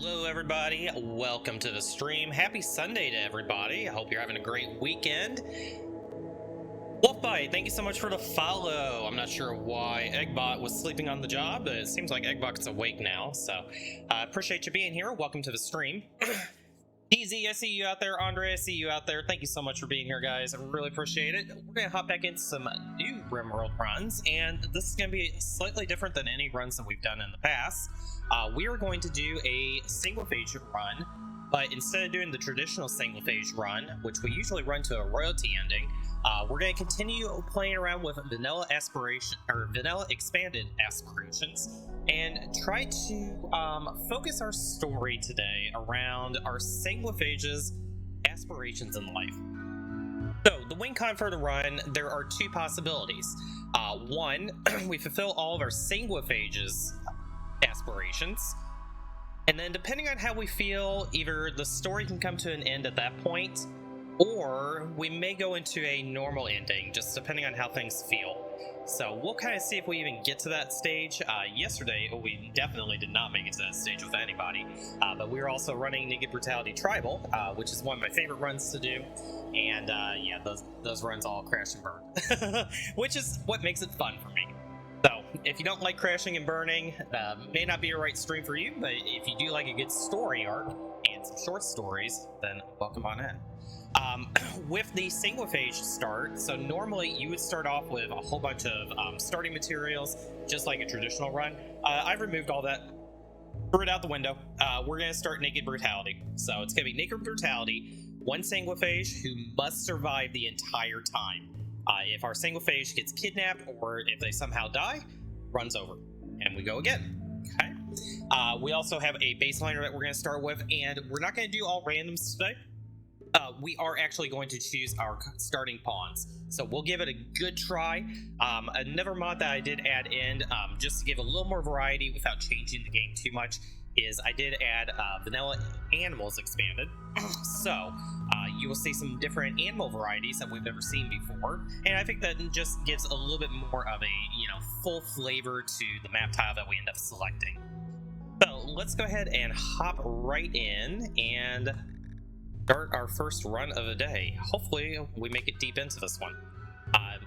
Hello everybody, welcome to the stream. Happy Sunday to everybody. I hope you're having a great weekend. Wolfbite, thank you so much for the follow. I'm not sure why Eggbot was sleeping on the job, but it seems like Eggbot's awake now, so I appreciate you being here. Welcome to the stream. DZ, I see you out there. Andre, I see you out there. Thank you so much for being here, guys. I really appreciate it. We're going to hop back into some new RimWorld runs, and this is going to be slightly different than any runs that we've done in the past. We are going to do a Sanguophage run, but instead of doing the traditional Sanguophage run, which we usually run to a royalty ending, we're going to continue playing around with vanilla expanded aspirations and try to focus our story today around our Sanguophage's aspirations in life. So the win con for the run, there are two possibilities. One, we fulfill all of our Sanguophage's aspirations, and then depending on how we feel, either the story can come to an end at that point, or we may go into a normal ending, just depending on how things feel. So we'll kind of see if we even get to that stage. Yesterday, we definitely did not make it to that stage with anybody, but we were also running Naked Brutality Tribal, which is one of my favorite runs to do, and yeah, those runs all crash and burn, which is what makes it fun for me. So if you don't like crashing and burning, may not be a right stream for you, but if you do like a good story arc and some short stories, then welcome on in. With the Sanguophage start, so normally you would start off with a whole bunch of starting materials, just like a traditional run. I've removed all that, threw it out the window. We're going to start Naked Brutality. So it's going to be Naked Brutality, one Sanguophage who must survive the entire time. If our Sanguophage gets kidnapped or if they somehow die, runs over, and we go again. Okay. We also have a baseliner that we're going to start with, and we're not going to do all randoms today. We are actually going to choose our starting pawns, so we'll give it a good try. Another mod that I did add in, just to give a little more variety without changing the game too much, is I did add vanilla animals expanded. So you will see some different animal varieties that we've never seen before, and I think that just gives a little bit more of a full flavor to the map tile that we end up selecting. So let's go ahead and hop right in and start our first run of the day. Hopefully we make it deep into this one.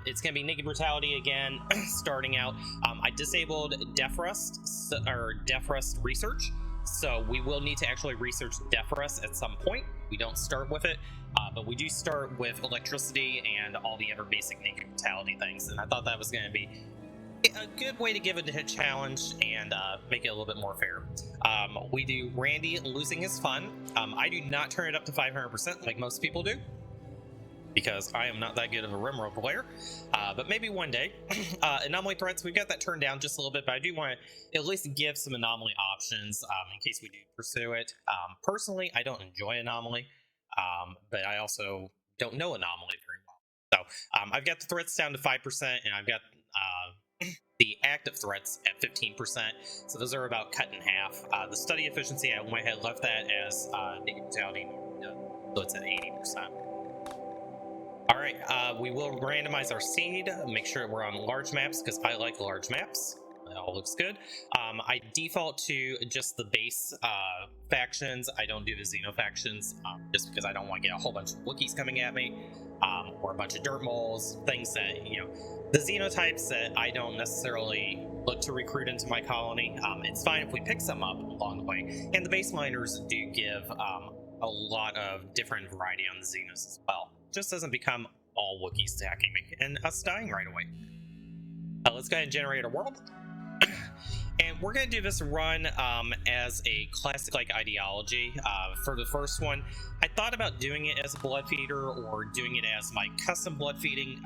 It's going to be Naked Brutality again, starting out. I disabled Death Rust research, so we will need to actually research Death Rust at some point. We don't start with it, but we do start with electricity and all the other basic Naked Brutality things, and I thought that was going to be a good way to give it a challenge and make it a little bit more fair. We do Randy losing his fun. I do not turn it up to 500% like most people do, because I am not that good of a RimWorld player, but maybe one day. Anomaly threats, we've got that turned down just a little bit, but I do want to at least give some anomaly options in case we do pursue it. Personally, I don't enjoy anomaly, but I also don't know anomaly very well. So I've got the threats down to 5%, and I've got the active threats at 15%, so those are about cut in half. The study efficiency, I went ahead and left that as Naked Brutality, so it's at 80%. Alright, we will randomize our seed, make sure we're on large maps, because I like large maps. That all looks good. I default to just the base factions. I don't do the Xeno factions, just because I don't want to get a whole bunch of Wookiees coming at me, or a bunch of dirt moles, things that, the xenotypes that I don't necessarily look to recruit into my colony. It's fine if we pick some up along the way, and the baseliners do give a lot of different variety on the Xenos as well. Just doesn't become all Wookiees attacking me and us dying right away. Let's go ahead and generate a world. And we're going to do this run as a classic-like ideology. For the first one, I thought about doing it as a blood feeder or doing it as my custom blood feeding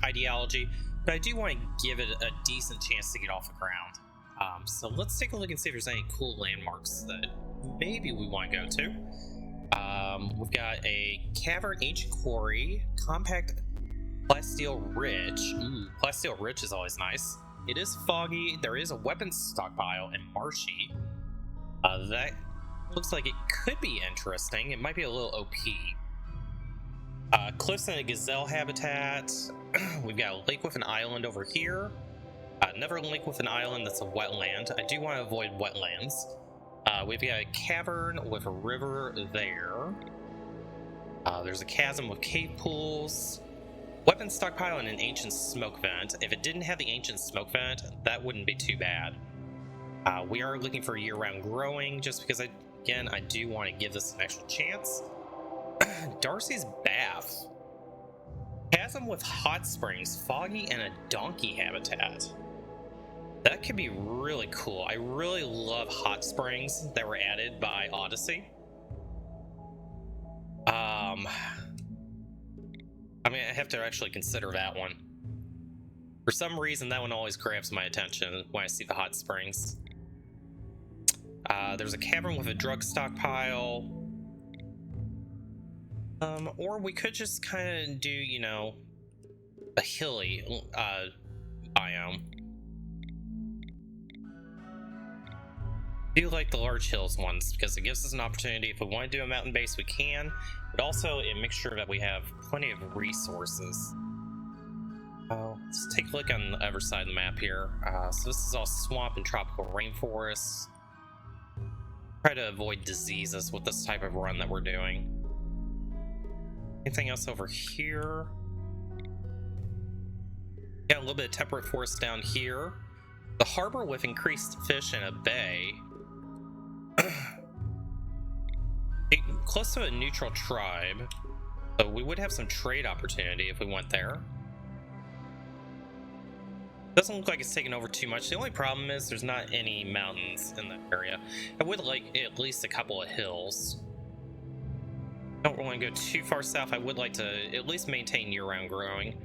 ideology, but I do want to give it a decent chance to get off the ground. So let's take a look and see if there's any cool landmarks that maybe we want to go to. We've got a Cavern Ancient Quarry, Compact Plasteel Ridge. Ooh, Plasteel Ridge is always nice. It is foggy. There is a weapons stockpile and marshy. That looks like it could be interesting. It might be a little OP. Cliffs and a gazelle habitat. We've got a lake with an island over here. Another lake with an island that's a wetland. I do want to avoid wetlands. We've got a cavern with a river there. There's a chasm with cave pools. Weapon stockpile and an ancient smoke vent. If it didn't have the ancient smoke vent, that wouldn't be too bad. We are looking for year-round growing, just because, again, I do want to give this an extra chance. Darcy's Bath. Chasm with hot springs, foggy, and a donkey habitat. That could be really cool. I really love hot springs that were added by Odyssey. I mean, I have to actually consider that one. For some reason, that one always grabs my attention when I see the hot springs. There's a cavern with a drug stockpile. Or we could just kind of do, you know, a hilly biome. I do like the large hills ones because it gives us an opportunity. If we want to do a mountain base, we can, but also it makes sure that we have plenty of resources. Let's take a look on the other side of the map here. So this is all swamp and tropical rainforests. Try to avoid diseases with this type of run that we're doing. Anything else over here? Got a little bit of temperate forest down here. The harbor with increased fish in a bay. Close to a neutral tribe, so we would have some trade opportunity if we went there. Doesn't look like it's taken over too much. The only problem is there's not any mountains in that area. I would like at least a couple of hills. Don't want to go too far south. I would like to at least maintain year-round growing.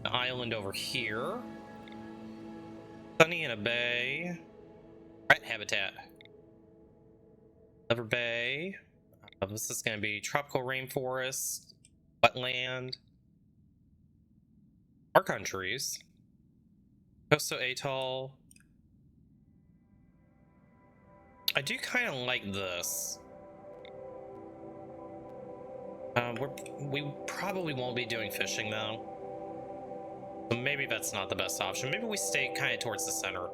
The island over here. Sunny in a bay. Rat habitat. Another bay. This is going to be tropical rainforest, wetland, Archon trees, Coastal Atoll. I do kind of like this. We probably won't be doing fishing though. So maybe that's not the best option. Maybe we stay kind of towards the center.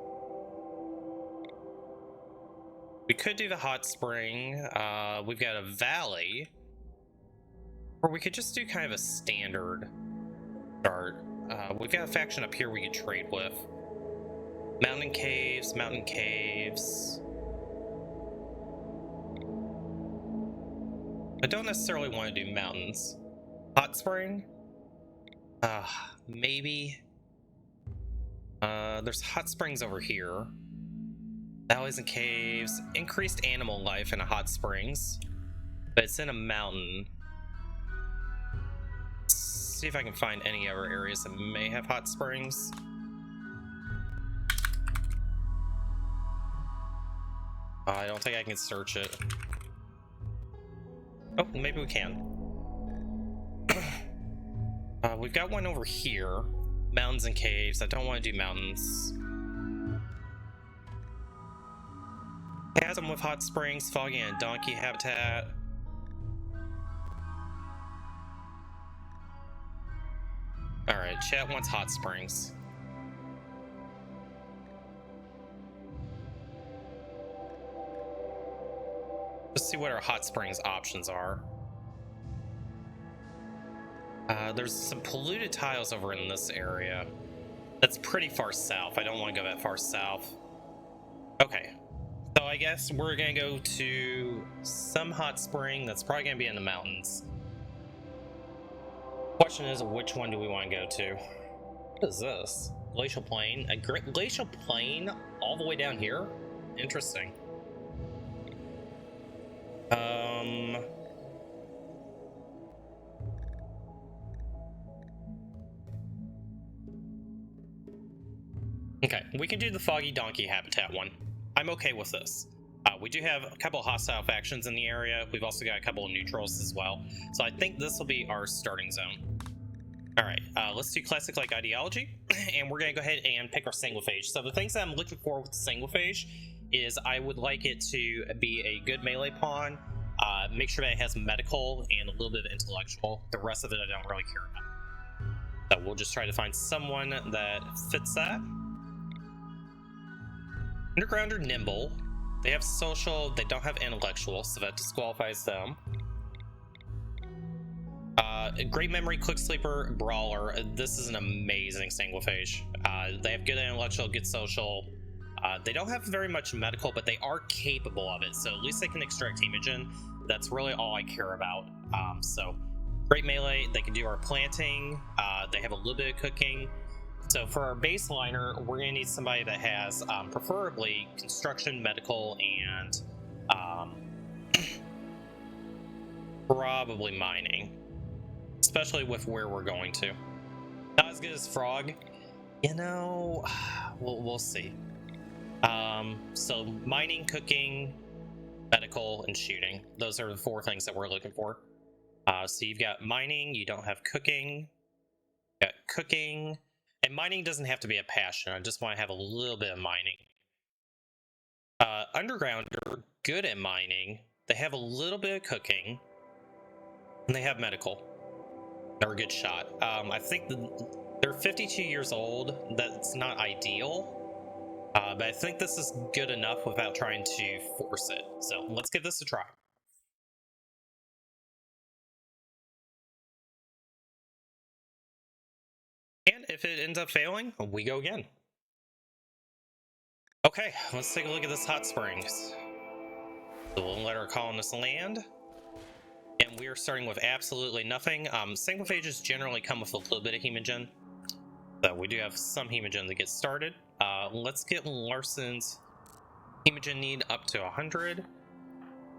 We could do the hot spring. We've got a valley. Or we could just do kind of a standard start. We've got a faction up here we could trade with. Mountain caves, mountain caves. I don't necessarily want to do mountains. Hot spring? Maybe. There's hot springs over here. Valleys and caves. Increased animal life in a hot springs. But it's in a mountain. Let's see if I can find any other areas that may have hot springs. I don't think I can search it. Oh, maybe we can. We've got one over here. Mountains and caves. I don't want to do mountains. Chasm with hot springs, foggy and donkey habitat. Alright, chat wants hot springs. Let's see what our hot springs options are. There's some polluted tiles over in this area. That's pretty far south. I don't want to go that far south. Okay. So I guess we're going to go to some hot spring that's probably going to be in the mountains. Question is, which one do we want to go to? What is this? Glacial plain? A glacial plain all the way down here? Interesting. Okay, we can do the foggy donkey habitat one. I'm okay with this. We do have a couple of hostile factions in the area. We've also got a couple of neutrals as well. So I think this will be our starting zone. Alright, let's do classic like ideology. And we're going to go ahead and pick our Sanguophage. So the things that I'm looking for with the Sanguophage is I would like it to be a good melee pawn. Make sure that it has medical and a little bit of intellectual. The rest of it I don't really care about. So we'll just try to find someone that fits that. Underground or nimble. They have social, they don't have intellectual, so that disqualifies them. Great memory, quick sleeper, brawler. This is an amazing Sanguophage. They have good intellectual, good social. They don't have very much medical, but they are capable of it, so at least they can extract hemogen. That's really all I care about. So great melee, they can do our planting, they have a little bit of cooking. So for our baseliner, we're going to need somebody that has preferably construction, medical, and probably mining, especially with where we're going to. Not as good as Frog, you know. We'll see. So mining, cooking, medical, and shooting. Those are the 4 things that we're looking for. So you've got mining, you don't have cooking, you got cooking, and mining doesn't have to be a passion. I just want to have a little bit of mining. Underground are good at mining. They have a little bit of cooking, and they have medical. They're a good shot. I think they're 52 years old. That's not ideal. But I think this is good enough without trying to force it. So let's give this a try. And if it ends up failing, we go again. Okay, let's take a look at this hot springs. So we'll let our colonists land. And we are starting with absolutely nothing. Sanguophages generally come with a little bit of hemogen. So we do have some hemogen to get started. Let's get Larson's hemogen need up to 100.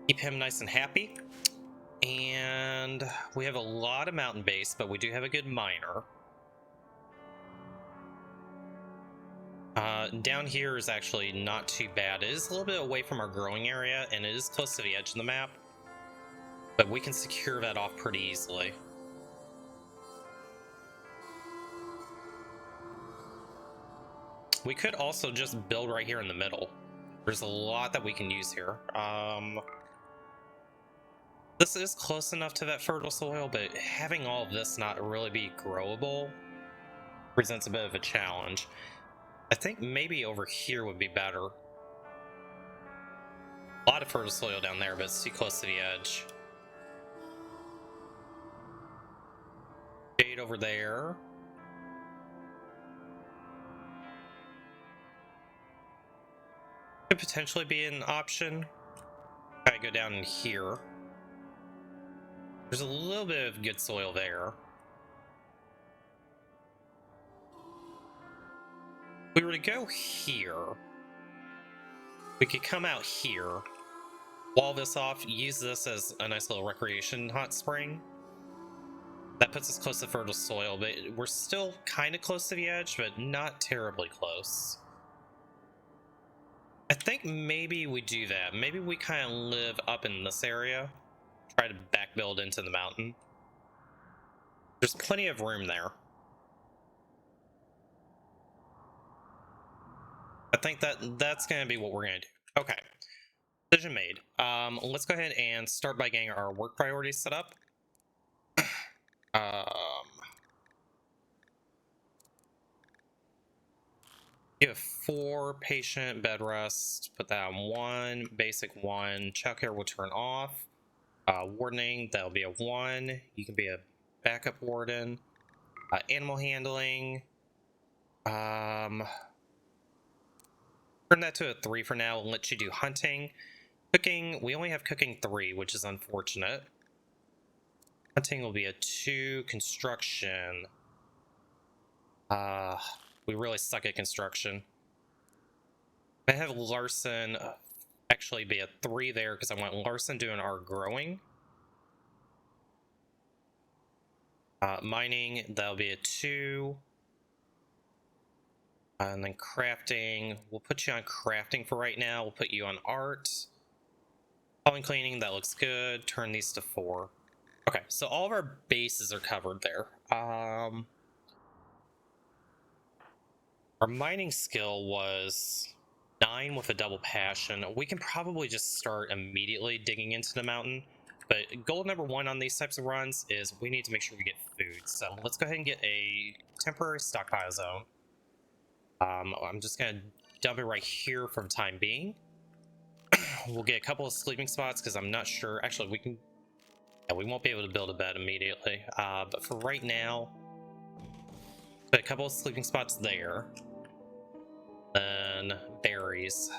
Keep him nice and happy. And we have a lot of mountain base, but we do have a good miner. Down here is actually not too bad. It is a little bit away from our growing area, and it is close to the edge of the map. But we can secure that off pretty easily. We could also just build right here in the middle. There's a lot that we can use here. This is close enough to that fertile soil, but having all of this not really be growable presents a bit of a challenge. I think maybe over here would be better. A lot of fertile soil down there, but it's too close to the edge. Shade over there. Could potentially be an option. Kind of go down in here. There's a little bit of good soil there. If we were to go here, we could come out here, wall this off, use this as a nice little recreation hot spring. That puts us close to fertile soil, but we're still kind of close to the edge, but not terribly close. I think maybe we do that. Maybe we kind of live up in this area, try to back build into the mountain. There's plenty of room there. I think that's going to be what we're going to do. Okay, decision made. Let's go ahead and start by getting our work priorities set up. You have 4 patient bed rest. Put that on 1. Basic 1. Childcare will turn off. Wardening, that'll be a 1. You can be a backup warden. Animal handling. Turn that to a 3 for now and let you do hunting. Cooking, we only have cooking 3, which is unfortunate. Hunting will be a 2. Construction. We really suck at construction. I have Larson actually be a 3 there because I want Larson doing our growing. Mining, that'll be a 2. And then crafting, we'll put you on crafting for right now. We'll put you on art. Hauling, cleaning, that looks good. Turn these to 4. Okay, so all of our bases are covered there. Our mining skill was 9 with a double passion. We can probably just start immediately digging into the mountain. But goal number 1 on these types of runs is we need to make sure we get food. So let's go ahead and get a temporary stockpile zone. I'm just going to dump it right here for the time being. we'll get a couple of sleeping spots because I'm not sure. Actually, we can. Yeah, we won't be able to build a bed immediately. But for right now, put a couple of sleeping spots there. Then berries.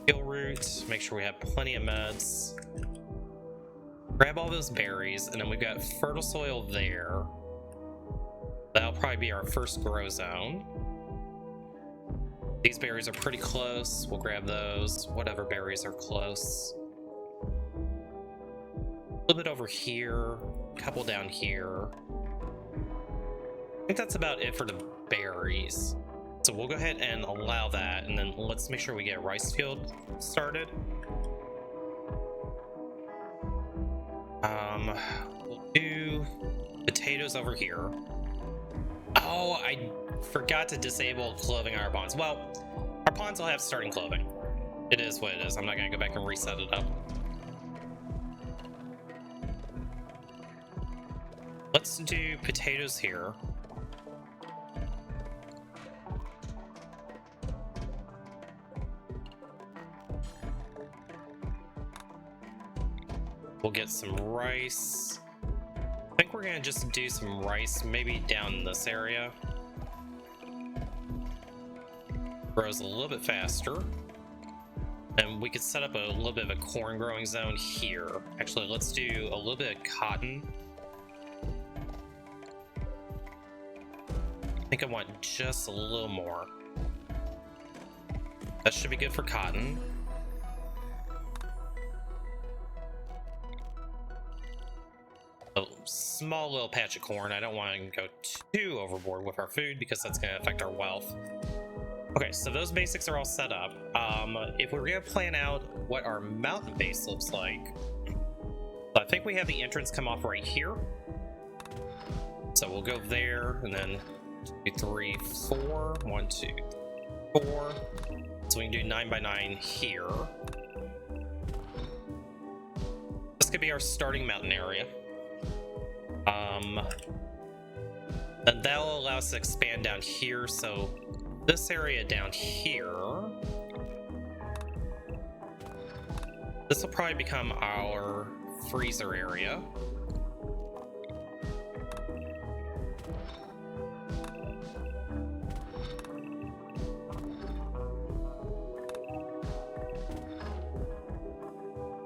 Heal roots. Make sure we have plenty of meds. Grab all those berries, and then we've got fertile soil there. That'll probably be our first grow zone. These berries are pretty close. We'll grab those. Whatever berries are close. A little bit over here. A couple down here. I think that's about it for the berries. So we'll go ahead and allow that, and then let's make sure we get a rice field started. We'll do potatoes over here. Oh, I forgot to disable clothing on our pawns. Well, our pawns will have starting clothing. It is what it is. I'm not going to go back and reset it up. Let's do potatoes here. We'll get some rice. I think we're gonna just do some rice, maybe down in this area. Grows a little bit faster. And we could set up a little bit of a corn growing zone here. Actually, let's do a little bit of cotton. I think I want just a little more. That should be good for cotton. A small little patch of corn. I don't want to go too overboard with our food because that's going to affect our wealth. Okay, so those basics are all set up. If we're going to plan out what our mountain base looks like, I think we have the entrance come off right here. So we'll go there, and then 2, 3, 4. 1, 2, 4. So we can do 9 by 9 here. This could be our starting mountain area. And that'll allow us to expand down here, so this area down here, this will probably become our freezer area.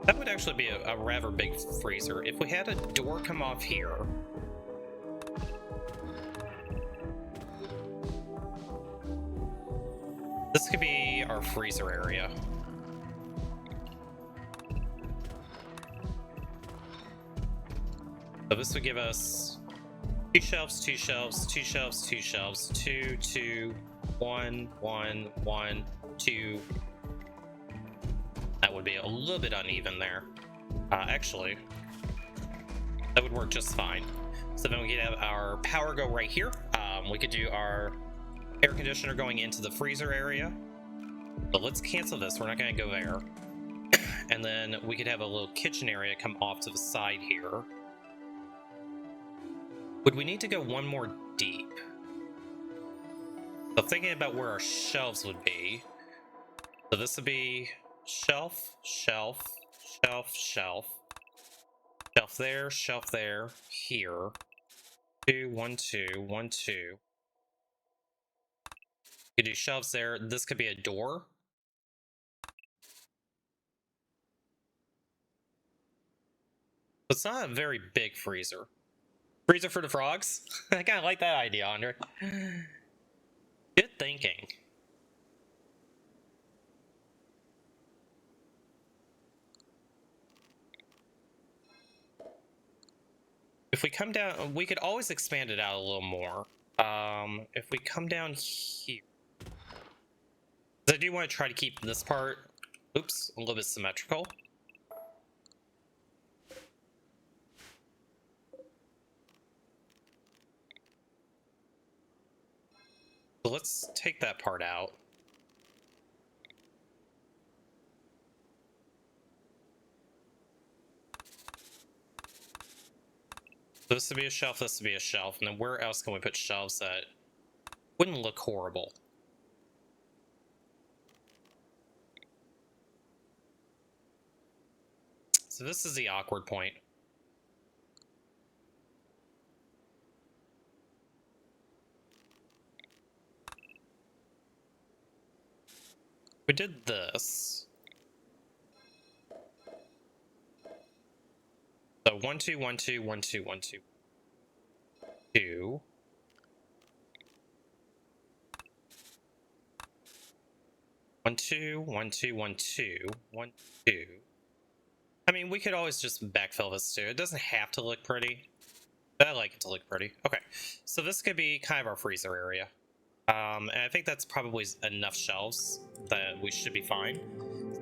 That would actually be a rather big freezer. If we had a door come off here, this could be our freezer area. So this would give us 2 shelves, 2 shelves, 2 shelves, 2 shelves, 2, 2, 1, 1, 1, 2. That would be a little bit uneven there. Actually, that would work just fine. So then we could have our power go right here. We could do our air conditioner going into the freezer area. But let's cancel this. We're not going to go there. And then we could have a little kitchen area come off to the side here. Would we need to go one more deep? So thinking about where our shelves would be. So this would be shelf, shelf, shelf, shelf. Shelf there, here. 2, 1, 2, 1, 2. You could do shelves there. This could be a door. It's not a very big freezer. Freezer for the frogs? I kind of like that idea, Andre. Good thinking. If we come down, we could always expand it out a little more. If we come down here, I do want to try to keep this part, oops, a little bit symmetrical. So let's take that part out. So this would be a shelf, this would be a shelf, and then where else can we put shelves that Wouldn't look horrible. So this is the awkward point. We did this. So 1 2 1 2 1 2 1 2 2. 1 2 1 2 1 2 1 2. I mean, we could always just backfill this too. It doesn't have to look pretty, but I like it to look pretty. Okay, so this could be kind of our freezer area. And I think that's probably enough shelves that we should be fine.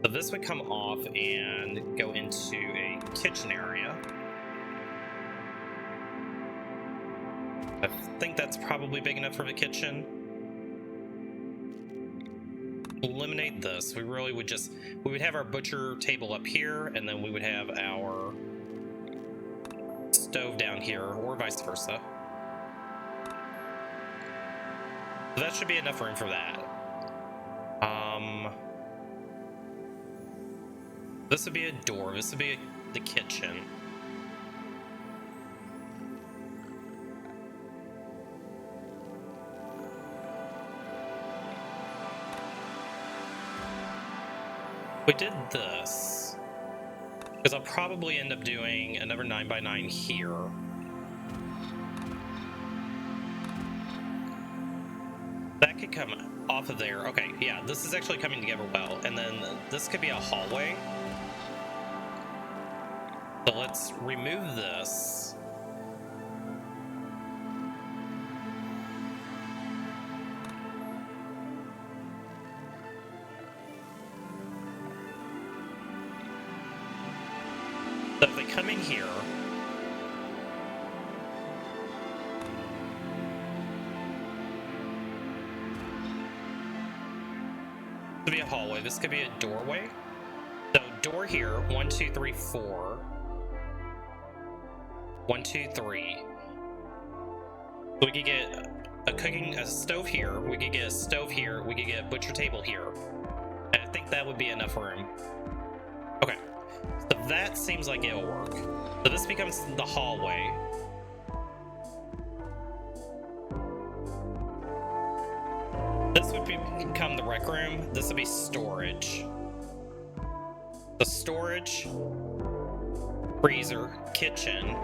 So this would come off and go into a kitchen area. I think that's probably big enough for the kitchen. Eliminate this. We really would just, we would have our butcher table up here, and then we would have our stove down here, or vice versa. So that should be enough room for that. This would be a door. This would be the kitchen. We did this because I'll probably end up doing another 9x9 here. That could come off of there. Okay, yeah, this is actually coming together well. And then this could be a hallway. So let's remove this. So if they come in here, this could be a hallway. This could be a doorway. So door here, 1 2 3 4. 1 2 3. We could get a stove here. We could get a stove here. We could get a butcher table here. And I think that would be enough room. Okay. So that seems like it'll work. So this becomes the hallway. This would become the rec room. This would be storage. The storage, freezer, kitchen,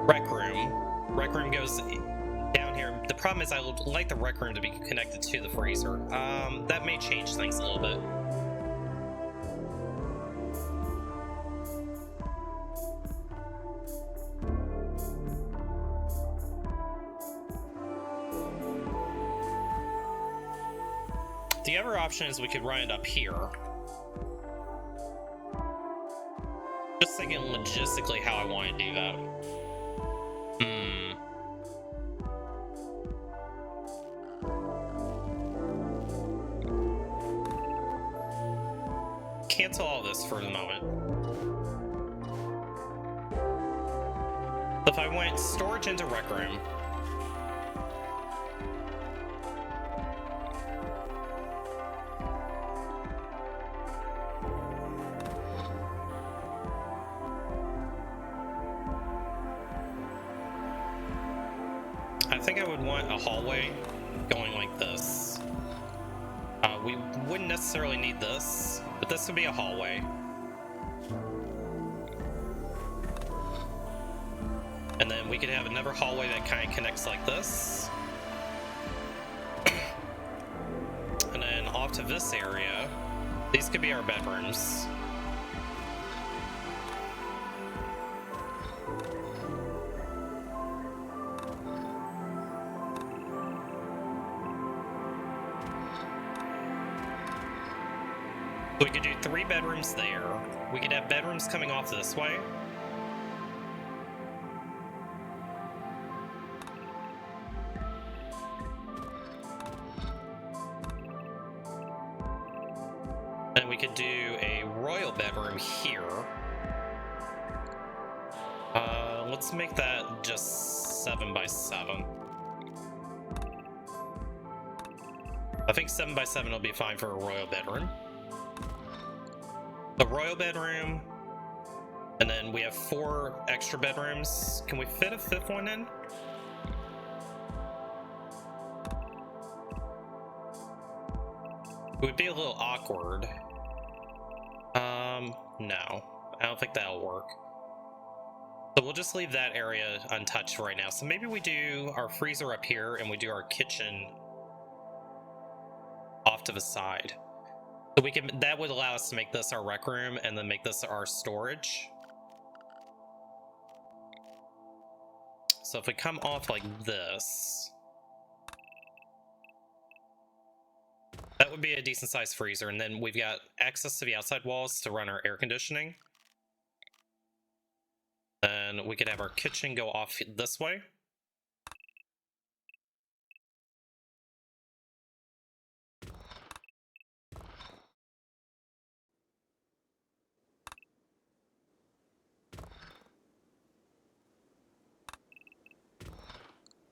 rec room. Rec room goes down here. The problem is I would like the rec room to be connected to the freezer. That may change things a little bit. The other option is we could run it up here. Just thinking logistically how I want to do that. Cancel all this for the moment. If I went storage into rec room, I think I would want a hallway going like this. We wouldn't necessarily need this, but this would be a hallway. And then we could have another hallway that kind of connects like this. And then off to this area, these could be our bedrooms. We could do 3 bedrooms there. We could have bedrooms coming off this way. And we could do a royal bedroom here. Let's make that just 7 by 7. I think 7x7 will be fine for a royal bedroom. The royal bedroom, and then we have 4 extra bedrooms. Can we fit a 5th one in? It would be a little awkward. No, I don't think that'll work. So we'll just leave that area untouched right now. So maybe we do our freezer up here and we do our kitchen off to the side. So we can, that would allow us to make this our rec room and then make this our storage. So if we come off like this, that would be a decent sized freezer, and then we've got access to the outside walls to run our air conditioning. Then we could have our kitchen go off this way.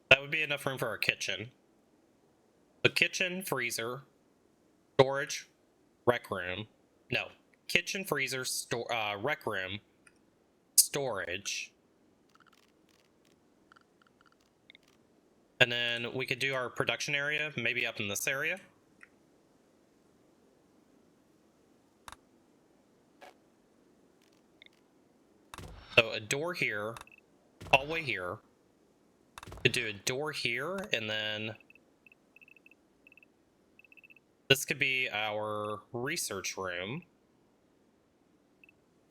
That would be enough room for our kitchen. The kitchen, freezer, storage, rec room. No, kitchen, freezer, rec room, storage. And then we could do our production area, maybe up in this area. So a door here, hallway here. Could do a door here, and then this could be our research room.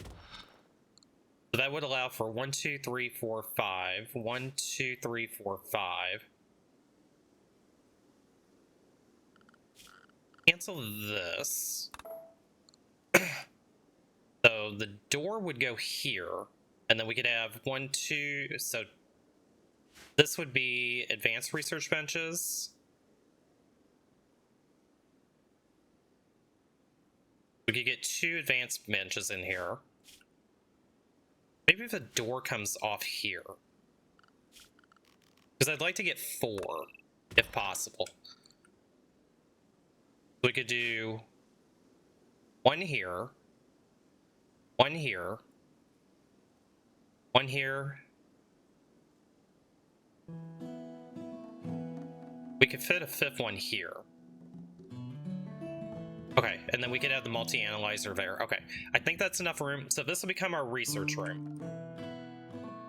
So that would allow for 1, 2, 3, 4, 5. 1, 2, 3, 4, 5. Cancel this. So the door would go here, and then we could have 1, 2. So this would be advanced research benches. We could get 2 advanced benches in here. Maybe if the door comes off here. Because I'd like to get 4, if possible. We could do 1 here, 1 here, 1 here. We could fit a 5th one here. Okay, and then we could have the multi-analyzer there. Okay, I think that's enough room. So this will become our research room.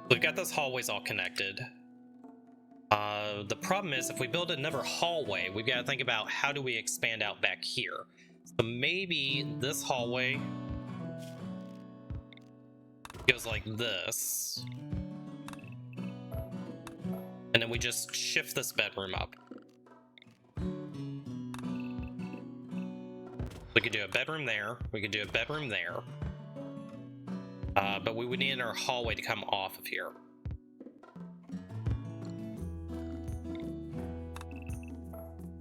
We've got those hallways all connected. The problem is if we build another hallway, we've got to think about how do we expand out back here. So maybe this hallway goes like this. And then we just shift this bedroom up. We could do a bedroom there. We could do a bedroom there. But we would need our hallway to come off of here.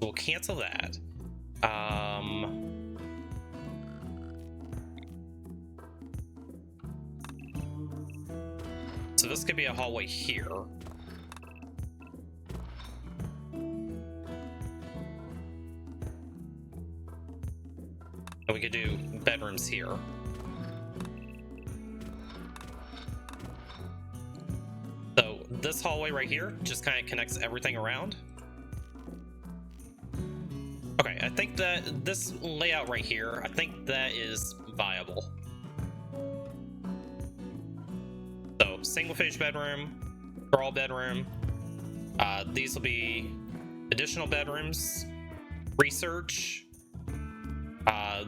We'll cancel that. So this could be a hallway here. And we could do bedrooms here. So this hallway right here just kind of connects everything around. Okay, I think that this layout right here, I think that is viable. So Sanguophage bedroom, crawl bedroom. These will be additional bedrooms, research.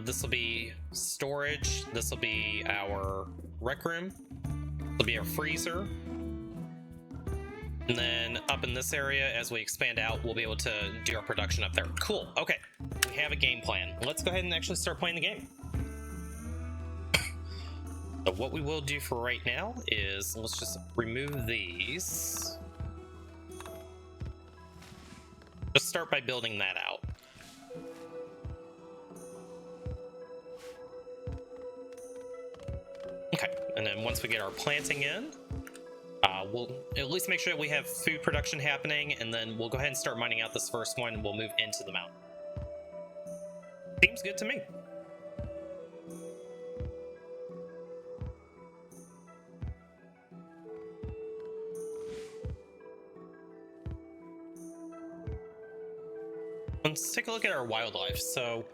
This will be storage. This will be our rec room. This will be our freezer. And then up in this area, as we expand out, we'll be able to do our production up there. Cool. Okay. We have a game plan. Let's go ahead and actually start playing the game. So what we will do for right now is let's just remove these. Just start by building that out. Okay. And then once we get our planting in, we'll at least make sure that we have food production happening, and then we'll go ahead and start mining out this first one. We'll move into the mountain. Seems good to me. Let's take a look at our wildlife. So,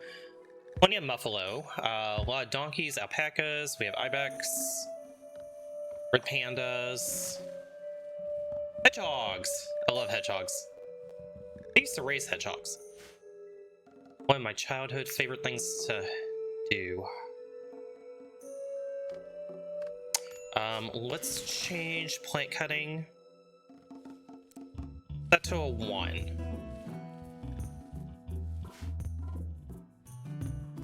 plenty of buffalo, a lot of donkeys, alpacas, we have ibex, red pandas, hedgehogs. I love hedgehogs. I used to raise hedgehogs. One of my childhood favorite things to do. Let's change plant cutting. That to a 1.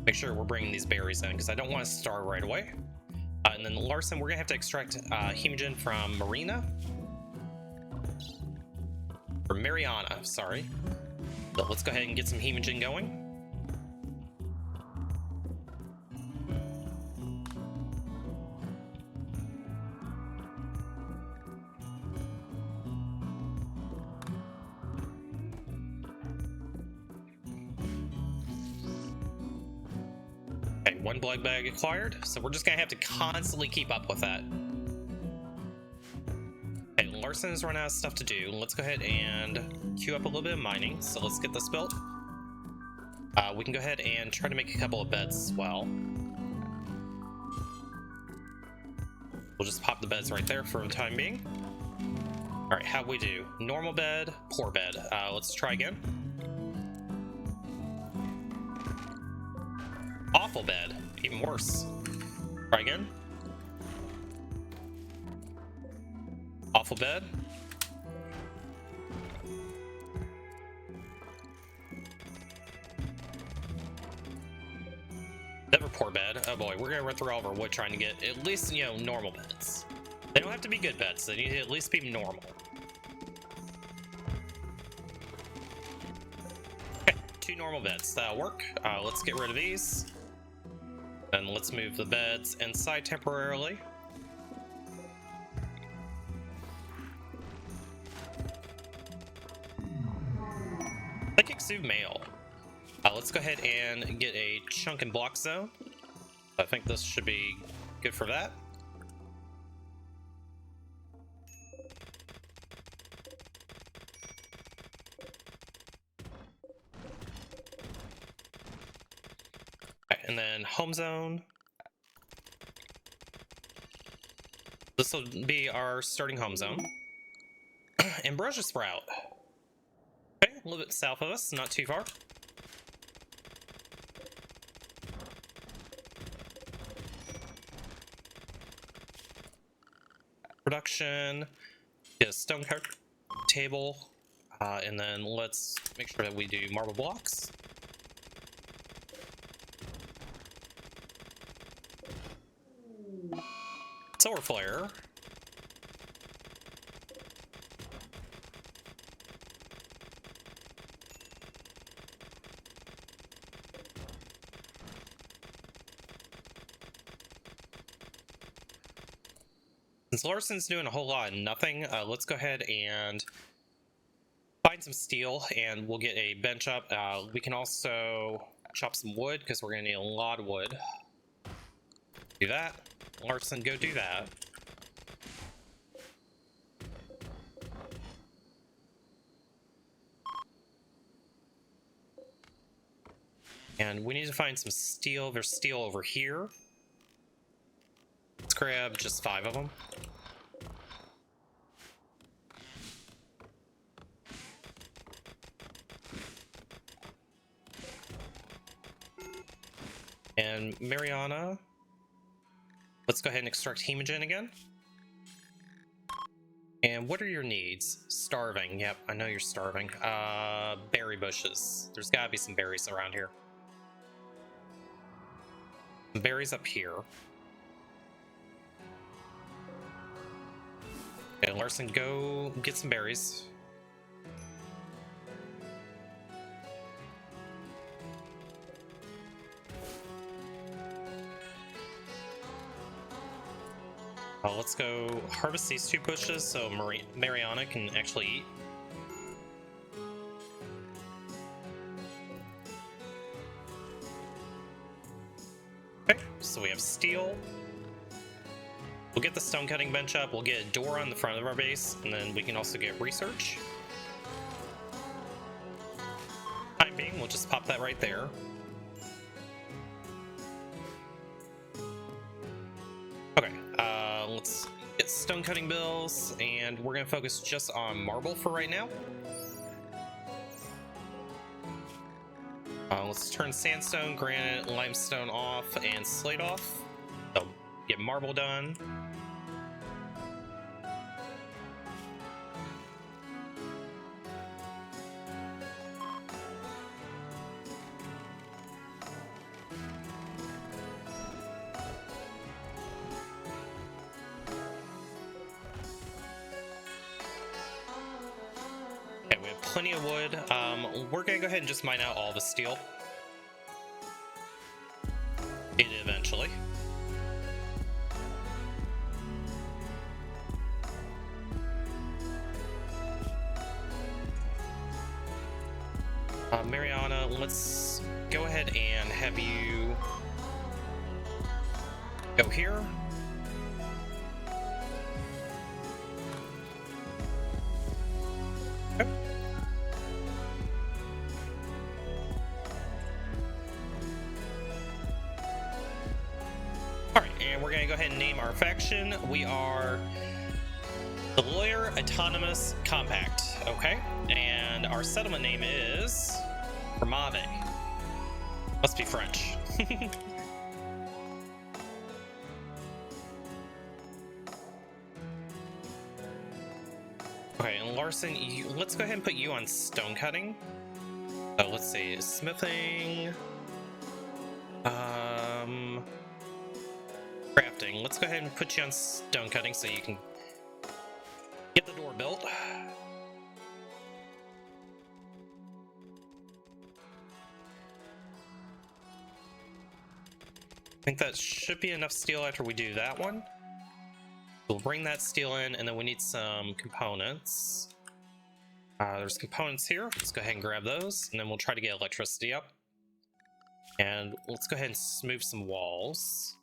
Make sure we're bringing these berries in because I don't want to starve right away. And then Larson, we're gonna have to extract hemogen from Marina. Or Mariana, sorry. So let's go ahead and get some hemogen going. Okay, 1 blood bag acquired, so we're just gonna have to constantly keep up with that. Okay, Larson's run out of stuff to do. Let's go ahead and queue up a little bit of mining, so let's get this built. We can go ahead and try to make a couple of beds as well. We'll just pop the beds right there for the time being. Alright, how'd we do? Normal bed, poor bed. Let's try again. Awful bed, even worse. Try again. Awful bed. Never poor bed. Oh boy, we're gonna run through all of our wood trying to get at least, you know, normal beds. They don't have to be good beds, they need to at least be normal. Okay, 2 normal beds, that'll work. Let's get rid of these. Then let's move the beds inside temporarily. Psychic Zoo mail. Let's go ahead and get a chunk and block zone. I think this should be good for that. Okay, and then home zone. This will be our starting home zone. Ambrosia Sprout. Okay, a little bit south of us, not too far. Production, get a stone table, and then let's make sure that we do marble blocks. Solar flare. Since Larson's doing a whole lot of nothing, let's go ahead and find some steel and we'll get a bench up. We can also chop some wood because we're going to need a lot of wood. Do that. Larson, go do that. And we need to find some steel. There's steel over here. Let's grab just 5 of them. And Mariana, let's go ahead and extract hemogen again. And what are your needs? Starving. Yep, I know you're starving. Berry bushes. There's gotta be some berries around here. Some berries up here. Okay, Larson, go get some berries. Let's go harvest these 2 bushes so Mariana can actually eat. so we have steel. We'll get the stone cutting bench up, we'll get a door on the front of our base, and then we can also get research. Time being, we'll just pop that right there. Okay, let's get stone cutting bills, and we're gonna focus just on marble for right now. Let's turn sandstone, granite, limestone off, and slate off. So get marble done. Okay, we have plenty of wood. We're gonna go ahead and just mine out all the steel. Eventually. Mariana, let's go ahead and have you go here. Okay. Alright, and we're gonna go ahead and name our faction. We are the Lawyer Autonomous Compact, okay? And our settlement name is Ramade. Must be French. Okay, and Larson, let's go ahead and put you on stone cutting. So let's see, smithing, crafting. Let's go ahead and put you on stone cutting so you can get the door built. I think that should be enough steel after we do that one. We'll bring that steel in, and then we need some components. There's components here. Let's go ahead and grab those, and then we'll try to get electricity up. And let's go ahead and smooth some walls.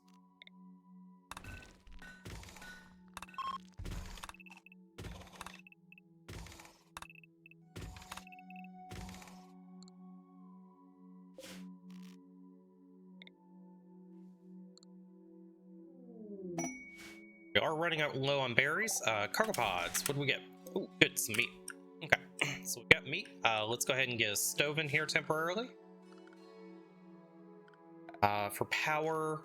We are running out low on berries. Cargo pods, what do we get? Oh, good, some meat. Okay, so we got meat. Let's go ahead and get a stove in here temporarily. For power,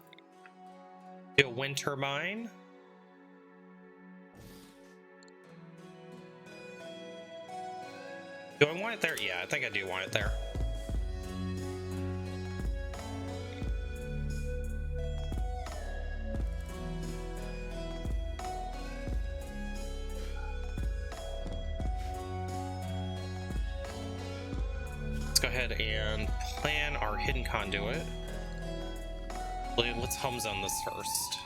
do a wind turbine. Do I want it there? Yeah, I think I do want it there. Let's go ahead and plan our hidden conduit. Let's home zone this first.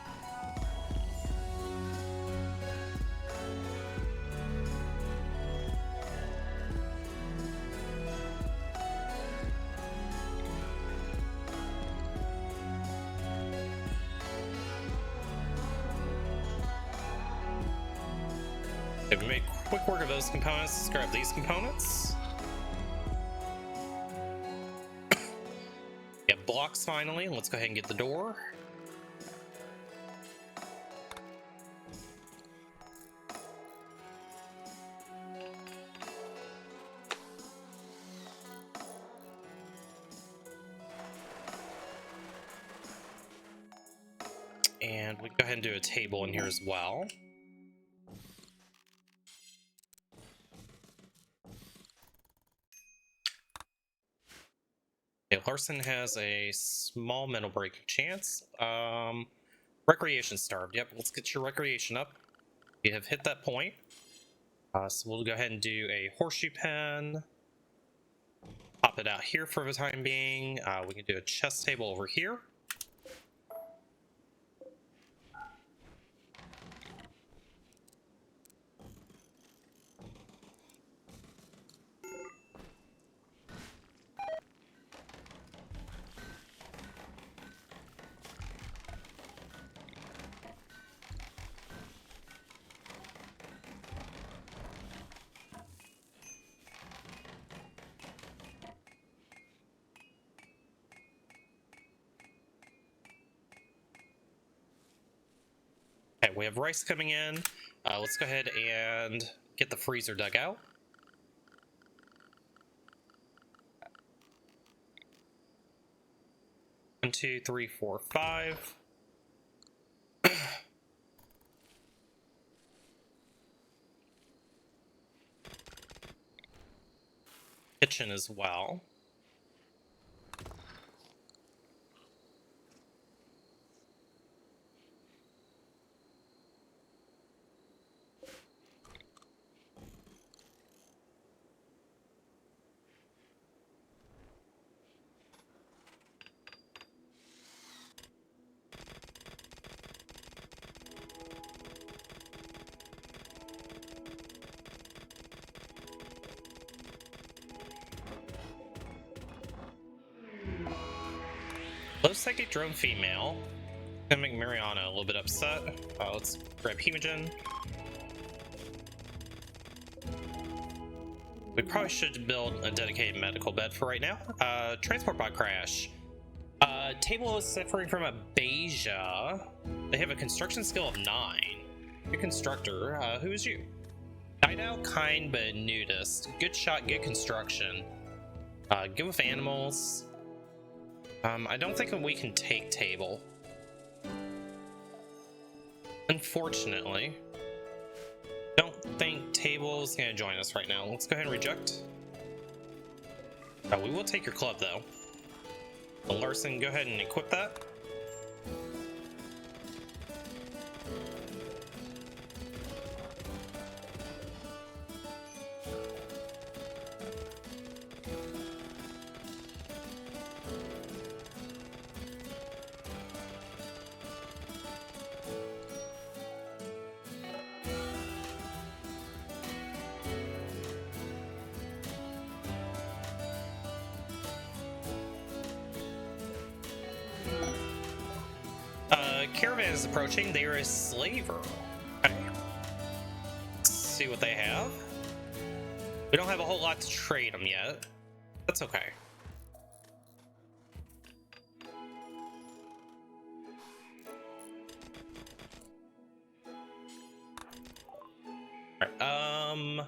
Okay, we made quick work of those components. Let's grab these components. Get blocks finally. Let's go ahead and get the door. And we can go ahead and do a table in here as well. Okay, Larson has a small mental break chance. Recreation starved. Yep, let's get your recreation up. We have hit that point. So we'll go ahead and do a horseshoe pen. Pop it out here for the time being. We can do a chess table over here. Okay, we have rice coming in. Let's go ahead and get the freezer dug out. One, two, three, four, five. Kitchen as well. Low psychic drone female. Gonna make Mariana a little bit upset. Let's grab Hemogen. We probably should build a dedicated medical bed for right now. Transport pod crash. Table is suffering from a Beja. They have a construction skill of 9. Good constructor. Who is you? Night owl, kind but nudist. Good shot, good construction. Good with animals. I don't think we can take table. Unfortunately. Don't think table's gonna join us right now. Let's go ahead and reject. We will take your club though. Larson, go ahead and equip that. Caravan is approaching. They are a slaver. Okay. Let's see what they have. We don't have a whole lot to trade them yet. That's okay. Alright,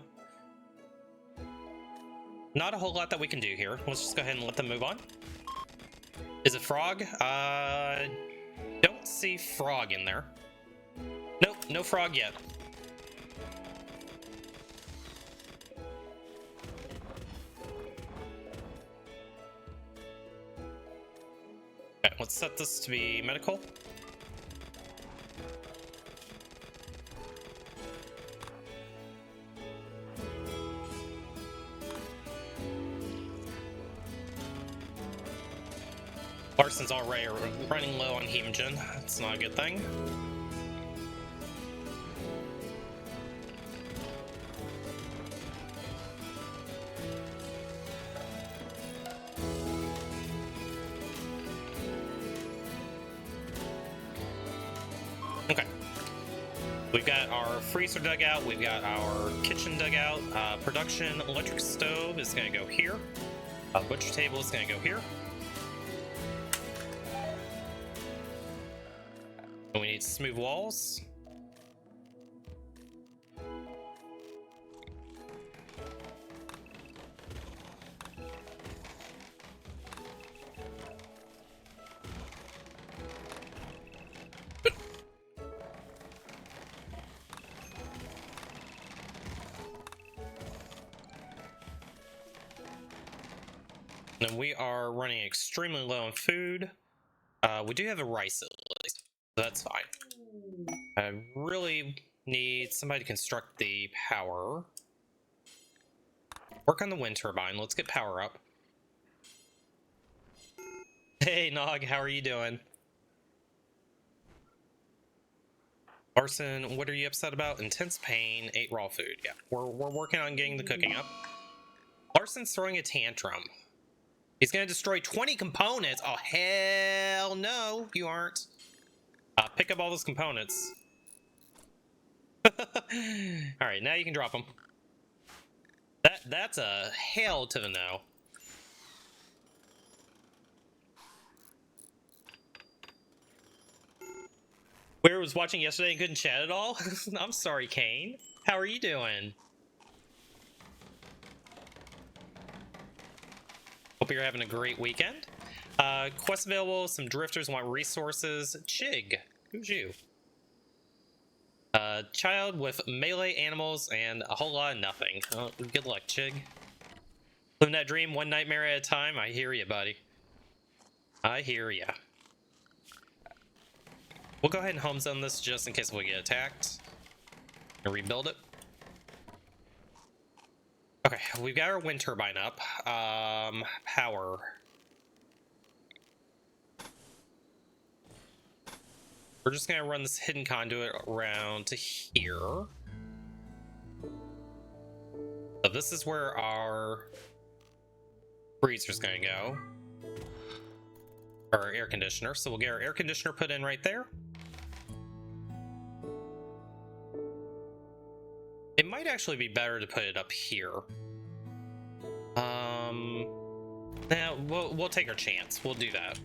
not a whole lot that we can do here. Let's just go ahead and let them move on. Is it frog? Don't see frog in there. Nope, no frog yet. Okay, let's set this to be medical. Larson's already running low on Hemogen. That's not a good thing. Okay. We've got our freezer dug out. We've got our kitchen dug out. Production electric stove is going to go here. Butcher table is going to go here. We need smooth walls. And we are running extremely low on food. We do have a rice at least. That's fine. I really need somebody to construct the power. Work on the wind turbine. Let's get power up. Hey, Nog, how are you doing? Larson, what are you upset about? Intense pain, ate raw food. Yeah, we're working on getting the cooking up. Larson's throwing a tantrum. He's gonna destroy 20 components. Oh, hell no, you aren't. Pick up all those components. Alright, now you can drop them. That's a hell to the no. Where was watching yesterday and couldn't chat at all? I'm sorry, Kane. How are you doing? Hope you're having a great weekend. Quest available, some drifters want resources. Chig, who's you? Child with melee animals and a whole lot of nothing. Good luck, Chig. Living that dream one nightmare at a time. I hear ya, buddy. I hear ya. We'll go ahead and home zone this just in case we get attacked. And rebuild it. Okay, we've got our wind turbine up. Power. We're just gonna run this hidden conduit around to here. So this is where our freezer's gonna go. Our air conditioner. So we'll get our air conditioner put in right there. It might actually be better to put it up here. Now we'll take our chance. We'll do that.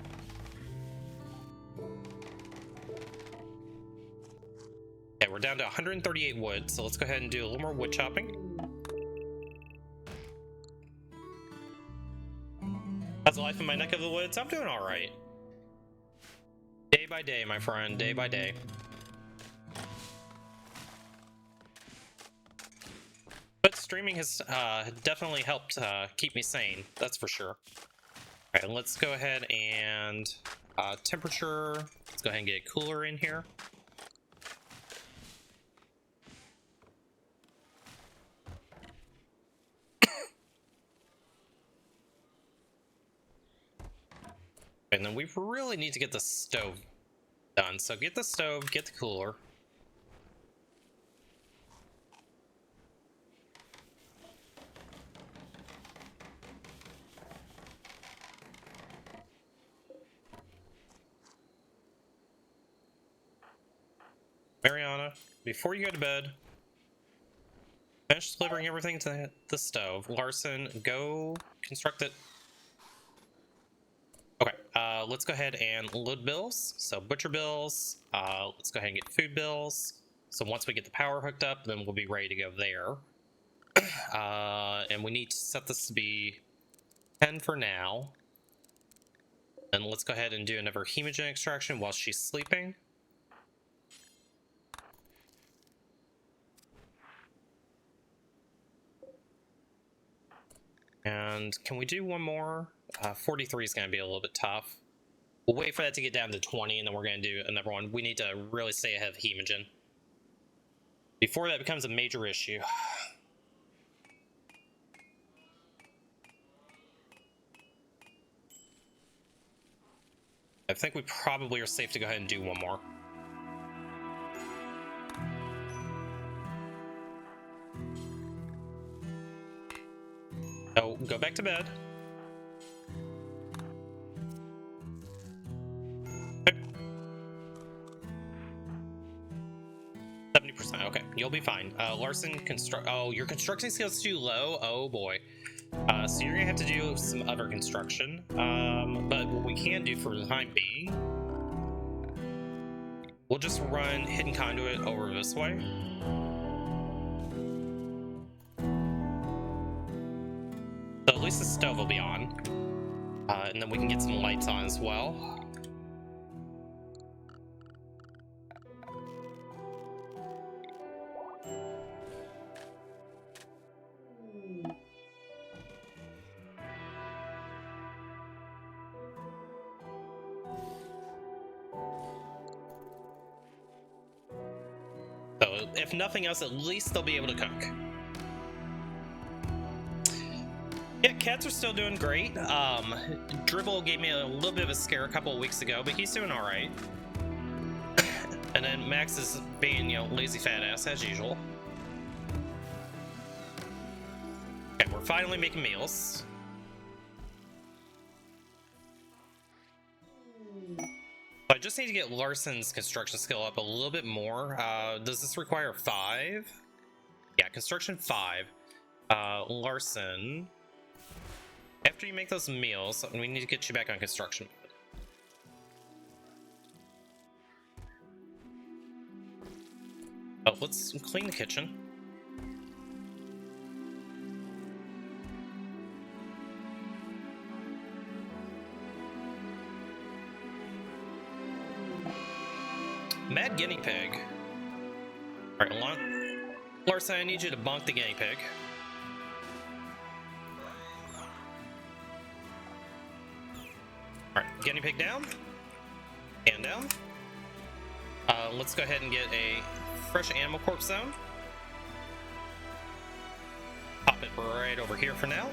Okay, we're down to 138 wood, so let's go ahead and do a little more wood chopping. How's life in my neck of the woods? I'm doing all right. Day by day, my friend. Day by day. But streaming has definitely helped keep me sane. That's for sure. All right, let's go ahead and temperature. Let's go ahead and get a cooler in here. And then we really need to get the stove done. So get the stove, get the cooler. Mariana, before you go to bed, finish delivering everything to the stove. Larson, go construct it. Okay, let's go ahead and load bills. So butcher bills, let's go ahead and get food bills. So once we get the power hooked up, then we'll be ready to go there. And we need to set this to be 10 for now. And let's go ahead and do another hemogen extraction while she's sleeping. And can we do one more? 43 is going to be a little bit tough. We'll wait for that to get down to 20, and then we're going to do another one. We need to really stay ahead of hemogen before that becomes a major issue. I think we probably are safe to go ahead and do one more. So go back to bed. 70%. Okay, you'll be fine. Larson, oh, your construction skill's too low. Oh boy. So you're gonna have to do some other construction. But what we can do for the time being, we'll just run hidden conduit over this way. So at least the stove will be on. And then we can get some lights on as well. So if nothing else, at least they'll be able to cook. Yeah, cats are still doing great. Dribble gave me a little bit of a scare a couple of weeks ago, but he's doing all right. And then Max is being, you know, lazy fat ass as usual. Okay, we're finally making meals. I just need to get Larson's construction skill up a little bit more. Does this require 5? Yeah, construction 5. Larson, after you make those meals, we need to get you back on construction. let's clean the kitchen. Mad guinea pig. Alright, hold on. Larson, I need you to bonk the guinea pig. Alright, guinea pig down. And down. Let's go ahead and get a fresh animal corpse zone. Pop it right over here for now.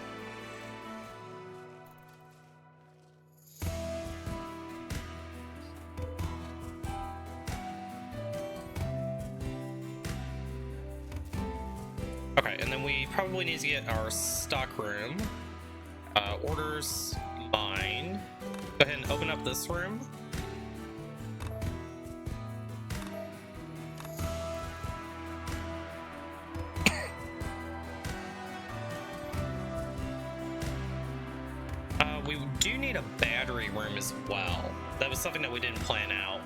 Okay, and then we probably need to get our stock room. Orders mine. Go ahead and open up this room. We do need a battery room as well. That was something that we didn't plan out.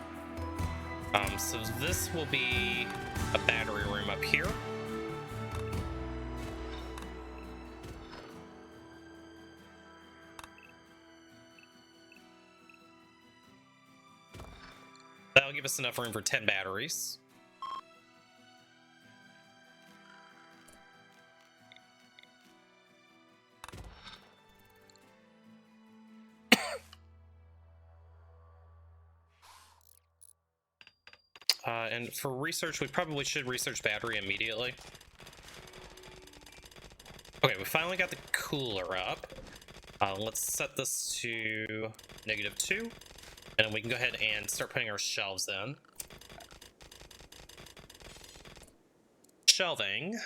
So this will be a battery room up here. That'll give us enough room for 10 batteries. And for research, we probably should research battery immediately. Okay, we finally got the cooler up. Let's set this to -2, and then we can go ahead and start putting our shelves in. Shelving.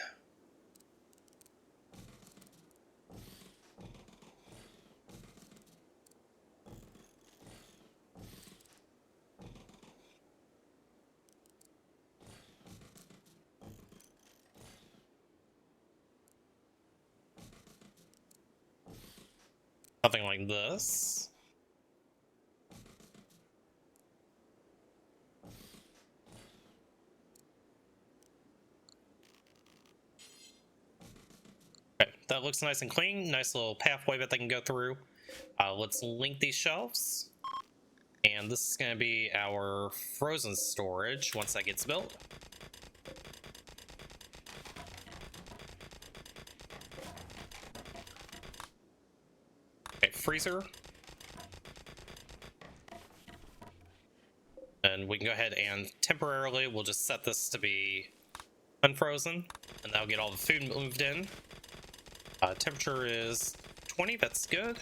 Something like this. Okay, that looks nice and clean. Nice little pathway that they can go through. Let's link these shelves. And this is going to be our frozen storage once that gets built. Freezer, and we can go ahead and temporarily we'll just set this to be unfrozen, and that'll get all the food moved in. Temperature is 20. That's good.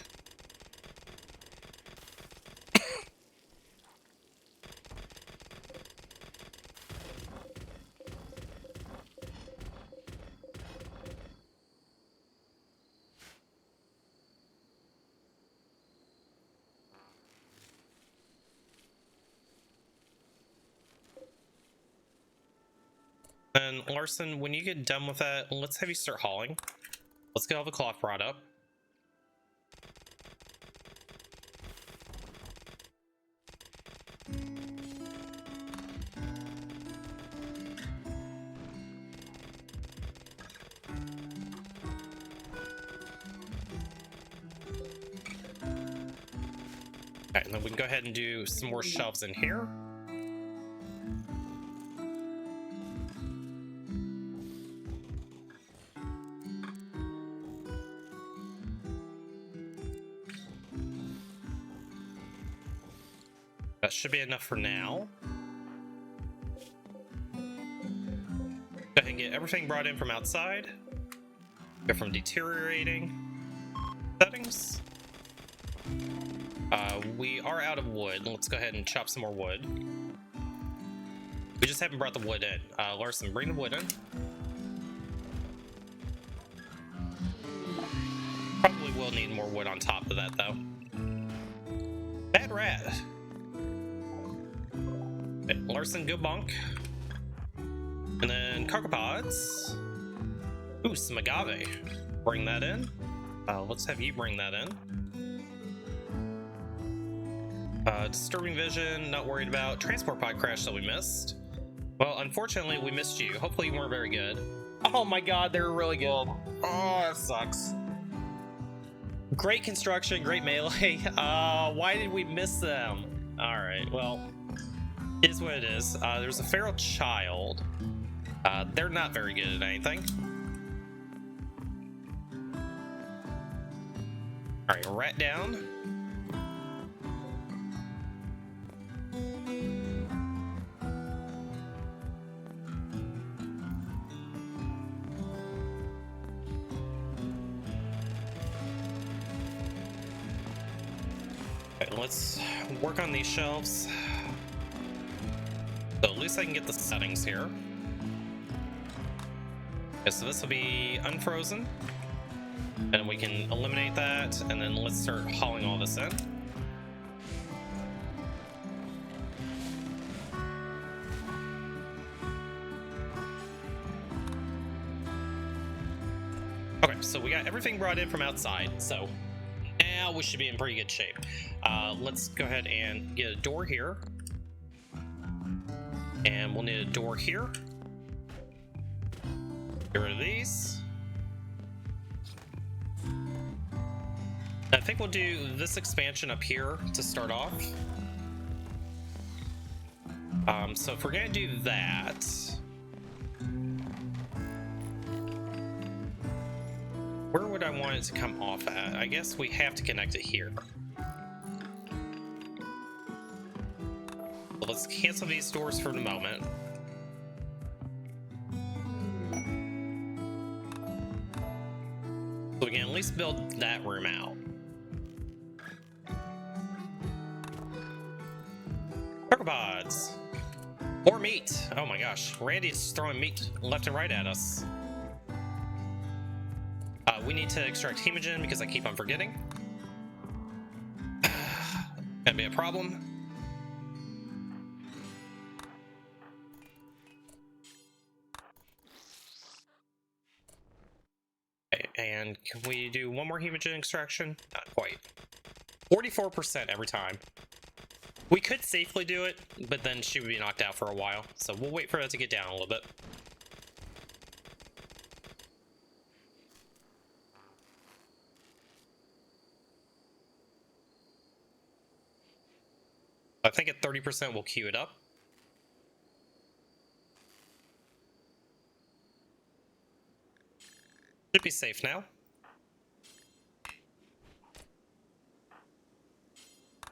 And Larson, when you get done with that, let's have you start hauling. Let's get all the cloth brought up. Okay, and then we can go ahead and do some more shelves in here. That should be enough for now. Go ahead and get everything brought in from outside. Go from deteriorating settings. We are out of wood. Let's go ahead and chop some more wood. We just haven't brought the wood in. Larson, bring the wood in. Probably will need more wood on top of that, though. Bad rat. Okay, Larson, go bonk. And then carcopods. Ooh, some agave. Bring that in. Let's have you bring that in. Disturbing vision, not worried about. Transport pod crash that we missed. Well, unfortunately, we missed you. Hopefully you weren't very good. Oh my god, they were really good. Oh, that sucks. Great construction, great melee. Why did we miss them? Alright, well, it is what it is. There's a feral child. They're not very good at anything. Alright, rat down. Okay, let's work on these shelves. So at least I can get the settings here. Okay, so this will be unfrozen. And we can eliminate that, and then let's start hauling all this in. Okay, so we got everything brought in from outside, so now we should be in pretty good shape. Let's go ahead and get a door here. And we'll need a door here. Get rid of these. I think we'll do this expansion up here to start off. So if we're gonna do that, where would I want it to come off at? I guess we have to connect it here. So let's cancel these doors for the moment. So we can at least build that room out. Pods. More meat. Oh my gosh, Randy's throwing meat left and right at us. We need to extract hemogen because I keep on forgetting. Gonna be a problem. Okay, and can we do one more hemogen extraction? Not quite. 44% every time. We could safely do it, but then she would be knocked out for a while. So we'll wait for that to get down a little bit. I think at 30% we'll queue it up. Should be safe now.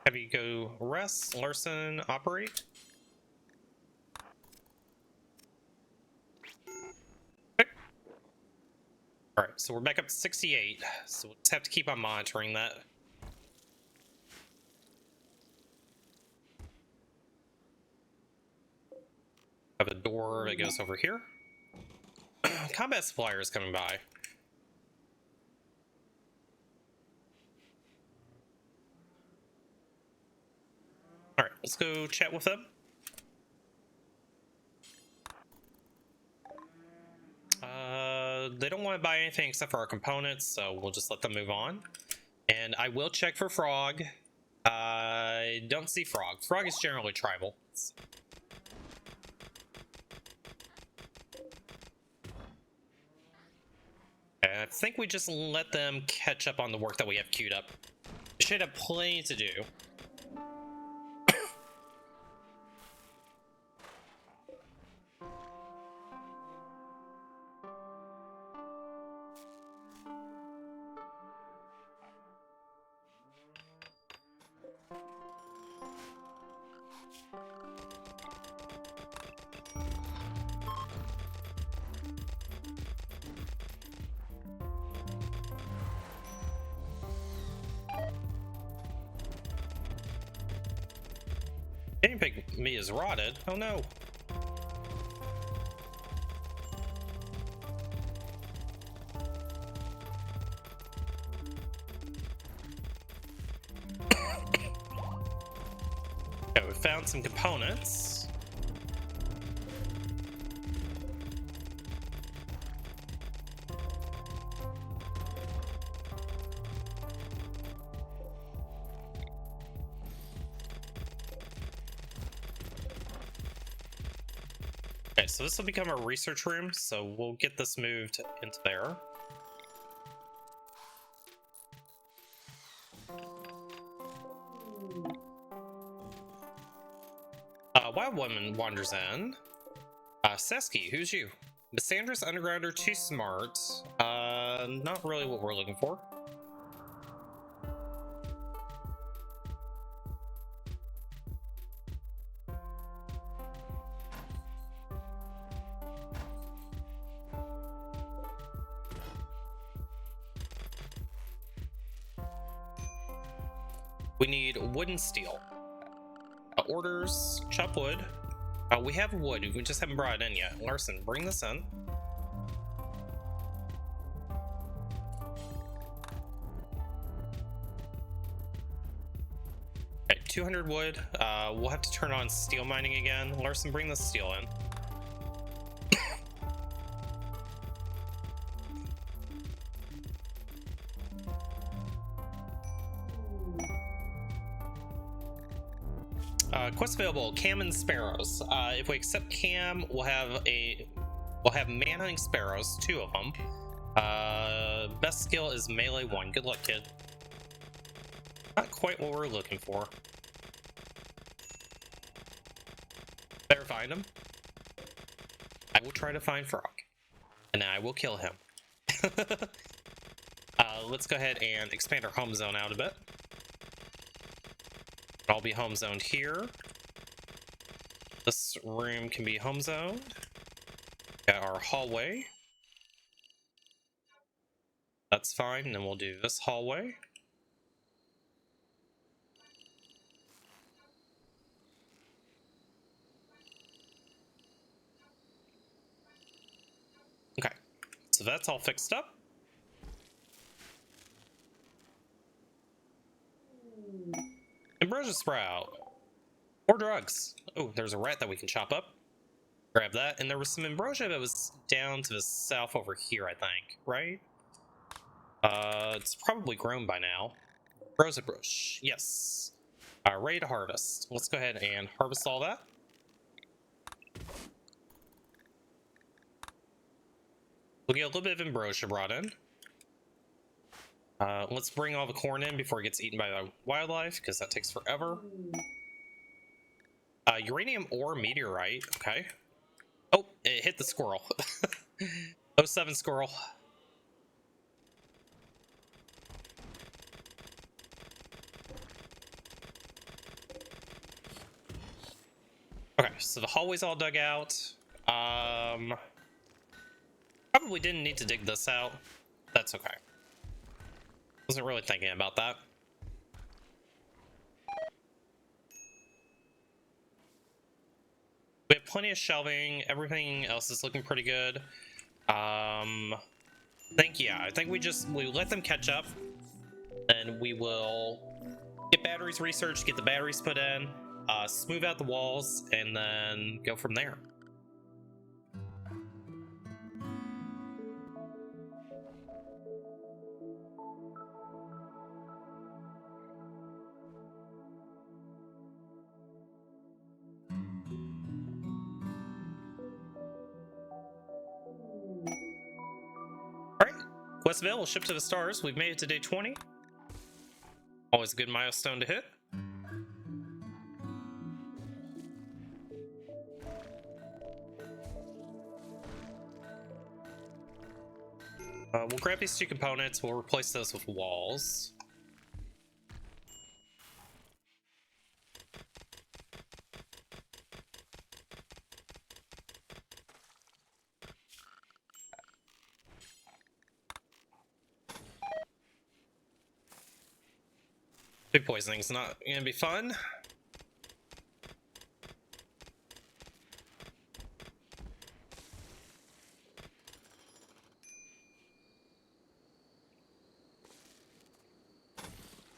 Have you go rest, Larson, operate. Okay. All right, so we're back up to 68. So we'll just have to keep on monitoring that. Have a door that goes over here. Combat supplier is coming by. All right, let's go chat with them. They don't want to buy anything except for our components, so we'll just let them move on. And I will check for Frog. I don't see Frog. Frog is generally tribal. I think we just let them catch up on the work that we have queued up. We should have plenty to do. Guinea pig meat is rotted. Oh no. Okay, we found some components. Okay, so this will become a research room, so we'll get this moved into there. Wild Woman wanders in. Sesky, who's you? Missandra's Underground are too smart. Not really what we're looking for. We need wood and steel. Orders, chop wood. We have wood, we just haven't brought it in yet. Larson, bring this in. Okay, 200 wood. We'll have to turn on steel mining again. Larson, bring the steel in. Quest available, Cam and Sparrows. If we accept Cam, we'll have manhunting sparrows, 2 of them. Best skill is melee 1. Good luck, kid. Not quite what we're looking for. Better find him. I will try to find Frog, and I will kill him. Let's go ahead and expand our home zone out a bit. I'll be home zoned here. This room can be home zoned. Got our hallway. That's fine, and then we'll do this hallway. Okay, so that's all fixed up. Ambrosia Sprout. More drugs. Oh, there's a rat that we can chop up. Grab that. And there was some ambrosia that was down to the south over here, I think, right? It's probably grown by now. Ambrosia bush. Yes. Ready to harvest. Let's go ahead and harvest all that. We'll get a little bit of ambrosia brought in. Let's bring all the corn in before it gets eaten by the wildlife, because that takes forever. Uranium ore meteorite. Okay. Oh, it hit the squirrel. 07 squirrel. Okay, so the hallway's all dug out. Probably didn't need to dig this out. That's okay. Wasn't really thinking about that. We have plenty of shelving. Everything else is looking pretty good. I think we let them catch up, and we will get batteries researched, get the batteries put in, smooth out the walls, and then go from there. Questville will ship to the stars. We've made it to day 20. Always a good milestone to hit. We'll grab these 2 components. We'll replace those with walls. Food poisoning's not gonna be fun.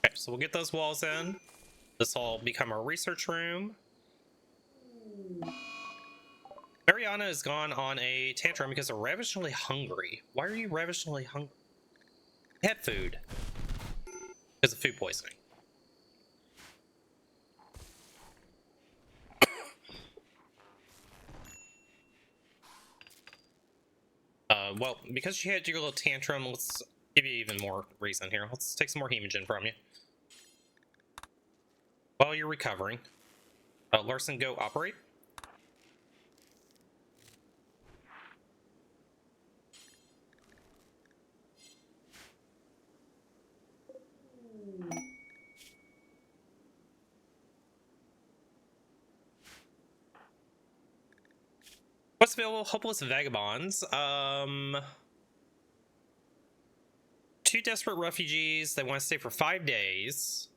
Okay, so we'll get those walls in. This will become our research room. Mariana has gone on a tantrum because they're ravishingly hungry. Why are you ravishingly hungry? Pet food. Because of food poisoning. Well, because you had your little tantrum, let's give you even more reason here. Let's take some more hemogen from you. While you're recovering. Larson, go operate. What's available? Hopeless vagabonds. 2 desperate refugees. They want to stay for 5 days.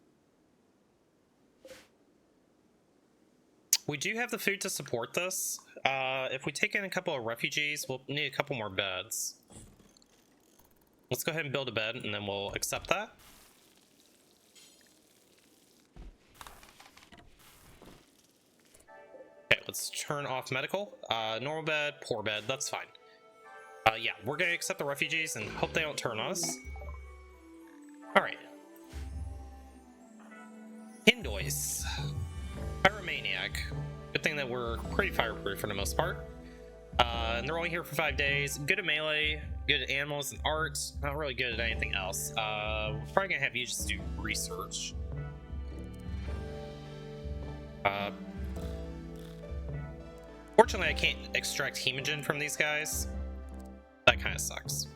We do have the food to support this. If we take in a couple of refugees, we'll need a couple more beds. Let's go ahead and build a bed, and then we'll accept that. Okay, let's turn off medical. Normal bed, poor bed, that's fine. Yeah, we're gonna accept the refugees and hope they don't turn on us. Alright. Hindois. Pyromaniac. Good thing that we're pretty fireproof for the most part. And they're only here for 5 days. Good at melee, good at animals and arts. Not really good at anything else. We're probably gonna have you just do research. Fortunately, I can't extract hemogen from these guys. That kind of sucks.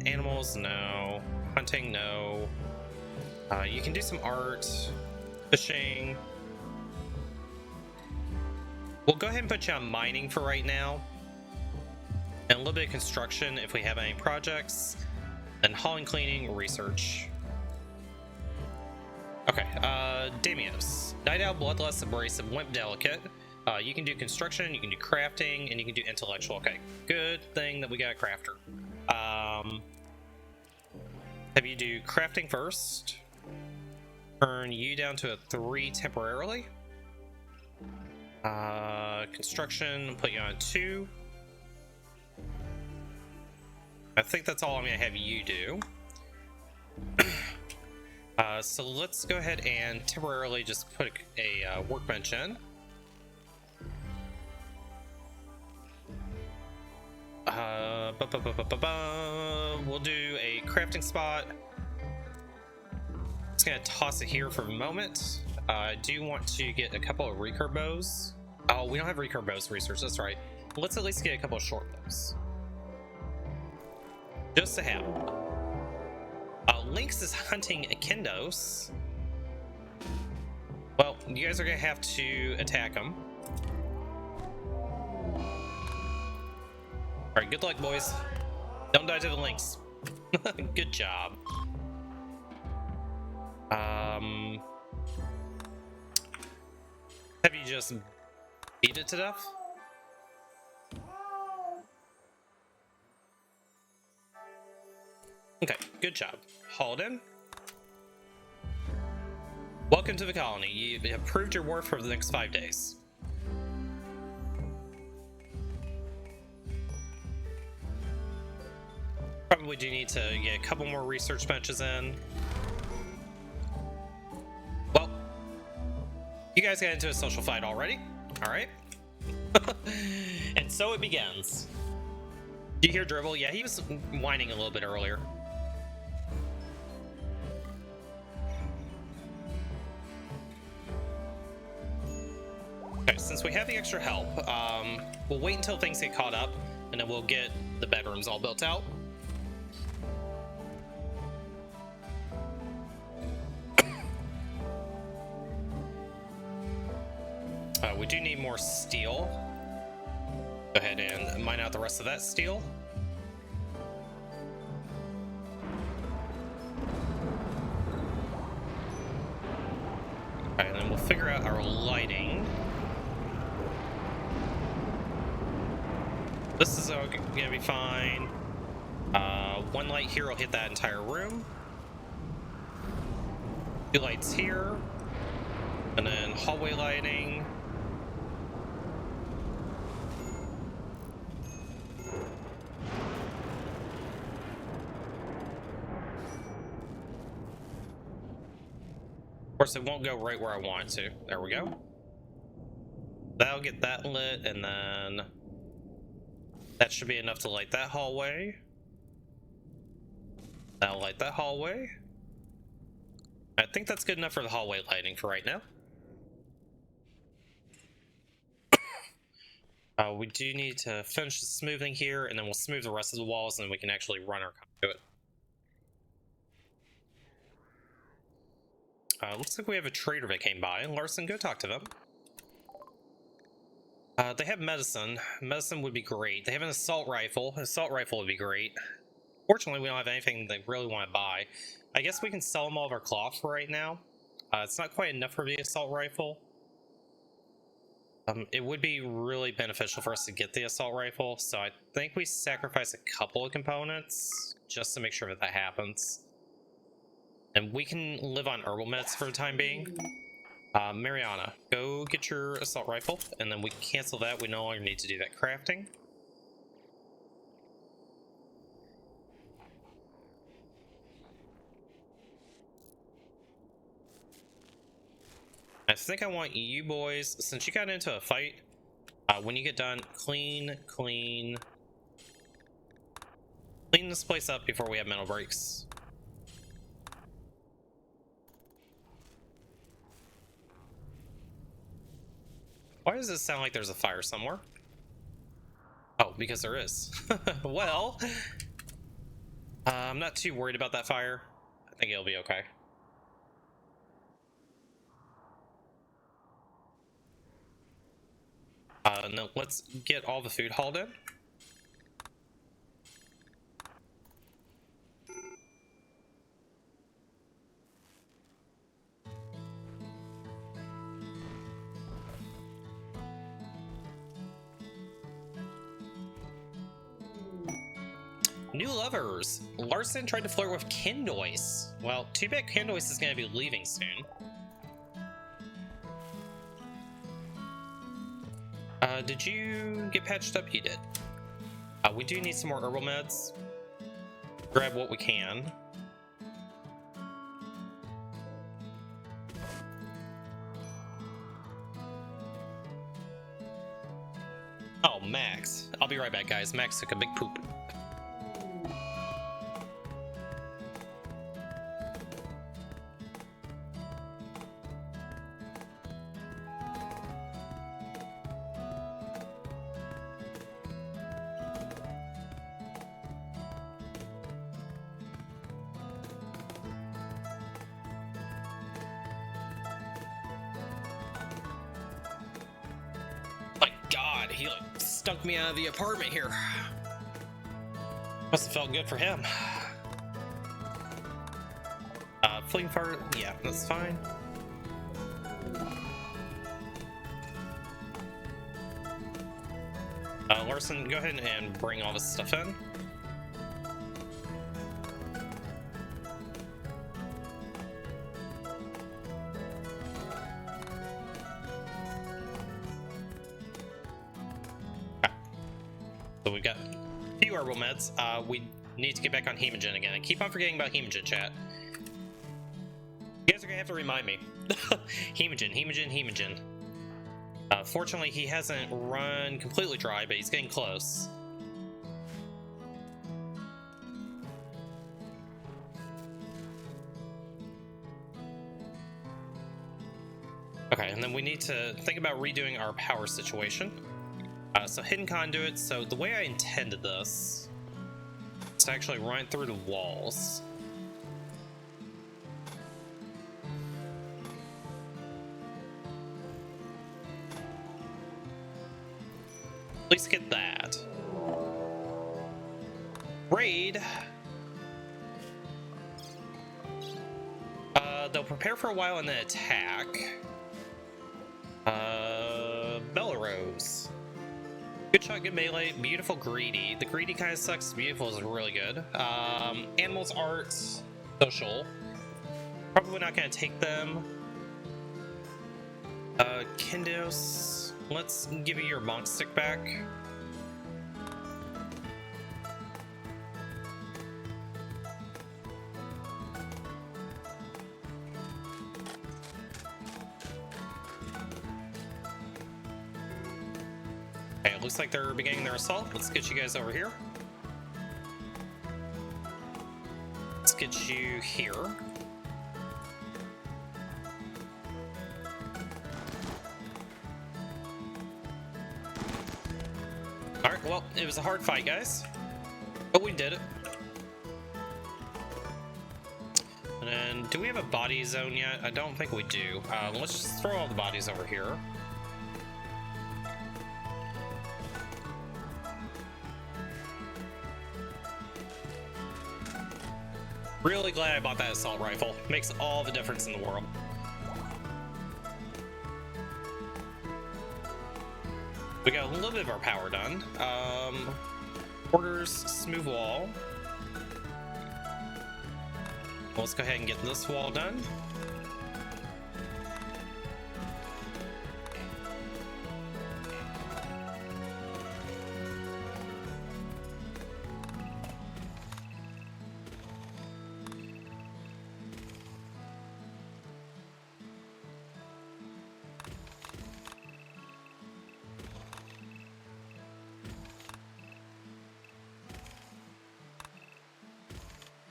Animals, no. Hunting, no. You can do some art, fishing. We'll go ahead and put you on mining for right now, and a little bit of construction if we have any projects, and hauling, cleaning, research. Okay, Damios. Night Owl, Bloodlust, Abrasive, Wimp, Delicate. You can do construction, you can do crafting, and you can do intellectual. Okay, good thing that we got a crafter. Have you do crafting first. Turn you down to a 3 temporarily. Construction, put you on 2. I think that's all I'm gonna have you do. So let's go ahead and temporarily just put a workbench in. We'll do a crafting spot. Just gonna toss it here for a moment. I do want to get a couple of recurve bows. Oh, we don't have recurve bows research, that's right. Let's at least get a couple of short bows. Just to have. Lynx is hunting Akindos. Well, you guys are gonna have to attack him. Alright, good luck, boys. Don't die to the lynx. Good job. Have you just beat it to death? Okay, good job. Hauled in. Welcome to the colony. You have proved your worth for the next 5 days. Probably do need to get a couple more research benches in. Well, you guys got into a social fight already. Alright. And so it begins. Do you hear Dribble? Yeah, he was whining a little bit earlier. Okay, since we have the extra help, we'll wait until things get caught up, and then we'll get the bedrooms all built out. We do need more steel. Go ahead and mine out the rest of that steel. Alright, and then we'll figure out our lighting. This is gonna be fine. One light here will hit that entire room. 2 lights here. And then hallway lighting. Of course, it won't go right where I want it to. There we go. that'll get that lit, and then that should be enough to light that hallway. That'll light that hallway. I think that's good enough for the hallway lighting for right now. We do need to finish the smoothing here, and then we'll smooth the rest of the walls, and then we can actually run our conduit. Looks like we have a trader that came by. Larson, go talk to them. They have medicine. Medicine would be great. They have an assault rifle. An assault rifle would be great. Fortunately, we don't have anything they really want to buy. I guess we can sell them all of our cloth for right now. It's not quite enough for the assault rifle. It would be really beneficial for us to get the assault rifle, so I think we sacrifice a couple of components just to make sure that that happens. And we can live on herbal meds for the time being. Mariana, go get your assault rifle, and then we cancel that. We no longer need to do that crafting. I think I want you boys, since you got into a fight, when you get done, clean this place up before we have mental breaks. Why does it sound like there's a fire somewhere? Oh, because there is. Well, I'm not too worried about that fire. I think it'll be okay. No, let's get all the food hauled in. New lovers. Larson tried to flirt with Kindoise. Well, too bad Kindoise is going to be leaving soon. Did you get patched up? You did. We do need some more herbal meds. Grab what we can. Oh, Max. I'll be right back, guys. Max took a big poop. He like stunk me out of the apartment here. Must have felt good for him. Fleeing fire, yeah, that's fine. Larson, go ahead and bring all this stuff in. So we've got a few herbal meds. We need to get back on Hemogen again. I keep on forgetting about Hemogen, chat. You guys are gonna have to remind me. Hemogen. Fortunately, he hasn't run completely dry, but he's getting close. Okay, and then we need to think about redoing our power situation. So hidden conduit. So the way I intended this is to actually run through the walls. At least get that. Raid. They'll prepare for a while and then attack. Bellarose. Good shot, good melee, beautiful greedy. The greedy kind of sucks, beautiful is really good. Animals art, social. Probably not gonna take them. Kindos, let's give you your monk stick back. Okay, it looks like they're beginning their assault. Let's get you guys over here. Let's get you here. Alright, well, it was a hard fight, guys. But we did it. And then, do we have a body zone yet? I don't think we do. Let's just throw all the bodies over here. Really glad I bought that assault rifle. Makes all the difference in the world. We got a little bit of our power done. Orders, smooth wall. Let's go ahead and get this wall done.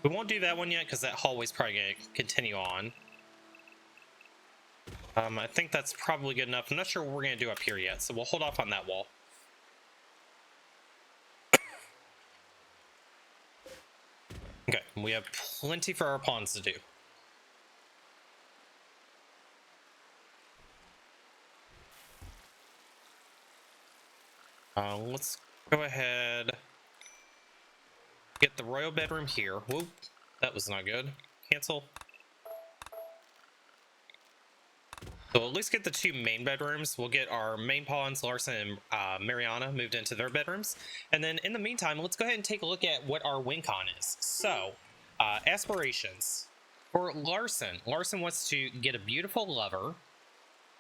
We won't do that one yet because that hallway's probably going to continue on. I think that's probably good enough. I'm not sure what we're going to do up here yet, so we'll hold off on that wall. Okay, we have plenty for our pawns to do. Let's go ahead. Get the royal bedroom here. Whoop, that was not good. Cancel. So at least get the two main bedrooms. We'll get our main pawns, Larson and Mariana, moved into their bedrooms. And then in the meantime, let's go ahead and take a look at what our win con is. So, aspirations. For Larson, Larson wants to get a beautiful lover.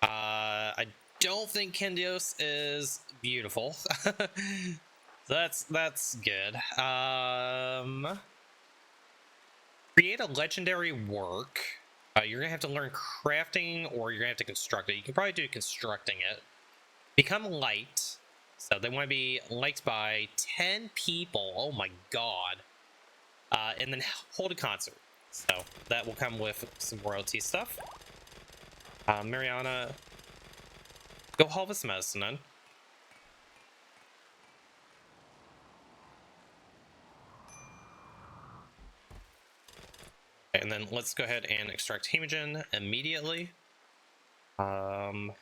I don't think Kendios is beautiful. That's good. Create a legendary work. You're gonna have to learn crafting, or you're gonna have to construct it. You can probably do constructing it. Become light. So they want to be liked by 10 people. Oh my god. And then hold a concert. So that will come with some royalty stuff. Mariana, go harvest medicine then. And then let's go ahead and extract hemogen immediately. For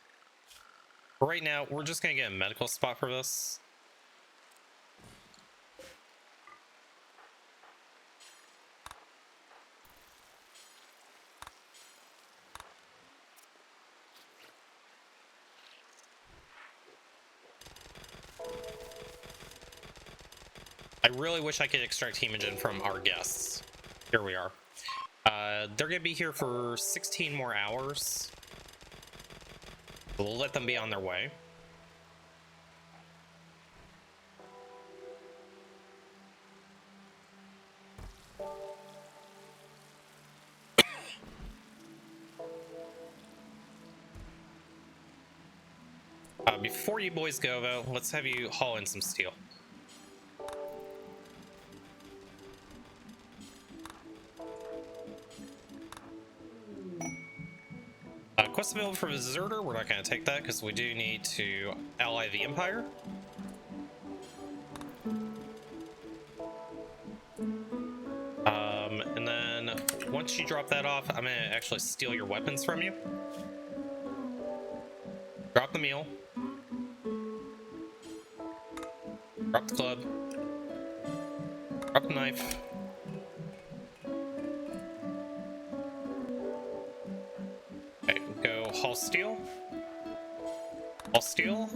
right now, we're just gonna get a medical spot for this. I really wish I could extract hemogen from our guests. Here we are. They're gonna be here for 16 more hours. We'll let them be on their way. Before you boys go though, let's have you haul in some steel. Quest available for Deserter, we're not going to take that because we do need to ally the Empire. And then once you drop that off, I'm going to actually steal your weapons from you. Drop the meal. Drop the club. Drop the knife. Haul steel. Haul steel.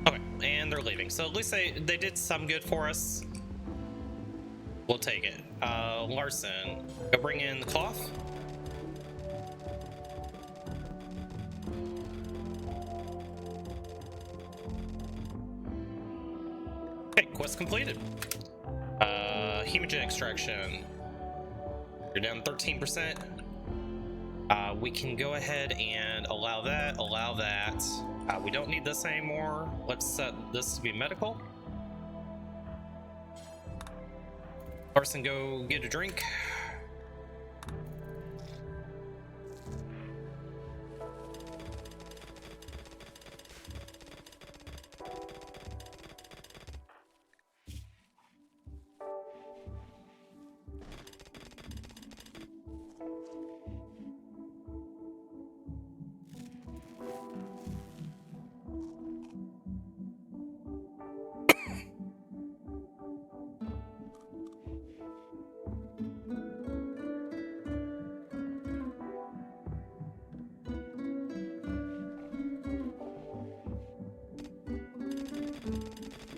Okay, and they're leaving. So at least they did some good for us. We'll take it. Larson, go bring in the cloth. quest completed. Hemogen extraction. You're down 13%. We can go ahead and allow that, we don't need this anymore. Let's set this to be medical. Larson, go get a drink.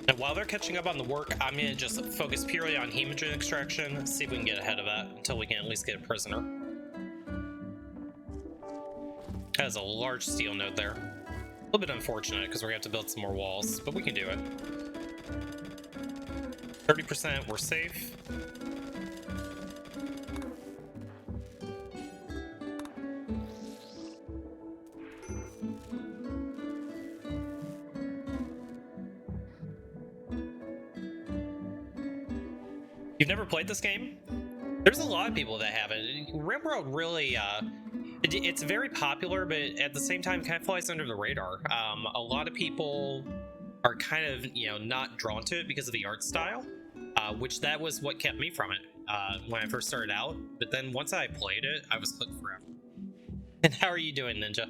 And while they're catching up on the work, I'm gonna just focus purely on hemogen extraction, see if we can get ahead of that until we can at least get a prisoner. That is a large steel node there. A little bit unfortunate because we're gonna have to build some more walls, but we can do it. 30%, we're safe. You've never played this game? There's a lot of people that haven't. RimWorld really, it's very popular, but at the same time kind of flies under the radar. A lot of people are kind of, not drawn to it because of the art style, which that was what kept me from it when I first started out. But then once I played it, I was hooked forever. And how are you doing, Ninja?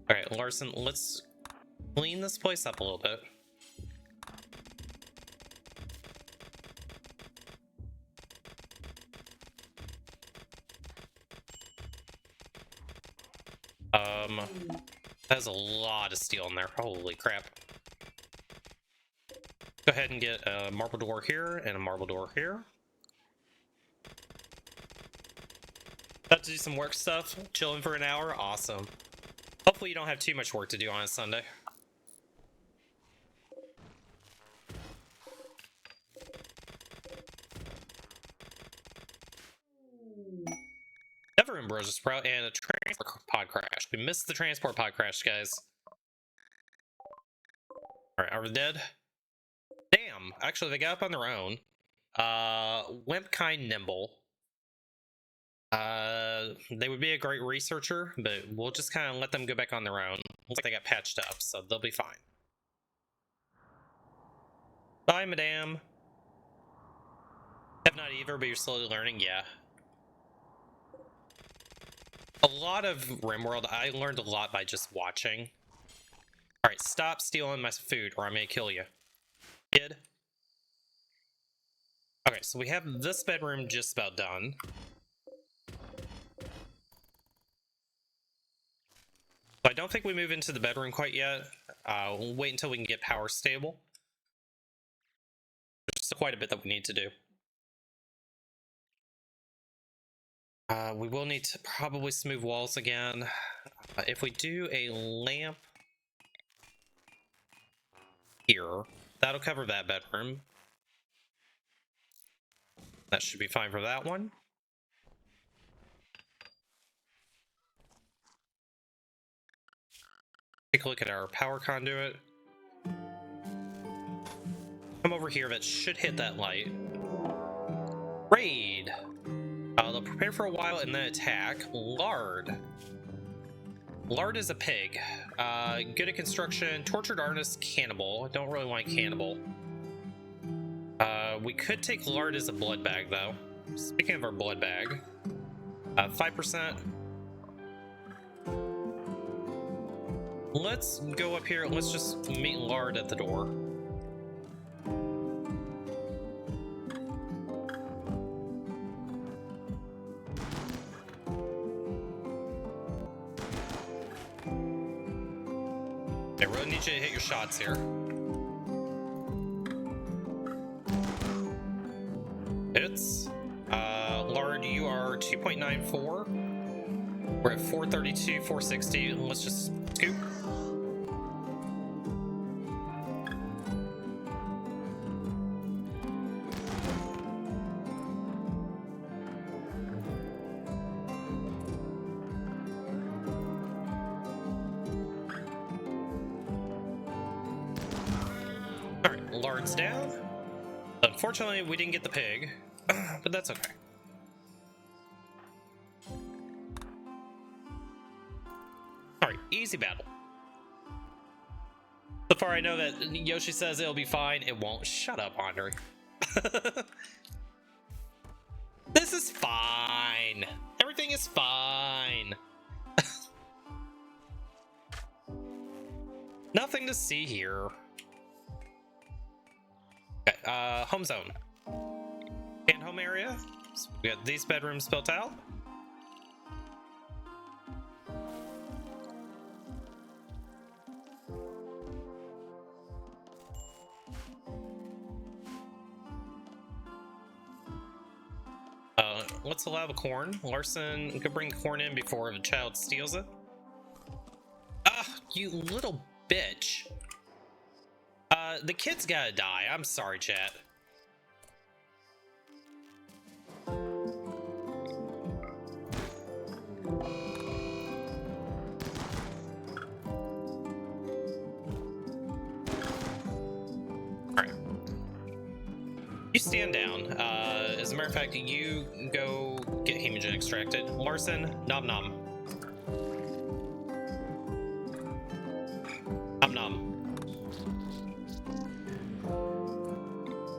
All right, Larson, let's clean this place up a little bit. There's a lot of steel in there. Holy crap. Go ahead and get a marble door here and a marble door here. About to do some work stuff, chilling for an hour. Awesome. Hopefully you don't have too much work to do on a Sunday. Never Ambrosia Sprout and a transport pod crash. We missed the transport pod crash, guys. Alright, are we dead? Damn, actually they got up on their own. Wimp kind nimble. They would be a great researcher, but we'll just kind of let them go back on their own. Looks like they got patched up, so they'll be fine. Bye, madame. Have not either, but you're slowly learning, yeah. A lot of RimWorld, I learned a lot by just watching. Alright, stop stealing my food or I'm gonna kill you. Kid. Okay, so we have this bedroom just about done. So I don't think we move into the bedroom quite yet. We'll wait until we can get power stable. There's still quite a bit that we need to do. We will need to probably smooth walls again. If we do a lamp here, that'll cover that bedroom. That should be fine for that one. Take a look at our power conduit. Come over here, that should hit that light. Raid! They'll prepare for a while and then attack. Lard. Lard is a pig. Good at construction. Tortured artist, cannibal. Don't really want cannibal. We could take Lard as a blood bag, though. Speaking of our blood bag, 5%. Let's go up here. Let's just meet Lard at the door. I really need you to hit your shots here. Hits. Lard, you are 2.94. We're at 432, 460. Let's just scoop. Alright, Lard's down. Unfortunately, we didn't get the pig, but that's okay. Alright, easy battle. So far I know that Yoshi says it'll be fine, it won't. Shut up, Andre. This is fine. Everything is fine. Nothing to see here. Okay, home zone. And home area. So we got these bedrooms built out. Let's allow the corn. Larson could bring the corn in before the child steals it. Ah, you little bitch. The kid's gotta die. I'm sorry, chat. Alright. You stand down. As a matter of fact, you go get hemogen extracted. Larson, nom nom. Nom nom.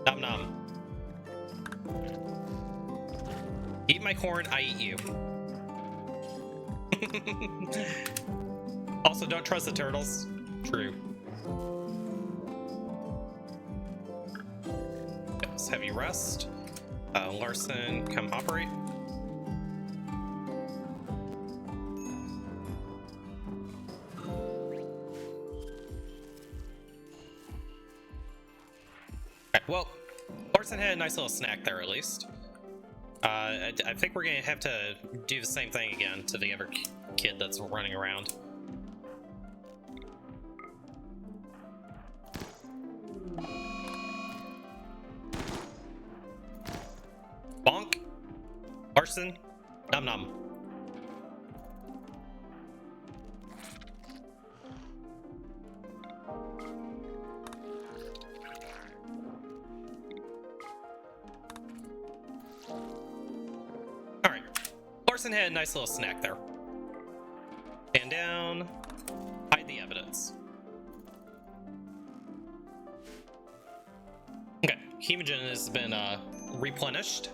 Nom nom. Eat my corn, I eat you. Also, don't trust the turtles. True. Yes, heavy rest. Larson, come operate. Okay, well, Larson had a nice little snack there at least. I think we're gonna have to do the same thing again to the other kid that's running around. Bonk. Larson. Nom nom. Alright. Larson had a nice little snack there. Stand down. Hide the evidence. Okay. Hemogen has been replenished.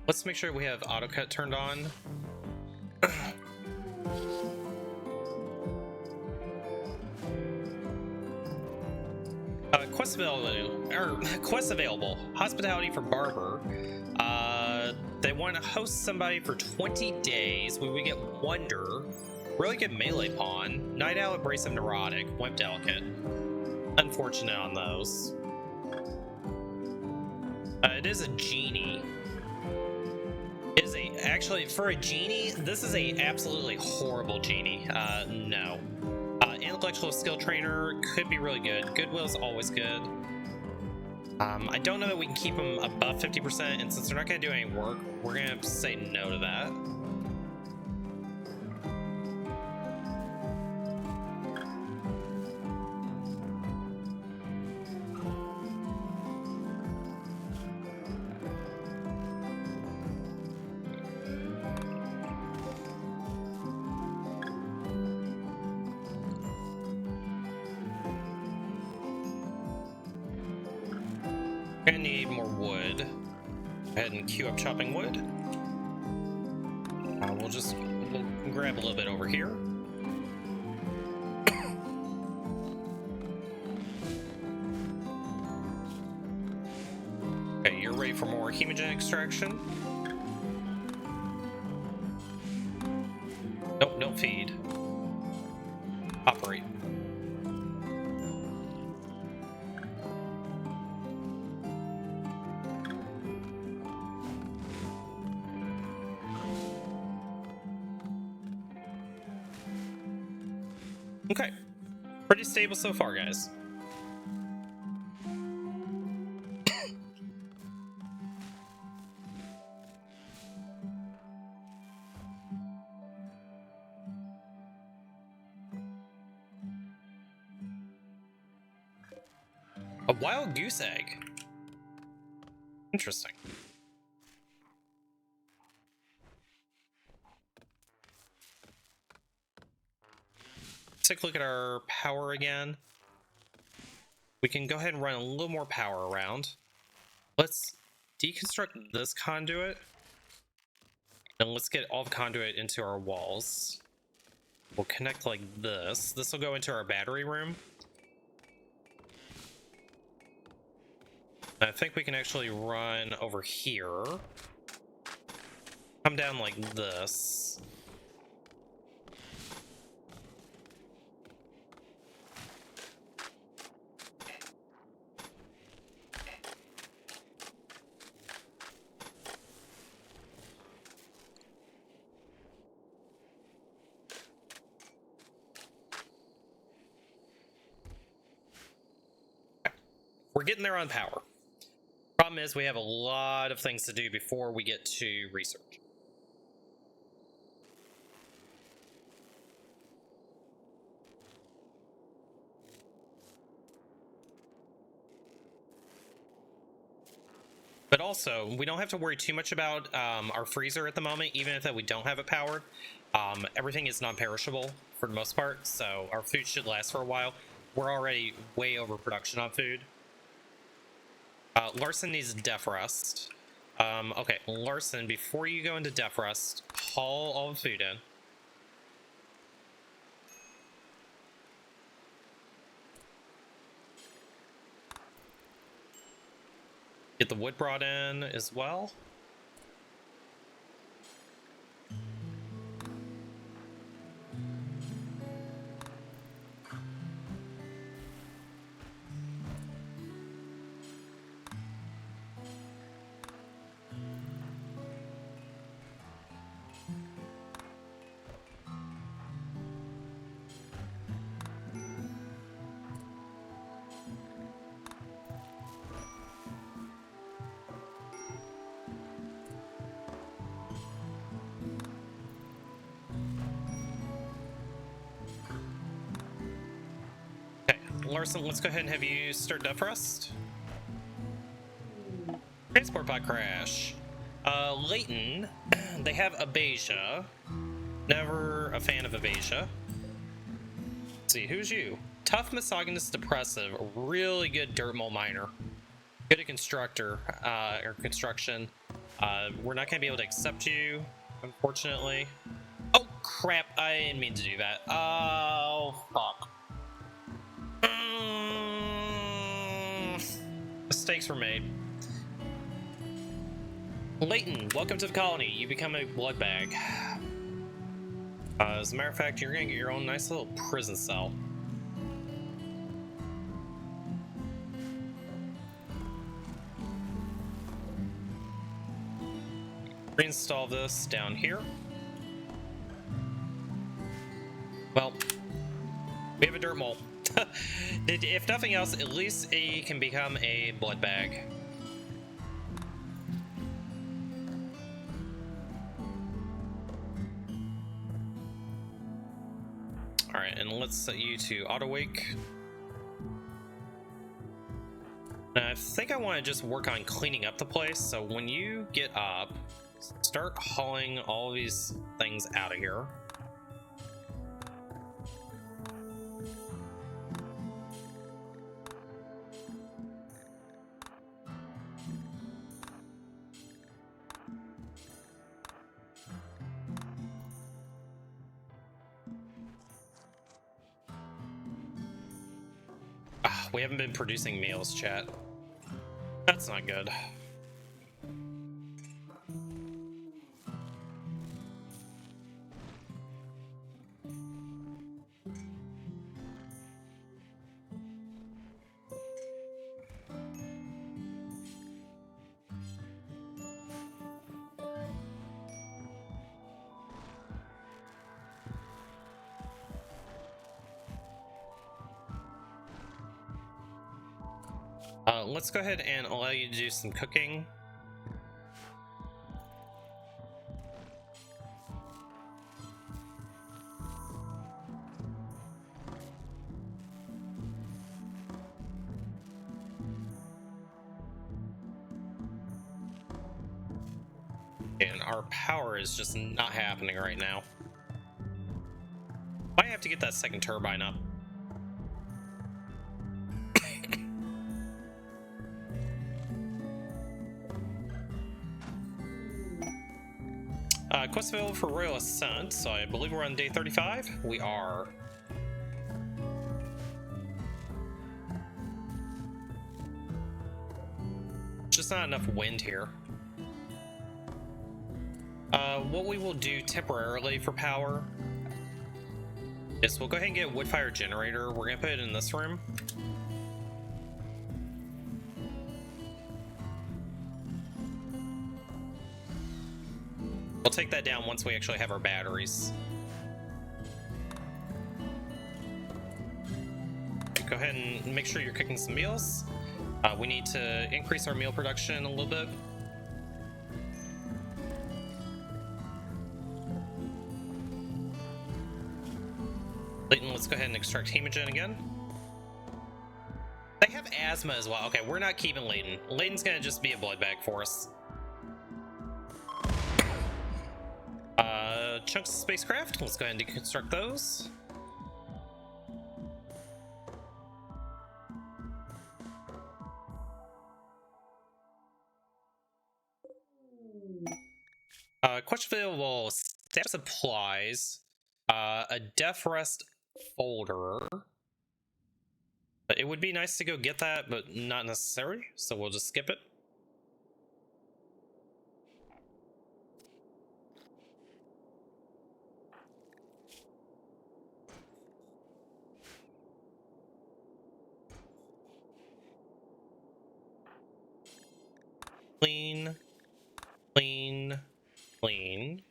Let's make sure we have autocut turned on. Quest available. Hospitality for Barber. They want to host somebody for 20 days. We get Wonder. Really good melee pawn. Night Owl, Abrasive, Neurotic. Wimp Delicate. Unfortunate on those. It is a genie. Actually, for a genie, this is a absolutely horrible genie. No. Intellectual skill trainer could be really good. Goodwill is always good. I don't know that we can keep them above 50%, and since they're not going to do any work, we're going to have to say no to that. Gonna need more wood. Go ahead and queue up chopping wood. We'll grab a little bit over here. Okay, you're ready for more hemogen extraction. Nope, don't feed. Operate. Okay, pretty stable so far, guys. A wild goose egg. Interesting. Let's take a look at our power again. We can go ahead and run a little more power around. Let's deconstruct this conduit. And let's get all the conduit into our walls. We'll connect like this. This will go into our battery room. I think we can actually run over here. Come down like this. We're getting there on power. Problem is, we have a lot of things to do before we get to research. But also, we don't have to worry too much about our freezer at the moment, even if we don't have it powered. Everything is non-perishable for the most part, so our food should last for a while. We're already way over production on food. Larson needs def rest. Okay, Larson, before you go into def rest, haul all the food in. Get the wood brought in as well. Larson, let's go ahead and have you start def rest. Transport pod crash. Leighton, they have Abasia. Never a fan of Abasia. Let's see, who's you? Tough, misogynist, depressive, really good dirt mole miner. Good at constructor, or construction. We're not gonna be able to accept you, unfortunately. Oh crap, I didn't mean to do that. Oh, fuck. Mistakes were made. Leighton, welcome to the colony. You become a blood bag. As a matter of fact, you're gonna get your own nice little prison cell. Reinstall this down here. Well, we have a dirt mole. If nothing else, at least he can become a blood bag. Alright, and let's set you to auto wake. Now, I think I want to just work on cleaning up the place, so when you get up, start hauling all these things out of here. We haven't been producing meals, chat. That's not good. Let's go ahead and allow you to do some cooking. And our power is just not happening right now. I have to get that second turbine up. Quest available for Royal Ascent, so I believe we're on day 35. We are. Just not enough wind here. What we will do temporarily for power is we'll go ahead and get a wood fire generator. We're gonna put it in this room. We'll take that down once we actually have our batteries. Go ahead and make sure you're cooking some meals. We need to increase our meal production a little bit. Leighton, let's go ahead and extract hemogen again. They have asthma as well. Okay, we're not keeping Leighton. Leighton's gonna just be a blood bag for us. Chunks of spacecraft. Let's go ahead and deconstruct those. Question available: staff supplies, a death rest folder. But it would be nice to go get that, but not necessary, so we'll just skip it. Clean, clean, clean.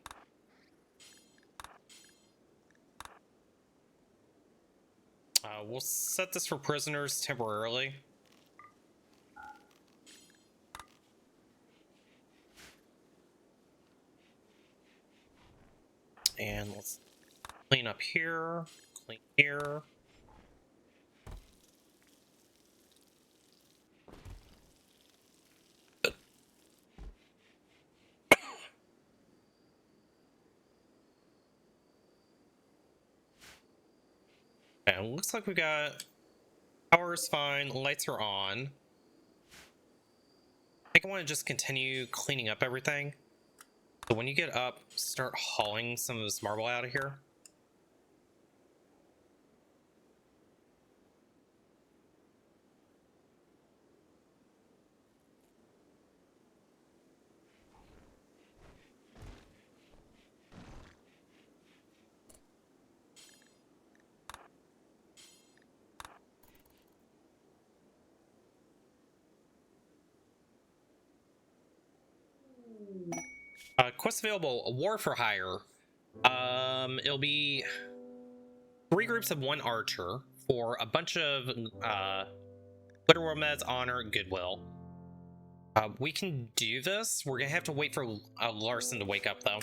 We'll set this for prisoners temporarily. And let's clean up here, clean here. Okay, looks like we got power is fine, lights are on. I think I want to just continue cleaning up everything. So when you get up, start hauling some of this marble out of here. Quest available, a war for hire. It'll be 3 groups of 1 archer for a bunch of Glitter World Meds, Honor, Goodwill. We can do this. We're gonna have to wait for Larson to wake up though.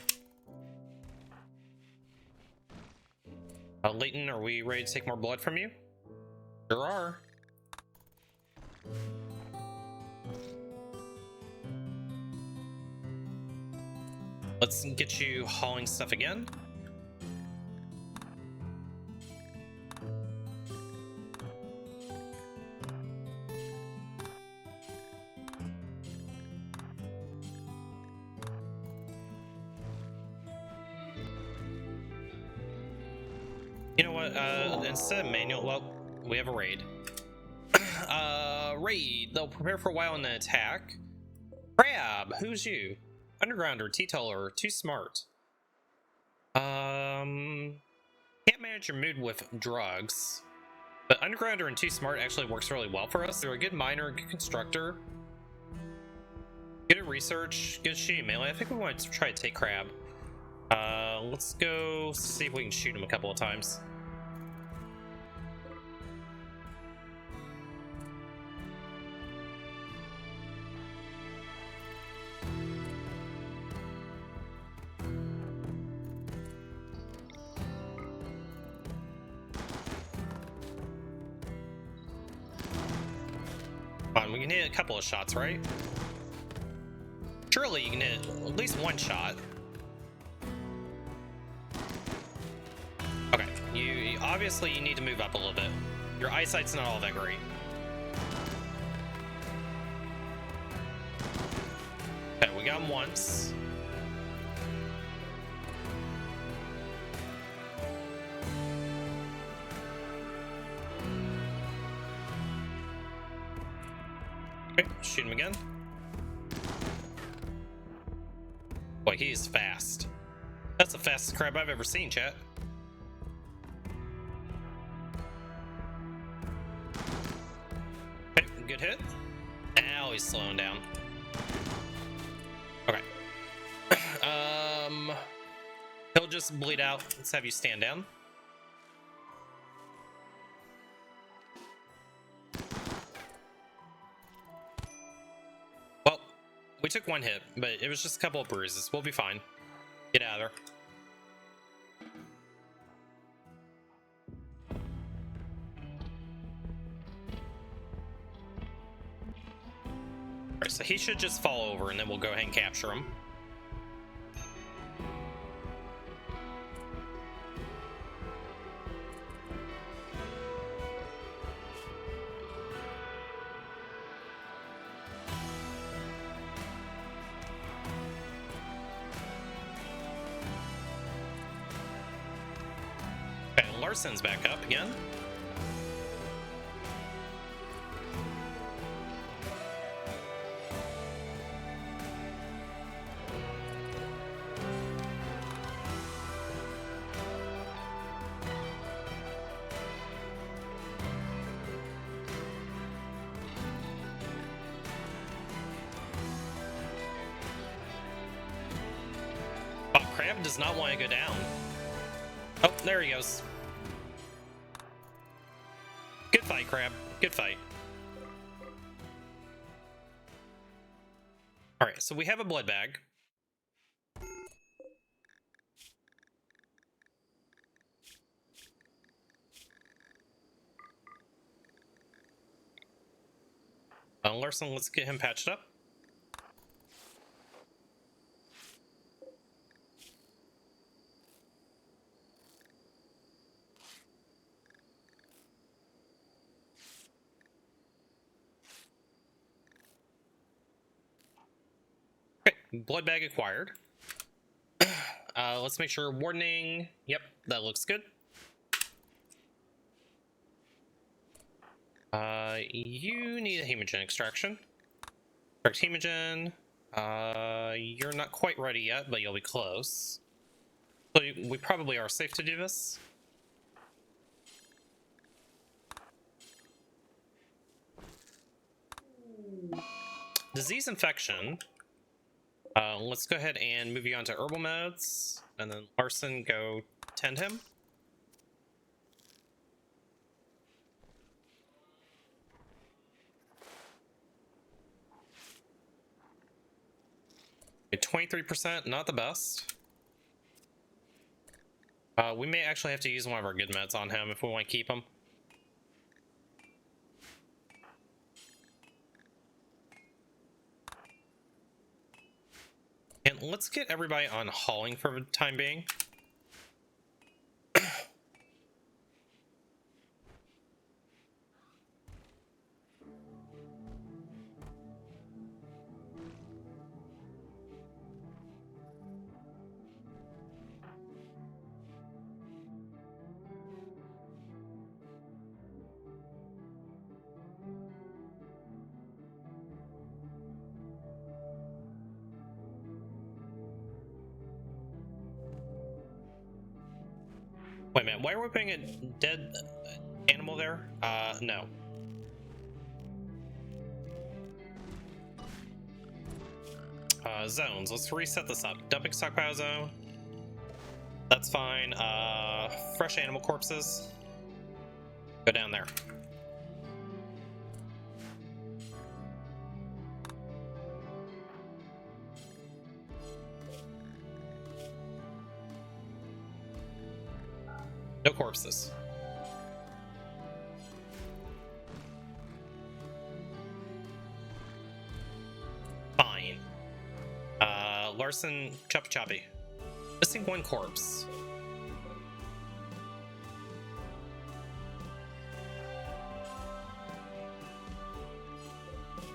Leighton, are we ready to take more blood from you? Sure are. Let's get you hauling stuff again. You know what, instead of manual, well, we have a raid. Raid, they'll prepare for a while and then attack. Crab, who's you? Undergrounder, teetotaler, too smart. Can't manage your mood with drugs. But Undergrounder and too smart actually works really well for us. They're a good miner, good constructor. Good at research, good shooting melee. I think we want to try to take Crab. Let's go see if we can shoot him a couple of times. We can hit a couple of shots, right? Surely you can hit at least one shot. Okay, you obviously you need to move up a little bit. Your eyesight's not all that great. Okay, we got him once. Okay, shoot him again. Boy, he's fast. That's the fastest crab I've ever seen, chat. Okay, good hit. Now he's slowing down. Okay. He'll just bleed out. Let's have you stand down. Well, we took one hit, but it was just a couple of bruises. We'll be fine. Get out of there. Alright, so he should just fall over and then we'll go ahead and capture him. Okay, Larson's back up again. Crab does not want to go down. Oh, there he goes. Good fight, Crab. Good fight. Alright, so we have a blood bag. Larson, let's get him patched up. Blood bag acquired. Let's make sure warning. Yep, that looks good. You need a hemogen extraction. Correct hemogen. You're not quite ready yet, but you'll be close. So we probably are safe to do this. Disease infection. Let's go ahead and move you on to herbal modes, and then Larson, go tend him. Okay, 23%, not the best. We may actually have to use one of our good meds on him if we want to keep him. And let's get everybody on hauling for the time being. Wait a minute, why are we putting a dead animal there? No. Zones, let's reset this up. Dumping stockpile zone. That's fine. Fresh animal corpses. Go down there. No corpses. Fine. Larson, Choppy Choppy. Missing one corpse.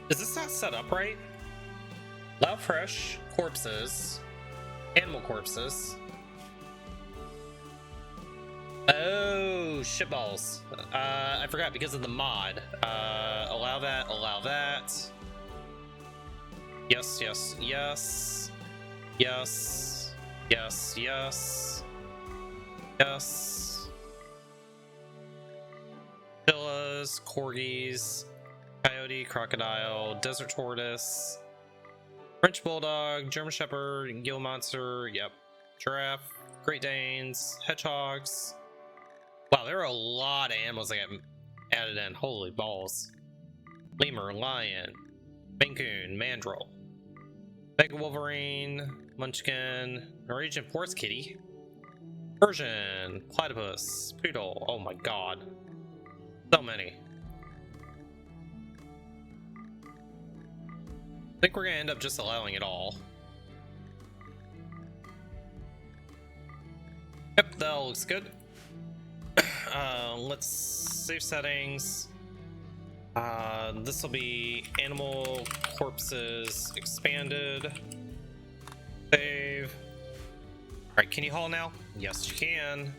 Is this not set up right? Allow fresh corpses, animal corpses. Oh, shitballs. I forgot because of the mod. Allow that, allow that. Yes, yes, yes. Yes. Yes, yes. Yes. Villas, corgis, coyote, crocodile, desert tortoise, French bulldog, German shepherd, gill monster, yep. Giraffe, Great Danes, hedgehogs. Wow, there are a lot of animals that got added in. Holy balls. Lemur, lion, Mancoon, mandrill, Mega Wolverine, Munchkin, Norwegian forest kitty, Persian, platypus, poodle. Oh my god. So many. I think we're gonna end up just allowing it all. Yep, that all looks good. Let's save settings. This will be animal corpses expanded. Save. Alright, can you haul now? Yes, you can.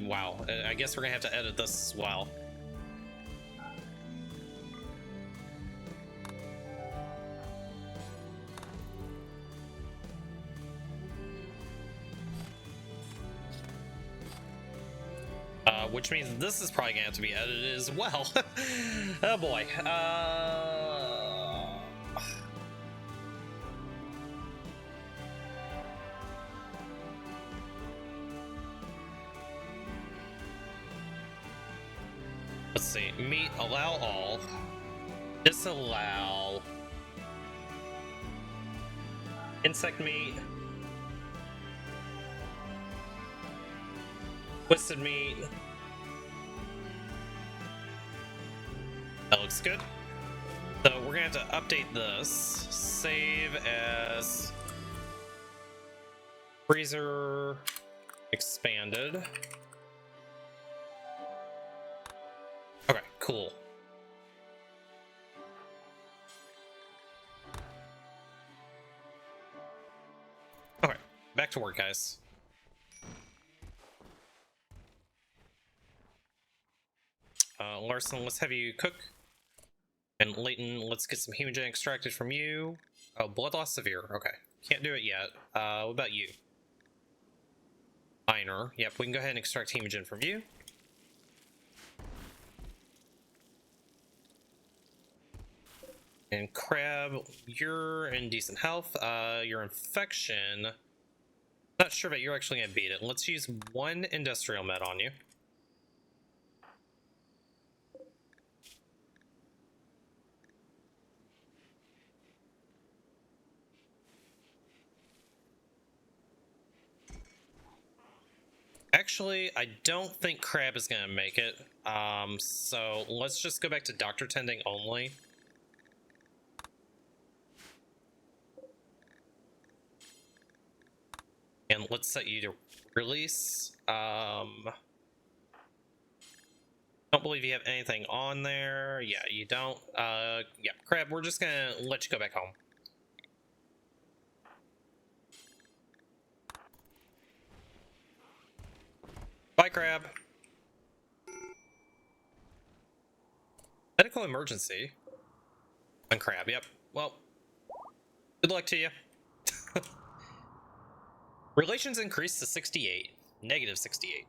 Wow. I guess we're gonna have to edit this as well. Which means this is probably gonna have to be edited as well. Oh boy. Let's see. Meat, allow all. Disallow. Insect meat. Twisted meat. That looks good. So we're gonna have to update this. Save as freezer expanded. Okay, cool. Okay, back to work, guys. Larson, let's have you cook. And Leighton, let's get some hemogen extracted from you. Oh, blood loss severe. Okay. Can't do it yet. What about you? Minor. Yep, we can go ahead and extract hemogen from you. And Crab, you're in decent health. Your infection, not sure that you're actually gonna beat it. Let's use one industrial med on you. Actually, I don't think Crab is gonna make it. So let's just go back to doctor tending only. And let's set you to release. Don't believe you have anything on there. Yeah, you don't. Yeah, Crab, we're just gonna let you go back home. Bye, Crab. Medical emergency. On Crab, yep. Well, good luck to you. Relations increased to 68. Negative 68.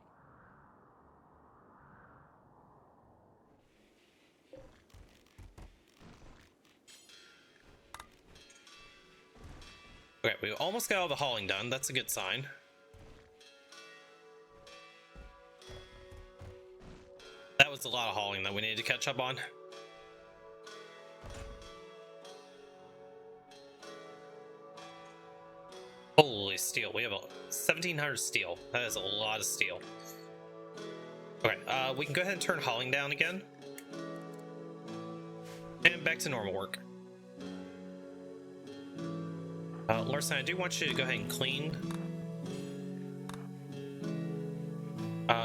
Okay, we almost got all the hauling done. That's a good sign. That was a lot of hauling that we needed to catch up on. Holy steel. We have 1,700 steel. That is a lot of steel. Okay, we can go ahead and turn hauling down again. And back to normal work. Larson, I do want you to go ahead and clean.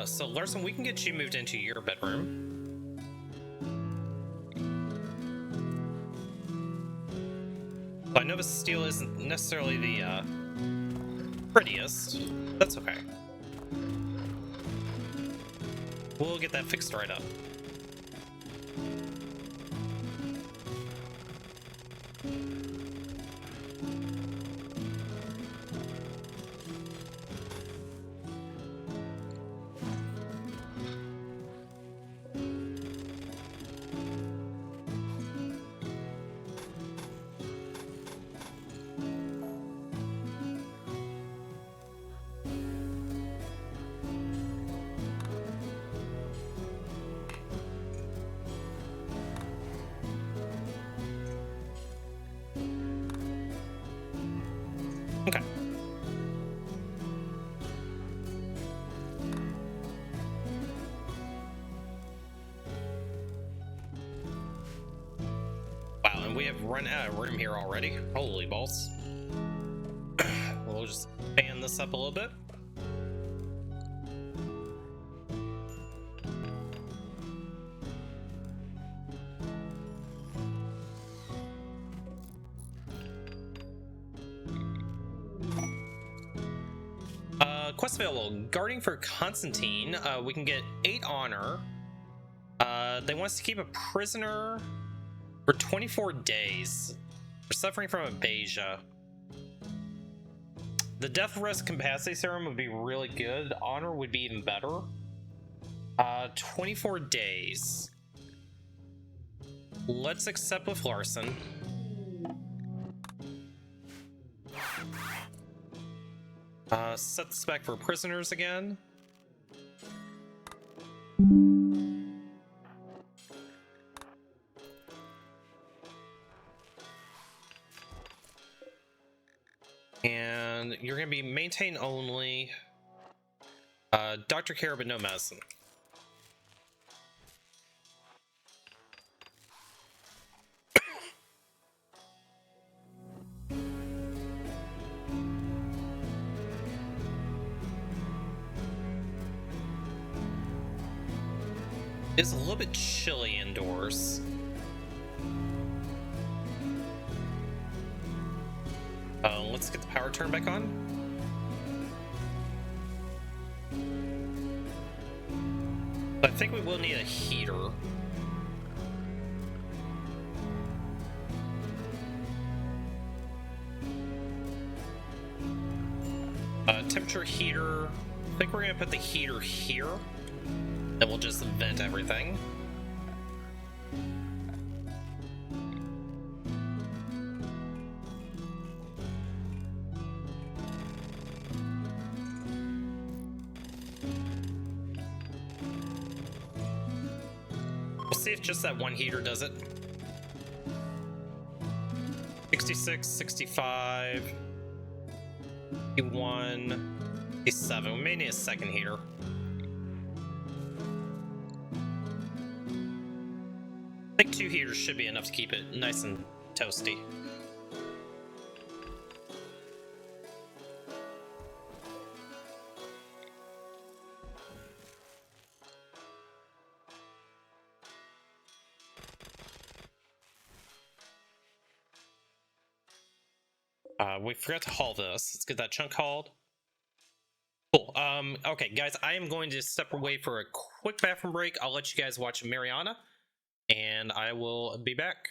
So Larson, we can get you moved into your bedroom. So I know the steel isn't necessarily the prettiest. That's okay. We'll get that fixed right up. Okay. Wow, and we have run out of room here already. Holy balls. We'll just fan this up a little bit. Quest available. Guarding for Constantine. We can get 8 honor. They want us to keep a prisoner for 24 days. We're suffering from aphasia. The death risk capacity serum would be really good. Honor would be even better. 24 days. Let's accept with Larson. Set the spec for prisoners again. And you're going to be maintain only. Doctor care, but no medicine. It's a little bit chilly indoors. Let's get the power turned back on. I think we will need a heater. Temperature heater. I think we're gonna put the heater here. Then we'll just vent everything. We'll see if just that one heater does it. 66, 65, 51, 57. We may need a second heater. I think 2 heaters should be enough to keep it nice and toasty. We forgot to haul this. Let's get that chunk hauled. Cool. Okay, guys, I am going to step away for a quick bathroom break. I'll let you guys watch Mariana, and I will be back.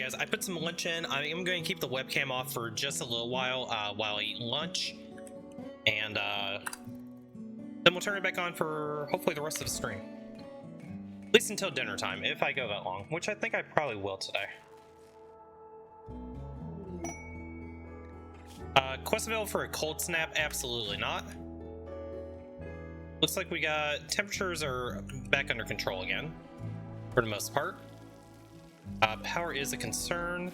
guys, I put some lunch in. I am going to keep the webcam off for just a little while I eat lunch, and then we'll turn it back on for hopefully the rest of the stream. At least until dinner time, if I go that long, which I think I probably will today. Quest available for a cold snap? Absolutely not. Looks like we got temperatures are back under control again, for the most part. Power is a concern.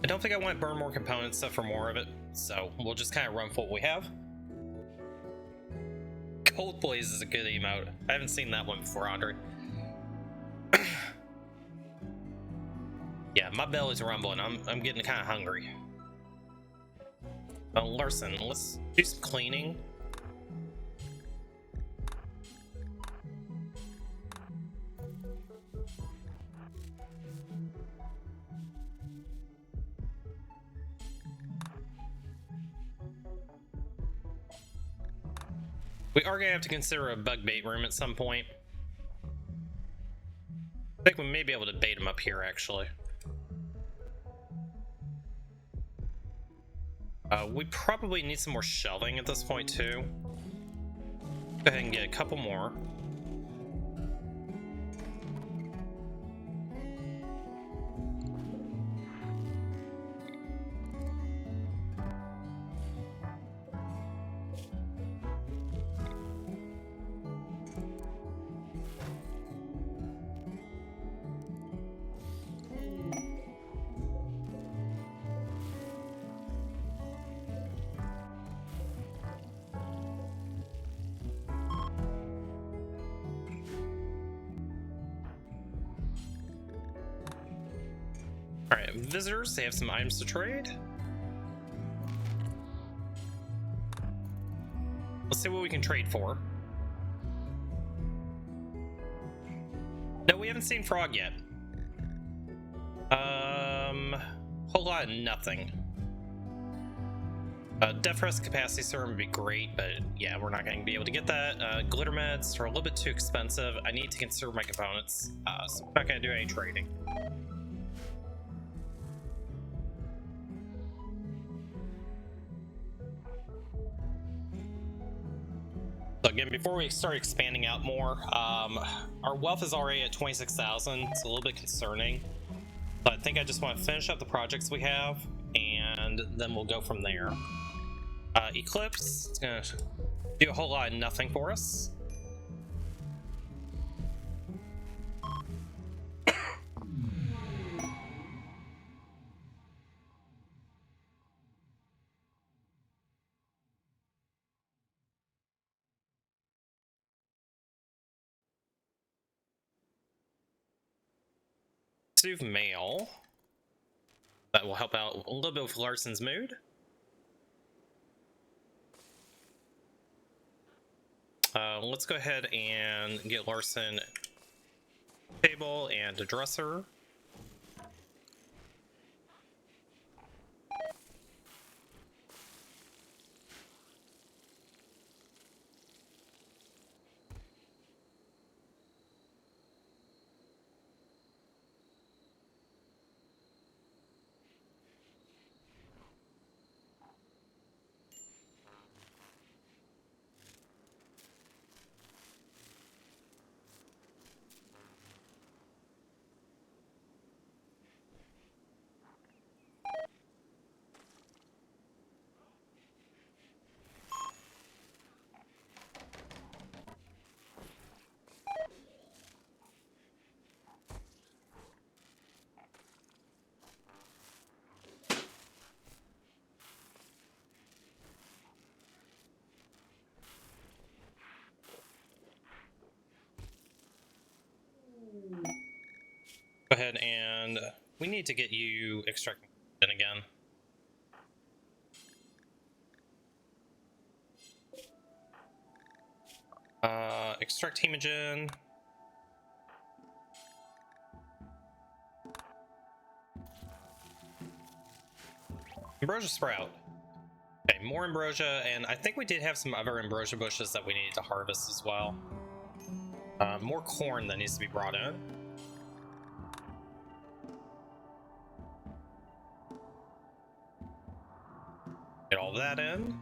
I don't think I want to burn more components stuff for more of it, so we'll just kind of run for what we have. Cold Blaze is a good emote. I haven't seen that one before, Andre. Yeah, my belly's rumbling. I'm getting kind of hungry. Larson, let's do some cleaning. We are gonna have to consider a bug bait room at some point. I think we may be able to bait them up here, actually. We probably need some more shelving at this point, too. Go ahead and get a couple more. Alright, visitors, they have some items to trade. Let's see what we can trade for. No, we haven't seen Frog yet. Whole lot of nothing. Death Rest Capacity Serum would be great, but yeah, we're not going to be able to get that. Glitter Meds are a little bit too expensive. I need to conserve my components, so I'm not going to do any trading. So again, before we start expanding out more, our wealth is already at 26,000. It's a little bit concerning, but I think I just want to finish up the projects we have, and then we'll go from there. Eclipse, it's gonna do a whole lot of nothing for us. Soothe Mail. That will help out a little bit with Larson's mood. Let's go ahead and get Larson a table and a dresser. Go ahead and we need to get you extracting in again. Extract hemogen. Ambrosia sprout. Okay, more ambrosia, and I think we did have some other ambrosia bushes that we needed to harvest as well. More corn that needs to be brought in. all that in.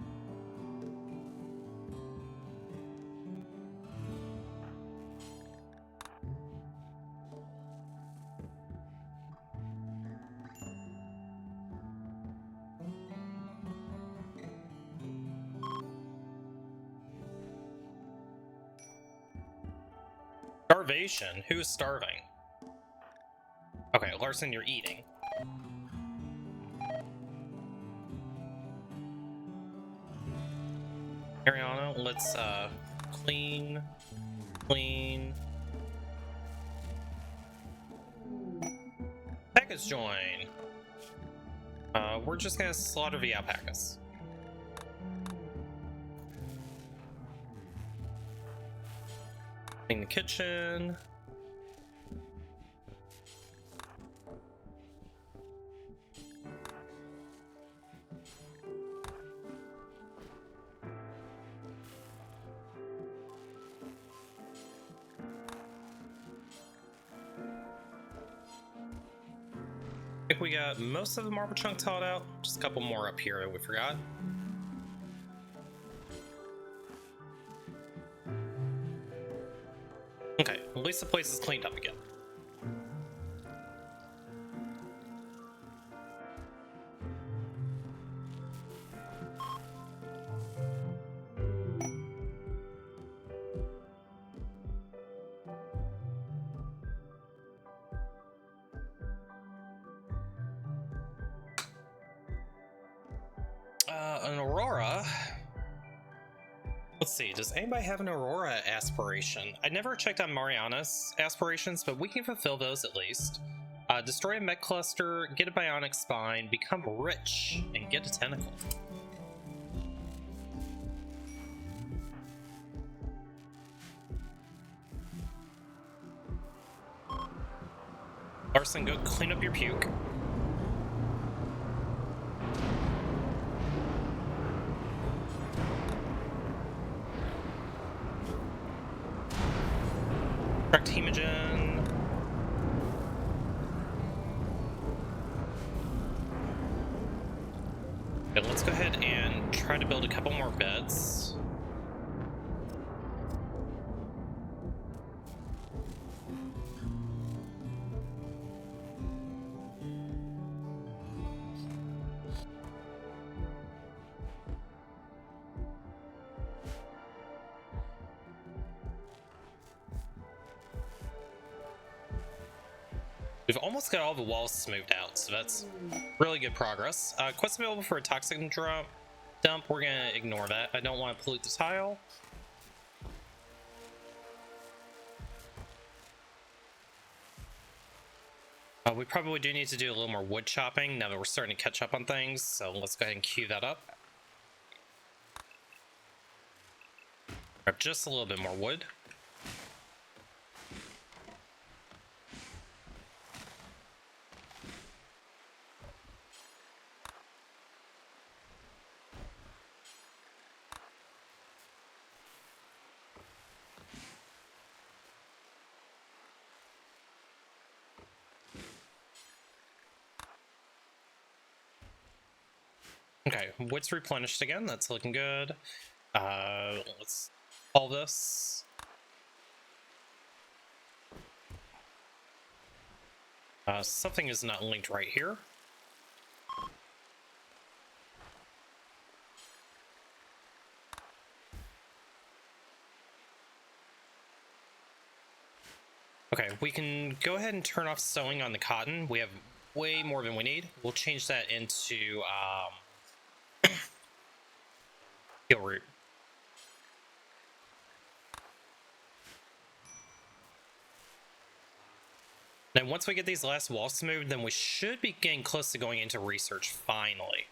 Starvation? Who's starving? Okay, Larson, you're eating. Ariana, let's clean. Package join. We're just gonna slaughter the alpacas. Clean the kitchen. I think we got most of the marble chunk taught out. Just a couple more up here that we forgot. Okay, at least the place is cleaned up again. An Aurora. Let's see, does anybody have an Aurora aspiration? I never checked on Mariana's aspirations, but we can fulfill those at least. Destroy a mech cluster, get a bionic spine, become rich, and get a tentacle. Larson, go clean up your puke. Correct hemogen. Okay, let's go ahead and try to build a couple more beds. We've almost got all the walls smoothed out, so that's really good progress. Quest available for a toxic dump. We're gonna ignore that. I don't want to pollute the tile. We probably do need to do a little more wood chopping now that we're starting to catch up on things, so let's go ahead and queue that up. Grab just a little bit more wood. Okay, wood's replenished again. That's looking good. Let's haul this. Something is not linked right here. Okay, we can go ahead and turn off sewing on the cotton. We have way more than we need. We'll change that into steel root. Now, once we get these last walls smoothed, then we should be getting close to going into research finally.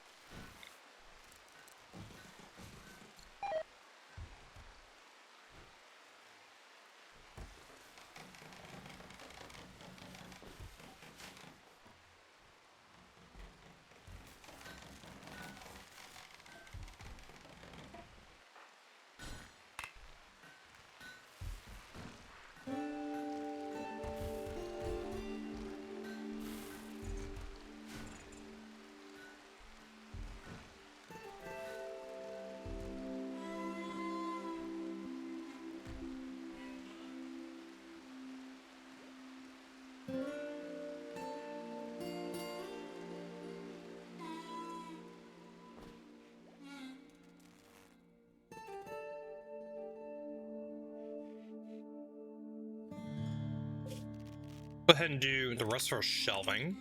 Go ahead and do the rest of our shelving.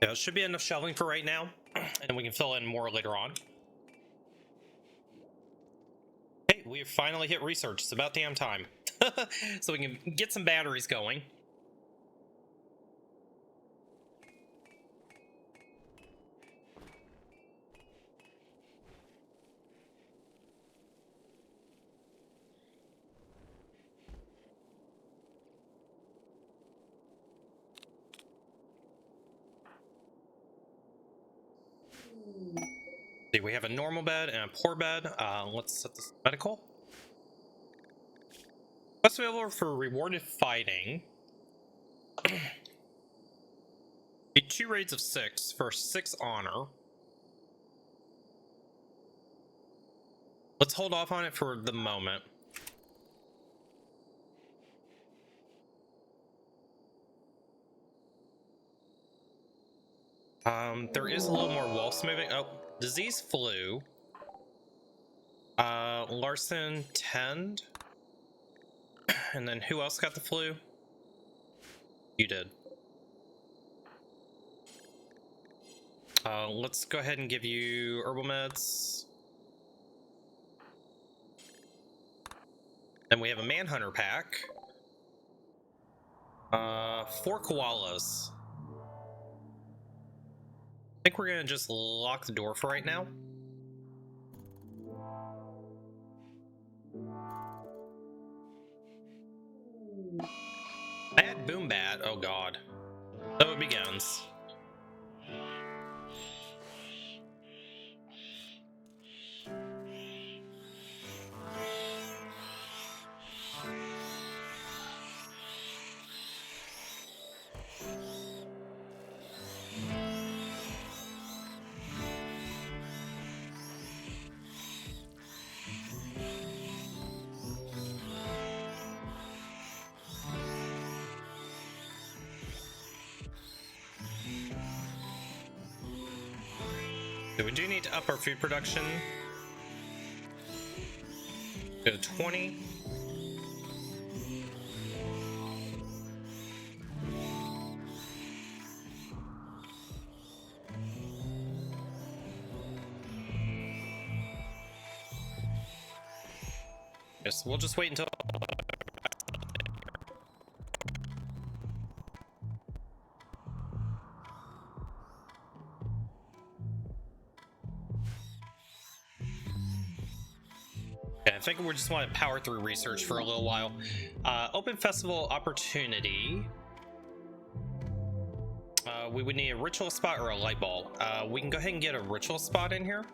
Yeah, it should be enough shelving for right now, and we can fill in more later on. Hey, we have finally hit research. It's about damn time. So we can get some batteries going. See, we have a normal bed and a poor bed. Let's set this medical. Quest available for rewarded fighting. Be 2 raids of 6 for 6 honor. Let's hold off on it for the moment. There is a little more wall smoothing. Oh, disease flu. Larson tend. And then who else got the flu? You did. Let's go ahead and give you herbal meds. Then we have a manhunter pack. 4 koalas. I think we're gonna just lock the door for right now. Bad boom bat. Oh god. So it begins. So we do need to up our food production. Go to 20. Yes, we'll just wait until... I think we just want to power through research for a little while. Open festival opportunity. We would need a ritual spot or a light ball. We can go ahead and get a ritual spot in here.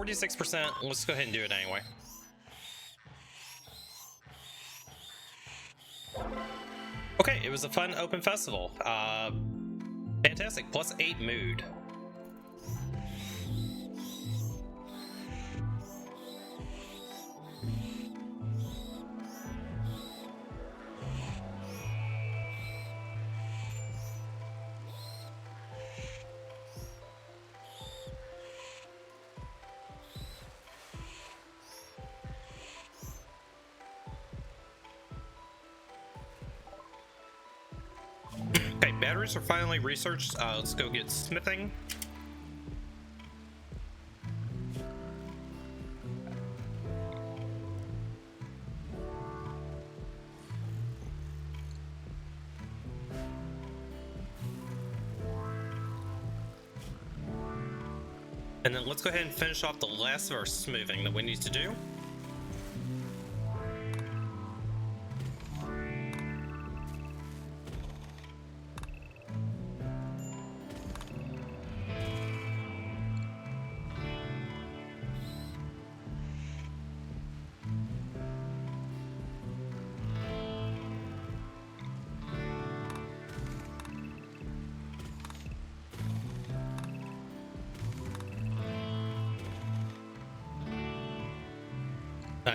%. Let's go ahead and do it anyway. Okay, it was a fun open festival. Fantastic. +8 mood. Okay, batteries are finally researched. Let's go get smithing. And then let's go ahead and finish off the last of our smoothing that we need to do.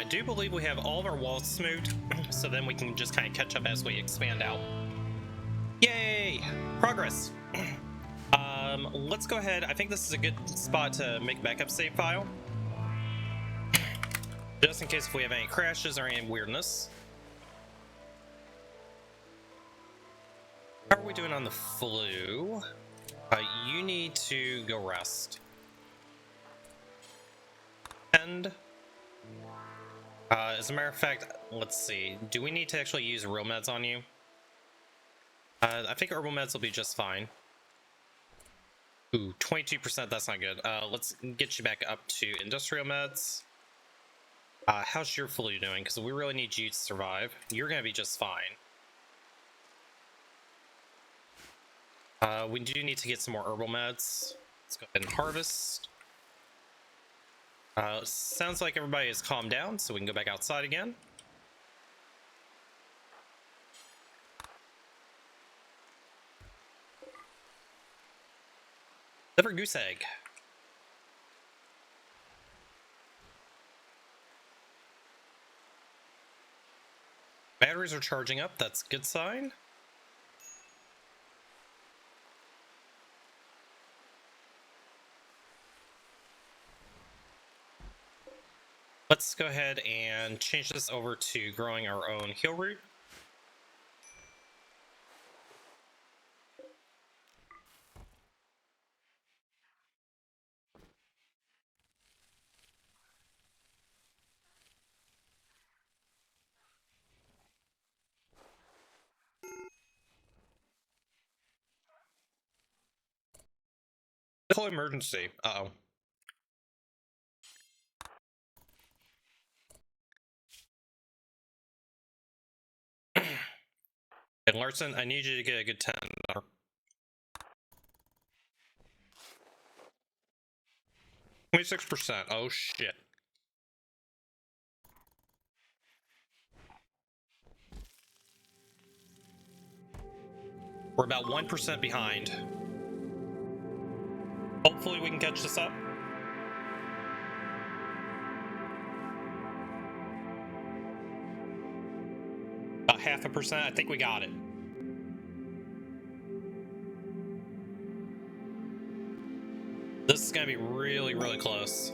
I do believe we have all of our walls smoothed, so then we can just kind of catch up as we expand out. Yay! Progress! Let's go ahead. I think this is a good spot to make a backup save file, just in case if we have any crashes or any weirdness. How are we doing on the flu? You need to go rest. And as a matter of fact, let's see. Do we need to actually use real meds on you? I think herbal meds will be just fine. Ooh, 22%, that's not good. Let's get you back up to industrial meds. How's your flu doing? Because we really need you to survive. You're going to be just fine. We do need to get some more herbal meds. Let's go ahead and harvest. Sounds like everybody has calmed down, so we can go back outside again. Liver goose egg. Batteries are charging up, that's a good sign. Let's go ahead and change this over to growing our own heal root. Full emergency. Uh-oh. And Larson, I need you to get a good 10. 26%. Oh shit. We're about 1% behind. Hopefully we can catch this up. About 0.5%. I think we got it. This is going to be really, really close.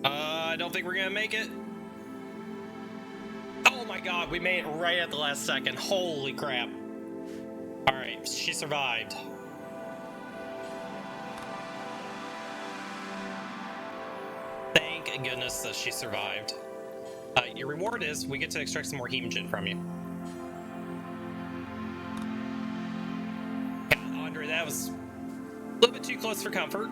I don't think we're going to make it. Oh my god, we made it right at the last second. Holy crap. Alright, she survived. Thank goodness that she survived. Your reward is we get to extract some more hemogen from you. Yeah, Andre, that was a little bit too close for comfort.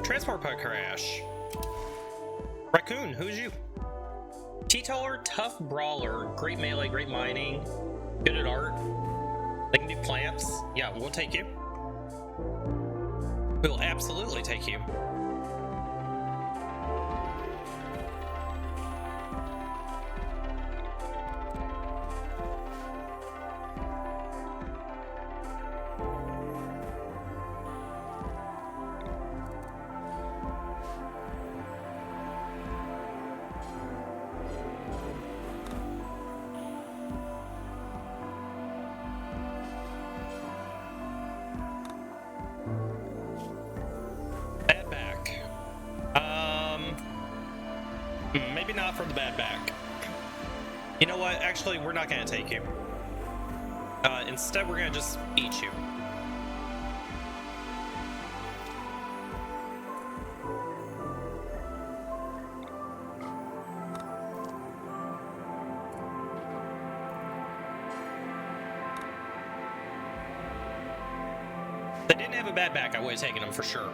Transport pod crash. Raccoon, who's you? Teetotaler, tough brawler, great melee, great mining, good at art. They can do plants. Yeah, we'll take you. We'll absolutely take you. Bad back. Maybe not for the bad back. You know what? Actually, we're not going to take you. Instead, we're going to just eat you. If they didn't have a bad back, I would have taken them for sure.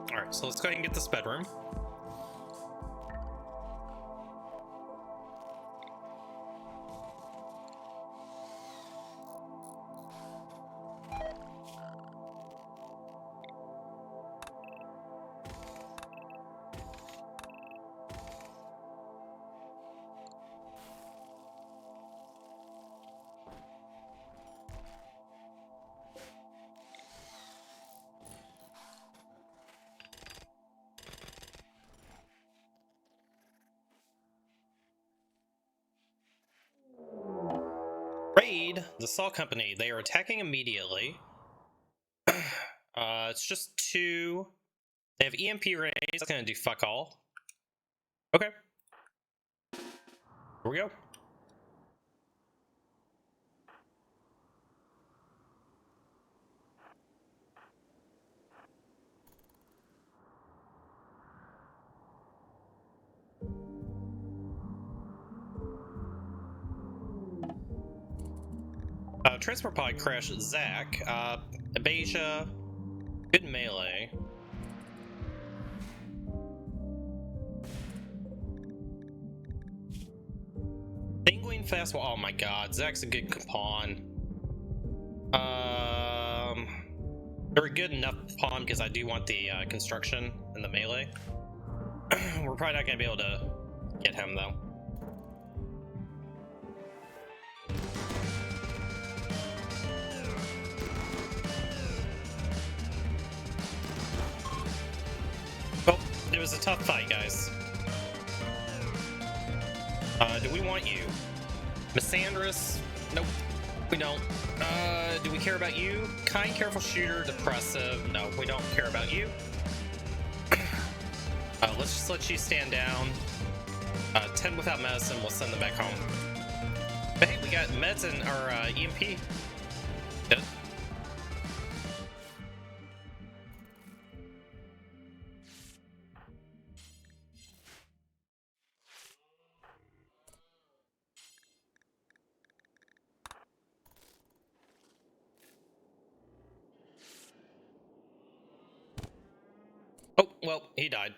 Alright, so let's go ahead and get this bedroom. Raid the Saw Company. They are attacking immediately. It's just 2. They have EMP rays. That's gonna do fuck all. Okay. Here we go. Transport pod crash Zach. Abasia. Good melee. Penguin fastball. Oh my god, Zach's a good pawn. They're a good enough pawn because I do want the construction and the melee. We're probably not gonna be able to get him though. Well, it was a tough fight, guys. Do we want you? Missandris? Nope, we don't. Do we care about you? Kind, careful shooter, depressive. No, we don't care about you. Let's just let you stand down. 10 without medicine, we'll send them back home. But hey, we got meds and our EMP. Good. Oh, well, he died.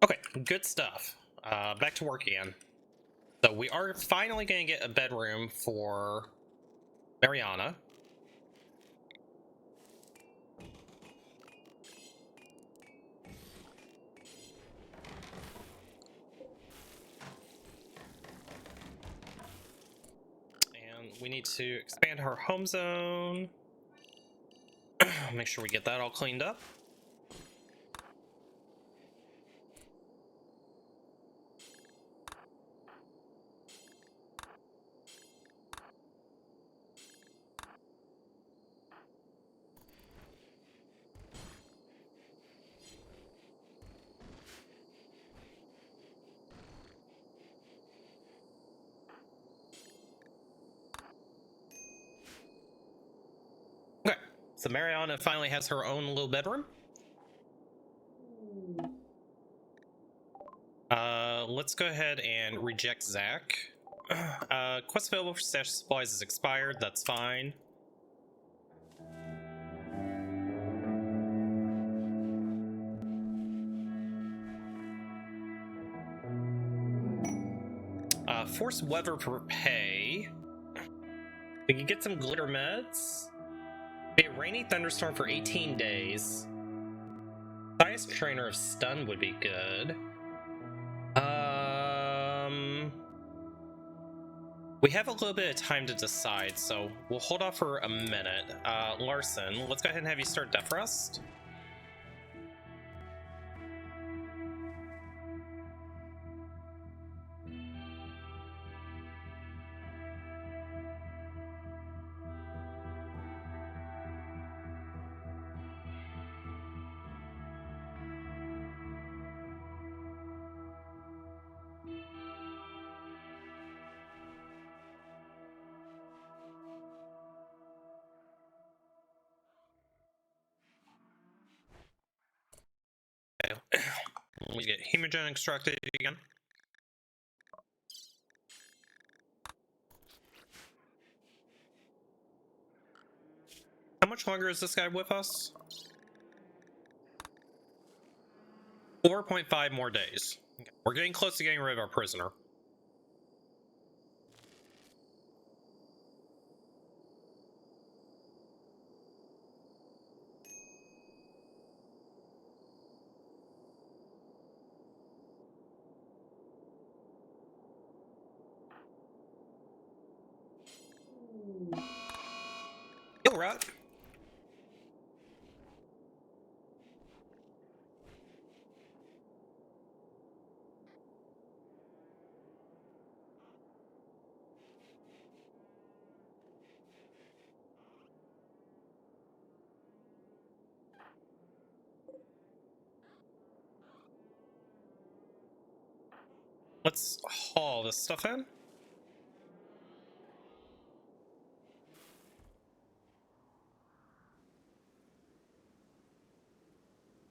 Okay, good stuff. Back to work again. So we are finally going to get a bedroom for Mariana. And we need to expand her home zone. Make sure we get that all cleaned up. So Mariana finally has her own little bedroom. Let's go ahead and reject Zach. Quest available for stash supplies is expired. That's fine. Force weather for pay. We can get some glitter meds. Be a rainy thunderstorm for 18 days. Highest trainer of stun would be good. We have a little bit of time to decide, so we'll hold off for a minute. Larson, let's go ahead and have you start Death Rest. We get Hemogen extracted again. How much longer is this guy with us? 4.5 more days. Okay. We're getting close to getting rid of our prisoner. Yo, Rat. Let's haul this stuff in.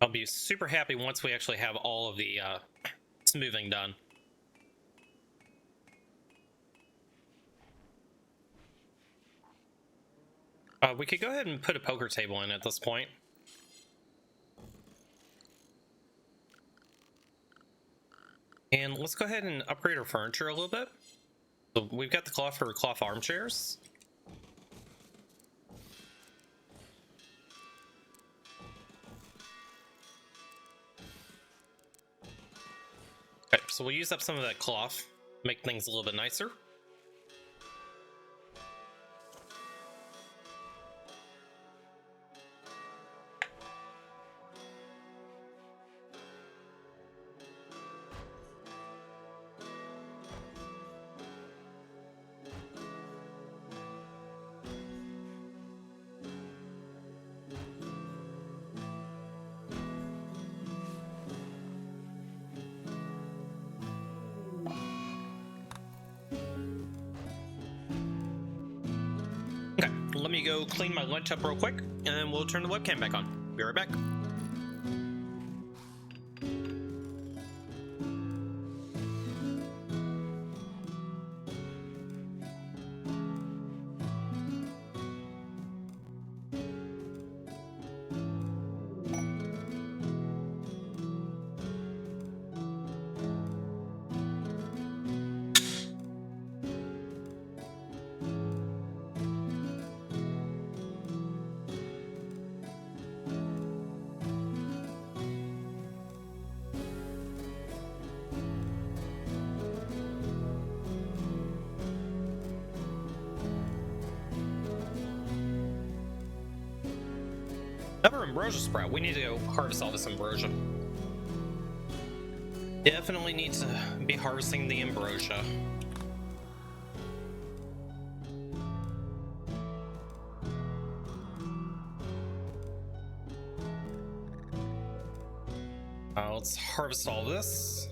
I'll be super happy once we actually have all of the smoothing done. We could go ahead and put a poker table in at this point. And let's go ahead and upgrade our furniture a little bit. So we've got the cloth for cloth armchairs. Okay, so we'll use up some of that cloth, make things a little bit nicer. Okay, let me go clean my lunch up real quick, and then we'll turn the webcam back on. Be right back. Another ambrosia sprout. We need to go harvest all this ambrosia. Definitely need to be harvesting the ambrosia. Let's harvest all this.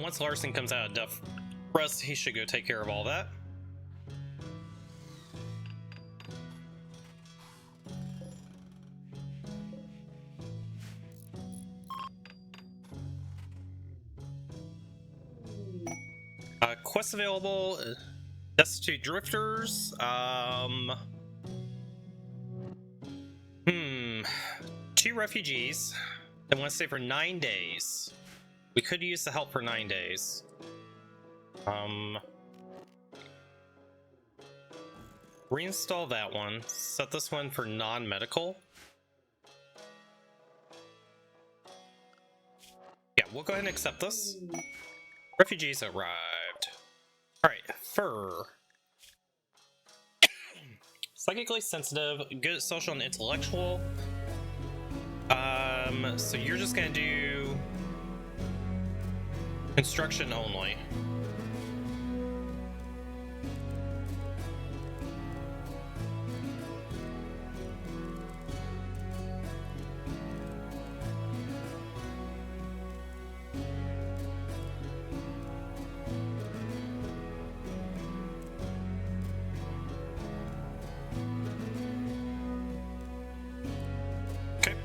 once Larson comes out of death rest, he should go take care of all that. Quests available: Destitute Drifters. 2 refugees. They want to stay for 9 days. We could use the help for 9 days. Reinstall that one. Set this one for non-medical. Yeah, we'll go ahead and accept this. Refugees arrived. Alright, fur. Psychically sensitive, good at social and intellectual. So you're just gonna do construction only.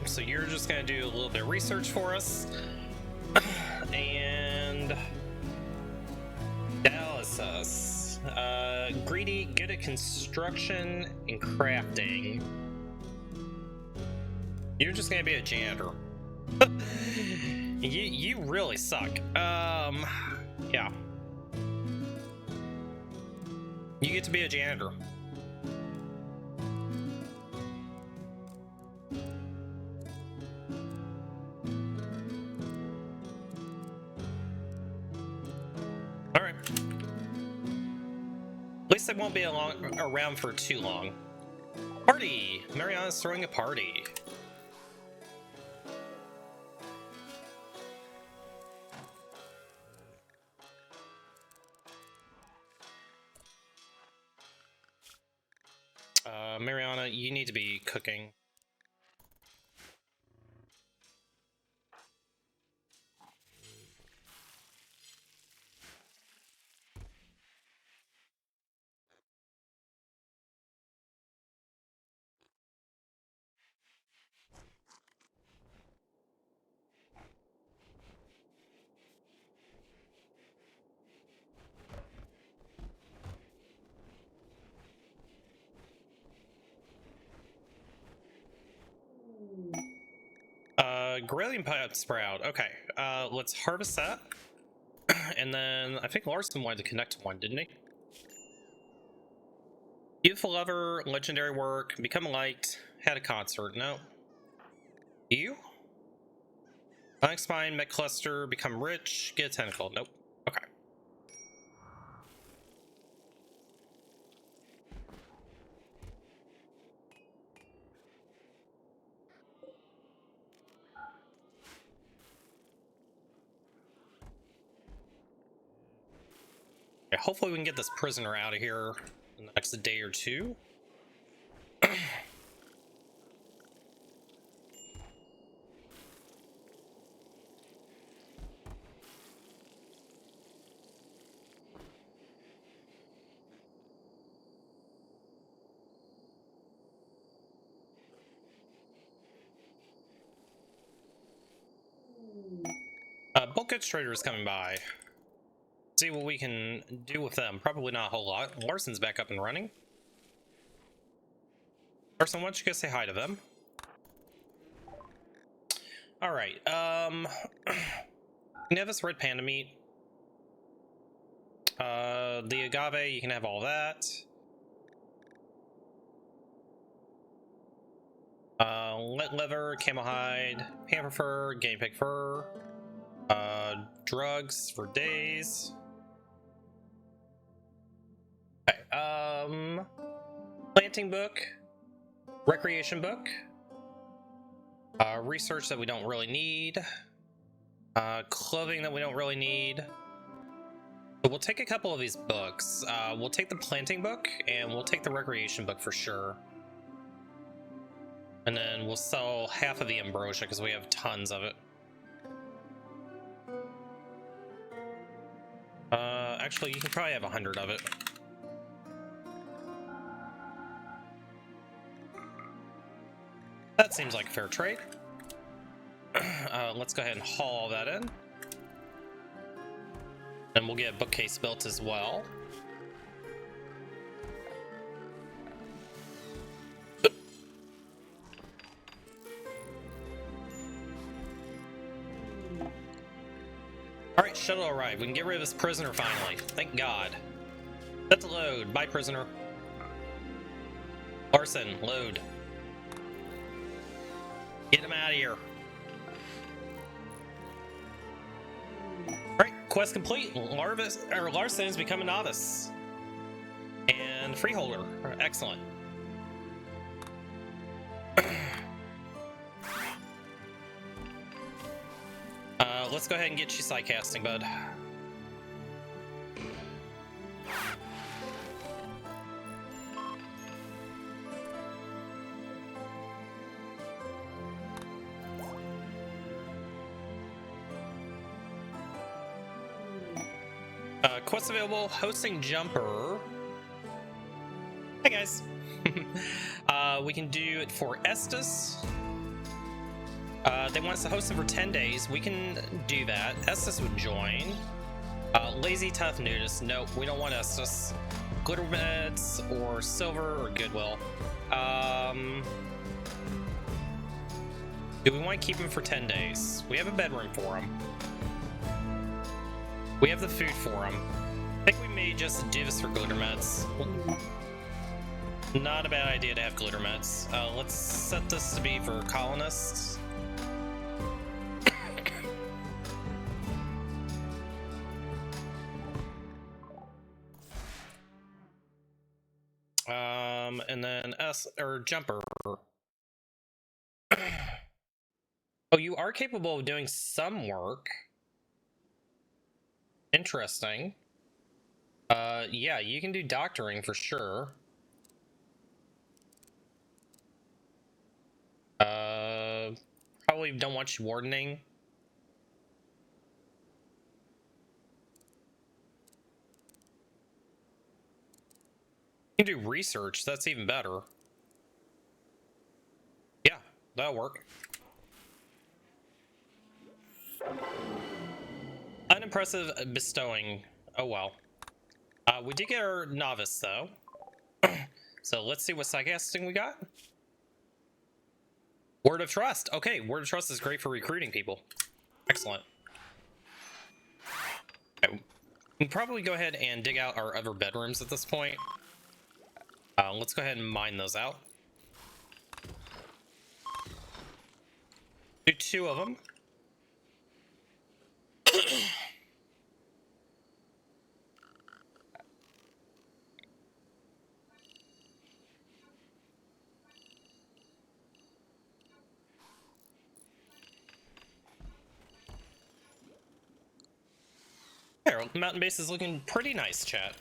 So you're just gonna do a little bit of research for us. And dialysis. Greedy, good at construction and crafting. You're just gonna be a janitor. you really suck. Yeah. You get to be a janitor. They won't be around for too long. Party! Mariana's throwing a party. Mariana, you need to be cooking. Grayling Pipe Sprout. Okay, let's harvest that. And then I think Larson wanted to connect to one, didn't he? Youthful Lover, Legendary Work, Become Light, had a concert. No. You? Onyx Spine, Met Cluster, Become Rich, get a Tentacle. Nope. Okay. Yeah, hopefully we can get this prisoner out of here in the next day or two. Bulk Goods Trader is coming by. See what we can do with them. Probably not a whole lot. Larson's back up and running. Larson, why don't you go say hi to them? Alright, you can have this red panda meat. The agave, you can have all that. Let leather, camel hide, panther fur, guinea pig fur. Drugs for days. Okay, planting book, recreation book, research that we don't really need, clothing that we don't really need. But we'll take a couple of these books. We'll take the planting book and we'll take the recreation book for sure. And then we'll sell half of the ambrosia because we have tons of it. actually, you can probably have 100 of it. That seems like a fair trade. Let's go ahead and haul all that in. And we'll get a bookcase built as well. Alright, shuttle arrived. We can get rid of this prisoner finally. Thank God. Set to load. Bye, prisoner. Larson, load. Get him out of here. Alright, quest complete. Larson has become a novice. And freeholder. Excellent. Let's go ahead and get you side casting, bud. Quest available, hosting jumper. Hey guys. We can do it for Estes. They want us to host them for 10 days. We can do that. Estes would join. Lazy Tough Nudist. Nope, we don't want Estes. Glitter Meds or Silver or Goodwill. Do we want to keep him for 10 days? We have a bedroom for him. We have the food for him. I think we may just do this for Glitter Meds. Not a bad idea to have Glitter Meds. Let's set this to be for colonists. And then Jumper. Oh, you are capable of doing some work. Interesting. Yeah, you can do doctoring for sure. Probably don't want you wardening. You can do research, that's even better. Yeah, that'll work. Unimpressive bestowing. Oh well. We did get our novice though. So let's see what sidecasting we got. Word of Trust. Okay, Word of Trust is great for recruiting people. Excellent. Okay, we can probably go ahead and dig out our other bedrooms at this point. Let's go ahead and mine those out. Do 2 of them. There, mountain base is looking pretty nice, chat.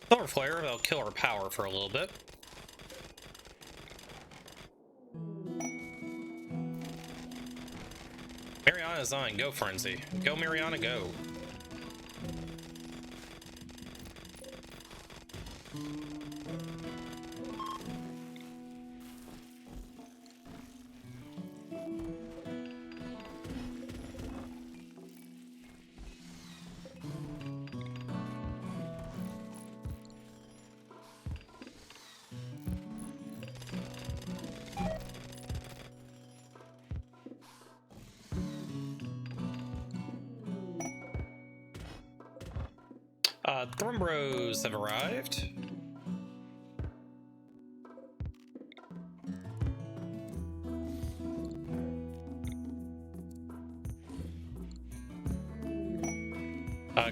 Solar flare, that'll kill our power for a little bit. Mariana's on, go Frenzy. Go Mariana, go. Thrumbros have arrived.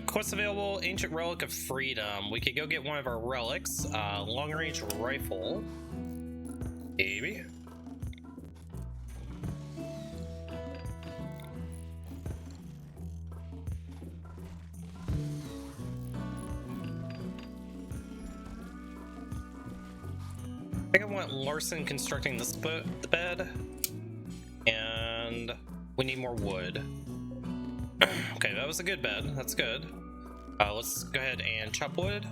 Quest available, Ancient Relic of Freedom. We could go get one of our relics. Long range rifle. Maybe. I think I want Larson constructing this the bed, and we need more wood. Okay, that was a good bed. That's good. Let's go ahead and chop wood.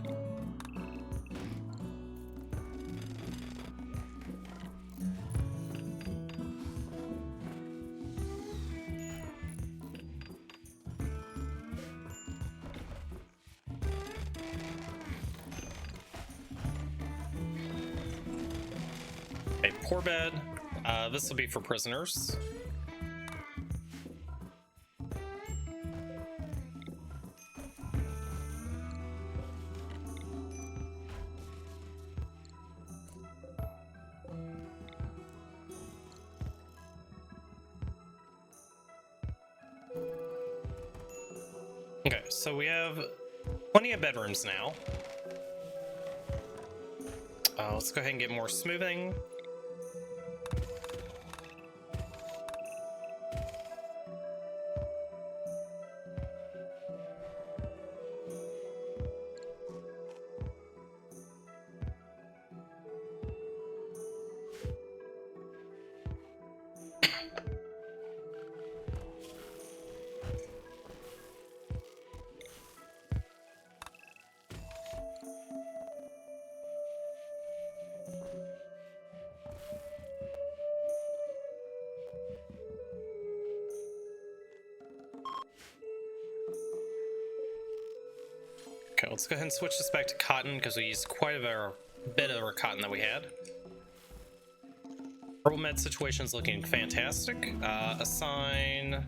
Okay, poor bed. This will be for prisoners. Okay, so we have plenty of bedrooms now. Let's go ahead and get more smoothing. Okay, let's go ahead and switch this back to cotton because we used quite a bit of our cotton that we had. Herbal med situation is looking fantastic. Assign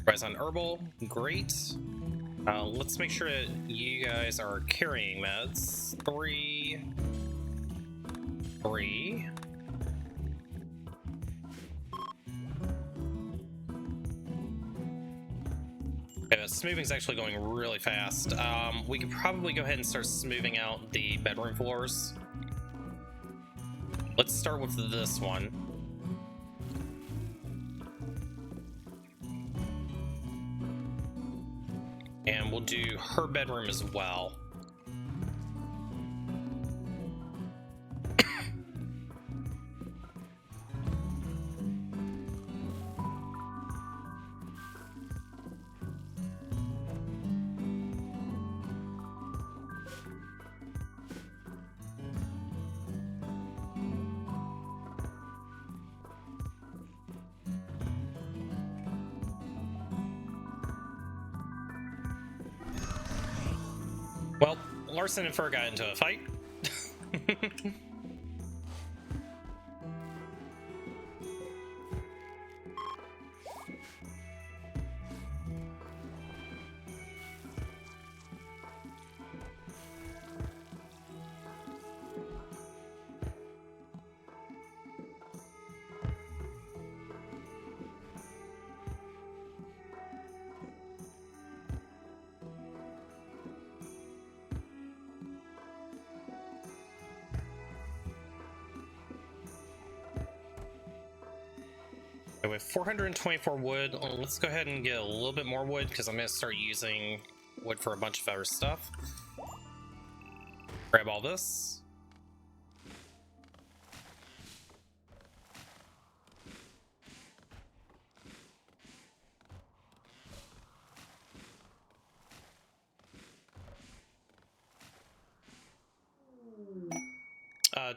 rise on herbal, great. Let's make sure that you guys are carrying meds. 3. Okay, smoothing's actually going really fast. We could probably go ahead and start smoothing out the bedroom floors. Let's start with this one. And we'll do her bedroom as well. Well, Larson and Fur got into a fight. We have 424 wood. Let's go ahead and get a little bit more wood because I'm going to start using wood for a bunch of other stuff. Grab all this.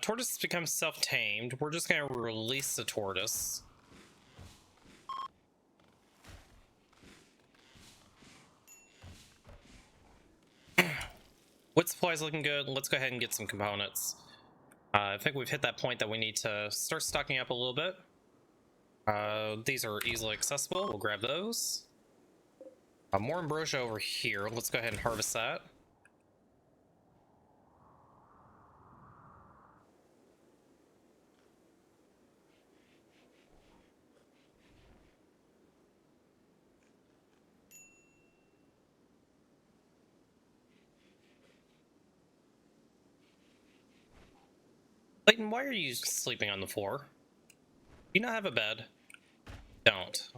Tortoise becomes self-tamed. We're just going to release the tortoise. Wood supply is looking good. Let's go ahead and get some components. I think we've hit that point that we need to start stocking up a little bit. These are easily accessible. We'll grab those. More ambrosia over here. Let's go ahead and harvest that. Clayton, why are you sleeping on the floor? Do you not have a bed? Don't.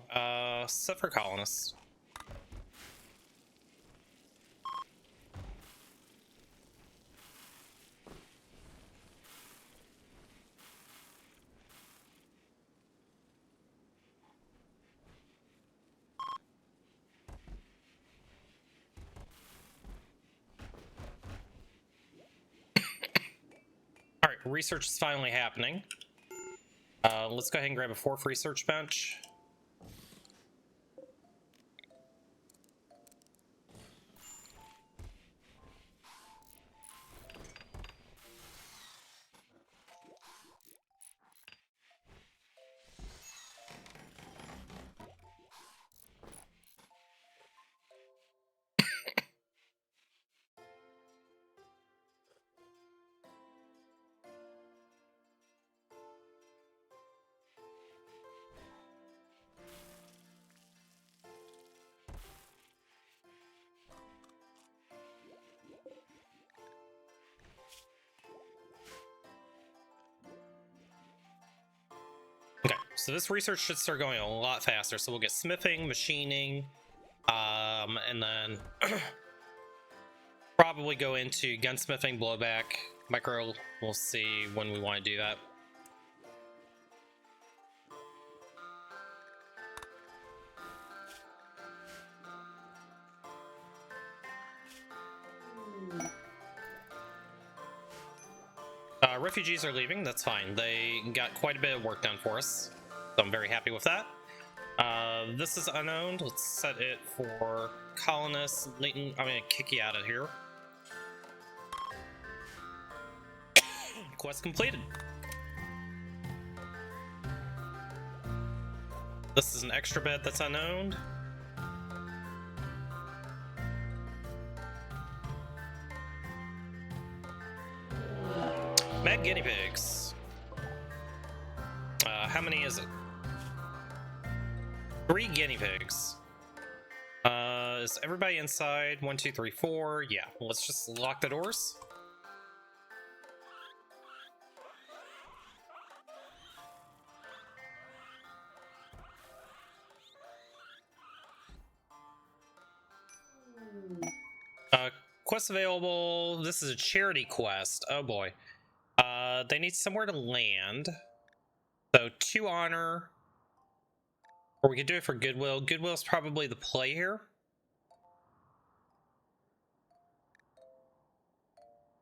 Set for colonists. research is finally happening. Let's go ahead and grab a 4th research bench. Okay, so this research should start going a lot faster. So we'll get smithing, machining, and then probably go into gunsmithing, blowback, micro. We'll see when we want to do that. Refugees are leaving, that's fine. They got quite a bit of work done for us, so I'm very happy with that. This is unowned. Let's set it for colonists. Leighton, I'm gonna kick you out of here. Quest completed. This is an extra bed that's unowned. Mad guinea pigs. How many is it? 3 guinea pigs. Is everybody inside? 1, 2, 3, 4. Yeah, let's just lock the doors. Quest available. This is a charity quest. Oh boy. They need somewhere to land. So 2 honor. Or we could do it for goodwill. Goodwill's probably the play here.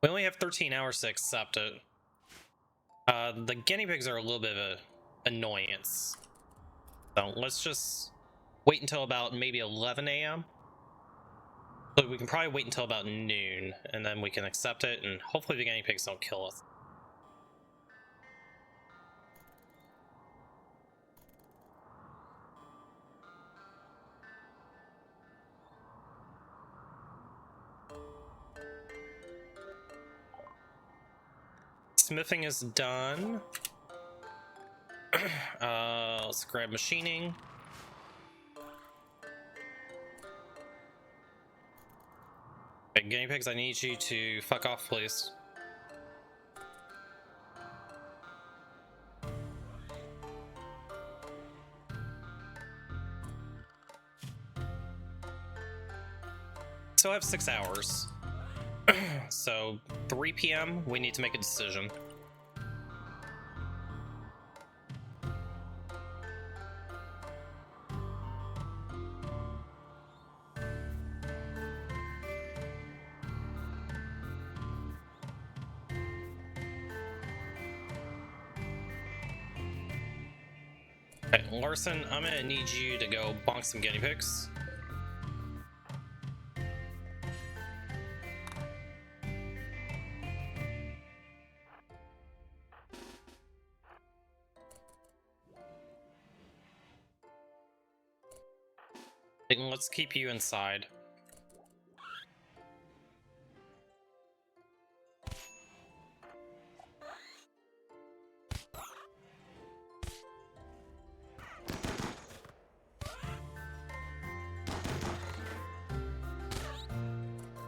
We only have 13 hours to accept it. The guinea pigs are a little bit of an annoyance. So let's just wait until about maybe 11 a.m. So we can probably wait until about noon, and then we can accept it, and hopefully the guinea pigs don't kill us. Smithing is done. Let's grab machining. Okay, guinea pigs, I need you to fuck off, please. Still have 6 hours. So 3 p.m. we need to make a decision. Okay, Larson, I'm gonna need you to go bonk some guinea pigs. Let's keep you inside.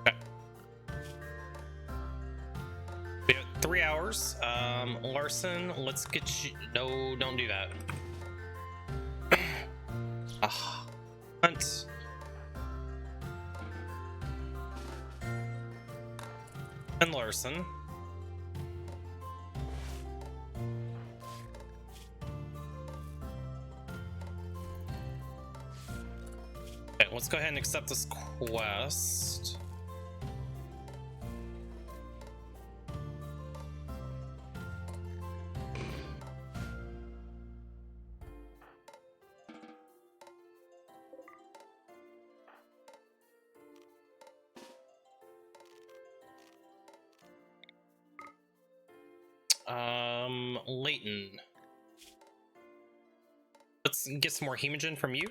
Okay. We have 3 hours. Larson, let's get you. No, don't do that. Hunt. And Larson. Okay, let's go ahead and accept this quest. Leighton. Let's get some more hemogen from you.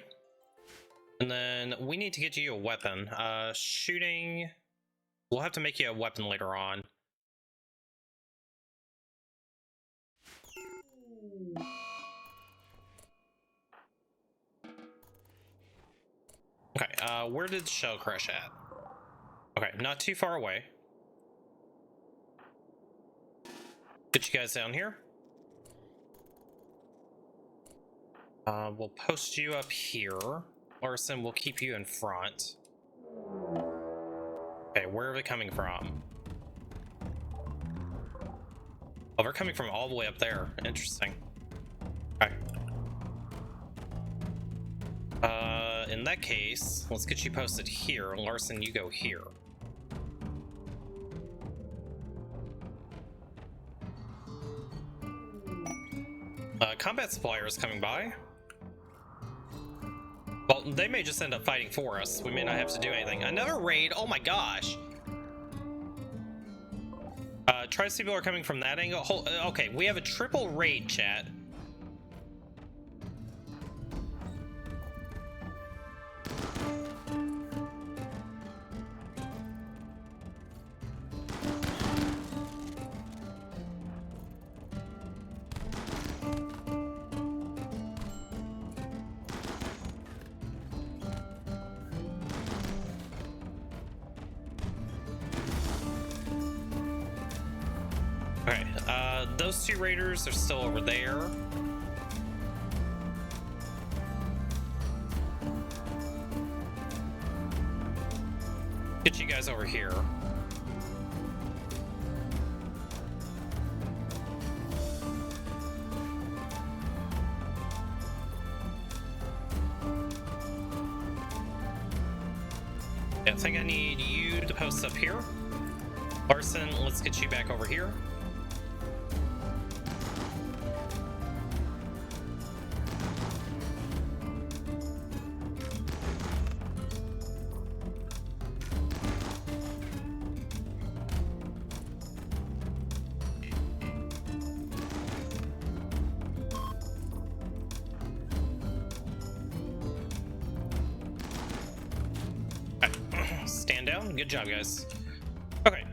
And then we need to get you a weapon. Shooting... We'll have to make you a weapon later on. Okay, where did the shell crash at? Okay, not too far away. Get you guys down here. We'll post you up here. Larson, we'll keep you in front. Okay, where are they coming from? Oh, they're coming from all the way up there. Interesting. Okay. In that case, let's get you posted here. Larson, you go here. Combat supplier is coming by. Well, they may just end up fighting for us. We may not have to do anything. Another raid? Oh my gosh. Tribes people are coming from that angle. Okay, we have a triple raid, chat. Okay, those two raiders are still over there. Get you guys over here. Yeah, I think I need you to post up here. Larson, let's get you back over here. Stand down. Good job, guys. Okay.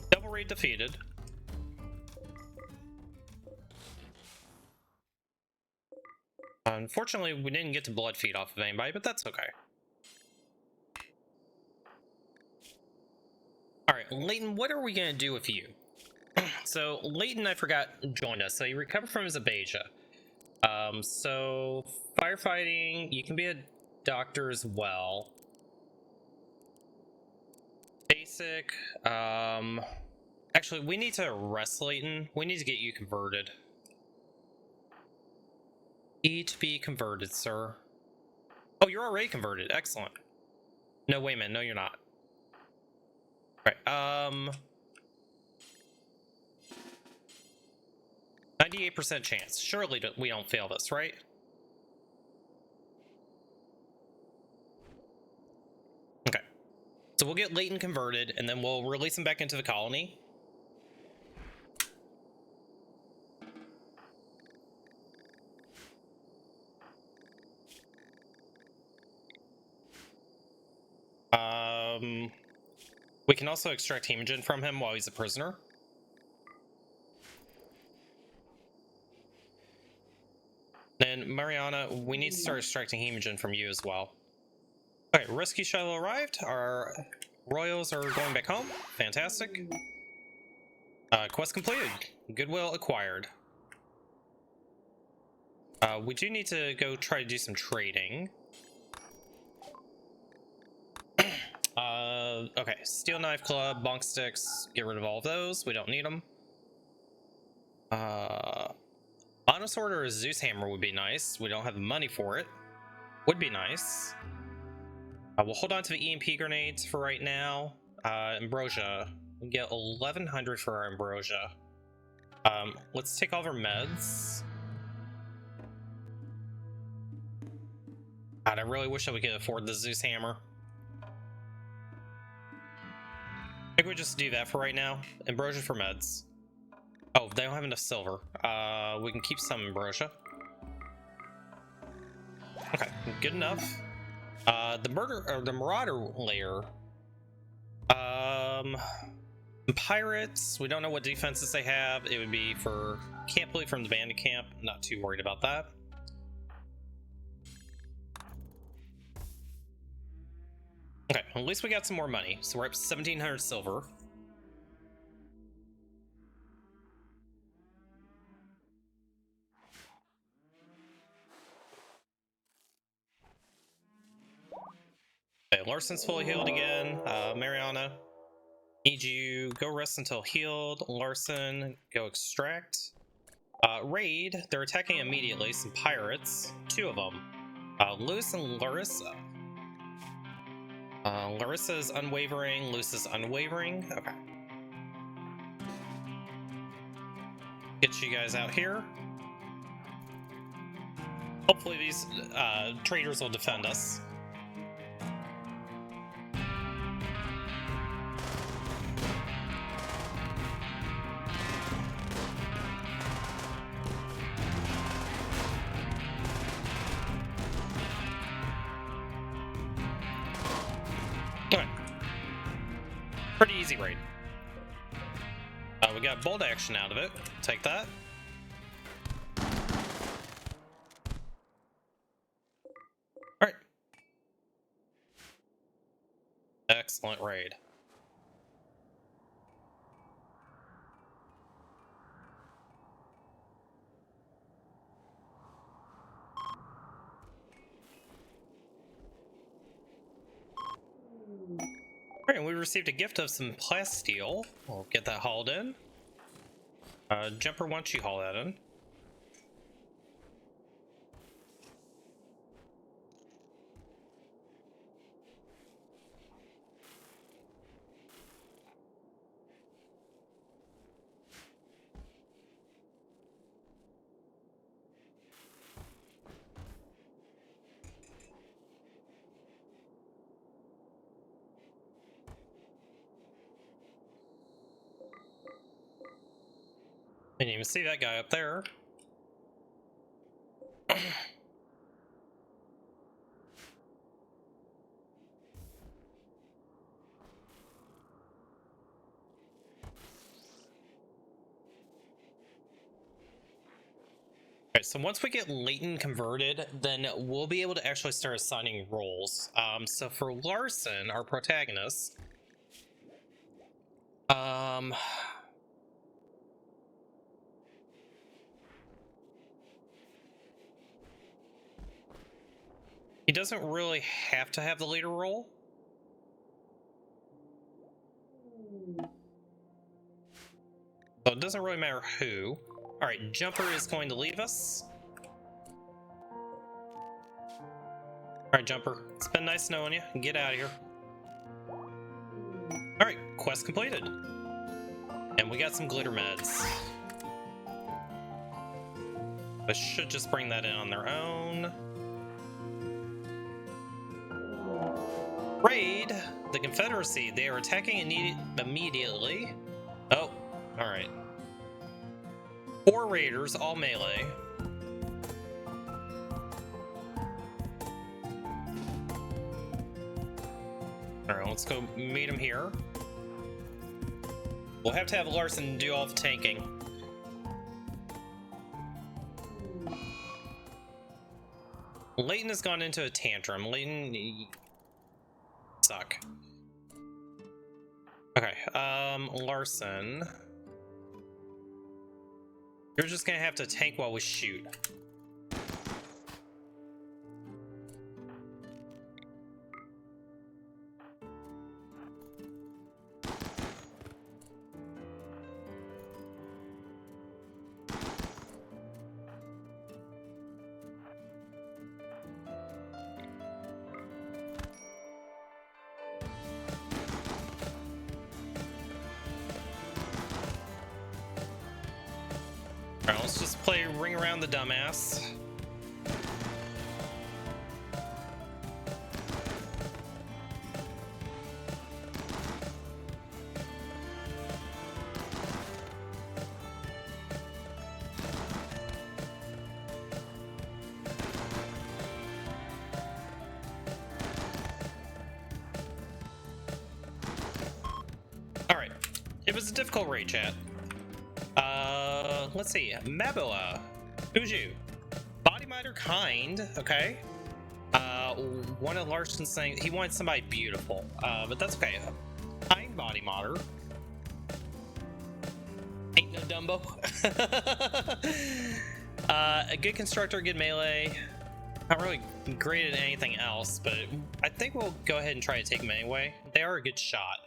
Double raid defeated. Unfortunately, we didn't get to blood feed off of anybody, but that's okay. Alright, Leighton, what are we going to do with you? So, Leighton, I forgot, joined us. So, he recovered from his abasia. So, firefighting, you can be a doctor as well. Basic, actually, we need to arrest Leighton. We need to get you converted. Need to be converted, sir. Oh, you're already converted. Excellent. No, wait a minute. No, you're not. Right. 98% chance. Surely we don't fail this, right? Okay. So we'll get Leighton converted, and then we'll release him back into the colony. We can also extract hemogen from him while he's a prisoner. And Mariana, we need to start extracting hemogen from you as well. Okay, rescue shuttle arrived. Our royals are going back home. Fantastic. Quest completed. Goodwill acquired. We do need to go try to do some trading. Okay, steel knife club, bonk sticks, get rid of all of those. We don't need them. Monosword or a Zeus hammer would be nice. We don't have the money for it. Would be nice. We'll hold on to the EMP grenades for right now. Ambrosia. We get 1100 for our ambrosia. Let's take all of our meds. God, I really wish that we could afford the Zeus hammer. I think we just do that for right now. Ambrosia for meds. Oh, they don't have enough silver. We can keep some ambrosia. Okay, good enough. The marauder layer. Pirates, we don't know what defenses they have. It would be for camp loot from the bandit camp. Not too worried about that. Okay, at least we got some more money. So we're up 1,700 silver. Okay, Larson's fully healed again. Mariana, need you go rest until healed. Larson, go extract. Raid, they're attacking immediately. Some pirates, 2 of them. Lewis and Larissa. Larissa's unwavering, Lewis is unwavering. Okay. Get you guys out here. Hopefully these traders will defend us. Pretty easy raid. We got bolt action out of it. Take that. Alright. Excellent raid. Alright, we received a gift of some plasteel. We'll get that hauled in. Jumper, why don't you haul that in? Didn't even see that guy up there. Okay, so once we get Leighton converted, then we'll be able to actually start assigning roles. So for Larson, our protagonist, he doesn't really have to have the leader role. So it doesn't really matter who. Alright, Jumper is going to leave us. Alright, Jumper, it's been nice knowing you. Get out of here. Alright, quest completed. And we got some glitter meds. But should just bring that in on their own. Raid the Confederacy. They are attacking immediately. Oh, alright. 4 raiders, all melee. Alright, let's go meet them here. We'll have to have Larson do all the tanking. Leighton has gone into a tantrum. Leighton... suck. Okay, Larson. You're just gonna have to tank while we shoot. Alright, let's just play Ring Around the Dumbass. It was a difficult raid, chat. Let's see. Mabua. Who's you? Body miter kind. Okay. One of Larson's saying he wanted somebody beautiful. But that's okay. Kind body miter. Ain't no Dumbo. A good constructor, good melee. Not really great at anything else, but I think we'll go ahead and try to take them anyway. They are a good shot.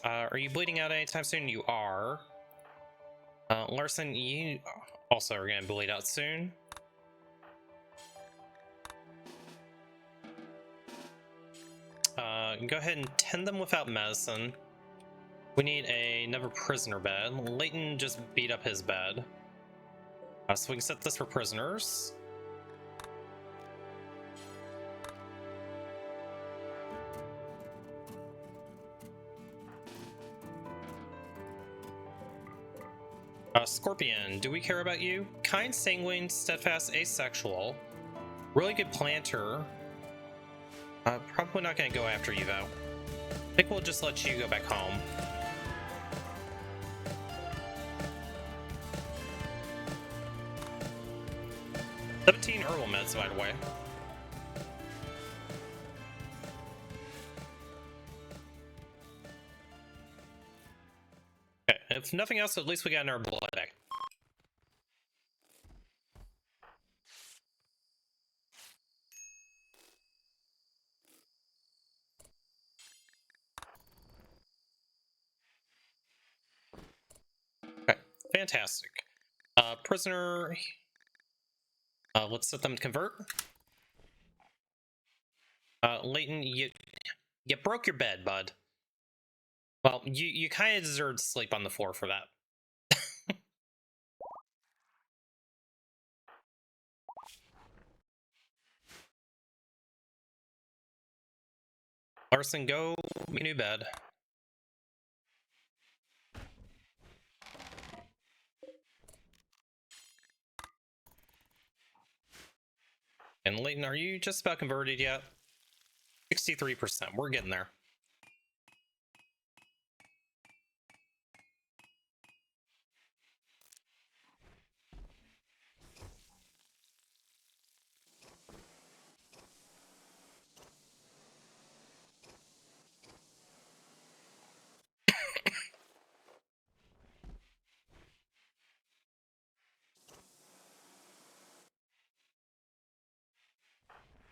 Are you bleeding out anytime soon? You are. Larson, you also are gonna bleed out soon. Go ahead and tend them without medicine. We need another prisoner bed. Leighton just beat up his bed. So we can set this for prisoners. Scorpion, do we care about you? Kind, sanguine, steadfast, asexual. Really good planter. Probably not going to go after you, though. I think we'll just let you go back home. $17 herbal meds, by the way. Okay, if nothing else, at least we got in our blood back. Okay, fantastic. Prisoner. Let's let them convert. Leighton, you broke your bed, bud. Well, you kind of deserve to sleep on the floor for that. Larson, go make a new bed. And Leighton, are you just about converted yet? 63%. We're getting there.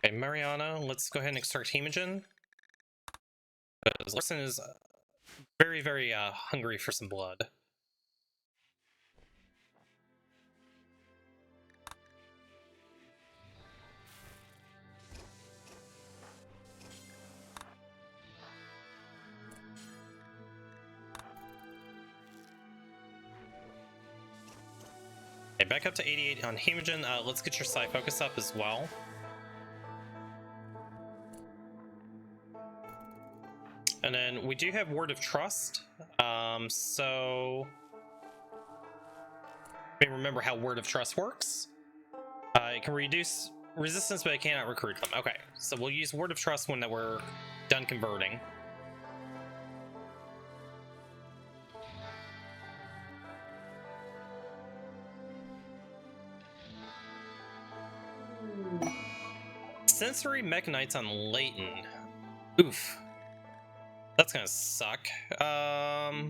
Okay, Mariana, let's go ahead and extract hemogen. Because Larson is very, very hungry for some blood. Okay, back up to 88 on hemogen. Let's get your psi focus up as well. And then we do have Word of Trust. So let me remember how Word of Trust works. It can reduce resistance, but it cannot recruit them. Okay, so we'll use Word of Trust when we're done converting. Sensory Mechanites on Leighton. Oof. That's gonna suck. Alright.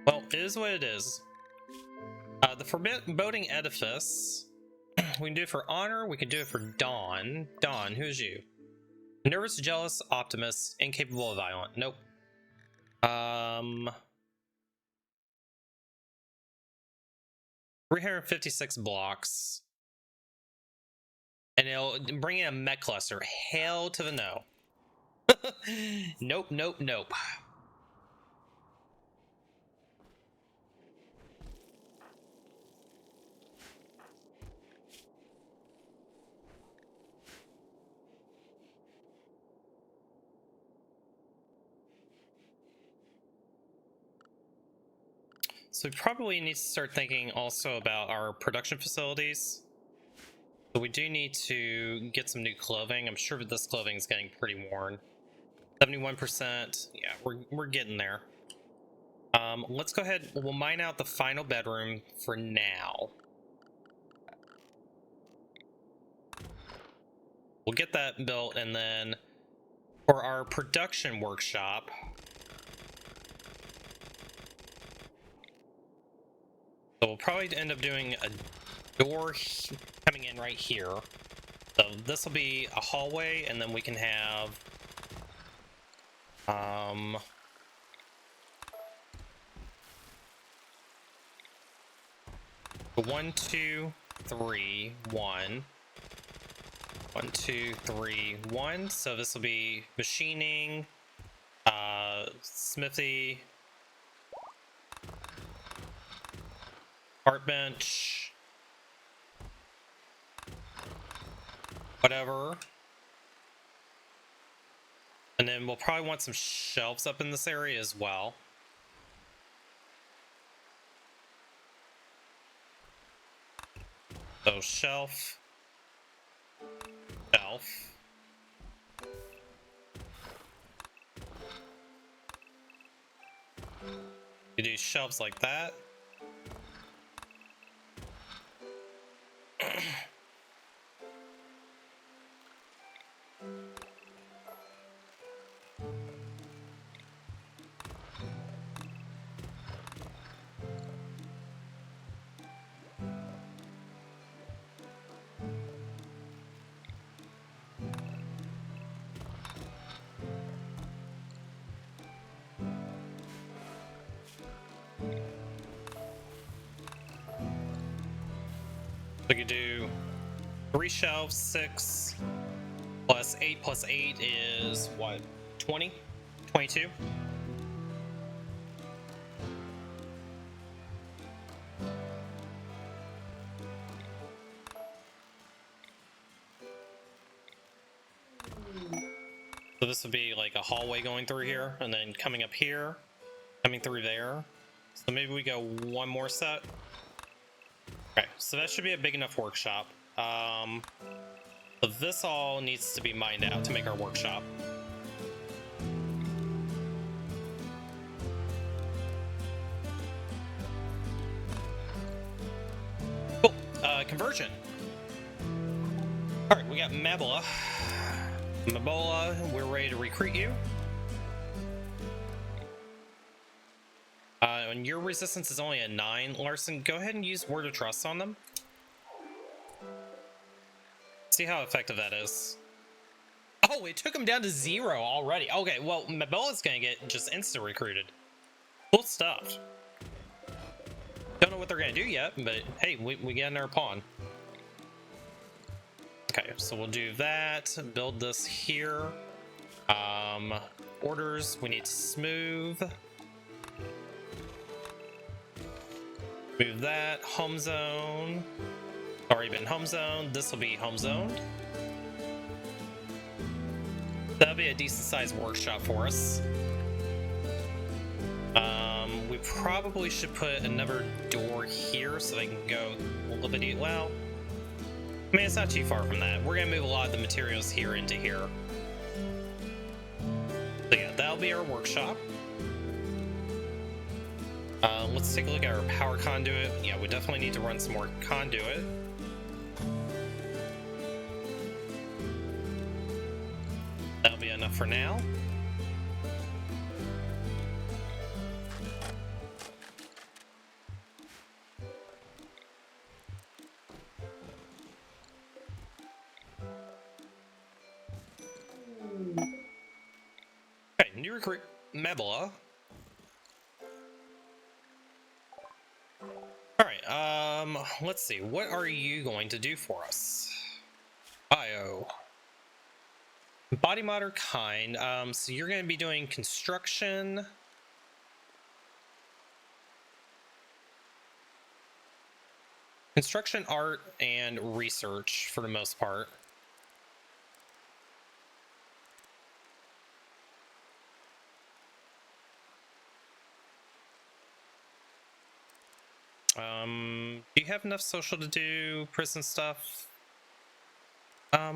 Well, it is what it is. The Foreboding Edifice. We can do it for Honor, we can do it for Dawn. Dawn, who's you? Nervous, jealous, optimist, incapable of violent. Nope. 356 blocks. And it'll bring in a mech cluster. Hell to the no. Nope, nope, nope. So we probably need to start thinking also about our production facilities. So we do need to get some new clothing. I'm sure that this clothing is getting pretty worn. 71%. Yeah, we're getting there. Let's go ahead. We'll mine out the final bedroom for now. We'll get that built, and then for our production workshop, so we'll probably end up doing a door coming in right here. So this will be a hallway, and then we can have one, two, three, one. 1, 2, 3, 1. So this will be machining, smithy, art bench, whatever. And then we'll probably want some shelves up in this area as well. So shelf, shelf. You do shelves like that. We could do 3 shelves, 6 plus 8 is what? 20? 22? So this would be like a hallway going through here, and then coming up here, coming through there. So maybe we go one more set. Okay, so that should be a big enough workshop. So this all needs to be mined out to make our workshop. Cool. Conversion. All right, we got Mabola. Mabola, we're ready to recruit you. And your resistance is only a 9. Larson, go ahead and use Word of Trust on them. See how effective that is. Oh, it took him down to 0 already. Okay, well, Mabola's gonna get just instant recruited. Cool stuff. Don't know what they're gonna do yet, but hey, we get another pawn. Okay, so we'll do that. Build this here. Orders, we need to smooth. Move that. Home zone. Already been home zoned. This will be home zoned. That'll be a decent sized workshop for us. We probably should put another door here so they can go a little bit. Well, I mean, it's not too far from that. We're gonna move a lot of the materials here into here. So yeah, that'll be our workshop. Let's take a look at our power conduit. Yeah, we definitely need to run some more conduit. That'll be enough for now. Okay, new recruit Mebola. Alright, let's see. What are you going to do for us? Bio. Body mod or kind. So you're going to be doing construction. Construction, art, and research for the most part. Do you have enough social to do prison stuff?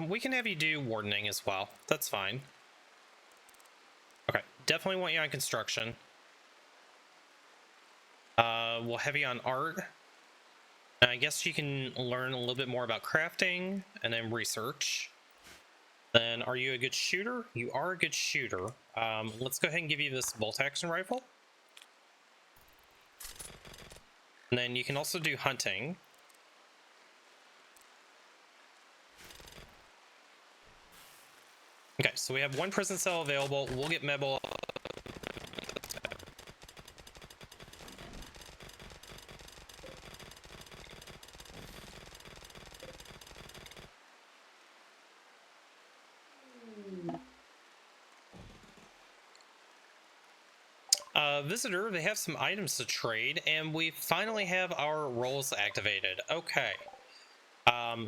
We can have you do wardening as well. That's fine. definitely want you on construction. We'll have you on art. And I guess you can learn a little bit more about crafting and then research. Then, are you a good shooter? You are a good shooter. Let's go ahead and give you this bolt action rifle. And then you can also do hunting. Okay, so we have one prison cell available. We'll get Mebel. Visitor, they have some items to trade, and we finally have our roles activated. Okay.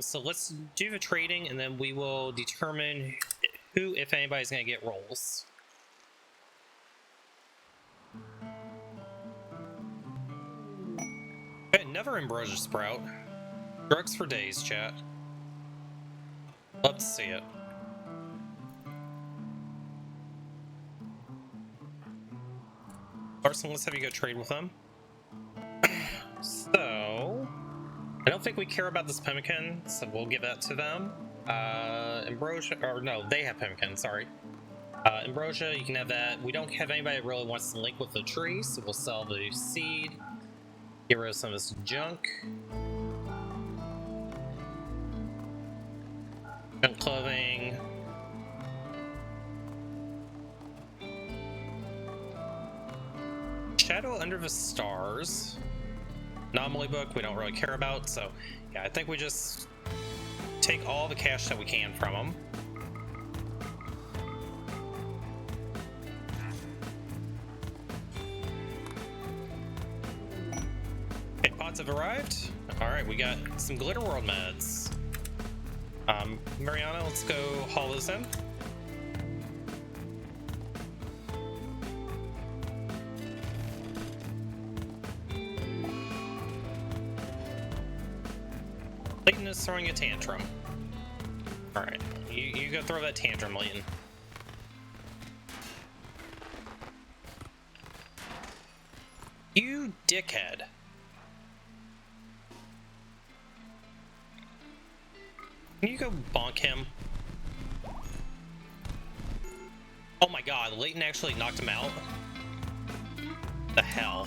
So let's do the trading, and then we will determine who, if anybody's going to get roles. Okay, never ambrosia sprout. Drugs for days, chat. Love to see it. Larson, let's have you go trade with them. So, I don't think we care about this pemmican, so we'll give that to them. Ambrosia, or no, they have pemmican, sorry. Ambrosia, you can have that. We don't have anybody that really wants to link with the tree, so we'll sell the seed. Get rid of some of this junk. Junk clothing. Shadow Under the Stars. Anomaly book we don't really care about, so yeah, I think we just take all the cash that we can from them. Okay, pots have arrived. Alright, we got some Glitter World meds. Mariana, let's go haul those in. Leighton is throwing a tantrum. Alright, you go throw that tantrum, Leighton. You dickhead. Can you go bonk him? Oh my god, Leighton actually knocked him out? The hell?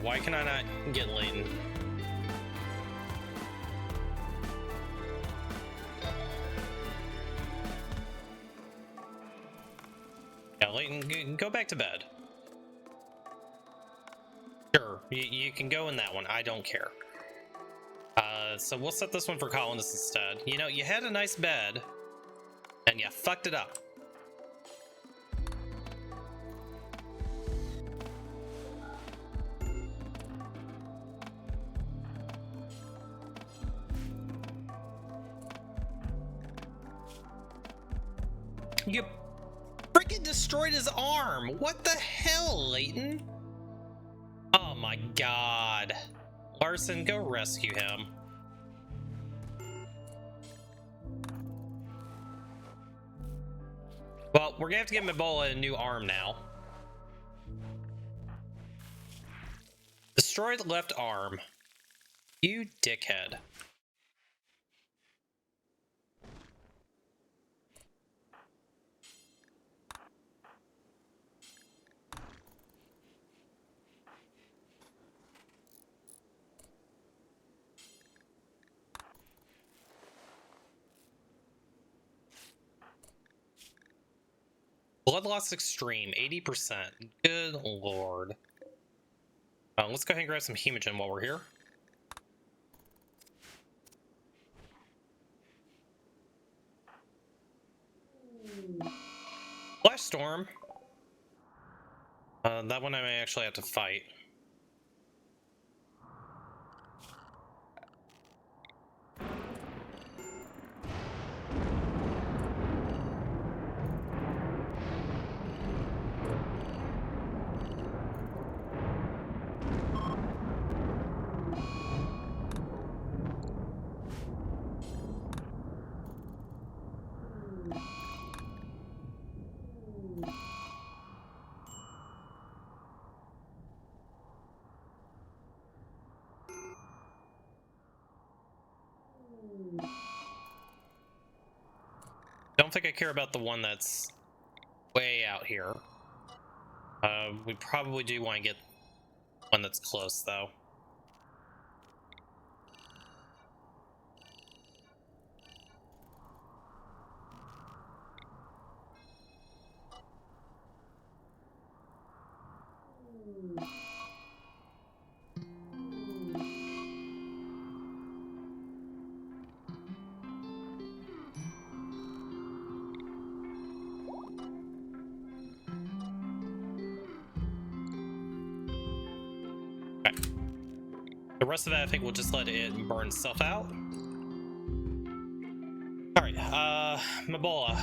Why can I not get Leighton? Yeah, Leighton, go back to bed. Sure, you can go in that one. I don't care. So we'll set this one for colonists instead. You know, you had a nice bed, and you fucked it up. You freaking destroyed his arm! What the hell, Leighton? Oh my god. Larson, go rescue him. Well, we're gonna have to give Ebola a new arm now. Destroy the left arm. You dickhead. Blood loss extreme, 80%. Good lord. Let's go ahead and grab some hemogen while we're here. Flash Storm. That one I may actually have to fight. think I care about the one that's way out here. We probably do want to get one that's close, though. The rest of that, I think we'll just let it burn itself out. Alright, Mabola,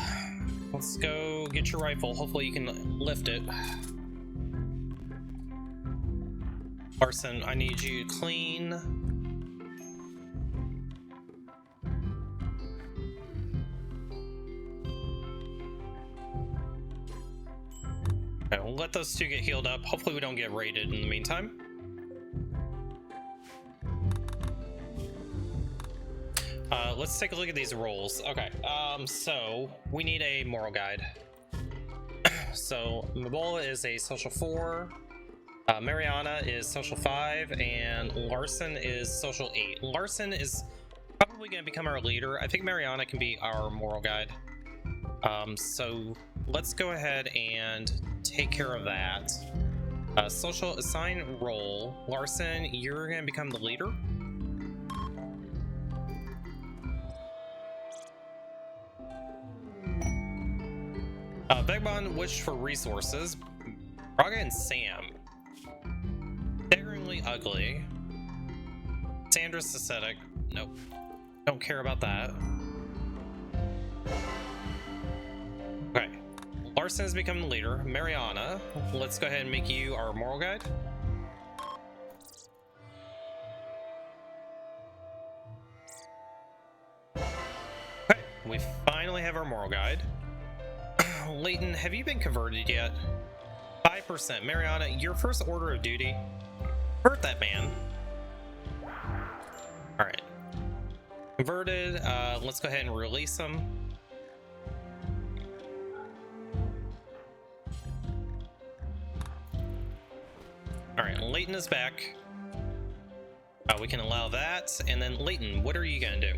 let's go get your rifle. Hopefully you can lift it. Larson, I need you to clean. Okay, we'll let those two get healed up. Hopefully we don't get raided in the meantime. Let's take a look at these roles. Okay, so we need a moral guide. So Mabola is a social 4, Mariana is social 5, and Larson is social 8. Larson is probably going to become our leader. I think Mariana can be our moral guide. So let's go ahead and take care of that. Social assign role. Larson, you're going to become the leader. Vagabond wished for resources. Braga and Sam. Staggeringly ugly. Sandra's aesthetic. Nope. Don't care about that. Okay. Larson has become the leader. Mariana, let's go ahead and make you our moral guide. Okay, we finally have our moral guide. Leighton, have you been converted yet? 5%. Mariana, your first order of duty. Hurt that man. Alright. Converted. Let's go ahead and release him. Alright, Leighton is back. We can allow that. And then Leighton, what are you gonna do?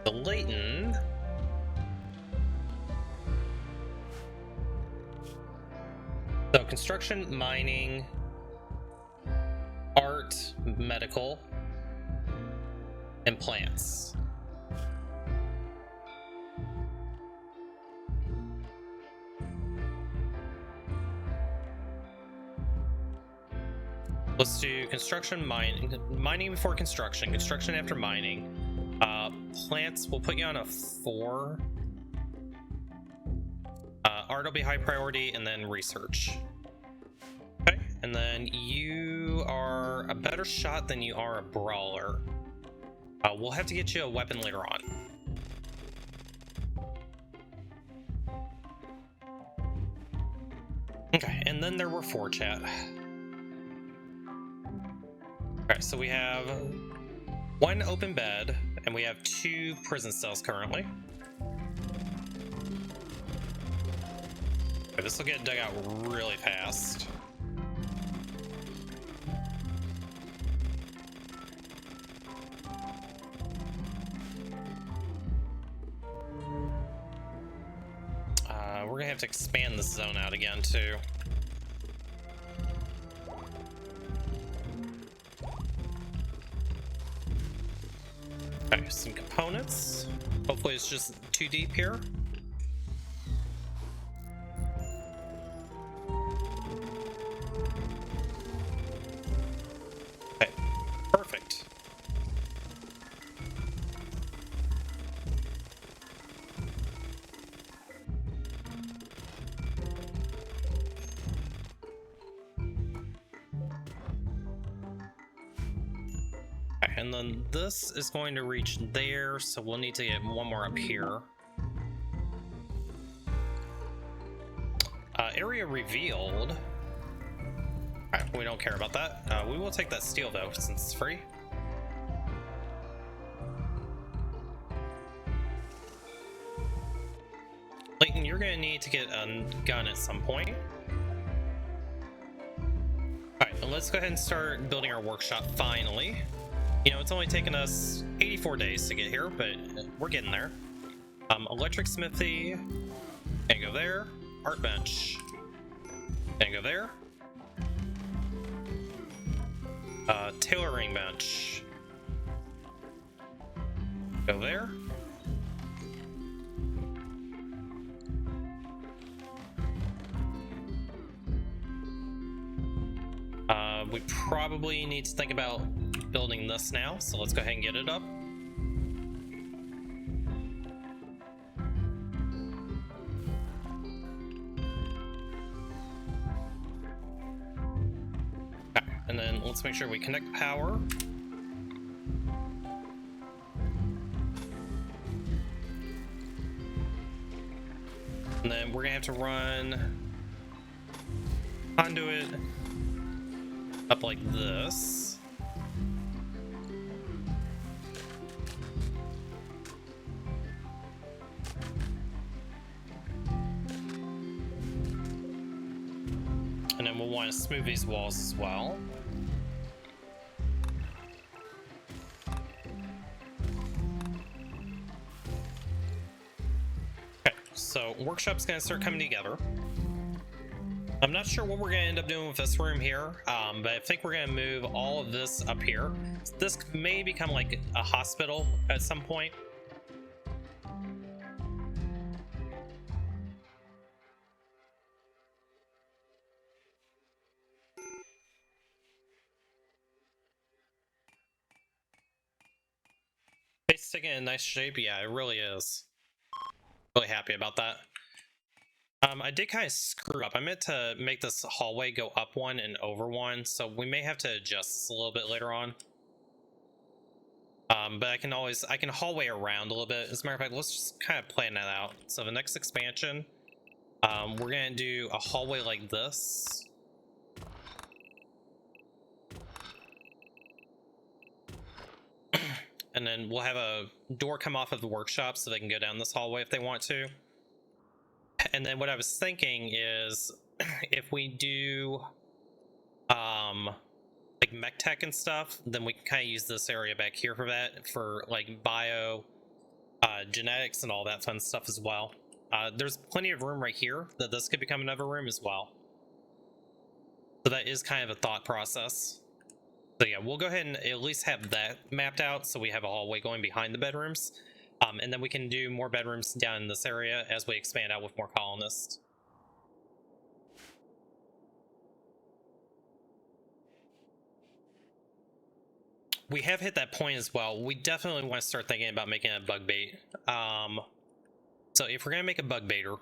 The Leighton... So construction, mining, art, medical, and plants. Let's do construction, mining before construction, construction after mining. Plants, we'll put you on a 4. Art will be high priority, and then research. Okay, and then you are a better shot than you are a brawler. We'll have to get you a weapon later on. Okay, and then there were 4 chat. Okay, so we have 1 open bed, and we have 2 prison cells currently. Okay, this will get dug out really fast. We're gonna have to expand this zone out again too. Okay, some components. Hopefully it's just too deep here. Okay, perfect. And then this is going to reach there, so we'll need to get 1 more up here. Area revealed. Alright, we don't care about that. We will take that steel though, since it's free. Layton, you're gonna need to get a gun at some point. Alright, let's go ahead and start building our workshop finally. You know, it's only taken us 84 days to get here, but we're getting there. Electric smithy, and go there. Art bench, and go there. Tailoring bench, go there. We probably need to think about building this now, so let's go ahead and get it up. Okay, and then let's make sure we connect power. And then we're gonna have to run conduit up like this. And then we'll want to smooth these walls as well. Okay, so workshop's gonna start coming together. I'm not sure what we're going to end up doing with this room here, but I think we're going to move all of this up here. This may become like a hospital at some point. It's sticking in nice shape. Yeah, it really is. Really happy about that. I did kind of screw up. I meant to make this hallway go up one and over one, so we may have to adjust this a little bit later on. But I can hallway around a little bit. As a matter of fact, let's just kind of plan that out. So the next expansion, we're gonna do a hallway like this. And then we'll have a door come off of the workshop so they can go down this hallway if they want to. And then what I was thinking is if we do like mech tech and stuff, then we can kind of use this area back here for that, for like bio genetics and all that fun stuff as well. There's plenty of room right here that this could become another room as well. So that is kind of a thought process. So yeah, we'll go ahead and at least have that mapped out so we have a hallway going behind the bedrooms. And then we can do more bedrooms down in this area as we expand out with more colonists. We have hit that point as well. We definitely want to start thinking about making a bug bait. So if we're going to make a bug baiter,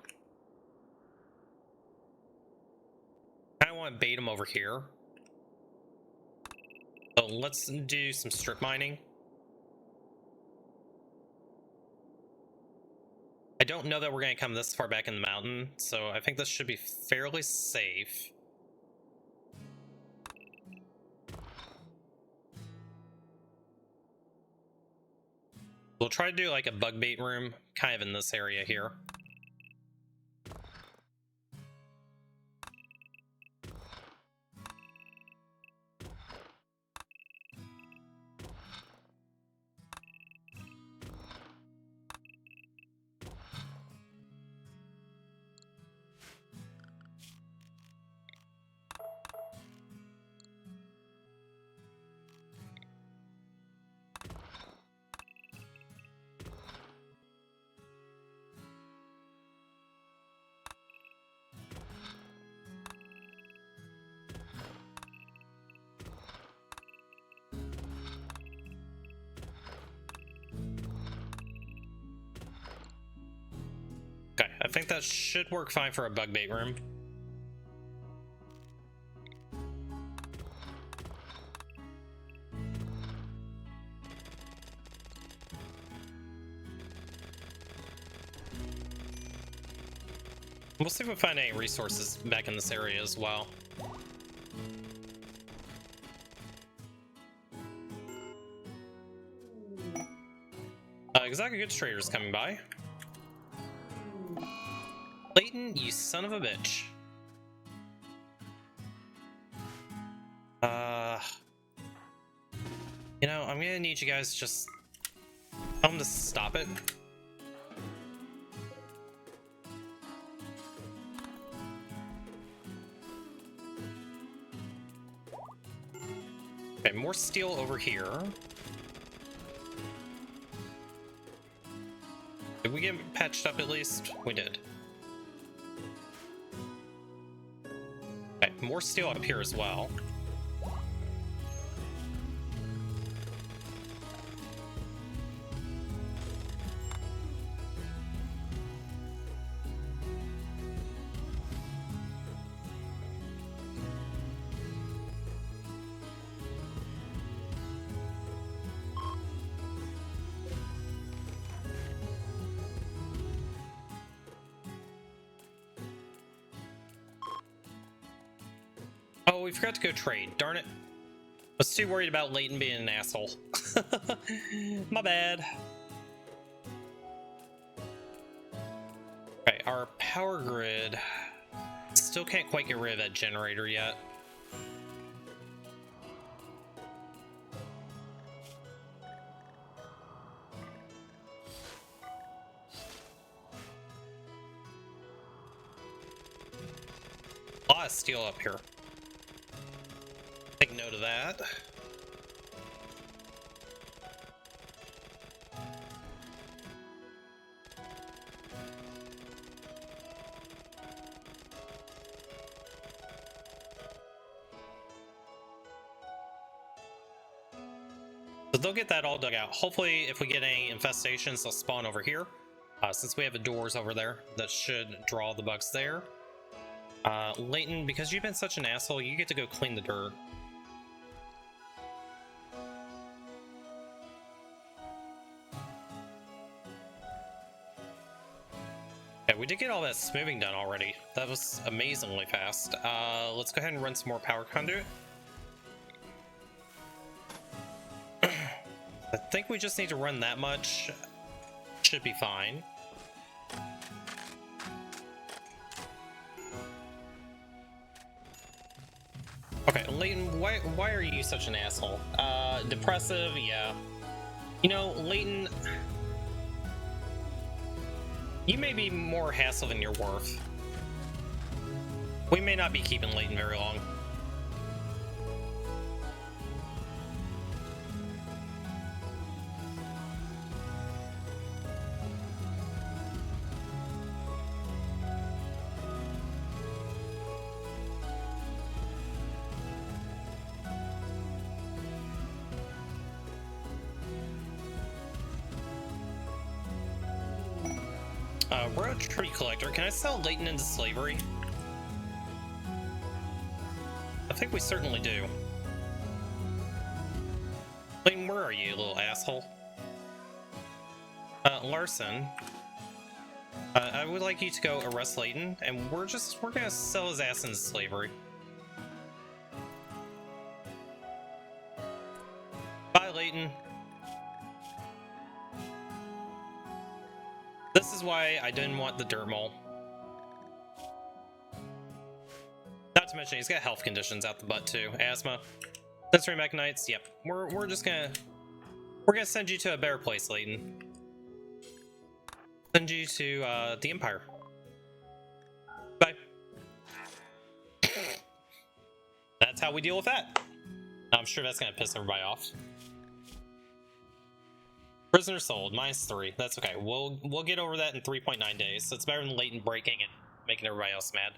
I want to bait them over here. So let's do some strip mining. I don't know that we're going to come this far back in the mountain, so I think this should be fairly safe. We'll try to do like a bug bait room kind of in this area here. Okay, I think that should work fine for a bug bait room. We'll see if we find any resources back in this area as well. Exotic goods traders coming by. Leighton, you son of a bitch. You know, I'm gonna need you guys just tell them to stop it. Okay, more steel over here. Did we get patched up at least? We did. Okay, more steel up here as well. Oh, we forgot to go trade. Darn it. I was too worried about Leighton being an asshole. My bad. Okay, our power grid. Still can't quite get rid of that generator yet. A lot of steel up here. Take note of that. So they'll get that all dug out. Hopefully, if we get any infestations, they'll spawn over here. Since we have the doors over there, that should draw the bugs there. Leighton, because you've been such an asshole, you get to go clean the dirt. Yeah, we did get all that smoothing done already. That was amazingly fast. Let's go ahead and run some more power conduit. I think we just need to run that much. Should be fine. Okay, Leighton, why are you such an asshole? Depressive, yeah. You know, Leighton, you may be more hassle than you're worth. We may not be keeping Leighton very long. We're a tree collector. Can I sell Leighton into slavery? I think we certainly do. Leighton, where are you, little asshole? Larson. I would like you to go arrest Leighton, and we're gonna sell his ass into slavery. Bye, Leighton. This is why I didn't want the dirt mole. Not to mention he's got health conditions out the butt too. Asthma. Sensory mechanites. Yep. We're gonna send you to a better place, Leighton. Send you to the Empire. Bye. That's how we deal with that. I'm sure that's gonna piss everybody off. Prisoner sold, -3. That's okay. We'll get over that in 3.9 days. So it's better than Leighton breaking and making everybody else mad.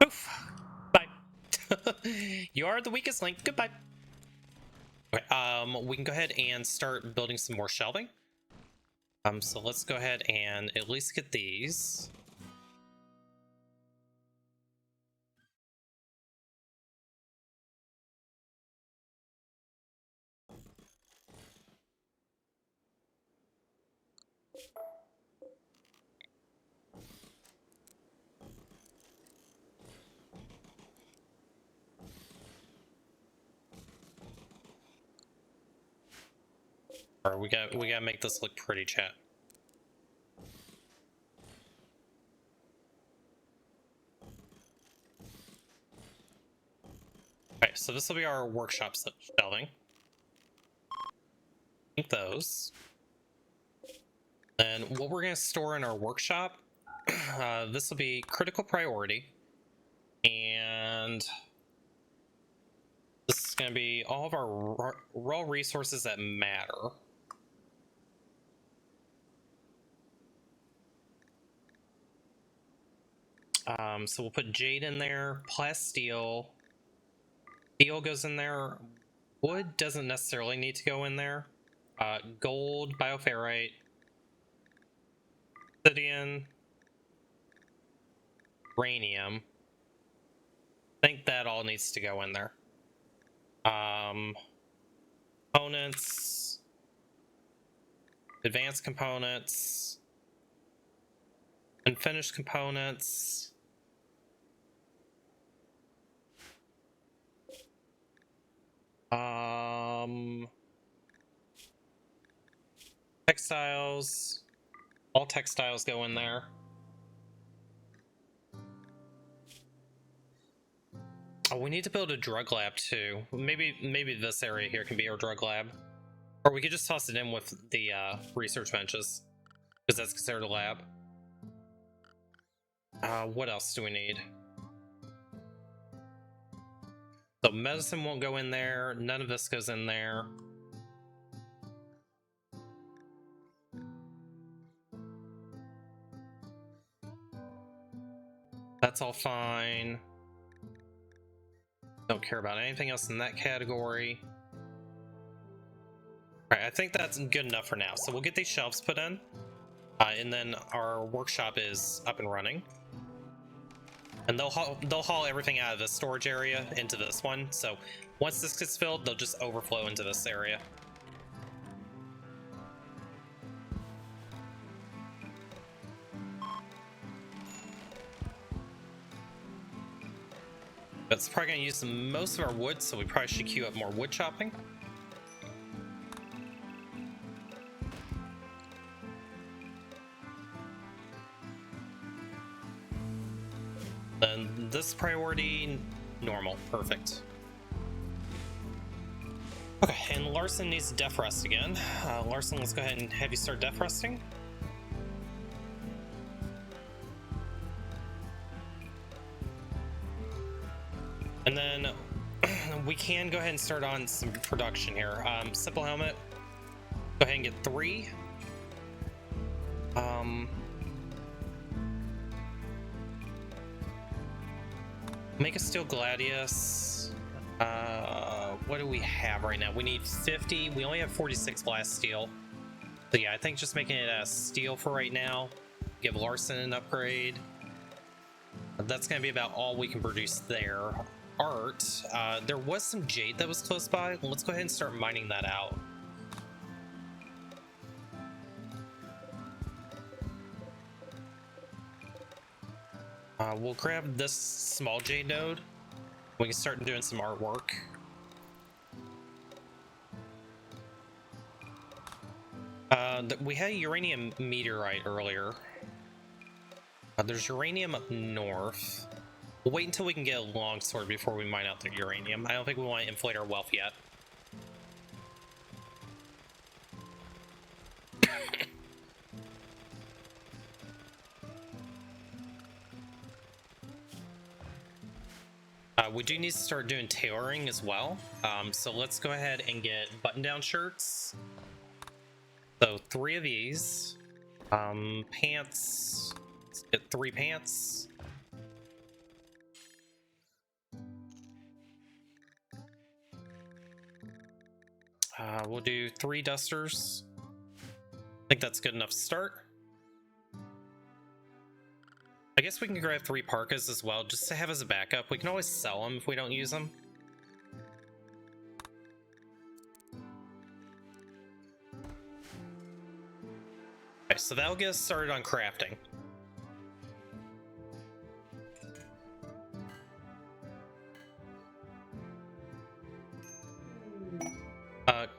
Poof. Bye. You are the weakest link. Goodbye. Okay, we can go ahead and start building some more shelving. So let's go ahead and at least get these. Or we gotta make this look pretty, chat. So this will be our workshop shelving. Think those. And what we're going to store in our workshop, this will be critical priority. And this is going to be all of our raw resources that matter. So we'll put jade in there, plasteel. Steel goes in there. Wood doesn't necessarily need to go in there. Gold, bioferrite, obsidian, uranium. I think that all needs to go in there. Components, advanced components, unfinished components. Textiles. All textiles go in there. Oh, we need to build a drug lab too. Maybe this area here can be our drug lab. Or we could just toss it in with the research benches, because that's considered a lab. What else do we need? So medicine won't go in there. None of this goes in there. That's all fine. Don't care about anything else in that category. Alright, I think that's good enough for now. So we'll get these shelves put in. And then our workshop is up and running. And they'll haul everything out of this storage area into this one. So once this gets filled, they'll just overflow into this area. That's probably going to use most of our wood, so we probably should queue up more wood chopping. Then this priority, normal, perfect. Okay, and Larson needs def rest again. Larson, let's go ahead and have you start def resting. And then we can go ahead and start on some production here. Simple helmet, go ahead and get 3. Make a steel gladius. What do we have right now? We need 50. We only have 46 blast steel. So yeah, I think just making it a steel for right now. Give Larson an upgrade. That's going to be about all we can produce there. Art. There was some jade that was close by. Let's go ahead and start mining that out. We'll grab this small jade node. We can start doing some artwork. We had a uranium meteorite earlier. There's uranium up north. We'll wait until we can get a longsword before we mine out the uranium. I don't think we want to inflate our wealth yet. We do need to start doing tailoring as well. So let's go ahead and get button-down shirts. So 3 of these. Pants. Let's get 3 pants. We'll do 3 dusters. I think that's good enough to start. I guess we can grab 3 parkas as well, just to have as a backup. We can always sell them if we don't use them. Okay, so that'll get us started on crafting.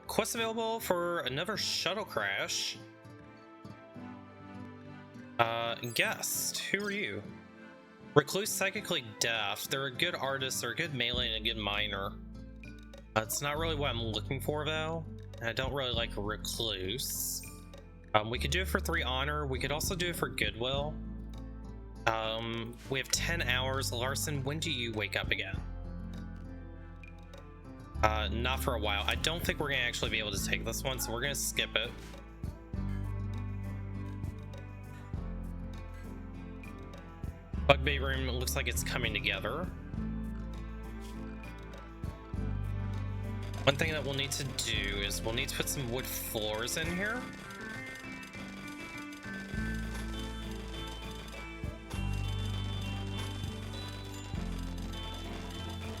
Quest available for another shuttle crash. Guest, who are you? Recluse psychically deaf. They're a good artist, they're a good melee, and a good miner. It's not really what I'm looking for though. I don't really like recluse. We could do it for 3 honor. We could also do it for goodwill. We have 10 hours. Larson, when do you wake up again? Not for a while. I don't think we're gonna actually be able to take this one, so we're gonna skip it. Bug bait room, it looks like it's coming together. One thing that we'll need to do is we'll need to put some wood floors in here.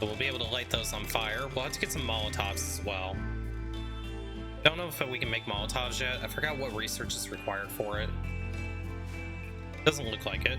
But we'll be able to light those on fire. We'll have to get some Molotovs as well. Don't know if we can make Molotovs yet. I forgot what research is required for it. Doesn't look like it.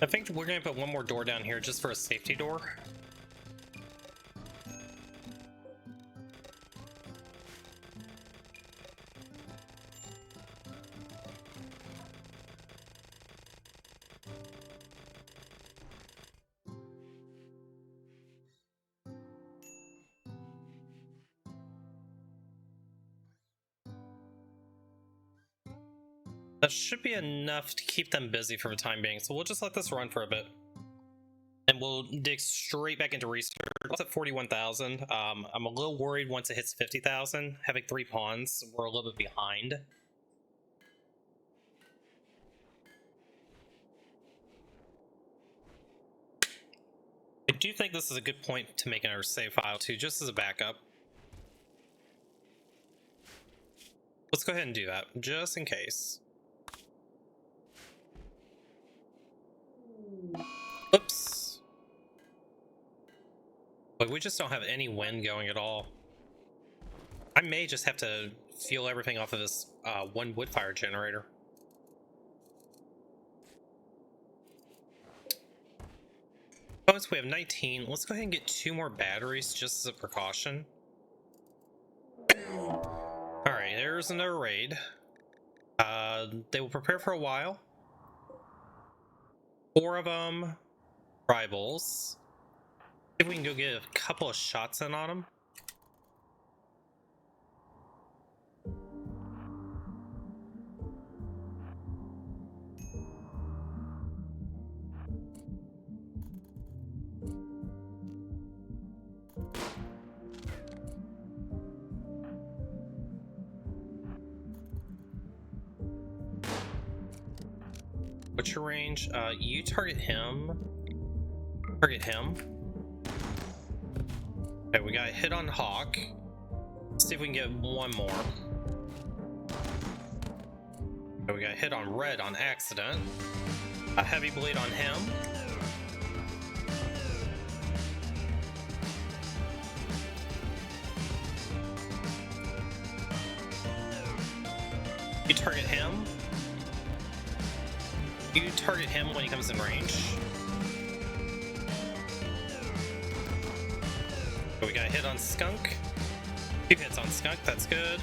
I think we're gonna put one more door down here just for a safety door. That should be enough to keep them busy for the time being, so we'll just let this run for a bit. And we'll dig straight back into research. It's at 41,000. I'm a little worried once it hits 50,000. Having 3 pawns, we're a little bit behind. I do think this is a good point to make another save file too, just as a backup. Let's go ahead and do that, just in case. Oops. But we just don't have any wind going at all. I may just have to fuel everything off of this one wood fire generator. Oh, so we have 19. Let's go ahead and get 2 more batteries just as a precaution. Alright, there's another raid. They will prepare for a while. 4 of them. Rivals. If we can go get a couple of shots in on them. What's your range? You target him. Target him. Okay, we got a hit on Hawk. Let's see if we can get one more. Okay, we got a hit on Red on accident. A heavy bleed on him. You target him. You target him when he comes in range. So we got a hit on Skunk. 2 hits on Skunk, that's good.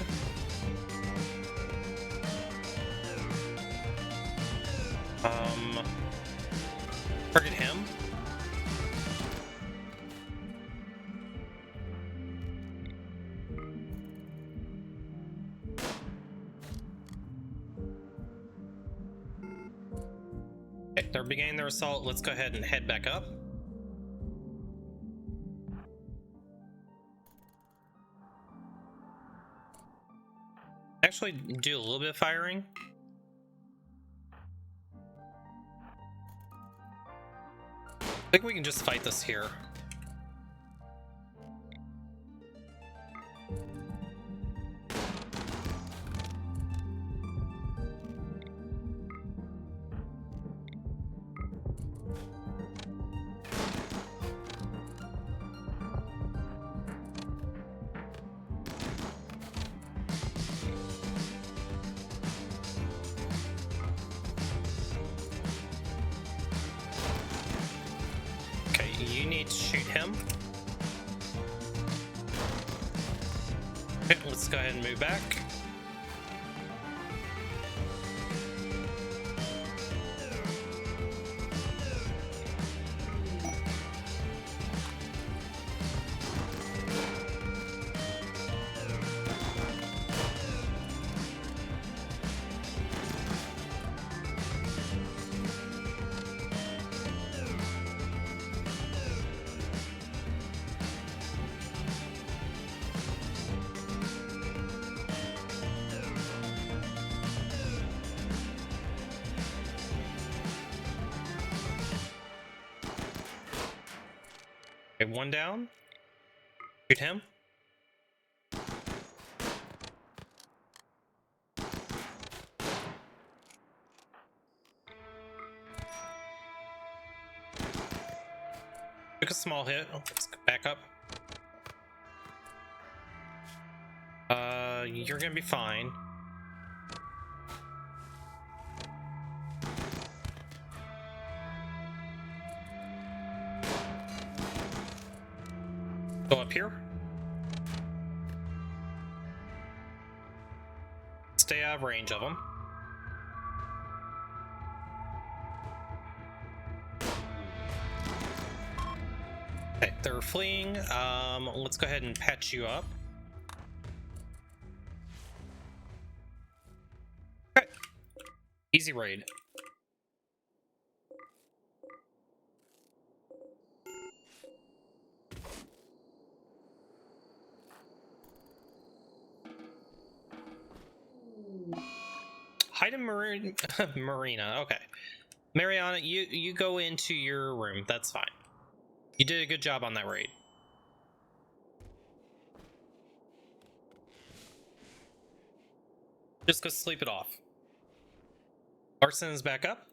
Target him. Okay, they're beginning their assault. Let's go ahead and head back up. Actually, do a little bit of firing. I think we can just fight this here. Let's shoot him. Okay, let's go ahead and move back. Okay, one down. Shoot him. Took a small hit. Let's back up. You're gonna be fine. Go up here. Stay out of range of them. Okay, they're fleeing. Let's go ahead and patch you up. Okay. Easy raid. Hide in Marina. Okay. Mariana, you go into your room. That's fine. You did a good job on that raid. Just go sleep it off. Larson is back up.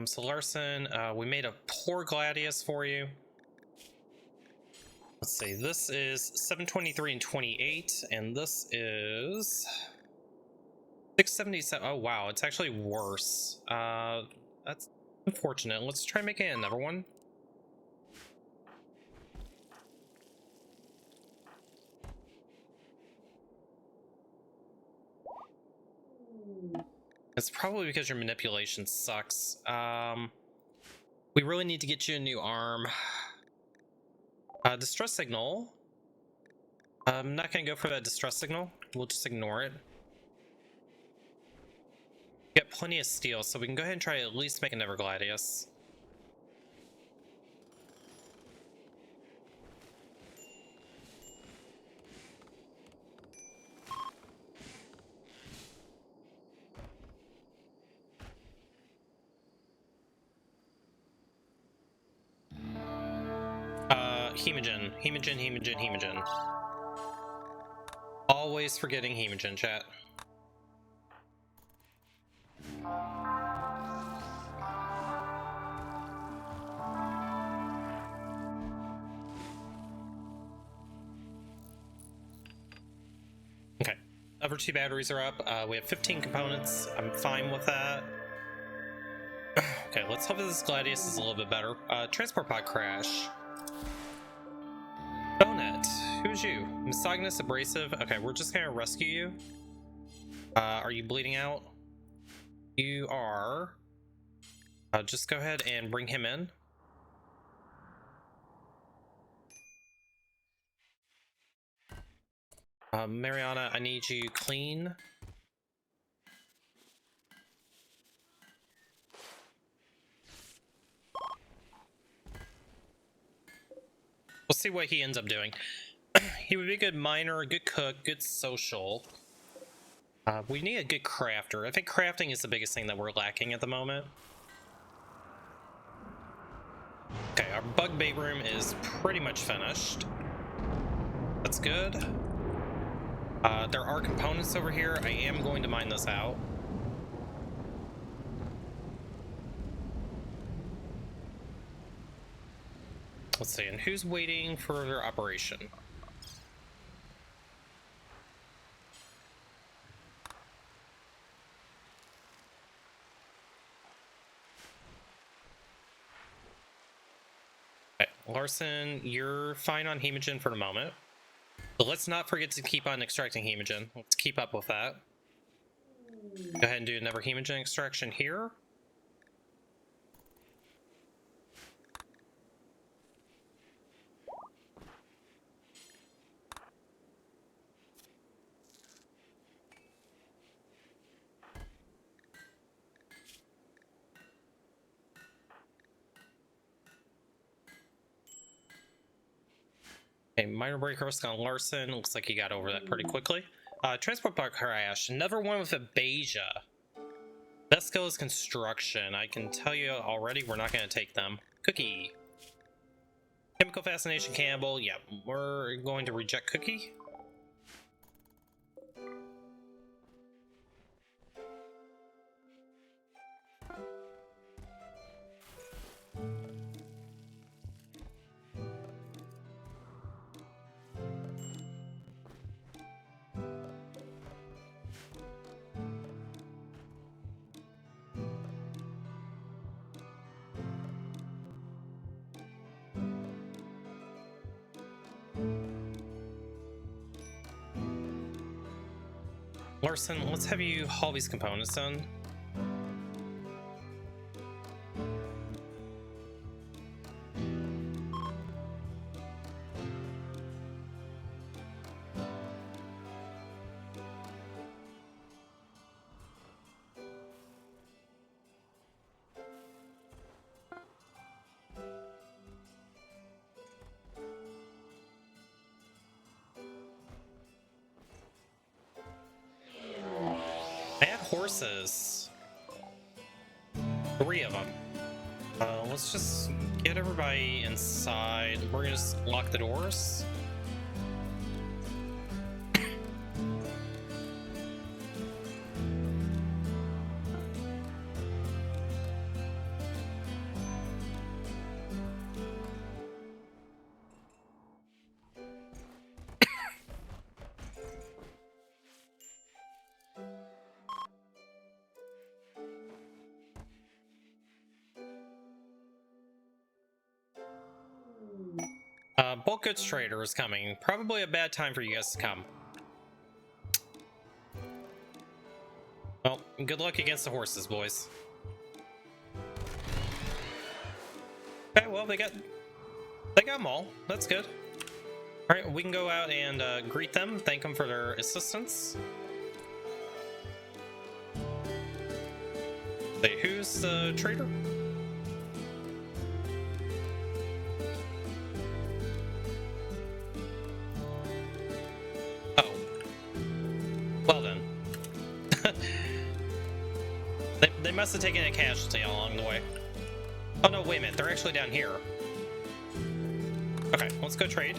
So Larson, we made a poor Gladius for you. Let's see, this is 723 and 28, and this is 677. Oh wow, it's actually worse. That's unfortunate. Let's try making another one. It's probably because your manipulation sucks. We really need to get you a new arm. Distress signal. I'm not gonna go for that distress signal. We'll just ignore it. Get plenty of steel, so we can go ahead and try to at least make another Gladius. Hemogen. Always forgetting Hemogen, chat. Okay, other two batteries are up. We have 15 components. I'm fine with that. Okay, let's hope that this Gladius is a little bit better. Transport pod crash. Donut, who's you? Misogynist, abrasive. Okay, we're just gonna rescue you. Are you bleeding out? You are. Just go ahead and bring him in. Mariana, I need you clean. We'll see what he ends up doing. He would be a good miner, a good cook, good social. We need a good crafter. I think crafting is the biggest thing that we're lacking at the moment. Okay, our bug bait room is pretty much finished. That's good. There are components over here. I am going to mine those out. Let's see, and who's waiting for their operation? Larson, you're fine on hemogen for the moment. But let's not forget to keep on extracting hemogen. Let's keep up with that. Go ahead and do another hemogen extraction here. Okay, minor break risk on Larson. Looks like he got over that pretty quickly. Transport bug crash. Another one with a Beja. Best skill is construction. I can tell you already, we're not going to take them. Cookie. Chemical fascination Campbell. Yeah, we're going to reject Cookie. Larson, let's have you haul these components done. Bad horses. 3 of them. Let's just get everybody inside. We're gonna just lock the doors. Bulk goods trader is coming. Probably a bad time for you guys to come. Well, good luck against the horses, boys. Okay, well, they got them all. That's good. All right, we can go out and greet them, thank them for their assistance. Wait, who's the trader? Oh. Well then. They must have taken a casualty along the way. Oh no, wait a minute, they're actually down here. Okay, let's go trade.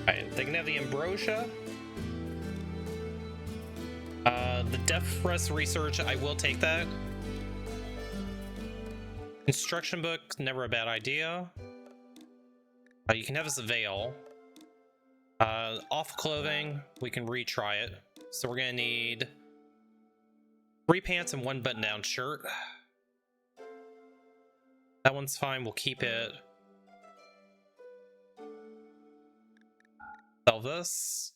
Alright, they can have the ambrosia. The Death Rest research, I will take that. Construction book, never a bad idea. You can have this veil. Off clothing, we can retry it. So we're gonna need 3 pants and 1 button-down shirt. That one's fine, we'll keep it. Sell this.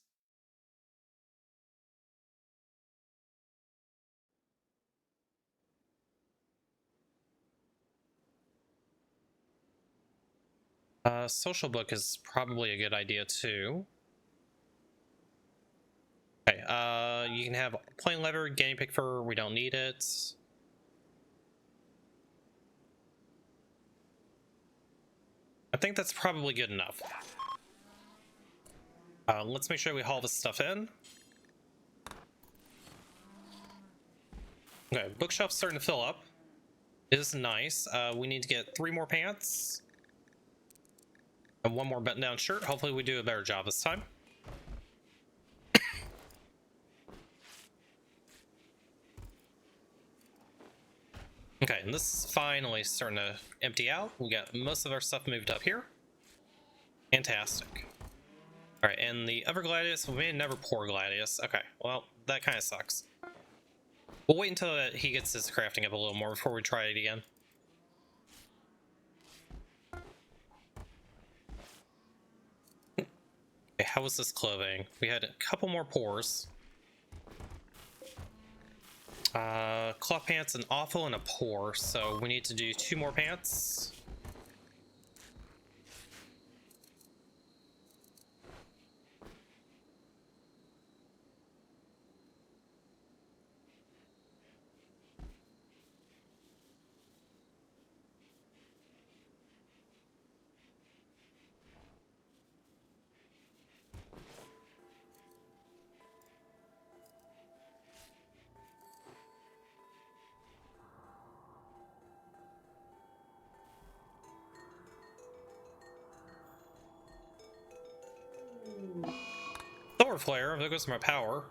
Social book is probably a good idea too. Okay, you can have plain leather, guinea pig fur, we don't need it. I think that's probably good enough. Let's make sure we haul this stuff in. Okay, bookshelf's starting to fill up. It is nice. We need to get 3 more pants. And 1 more button-down shirt. Hopefully we do a better job this time. Okay, and this is finally starting to empty out. We got most of our stuff moved up here. Fantastic. Alright, and the other Gladius, we made another poor Gladius. Okay, well, that kind of sucks. We'll wait until he gets his crafting up a little more before we try it again. Okay, how was this clothing? We had a couple more pores. Cloth pants, an awful, and a pour, so we need to do 2 more pants. Solar flare, there goes my power.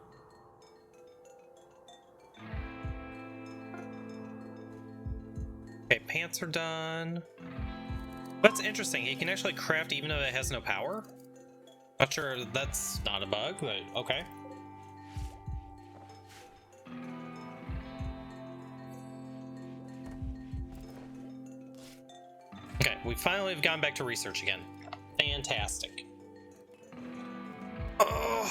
Okay, pants are done. That's interesting, he can actually craft even though it has no power? Not sure that's not a bug, but okay. Okay, we finally have gone back to research again. Fantastic. Oh.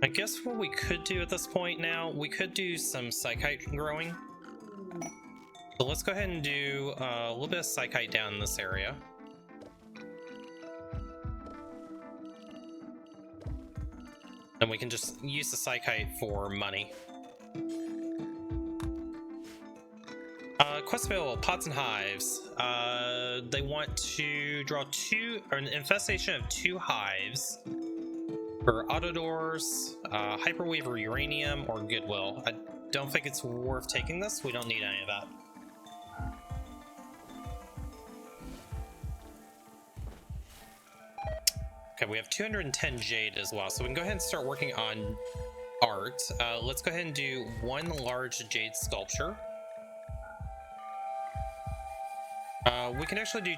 I guess what we could do at this point now, we could do some psychite growing. So let's go ahead and do a little bit of psychite down in this area. And we can just use the psychite for money. Quest available, pots and hives. They want to draw an infestation of 2 hives for auto doors, hyperwave or uranium, or goodwill. I don't think it's worth taking this. We don't need any of that. Okay, we have 210 jade as well, so we can go ahead and start working on art. Let's go ahead and do 1 large jade sculpture. We can actually do,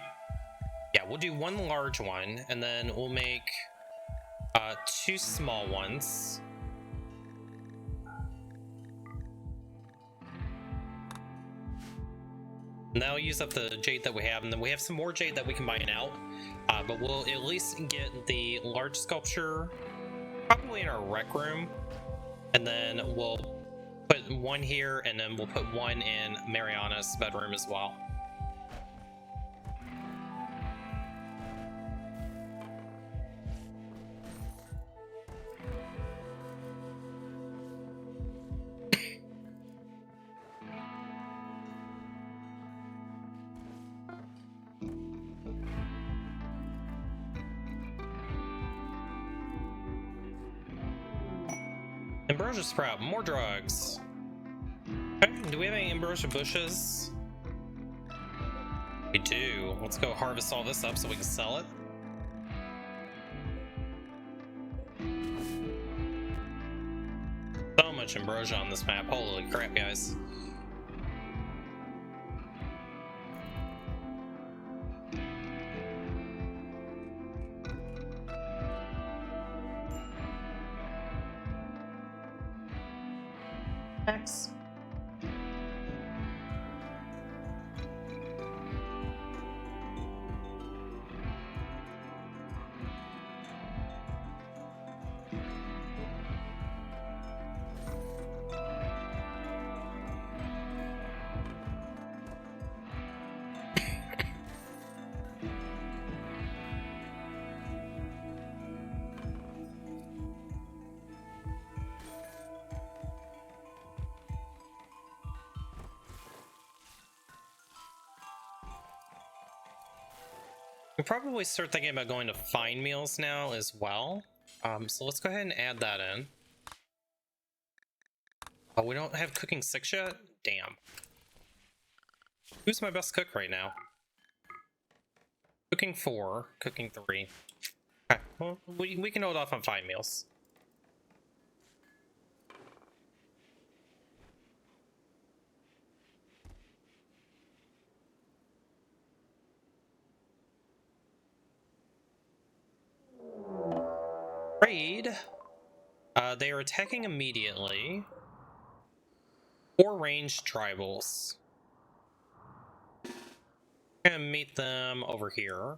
yeah, we'll do 1 large one, and then we'll make 2 small ones. And that'll use up the jade that we have, and then we have some more jade that we can mine out. But we'll at least get the large sculpture probably in our rec room, and then we'll put 1 here, and then we'll put 1 in Mariana's bedroom as well. Ambrosia sprout, more drugs. Okay, do we have any ambrosia bushes? We do. Let's go harvest all this up so we can sell it. So much ambrosia on this map. Holy crap, guys. X. We'll probably start thinking about going to fine meals now as well. So let's go ahead and add that in. Oh, we don't have cooking 6 yet? Damn. Who's my best cook right now? Cooking 4, cooking 3. Okay, well, we can hold off on fine meals. Raid. They are attacking immediately. 4 ranged tribals. I'm gonna meet them over here.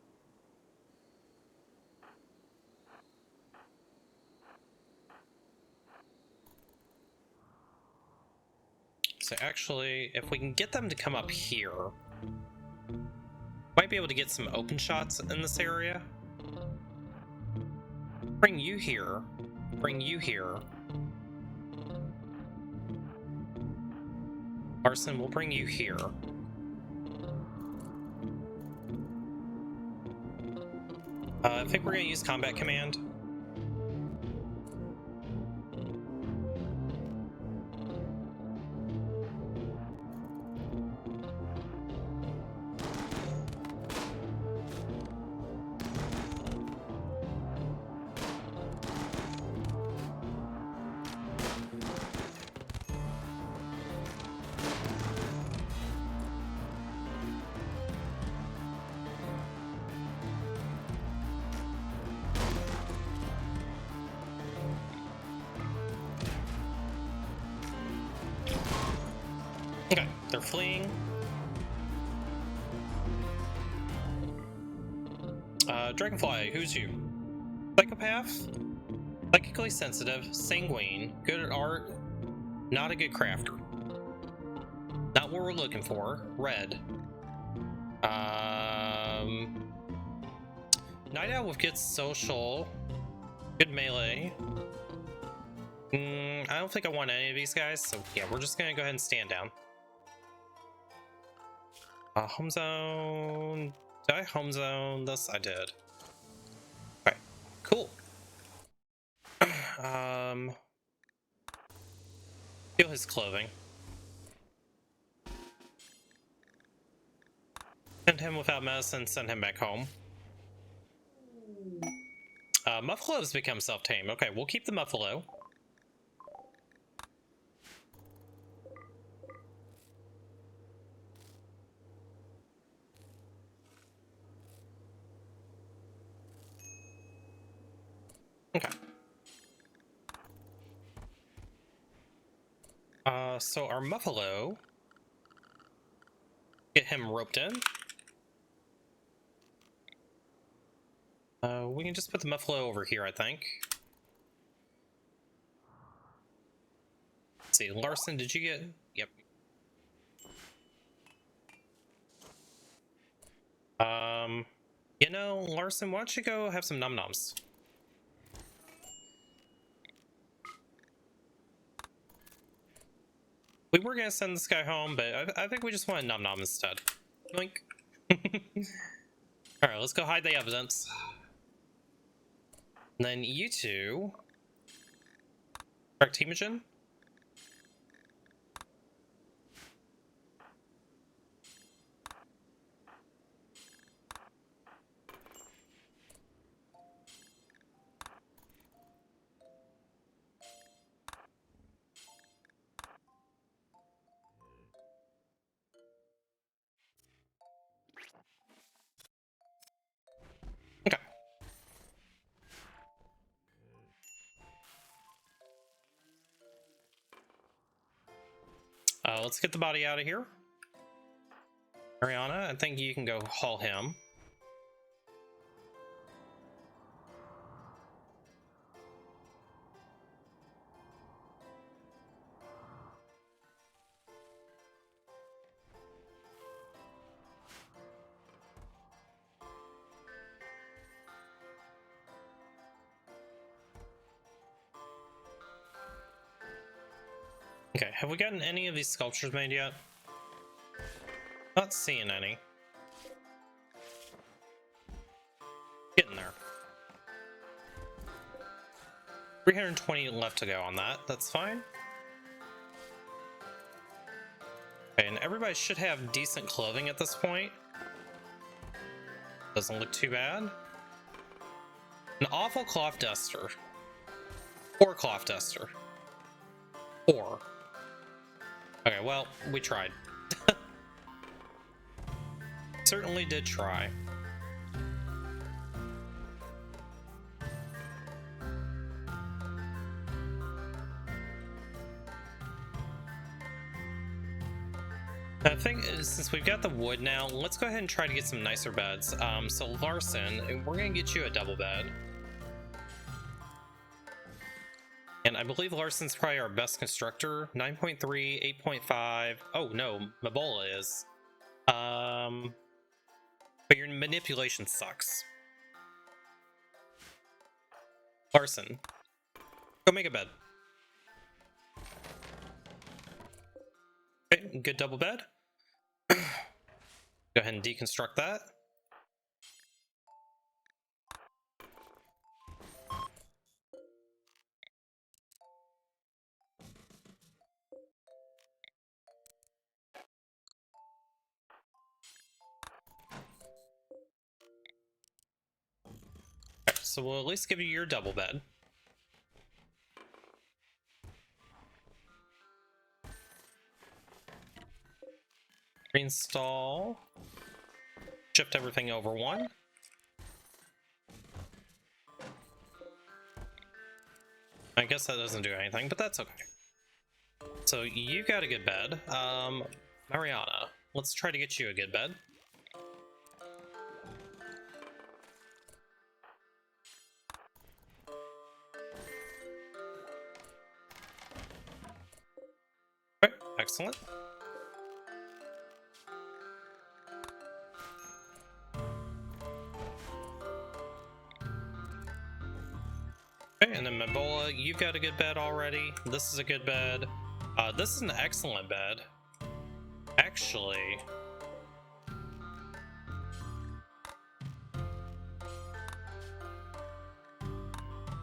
So actually, if we can get them to come up here, might be able to get some open shots in this area. Bring you here. Bring you here. Larson, we'll bring you here. I think we're going to use combat command. Okay, they're fleeing. Dragonfly, who's you? Psychopath? Psychically sensitive, sanguine, good at art, not a good crafter. Not what we're looking for. Red. Night Owl with good social, good melee. I don't think I want any of these guys, so yeah, we're just gonna go ahead and stand down. Home zone. Did I home zone this? I did. Okay, cool. Steal his clothing. Send him without medicine, send him back home. Muffalo's become self-tame. Okay, we'll keep the Muffalo. Okay. So our Muffalo, get him roped in. We can just put the Muffalo over here, I think. Let's see, Larson, did you get... Yep. You know, Larson, why don't you go have some num-nums? We were gonna send this guy home, but I think we just want a num-num instead. Yoink. Alright, let's go hide the evidence. And then you two... Correct, Imogen? Okay. Let's get the body out of here. Ariana, I think you can go haul him. Okay, have we gotten any of these sculptures made yet? Not seeing any. Getting there. 320 left to go on that. That's fine. Okay, and everybody should have decent clothing at this point. Doesn't look too bad. An awful cloth duster. Poor cloth duster. Poor. Okay, well, we tried. Certainly did try. I think since we've got the wood now, let's go ahead and try to get some nicer beds. So Larson, we're gonna get you a double bed. And I believe Larson's probably our best constructor. 9.3, 8.5. Oh no, Mabola is. But your manipulation sucks. Larson, go make a bed. Okay, good double bed. Go ahead and deconstruct that. Okay, so we'll at least give you your double bed. Reinstall. Shift everything over one. I guess that doesn't do anything, but that's okay. So you got a good bed. Mariana, let's try to get you a good bed. Okay, excellent. Okay, and then Mabola, you've got a good bed already. This is a good bed. This is an excellent bed. Actually,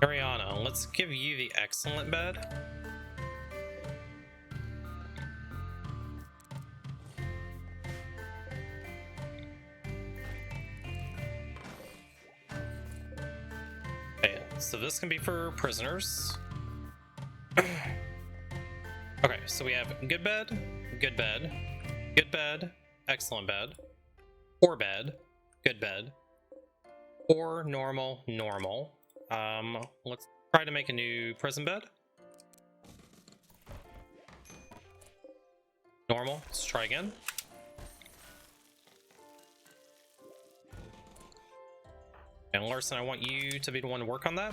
Mariana, let's give you the excellent bed. Okay, so this can be for prisoners. Okay, so we have good bed, good bed, good bed, excellent bed, poor bed, good bed, poor, normal, normal. Let's try to make a new prison bed. Normal, let's try again. And Larson, I want you to be the one to work on that.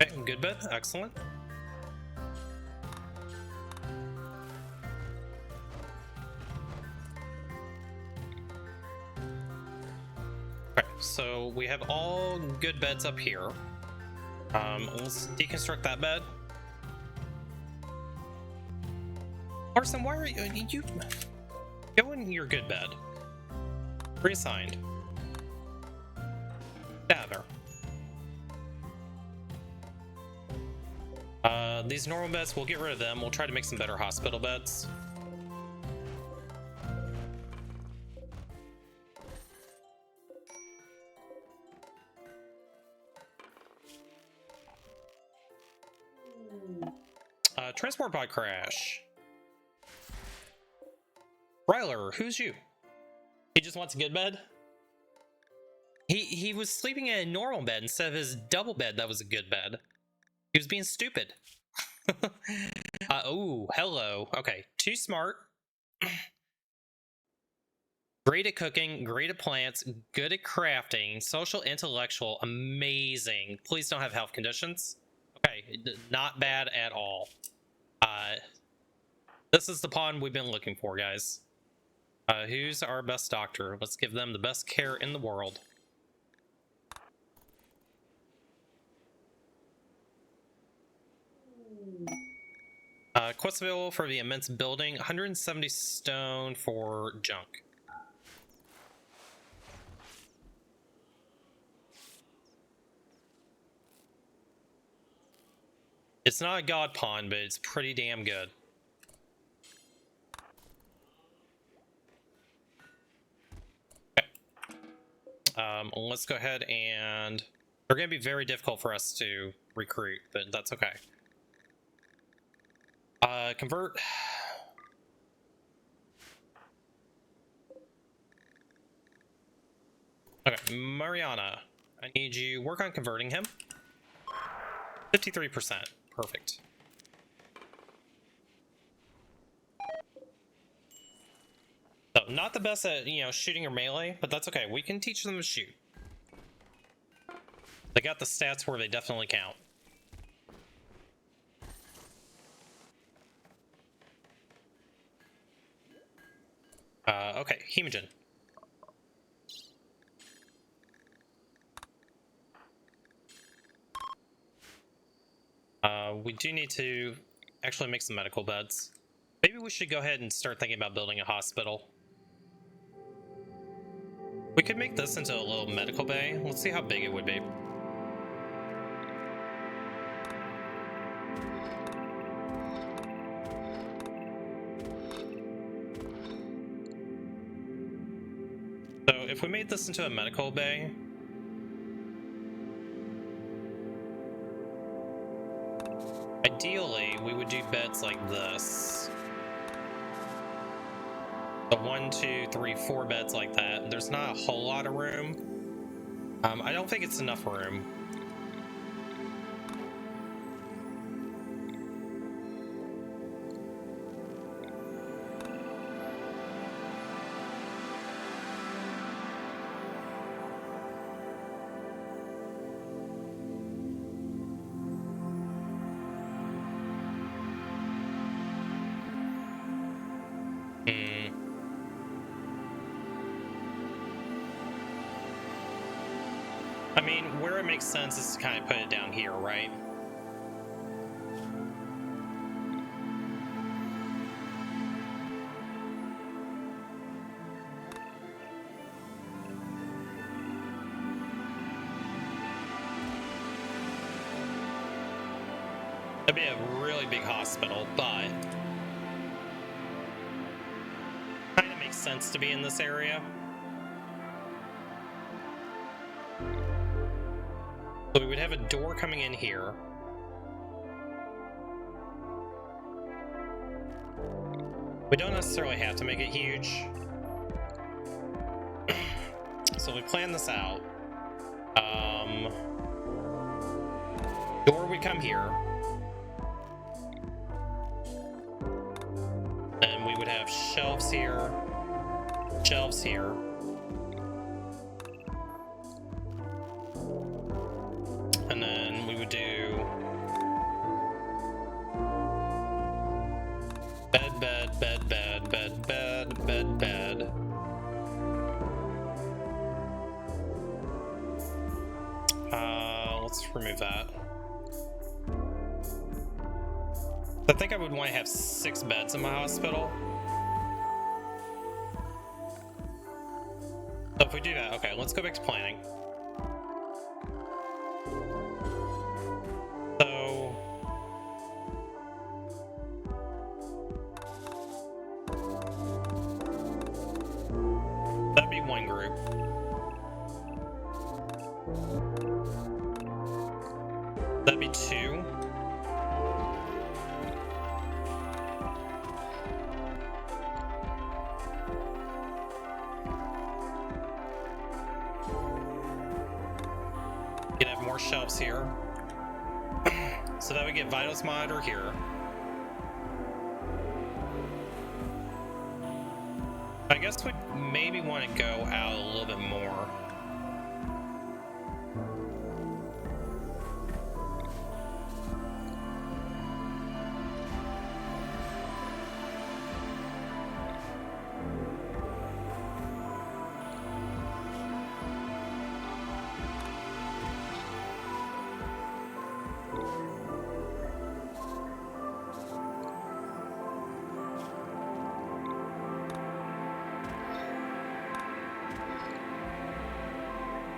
Okay, good bed, excellent. Okay, so we have all good beds up here. Let's deconstruct that bed. Larson, why are you go in your good bed? Reassigned. Gather. These normal beds, we'll get rid of them. We'll try to make some better hospital beds. Transport pod crash. Ryler, who's you? He just wants a good bed? He was sleeping in a normal bed instead of his double bed that was a good bed. He was being stupid. Oh, hello. Okay, too smart. Great at cooking, great at plants, good at crafting, social, intellectual, amazing. Please don't have health conditions. Okay, not bad at all. This is the pawn we've been looking for, guys. Who's our best doctor? Let's give them the best care in the world. Quest available for the immense building. 170 stone for junk. It's not a god pawn, but it's pretty damn good. Okay. Let's go ahead and... They're going to be very difficult for us to recruit, but that's okay. Convert. Okay, Mariana, I need you work on converting him. 53%, perfect. Not the best at, you know, shooting or melee, but that's okay. We can teach them to shoot. They got the stats where they definitely count. Okay, Hemogen. We do need to actually make some medical beds. Maybe we should go ahead and start thinking about building a hospital. We could make this into a little medical bay. Let's see how big it would be. So if we made this into a medical bay, ideally we would do beds like this. So 1, 2, 3, 4 beds like that. There's not a whole lot of room. I don't think it's enough room. I mean, where it makes sense is to kind of put it down here, right? That'd be a really big hospital, but kind of makes sense to be in this area. So we would have a door coming in here. We don't necessarily have to make it huge. So we plan this out. Door would come here. Then we would have shelves here. Shelves here. And then we would do bed, bed, bed, bed, bed, bed, bed, bed. Let's remove that. I think I would want to have 6 beds in my hospital. So if we do that, okay, let's go back to planning. That'd be one group. That'd be 2. You'd have more shelves here. So that would get vitals monitor here. I guess we maybe want to go out a little bit more.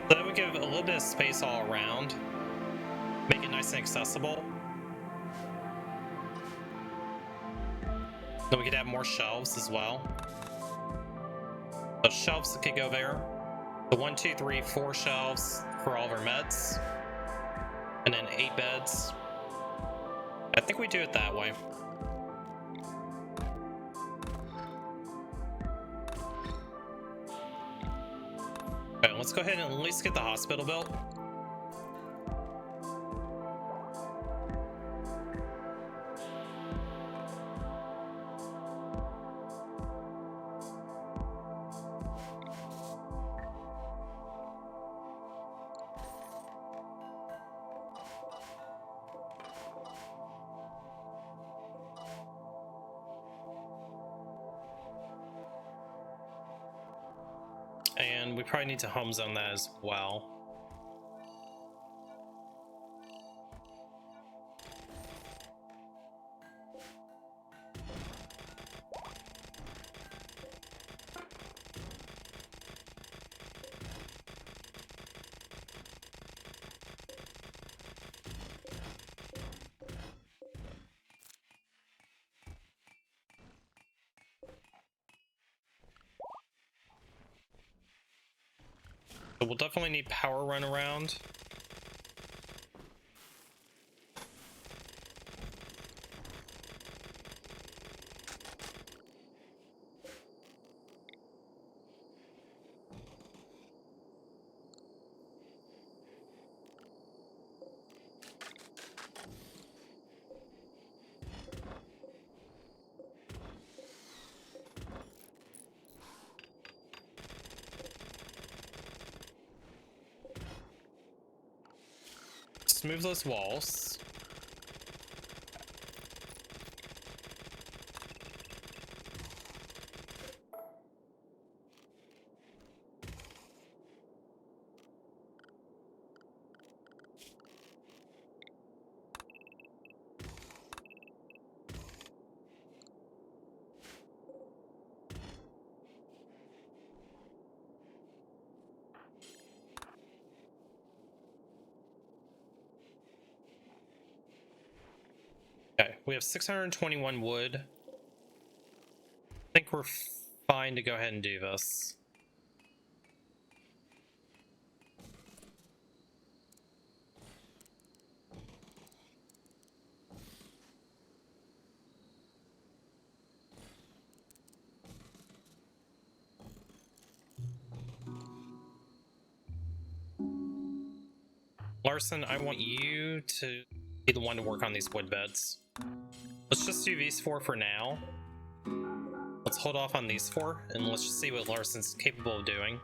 So that would give a little bit of space all around, make it nice and accessible. Then we could have more shelves as well. So shelves could go there. The 1, 2, 3, 4 shelves for all of our meds. And then 8 beds. I think we do it that way. Okay, let's go ahead and at least get the hospital built. And we probably need to home zone that as well. So we'll definitely need power run around. Move those walls. Okay, we have 621 wood. I think we're fine to go ahead and do this. Larson, I want you to be the one to work on these wood beds. Let's just do these four for now. Let's hold off on these four, and let's just see what Larson's capable of doing.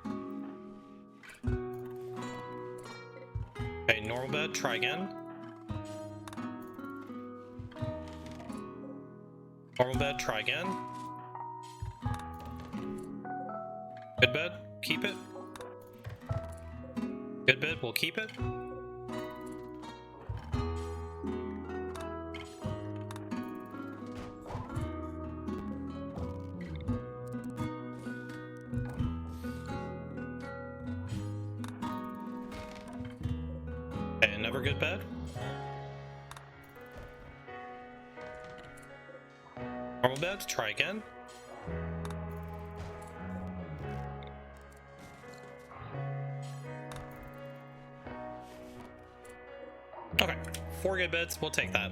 Okay, normal bed, try again. Normal bed, try again. Good bed, keep it. Good bed, we'll keep it. Okay, another good bed. Normal bed, try again. Okay, 4 good beds, we'll take that.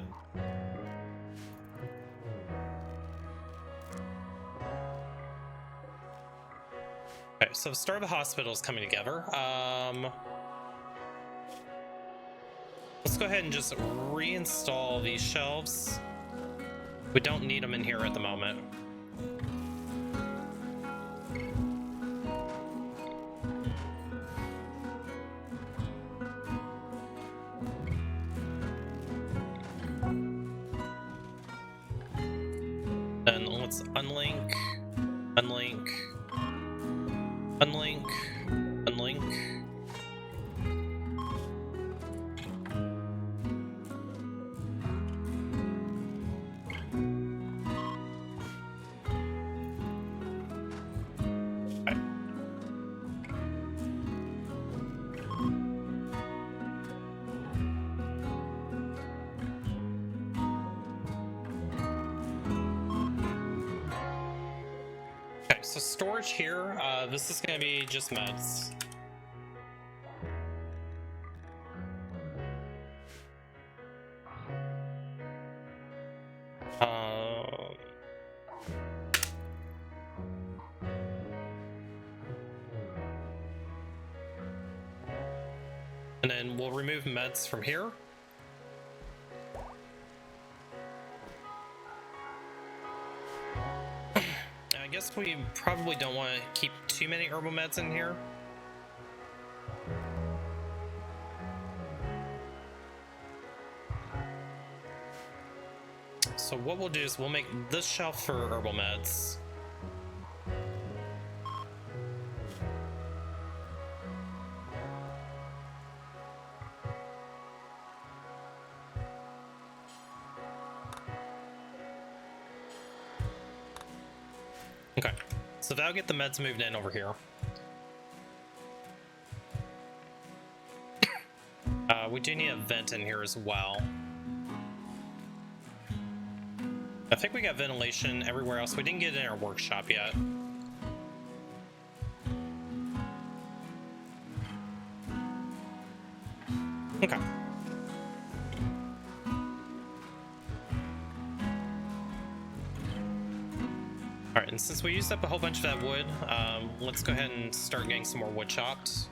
Okay, so the start of the hospital is coming together. Let's go ahead and just reinstall these shelves. We don't need them in here at the moment. Then let's unlink, unlink, unlink, unlink. Okay, so storage here, this is going to be just meds. And then we'll remove meds from here. I guess we probably don't want to keep too many herbal meds in here. So what we'll do is we'll make this shelf for herbal meds. Okay, so that'll get the meds moved in over here. We do need a vent in here as well. I think we got ventilation everywhere else. We didn't get it in our workshop yet. Okay. Alright, and since we used up a whole bunch of that wood, let's go ahead and start getting some more wood chopped.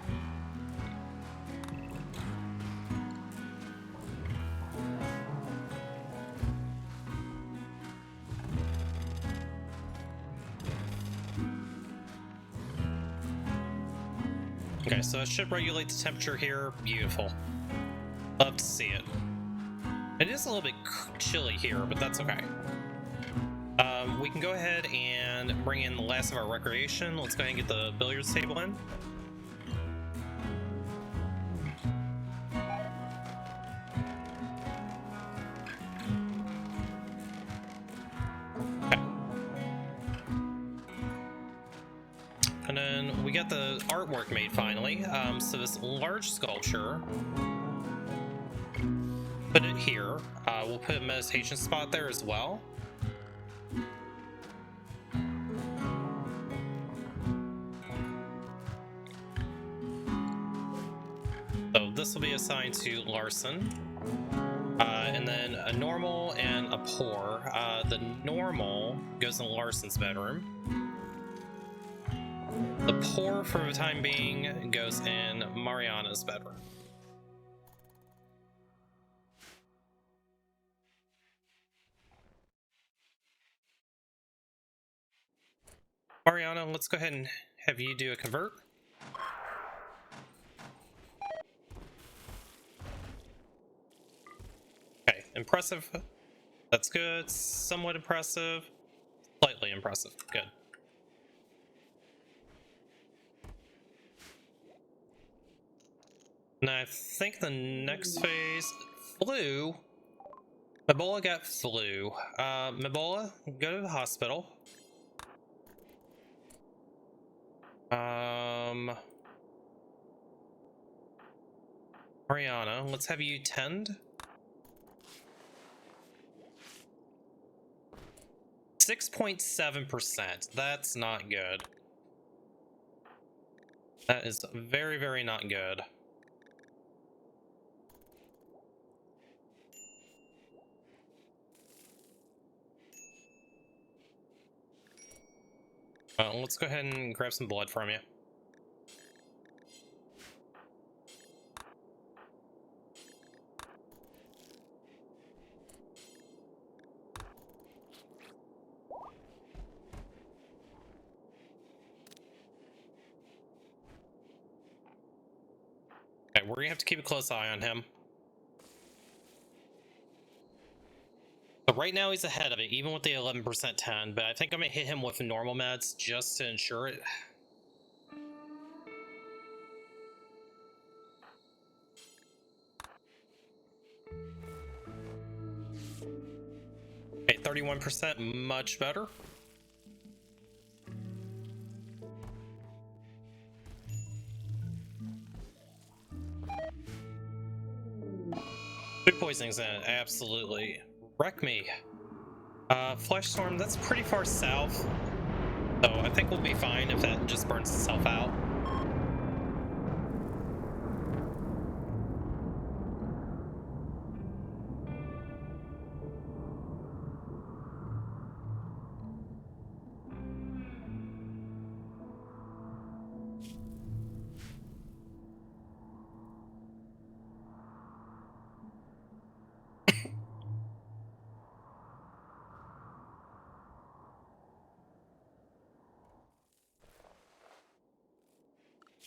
Okay, so it should regulate the temperature here. Beautiful. Love to see it. It is a little bit chilly here, but that's okay. We can go ahead and bring in the last of our recreation. Let's go ahead and get the billiards table in. Okay. And then we got the artwork made finally. So this large sculpture, put it here. We'll put a meditation spot there as well. So this will be assigned to Larson. And then a normal and a poor. The normal goes in Larson's bedroom. The poor, for the time being, goes in Mariana's bedroom. Mariana, let's go ahead and have you do a convert. Okay, impressive. That's good. Somewhat impressive. Slightly impressive. Good. And I think the next phase... Flu? Mabola got flu. Mabola, go to the hospital. Mariana, let's have you tend. 6.7%. That's not good. That is very, very not good. Let's go ahead and grab some blood from you. Okay, we're gonna have to keep a close eye on him. So right now he's ahead of it, even with the 11% 10, but I think I'm gonna hit him with normal meds just to ensure it. Okay, 31%, much better. Food poisoning's in it, absolutely. Wreck me. Flesh storm, that's pretty far south. So I think we'll be fine if that just burns itself out.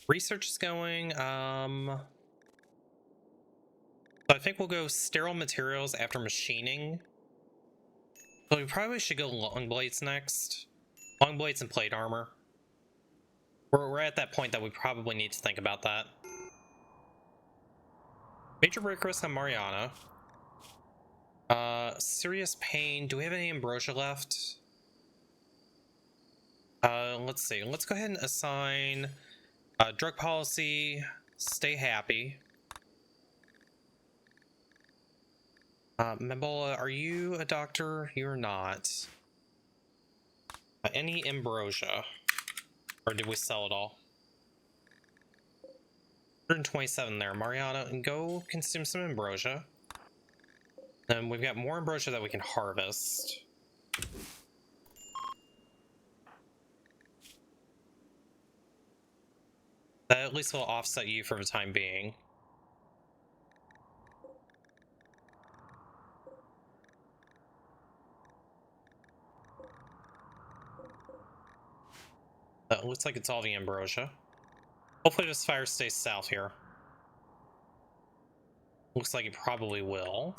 Research is going, so I think we'll go sterile materials after machining. So we probably should go long blades next. Long blades and plate armor. We're at that point that we probably need to think about that. Major break risk on Mariana. Serious pain. Do we have any ambrosia left? let's see. Let's go ahead and assign drug policy, stay happy. Mebola, are you a doctor? You're not. Any ambrosia? Or did we sell it all? 127 there. Mariana, go consume some ambrosia. And we've got more ambrosia that we can harvest. That at least will offset you for the time being. It looks like it's all the ambrosia. Hopefully this fire stays south here. Looks like it probably will.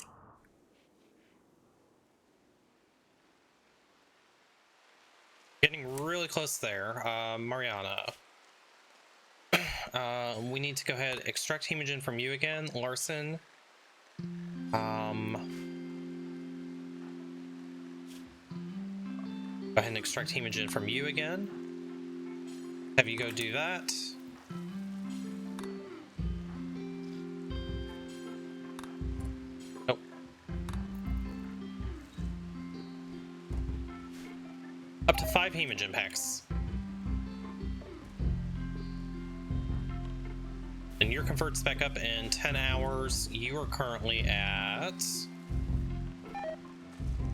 Getting really close there. Mariana. We need to go ahead and extract hemogen from you again. Larson. Go ahead and extract hemogen from you again. Have you go do that. Nope. Up to 5 hemogen packs. And your converts back up in 10 hours. You are currently at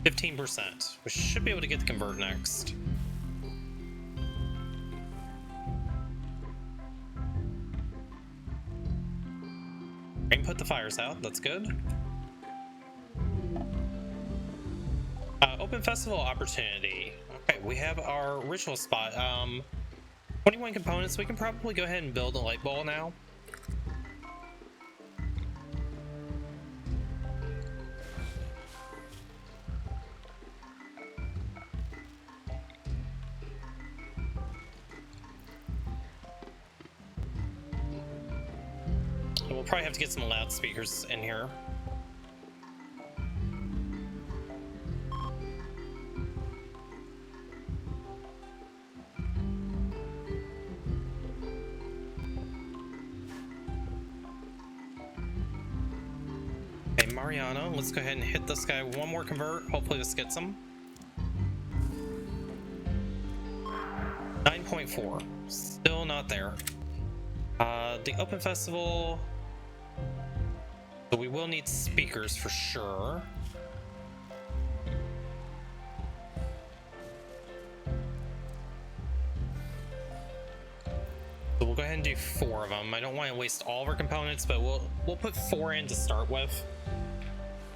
15%. We should be able to get the convert next. Rain put the fires out. That's good. Open festival opportunity. Okay, we have our ritual spot. 21 components. We can probably go ahead and build a light bulb now. We'll probably have to get some loudspeakers in here. Okay, Mariano, let's go ahead and hit this guy one more convert. Hopefully this gets him. 9.4. Still not there. The open festival. So we will need speakers for sure. So we'll go ahead and do 4 of them. I don't want to waste all of our components, but we'll put 4 in to start with.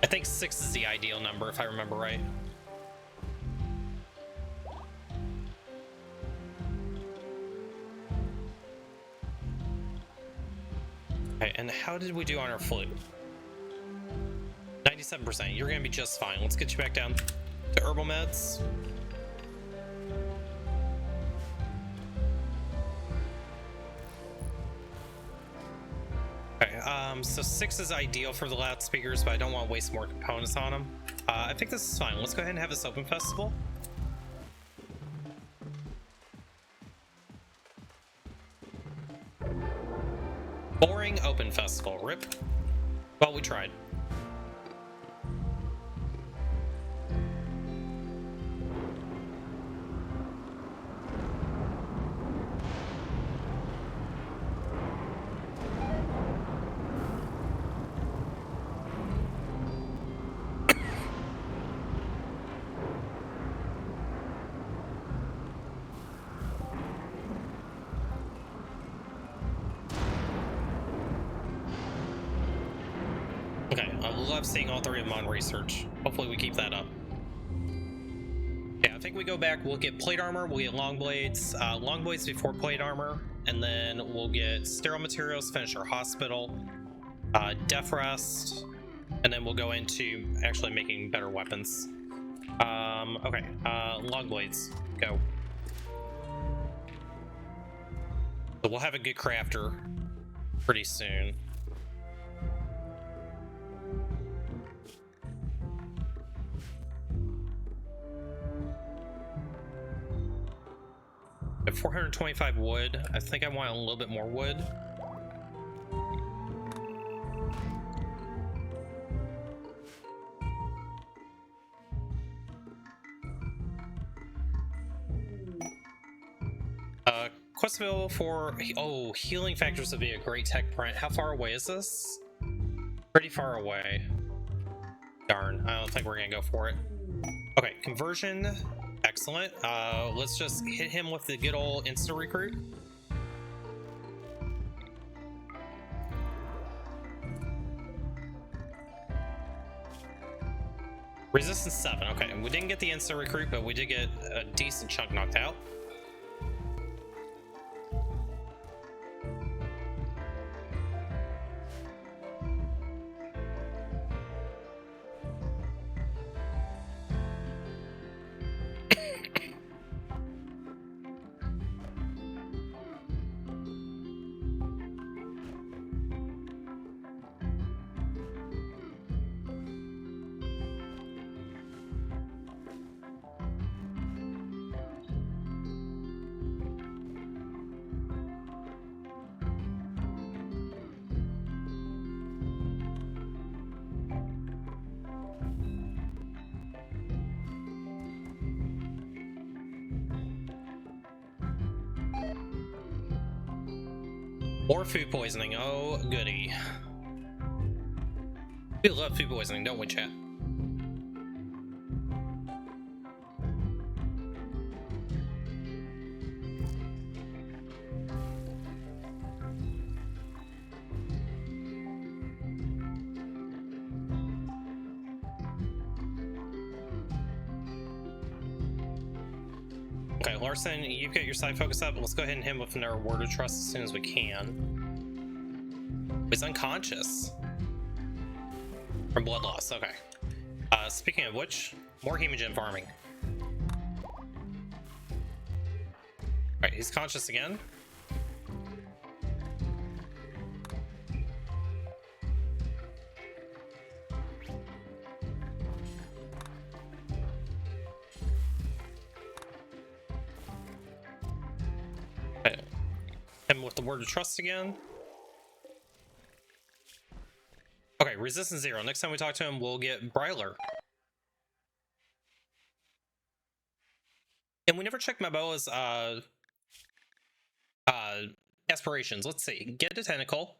I think 6 is the ideal number if I remember right. Okay, and how did we do on our flute? 97%. You're gonna be just fine. Let's get you back down to herbal meds. Okay, so 6 is ideal for the loudspeakers, but I don't want to waste more components on them. I think this is fine. Let's go ahead and have this open festival. Boring open festival. Rip. Well, we tried. Okay, I love seeing all 3 of them on research. Hopefully we keep that up. Yeah, I think we go back, we'll get plate armor, we'll get long blades before plate armor, and then we'll get sterile materials, finish our hospital, death rest, and then we'll go into actually making better weapons. Okay, long blades, go. So we'll have a good crafter pretty soon. At 425 wood, I think I want a little bit more wood. Questville for... Oh, healing factors would be a great tech print. How far away is this? Pretty far away. Darn, I don't think we're gonna go for it. Okay, conversion. Excellent. Let's just hit him with the good old insta recruit. Resistance 7. Okay, we didn't get the insta recruit, but we did get a decent chunk knocked out. Or food poisoning. Oh, goody. We love food poisoning, don't we, chat? Okay, Larson, you've got your side focus up. Let's go ahead and hit him with another word of trust as soon as we can. He's unconscious. From blood loss, okay. Speaking of which, more hemogen farming. Alright, he's conscious again. Okay. Hit him with the word of trust again. Okay, resistance 0. Next time we talk to him, we'll get Bryler. And we never checked Maboa's aspirations. Let's see. Get a tentacle.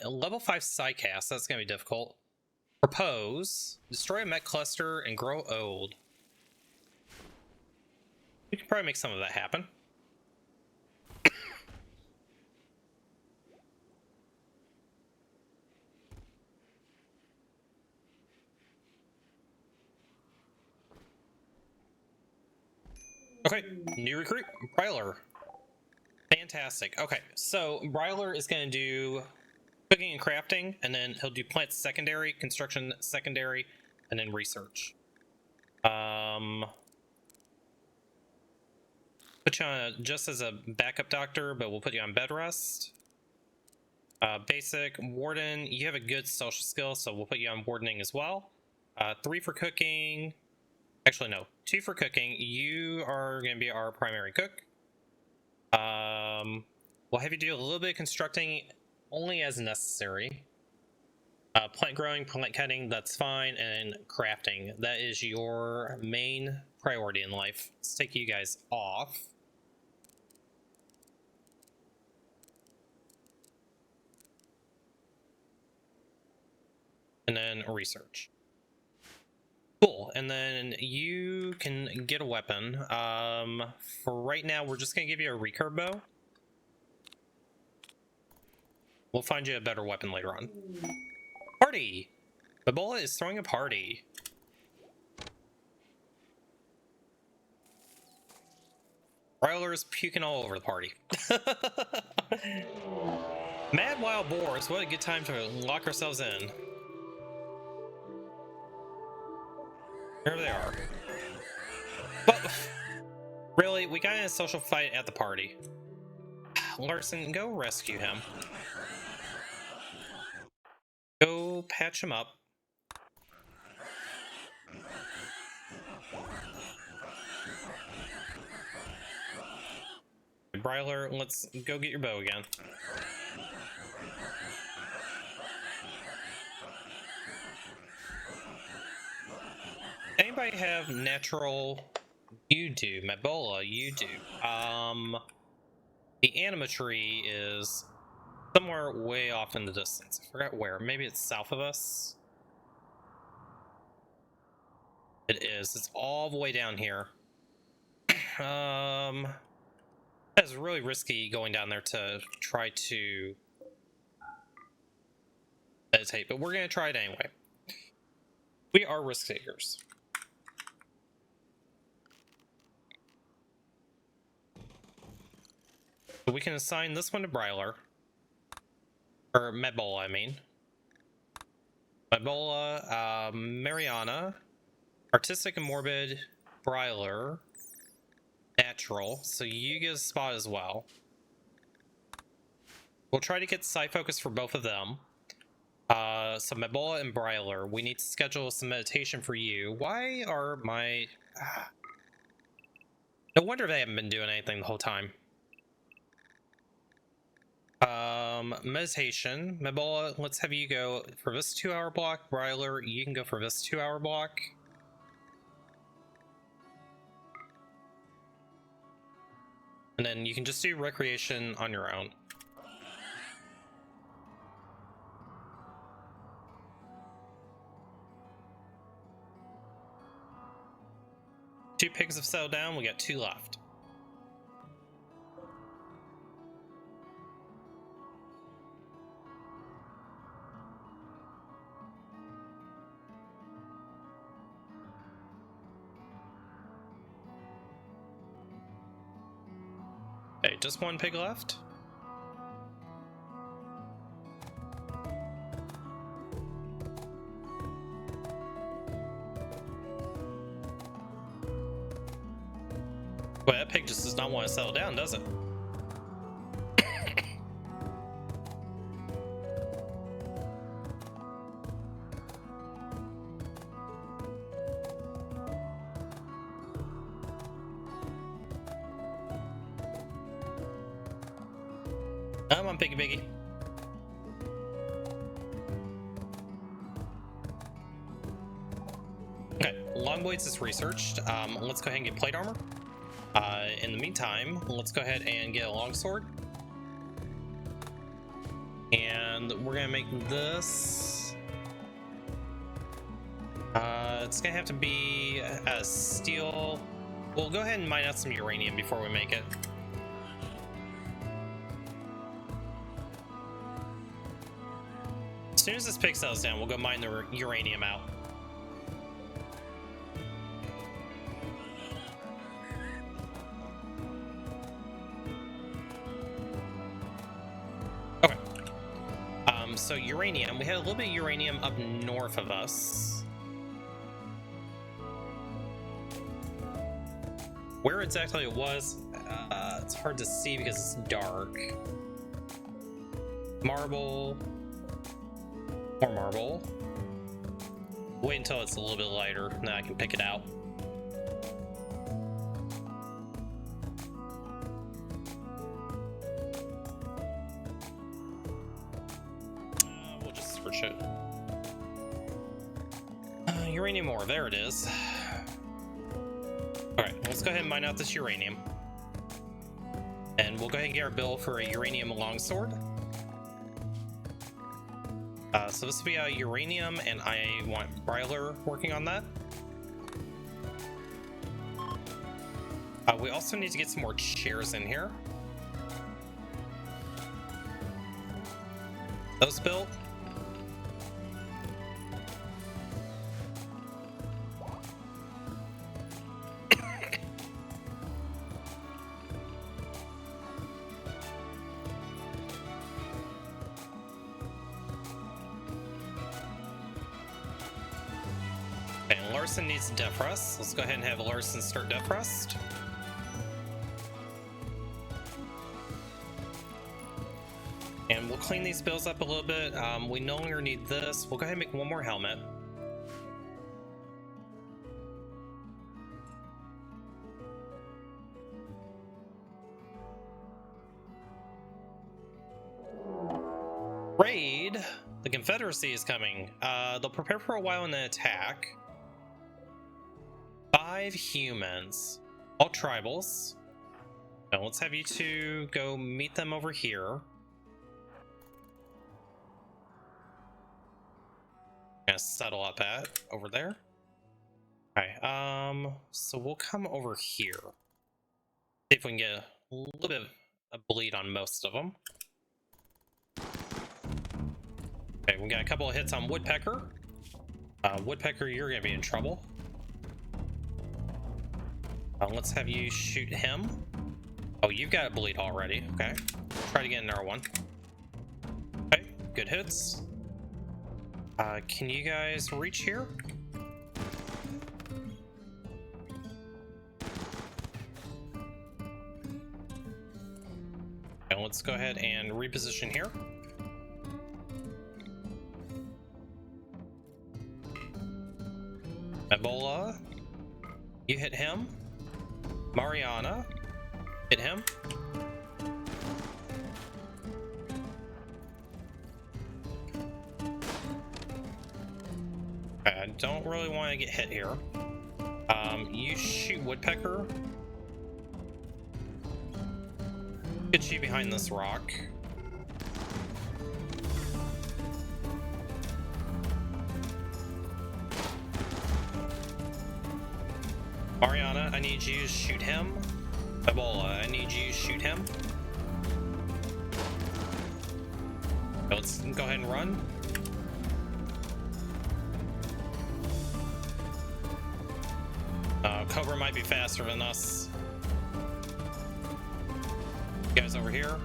Level 5 Psycast. That's gonna be difficult. Propose. Destroy a mech cluster and grow old. We can probably make some of that happen. Okay, new recruit, Bryler. Fantastic. Okay, so Bryler is going to do cooking and crafting, and then he'll do plant secondary, construction secondary, and then research. Put you on just as a backup doctor, but we'll put you on bed rest. Basic warden, you have a good social skill, so we'll put you on wardening as well. 3 for cooking. Actually, no. 2 for cooking. You are going to be our primary cook. We'll have you do a little bit of constructing only as necessary. Plant growing, plant cutting, that's fine. And crafting, that is your main priority in life. Let's take you guys off. And then research. Cool, and then you can get a weapon. For right now, we're just gonna give you a recurve bow. We'll find you a better weapon later on. Party! Ebola is throwing a party. Bryler is puking all over the party. Mad Wild Boars, what a good time to lock ourselves in. There they are. But really, we got in a social fight at the party. Larson, go rescue him. Go patch him up. Bryler, let's go get your bow again. Anybody have natural? You do. Mebola, you do. The anima tree is somewhere way off in the distance. I forgot where. Maybe it's south of us. It is. It's all the way down here. It's really risky going down there to try to meditate, but we're gonna try it anyway. We are risk takers. So we can assign this one to Bryler. Or Mebola, I mean. Mebola, Mariana, Artistic and Morbid, Bryler, Natural. So you get a spot as well. We'll try to get side focus for both of them. So Mebola and Bryler, we need to schedule some meditation for you. Why are my... No wonder they haven't been doing anything the whole time. Meditation. Mebola, let's have you go for this 2-hour block. Bryler, you can go for this 2-hour block. And then you can just do recreation on your own. Two pigs have settled down, we got 2 left. Okay, just 1 pig left. Well, that pig just does not want to settle down, does it? Come on, piggy piggy. Okay, Longblades is researched. Let's go ahead and get plate armor. In the meantime, let's go ahead and get a longsword. And we're gonna make this. It's gonna have to be a steel. We'll go ahead and mine out some uranium before we make it. As soon as this pig settles down, we'll go mine the uranium out. Okay. So uranium, we had a little bit of uranium up north of us. Where exactly it was, it's hard to see because it's dark. Marble. More marble. Wait until it's a little bit lighter, and then I can pick it out. We'll just search it. Uranium ore, there it is. Alright, let's go ahead and mine out this uranium. And we'll go ahead and get our bill for a uranium longsword. So this will be uranium, and I want Bryler working on that. We also need to get some more chairs in here. Those built. Larson needs a death rest. Let's go ahead and have Larson start death rest. And we'll clean these bills up a little bit. We no longer need this. We'll go ahead and make 1 more helmet. Raid. The Confederacy is coming. They'll prepare for a while and then attack. 5 humans. All tribals. Now let's have you two go meet them over here. Gonna settle up at over there. Okay, so we'll come over here. See if we can get a little bit of a bleed on most of them. Okay, we got a couple of hits on Woodpecker. Woodpecker, you're gonna be in trouble. Let's have you shoot him. Oh, you've got a bleed already. Okay, try to get another one. Okay, good hits. Can you guys reach here? Okay, let's go ahead and reposition here. Ebola, you hit him. Mariana, hit him. Okay, I don't really want to get hit here. You shoot Woodpecker. Get you behind this rock. Mariana, I need you to shoot him. Ebola, I need you to shoot him. Let's go ahead and run. Cobra might be faster than us. You guys over here.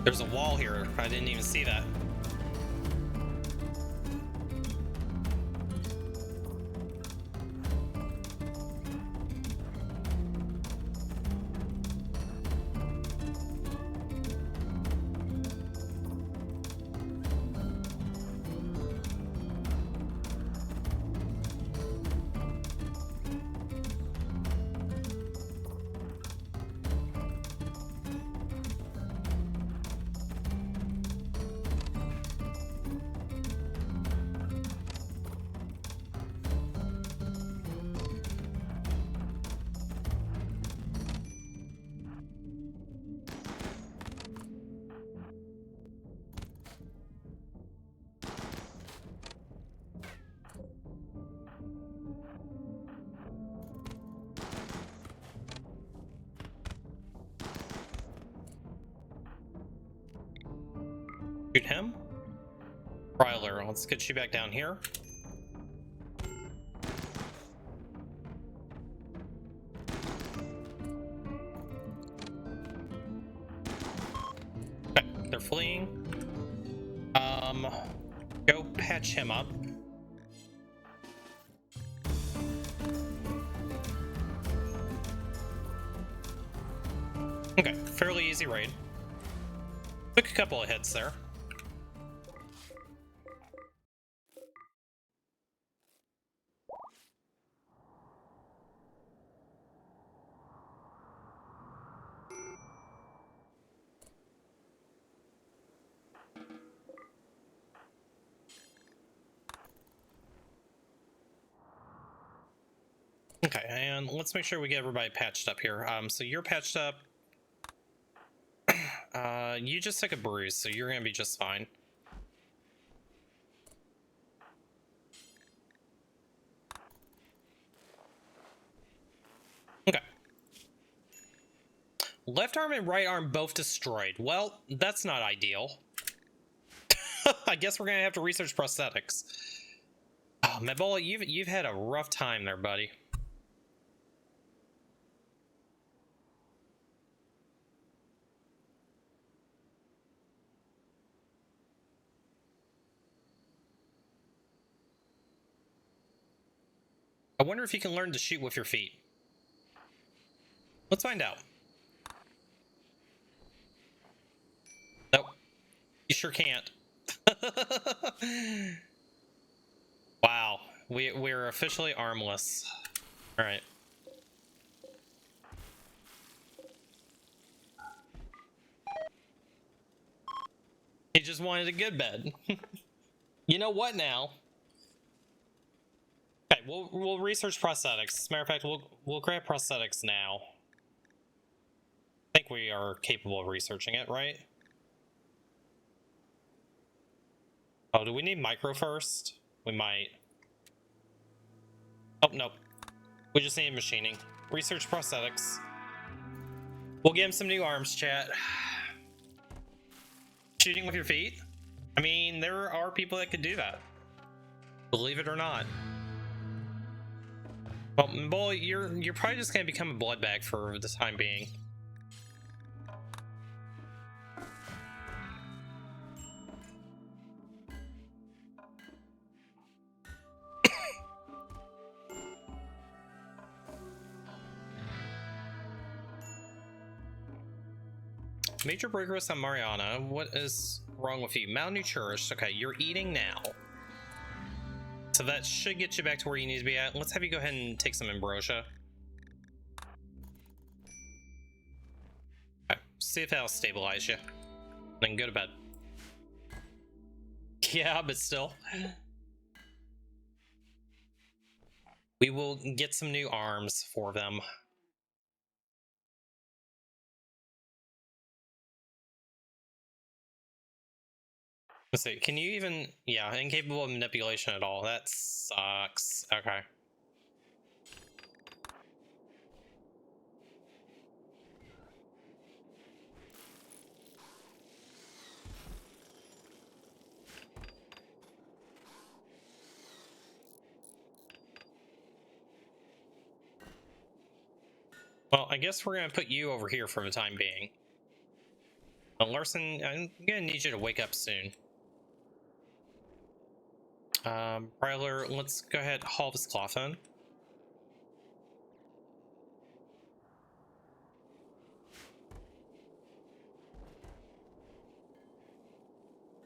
There's a wall here. I didn't even see that. Shoot him. Ryler, let's get you back down here. Okay, they're fleeing. Go patch him up. Okay, fairly easy raid. Took a couple of hits there. Okay, and let's make sure we get everybody patched up here. So you're patched up. You just took a bruise, so you're gonna be just fine. Okay. Left arm and right arm both destroyed. Well, that's not ideal. I guess we're gonna have to research prosthetics. Oh, Mebola, you've had a rough time there, buddy. I wonder if you can learn to shoot with your feet. Let's find out. Nope. You sure can't. Wow. We're officially armless. Alright. He just wanted a good bed. You know what now? Okay, we'll research prosthetics. As a matter of fact, we'll grab prosthetics now. I think we are capable of researching it, right? Oh, do we need micro first? We might. Oh, nope. We just need machining. Research prosthetics. We'll give him some new arms, chat. Shooting with your feet? I mean, there are people that could do that. Believe it or not. Well, boy, you're probably just gonna become a blood bag for the time being. Major breakers on Mariana. What is wrong with you? Malnourished. Okay, you're eating now. So that should get you back to where you need to be at. Let's have you go ahead and take some ambrosia. Okay, see if that'll stabilize you. Then go to bed. Yeah, but still. We will get some new arms for them. Let's see, can you even... Yeah, incapable of manipulation at all. That sucks. Okay. Well, I guess we're gonna put you over here for the time being. Larson, I'm gonna need you to wake up soon. Bryler, let's go ahead and haul this cloth in.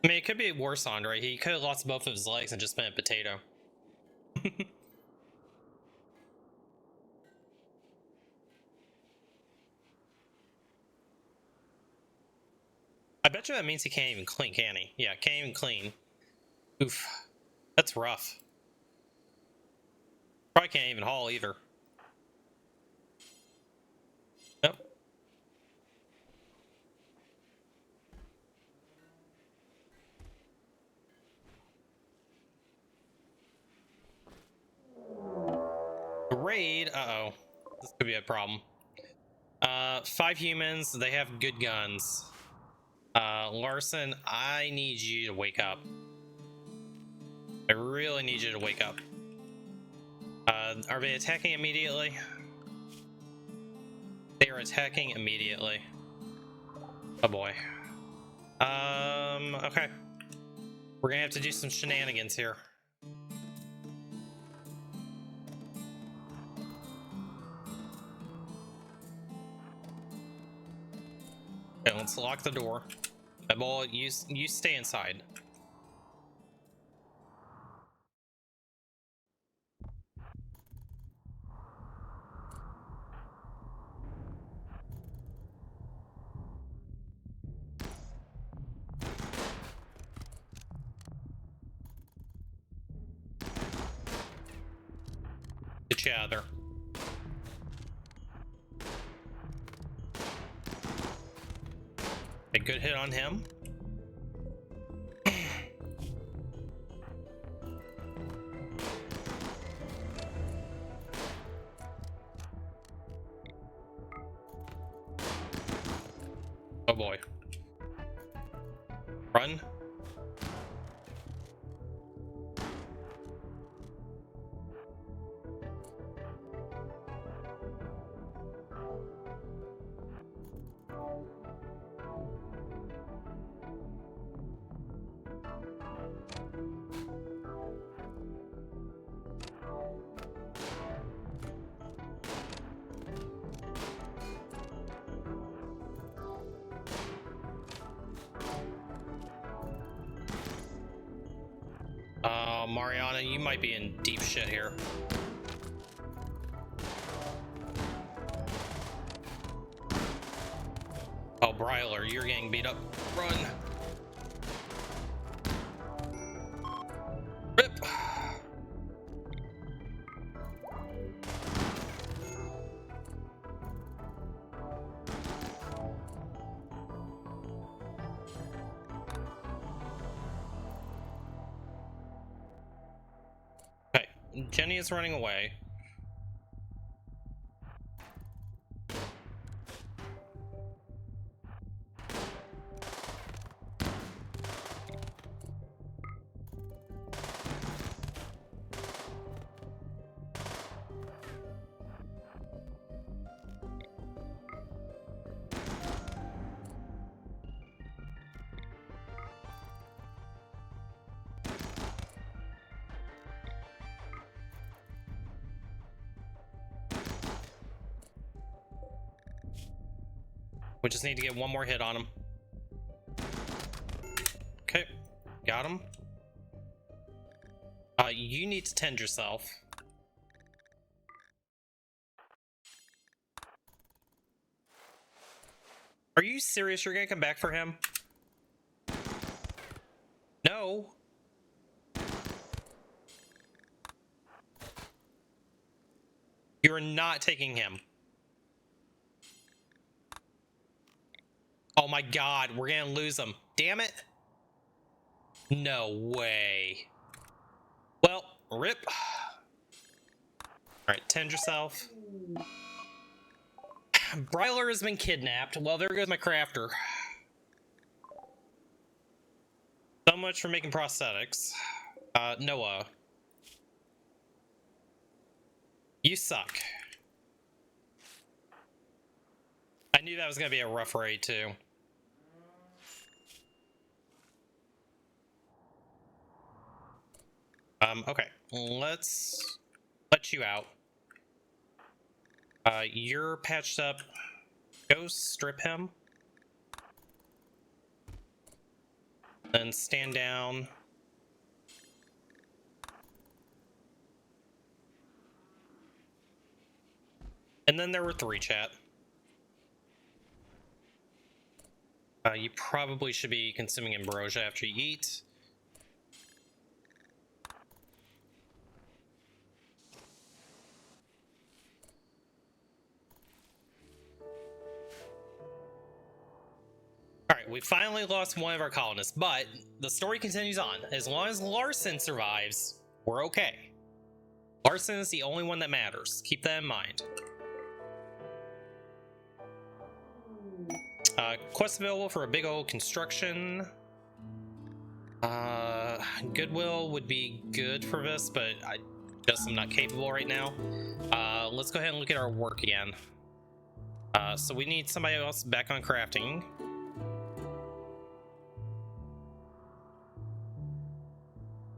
I mean, it could be worse, Andre. He could have lost both of his legs and just been a potato. I bet you that means he can't even clean, can he? Yeah, can't even clean. Oof. That's rough. Probably can't even haul either. Nope. Raid, uh-oh. This could be a problem. 5 humans, they have good guns. Larson, I need you to wake up. I really need you to wake up. Are they attacking immediately? They are attacking immediately. Oh boy. Okay. We're gonna have to do some shenanigans here. Okay, let's lock the door. Ball, you stay inside. Get you out of there. A good hit on him. Oh boy. Run. Mariana, you might be in deep shit here. Oh, Bryler, you're getting beat up. Run. Jenny is running away. We just need to get one more hit on him. Okay, got him. You need to tend yourself. Are you serious? You're gonna come back for him? No. You're not taking him. Oh my god, we're gonna lose him. Damn it. No way. Well, rip. Alright, tend yourself. Bryler has been kidnapped. Well, there goes my crafter. So much for making prosthetics. Noah. You suck. I knew that was gonna be a rough raid too. Okay, let's let you out. You're patched up. Go strip him. Then stand down. And then there were 3, chat. You probably should be consuming ambrosia after you eat. Alright, we finally lost one of our colonists, but the story continues on. As long as Larson survives, we're okay. Larson is the only one that matters. Keep that in mind. Quest available for a big old construction. Goodwill would be good for this, but I guess I'm not capable right now. Let's go ahead and look at our work again. So we need somebody else back on crafting.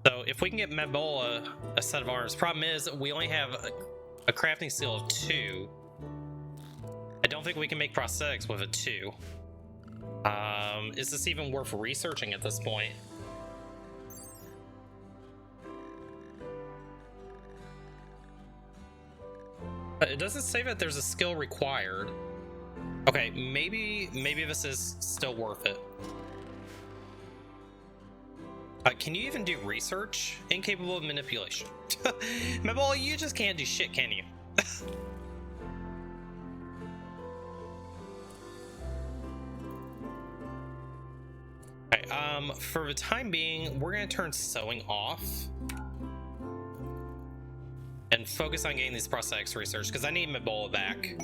So if we can get Mebola a set of arms, problem is we only have a crafting skill of 2. I don't think we can make prosthetics with a 2. Is this even worth researching at this point? It doesn't say that there's a skill required. Okay, maybe this is still worth it. Can you even do research? Incapable of manipulation. Mebola, you just can't do shit, can you? Okay, for the time being, we're gonna turn sewing off and focus on getting these prosthetics research because I need Mebola back.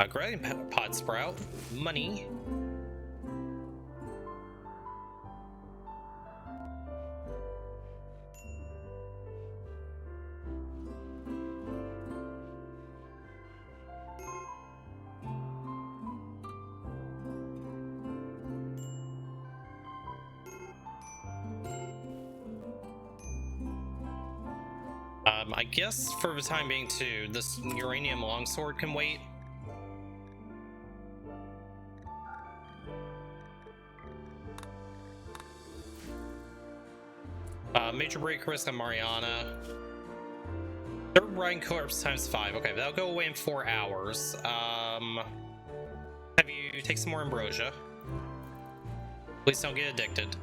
Growing pod sprout, money. I guess for the time being too, this uranium longsword can wait. Major break risk on Mariana. Third riding corpse times 5. Okay, that'll go away in 4 hours. Have you take some more ambrosia? Please don't get addicted.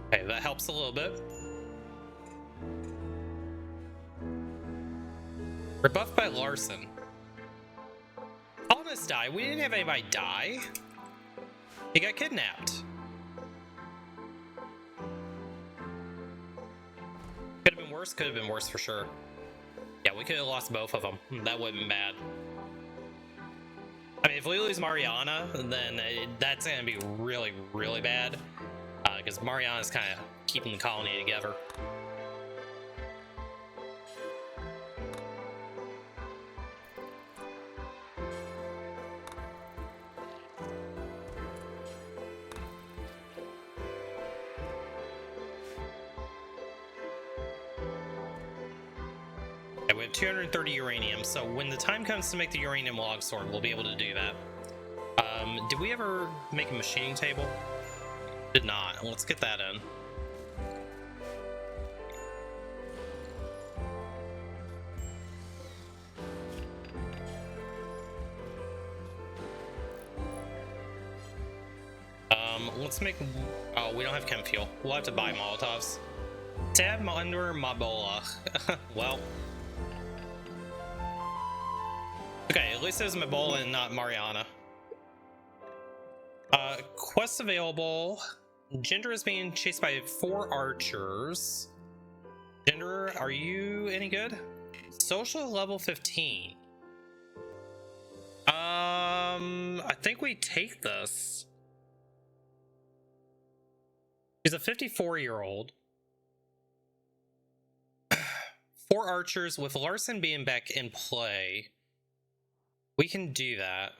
Okay, that helps a little bit. Rebuffed by Larson. Almost died. We didn't have anybody die. He got kidnapped. Could have been worse. Could have been worse for sure. Yeah, we could have lost both of them. That would have been bad. I mean, if we lose Mariana, then that's going to be really, really bad. Because Mariana's kind of keeping the colony together. We have 230 uranium, so when the time comes to make the uranium longsword, we'll be able to do that. Did we ever make a machining table? Did not. Let's get that in. Let's make... Oh, we don't have chem fuel. We'll have to buy Molotovs. Tab under Mabola. Well... Okay, at least it was Mabola and not Mariana. Quests available. Gender is being chased by 4 archers. Gender, are you any good? Social level 15. I think we take this. He's a 54-year-old. 4 archers with Larson being back in play. We can do that.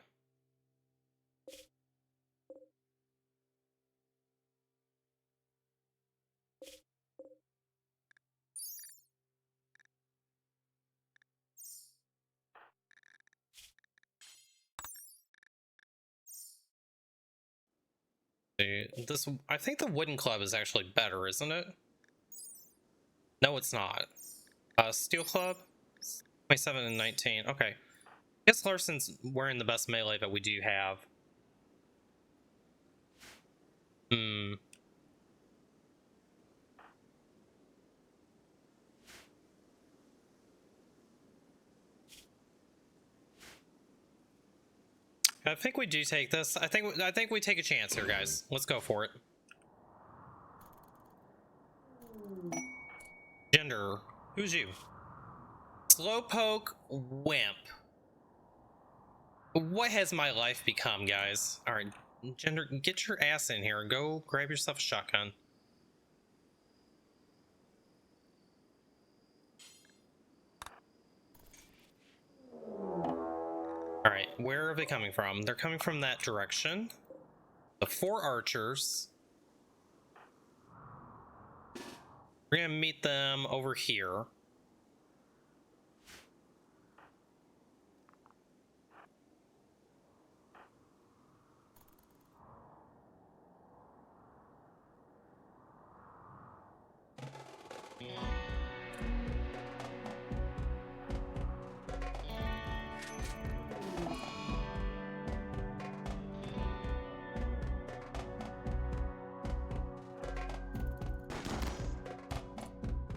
This, I think the wooden club is actually better, isn't it? No, it's not. Steel club, 27 and 19. Okay. I guess Larson's wearing the best melee that we do have. I think we do take this. I think we take a chance here, guys. Let's go for it. Gender. Who's you? Slowpoke Wimp. What has my life become, guys? All right, Gender, get your ass in here and go grab yourself a shotgun. All right, where are they coming from? They're coming from that direction. The 4 archers. We're gonna meet them over here.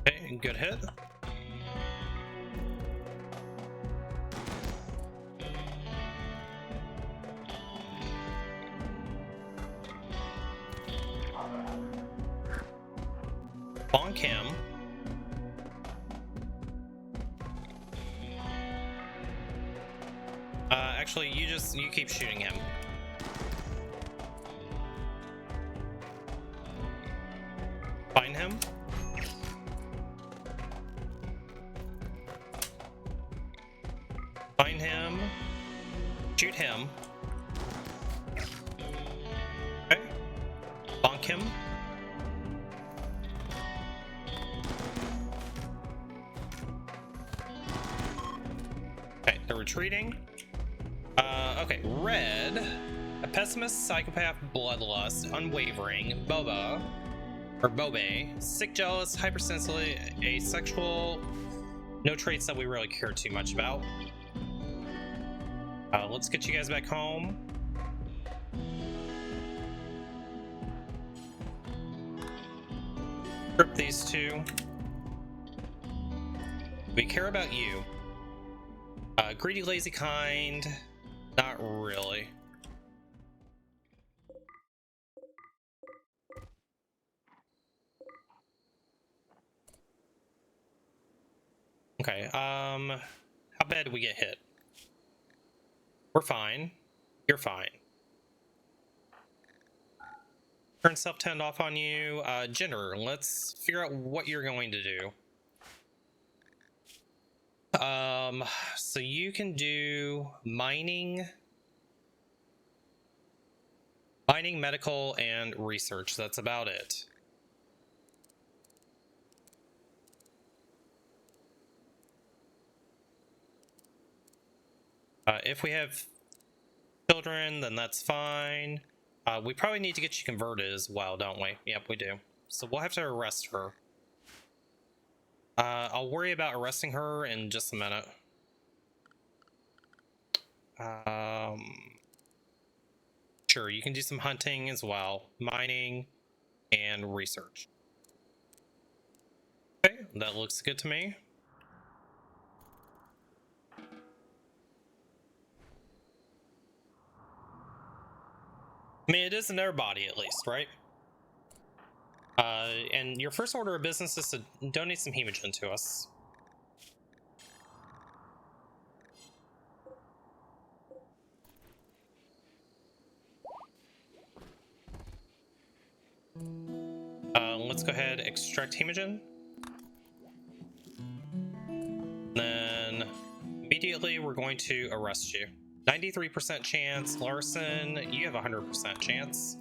Okay, good hit. Bonk him. Actually, you keep shooting him. Find him. Find him. Shoot him. Okay. Bonk him. Okay, they're retreating. Okay, red. A pessimist, psychopath, bloodlust, unwavering, boba, or bobe, sick, jealous, hypersensitive, asexual. No traits that we really care too much about. Let's get you guys back home. Grip these 2. We care about you. Greedy, lazy, kind. Not really. Okay, how bad did we get hit? We're fine. You're fine. Turn self-tend off on you. Gender, let's figure out what you're going to do. So you can do mining, medical, and research. That's about it. If we have children, then that's fine. We probably need to get you converted as well, don't we? Yep, we do. So we'll have to arrest her. I'll worry about arresting her in just a minute. Sure, you can do some hunting as well. Mining and research. Okay, that looks good to me. I mean, it is in their body at least, right? And your first order of business is to donate some hemogen to us. Let's go ahead, extract hemogen. Then immediately we're going to arrest you. 93% chance. Larson, you have 100% chance.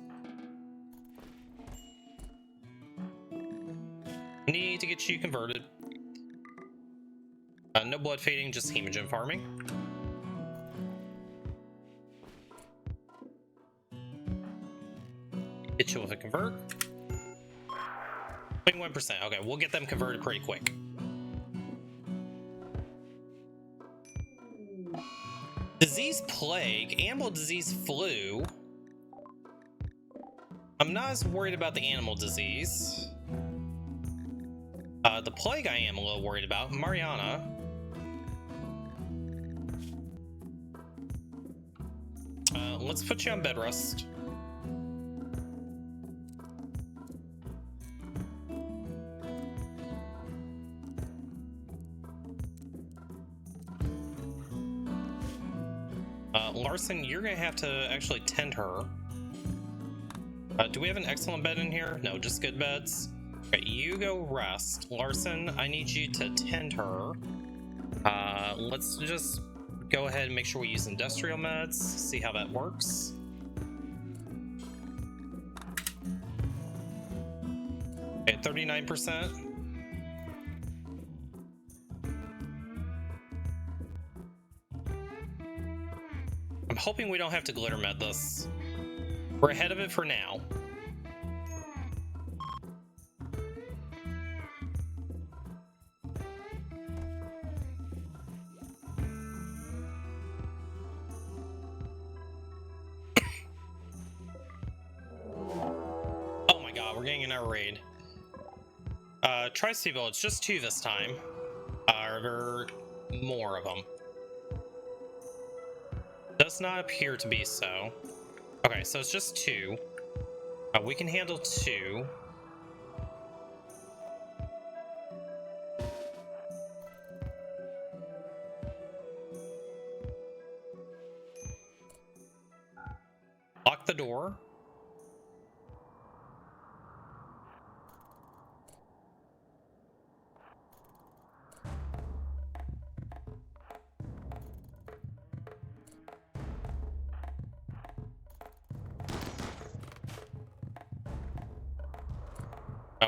Need to get you converted. No blood fading, just hemogen farming. Hit you with a convert. 21%. Okay, we'll get them converted pretty quick. Disease plague, animal disease flu. I'm not as worried about the animal disease. The plague I am a little worried about. Mariana. Let's put you on bed rest. Larson, you're gonna have to actually tend her. Do we have an excellent bed in here? No, just good beds. Okay, you go rest. Larson, I need you to tend her. Let's just go ahead and make sure we use industrial meds, see how that works. Okay, 39%. I'm hoping we don't have to glitter med this. We're ahead of it for now. Oh my god, we're getting an air raid. Tri-State Village, just 2 this time. Are there more of them? Does not appear to be so. Okay, so it's just 2. We can handle 2. Lock the door.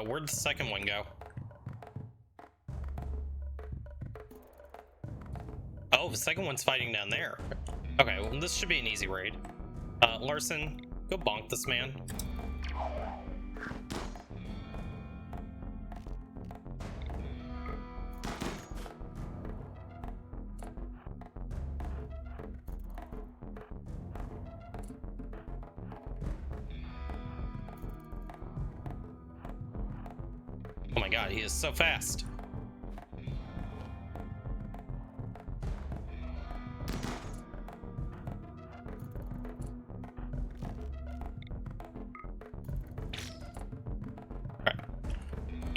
Where'd the second one go? Oh, the second one's fighting down there. Okay, well, this should be an easy raid. Larson, go bonk this man. Oh my god, he is so fast.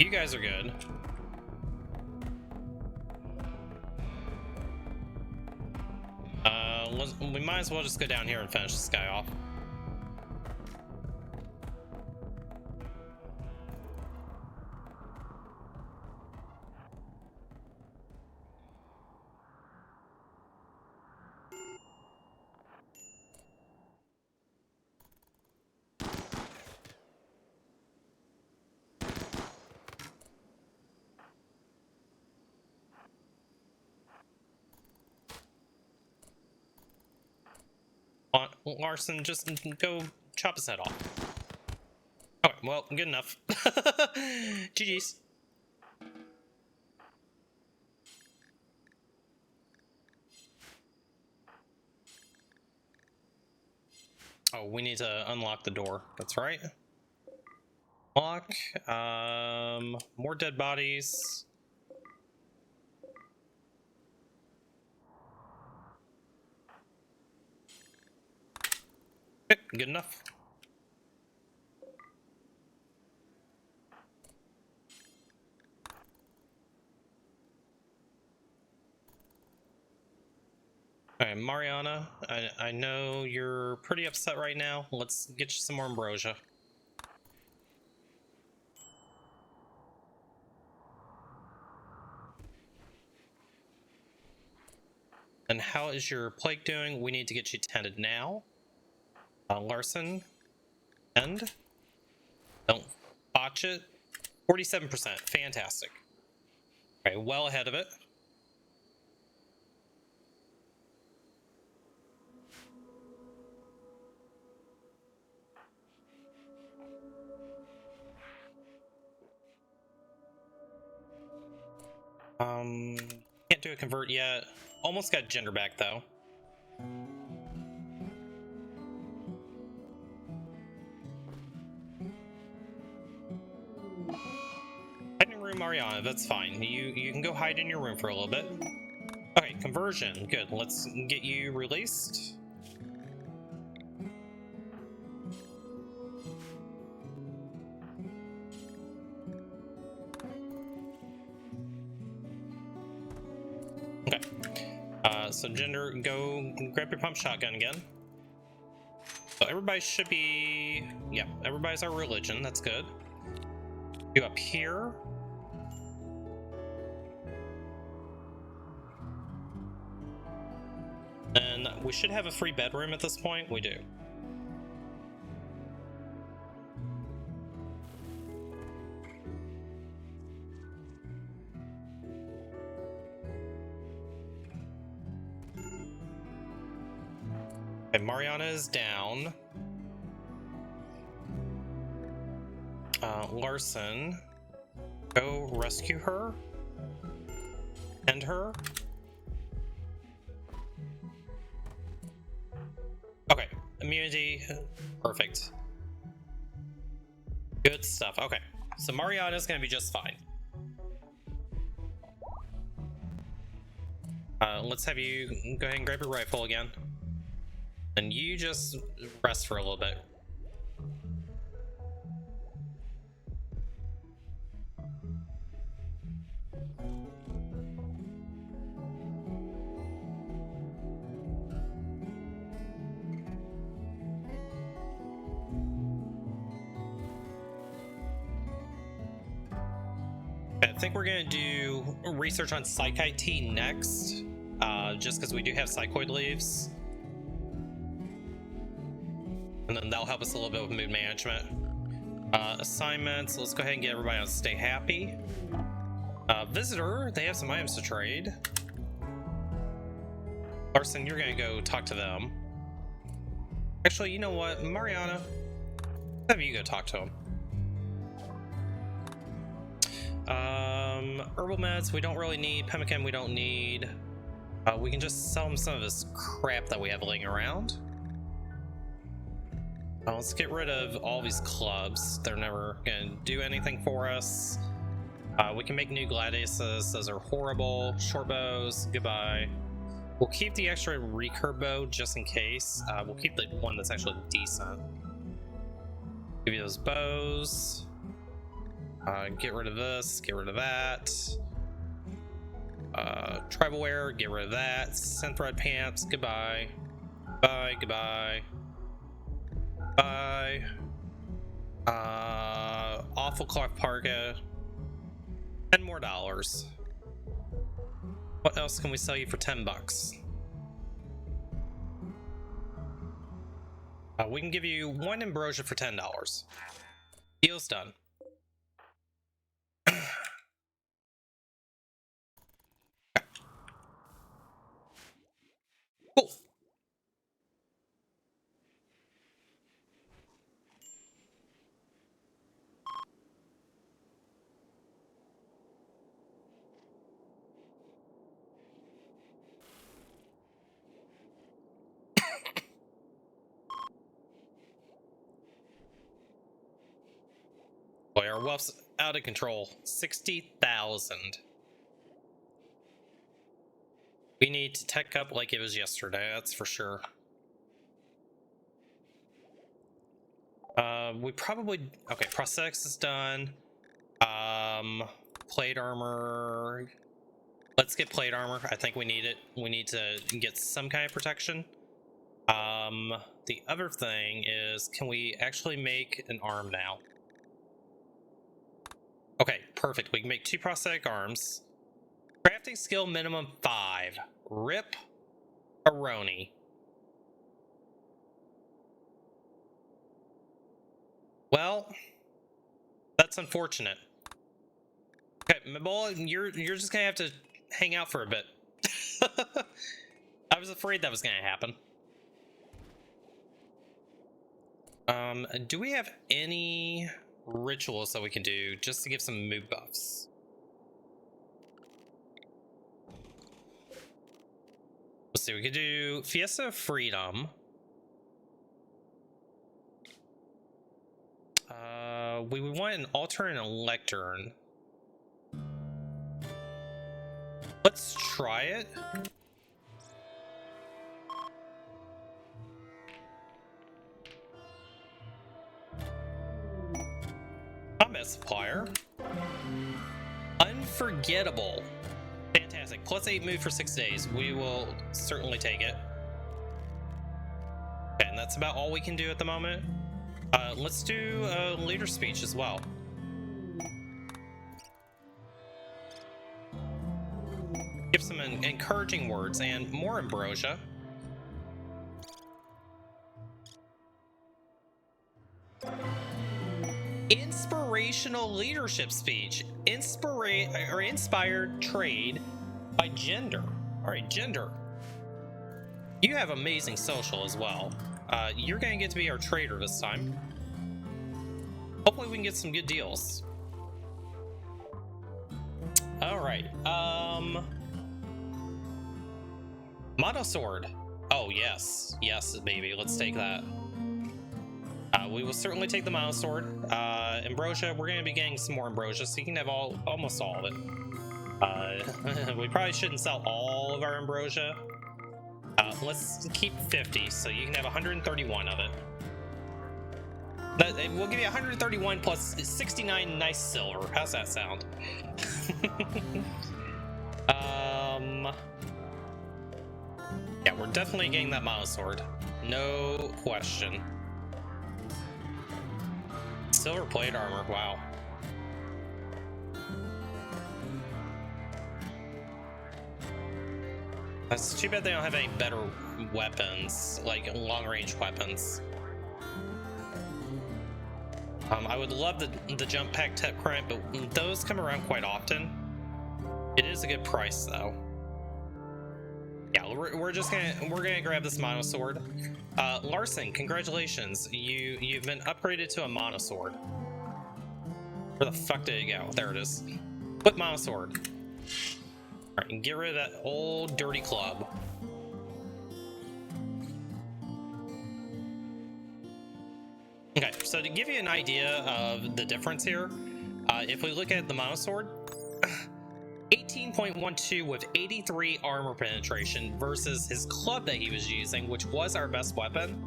You guys are good. We might as well just go down here and finish this guy off. Larson, just go chop his head off. Okay, well, good enough. GG's. Oh, we need to unlock the door. That's right. Lock. More dead bodies. Okay, good enough. Alright, Mariana, I know you're pretty upset right now. Let's get you some more ambrosia. And how is your plague doing? We need to get you tended now. Larson, and don't botch it. 47%, fantastic. Alright, well ahead of it. Can't do a convert yet. Almost got gender back though. Hiding room, Mariana, that's fine. You can go hide in your room for a little bit. Okay, conversion, good. Let's get you released. Okay. So gender, go grab your pump shotgun again. So everybody should be, yeah, everybody's our religion, that's good. You up here. And we should have a free bedroom at this point, we do. Okay, Mariana is down. Larson, go rescue her. End her. Okay, immunity, perfect. Good stuff. Okay, so Mariana's gonna be just fine. Let's have you go ahead and grab your rifle again. And you just rest for a little bit. I think we're gonna do research on Psychite T next, just because we do have psychoid leaves. And then that'll help us a little bit with mood management. Assignments, let's go ahead and get everybody on Stay Happy. Visitor, they have some items to trade. Larson, you're gonna go talk to them. Actually, you know what, Mariana, have you go talk to them. Herbal meds we don't really need. Pemmican we don't need. We can just sell them some of this crap that we have laying around. Let's get rid of all these clubs. They're never gonna do anything for us. We can make new gladiuses. Those are horrible. Short bows, goodbye. We'll keep the extra recurve bow just in case. We'll keep the one that's actually decent. Give you those bows. Get rid of this, get rid of that. Tribal wear, get rid of that. Synth red pants, goodbye. Bye, goodbye. Bye. Awful cloth parka. $10 more. What else can we sell you for $10? We can give you 1 ambrosia for $10. Deal's done. Cool. Boy, our wealth's out of control. 60,000. We need to tech up like it was yesterday, that's for sure. We probably... Okay, prosthetics is done. Plate armor... Let's get plate armor. I think we need it. We need to get some kind of protection. The other thing is, can we actually make an arm now? Okay, perfect. We can make 2 prosthetic arms. Crafting skill minimum 5. Rip Aroni. Well, that's unfortunate. Okay, Mabola, you're just gonna have to hang out for a bit. I was afraid that was gonna happen. Do we have any rituals that we can do just to give some mood buffs? Let's see, we could do Fiesta of Freedom. We would want an altar and a lectern. Let's try it. Combat supplier. Unforgettable. Fantastic. +8 move for 6 days. We will certainly take it. Okay, and that's about all we can do at the moment. Let's do a leader speech as well. Give some encouraging words and more ambrosia. Inspirational leadership speech. Inspired trade by gender. All right, gender. You have amazing social as well. You're gonna get to be our trader this time. Hopefully we can get some good deals. All right. Monosword. Oh yes, yes, baby. Let's take that. We will certainly take the Monosword. Ambrosia. We're gonna be getting some more ambrosia, so you can have almost all of it. We probably shouldn't sell all of our ambrosia. Let's keep 50, so you can have 131 of it. We'll give you 131 plus 69 nice silver. How's that sound? Yeah, we're definitely getting that Monosword. No question. Silver plate armor, wow. It's too bad they don't have any better weapons, like long-range weapons. I would love the jump pack tech current, but those come around quite often. It is a good price though. Yeah, we're gonna grab this Monosword. Larson, congratulations. You've been upgraded to a Monosword. Where the fuck did it go? There it is. Put Monosword. Alright, and get rid of that old dirty club. Okay, so to give you an idea of the difference here, if we look at the Monosword, 18.12 with 83 armor penetration versus his club that he was using, which was our best weapon,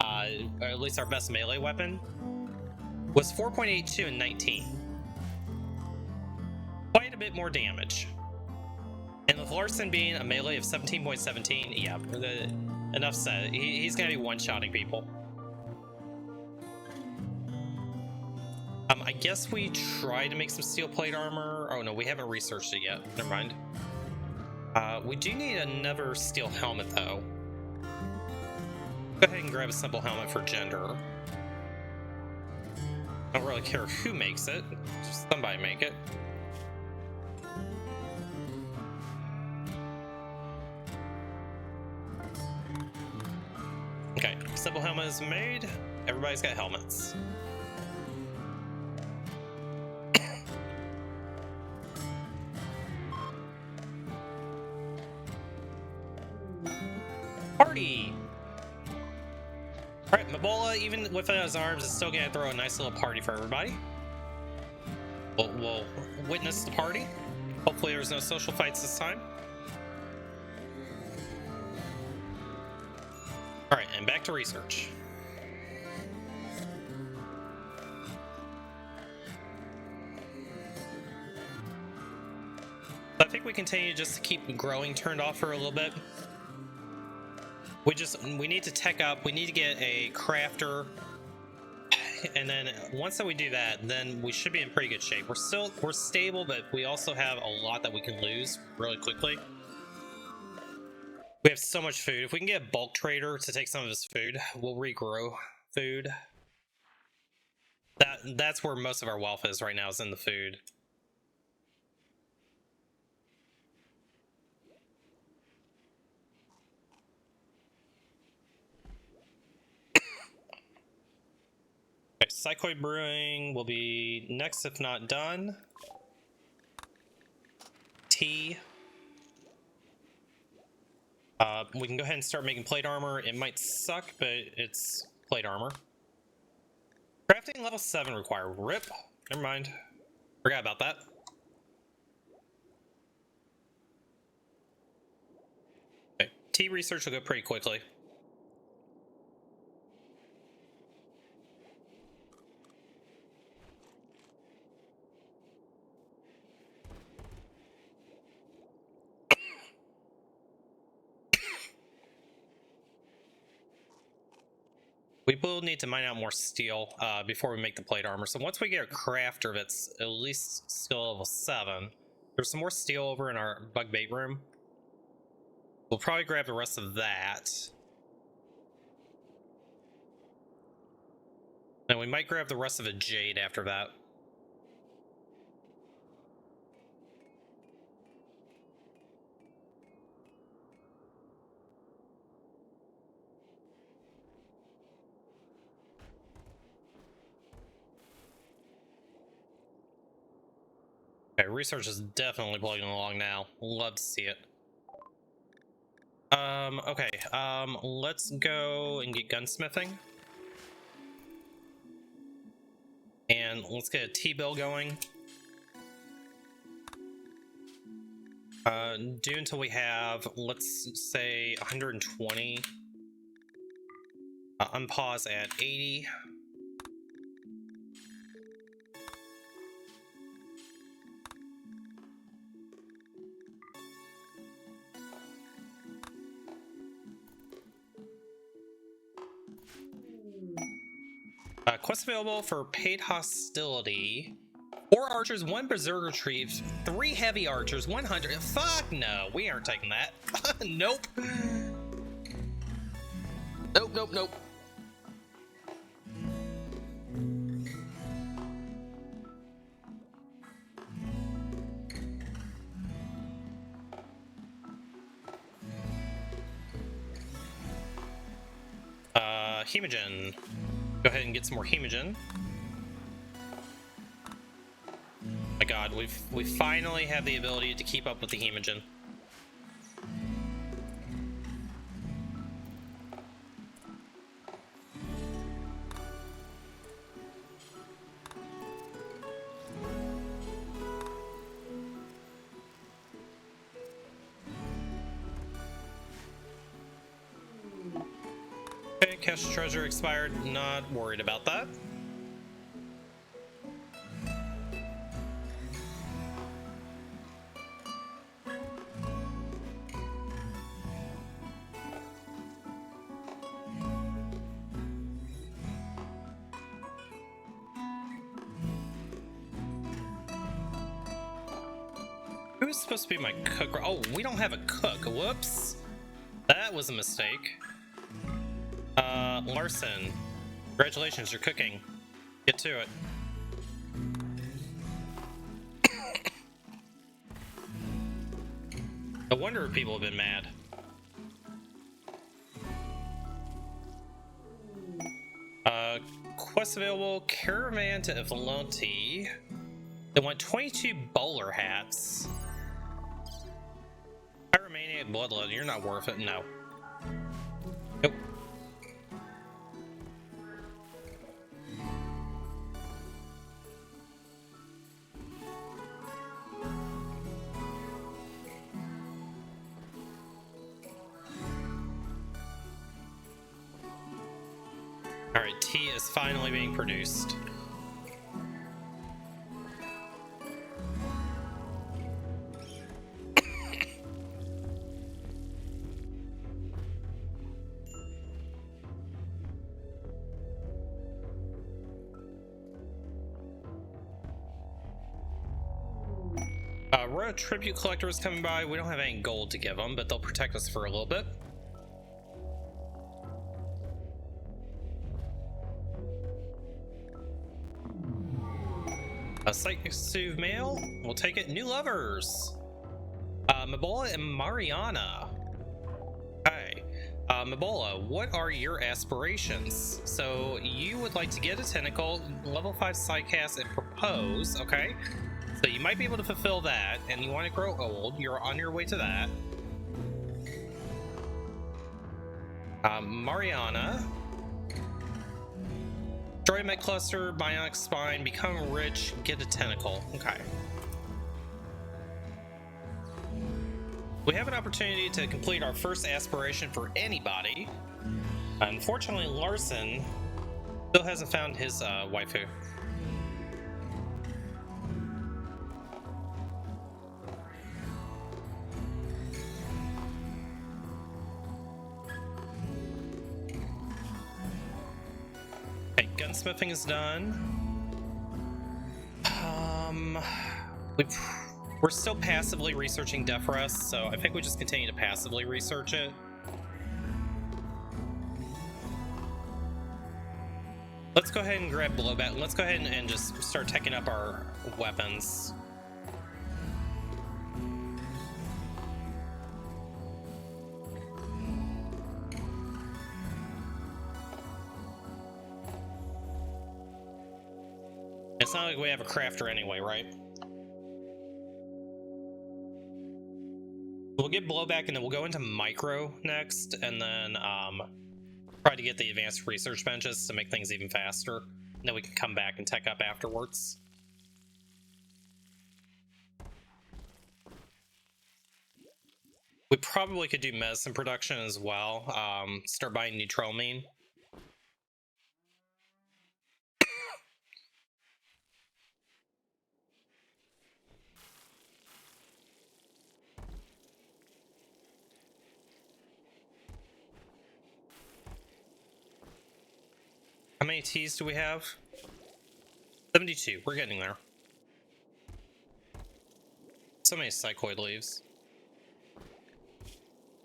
or at least our best melee weapon, was 4.82 and 19. quite a bit more damage. And with Larson being a melee of 17.17, yeah, enough said. He's gonna be one-shotting people. I guess we try to make some steel plate armor. Oh no, we haven't researched it yet. Never mind. We do need another steel helmet though. Go ahead and grab a simple helmet for gender. I don't really care who makes it, just somebody make it. Okay, simple helmet is made. Everybody's got helmets. Party! Alright, Mabola, even without his arms, is still gonna throw a nice little party for everybody. We'll witness the party. Hopefully there's no social fights this time. Alright, and back to research. I think we continue just to keep growing turned off for a little bit. We need to tech up, we need to get a crafter, and then once that we do that, then we should be in pretty good shape. We're stable, but we also have a lot that we can lose really quickly. We have so much food. If we can get a bulk trader to take some of his food, we'll regrow food. That's where most of our wealth is right now, is in the food. Okay, Psychoid Brewing will be next if not done. Tea. We can go ahead and start making plate armor. It might suck, but it's plate armor. Crafting level 7 required. RIP. Never mind. Forgot about that. Okay, tea research will go pretty quickly. We will need to mine out more steel before we make the plate armor. So once we get a crafter that's at least skill level 7, there's some more steel over in our bug bait room. We'll probably grab the rest of that. And we might grab the rest of a jade after that. Okay, research is definitely plugging along now. Love to see it. Okay, let's go and get gunsmithing. And let's get a T-bill going. Do until we have, let's say, 120. Unpause at 80. Quest available for paid hostility. 4 archers, 1 berserker retrieve, 3 heavy archers, 100. Fuck no, we aren't taking that. Nope. Nope, nope, nope. Hemogen. Go ahead and get some more hemogen. My god, we finally have the ability to keep up with the hemogen. Okay, cache treasure expired. Not worried about that. Who's supposed to be my cook? Oh, we don't have a cook. Whoops. That was a mistake. Larson. Congratulations, you're cooking. Get to it. No wonder people have been mad. Quest available. Caravan to Evalenti. They want 22 bowler hats. Pyromaniac Bloodletting, you're not worth it. No. Nope. Alright, tea is finally being produced. Royal Tribute Collector is coming by. We don't have any gold to give them, but they'll protect us for a little bit. A Psychic Soothe Mail. We'll take it. New lovers. Mabola and Mariana. Hi. Mabola, what are your aspirations? So you would like to get a tentacle, level 5 Psycast, and propose, okay? So you might be able to fulfill that, and you want to grow old. You're on your way to that. Mariana. Destroy Med Cluster, Bionic Spine, become rich, get a tentacle. Okay. We have an opportunity to complete our first aspiration for anybody. Unfortunately, Larson still hasn't found his waifu. Gunsmithing is done. We're still passively researching Defrest, so I think we just continue to passively research it. Let's go ahead and grab blowback. Let's go ahead and just start teching up our weapons. It's not like we have a crafter anyway, right? We'll get blowback and then we'll go into micro next, and then try to get the advanced research benches to make things even faster. And then we can come back and tech up afterwards. We probably could do medicine production as well. Start buying neutroamine. How many T's do we have? 72. We're getting there. So many psychoid leaves.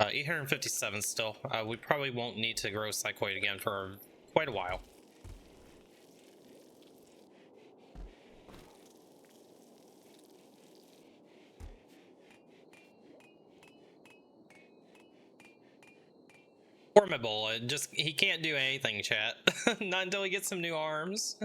857 still. We probably won't need to grow psychoid again for quite a while. Poor Mabola, just he can't do anything, chat. Not until he gets some new arms.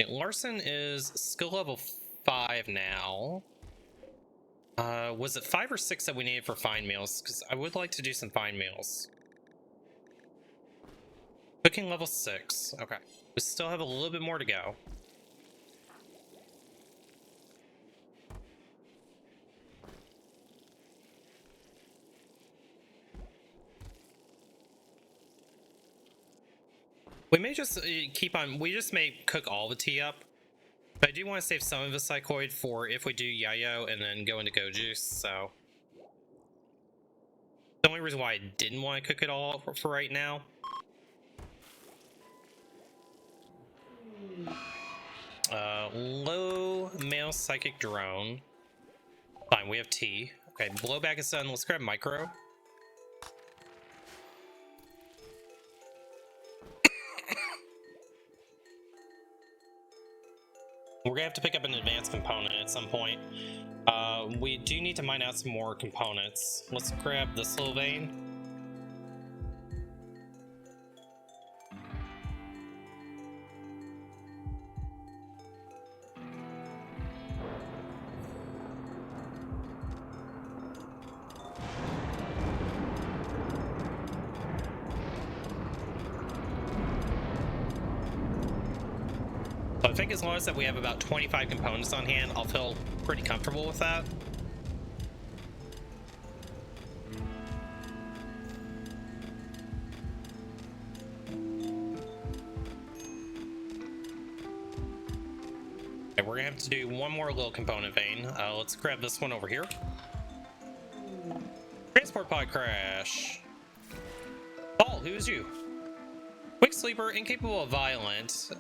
Larson is skill level 5 now. Was it 5 or 6 that we needed for fine meals? Because I would like to do some fine meals. Cooking level 6. Okay. We still have a little bit more to go. We may just keep on, we just may cook all the tea up. But I do want to save some of the psychoid for if we do Yayo and then go into Go Juice, so. The only reason why I didn't want to cook it all for right now. Low male psychic drone. Fine, we have T. Okay, blowback is done. Let's grab micro. We're gonna have to pick up an advanced component at some point. We do need to mine out some more components. Let's grab this little vein. So I think as long as that we have about 25 components on hand, I'll feel pretty comfortable with that. Okay, we're gonna have to do one more little component vein. Let's grab this one over here. Transport pod crash. Paul, who is you? Quick sleeper, incapable of violent.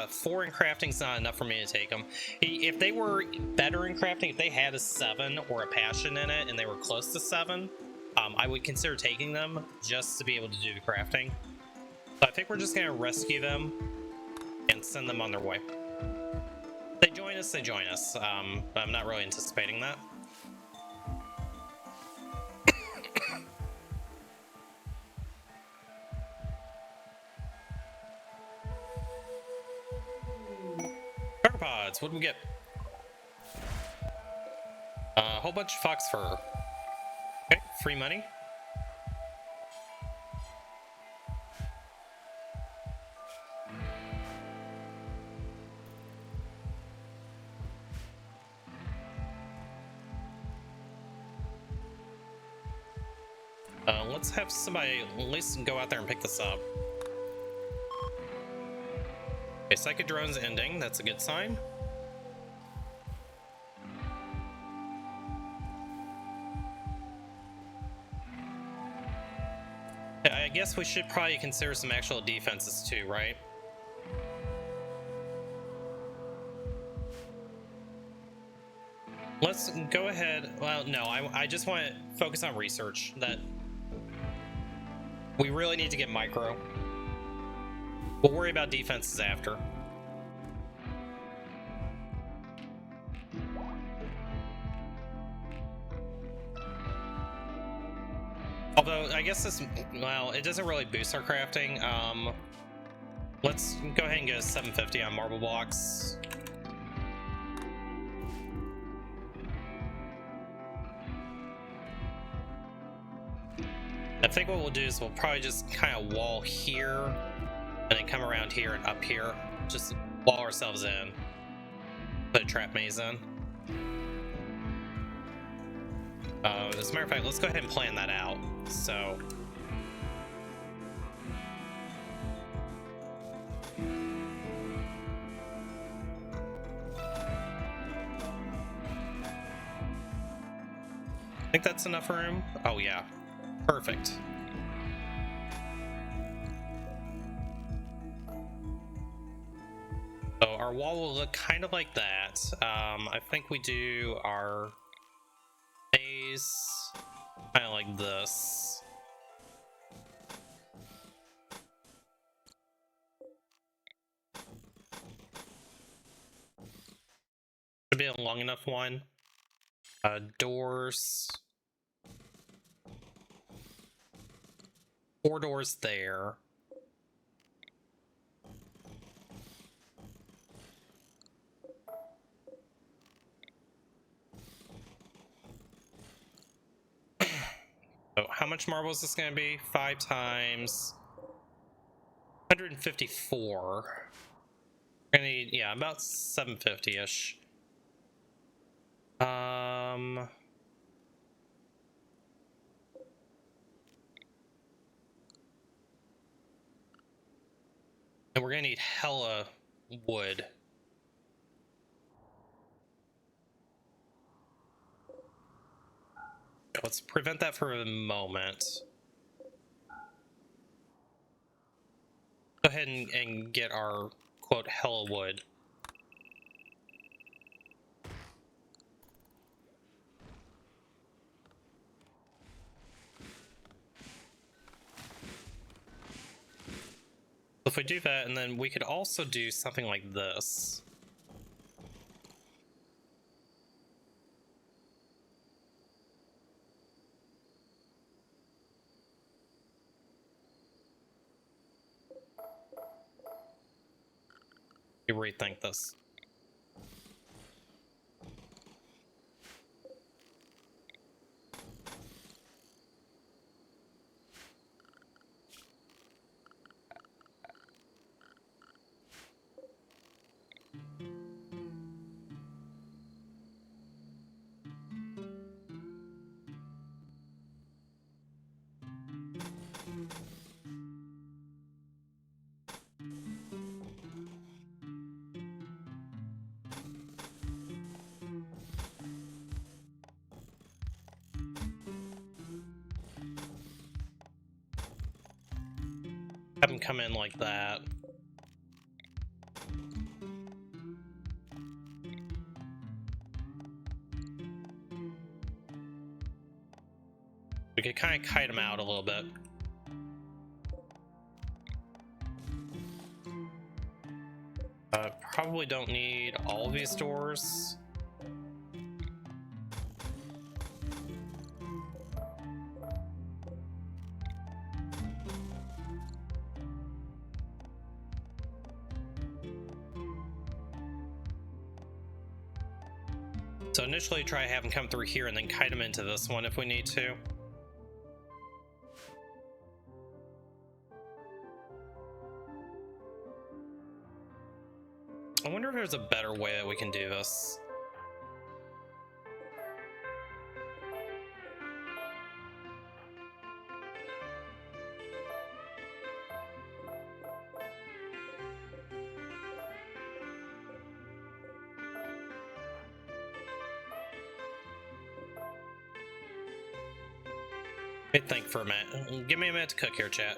4 in crafting's not enough for me to take them. If they were better in crafting, if they had a 7 or a passion in it and they were close to 7, I would consider taking them just to be able to do the crafting. So I think we're just gonna rescue them and send them on their way. If they join us, they join us. But I'm not really anticipating that. Pods, what do we get? A whole bunch of fox fur. Okay, free money. Let's have somebody at least go out there and pick this up. Okay, psychic drone's ending. That's a good sign. I guess we should probably consider some actual defenses too, right? Let's go ahead. Well, no, I just want to focus on research. That we really need to get micro. We'll worry about defenses after. Although, I guess this, well, it doesn't really boost our crafting. Let's go ahead and get a 750 on marble blocks. I think what we'll do is we'll probably just kind of wall here and then come around here and up here. Just wall ourselves in. Put a trap maze in. As a matter of fact, let's go ahead and plan that out. So I think that's enough room. Oh yeah, perfect. So our wall will look kind of like that. I think we do our base kind of like this. Should be a long enough one. Doors. 4 doors there. So how much marble is this going to be? 5 times 154. We're gonna need, yeah, about 750-ish. And we're gonna need hella wood. Let's prevent that for a moment. Go ahead and get our, quote, hella wood. If we do that, and then we could also do something like this. Rethink this. Have them come in like that. We could kind of kite them out a little bit. Probably don't need all of these doors. So initially try to have them come through here and then kite them into this one if we need to. I wonder if there's a better way that we can do this. Let me think for a minute. Give me a minute to cook here, chat.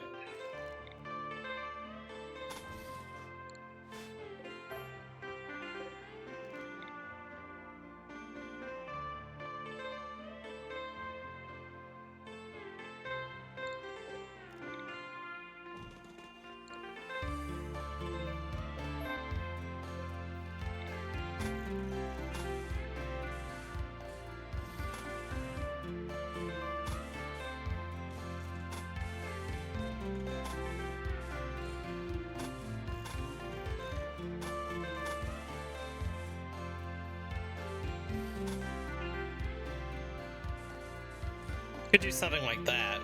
Could do something like that.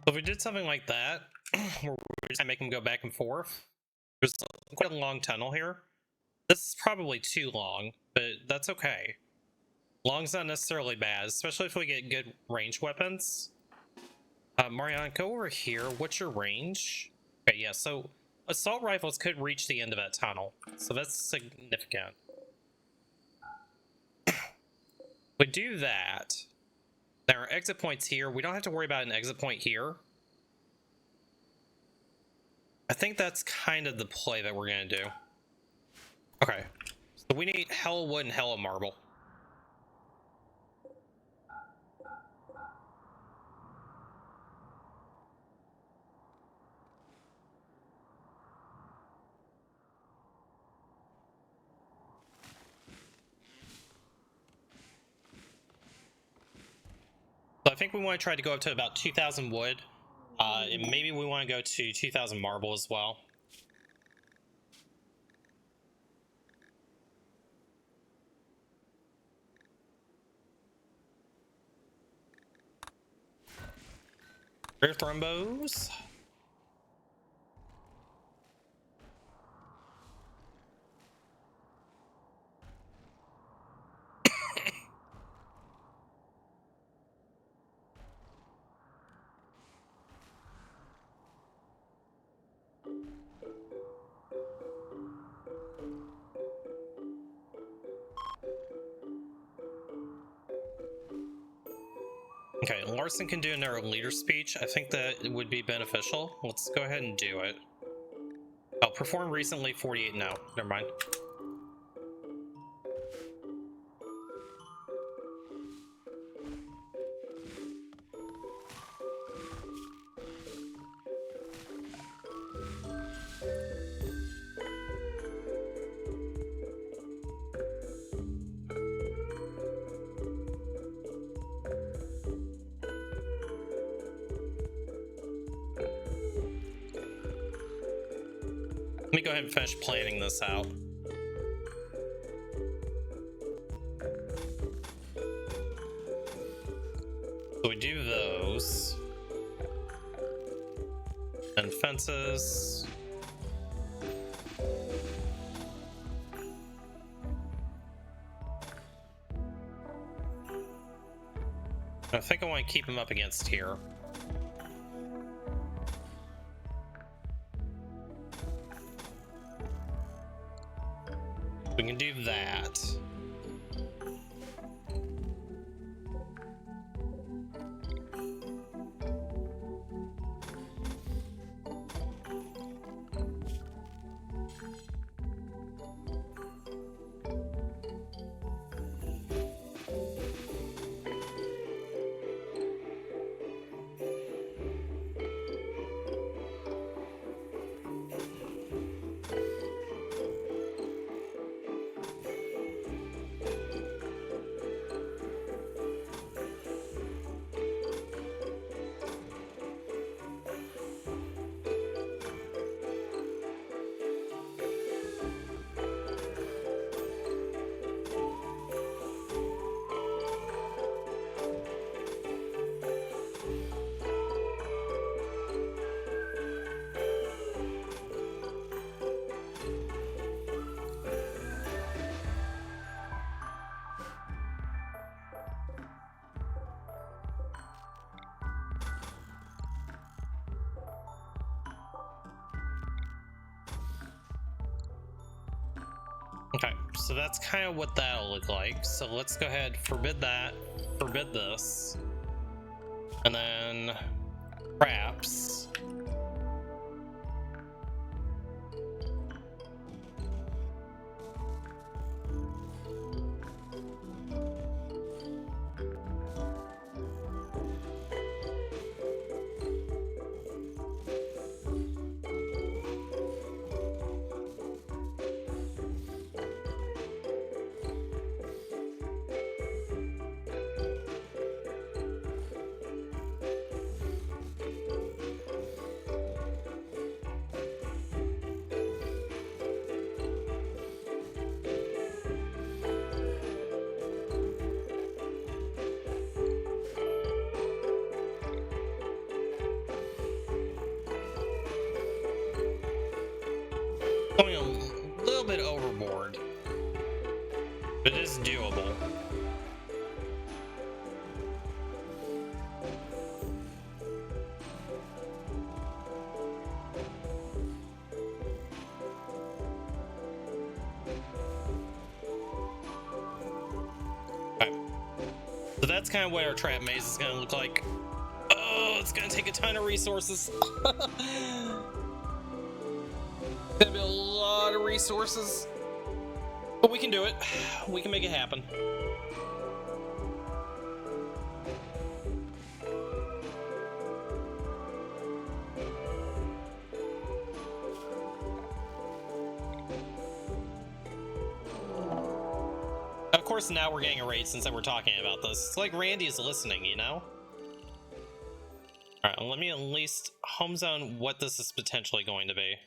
So if we did something like that, where we just make them go back and forth, there's quite a long tunnel here. This is probably too long, but that's okay. Long's not necessarily bad, especially if we get good range weapons. Marianne, go over here. What's your range? Okay, yeah, so assault rifles could reach the end of that tunnel, so that's significant. We do that. There are exit points here. We don't have to worry about an exit point here. I think that's kind of the play that we're going to do. Okay. So we need hella wood and hella marble. So I think we want to try to go up to about 2,000 wood. And maybe we want to go to 2,000 marble as well. Rare thrombos. Okay, Larson can do another leader speech. I think that it would be beneficial. Let's go ahead and do it. Oh, performed recently, 48 now. Never mind. Let me go ahead and finish planning this out. So we do those. And fences. I think I want to keep him up against here. We can do that. Okay, so that's kind of what that'll look like. So let's go ahead, forbid that, forbid this, and then perhaps going a little bit overboard, but it is doable. Okay. So that's kind of what our trap maze is going to look like. Oh, it's going to take a ton of resources. Gonna be a lot of resources, but we can do it. We can make it happen. Of course, now we're getting a raid since we're talking about this. It's like Randy is listening, you know? Alright, let me at least home zone what this is potentially going to be.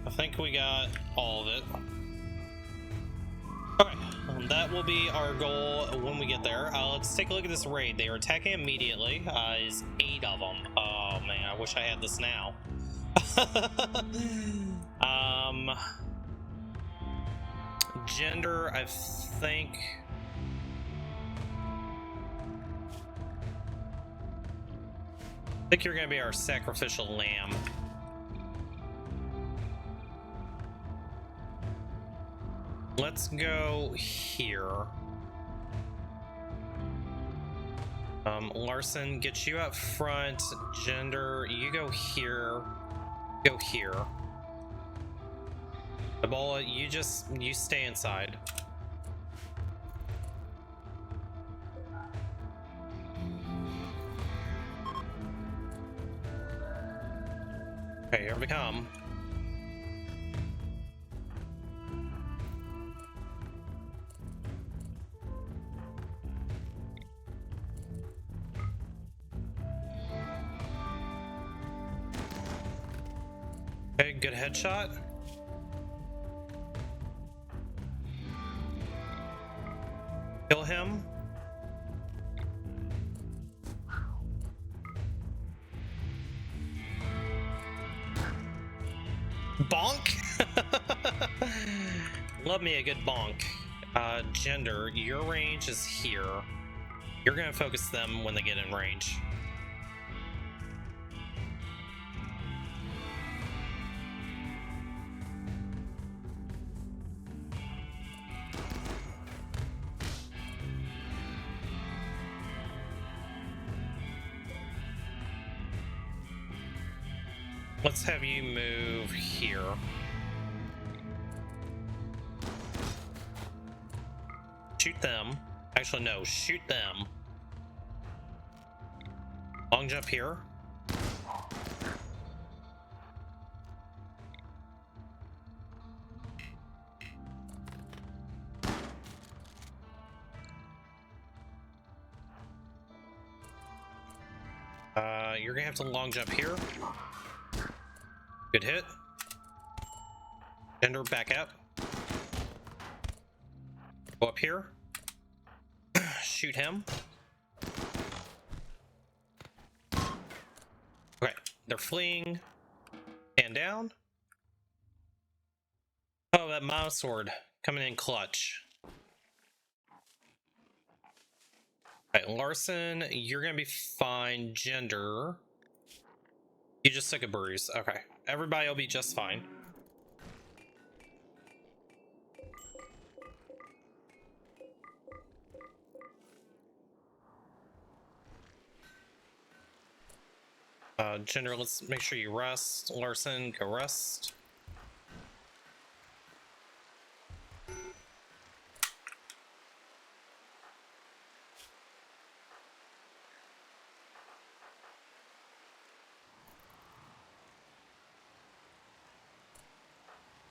I think we got all of it. Okay, that will be our goal when we get there. Let's take a look at this raid. They are attacking immediately. Is 8 of them. Oh man, I wish I had this now. Gender, I think you're gonna be our sacrificial lamb. Let's go here. Larson, get you up front. Gender, you go here. Go here. Ebola, you stay inside. Okay, here we come. Okay, good headshot. Kill him. Bonk. Love me a good bonk. Gender, your range is here. You're gonna focus them when they get in range. Let's have you move here. Shoot them. Actually, no, shoot them. Long jump here. You're gonna have to long jump here. Good hit. Gender, back up. Go up here. Shoot him. Okay, they're fleeing. And down. Oh, that mouse sword coming in clutch. Alright, Larson, you're gonna be fine. Gender, you just took a bruise. Okay, everybody will be just fine. Gender, let's make sure you rest. Larson, go rest.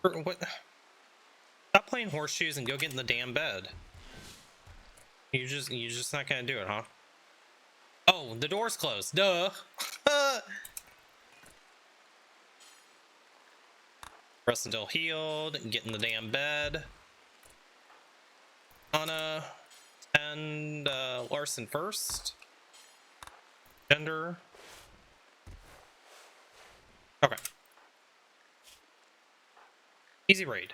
What? Stop playing horseshoes and go get in the damn bed. You're just not gonna do it, huh? Oh, the door's closed. Duh. Rest until healed. Get in the damn bed. Anna and Larson first. Gender. Okay. Easy raid.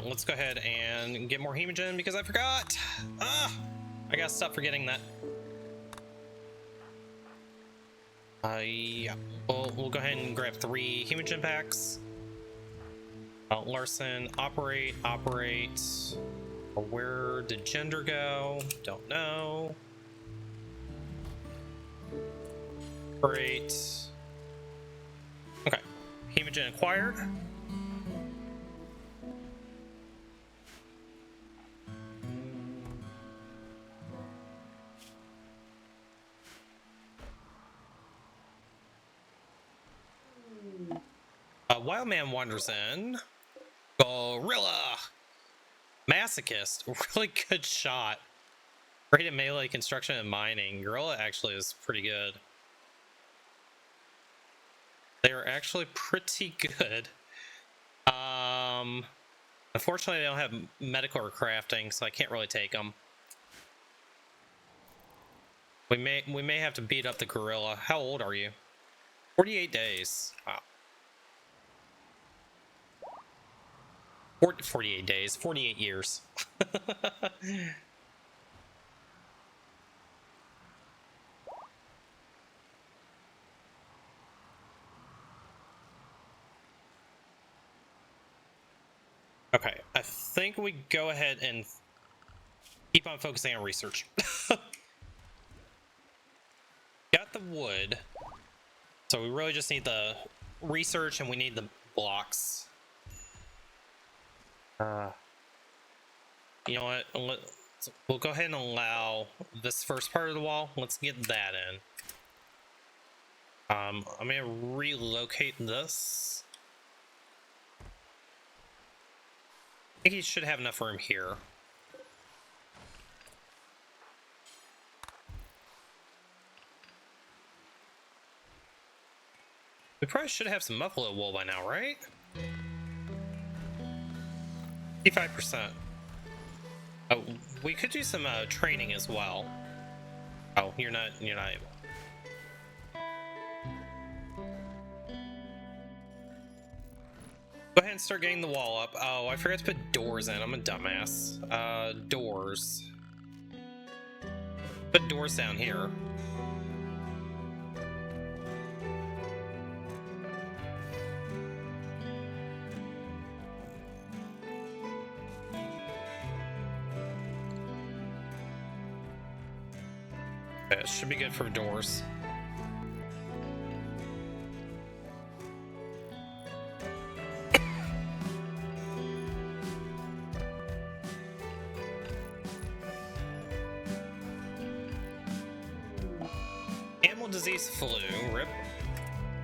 Let's go ahead and get more hemogen because I forgot. I gotta stop forgetting that. Yeah. We'll go ahead and grab 3 hemogen packs. Larson, operate. Where did gender go? Don't know. Great. Okay. Hemogen acquired. Wildman wanders in. Gorilla! Masochist. Really good shot. Great at melee construction and mining. Gorilla actually is pretty good. They're actually pretty good. Unfortunately, they don't have medical or crafting, so I can't really take them. We may have to beat up the gorilla. How old are you? 48 days. Wow. 48 days. 48 years. Okay, I think we go ahead and keep on focusing on research. Got the wood. So we really just need the research and we need the blocks. You know what? We'll go ahead and allow this first part of the wall. Let's get that in. I'm gonna relocate this. I think he should have enough room here. We probably should have some buffalo wool by now, right? 55%. Oh, we could do some training as well. Oh, you're not able. Go ahead and start getting the wall up. Oh, I forgot to put doors in. I'm a dumbass. Doors. Put doors down here. Okay, it should be good for doors. Animal disease flu, rip.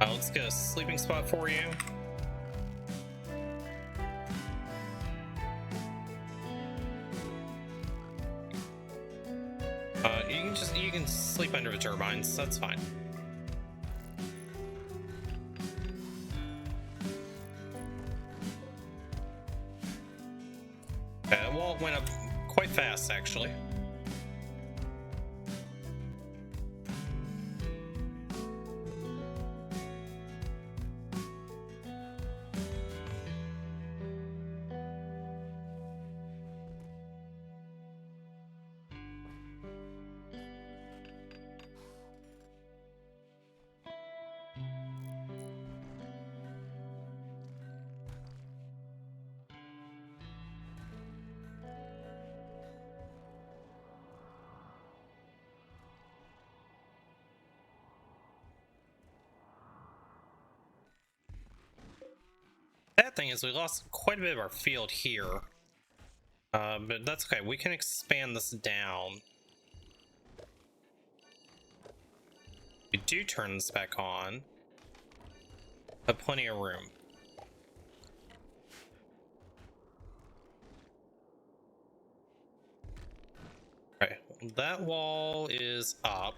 Let's get a sleeping spot for you. You can sleep under the turbines, that's fine. The wall went up quite fast, actually. bad thing is we lost quite a bit of our field here. But that's okay. We can expand this down. We do turn this back on. Have plenty of room. Okay, that wall is up.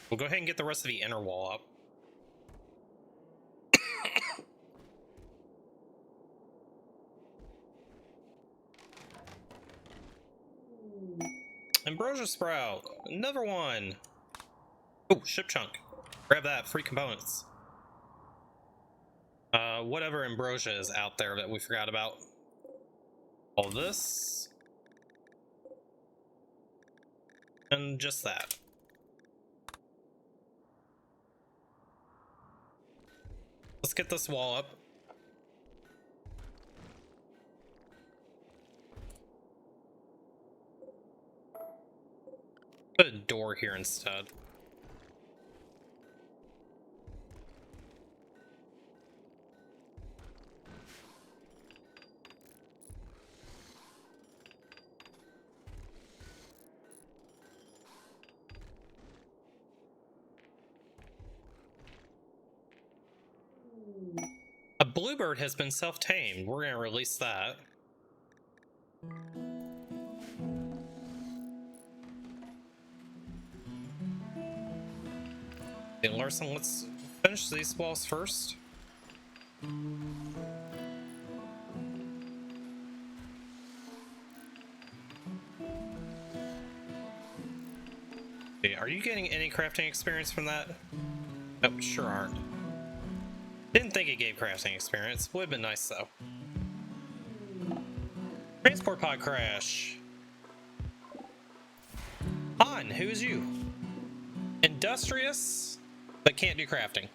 We'll go ahead and get the rest of the inner wall up. Ambrosia Sprout, another one. Oh, ship chunk. Grab that, free components. Whatever ambrosia is out there that we forgot about. All this. And just that. Let's get this wall up. Put a door here instead. A bluebird has been self-tamed. We're gonna release that. Okay, Larson, let's finish these walls first. Okay, are you getting any crafting experience from that? Nope, sure aren't. Didn't think it gave crafting experience. Would have been nice though. Transport pod crash. Han, who's you? Industrious, but can't do crafting.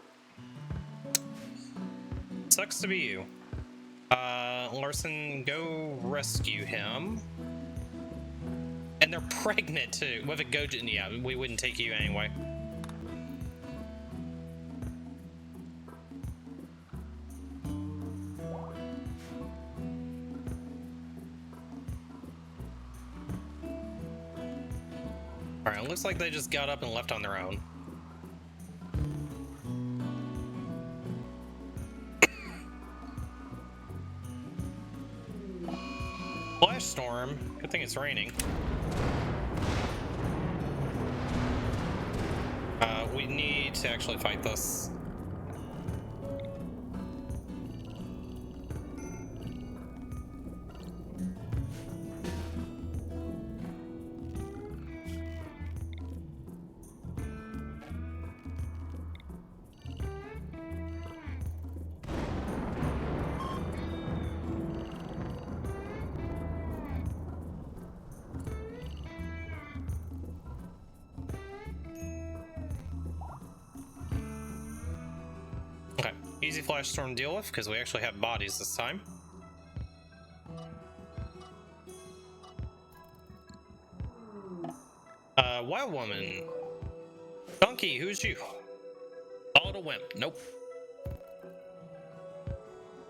Sucks to be you. Larson, go rescue him. And they're pregnant too. With a Gojin, yeah, we wouldn't take you anyway. Alright, looks like they just got up and left on their own. Flash storm. Good thing it's raining. We need to actually fight this. Okay, easy flash storm to deal with because we actually have bodies this time. Wild woman. Donkey, who's you? Follow a wimp. Nope.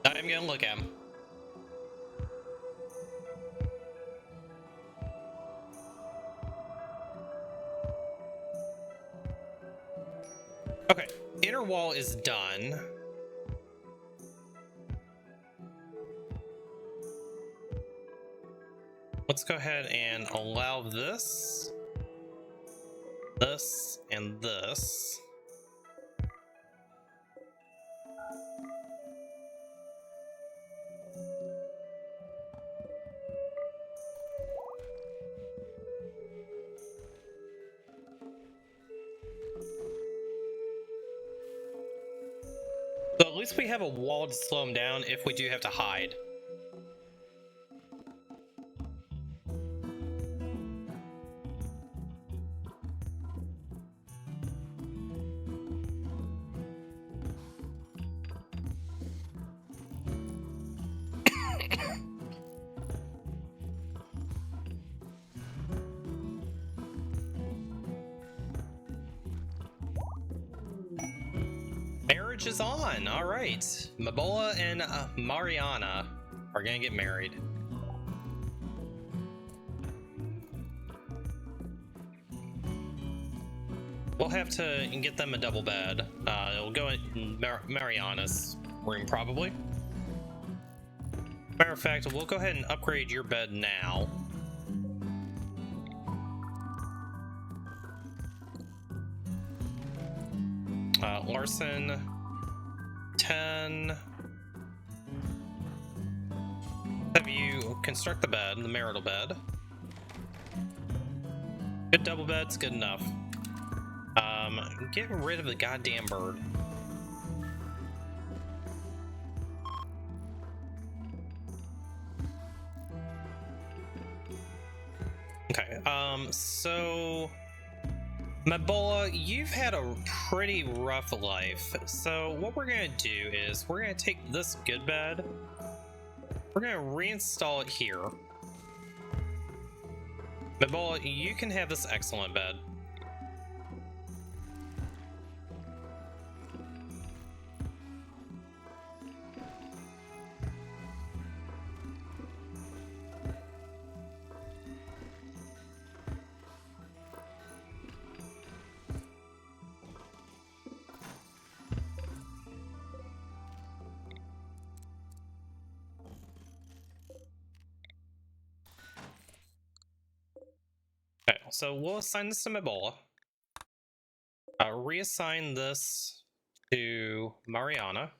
Not even gonna look at him. Okay, inner wall is done. Let's go ahead and allow this, and this. So at least we have a wall to slow them down if we do have to hide. march is on. All right, Mabola and Mariana are gonna get married. We'll have to get them a double bed. It'll go in Mariana's room, probably. Matter of fact, we'll go ahead and upgrade your bed now. Larson, 10. Have you construct the bed, the marital bed. Good double bed's good enough. Get rid of the goddamn bird. Okay, so Mabola, you've had a pretty rough life. So what we're gonna do is we're gonna take this good bed, we're gonna reinstall it here. Mabola, you can have this excellent bed. Okay, so we'll assign this to Mabola. Reassign this to Mariana.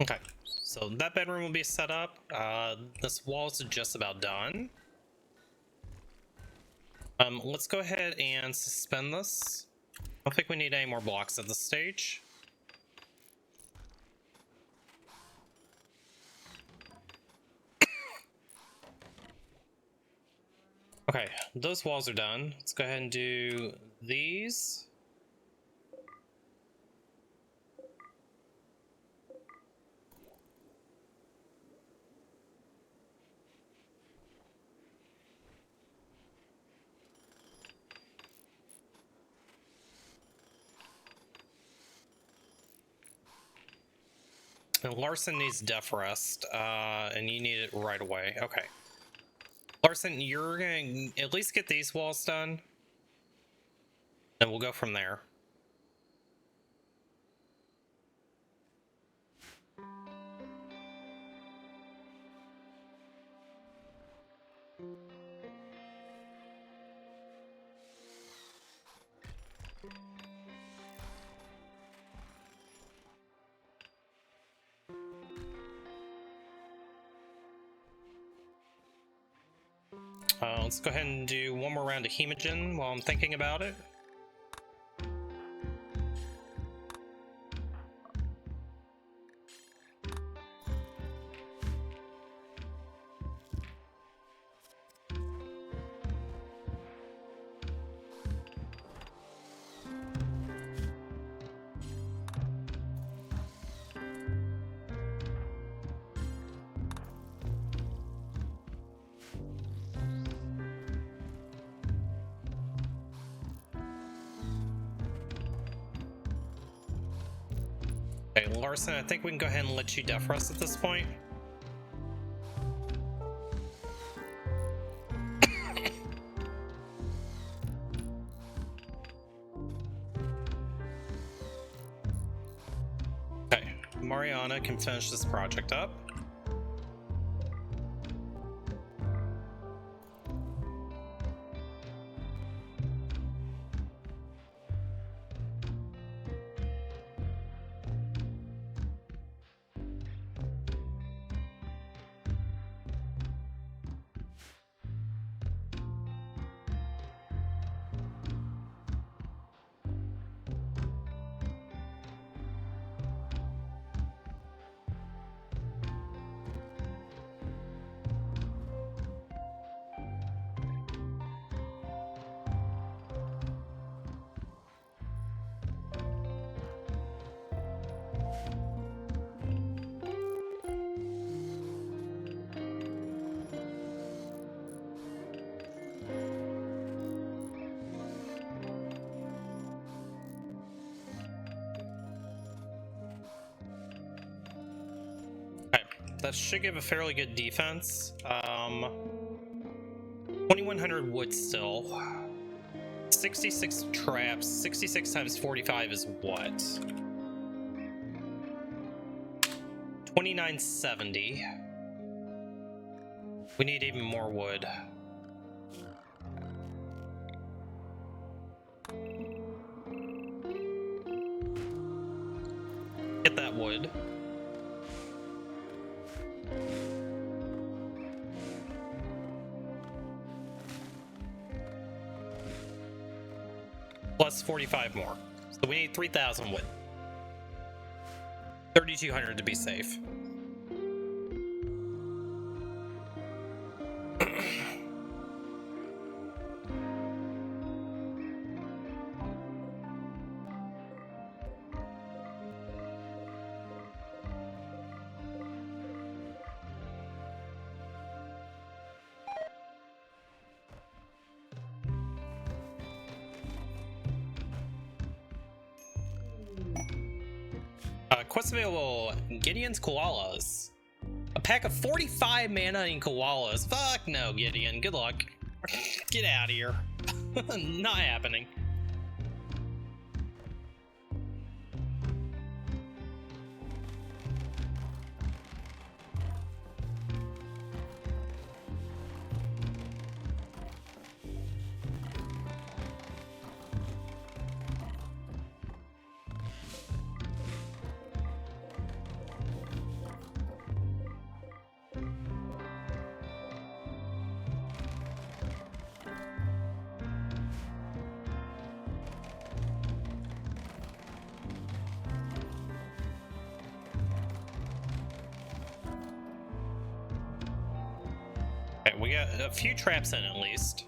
Okay, so that bedroom will be set up. This wall's just about done. Let's go ahead and suspend this. I don't think we need any more blocks at this stage. Okay, those walls are done. Let's go ahead and do these. And Larson needs death rest, and you need it right away. Okay. Larson, you're gonna at least get these walls done, and we'll go from there. Let's go ahead and do one more round of Hemogen while I'm thinking about it. Okay, Larson, I think we can go ahead and let you death rest at this point. Okay, Mariana can finish this project up. that should give a fairly good defense. 2100 wood still. 66 traps. 66 times 45 is what? 2970. We need even more wood. Get that wood. Plus 45 more. So we need 3,000 wood. 3,200 to be safe. Quest available, Gideon's Koalas. A pack of 45 mana in Koalas. Fuck no, Gideon. Good luck. Get out of here. Not happening. Okay, we got a few traps in at least.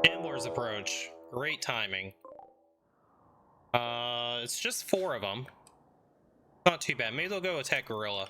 Gambler's Approach. Great timing. It's just 4 of them. Not too bad. Maybe they'll go attack Gorilla.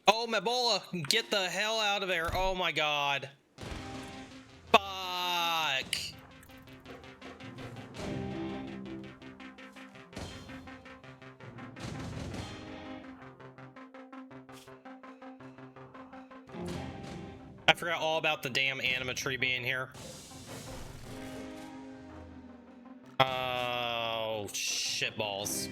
Oh, Mabola, get the hell out of there. Oh my god. Fuck. I forgot all about the damn animatree being here. Oh, shitballs.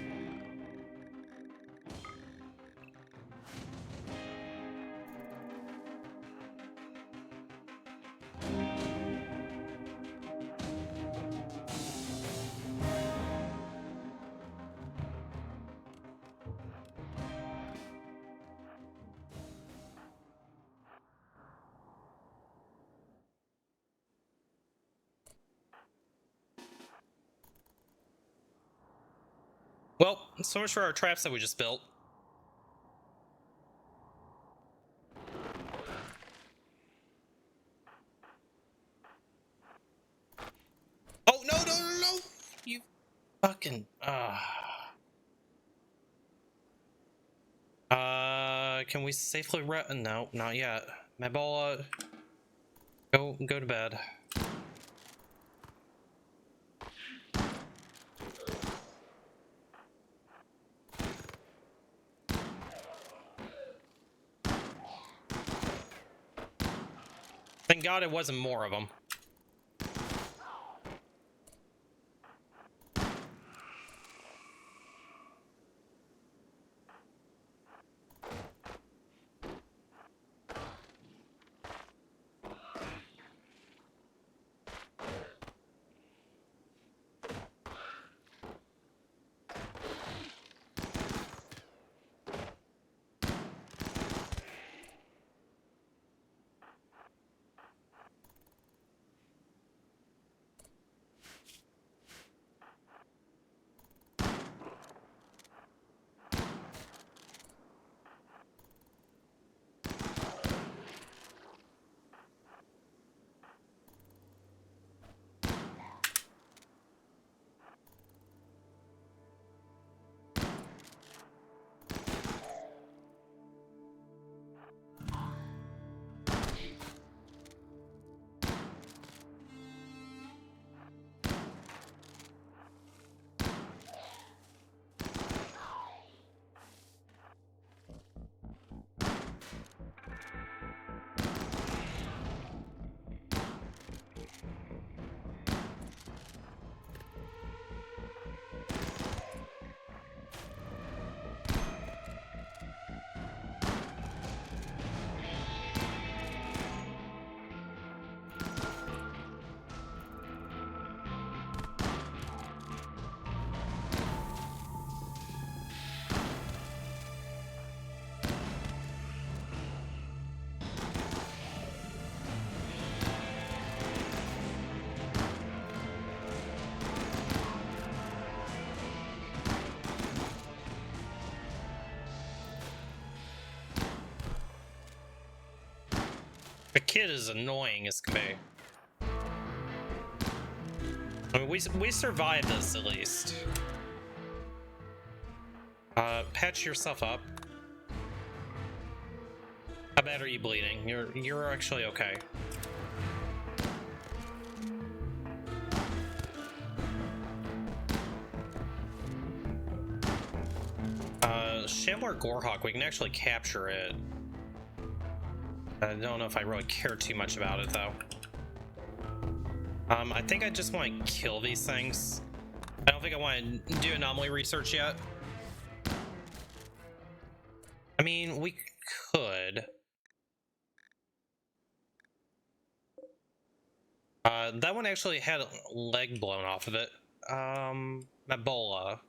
Well, so much for our traps that we just built. Oh, no, no, no, no! You fucking... can we safely no, not yet. Mabola, go to bed. Thank God it wasn't more of them. The kid is annoying as can be. I mean, we survived this at least. Patch yourself up. How bad are you bleeding? You're actually okay. Shambler Gorehawk, we can actually capture it. I don't know if I really care too much about it though. I think I just want to kill these things. I don't think I want to do anomaly research yet. I mean, we could. That one actually had a leg blown off of it. Ebola.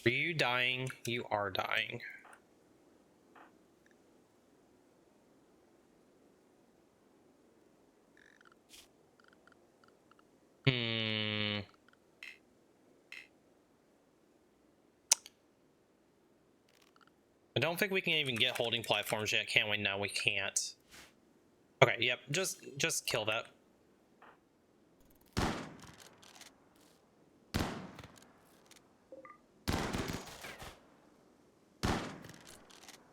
Are you dying? You are dying. I don't think we can even get holding platforms yet, can we? No, we can't. Okay, yep, just kill that.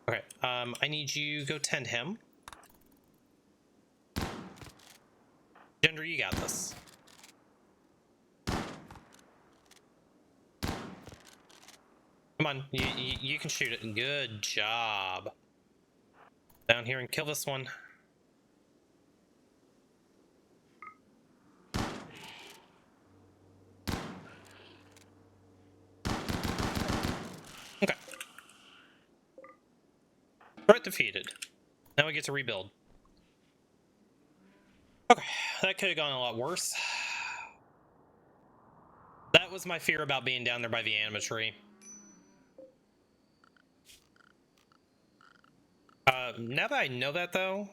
Okay, I need you go tend him. Gender, you got this. Come on, you can shoot it. Good job. Down here and kill this one. Okay. Threat defeated. Now we get to rebuild. Okay, that could have gone a lot worse. That was my fear about being down there by the anima tree. Now that I know that though,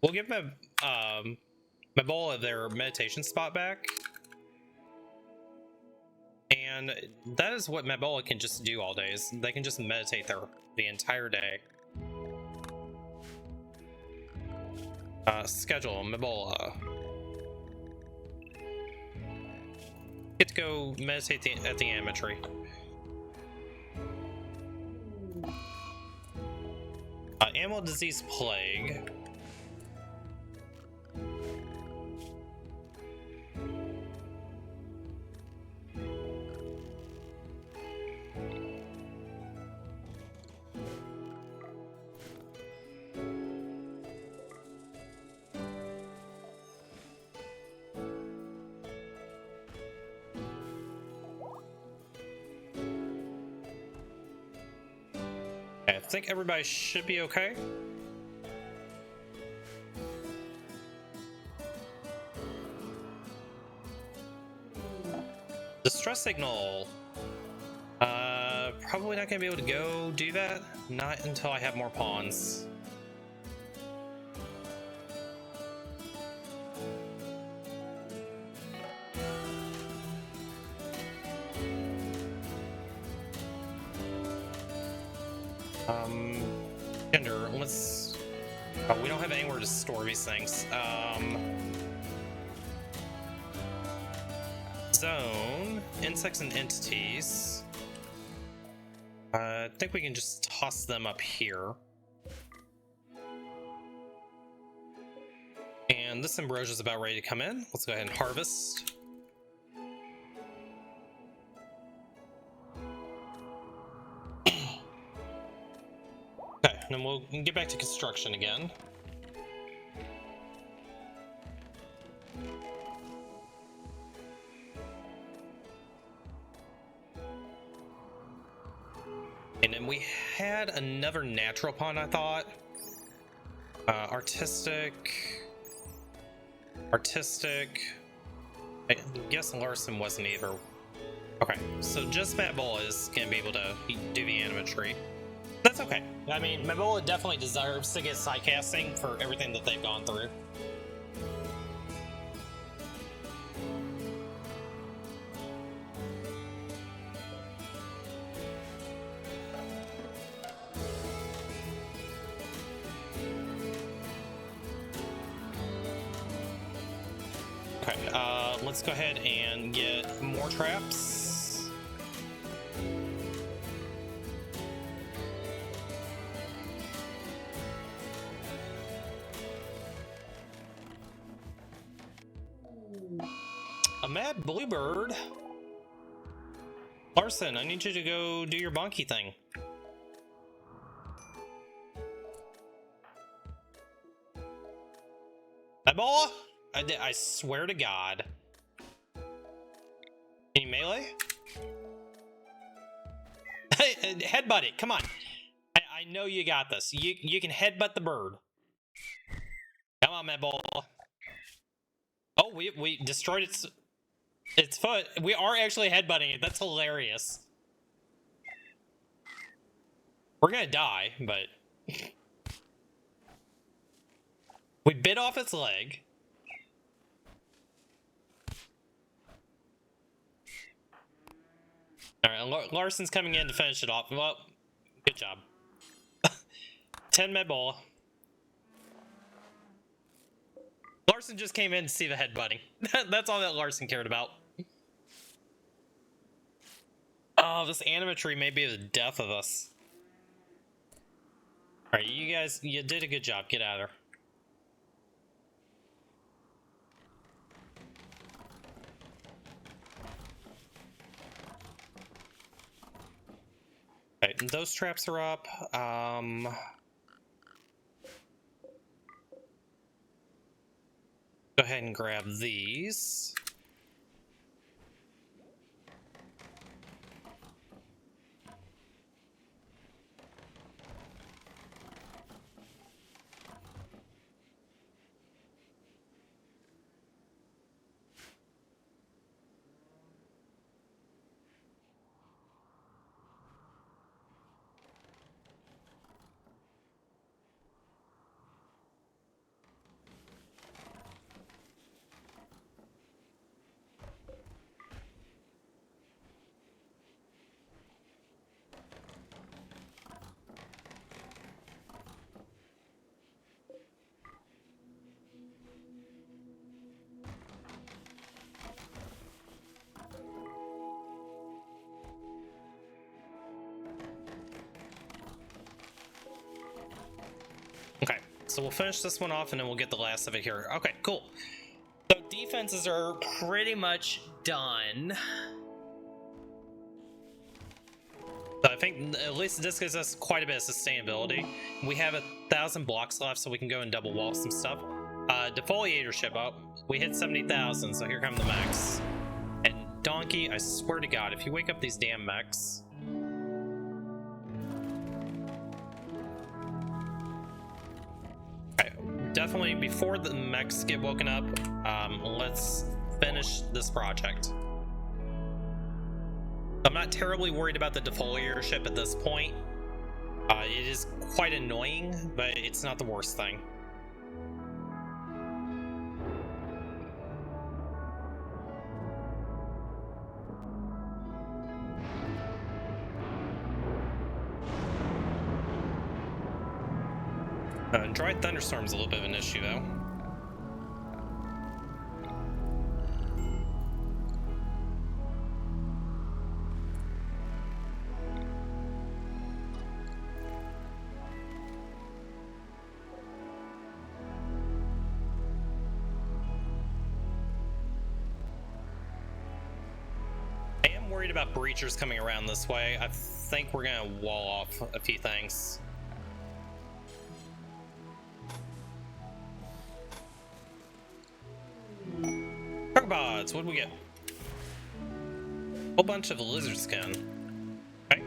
we'll give my Mabola their meditation spot back. And that is what Mabola can just do all day. They can just meditate the entire day. Schedule Mabola. Get to go meditate at the Ametry. Animal disease plague. I think everybody should be okay. Distress signal. Probably not gonna be able to go do that. Not until I have more pawns. Gender, let's... Oh, we don't have anywhere to store these things. Zone, insects and entities. I think we can just toss them up here. And this ambrosia is about ready to come in. Let's go ahead and harvest. Okay, and then we'll get back to construction again. And then we had another natural pawn, I thought. Artistic. I guess Larson wasn't either. Okay, so just Mabola is gonna be able to do the Animatry. That's okay. I mean, Mabola definitely deserves to get sidecasting for everything that they've gone through. Okay, let's go ahead and get more traps. A mad bluebird? Larson, I need you to go do your bonky thing. Ebola? I swear to God. Can you melee? Headbutt it, come on. I know you got this. You can headbutt the bird. Come on, Ebola. Oh, we destroyed its foot. We are actually headbutting it. That's hilarious. We're gonna die, but we bit off its leg. Alright, Larson's coming in to finish it off. Well, good job. 10 med ball. Larson just came in to see the headbutting. That's all that Larson cared about. Oh, this animatry may be the death of us. Alright, you guys, you did a good job. Get out of there. Okay, those traps are up. Go ahead and grab these. so we'll finish this one off and then we'll get the last of it here. Okay, cool. So defenses are pretty much done. So I think at least this gives us quite a bit of sustainability. We have 1,000 blocks left, so we can go and double wall some stuff. Defoliatorship up. We hit 70,000, so here come the mechs. And Donkey, I swear to God, if you wake up these damn mechs. Okay, definitely before the mechs get woken up, let's finish this project. I'm not terribly worried about the defoliatorship at this point. It is quite annoying, but it's not the worst thing. Dry thunderstorm's a little bit of an issue, though. I am worried about breachers coming around this way. I think we're gonna wall off a few things. What did we get? A whole bunch of lizard skin. Okay.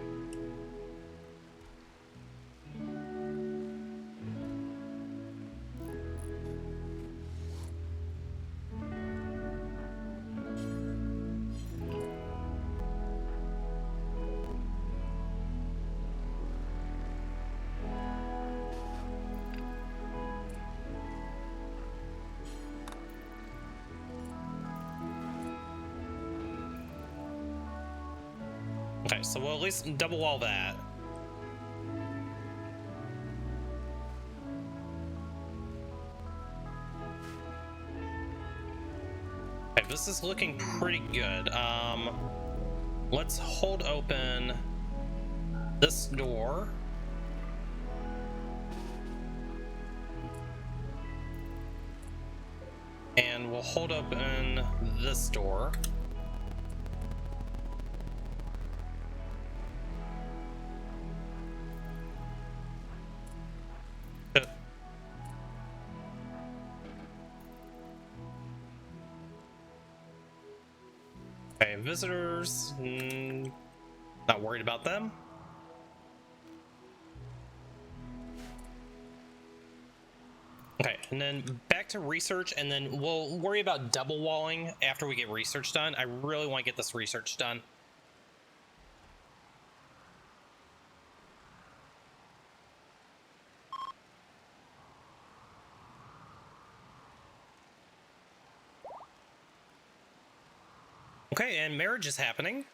Okay, so we'll at least double wall that. Okay, this is looking pretty good. Let's hold open this door. And we'll hold open this door. Okay, visitors, not worried about them. Okay, and then back to research, and then we'll worry about double walling after we get research done. I really want to get this research done. Okay, and marriage is happening.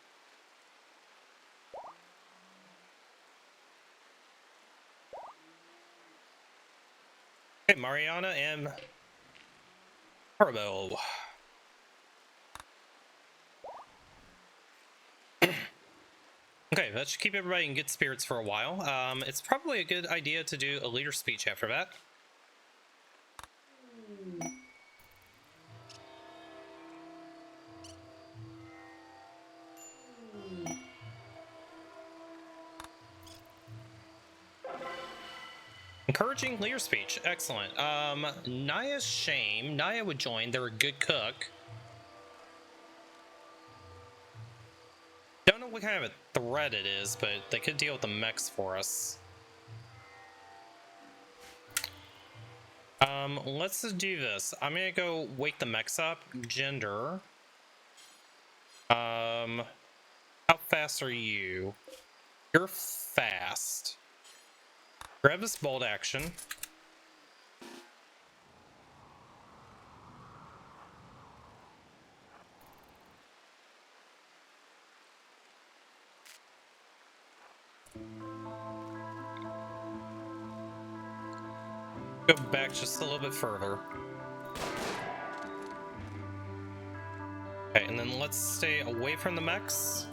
Okay, Mariana and Turbo. Okay, that should keep everybody in good spirits for a while. It's probably a good idea to do a leader speech after that. Encouraging leader speech, excellent. Naya's shame. Naya would join. They're a good cook. Don't know what kind of a threat it is, but they could deal with the mechs for us. Let's do this. I'm gonna go wake the mechs up. Gender. How fast are you? You're fast. Grab this bolt action. Go back just a little bit further. Okay, and then let's stay away from the mechs.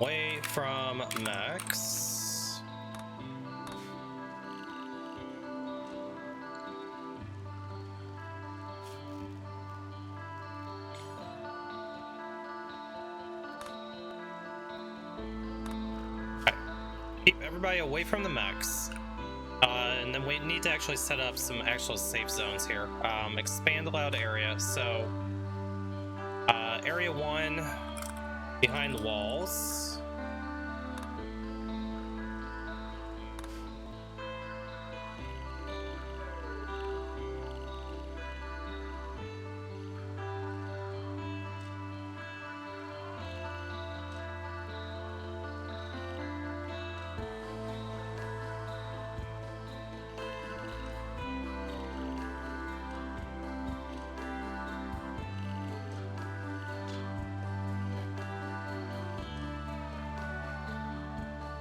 Away from mechs. Keep everybody away from the mechs. And then we need to actually set up some actual safe zones here. Expand allowed area. So, area 1 behind the walls.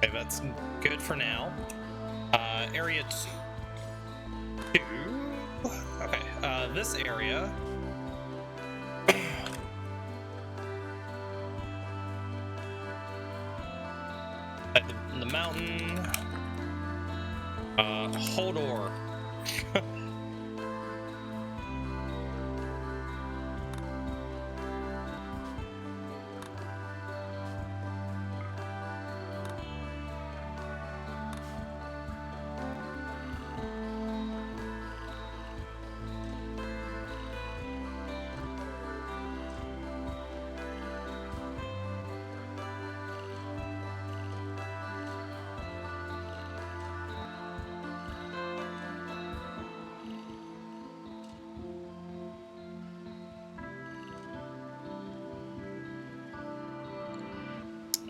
Okay, that's good for now. Area 2. Okay, this area. The mountain. Hodor.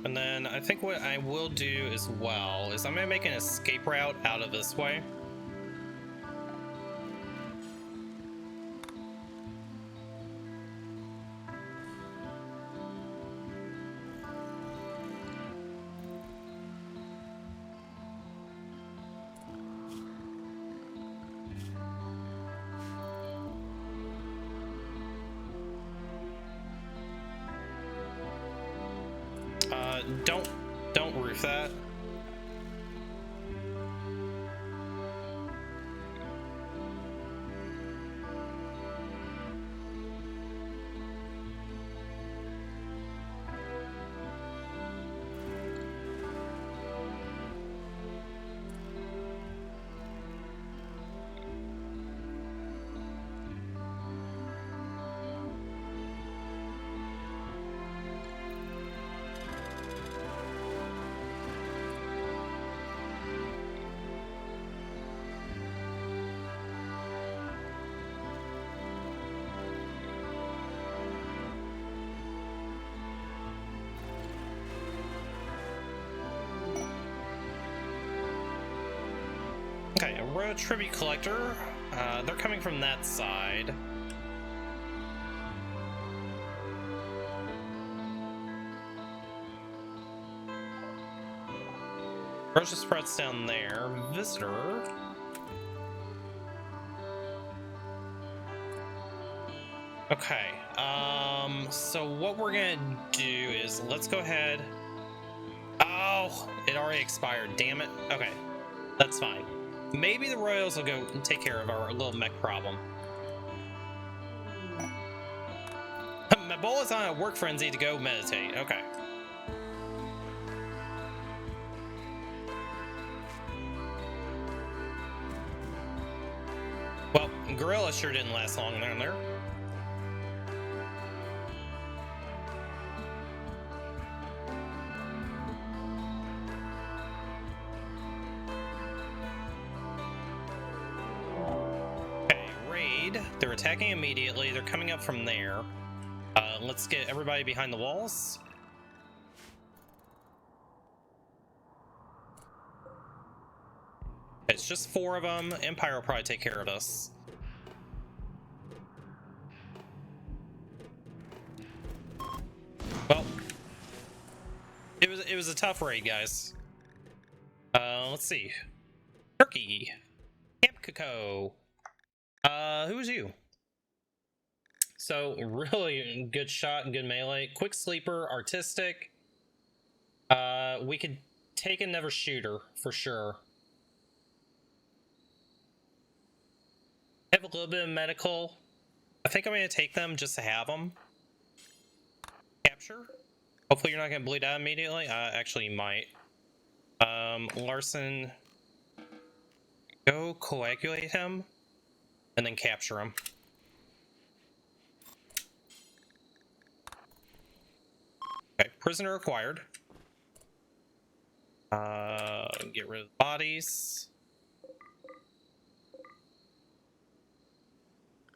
And then I think what I will do as well is I'm going to make an escape route out of this way. Don't roof that. Okay, a road tribute collector. They're coming from that side. Rosa Sprout's down there. Visitor. Okay, so what we're gonna do is let's go ahead. Oh, it already expired, damn it. Okay, that's fine. Maybe the Royals will go and take care of our little mech problem. My bowl is on a work frenzy to go meditate. Okay. Well, Gorilla sure didn't last long down there. They're attacking immediately. They're coming up from there. Let's get everybody behind the walls. It's just 4 of them. Empire will probably take care of us. Well, it was a tough raid, guys. Let's see. Turkey. Camp Coco. Who's you? So, really good shot and good melee. Quick sleeper, artistic. We could take another shooter for sure. Have a little bit of medical. I think I'm going to take them just to have them. Capture. Hopefully you're not going to bleed out immediately. Actually, you might. Larson, go coagulate him and then capture him. Okay, prisoner acquired. Get rid of the bodies.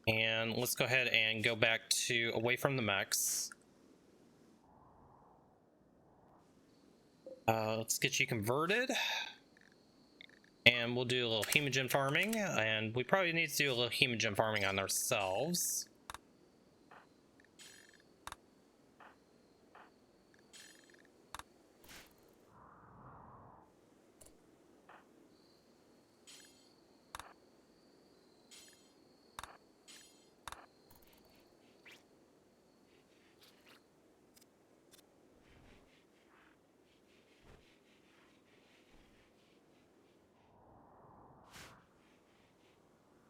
And let's go ahead and go back to away from the mechs. Let's get you converted. And we'll do a little hemogen farming. And we probably need to do a little hemogen farming on ourselves.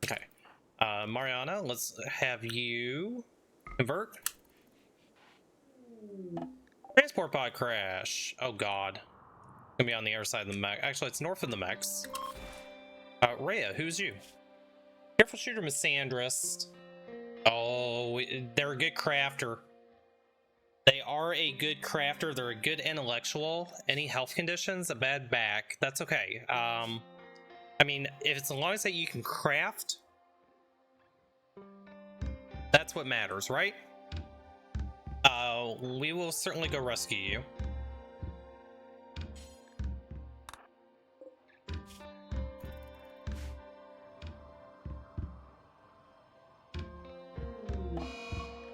Okay. Mariana, let's have you convert. Transport pod crash. Oh god. Gonna be on the other side of the mech. Actually, it's north of the mechs. Rhea, who's you? Careful shooter, Misandrist. Oh, they're a good crafter. They are a good crafter. They're a good intellectual. Any health conditions? A bad back. That's okay. I mean, if it's as long as that you can craft, that's what matters, right? We will certainly go rescue you.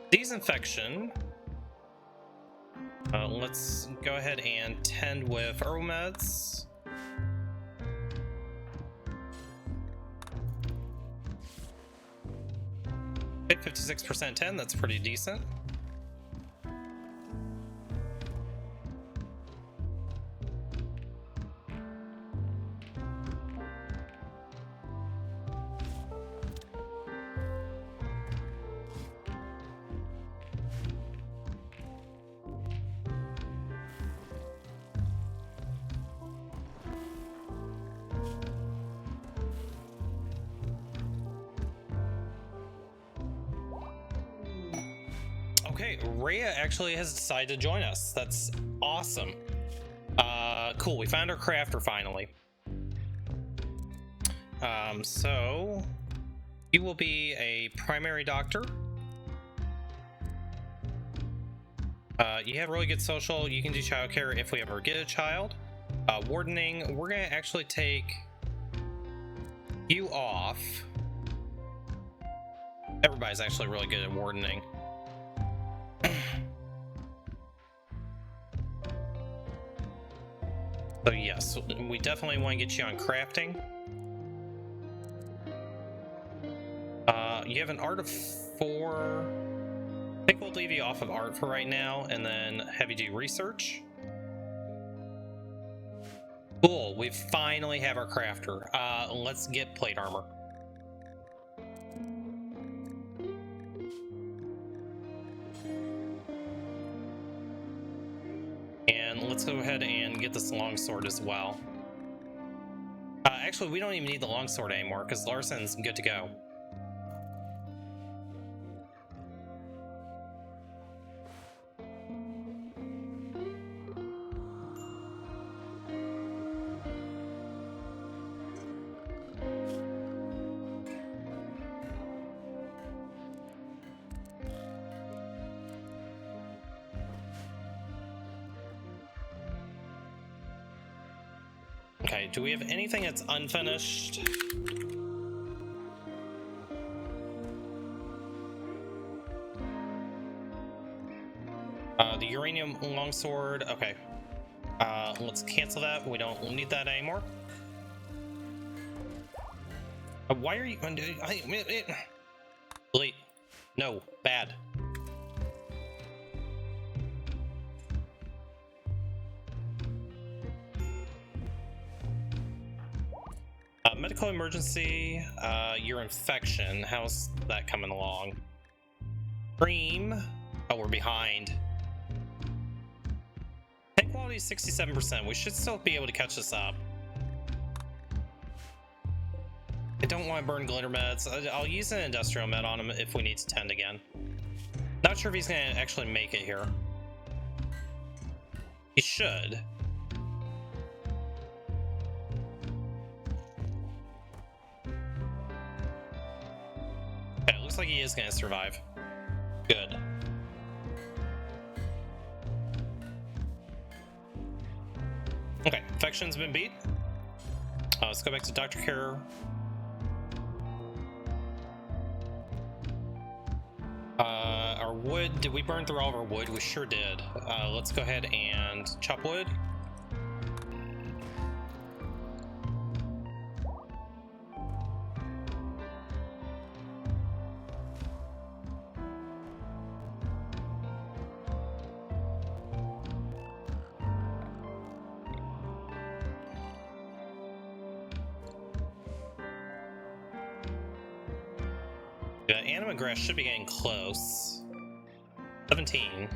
Disinfection. Let's go ahead and tend with herbal meds. Okay, 56% 10, that's pretty decent. Okay, Rhea actually has decided to join us. That's awesome. Cool, we found our crafter finally. So you will be a primary doctor. You have really good social. You can do childcare if we ever get a child. Wardening, we're gonna actually take you off. Everybody's actually really good at wardening. So yes, we definitely want to get you on crafting. You have an art of 4. I think we'll leave you off of art for right now and then have you do research. Cool, we finally have our crafter. Let's get plate armor. And let's go ahead and get this longsword as well. Actually, we don't even need the longsword anymore because Larson's good to go. Okay, do we have anything that's unfinished? The uranium longsword, okay. Let's cancel that, we don't need that anymore. Why are you... Delete. No, bad. Medical emergency, your infection, how's that coming along? Cream, oh, we're behind. Tank quality is 67%. We should still be able to catch this up. I don't want to burn glitter meds. I'll use an industrial med on him if we need to tend again. Not sure if he's going to actually make it here. He should. Okay, looks like he is going to survive. Good. Okay, infection's been beat. Let's go back to Dr. Care. Our wood, did we burn through all of our wood? We sure did. Let's go ahead and chop wood. Yeah, anima grass should be getting close. 17.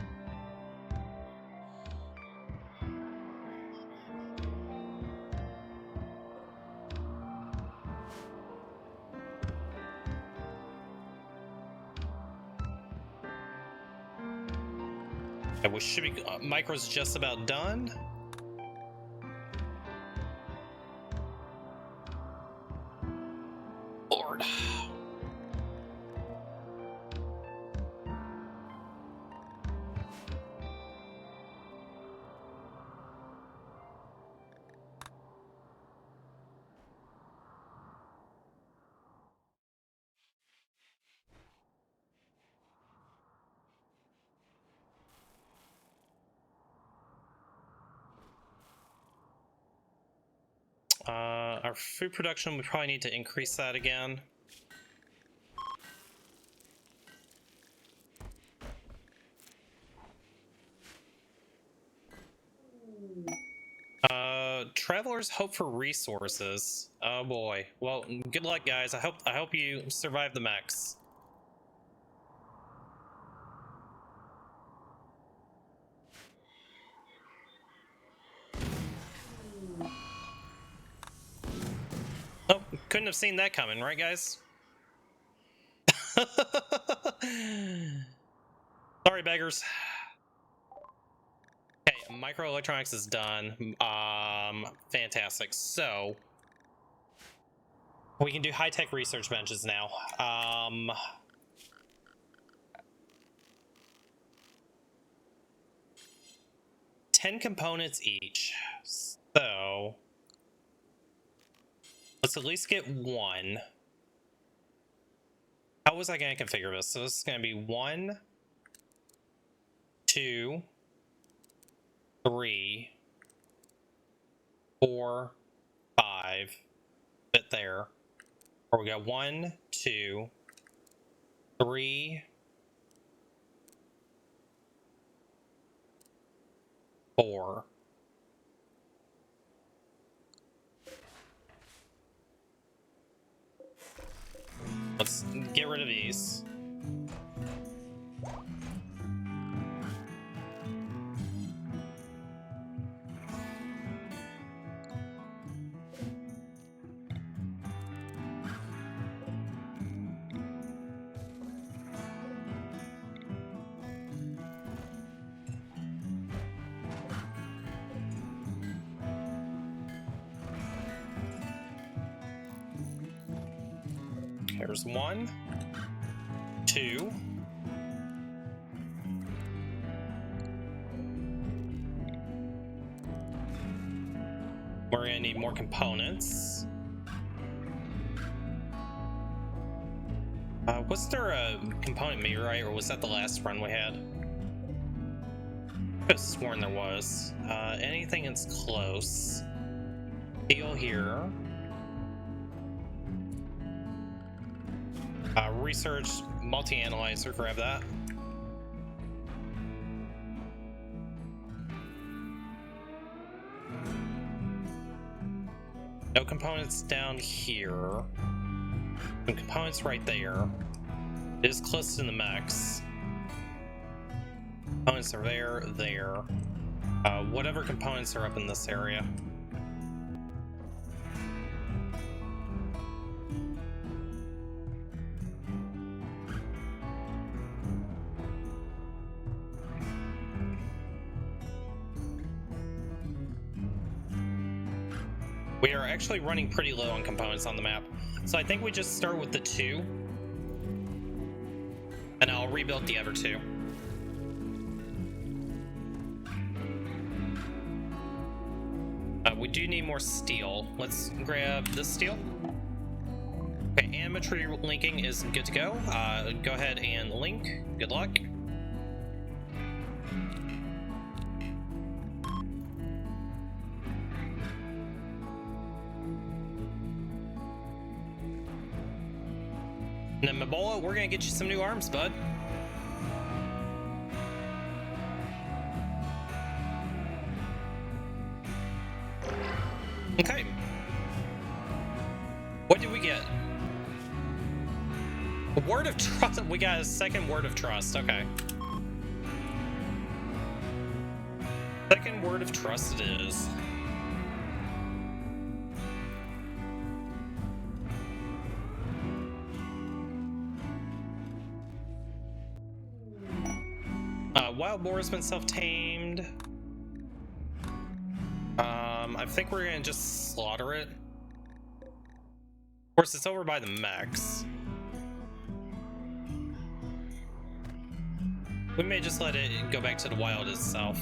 And we should be micro's just about done. Lord. Our food production, we probably need to increase that again. Travelers hope for resources. Oh boy. Well, good luck, guys. I hope you survive the mechs. Oh, couldn't have seen that coming, right, guys? Sorry, beggars. Okay, microelectronics is done. Fantastic. So we can do high-tech research benches now. 10 components each. So let's at least get one. How was I going to configure this? So this is going to be 1, 2, 3, 4, 5. Fit there. Or we got 1, 2, 3, 4. Let's get rid of these. There's 1, 2. We're gonna need more components. Was there a component meteorite, or was that the last run we had? I could have sworn there was. Anything that's close. Heal here. Research, multi-analyzer, grab that. No components down here. Some components right there. It is close to the mechs. Components are there, there. Whatever components are up in this area. We are actually running pretty low on components on the map, so I think we just start with the 2, and I'll rebuild the other 2. We do need more steel. Let's grab this steel. Okay, and material linking is good to go. Go ahead and link. Good luck. And then Mabola, we're gonna get you some new arms, bud. Okay. What did we get? A word of trust. We got a second word of trust. Okay. Second word of trust it is. Wild boar has been self-tamed. I think we're gonna just slaughter it. Of course, it's over by the mechs. We may just let it go back to the wild itself.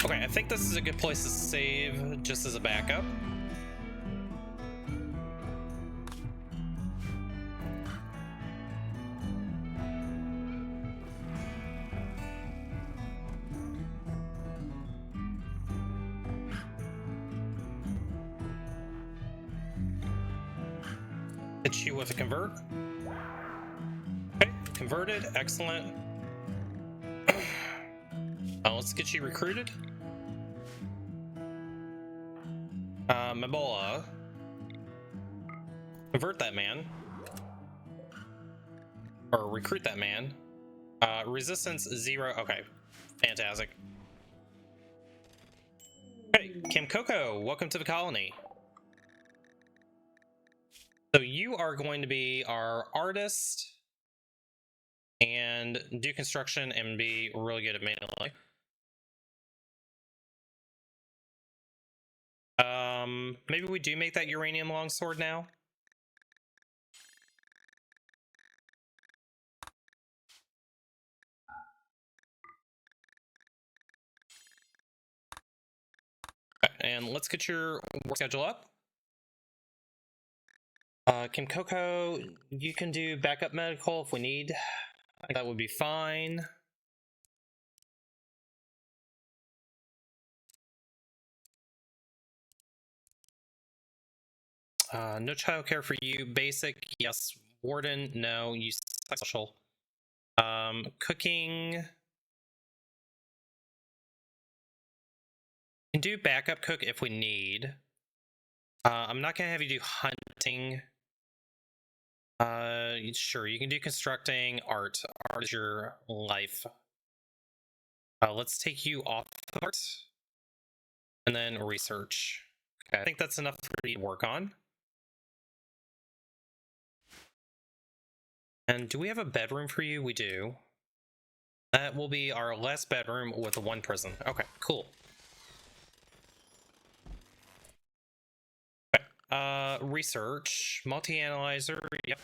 Okay, I think this is a good place to save just as a backup. Hit you with a convert. Okay, converted, excellent. Let's get you recruited. Mabola. Convert that man. Or recruit that man. Resistance 0. Okay, fantastic. Hey, Kim Coco, welcome to the colony. So you are going to be our artist and do construction and be really good at melee. Maybe we do make that uranium longsword now. Okay, and let's get your work schedule up. Kim Coco, you can do backup medical if we need. I think that would be fine. No childcare for you. Basic, yes. Warden, no. You special. Cooking. Can do backup cook if we need. I'm not gonna have you do hunting. Sure, you can do constructing. Art is your life. Let's take you off of art, and then research. Okay, I think that's enough for you to work on. And do we have a bedroom for you? We do. That will be our last bedroom with one prison. Okay, cool. Okay, research, multi-analyzer, yep.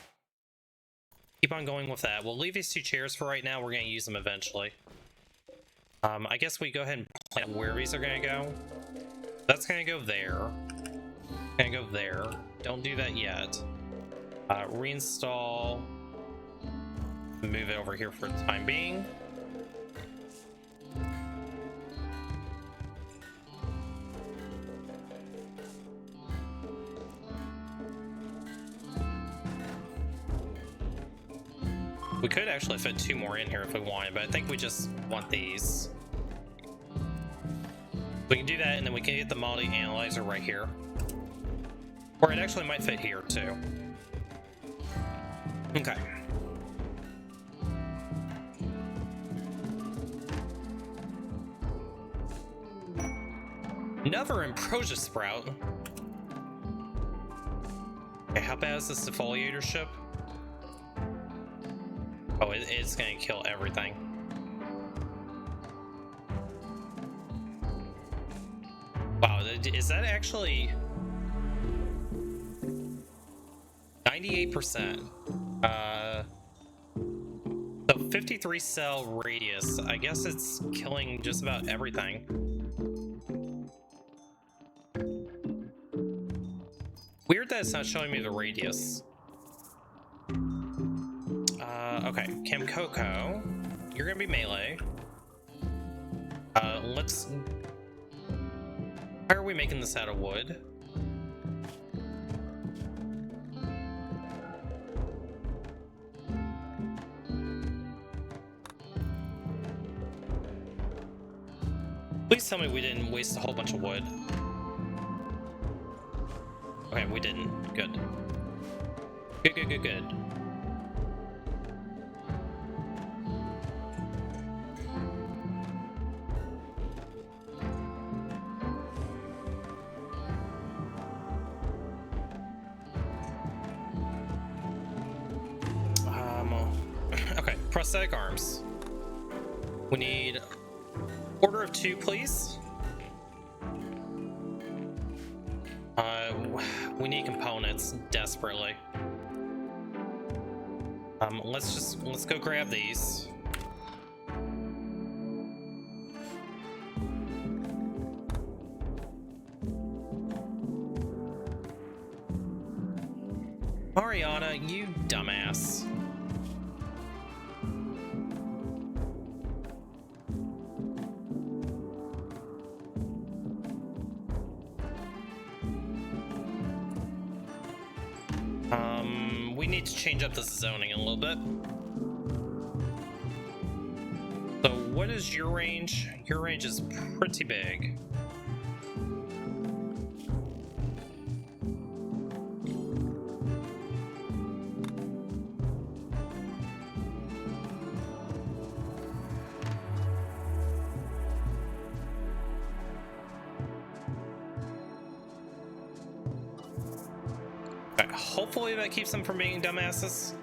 Keep on going with that. We'll leave these 2 chairs for right now. We're going to use them eventually. I guess we go ahead and plan where these are going to go. That's going to go there. Going to go there. Don't do that yet. Reinstall. Move it over here for the time being. We could actually fit 2 more in here if we wanted, but I think we just want these. We can do that, and then we can get the multi-analyzer right here. Or it actually might fit here, too. Okay. Another ambrosia sprout. Okay, how bad is this defoliatorship? Oh, it's gonna kill everything. Wow, is that actually 98%? So 53 cell radius. I guess it's killing just about everything. Weird that it's not showing me the radius. Okay, Camcoco, you're gonna be melee. Let's... Why are we making this out of wood? Please tell me we didn't waste a whole bunch of wood. Okay, we didn't. Good. Good, good, good, good. Okay, prosthetic arms. We need order of 2, please. We need components desperately. Let's go grab these. Mariana, you dumbass. We need to change up the zoning a little bit. So what is your range? Your range is pretty big. Okay, hopefully that keeps them from being dumbasses.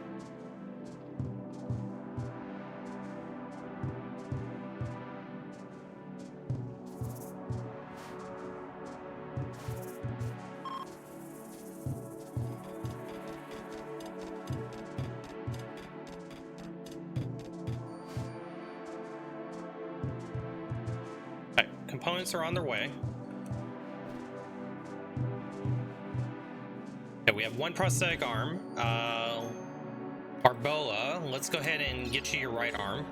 Okay, components are on their way. Okay, we have 1 prosthetic arm. Arbola, let's go ahead and get you your right arm.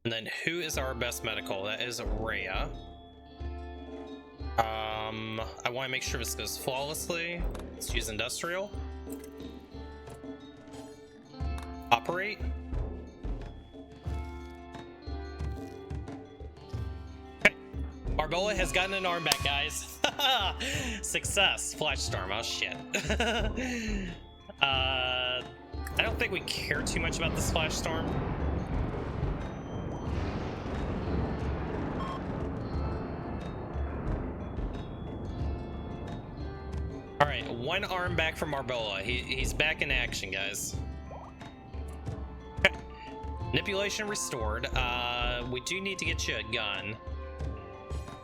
And then who is our best medical? That is Rhea. I want to make sure this goes flawlessly. Let's use industrial. Operate. Okay. Arbola has gotten an arm back, guys. Success. Flash storm. Oh shit. I don't think we care too much about the splash storm. All right, 1 arm back from Arbola. He's back in action, guys. Okay. Manipulation restored. We do need to get you a gun.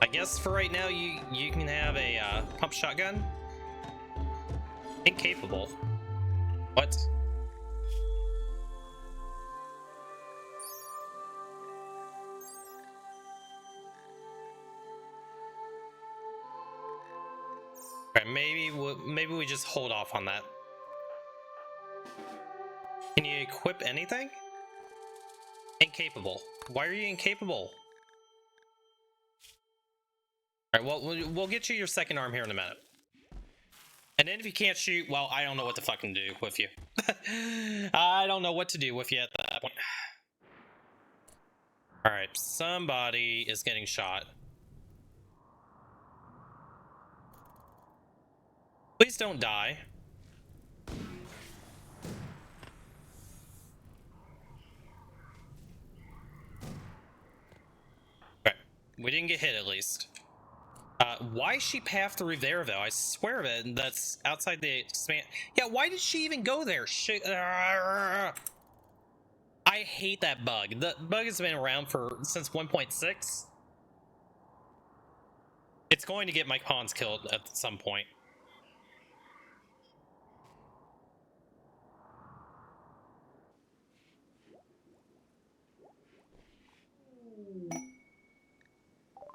I guess for right now, you can have a pump shotgun. Incapable. What? Okay, maybe we just hold off on that. Can you equip anything? Incapable. Why are you incapable? All right, well, we'll get you your second arm here in a minute. And then if you can't shoot, well, I don't know what to fucking do with you. I don't know what to do with you at that point. All right, somebody is getting shot. Please don't die. Okay, we didn't get hit at least. Why is she path through there though? I swear that that's outside the span. Yeah, why did she even go there? I hate that bug. The bug has been around since 1.6. It's going to get my pawns killed at some point.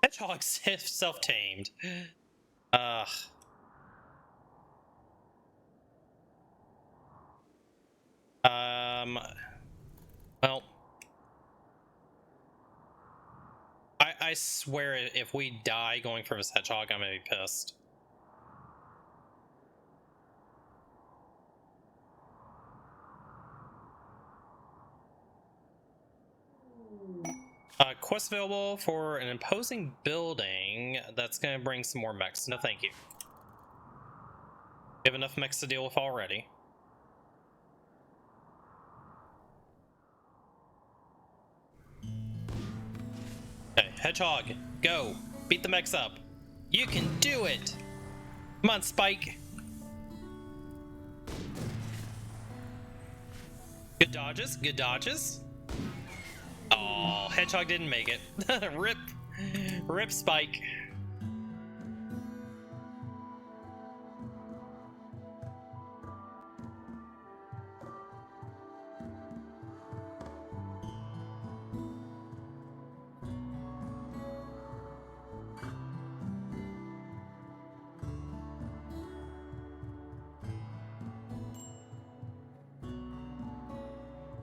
Hedgehog self-tamed. Ugh. Well, I swear if we die going for this hedgehog, I'm gonna be pissed. Quest available for an imposing building that's gonna bring some more mechs. No thank you. We have enough mechs to deal with already. Okay, hedgehog, go. Beat the mechs up. You can do it! Come on, Spike. Good dodges, good dodges. Oh, hedgehog didn't make it. Rip Spike.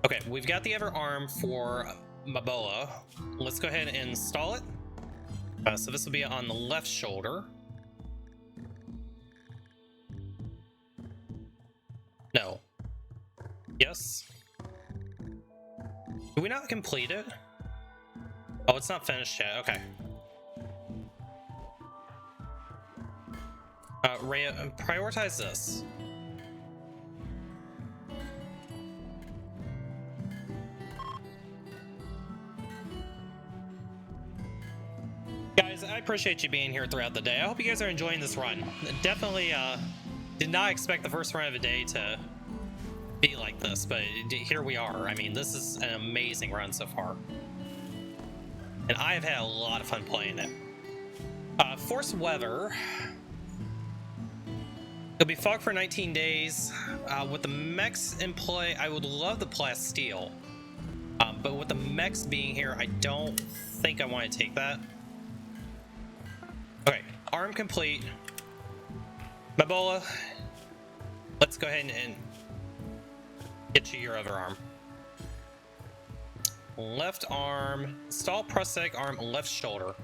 Okay, we've got the other arm for Mabola. Let's go ahead and install it. So this will be on the left shoulder. No. Yes. Do we not complete it? Oh, it's not finished yet. Okay. Rhea, prioritize this. Guys, I appreciate you being here throughout the day. I hope you guys are enjoying this run. Definitely did not expect the first run of the day to be like this, but here we are. I mean, this is an amazing run so far. And I have had a lot of fun playing it. Force weather. It'll be fog for 19 days. With the mechs in play, I would love the plasteel. But with the mechs being here, I don't think I want to take that. Okay, arm complete. Mabola, let's go ahead and get you your other arm. Left arm, install prosthetic arm, left shoulder.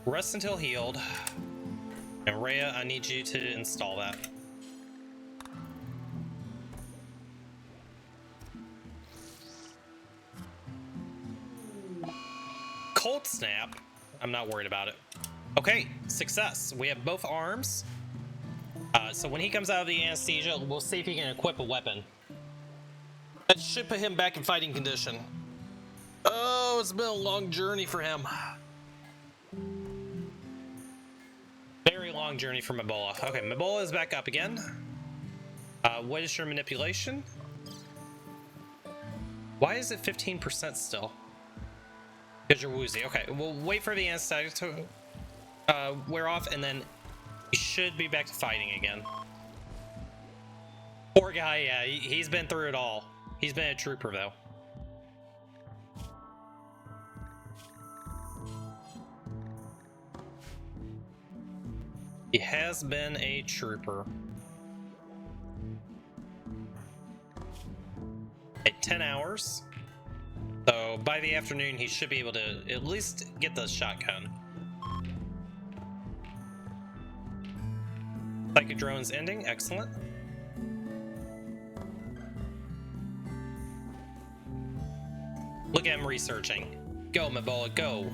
Rest until healed. And Rhea, I need you to install that. Cold snap. I'm not worried about it. Okay, success. We have both arms. So when he comes out of the anesthesia, we'll see if he can equip a weapon. That should put him back in fighting condition. Oh, it's been a long journey for him. Very long journey for Mabola. Okay, Mabola is back up again. What is your manipulation? Why is it 15% still? Because you're woozy. Okay, we'll wait for the anesthetic to wear off, and then you should be back to fighting again. Poor guy, yeah, he's been through it all. He's been a trooper, though. He has been a trooper. At 10 hours. So by the afternoon, he should be able to at least get the shotgun. Psychic drone's ending. Excellent. Look at him researching. Go, Mabola, go.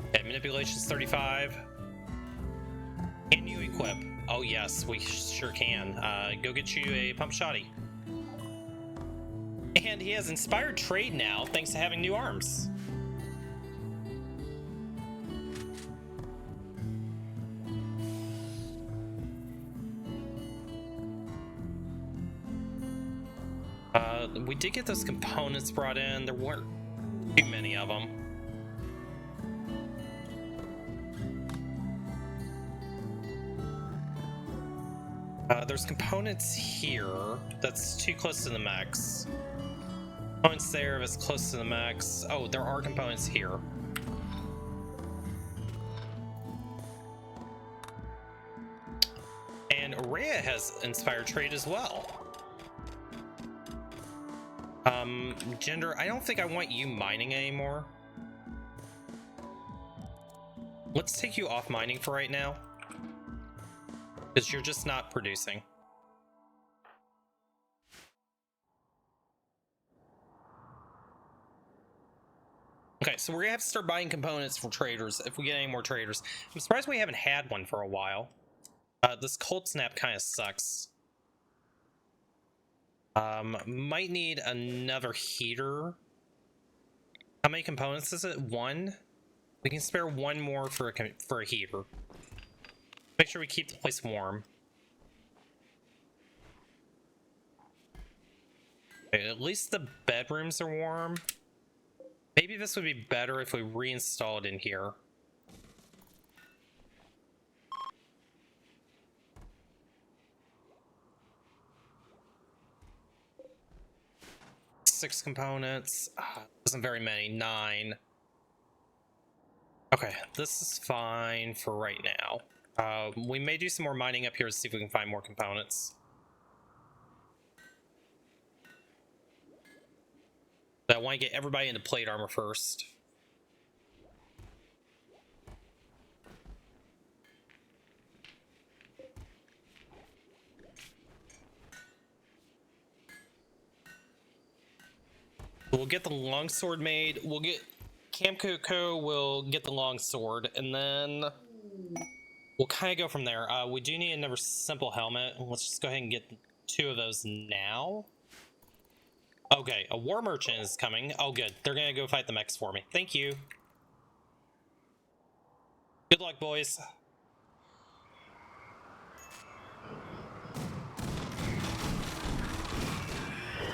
Okay, manipulation's 35. Can you equip? Oh yes, we sure can. Go get you a pump shotty. And he has inspired trade now, thanks to having new arms. We did get those components brought in. There weren't too many of them. There's components here. That's too close to the max. Components there, that's close to the max. Oh, there are components here. And Rhea has inspired trade as well. Gender, I don't think I want you mining anymore. Let's take you off mining for right now, because you're just not producing. Okay, so we're gonna have to start buying components for traders if we get any more traders. I'm surprised we haven't had one for a while. This cold snap kind of sucks. Might need another heater. How many components is it? One? We can spare one more for a heater. Make sure we keep the place warm. Okay, at least the bedrooms are warm. Maybe this would be better if we reinstalled in here. Six components. Wasn't very many. 9. Okay, this is fine for right now. We may do some more mining up here to see if we can find more components. But I want to get everybody into plate armor first. We'll get the longsword made. We'll get Camcoco will get the longsword, and then we'll kind of go from there. We do need another simple helmet. Let's just go ahead and get 2 of those now. Okay, a war merchant is coming. Oh, good. They're gonna go fight the mechs for me. Thank you. Good luck, boys.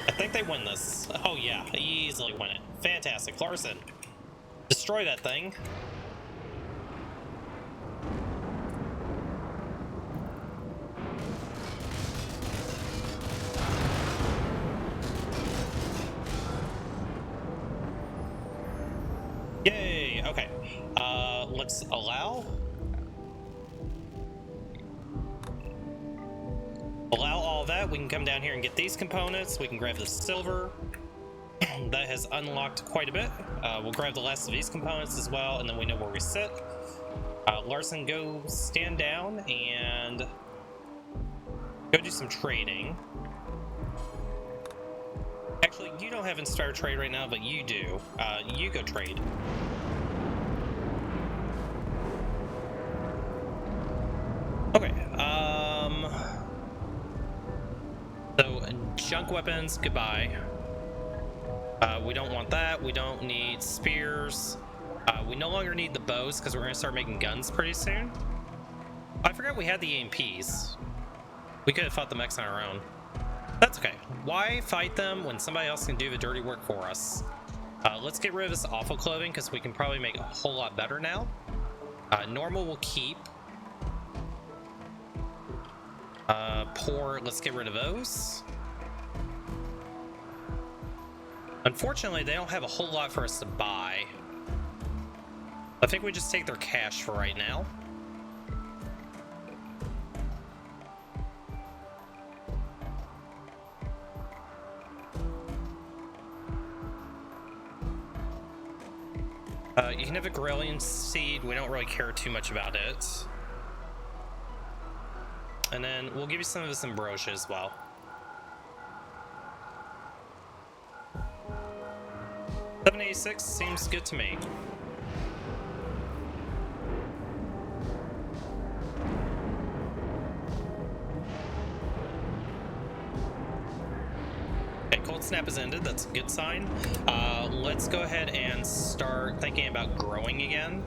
I think they win this. Oh yeah, they easily win it. Fantastic. Larson, destroy that thing. Yay, okay. Let's allow all that. We can come down here and get these components. We can grab the silver. That has unlocked quite a bit. We'll grab the last of these components as well, and then we know where we sit. Larson, go stand down and go do some trading. Actually, you don't have inspired trade right now, but you do. You go trade. Okay, so junk weapons, goodbye. We don't want that. We don't need spears. We no longer need the bows because we're going to start making guns pretty soon. I forgot we had the EMPs. We could have fought the mechs on our own. That's okay. Why fight them when somebody else can do the dirty work for us? Let's get rid of this awful clothing because we can probably make a whole lot better now. Normal will keep. Poor, let's get rid of those. Unfortunately, they don't have a whole lot for us to buy. I think we just take their cash for right now. You can have a Grellian seed. We don't really care too much about it. And then we'll give you some of this ambrosia as well. $786 seems good to me. Cold Snap has ended. That's a good sign. Let's go ahead and start thinking about growing again.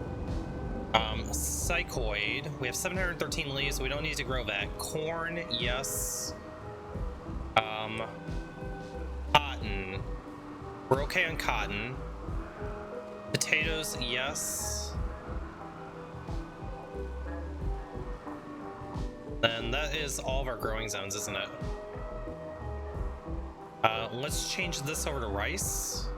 Psychoid. We have 713 leaves. We don't need to grow that. Corn, yes. Cotton. We're okay on cotton. Potatoes, yes. And that is all of our growing zones, isn't it? Let's change this over to rice.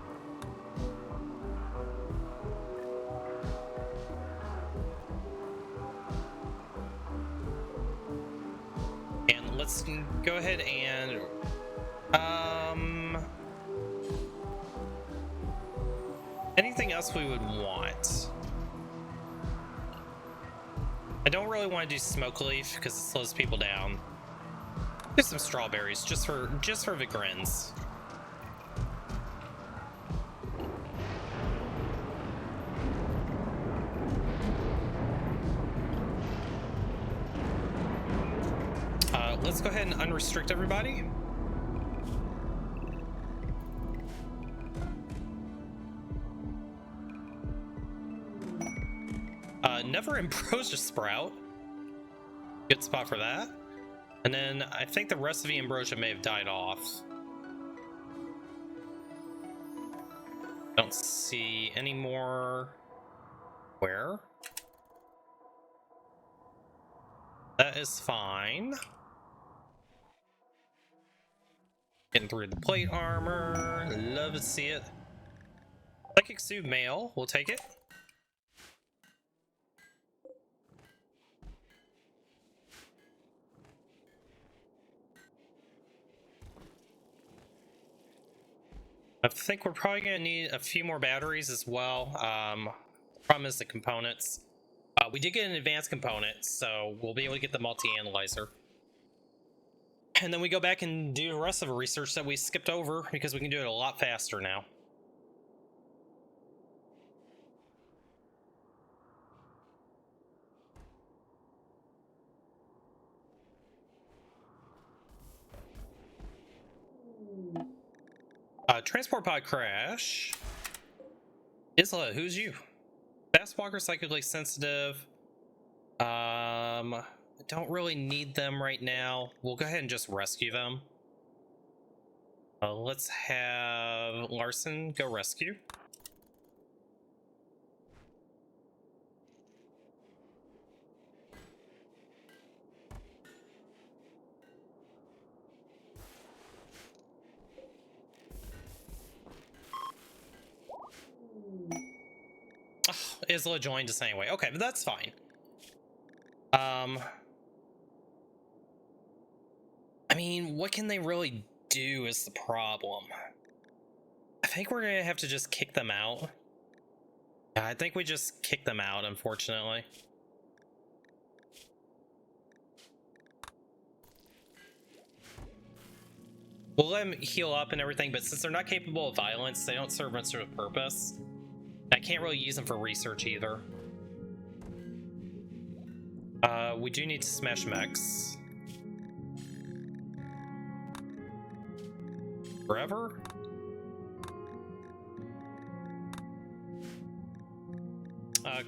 And let's go ahead and anything else we would want? I don't really want to do smoke leaf because it slows people down. Do some strawberries just for the grins. Let's go ahead and unrestrict everybody. Never Ambrosia Sprout. Good spot for that. And then I think the rest of the Ambrosia may have died off. Don't see any more. Where? That is fine. Getting through the plate armor. Love to see it. Psychic Soothe male. We'll take it. I think we're probably going to need a few more batteries as well. Problem is the components. We did get an advanced component, so we'll be able to get the multi-analyzer. And then we go back and do the rest of the research that we skipped over because we can do it a lot faster now. Transport pod crash. Isla, who's you? Fast walker, psychically sensitive. I don't really need them right now. We'll go ahead and just rescue them. Let's have Larson go rescue. Isla joined us anyway. Okay, but that's fine. I mean, what can they really do is the problem. I think we're gonna have to just kick them out. I think we just kick them out, unfortunately. We'll let them heal up and everything, but since they're not capable of violence, they don't serve much sort of purpose. I can't really use them for research either. We do need to smash mechs. Forever?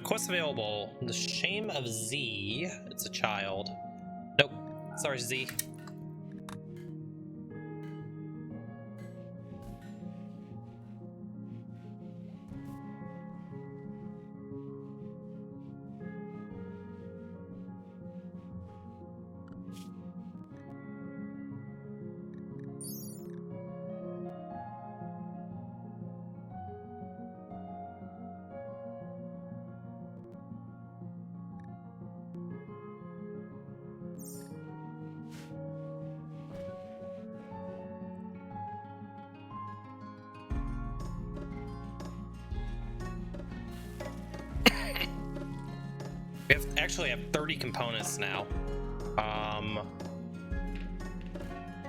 Quest available. The Shame of Z. It's a child. Nope. Sorry, Z. We actually have 30 components now. So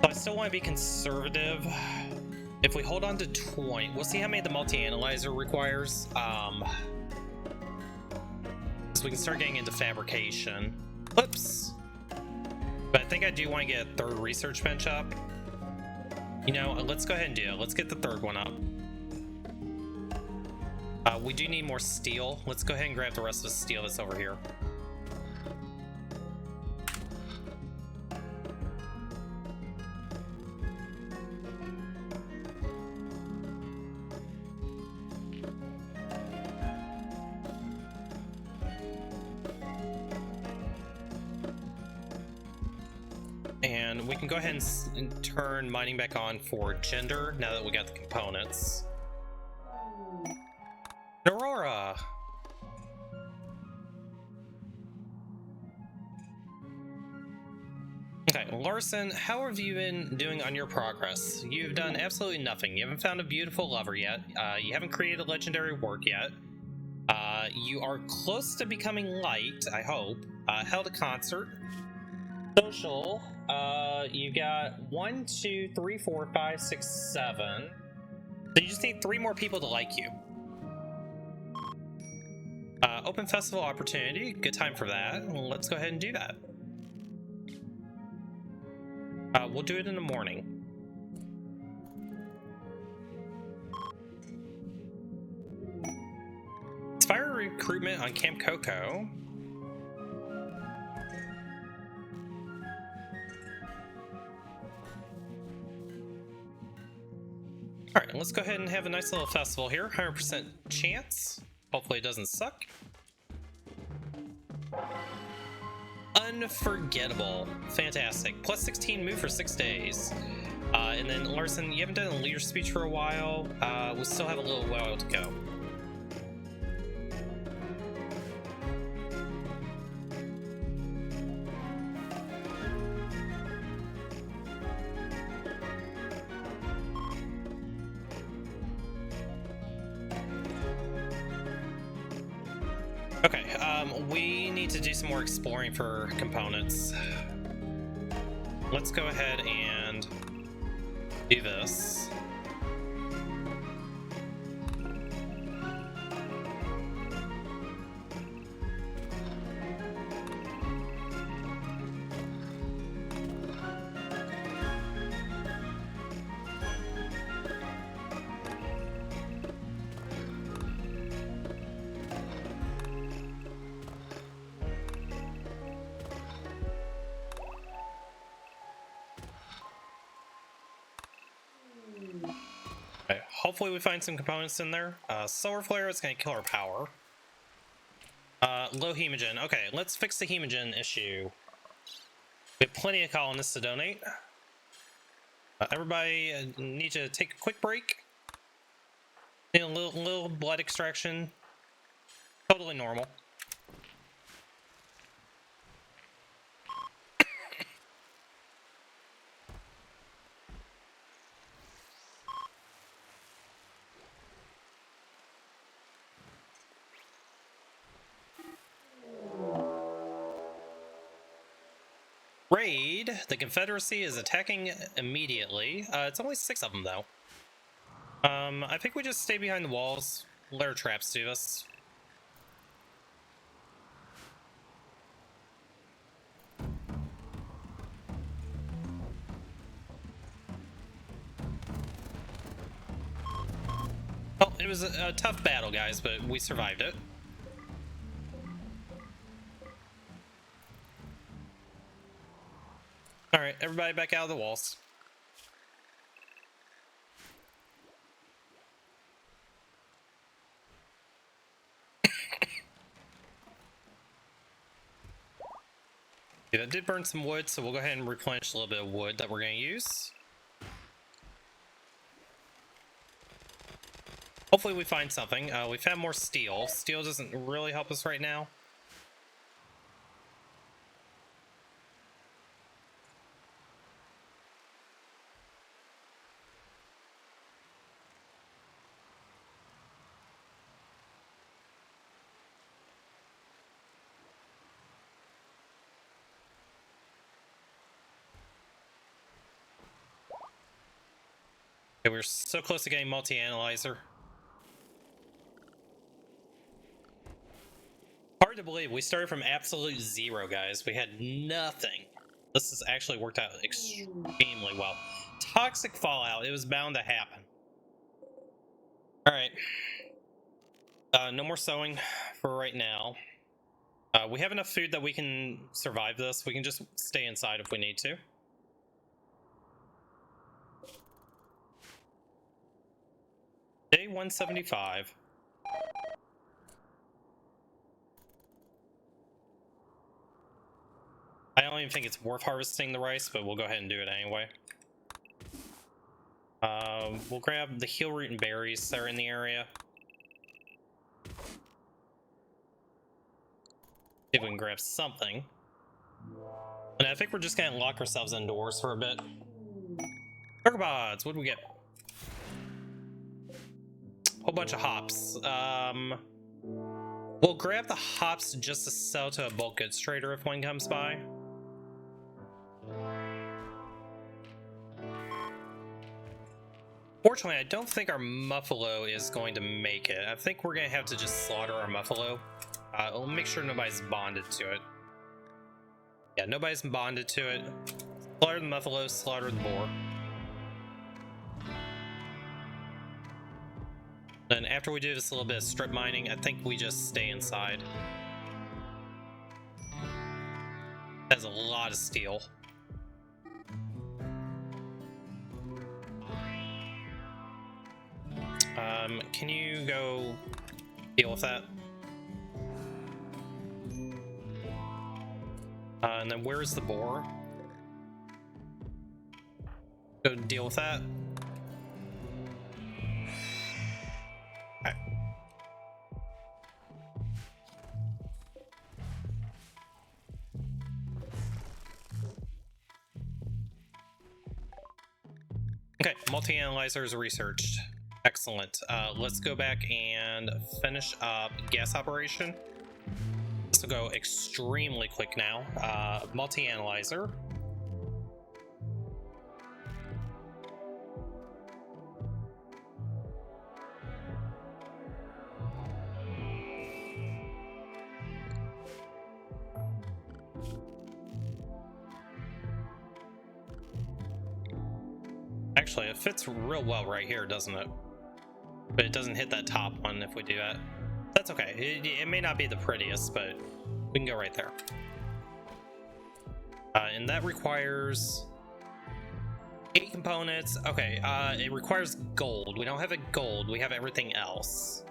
I still want to be conservative. If we hold on to 20, we'll see how many the multi-analyzer requires. So we can start getting into fabrication. Whoops. But I think I do want to get a third research bench up. You know, let's go ahead and do it. Let's get the third one up. We do need more steel. Let's go ahead and grab the rest of the steel that's over here. And we can go ahead and turn mining back on for gender now that we got the components. Aurora! Okay, Larson, how have you been doing on your progress? You've done absolutely nothing. You haven't found a beautiful lover yet. You haven't created legendary work yet. You are close to becoming light, I hope. Held a concert. Social, you got 1, 2, 3, 4, 5, 6, 7. So you just need 3 more people to like you. Open festival opportunity, good time for that. Well, let's go ahead and do that. We'll do it in the morning. Inspire recruitment on Camp Coco. Alright, let's go ahead and have a nice little festival here. 100% chance. Hopefully it doesn't suck. Unforgettable. Fantastic. Plus 16 move for 6 days. And then Larson, you haven't done a leader speech for a while. We still have a little while to go. Okay, we need to do some more exploring for components. Let's go ahead and do this. Okay, hopefully we find some components in there. Solar flare is going to kill our power. Low hemogen. Okay, let's fix the hemogen issue. We have plenty of colonists to donate. Everybody need to take a quick break. Need a little blood extraction. Totally normal. Raid. The Confederacy is attacking immediately. It's only 6 of them though. I think we just stay behind the walls. Let our traps do us. Well, it was a tough battle, guys, but we survived it. Alright, everybody back out of the walls. Yeah, that did burn some wood, so we'll go ahead and replenish a little bit of wood that we're going to use. Hopefully we find something. We've had more steel. Steel doesn't really help us right now. Okay, we're so close to getting multi-analyzer. Hard to believe we started from absolute zero, guys. We had nothing. This has actually worked out extremely well. Toxic fallout. It was bound to happen. Alright. No more sewing for right now. We have enough food that we can survive this. We can just stay inside if we need to. Day 175. I don't even think it's worth harvesting the rice, but we'll go ahead and do it anyway. We'll grab the heel root and berries that are in the area. See if we can grab something. And I think we're just gonna lock ourselves indoors for a bit. Argopods, what do we get? Whole bunch of hops. We'll grab the hops just to sell to a bulk goods trader if one comes by. Fortunately, I don't think our muffalo is going to make it. I think we're going to have to just slaughter our muffalo. We'll make sure nobody's bonded to it. Yeah, nobody's bonded to it. Slaughter the muffalo, slaughter the boar. Then after we do this little bit of strip mining, I think we just stay inside. Has a lot of steel. Can you go deal with that? And then where's the boar? Go deal with that. Okay. Okay, multi-analyzers researched. Excellent. Let's go back and finish up gas operation. This will go extremely quick now. Multi-analyzer. Actually, it fits real well right here, doesn't it? But it doesn't hit that top one if we do that. That's okay. It may not be the prettiest, but we can go right there. And that requires 8 components. Okay, it requires gold. We don't have a gold. We have everything else.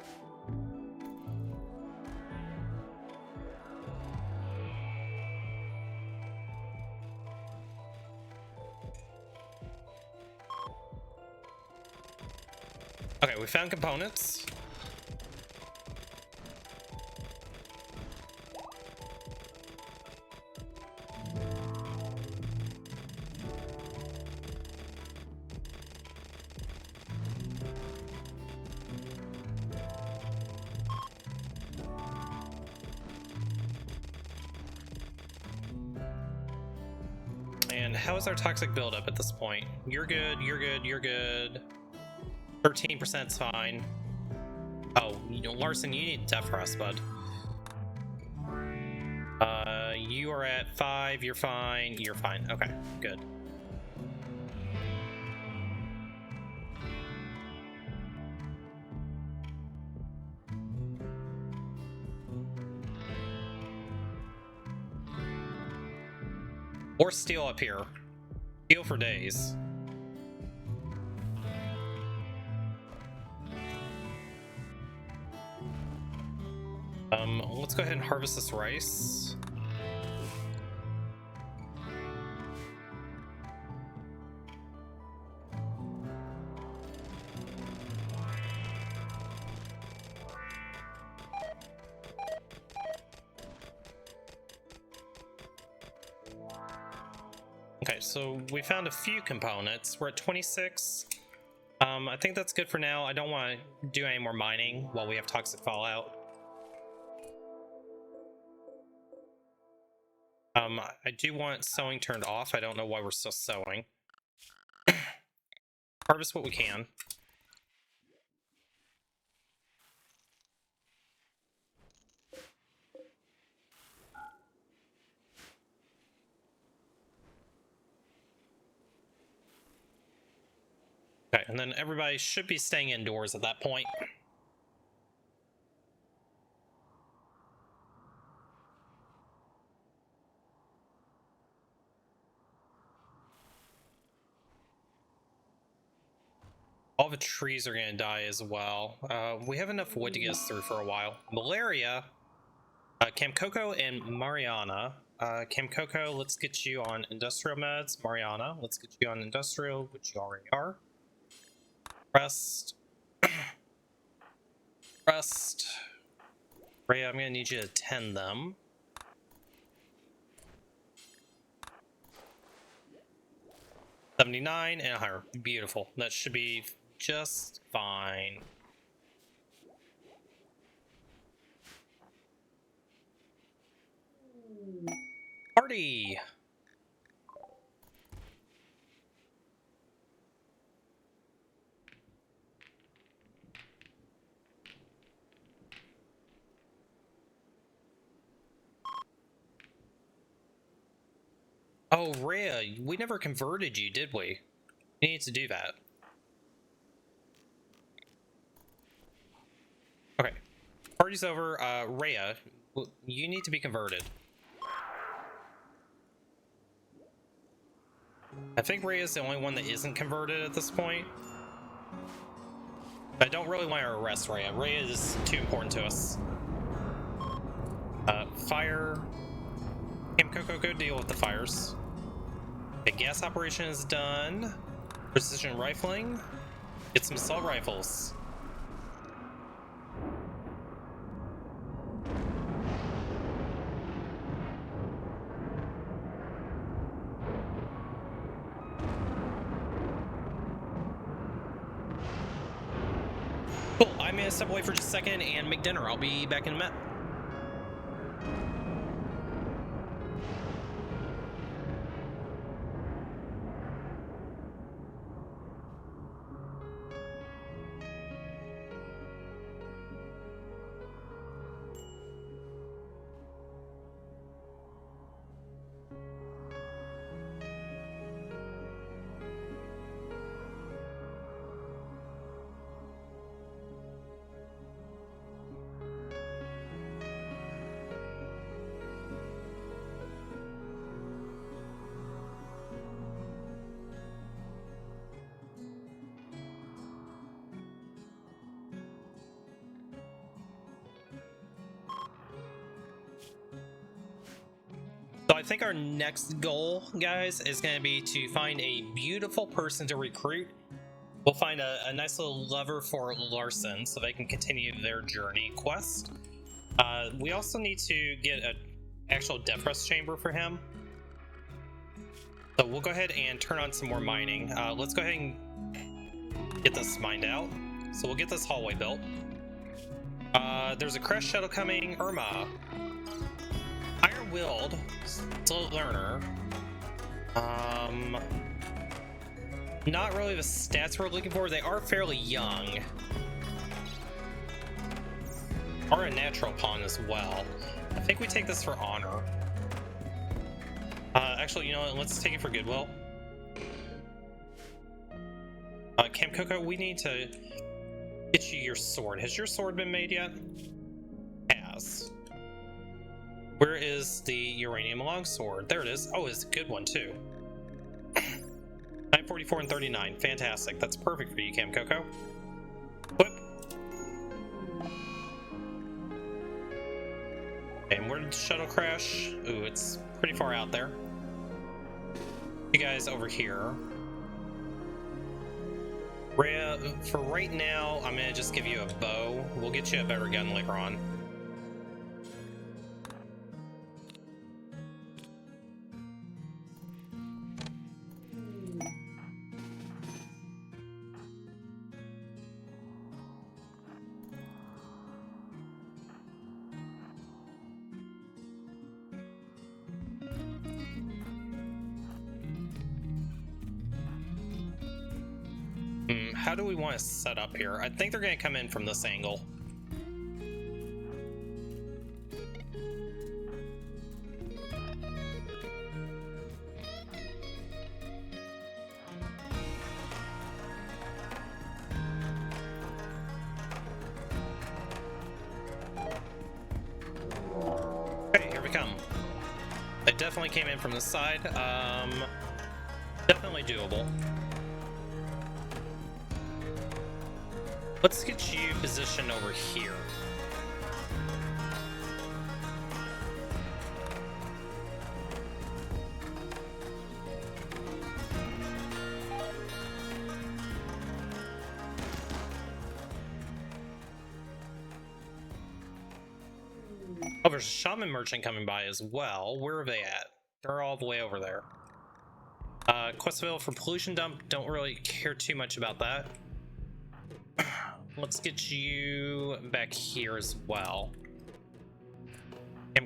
Okay, we found components. And how is our toxic buildup at this point? You're good, you're good, you're good. 13% is fine. Oh, you know, Larson, you need death rest, bud. You are at 5, you're fine, you're fine. Okay, good. Or steel up here. Steel for days. Let's go ahead and harvest this rice. Okay, so we found a few components. We're at 26. I think that's good for now. I don't want to do any more mining while we have toxic fallout. I do want sewing turned off. I don't know why we're still sewing. Harvest what we can. and then everybody should be staying indoors at that point. All the trees are gonna die as well. We have enough wood to get us through for a while. Malaria, Camp Coco and Mariana. Camp Coco, let's get you on industrial meds. Mariana, let's get you on industrial, which you already are. Rest. Rest. Rhea, I'm gonna need you to tend them. $79 and higher. Beautiful. That should be just fine. Party! Oh, Rhea, we never converted you, did we? We need to do that. Okay. Party's over. Rhea, you need to be converted. I think Rhea's the only one that isn't converted at this point. But I don't really want to arrest Rhea. Rhea is too important to us. Fire. Camp Coco, go deal with the fires. The gas operation is done. Precision rifling. Get some assault rifles. Cool, I'm gonna step away for just a second and make dinner. I'll be back in a minute. So I think our next goal, guys, is going to be to find a beautiful person to recruit. We'll find a nice little lover for Larson so they can continue their journey quest. We also need to get an actual death rest chamber for him. So we'll go ahead and turn on some more mining. Let's go ahead and get this mined out. So we'll get this hallway built. There's a crash shuttle coming. Irma. Iron-willed, slow learner. Not really the stats we're looking for. They are fairly young. Are a natural pawn as well. I think we take this for honor. Actually, you know what? Let's take it for goodwill. Camp Coco, we need to get you your sword. Has your sword been made yet? Has. Where is the uranium longsword? There it is. Oh, it's a good one too. 944 and 39. Fantastic. That's perfect for you, Camp Coco. Whip. And where did the shuttle crash? Ooh, it's pretty far out there. You guys over here. Rhea, for right now, I'm gonna just give you a bow. We'll get you a better gun later on. How do we want to set up here? I think they're going to come in from this angle. definitely came in from this side. Definitely doable. Let's get you positioned over here. Oh, there's a shaman merchant coming by as well. Where are they at? They're all the way over there. Questville for pollution dump. Don't really care too much about that. Let's get you back here as well.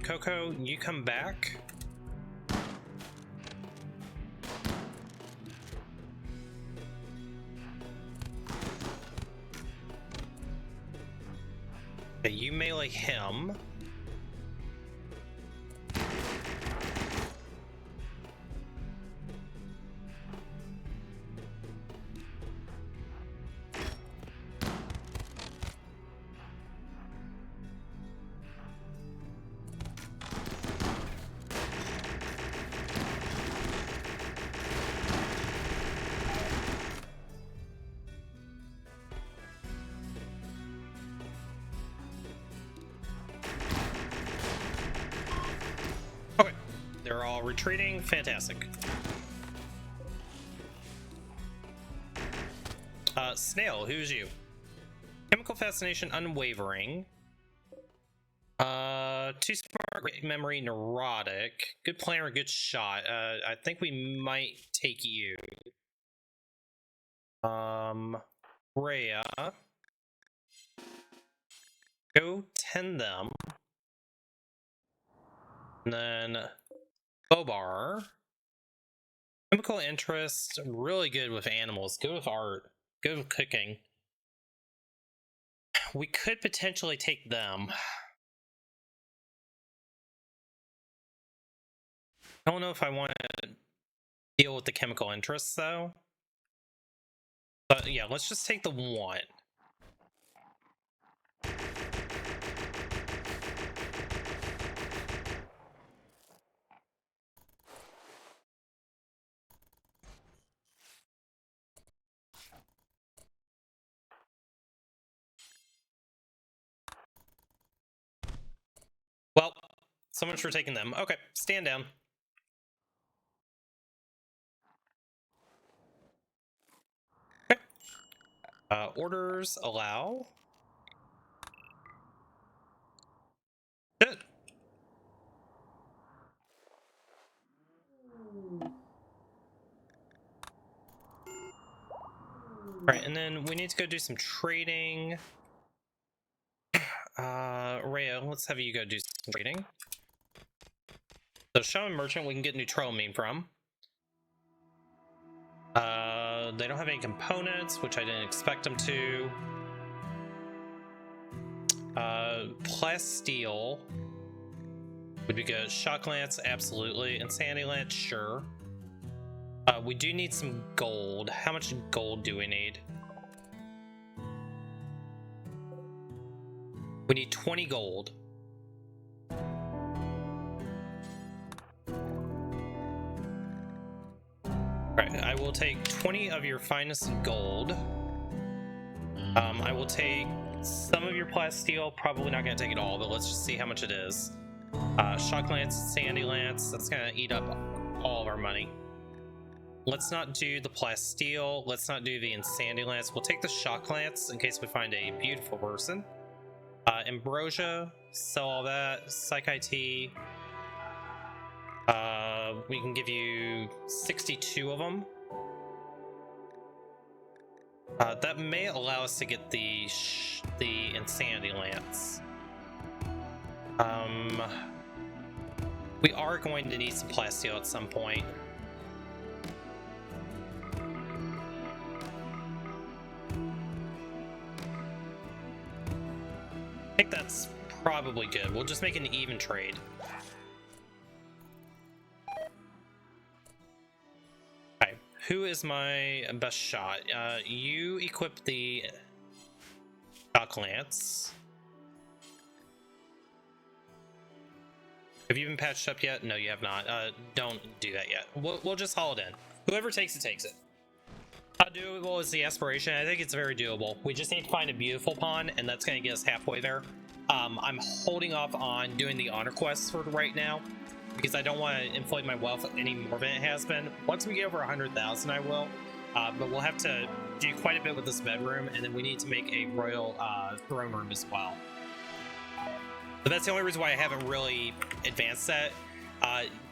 Coco, you come back. Okay, you melee him. Okay, they're all retreating. Fantastic. Snail, who's you? Chemical fascination, unwavering. Too smart, great memory, neurotic. Good planner, good shot. I think we might take you. Rhea. Go tend them. And then Bobar. Chemical interest, really good with animals. Good with art. Good with cooking. We could potentially take them. I don't know if I want to deal with the chemical interests though. But yeah, let's just take the one. Well, so much for taking them. Okay, stand down. Okay. Orders allow. Good. Alright, and then we need to go do some trading. Rhea, let's have you go do some trading. So Shaman Merchant we can get Neutroamine from. They don't have any components, which I didn't expect them to. Plasteel would be good. Shock Lance, absolutely. Insanity Lance, sure. We do need some gold. How much gold do we need? We need 20 gold. Alright, I will take 20 of your finest gold. I will take some of your plasteel. Probably not going to take it all, but let's just see how much it is. Shock Lance, Sandy Lance, that's going to eat up all of our money. Let's not do the plasteel. Let's not do the Insanity Lance. We'll take the Shock Lance in case we find a beautiful person. Ambrosia, sell all that. Psych IT. We can give you 62 of them. That may allow us to get the Insanity Lance. We are going to need some plasteel at some point. I think that's probably good. We'll just make an even trade. Okay, who is my best shot? You equip the Shock Lance. Have you been patched up yet? No, you have not. Don't do that yet. We'll just haul it in. Whoever takes it, takes it. How doable is the aspiration? I think it's very doable. We just need to find a beautiful pawn, and that's going to get us halfway there. I'm holding off on doing the honor quests for right now, because I don't want to inflate my wealth any more than it has been. Once we get over 100,000, I will. But we'll have to do quite a bit with this bedroom, and then we need to make a royal throne room as well. But that's the only reason why I haven't really advanced that.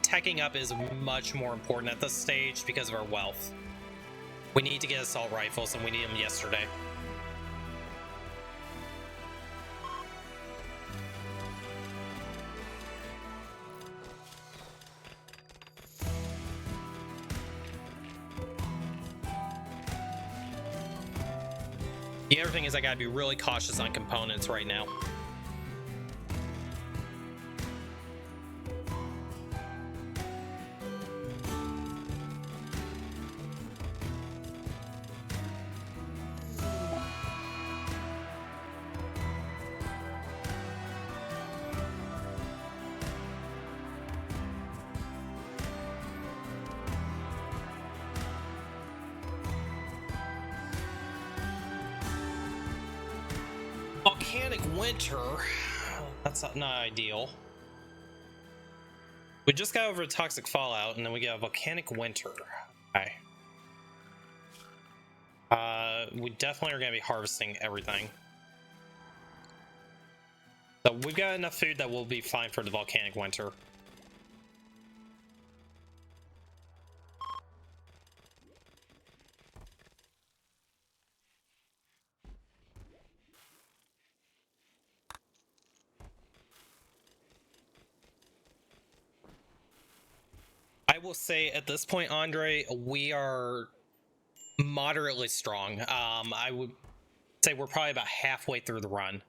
Teching up is much more important at this stage because of our wealth. We need to get assault rifles, and we need them yesterday. The other thing is I gotta be really cautious on components right now. Volcanic winter, that's not ideal. We just got over a toxic fallout, and then we got a volcanic winter. Okay. We definitely are going to be harvesting everything. So we've got enough food that we'll be fine for the volcanic winter. I will say at this point, Andre, we are moderately strong. I would say we're probably about halfway through the run.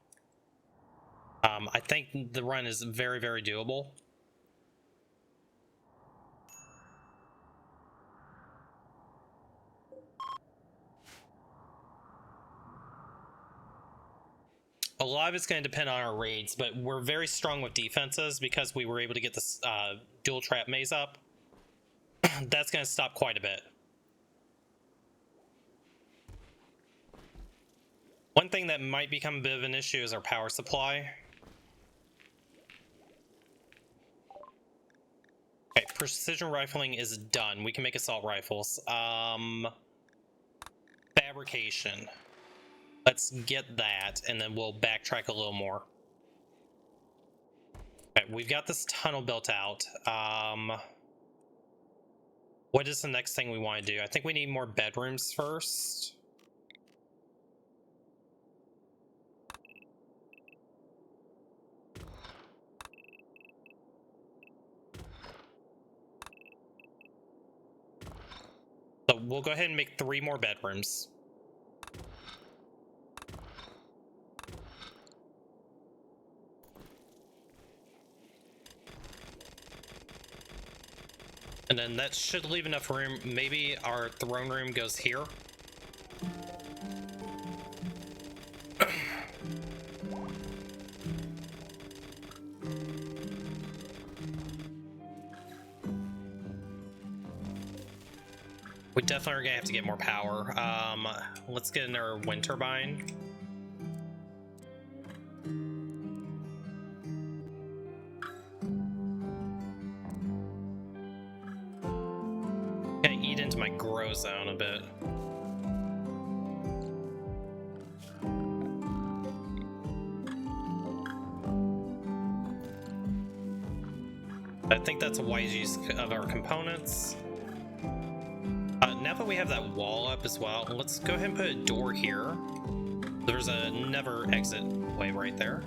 I think the run is very, very doable. A lot of it's going to depend on our raids, but we're very strong with defenses because we were able to get this dual trap maze up. That's going to stop quite a bit. One thing that might become a bit of an issue is our power supply. Okay, precision rifling is done. We can make assault rifles. Fabrication. Let's get that, and then we'll backtrack a little more. Okay, we've got this tunnel built out. What is the next thing we want to do? I think we need more bedrooms first. So we'll go ahead and make 3 more bedrooms. And then that should leave enough room. Maybe our throne room goes here. We definitely are gonna have to get more power. Let's get another wind turbine. Gonna eat into my grow zone a bit. I think that's a wise use of our components. Now that we have that wall up as well, let's go ahead and put a door here. There's another exit way right there.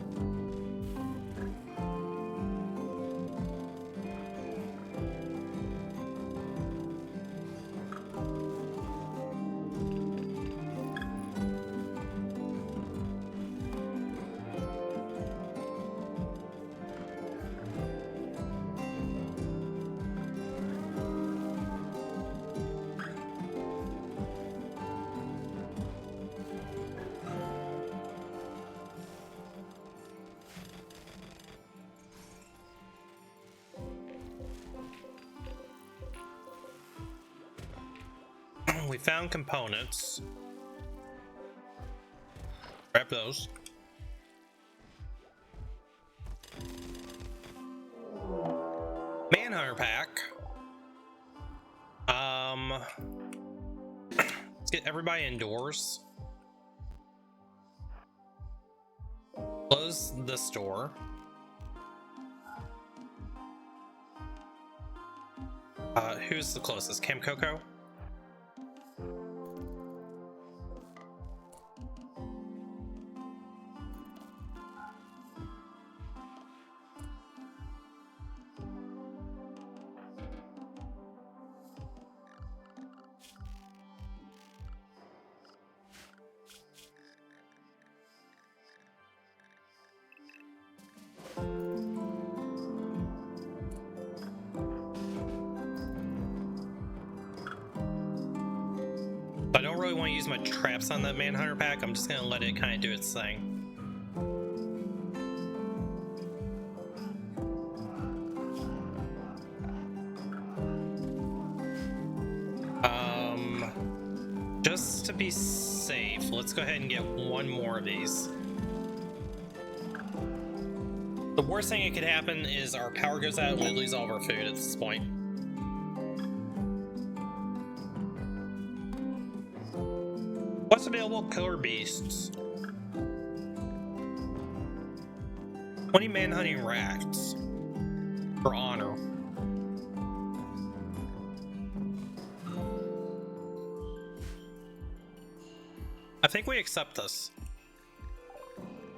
We found components. Grab those. Manhunter pack. Let's get everybody indoors. Close this door. Who's the closest? Cam Coco? I don't really want to use my traps on that Manhunter pack. I'm just going to let it kind of do its thing. Just to be safe, let's go ahead and get one more of these. The worst thing that could happen is our power goes out and we lose all of our food at this point. What's available? Killer beasts. 20 manhunting rats for honor. I think we accept this.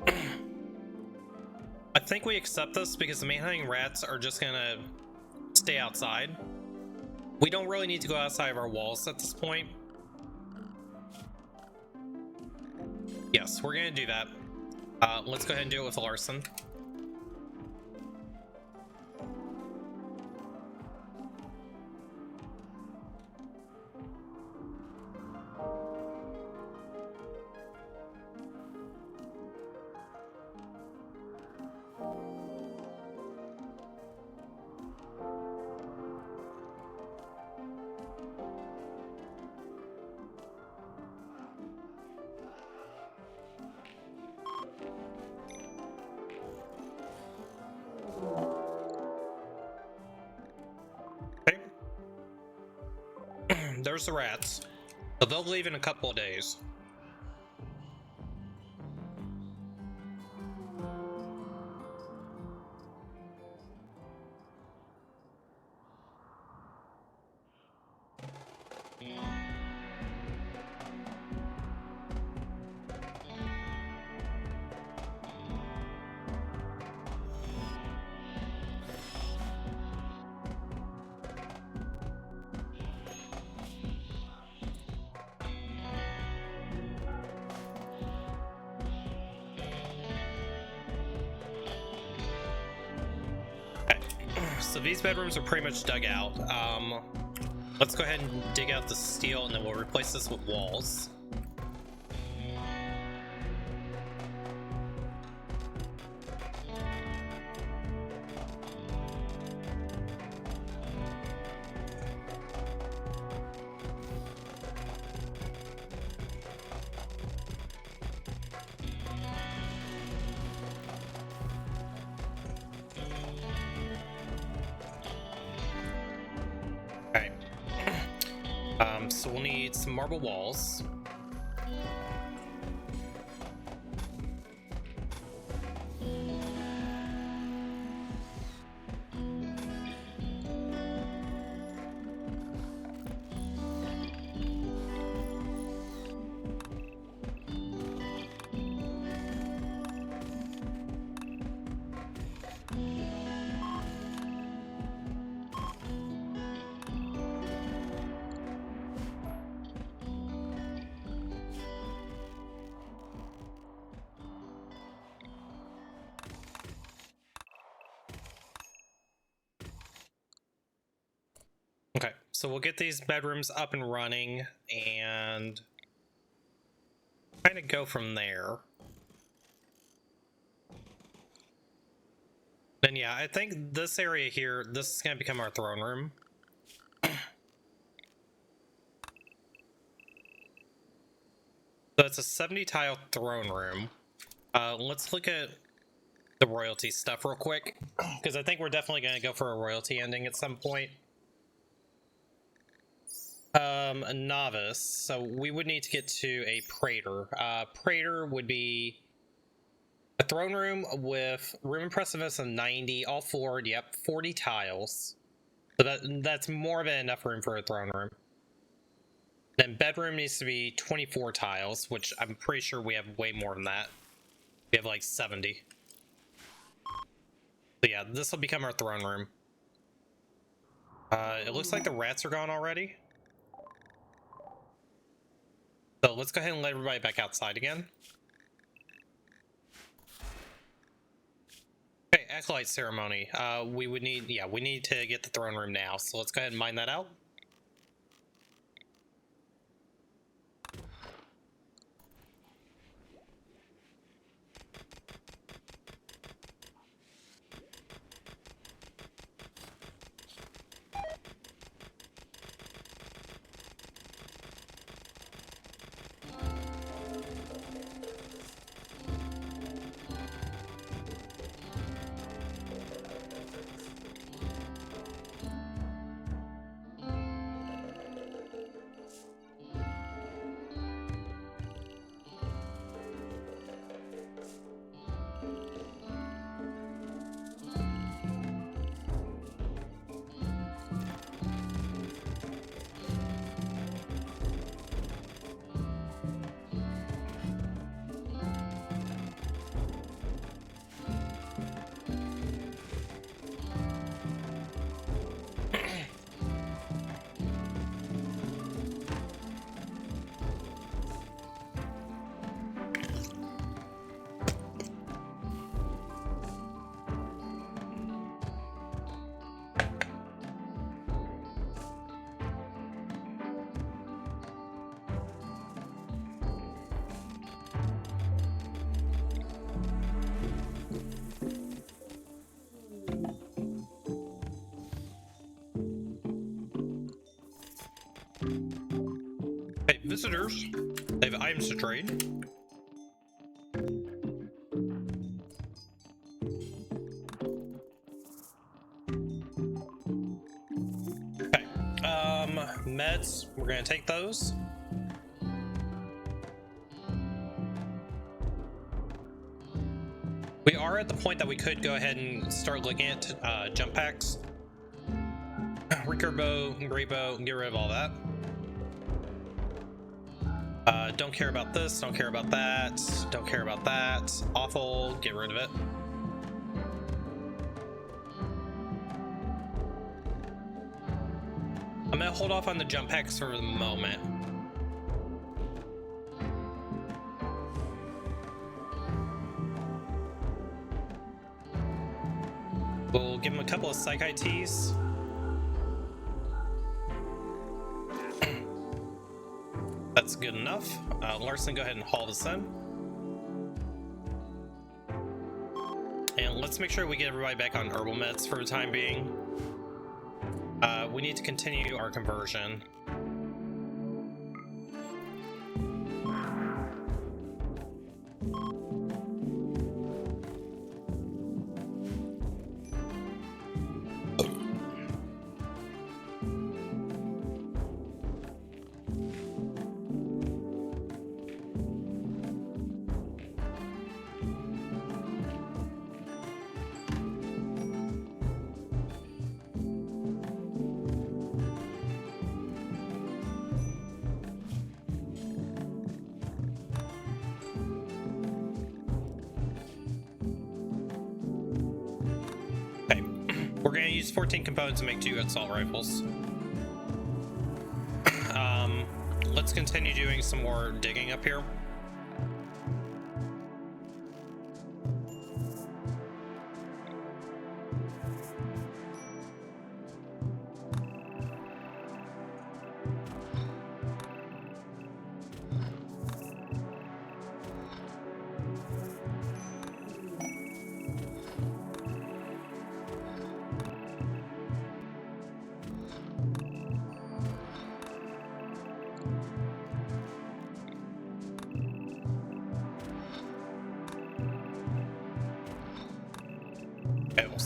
I think we accept this because the manhunting rats are just gonna stay outside. We don't really need to go outside of our walls at this point. Yes, we're gonna do that. Let's go ahead and do it with Larson. There's the rats. So they'll leave in a couple of days. So these bedrooms are pretty much dug out. Let's go ahead and dig out the steel and then we'll replace this with walls. So we'll need some marble walls. Okay, so we'll get these bedrooms up and running and kind of go from there. Then yeah, I think this area here, this is going to become our throne room. So it's a 70 tile throne room. Let's look at the royalty stuff real quick, because I think we're definitely going to go for a royalty ending at some point. A novice, so we would need to get to a praetor. Praetor would be a throne room with room impressiveness of 90, all forward, yep, 40 tiles. So that's more than enough room for a throne room. Then bedroom needs to be 24 tiles, which I'm pretty sure we have way more than that. We have like 70. So yeah, this will become our throne room. It looks like the rats are gone already. So let's go ahead and let everybody back outside again. Okay, acolyte ceremony. We would need, yeah, we need to get the throne room now. So let's go ahead and mine that out. Hey, visitors. They have items to trade. Okay. Meds. We're gonna take those. We are at the point that we could go ahead and start looking at jump packs. Recurve bow, great bow, get rid of all that. Don't care about this, don't care about that, don't care about that. Awful, get rid of it. I'm gonna hold off on the jump packs for the moment. We'll give him a couple of psych ITs. That's good enough. Larson, go ahead and haul this in. And let's make sure we get everybody back on herbal meds for the time being. We need to continue our conversion. We're going to use 14 components to make 2 assault rifles. Let's continue doing some more digging up here.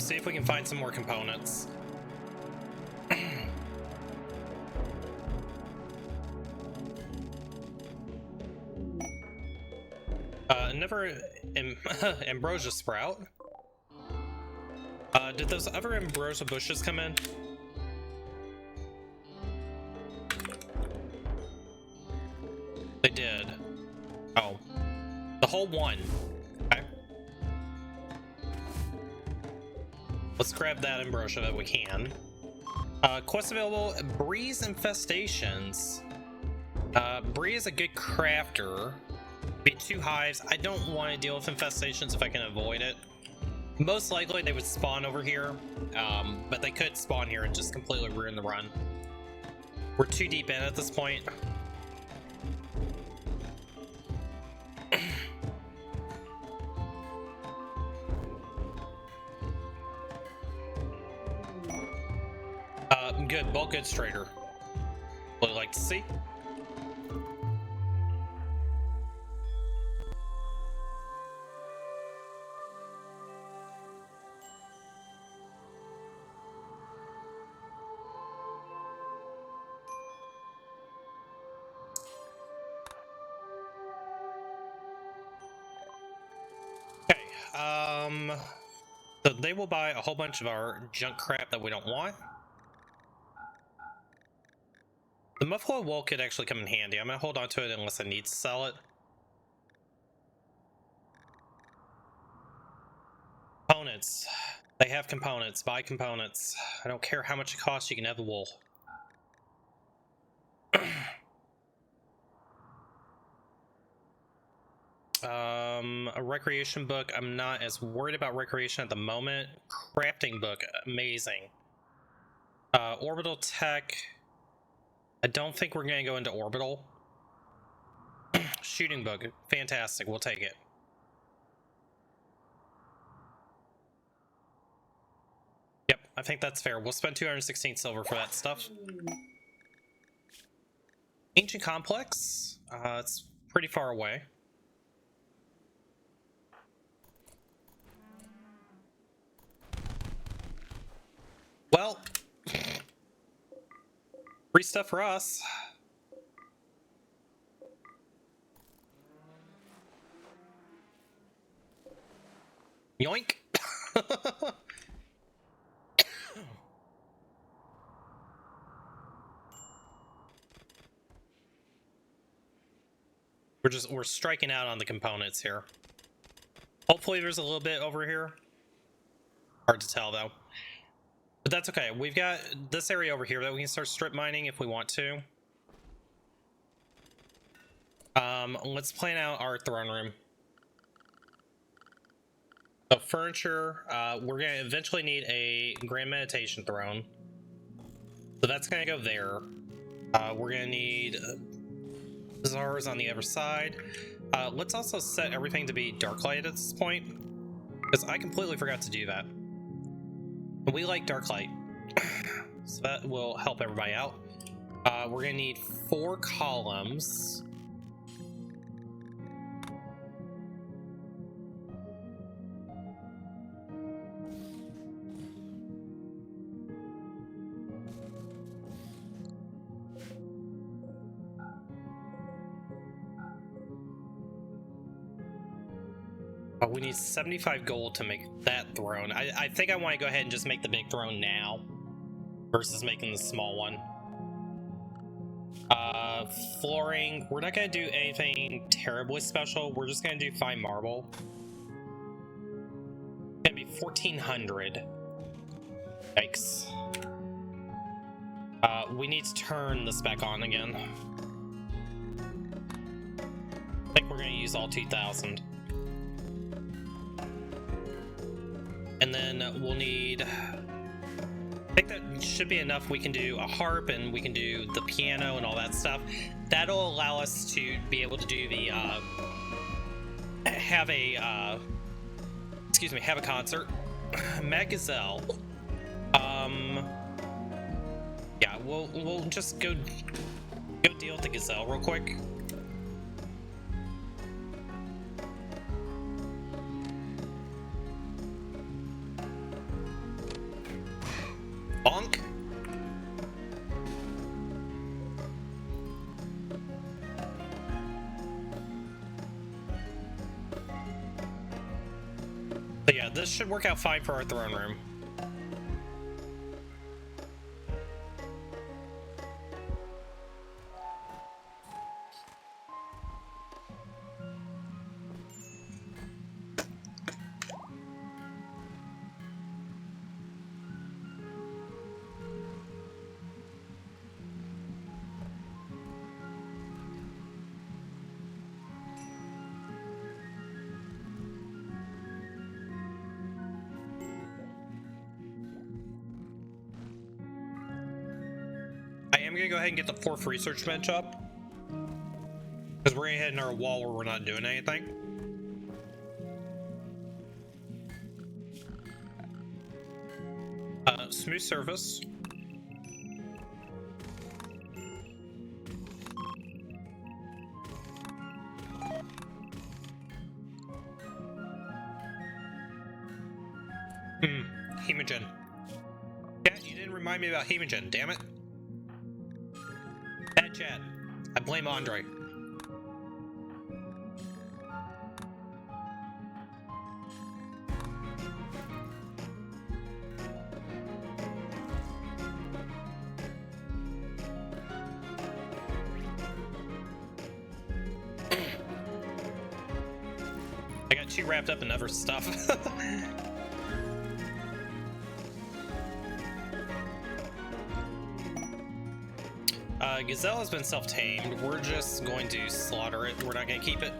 see if we can find some more components. Never ambrosia sprout. Did those other ambrosia bushes come in? They did. Oh, the whole one. Okay. Let's grab that ambrosia that we can. Quest available: Breeze Infestations. Bree is a good crafter. Be 2 hives. I don't want to deal with infestations if I can avoid it. Most likely they would spawn over here, but they could spawn here and just completely ruin the run. We're too deep in at this point. Good, bulk goods trader. What I'd like to see. So they will buy a whole bunch of our junk crap that we don't want. The muffalo wool could actually come in handy. I'm gonna hold on to it unless I need to sell it. Components. They have components. Buy components. I don't care how much it costs, you can have the wool. A recreation book. I'm not as worried about recreation at the moment. Crafting book, amazing. Orbital tech. I don't think we're gonna go into orbital. Shooting book, fantastic. We'll take it. Yep, I think that's fair. We'll spend 216 silver for that stuff. Ancient complex. It's pretty far away. Well, free stuff for us. Yoink. We're striking out on the components here. Hopefully there's a little bit over here. Hard to tell though. But that's okay. We've got this area over here that we can start strip mining if we want to. Let's plan out our throne room. So furniture, we're gonna eventually need a grand meditation throne. So that's gonna go there. We're gonna need bazaars on the other side. Let's also set everything to be dark light at this point, because I completely forgot to do that. We like dark light, so that will help everybody out. We're gonna need 4 columns. We need 75 gold to make that throne. I think I want to go ahead and just make the big throne now versus making the small one. Flooring, we're not going to do anything terribly special. We're just going to do fine marble. It's going to be 1400. Yikes. We need to turn this back on again. I think we're going to use all 2000. And then we'll need, I think that should be enough. We can do a harp and we can do the piano and all that stuff. That'll allow us to be able to do the, have a concert. Mad Gazelle. Yeah, we'll just go deal with the Gazelle real quick. But yeah, this should work out fine for our throne room. I am gonna go ahead and get the 4th research bench up, because we're gonna hit in our wall where we're not doing anything. Smooth surface. Hemogen. Yeah, you didn't remind me about Hemogen, damn it. Bad chat. I blame Andre. I got too wrapped up in other stuff. Gazelle has been self-tamed. We're just going to slaughter it. We're not going to keep it.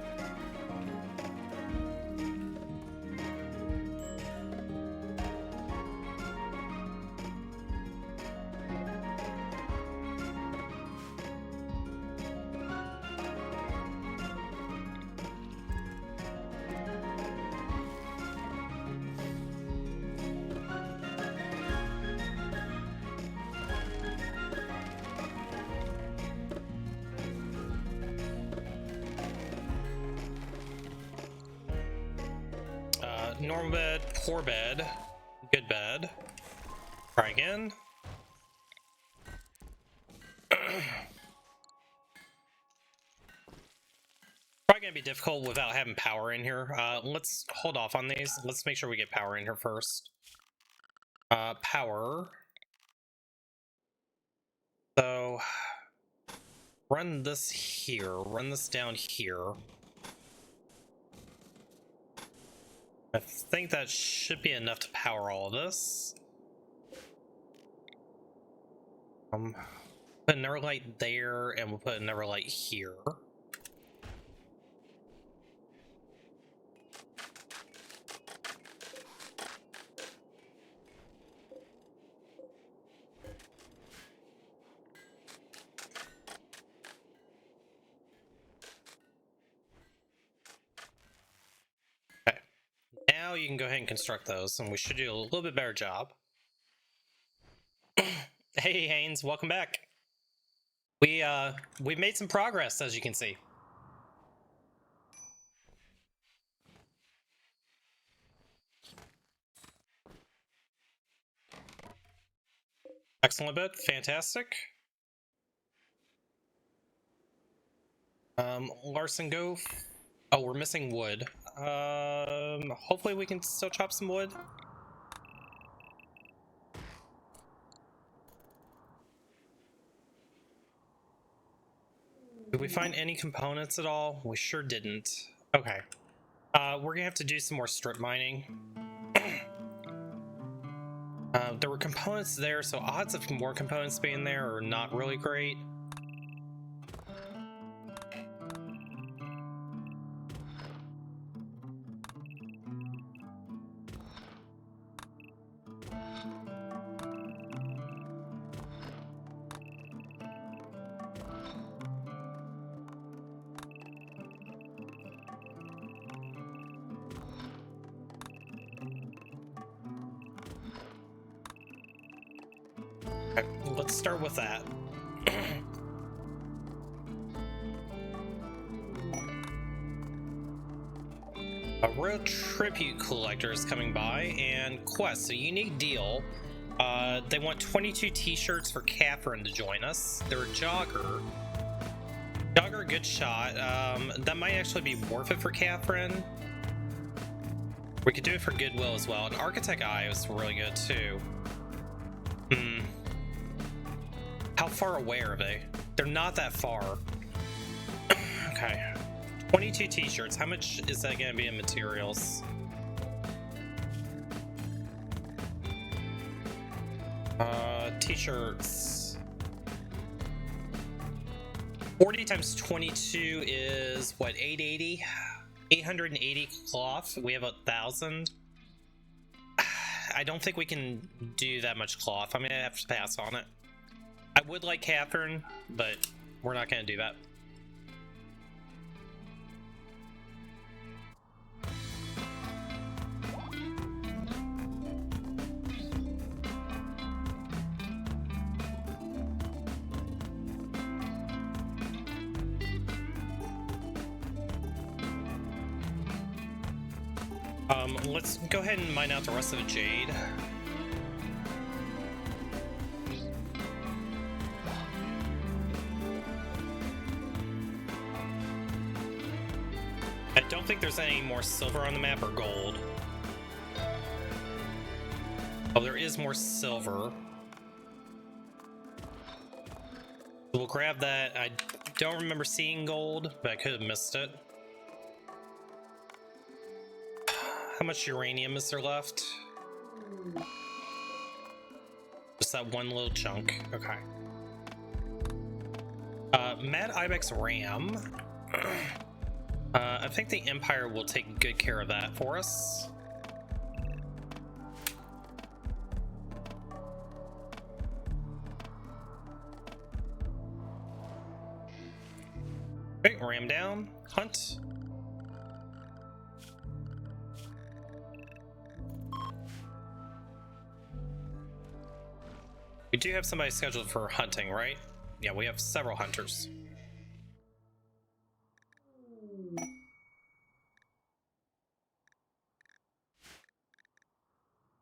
Normal bed, poor bed, good bed. Try again. Probably gonna be difficult without having power in here. Let's hold off on these. Let's make sure we get power in here first. Power. So run this here, run this down here. I think that should be enough to power all of this. Put another light there, and we'll put another light here. Now you can go ahead and construct those, and we should do a little bit better job. Hey Haynes, welcome back. We've made some progress, as you can see. Excellent bit, fantastic. Larson, go. Oh, we're missing wood. Hopefully we can still chop some wood. Did we find any components at all? We sure didn't. Okay. We're gonna have to do some more strip mining. There were components there, so odds of more components being there are not really great. Let's start with that. A real tribute collector is coming by, and quest, a unique deal. They want 22 t-shirts for Catherine to join us. They're a jogger. Jogger, good shot. That might actually be worth it for Catherine. We could do it for Goodwill as well. And Architect Eye was really good too. How far away are they? They're not that far. Okay. 22 t-shirts. How much is that going to be in materials? T-shirts. 40 times 22 is what, 880? 880 cloth. We have 1,000. I don't think we can do that much cloth. I'm gonna have to pass on it. I would like Catherine, but we're not gonna do that. Let's go ahead and mine out the rest of the jade. I don't think there's any more silver on the map or gold. Oh, there is more silver. We'll grab that. I don't remember seeing gold, but I could have missed it. How much uranium is there left? Just that one little chunk. Okay. Mad Ibex RAM. I think the Empire will take good care of that for us. Okay, ram down. Hunt. We do have somebody scheduled for hunting, right? Yeah, we have several hunters.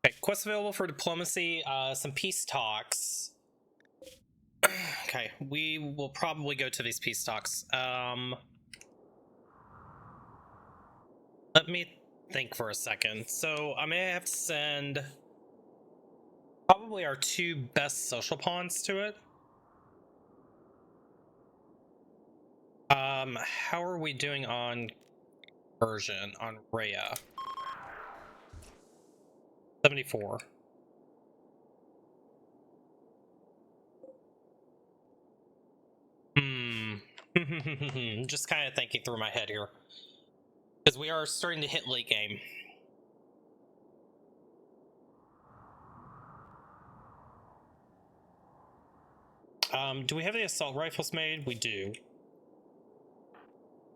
Okay, quest available for diplomacy, some peace talks. Okay, we will probably go to these peace talks. Let me think for a second. So I may have to send probably our two best social pawns to it. How are we doing on version on Rhea? 74. Just kind of thinking through my head here, because we are starting to hit late game. Do we have the assault rifles made? We do.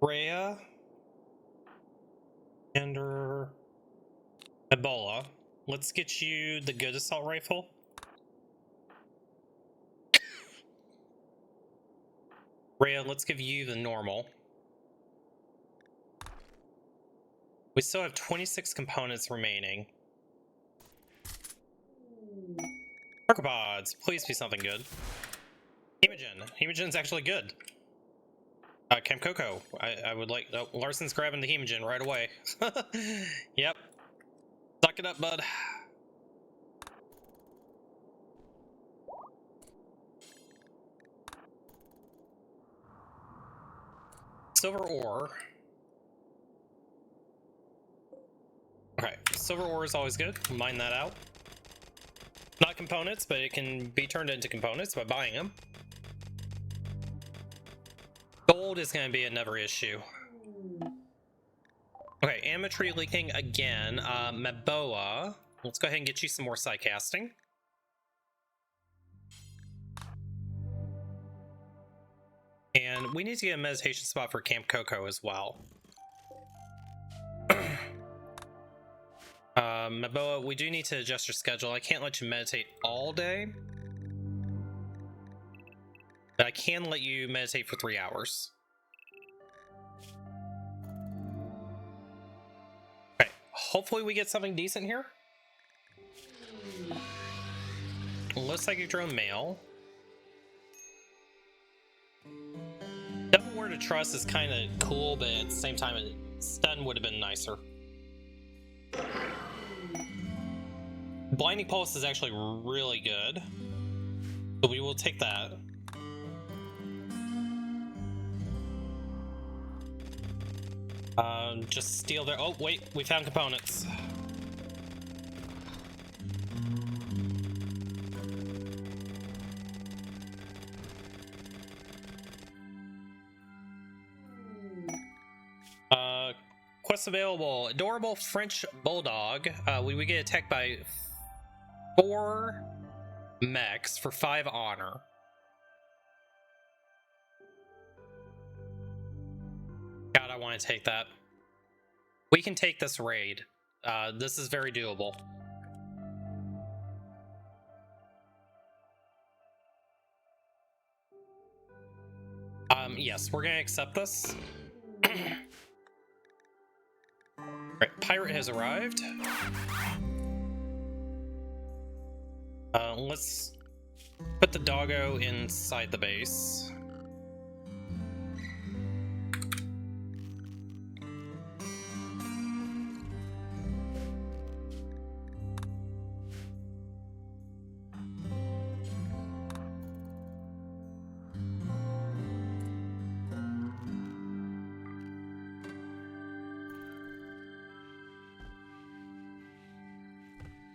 Rhea and Ebola. Let's get you the good assault rifle. Rhea, let's give you the normal. We still have 26 components remaining. Archopods, please be something good. Hemogen. Hemogen's actually good. Camp Coco. I would like... Oh, Larson's grabbing the Hemogen right away. Yep. Suck it up, bud. Silver ore. Okay, silver ore is always good. Mine that out. Not components, but it can be turned into components by buying them. Gold is going to be another issue. Okay, Ametry leaking again. Maboa. Let's go ahead and get you some more side casting. And we need to get a meditation spot for Camp Coco as well. Maboa, we do need to adjust your schedule. I can't let you meditate all day, but I can let you meditate for 3 hours. Okay, hopefully we get something decent here. Low psychic drone male. Double word of trust is kind of cool, but at the same time, stun would have been nicer. Blinding Pulse is actually really good, so we will take that. Just steal their... Oh, wait, we found components. Quest available. Adorable French Bulldog. We get attacked by 4 mechs for 5 honor. God, I want to take that. We can take this raid. This is very doable. Yes, we're gonna accept this. Right, pirate has arrived. Let's put the doggo inside the base.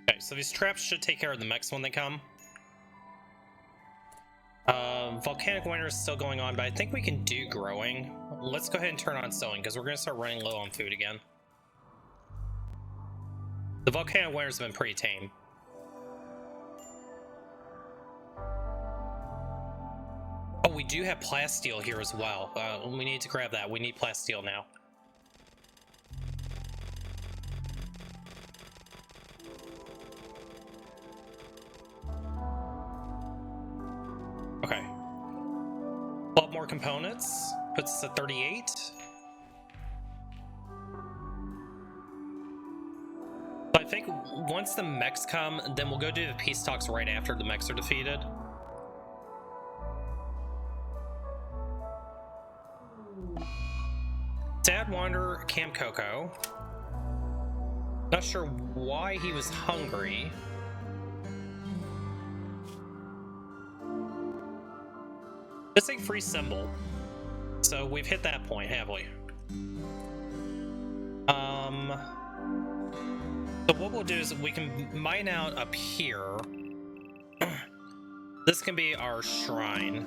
Okay, so these traps should take care of the mechs when they come. Volcanic winter is still going on, but I think we can do growing. Let's go ahead and turn on sowing because we're going to start running low on food again. The volcanic winters have been pretty tame. Oh, we do have plasteel here as well. We need to grab that. We need plasteel now. Okay. 12 more components. Puts us at 38. So I think once the mechs come, then we'll go do the peace talks right after the mechs are defeated. Sad Wanderer, Camp Coco. Not sure why he was hungry. Missing free symbol. So we've hit that point, have we? So what we'll do is we can mine out up here. This can be our shrine.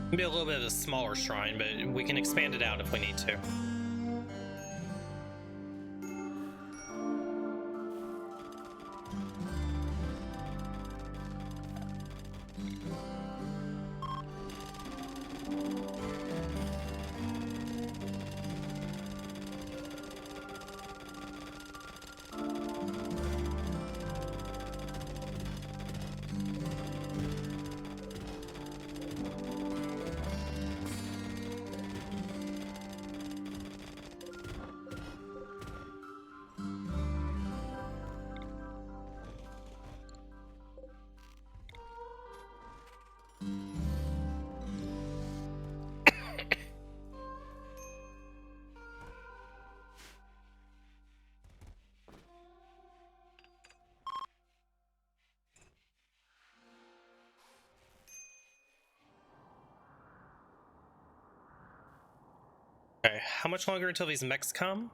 It'll be a little bit of a smaller shrine, but we can expand it out if we need to. Okay, how much longer until these mechs come?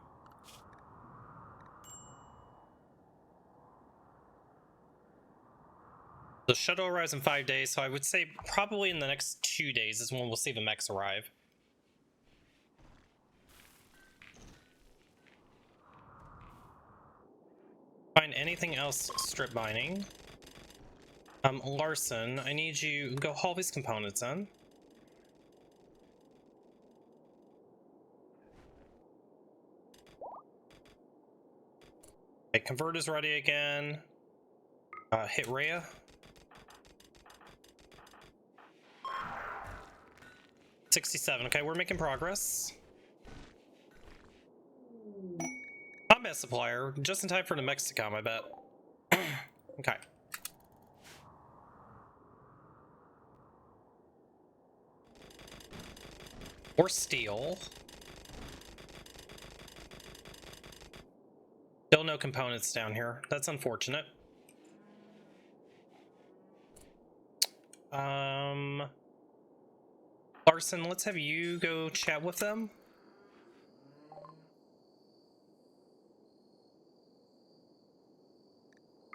The shuttle arrives in 5 days, so I would say probably in the next 2 days is when we'll see the mechs arrive. Find anything else strip mining. Larson, I need you go haul these components in. Okay, convert is ready again. Hit Rhea. $67. Okay, we're making progress. Combat supplier, just in time for the mechs to come, I bet. Okay. Or steel. Still no components down here. That's unfortunate. Larson, let's have you go chat with them.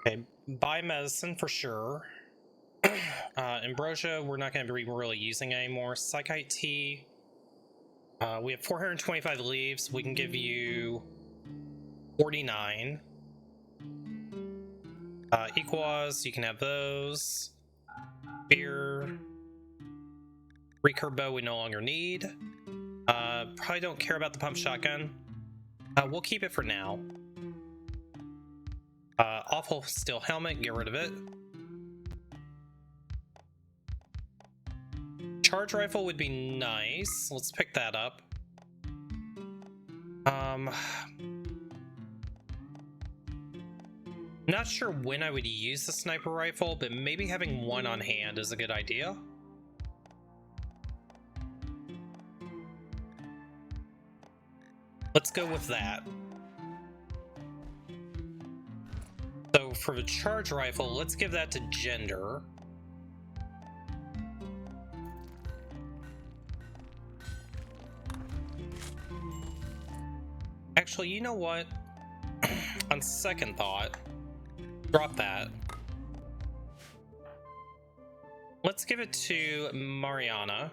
Okay, buy medicine for sure. Ambrosia, we're not going to be really using anymore. Psychite tea. We have 425 leaves. We can give you 49. Equaz, you can have those. Beer. Recurve bow we no longer need. Probably don't care about the pump shotgun. We'll keep it for now. Awful steel helmet, get rid of it. Charge rifle would be nice. Let's pick that up. Not sure when I would use the sniper rifle, but maybe having one on hand is a good idea. Let's go with that. So for the charge rifle, let's give that to Gender. Actually, you know what? On second thought, drop that. Let's give it to Mariana.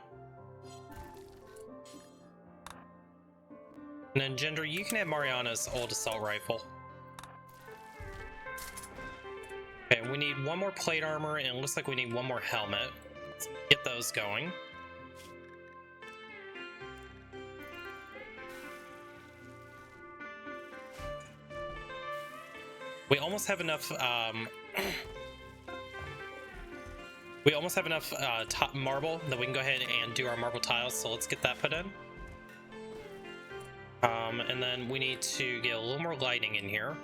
And then Gender, you can have Mariana's old assault rifle. Okay, we need one more plate armor, and it looks like we need one more helmet. Let's get those going. We almost have enough, top marble that we can go ahead and do our marble tiles, so let's get that put in. And then we need to get a little more lighting in here.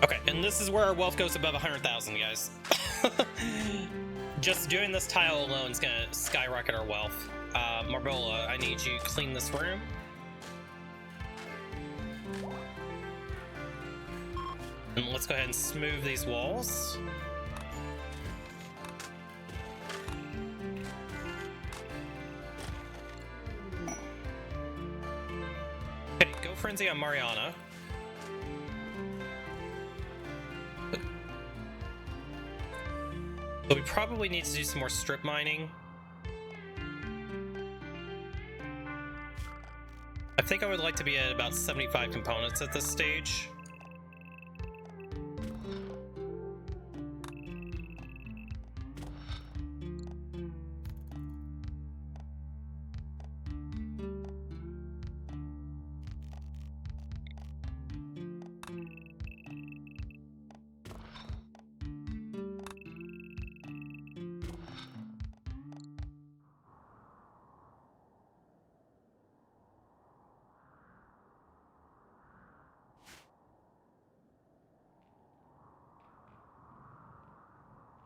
Okay, and this is where our wealth goes above 100,000, guys. Just doing this tile alone is gonna skyrocket our wealth. Marbola, I need you to clean this room. And let's go ahead and smooth these walls. Okay, go frenzy on Mariana. So we probably need to do some more strip mining. I think I would like to be at about 75 components at this stage.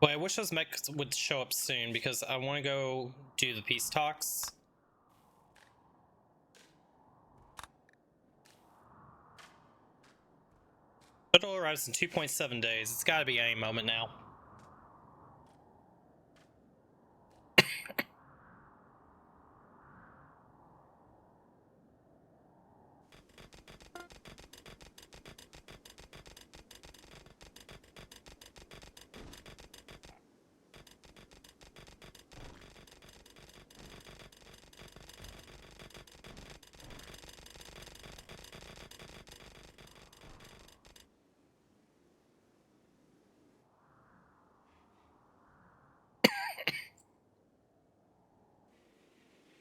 Well, I wish those mechs would show up soon because I want to go do the peace talks. Shuttle arrives in 2.7 days. It's got to be any moment now.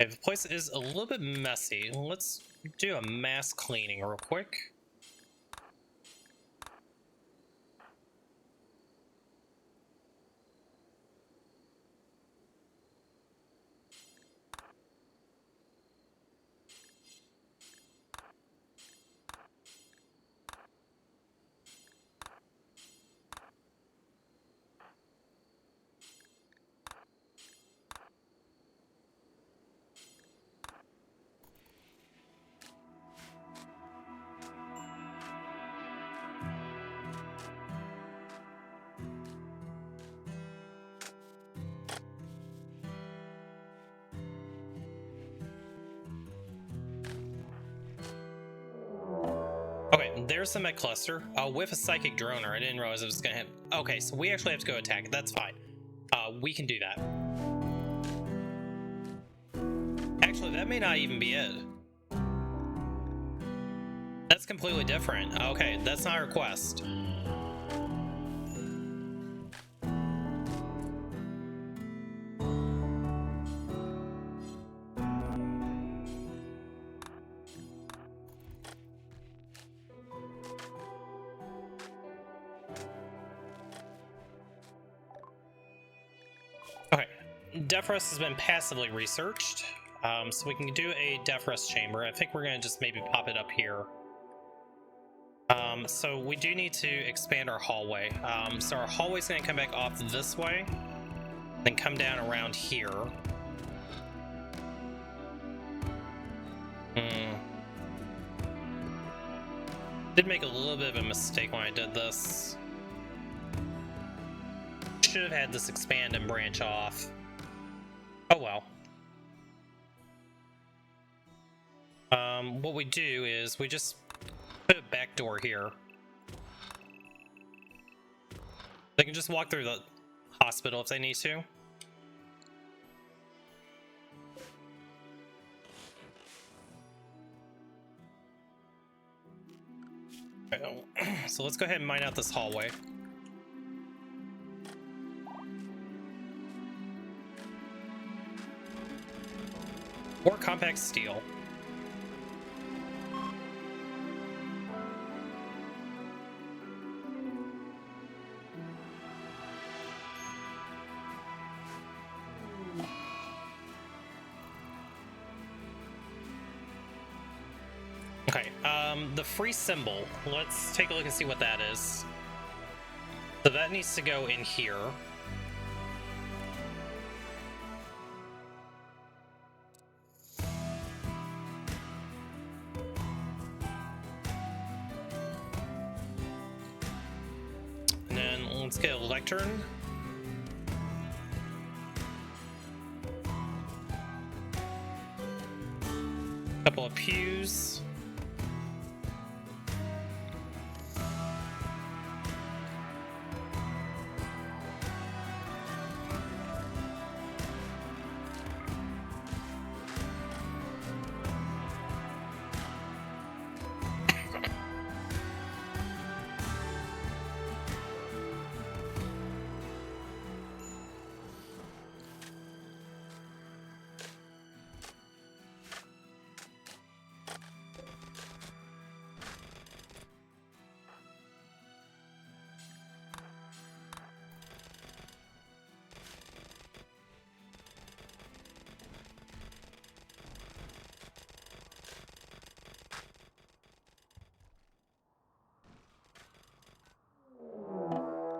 Okay, the place is a little bit messy. Let's do a mass cleaning real quick. Okay, there's the med cluster. With a psychic droner. I didn't realize it was gonna hit. Okay, so we actually have to go attack it. That's fine. We can do that. Actually, that may not even be it. That's completely different. Okay, that's not our quest. Okay, Death Rest has been passively researched, so we can do a Death Rest chamber. I think we're gonna just maybe pop it up here. So we do need to expand our hallway. So our hallway's gonna come back off this way, then come down around here. Did make a little bit of a mistake when I did this. Should have had this expand and branch off. Oh well. What we do is we just put a back door here. They can just walk through the hospital if they need to. So let's go ahead and mine out this hallway. Or compact steel. Okay, the free symbol. Let's take a look and see what that is. So that needs to go in here. And then let's get a lectern. Couple of pews.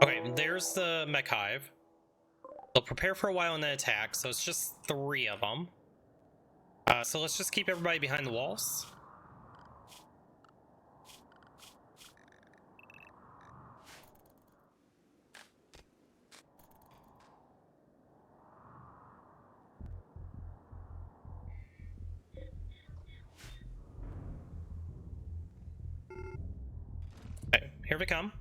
Okay, there's the mech hive. They'll prepare for a while and then attack, so it's just 3 of them. So let's just keep everybody behind the walls. Okay, here we come.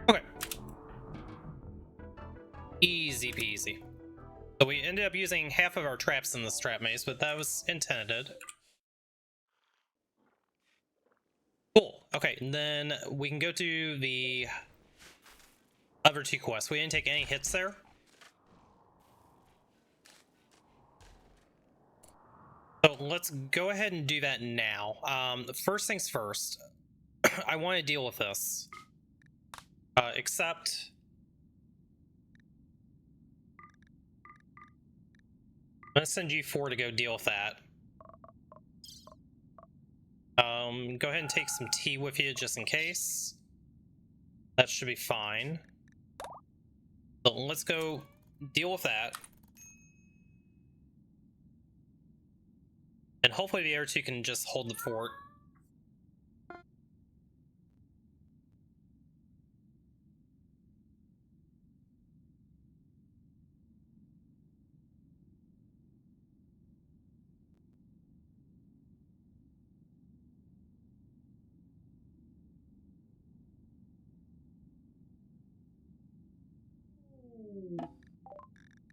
Okay. Easy peasy. So we ended up using half of our traps in this trap maze, but that was intended. Cool. Okay, and then we can go to the other 2 quests. We didn't take any hits there. So let's go ahead and do that now. First things first. I want to deal with this. Except... I'm gonna send you 4 to go deal with that. Go ahead and take some tea with you just in case. That should be fine. So let's go deal with that. And hopefully the other 2 can just hold the fort.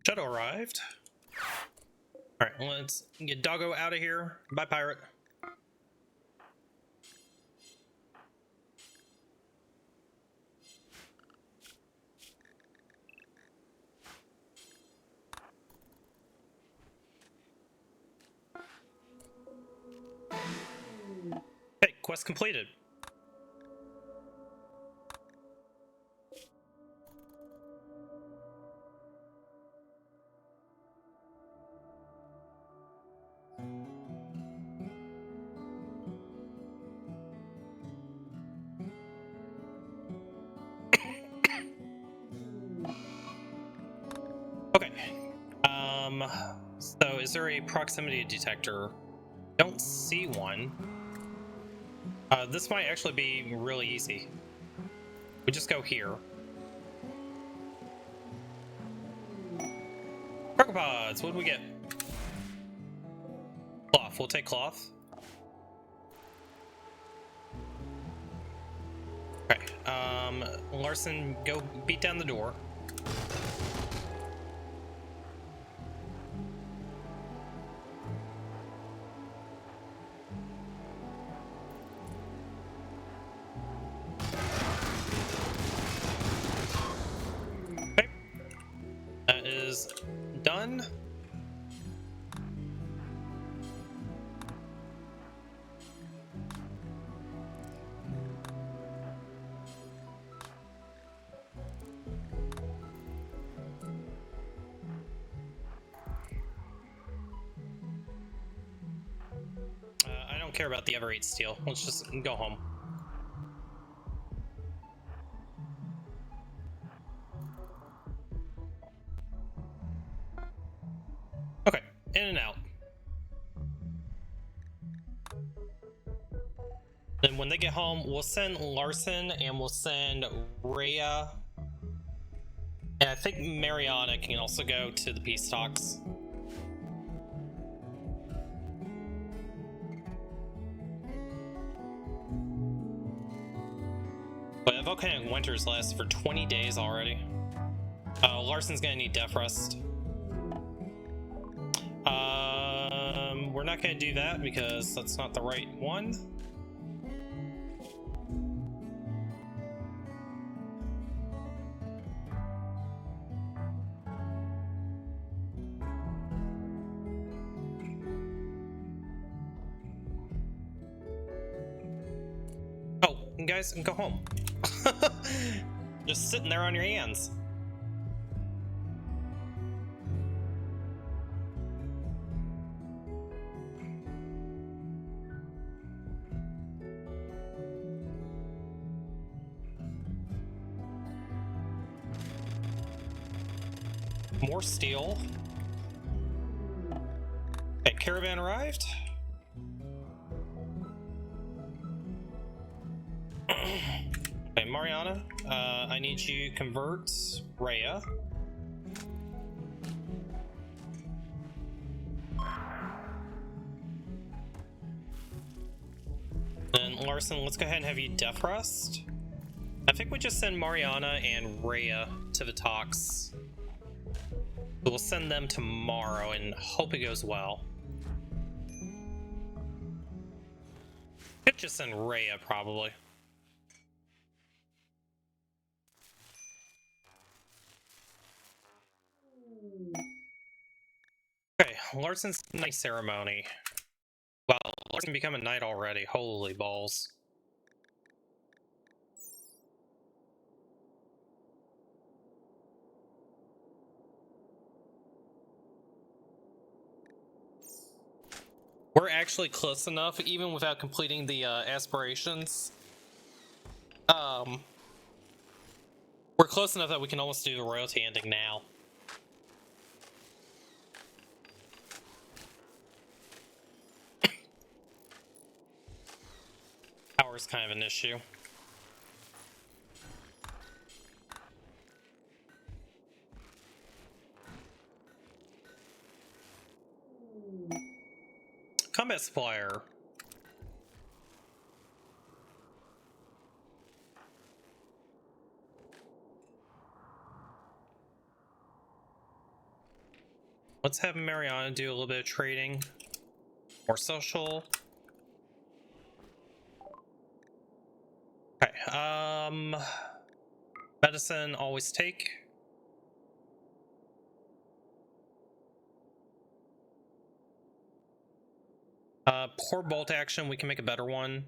Shuttle arrived. Alright, let's get Doggo out of here. Bye, pirate. Okay, quest completed. Okay. So is there a proximity detector? Don't see one. This might actually be really easy. We just go here. Crocopods, what do we get? Cloth, we'll take cloth. Okay, Larson, go beat down the door. Okay, that is done. I don't care about the other 8 steel. Let's just go home. Okay, in and out. Then when they get home, we'll send Larson and we'll send Rhea. And I think Mariana can also go to the peace talks. But Volcanic Winters lasts for 20 days already. Larson's gonna need death rest. We're not gonna do that because that's not the right one. Oh, guys, go home. Just sitting there on your hands. More steel. Okay, caravan arrived. Okay, Mariana, I need you to convert Rhea. Then Larson, let's go ahead and have you death rest. I think we just send Mariana and Rhea to the talks. We'll send them tomorrow and hope it goes well. Could just send Rhea probably. Okay, Larson's night ceremony. Wow, Larson become a knight already. Holy balls. We're actually close enough, even without completing the aspirations. We're close enough that we can almost do the royalty ending now. Power's kind of an issue. Combat supplier. Let's have Mariana do a little bit of trading. More social. Okay, medicine, always take. Poor bolt action, we can make a better one.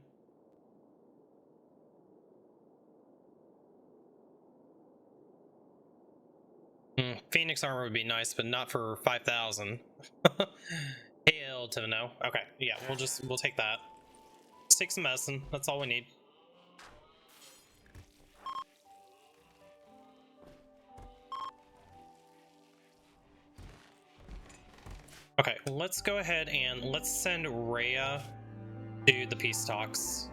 Phoenix armor would be nice, but not for 5,000. Hail to the no. Okay, yeah, we'll take that. Let's take some medicine. That's all we need. Okay, let's go ahead and let's send Rhea to the peace talks.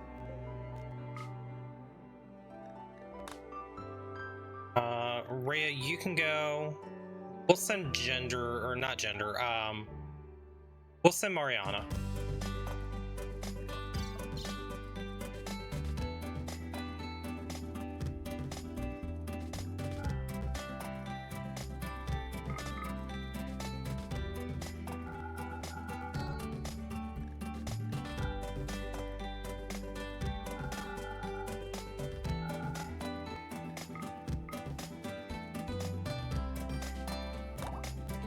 Rhea, you can go. We'll send Gender, or not Gender. We'll send Mariana.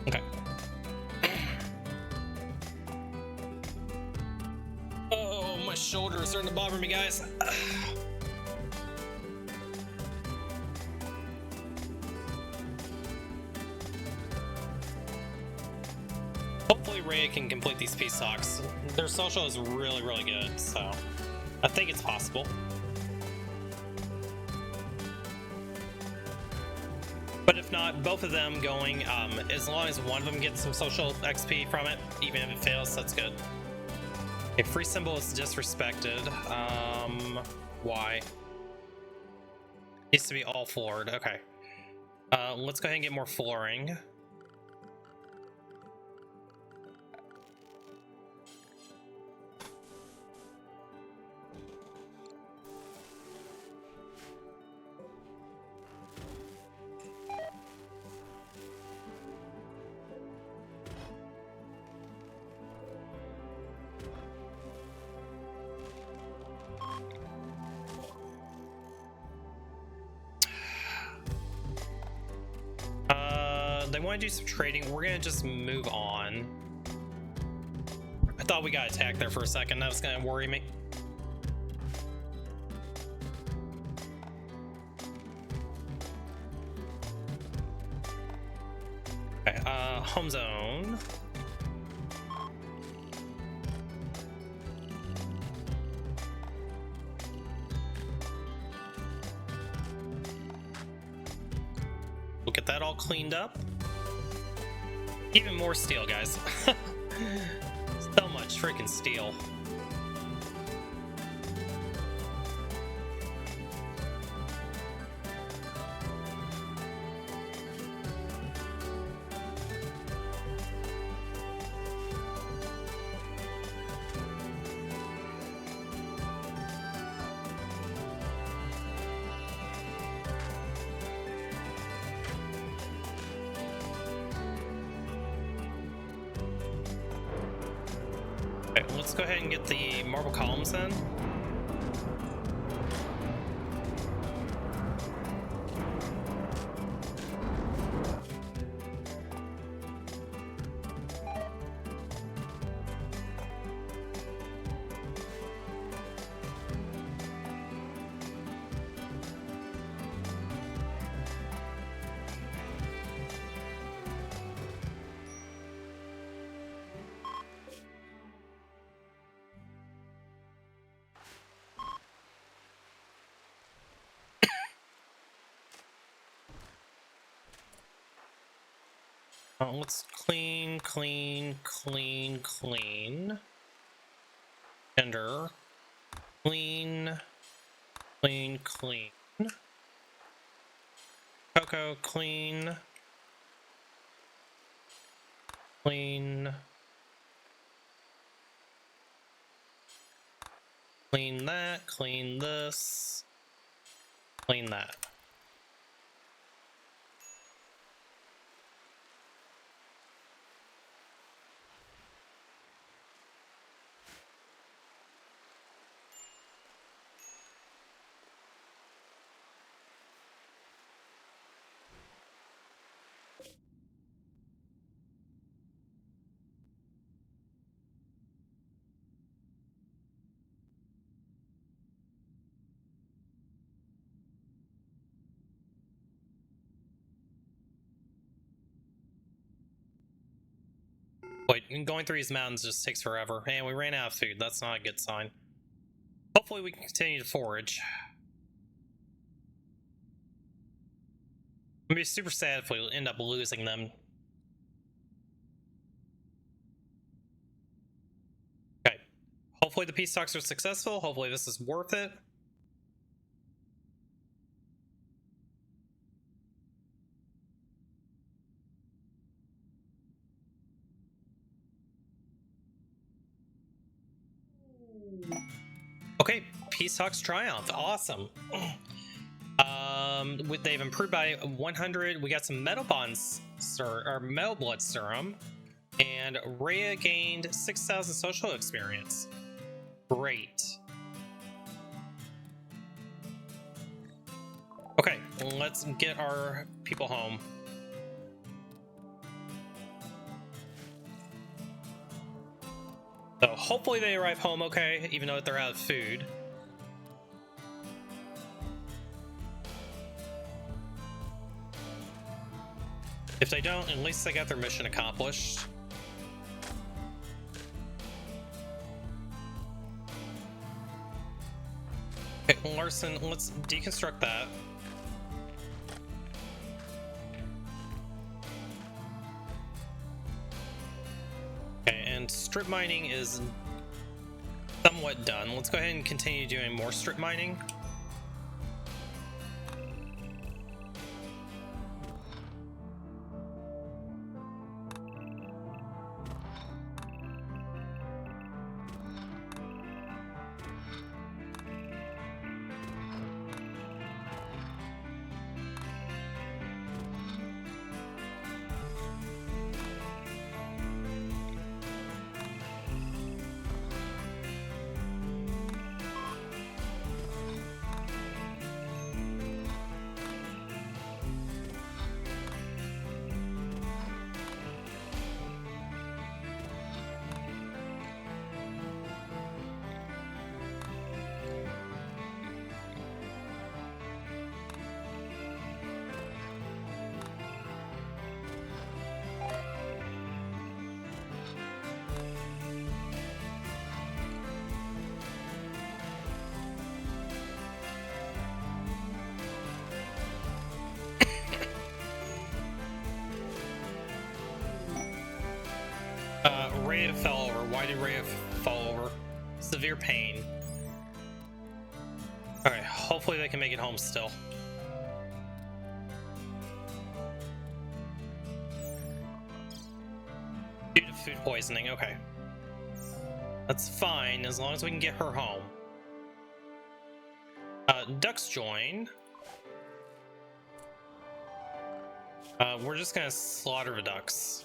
Okay. Oh, my shoulders are starting to bother me, guys. Hopefully Rhea can complete these peace talks. Their social is really, really good, so I think it's possible. But if not, both of them going, as long as one of them gets some social XP from it, even if it fails, that's good. A free symbol is disrespected. Why? Needs to be all floored. Okay. Let's go ahead and get more flooring. They want to do some trading. We're gonna just move on. I thought we got attacked there for a second. That was gonna worry me. Okay, home zone. We'll get that all cleaned up. Even more steel, guys. So much freaking steel. Let's go ahead and get the marble columns in. Let's clean. Gender. Clean. Cocoa, clean. Clean that, clean this, clean that. Wait, going through these mountains just takes forever. And we ran out of food. That's not a good sign. Hopefully we can continue to forage. I'm gonna be super sad if we end up losing them. Okay. Hopefully the peace talks are successful. Hopefully this is worth it. Okay, peace talks triumph. Awesome. They've improved by 100. We got some metal bonds, or metal blood serum, and Rhea gained 6,000 social experience. Great. Okay, let's get our people home. So hopefully they arrive home okay, even though they're out of food. If they don't, at least they got their mission accomplished. Okay, Larson, let's deconstruct that. Okay, and strip mining is somewhat done. Let's go ahead and continue doing more strip mining. Rhea fell over. Why did Rhea fall over? Severe pain. Alright, hopefully they can make it home still. Due to food poisoning, okay. That's fine, as long as we can get her home. Ducks join. We're just gonna slaughter the ducks.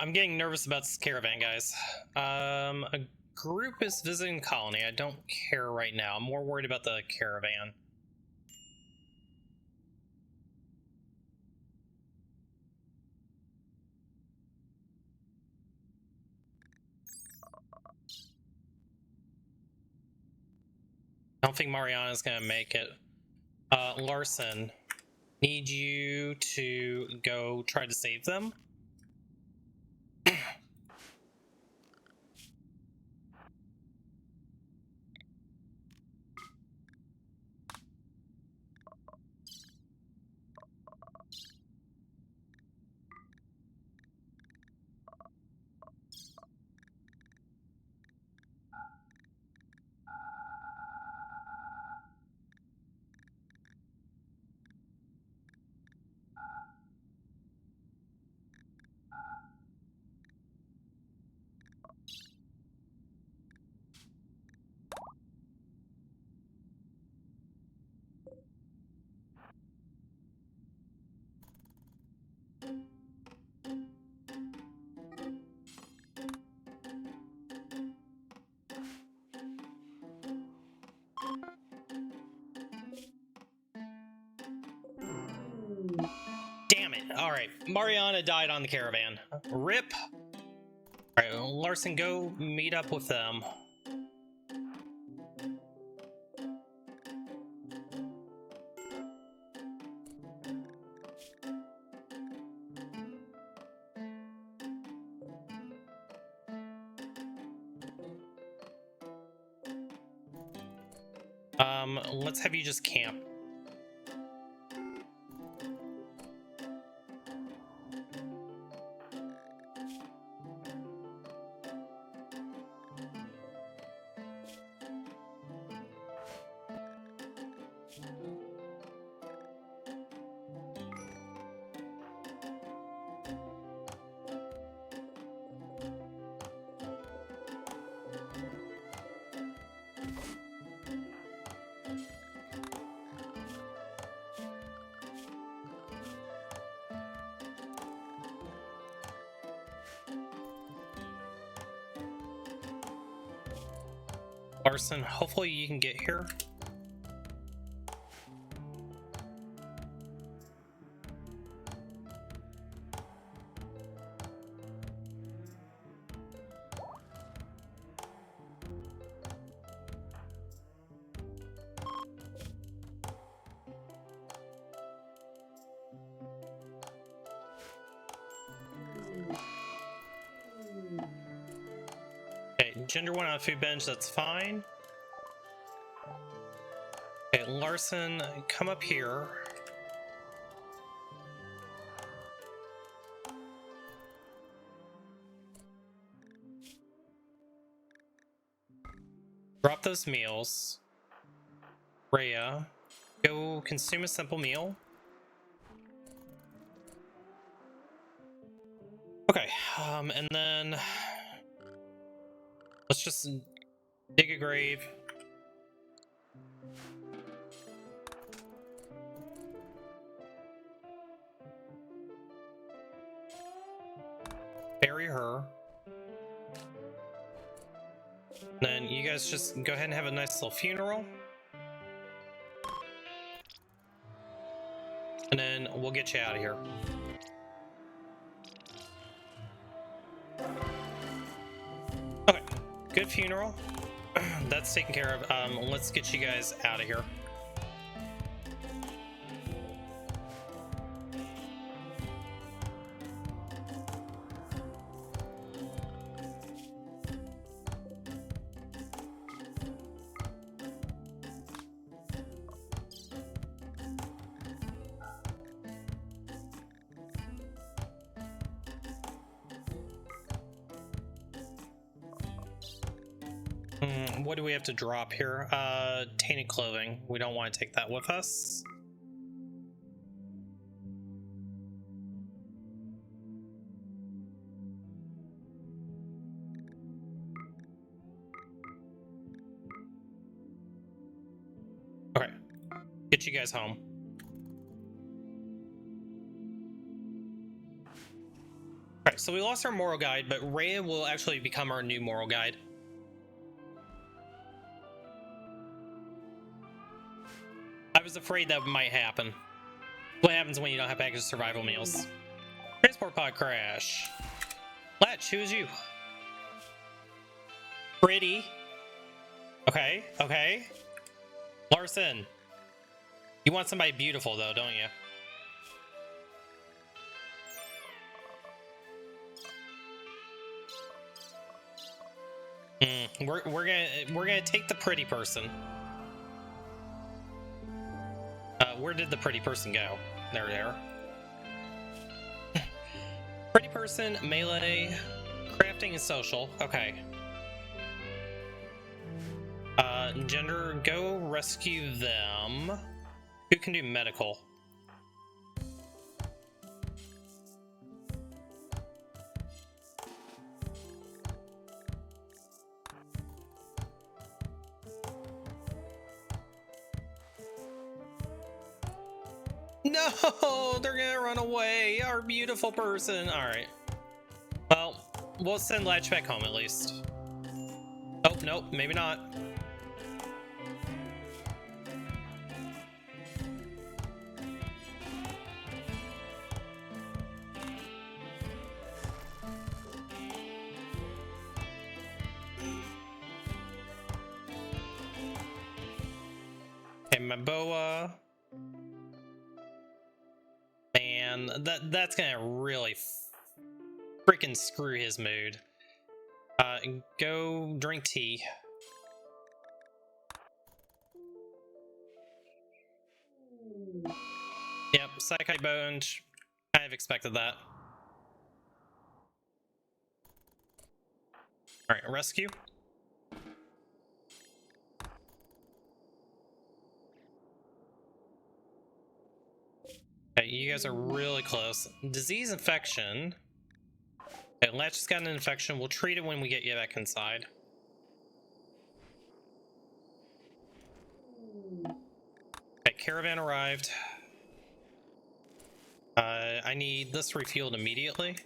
I'm getting nervous about this caravan, guys. A group is visiting the colony. I don't care right now. I'm more worried about the caravan. I don't think Mariana's gonna make it. Larson, need you to go try to save them. Damn it. Alright, Mariana died on the caravan. RIP. Alright, Larson, go meet up with them. Let's have you just camp. Larson, hopefully you can get here. Okay, gender 1 on a food bench, that's fine. Okay, Larson, come up here. Drop those meals. Rhea, go consume a simple meal. Okay, and then let's just dig a grave. Bury her. Then you guys just go ahead and have a nice little funeral. And then we'll get you out of here. Okay, good funeral. That's taken care of. Let's get you guys out of here. What do we have to drop here? Tainted clothing. We don't want to take that with us. Okay, get you guys home. Alright, so we lost our moral guide, but Rhea will actually become our new moral guide. I was afraid that might happen. What happens when you don't have packaged survival meals? Transport pod crash. Latch, who is you? Pretty. Okay, okay. Larson, you want somebody beautiful though, don't you? We're gonna take the pretty person. Where did the pretty person go? There. Pretty person, melee, crafting, and social. Okay. Gender, go rescue them. Who can do medical? No, they're gonna run away. Our beautiful person. All right. Well, we'll send Latch back home at least. Oh, nope, maybe not. Okay, my boa. Man, that's gonna really freaking screw his mood. Go drink tea. Yep, Psychite Bone. Kind of expected that. Alright, rescue. Okay, you guys are really close. Disease infection. Okay, Latch has got an infection. We'll treat it when we get you back inside. Okay, caravan arrived. I need this refueled immediately.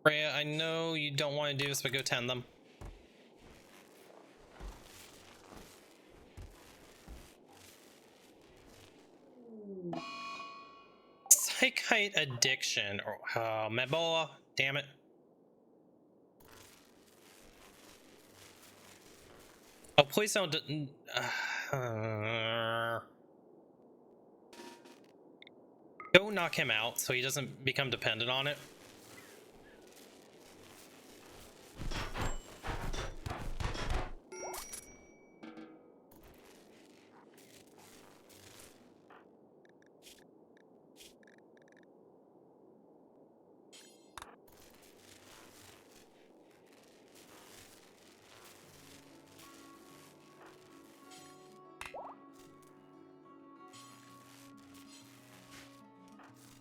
Rhea, I know you don't want to do this, but go tend them. Psychite addiction. Oh, Mebola. Damn it. Oh, please don't. Go knock him out so he doesn't become dependent on it.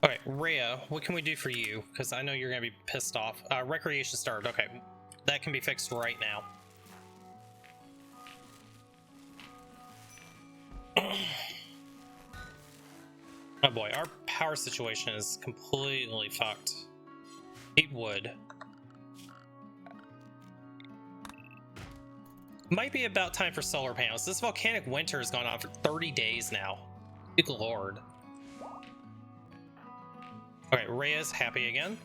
Okay, Rhea, what can we do for you? Because I know you're going to be pissed off. Recreation started. Okay, that can be fixed right now. Oh boy, our power situation is completely fucked. It would. Might be about time for solar panels. This volcanic winter has gone on for 30 days now. Good lord. Okay, Rhea's happy again.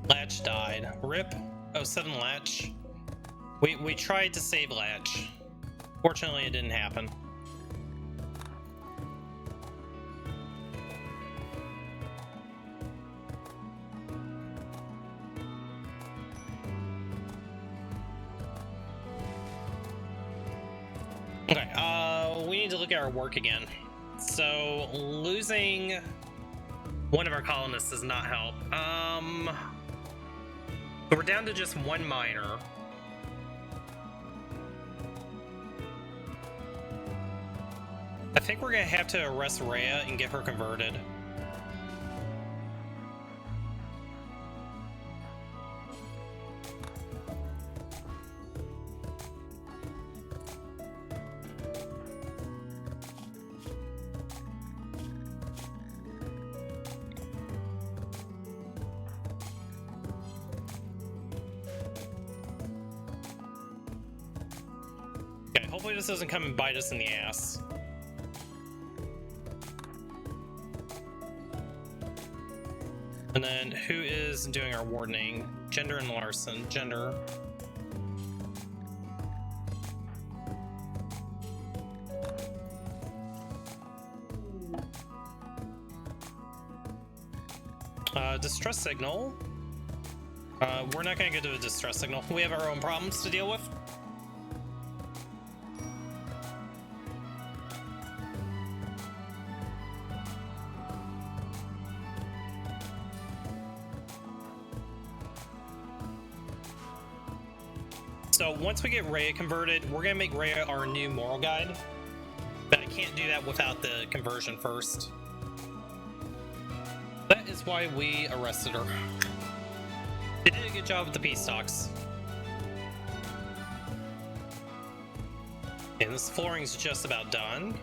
Latch died. RIP. Oh, 7 Latch. We tried to save Latch. Fortunately, it didn't happen. Okay, we need to look at our work again. So, losing one of our colonists does not help. We're down to just 1 miner. I think we're gonna have to arrest Rhea and get her converted. hopefully this doesn't come and bite us in the ass. And then who is doing our wardening? Gender and Larson. Gender. Distress signal. We're not gonna go to a distress signal. We have our own problems to deal with. So once we get Rhea converted, we're gonna make Rhea our new moral guide. But I can't do that without the conversion first. That is why we arrested her. They did a good job with the peace talks. And this flooring's just about done.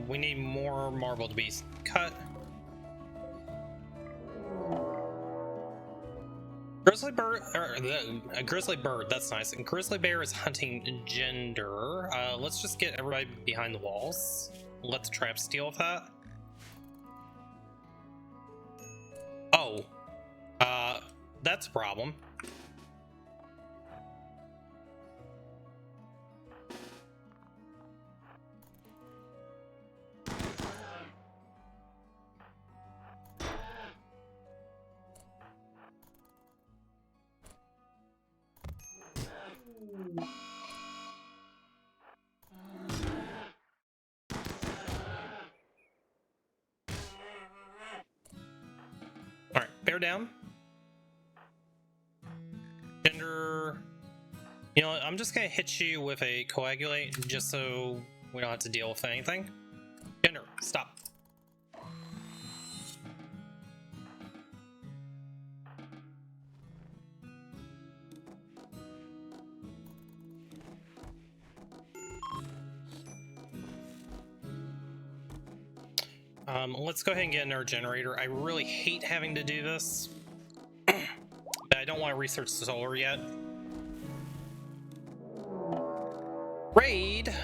We need more marble to be cut. Grizzly bird, or a grizzly bird, that's nice. And grizzly bear is hunting Gender. Let's just get everybody behind the walls. Let the traps deal with that. Oh, that's a problem. Alright, bear down. Gender. You know what, I'm just gonna hit you with a coagulate just so we don't have to deal with anything. Gender, stop. Let's go ahead and get in our generator. I really hate having to do this, but I don't want to research the solar yet. Raid!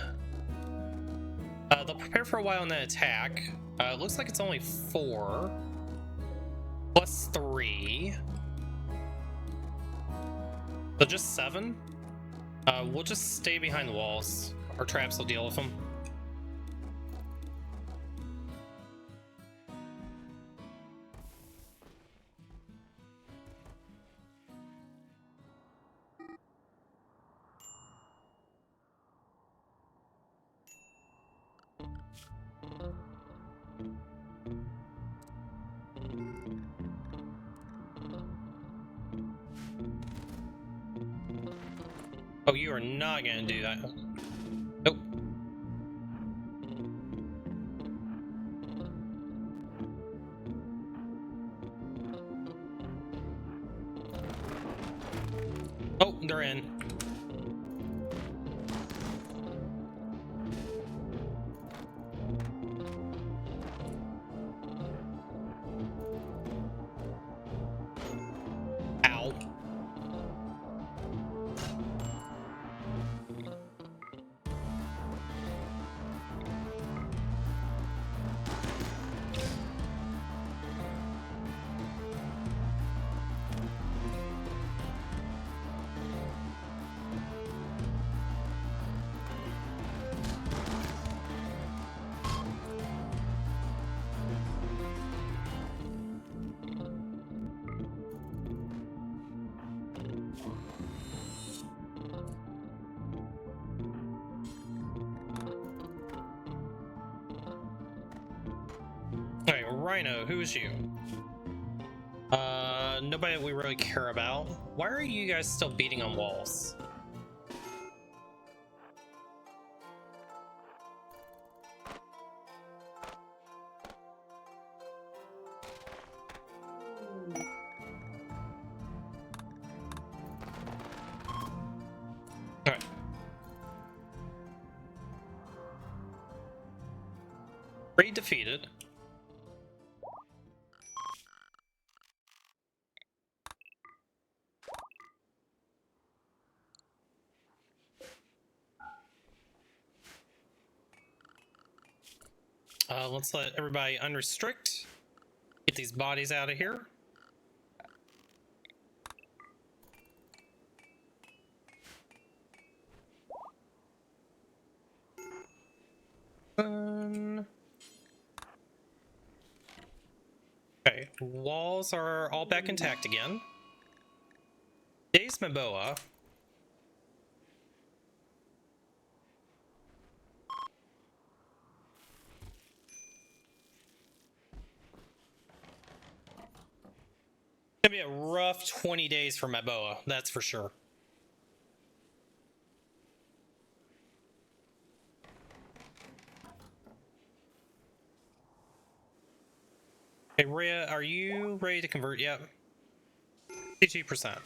They'll prepare for a while and then attack. Looks like it's only 4. Plus 3. So just 7? We'll just stay behind the walls. Our traps will deal with them. Oh, you are not gonna do that. Nope. Oh, they're in. Ow. Alright, Rhino, who is you? Nobody we really care about. Why are you guys still beating on walls? Alright. Raid defeated. Let's let everybody unrestrict. Get these bodies out of here. Okay, walls are all back intact again. Days Maboa. It's gonna be a rough 20 days for Maboa, that's for sure. Hey, Rhea, are you ready to convert yet? 52%.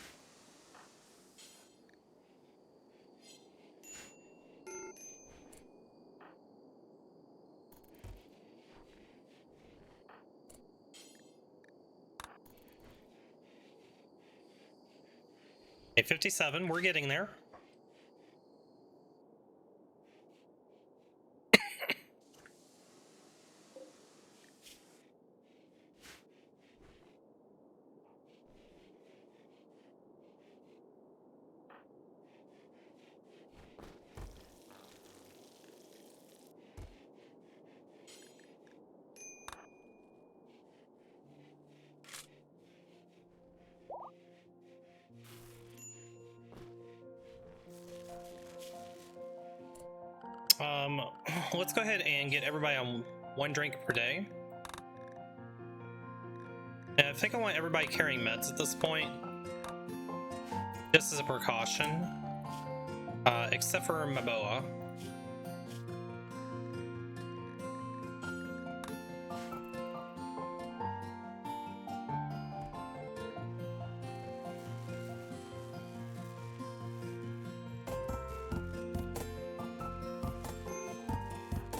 Okay, 57, we're getting there. Let's go ahead and get everybody on 1 drink per day. And I think I want everybody carrying meds at this point, just as a precaution, except for Maboa.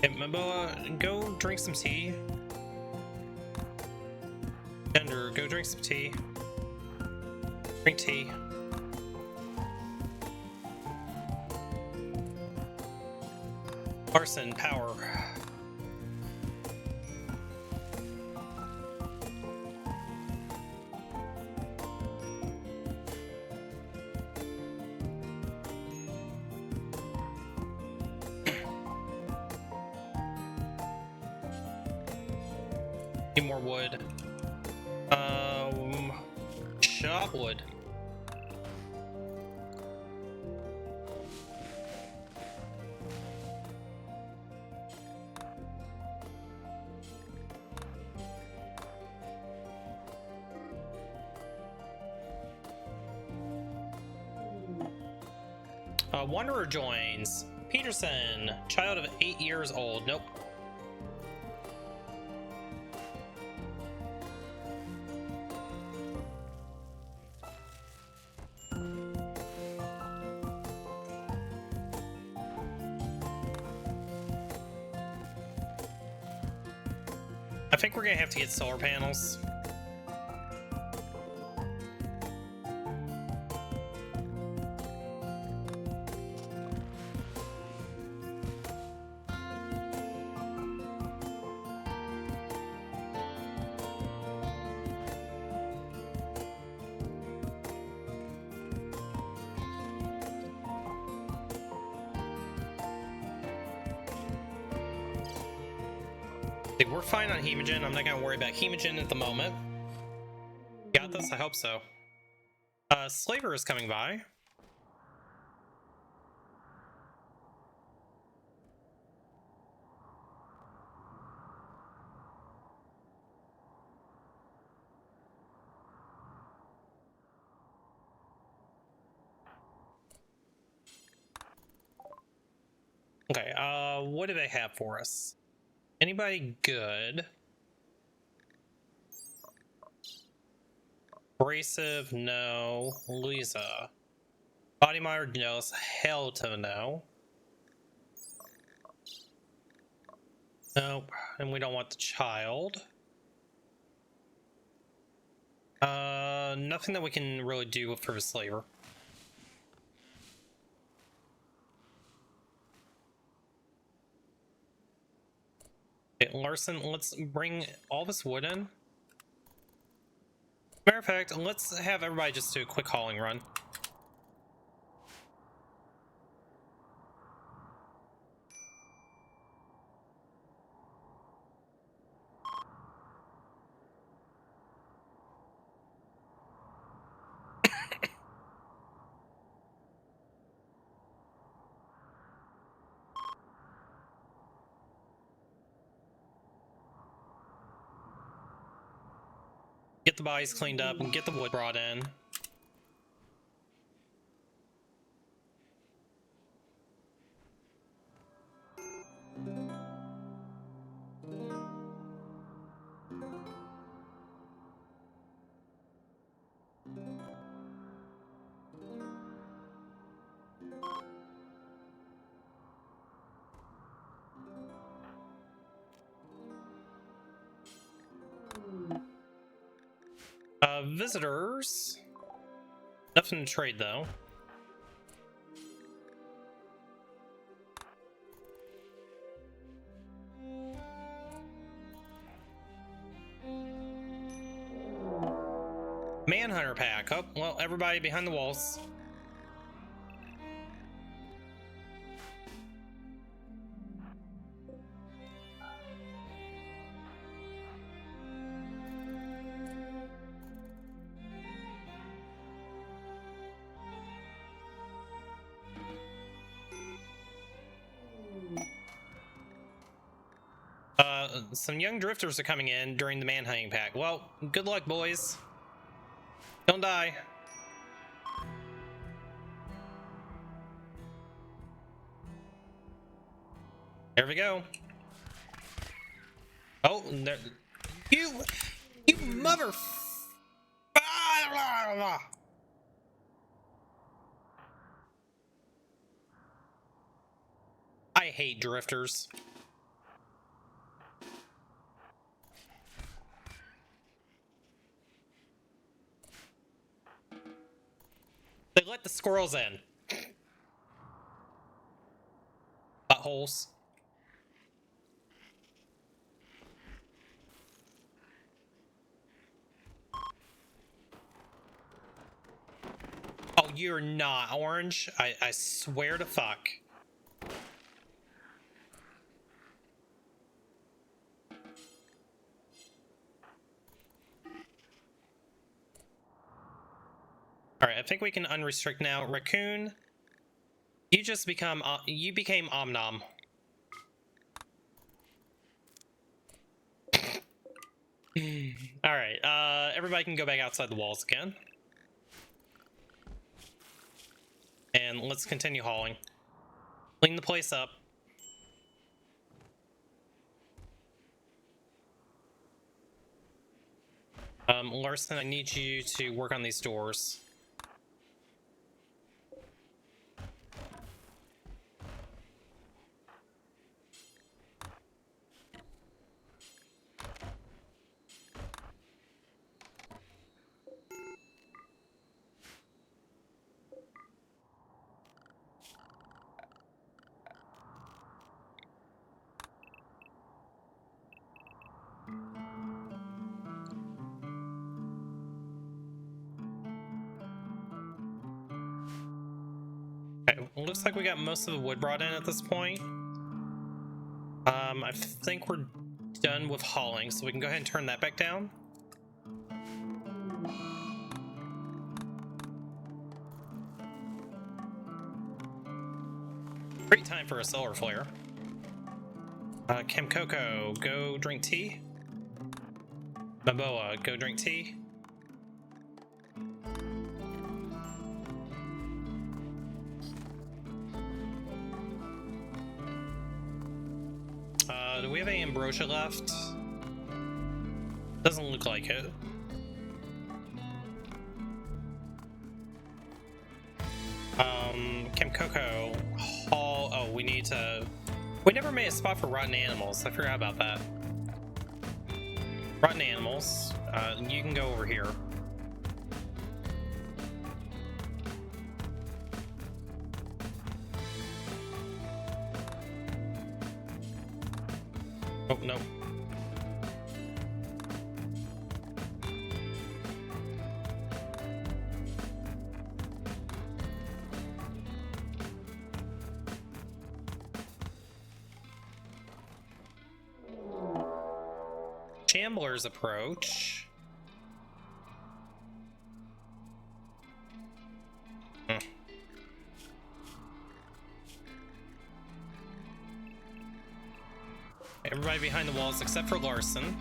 Okay, Maboa, go drink some tea. Gender, go drink some tea. Drink tea. Arson, power. Need more wood. Shop wood. Wanderer joins. Peterson, child of 8 years old. Nope. I think we're gonna have to get solar panels. We're fine on Hemogen. I'm not gonna worry about Hemogen at the moment. Got this? I hope so. Slaver is coming by. Okay, what do they have for us? Anybody good? Abrasive, no. Louisa. Body monitor, no. Hell to no. Nope. And we don't want the child. Nothing that we can really do for the slaver. Okay, Larson, let's bring all this wood in. Matter of fact, let's have everybody just do a quick hauling run. Get the bodies cleaned up and get the wood brought in. Visitors. Nothing to trade though. Manhunter pack. Oh, well, everybody behind the walls. Some young drifters are coming in during the manhunting pack. Well, good luck, boys. Don't die. There we go. Oh, there. You mother. I hate drifters. They let the squirrels in. Buttholes. Oh, you're not orange? I swear to fuck. Alright, I think we can unrestrict now. Raccoon, you just became Omnom. Alright, everybody can go back outside the walls again. And let's continue hauling. Clean the place up. Larson, I need you to work on these doors. Looks like we got most of the wood brought in at this point. I think we're done with hauling, so we can go ahead and turn that back down. Great time for a solar flare. Kim Coco, go drink tea. Maboa, go drink tea. Do we have any ambrosia left? Doesn't look like it. Kim Coco, haul. Oh, we need to. We never made a spot for rotten animals. I forgot about that. Rotten animals. You can go over here. Oh, no. Shamblers approach. Everybody behind the walls except for Larson.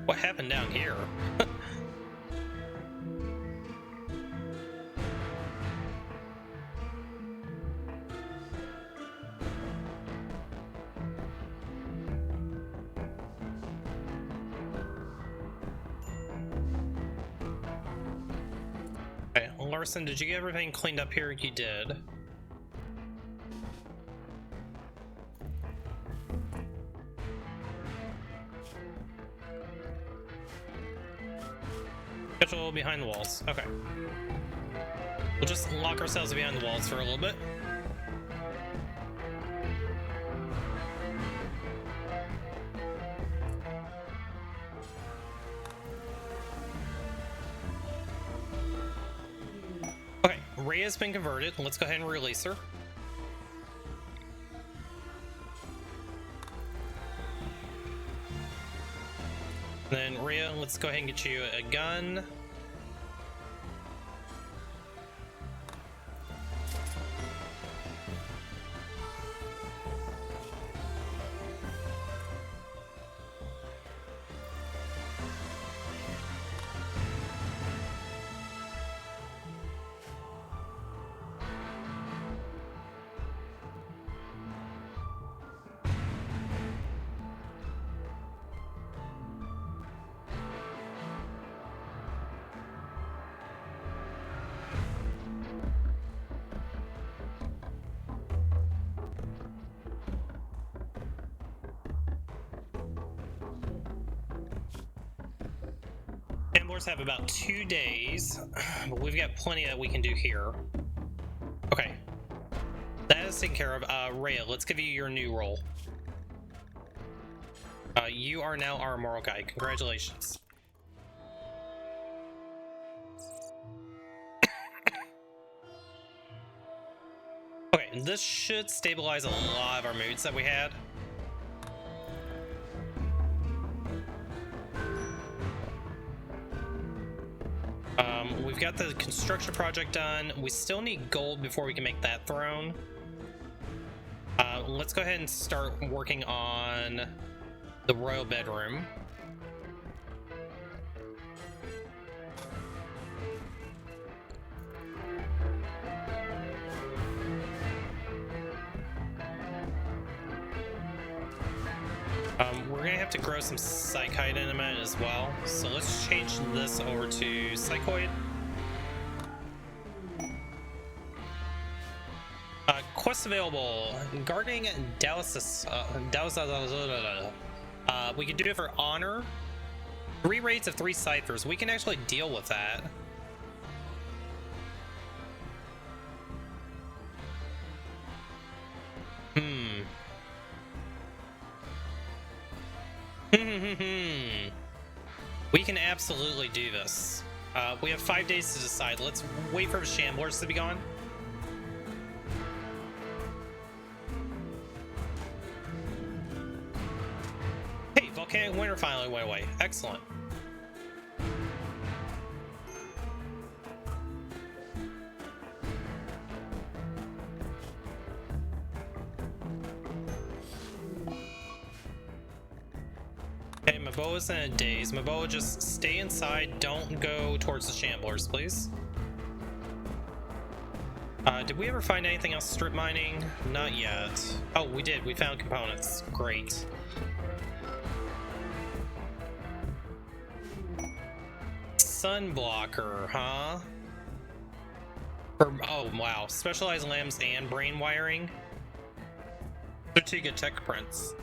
What happened down here? Okay, Larson, did you get everything cleaned up here? You did. Schedule behind the walls. Okay. We'll just lock ourselves behind the walls for a little bit. Okay, Rhea has been converted. Let's go ahead and release her. Then Rhea, let's go ahead and get you a gun. Gamblers have about 2 days, but we've got plenty that we can do here. Okay. That is taken care of. Rhea, let's give you your new role. You are now our moral guide. Congratulations. Okay, this should stabilize a lot of our moods that we had. We've got the construction project done. We still need gold before we can make that throne. Let's go ahead and start working on the royal bedroom. We're gonna have to grow some psychoid in a minute as well. So let's change this over to psychoid. Quest available. Guarding Dallas. We can do it for honor. 3 raids of 3 ciphers. We can actually deal with that. We can absolutely do this. We have 5 days to decide. Let's wait for the Shamblers to be gone. Hey, volcanic winter finally went away. Excellent. Okay, Maboa's in a daze. Maboa, just stay inside. Don't go towards the Shamblers, please. Did we ever find anything else strip mining? Not yet. Oh, we did. We found components. Great. Sun blocker, huh? Oh, wow. Specialized lamps and brain wiring. Strategic tech prints.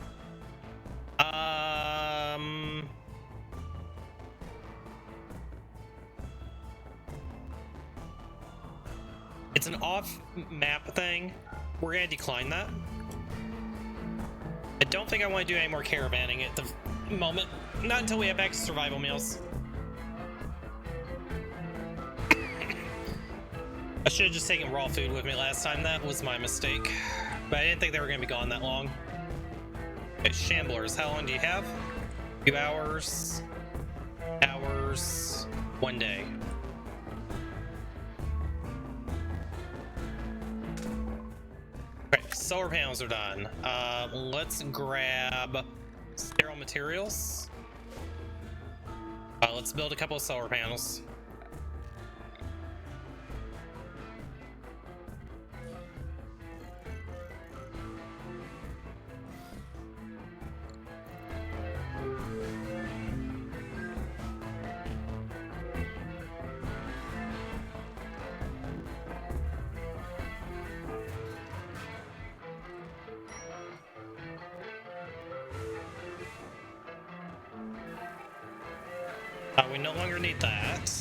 It's an off-map thing. We're gonna decline that. I don't think I want to do any more caravanning at the moment. Not until we have back to survival meals. I should have just taken raw food with me last time. That was my mistake. But I didn't think they were going to be gone that long. Okay, Shamblers, how long do you have? 2 hours. Hours. 1 day. Okay, solar panels are done. Let's grab sterile materials. Let's build a couple of solar panels. We no longer need that.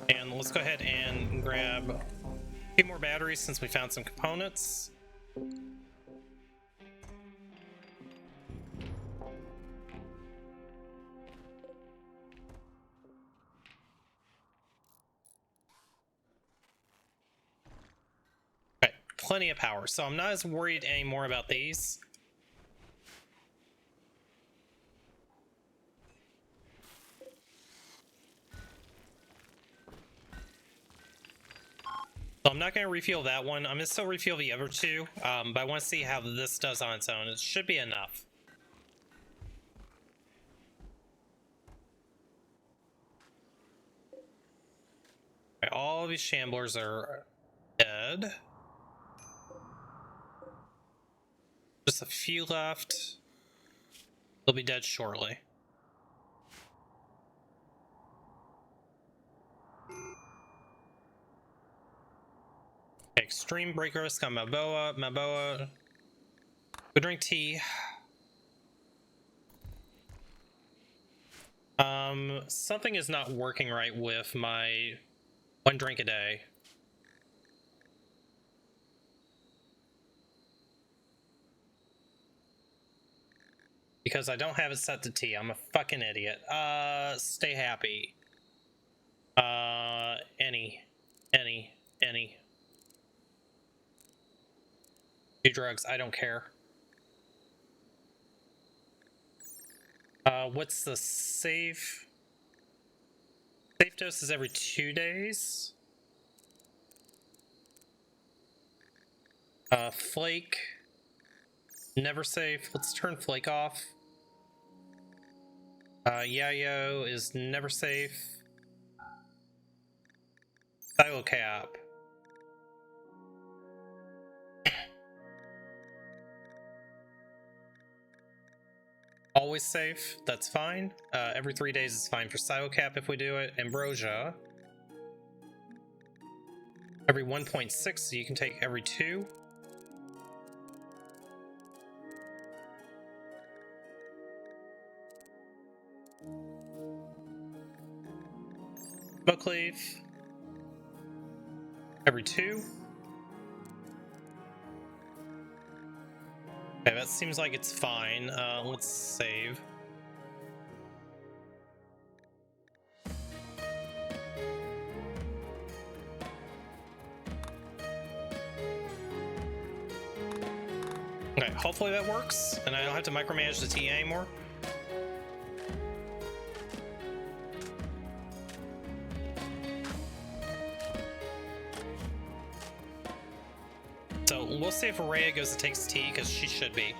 And let's go ahead and grab a few more batteries since we found some components. Plenty of power, so I'm not as worried anymore about these. So I'm not going to refuel that one. I'm going to still refuel the other two, but I want to see how this does on its own. It should be enough. Okay, all of these Shamblers are dead. Just a few left. They'll be dead shortly. Extreme break risk on Maboa. Go drink tea. Something is not working right with my 1 drink a day. Because I don't have it set to tea. I'm a fucking idiot. Stay happy. Any. Do drugs, I don't care. What's the safe? Safe dose is every 2 days. Flake. Never safe. Let's turn Flake off. Yayo is never safe. Silo cap. Always safe, that's fine. Every 3 days is fine for Silo cap if we do it. Ambrosia. Every 1.6, so you can take every 2. Smoke leaf. Every 2. Okay, that seems like it's fine. Let's save. Okay, hopefully that works, and I don't have to micromanage the TA anymore. So we'll see if Araya goes and takes tea, because she should be.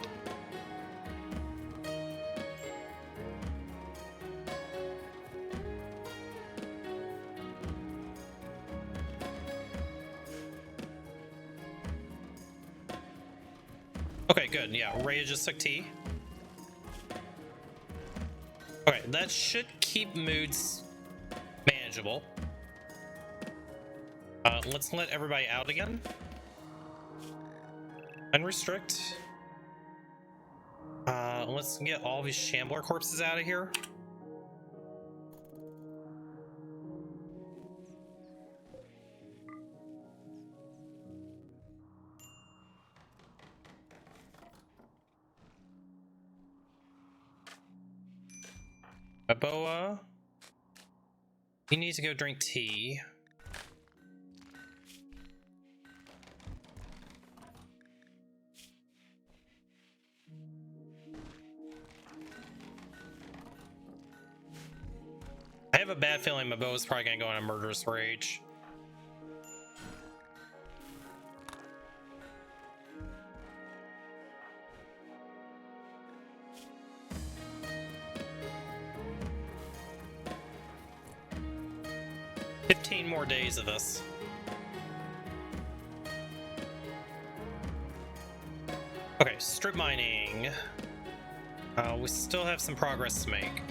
Okay, good. Yeah, Araya just took tea. Okay, that should keep moods manageable. Let's let everybody out again. Unrestrict. Let's get all these Shambler corpses out of here. Boa, you need to go drink tea. I have a bad feeling Maboa's probably gonna go on a murderous rage. More days of this. Okay, strip mining. We still have some progress to make.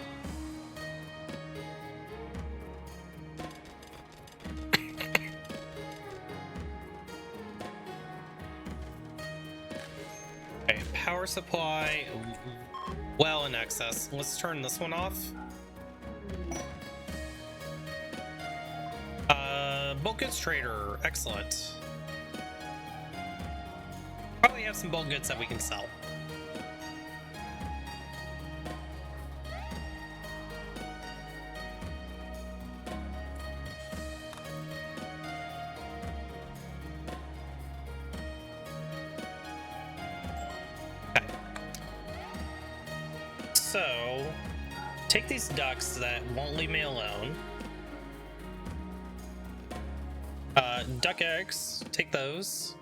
Okay, power supply well in excess. Let's turn this one off. Bulk goods trader, excellent. Probably have some bulk goods that we can sell. Okay. So, take these ducks that won't leave me alone. Duck eggs, take those.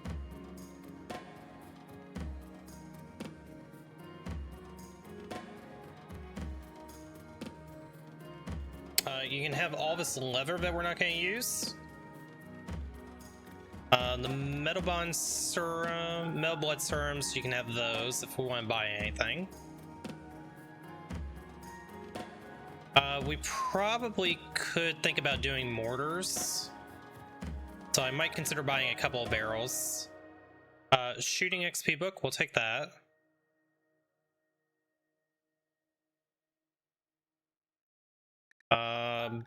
You can have all this leather that we're not going to use. The metal bond serum, metal blood serums, you can have those if we want to buy anything. We probably could think about doing mortars. So I might consider buying a couple of barrels. Shooting XP book, we'll take that.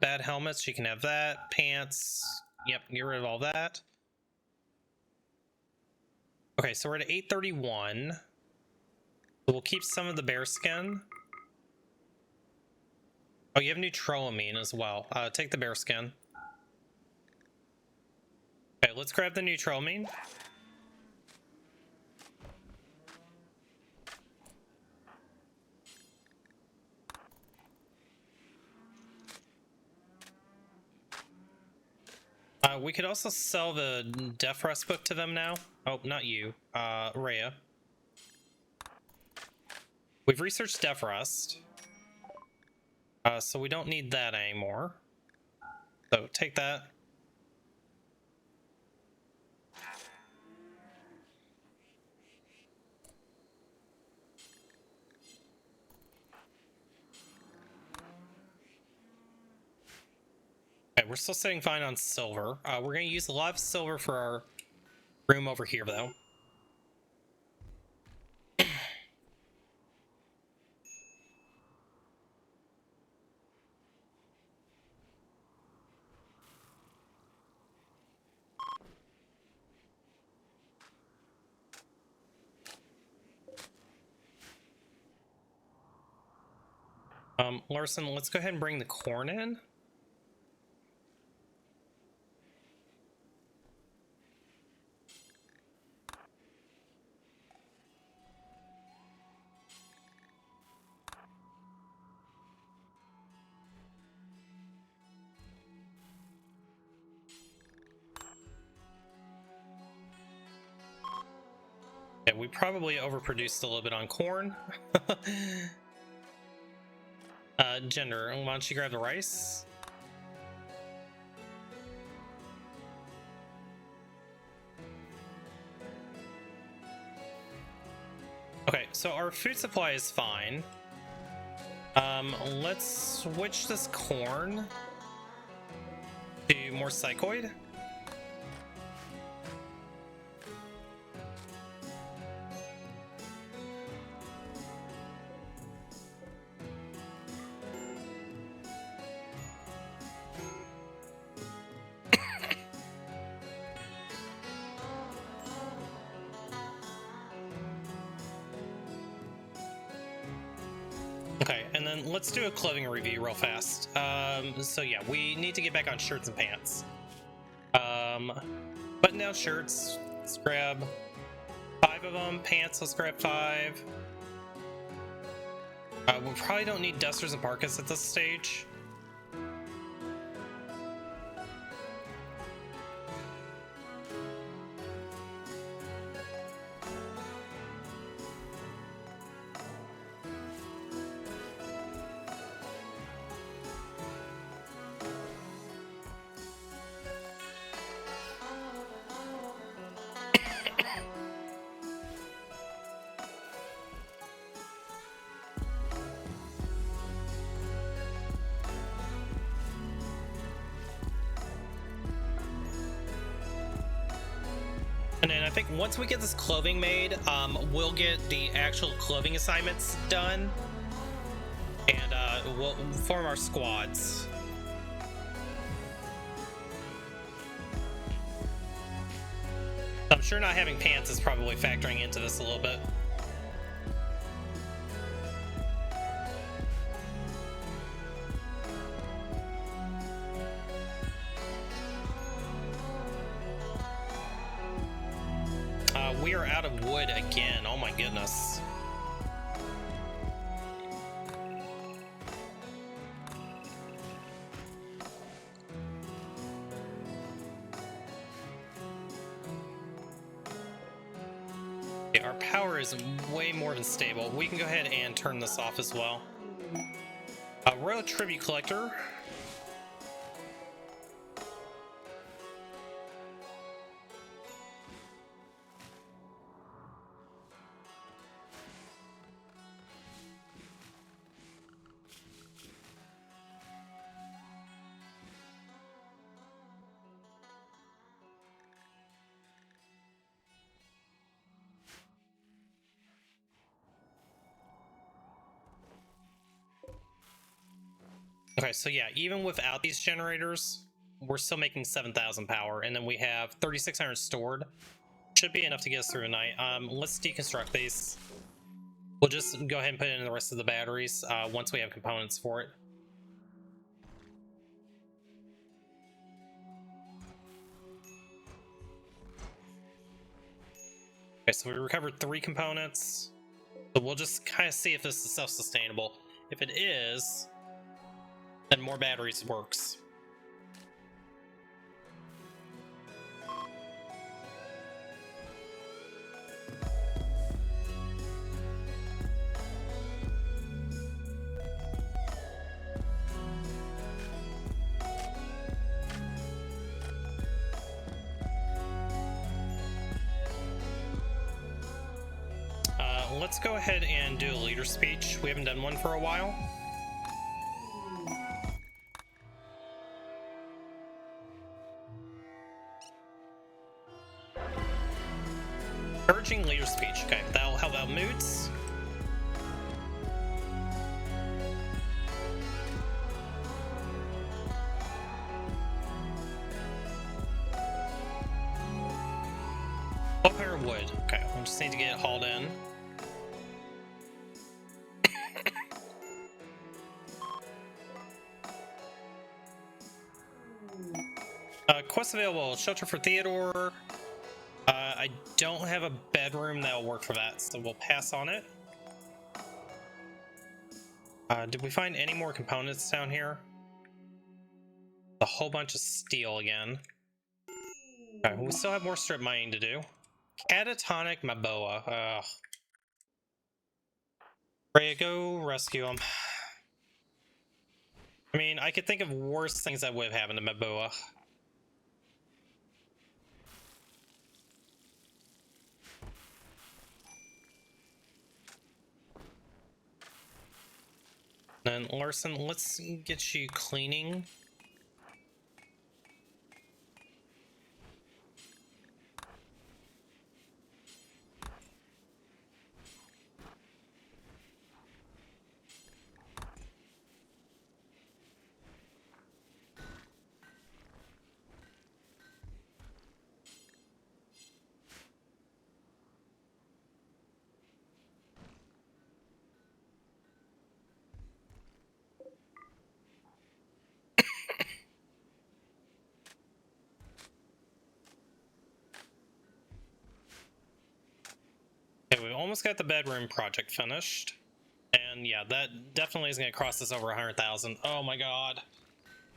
Bad helmets, you can have that. Pants, yep, get rid of all that. Okay, so we're at 831. So we'll keep some of the bear skin. Oh, you have neutrolamine as well. Take the bear skin. Okay, let's grab the neutrolamine. We could also sell the Death Rust book to them now. Oh, not you. Rhea. We've researched Death Rust. So we don't need that anymore. So take that. Okay, we're still sitting fine on silver. We're going to use a lot of silver for our room over here, though. Larson, let's go ahead and bring the corn in. Yeah, we probably overproduced a little bit on corn. Gender, why don't you grab the rice? Okay, so our food supply is fine. Let's switch this corn to more psychoid. then let's do a clothing review real fast. So yeah, we need to get back on shirts and pants. Button down shirts, let's grab 5 of them. Pants, let's grab 5. We probably don't need dusters and parkas at this stage. And then I think once we get this clothing made, we'll get the actual clothing assignments done, and we'll form our squads. I'm sure not having pants is probably factoring into this a little bit. We are out of wood again. Oh my goodness. Okay, our power is way more than stable. We can go ahead and turn this off as well. Royal Tribute Collector. Okay, so yeah, even without these generators, we're still making 7,000 power, and then we have 3,600 stored. Should be enough to get us through the night. Let's deconstruct these. We'll just go ahead and put in the rest of the batteries once we have components for it. Okay, so we recovered 3 components. So we'll just kind of see if this is self-sustainable. If it is, then more batteries works. Let's go ahead and do a leader speech. We haven't done one for a while. Encouraging leader speech. Okay, that'll help out moods. Fire wood. Okay, we just need to get it hauled in. Quest available. Shelter for Theodore. I don't have a bedroom that'll work for that, so we'll pass on it. Did we find any more components down here? A whole bunch of steel again. Okay, we still have more strip mining to do. Catatonic Maboa. Freya, go rescue him. I mean, I could think of worse things that would have happened to Maboa. Then Larson, let's get you cleaning. Okay, we almost got the bedroom project finished. And yeah, that definitely is going to cross us over 100,000. Oh my god.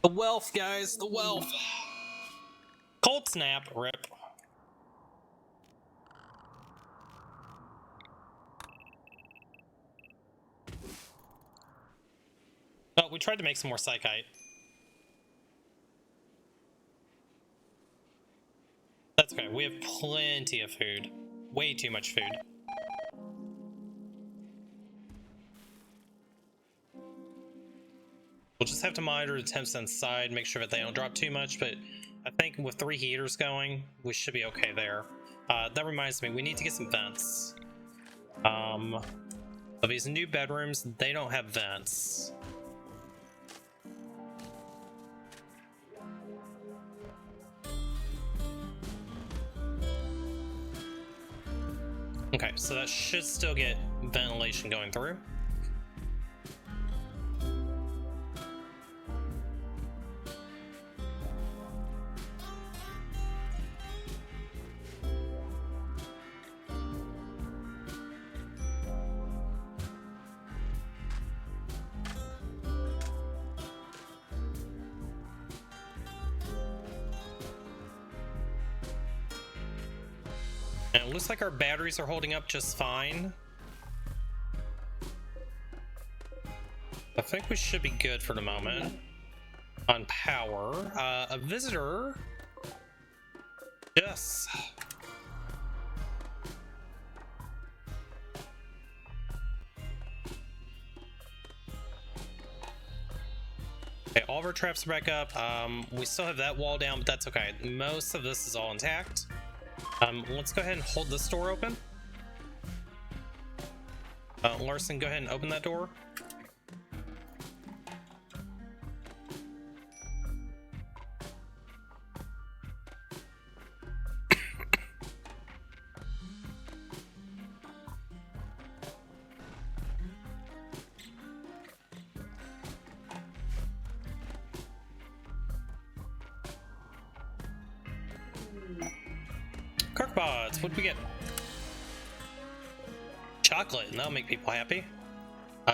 The wealth, guys, the wealth. Cold snap, rip. Oh, we tried to make some more psychite. That's okay, we have plenty of food. Way too much food. We'll just have to monitor the temps inside, make sure that they don't drop too much, but I think with 3 heaters going, we should be okay there. That reminds me, we need to get some vents. Of these new bedrooms, they don't have vents. Okay, so that should still get ventilation going through. And it looks like our batteries are holding up just fine. I think we should be good for the moment. On power. A visitor. Yes. Okay, all of our traps are back up. We still have that wall down, but that's okay. Most of this is all intact. Let's go ahead and hold this door open. Larson, go ahead and open that door. Crockpots, what'd we get? Chocolate, and that'll make people happy.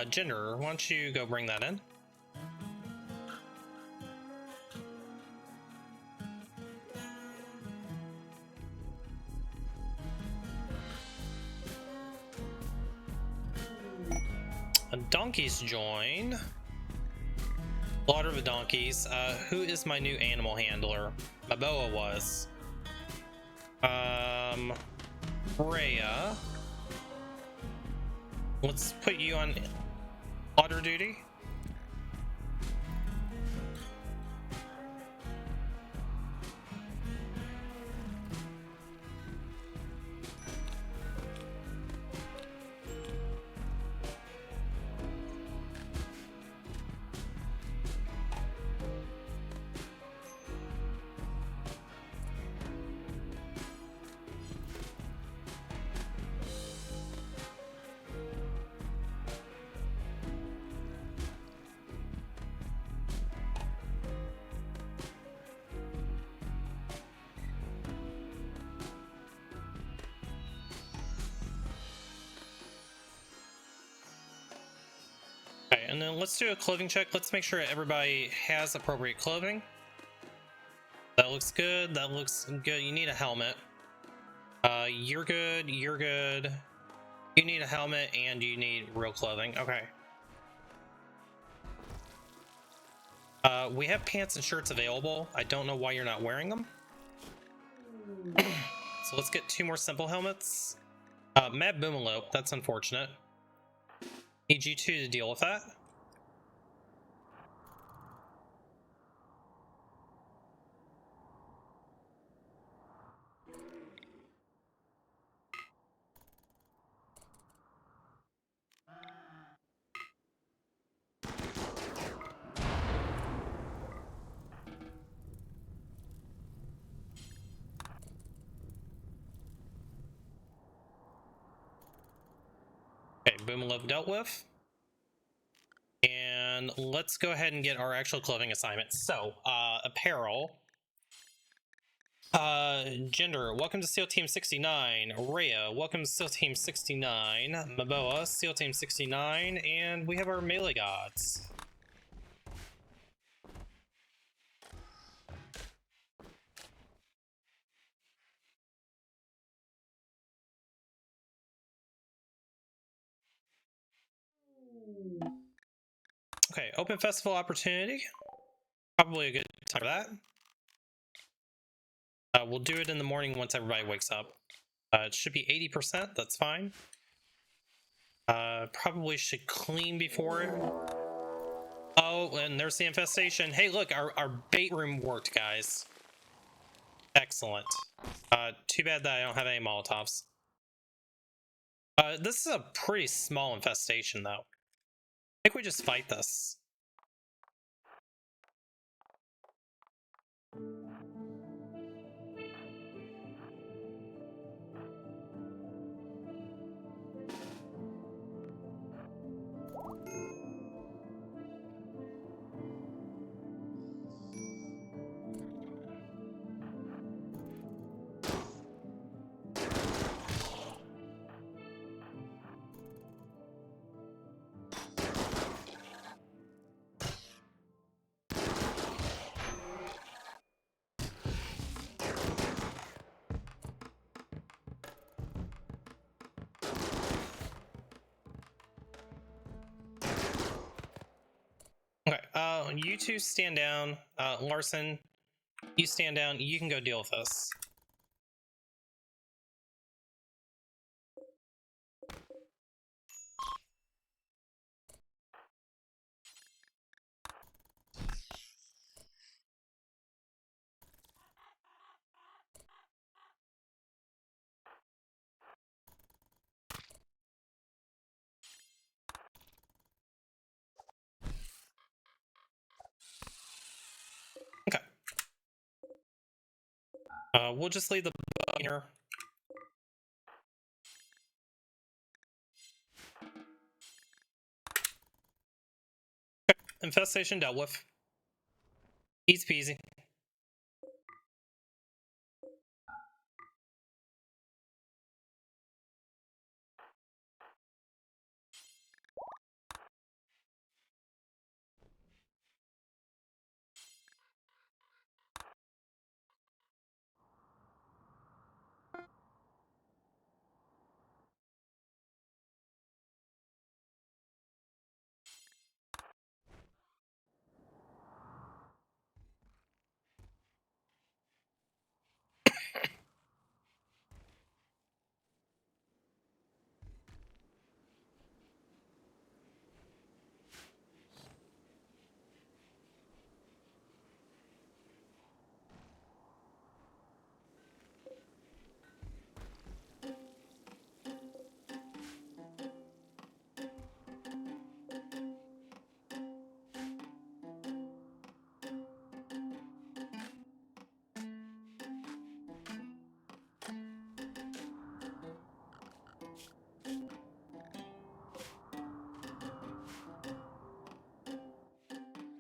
Ginger, why don't you go bring that in? Donkeys join. Slaughter of the donkeys. Who is my new animal handler? Baboa was. Rhea. Let's put you on slaughter duty. Okay, and then let's do a clothing check. Let's make sure everybody has appropriate clothing. That looks good. That looks good. You need a helmet. You're good. You're good. You need a helmet and you need real clothing. Okay. We have pants and shirts available. I don't know why you're not wearing them. So let's get 2 more simple helmets. Mad Boomalope, that's unfortunate. Need you 2 to deal with that. Okay, Boomalope dealt with. And let's go ahead and get our actual clothing assignment. So, apparel. Gender, welcome to SEAL Team 69. Rhea, welcome to SEAL Team 69. Maboa, SEAL Team 69. And we have our melee gods. Okay, open festival opportunity. Probably a good time for that. We'll do it in the morning once everybody wakes up. It should be 80%, that's fine. Probably should clean before it. Oh, and there's the infestation. Hey, look, our bait room worked, guys. Excellent. Too bad that I don't have any Molotovs. This is a pretty small infestation, though. I think we just fight this. Okay, you two stand down. Larson, you stand down. You can go deal with this. Okay. We'll just leave the bug here. Okay. Infestation dealt with. Easy peasy.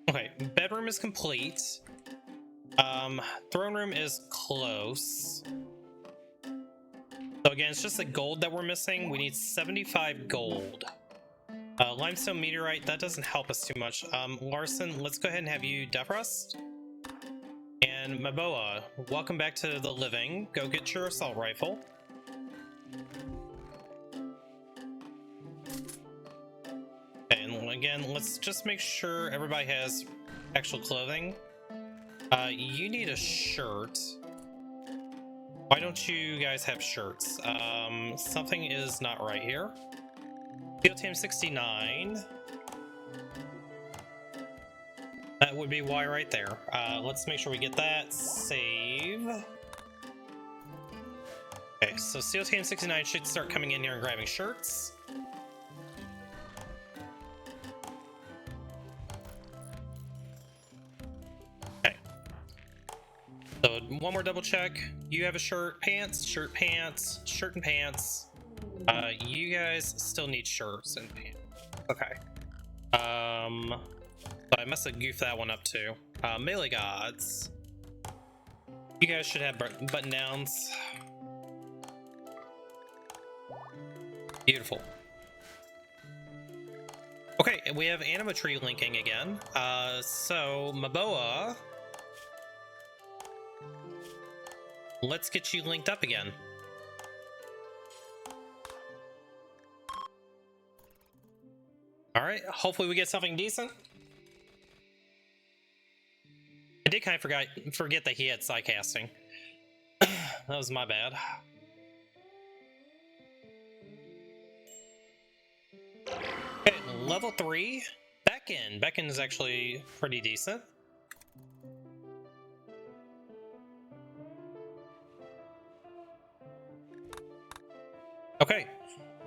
Okay, bedroom is complete. Throne room is close. So again, it's just the gold that we're missing. We need 75 gold. Limestone meteorite, that doesn't help us too much. Larson, let's go ahead and have you death rust. And Maboa, welcome back to the living. Go get your assault rifle. And again, let's just make sure everybody has actual clothing. You need a shirt. Why don't you guys have shirts? Something is not right here. Field Team 69. That would be why right there. Let's make sure we get that. Save. Okay, so SEAL Team 69 should start coming in here and grabbing shirts. Okay. So one more double check. You have a shirt, pants, shirt, pants, shirt and pants. You guys still need shirts and pants. Okay. But I must have goofed that one up too. Melee gods. You guys should have button downs. Beautiful. Okay, we have animatree linking again. So Maboa, let's get you linked up again. All right, hopefully we get something decent. I did kind of forget that he had sidecasting. That was my bad. Okay, level 3, Beckon. Beckon is actually pretty decent. Okay,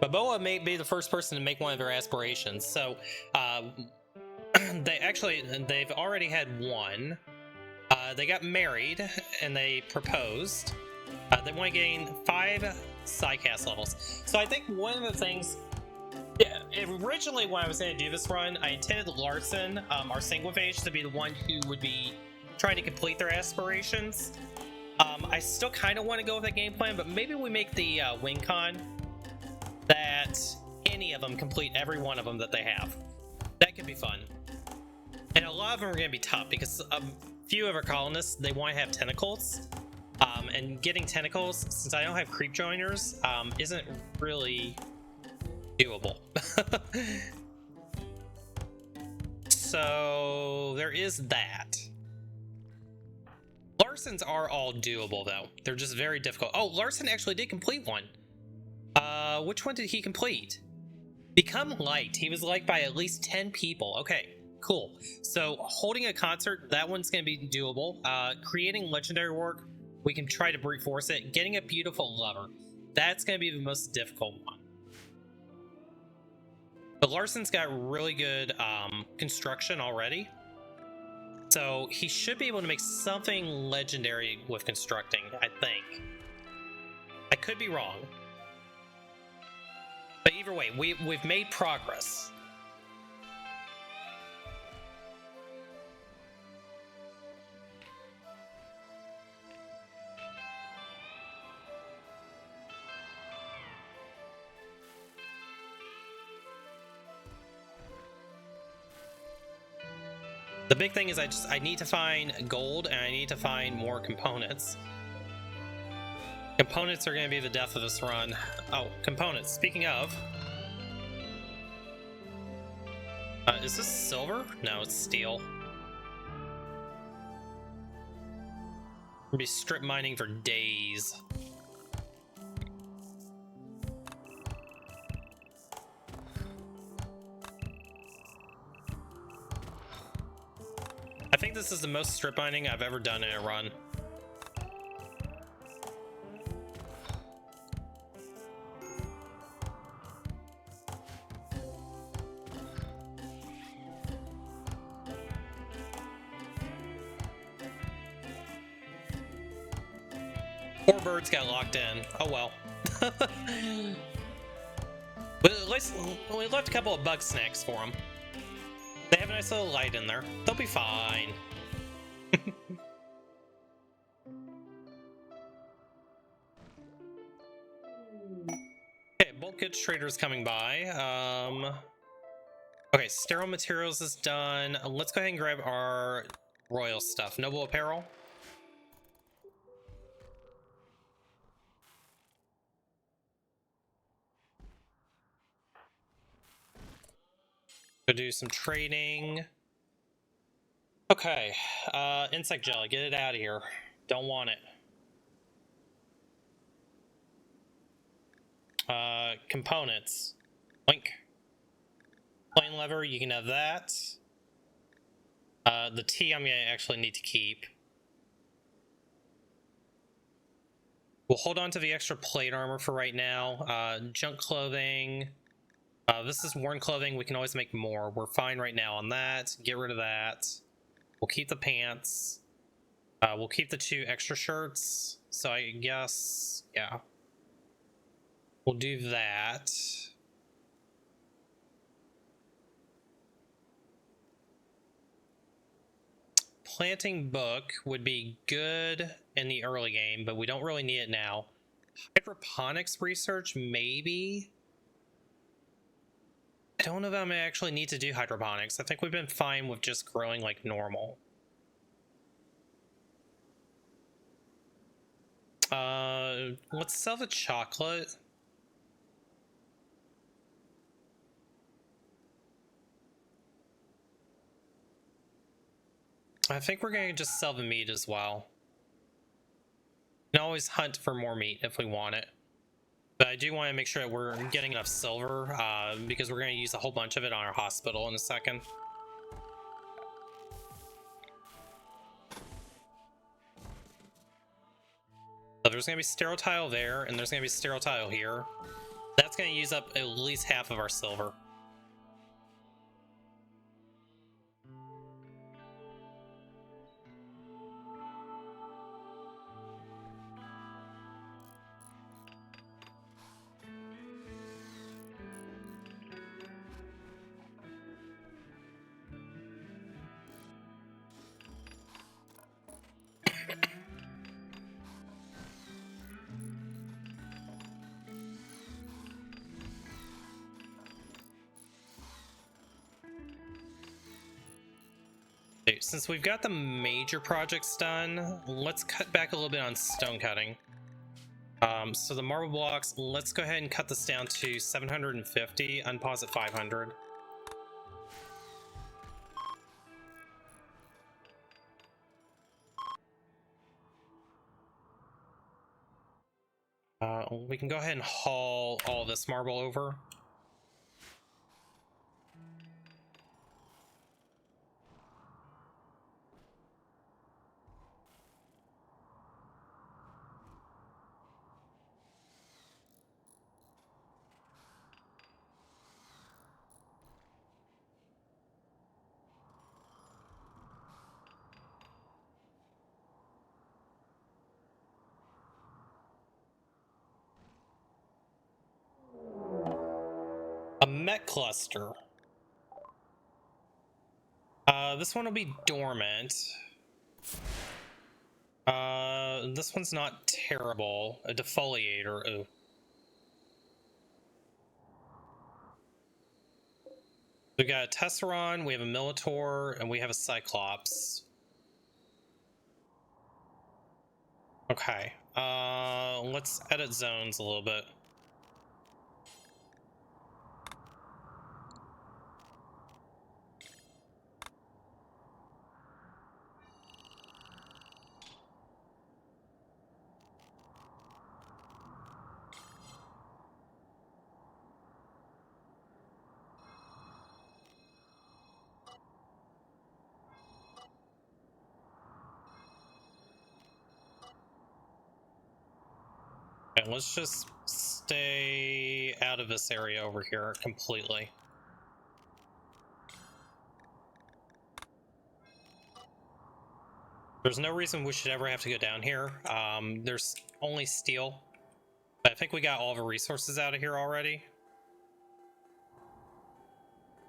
Baboa may be the first person to make one of their aspirations. So, they've already had one. They got married and they proposed. They want to gain 5 sidecast levels. So I think one of the things, yeah, originally when I was going to do this run, I intended Larson, our Sanguophage, to be the one who would be trying to complete their aspirations. I still kind of want to go with that game plan, but maybe we make the win con that any of them complete every one of them that they have. That could be fun. And a lot of them are going to be tough because a few of our colonists, they want to have tentacles. And getting tentacles, since I don't have creep joiners, isn't really doable. So there is that. Larson's are all doable though. They're just very difficult. Oh, Larson actually did complete one. Which one did he complete? Become liked. He was liked by at least 10 people. Okay, cool. So holding a concert, that one's going to be doable. Creating legendary work, we can try to brute force it. Getting a beautiful lover, that's going to be the most difficult one. But Larson's got really good construction already. So he should be able to make something legendary with constructing, I think. I could be wrong. But either way, we've made progress. The big thing is I need to find gold and I need to find more components. Components are going to be the death of this run. Oh, components. Speaking of, is this silver? No, it's steel. We'll be strip mining for days. I think this is the most strip mining I've ever done in a run. Poor birds got locked in. Oh well. But at least we left a couple of bug snacks for them. They have a nice little light in there. They'll be fine. Okay, bulk goods trader's coming by. Okay, sterile materials is done. Let's go ahead and grab our royal stuff. Noble apparel. Go do some trading. Okay, insect jelly, get it out of here. Don't want it. Components. Link. Plane lever, you can have that. The tea I'm gonna actually need to keep. We'll hold on to the extra plate armor for right now. Junk clothing. This is worn clothing. We can always make more. We're fine right now on that. Get rid of that. We'll keep the pants. We'll keep the 2 extra shirts. So I guess, yeah. We'll do that. planting book would be good in the early game, but we don't really need it now. Hydroponics research, maybe? I don't know if I'm gonna actually need to do hydroponics. I think we've been fine with just growing like normal. Let's sell the chocolate. I think we're gonna just sell the meat as well. We can always hunt for more meat if we want it. But I do want to make sure that we're getting enough silver, because we're going to use a whole bunch of it on our hospital in a second. So there's going to be sterile tile there, and there's going to be sterile tile here. That's going to use up at least half of our silver. Since we've got the major projects done, let's cut back a little bit on stone cutting. So the marble blocks, let's go ahead and cut this down to 750, unpause at 500. We can go ahead and haul all this marble over. A met cluster. This one will be dormant. This one's not terrible. A defoliator. Ooh. We got a Tesseron, we have a Minotaur, and we have a Cyclops. Okay. Let's edit zones a little bit. Okay, let's just stay out of this area over here completely. There's no reason we should ever have to go down here. There's only steel. But I think we got all the resources out of here already.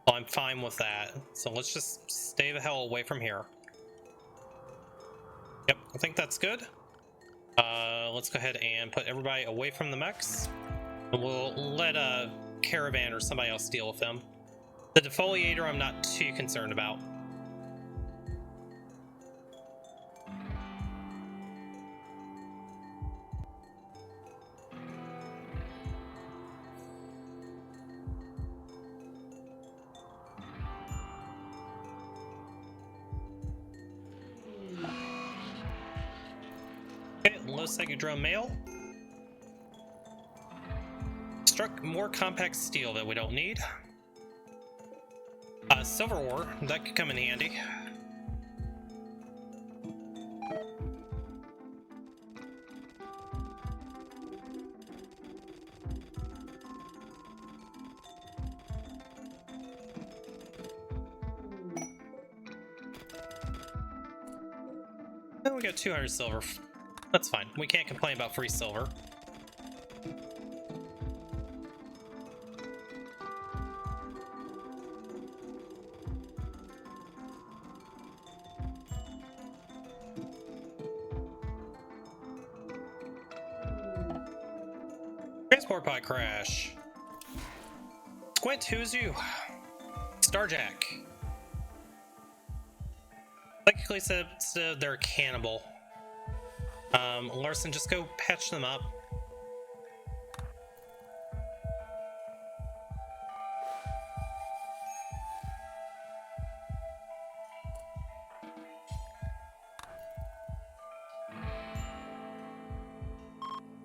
Well, I'm fine with that. So let's just stay the hell away from here. Yep, I think that's good. Let's go ahead and put everybody away from the mechs. And we'll let a caravan or somebody else deal with them. The defoliator I'm not too concerned about. Okay, low psychic drone mail. Struck more compact steel that we don't need. Silver ore, that could come in handy. And we got 200 silver. That's fine. We can't complain about free silver. Transport pod crash. Squint, who's you? Starjack. Technically said they're a cannibal. Larson, just go patch them up.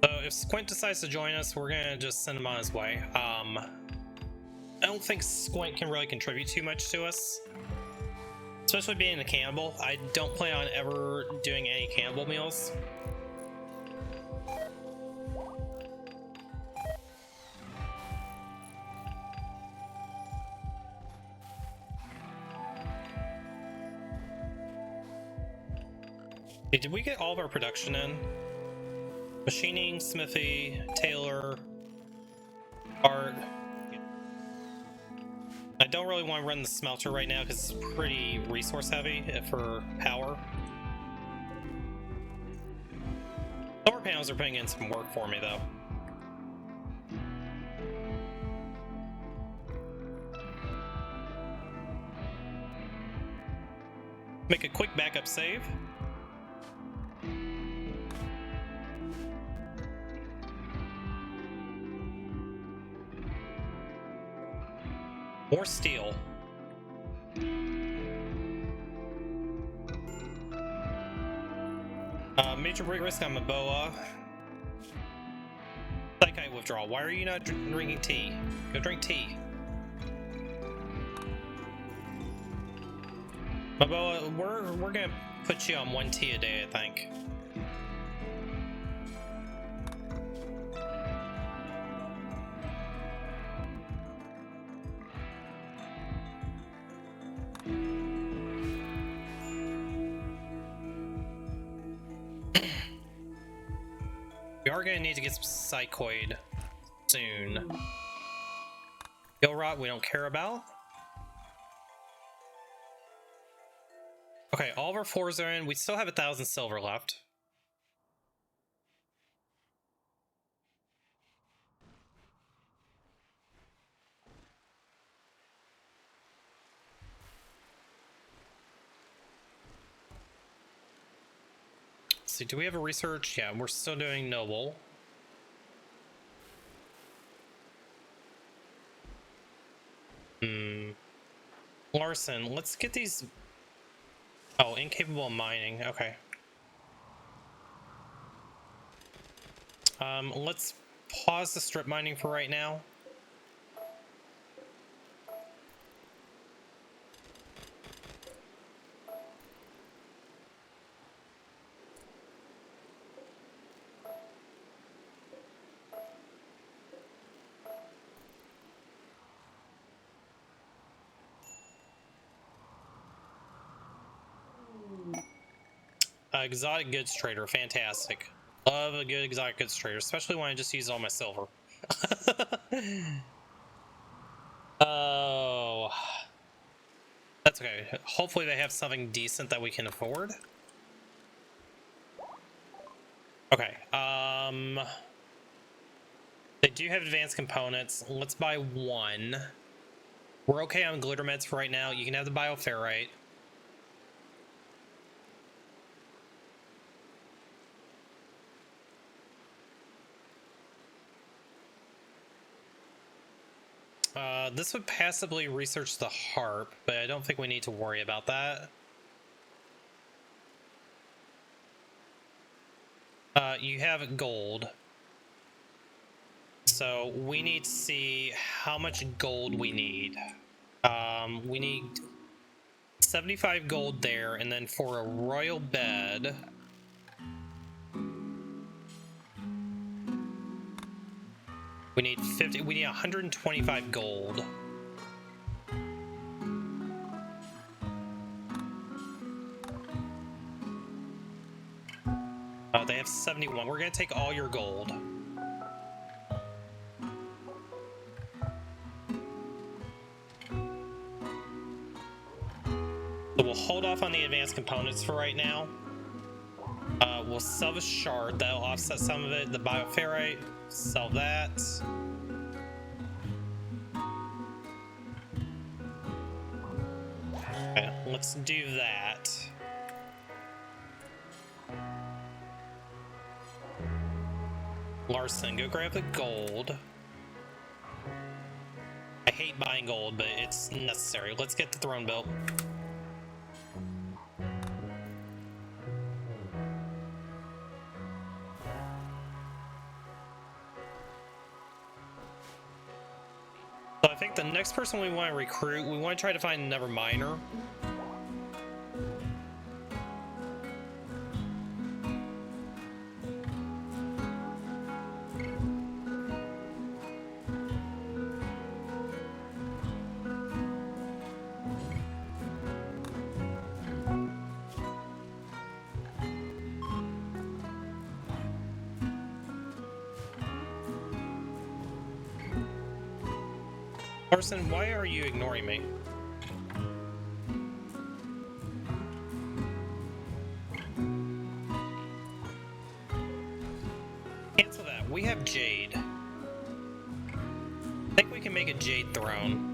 So if Squint decides to join us, we're gonna just send him on his way. I don't think Squint can really contribute too much to us, especially being a cannibal. I don't plan on ever doing any cannibal meals. Hey, did we get all of our production in? Machining, smithy, tailor, art. I don't really want to run the smelter right now because it's pretty resource heavy for power. Solar panels are putting in some work for me though. Make a quick backup save. More steel. Major break risk on Maboa. Psychite withdrawal. Why are you not drinking tea? Go drink tea. Maboa, we're gonna put you on 1 tea a day, I think. We are going to need to get some psychoid soon. Gill rot we don't care about. Okay, all of our floors are in. We still have 1,000 silver left. Let's see, do we have a research? Yeah, we're still doing noble. Larson, let's get these. Oh, incapable of mining. Okay. Let's pause the strip mining for right now. Exotic goods trader, fantastic. Love a good exotic goods trader, especially when I just use all my silver. Oh, that's okay. Hopefully they have something decent that we can afford. Okay, they do have advanced components. Let's buy 1. We're okay on glitter meds for right now. You can have the bioferrite. This would passively research the harp, but I don't think we need to worry about that. You have gold. So we need to see how much gold we need. We need 75 gold there, and then for a royal bed... We need 50. We need 125 gold. They have 71. We're gonna take all your gold. So we'll hold off on the advanced components for right now. we'll sell the shard. That'll offset some of it. The bioferrite, sell that. Okay, let's do that. Larson, go grab the gold. I hate buying gold, but it's necessary. Let's get the throne built. So I think the next person we want to recruit, we want to try to find another miner. Larson, why are you ignoring me? Cancel that. We have Jade. I think we can make a Jade throne.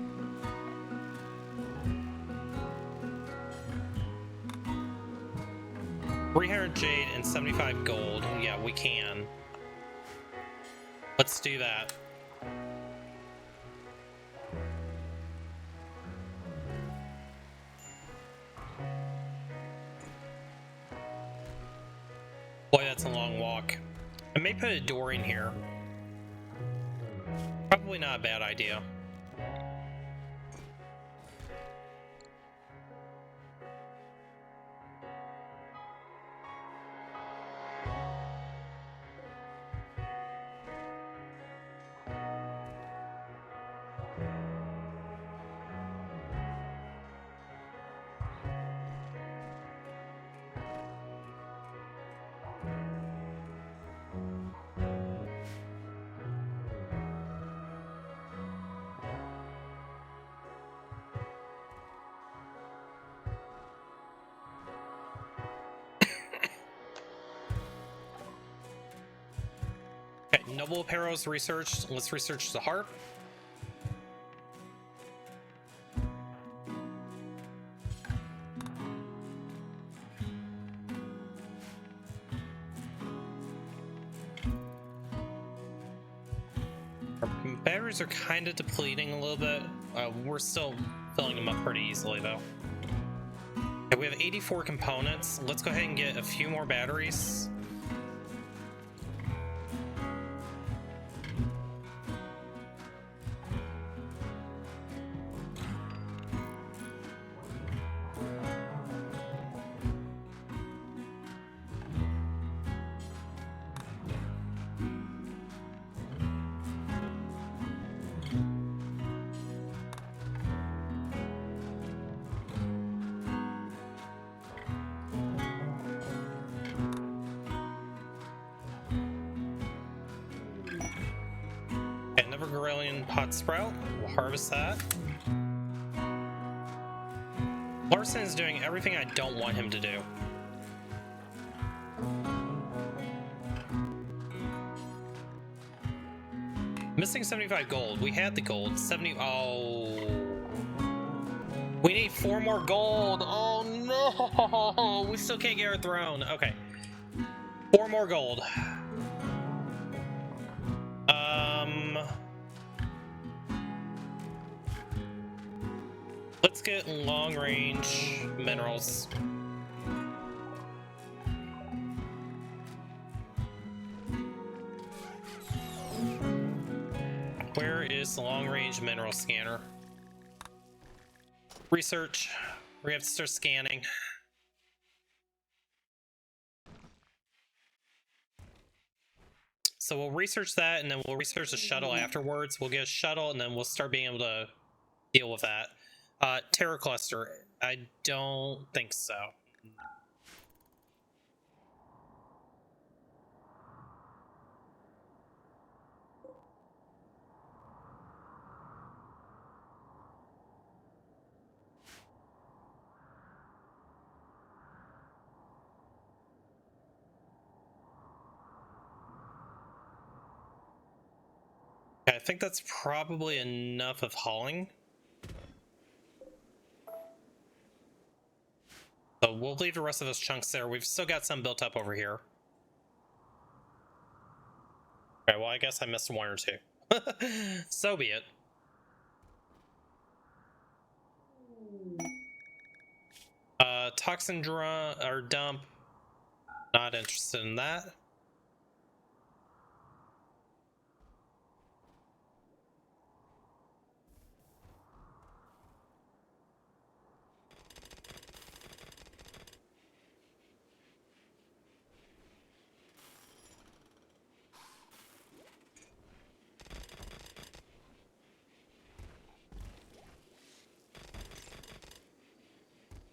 $300 Jade and 75 gold. Yeah, we can. Let's do that. Boy, that's a long walk. I may put a door in here. Probably not a bad idea. Okay, noble apparel's researched. Let's research the harp. Our batteries are kind of depleting a little bit. We're still filling them up pretty easily though. Okay, we have 84 components. Let's go ahead and get a few more batteries. Gorillion pot sprout. We'll harvest that. Larson is doing everything I don't want him to do. Missing 75 gold. We had the gold. 70. Oh. We need 4 more gold. Oh no. We still can't get our throne. Okay. 4 more gold. Let's get long range minerals. Where is the long range mineral scanner? Research. We have to start scanning. So we'll research that and then we'll research the shuttle afterwards. We'll get a shuttle and then we'll start being able to deal with that. Terror cluster, I don't think so. I think that's probably enough of hauling. So we'll leave the rest of those chunks there. We've still got some built up over here. Okay, well, I guess I missed one or two. So be it. Toxin or dump. Not interested in that.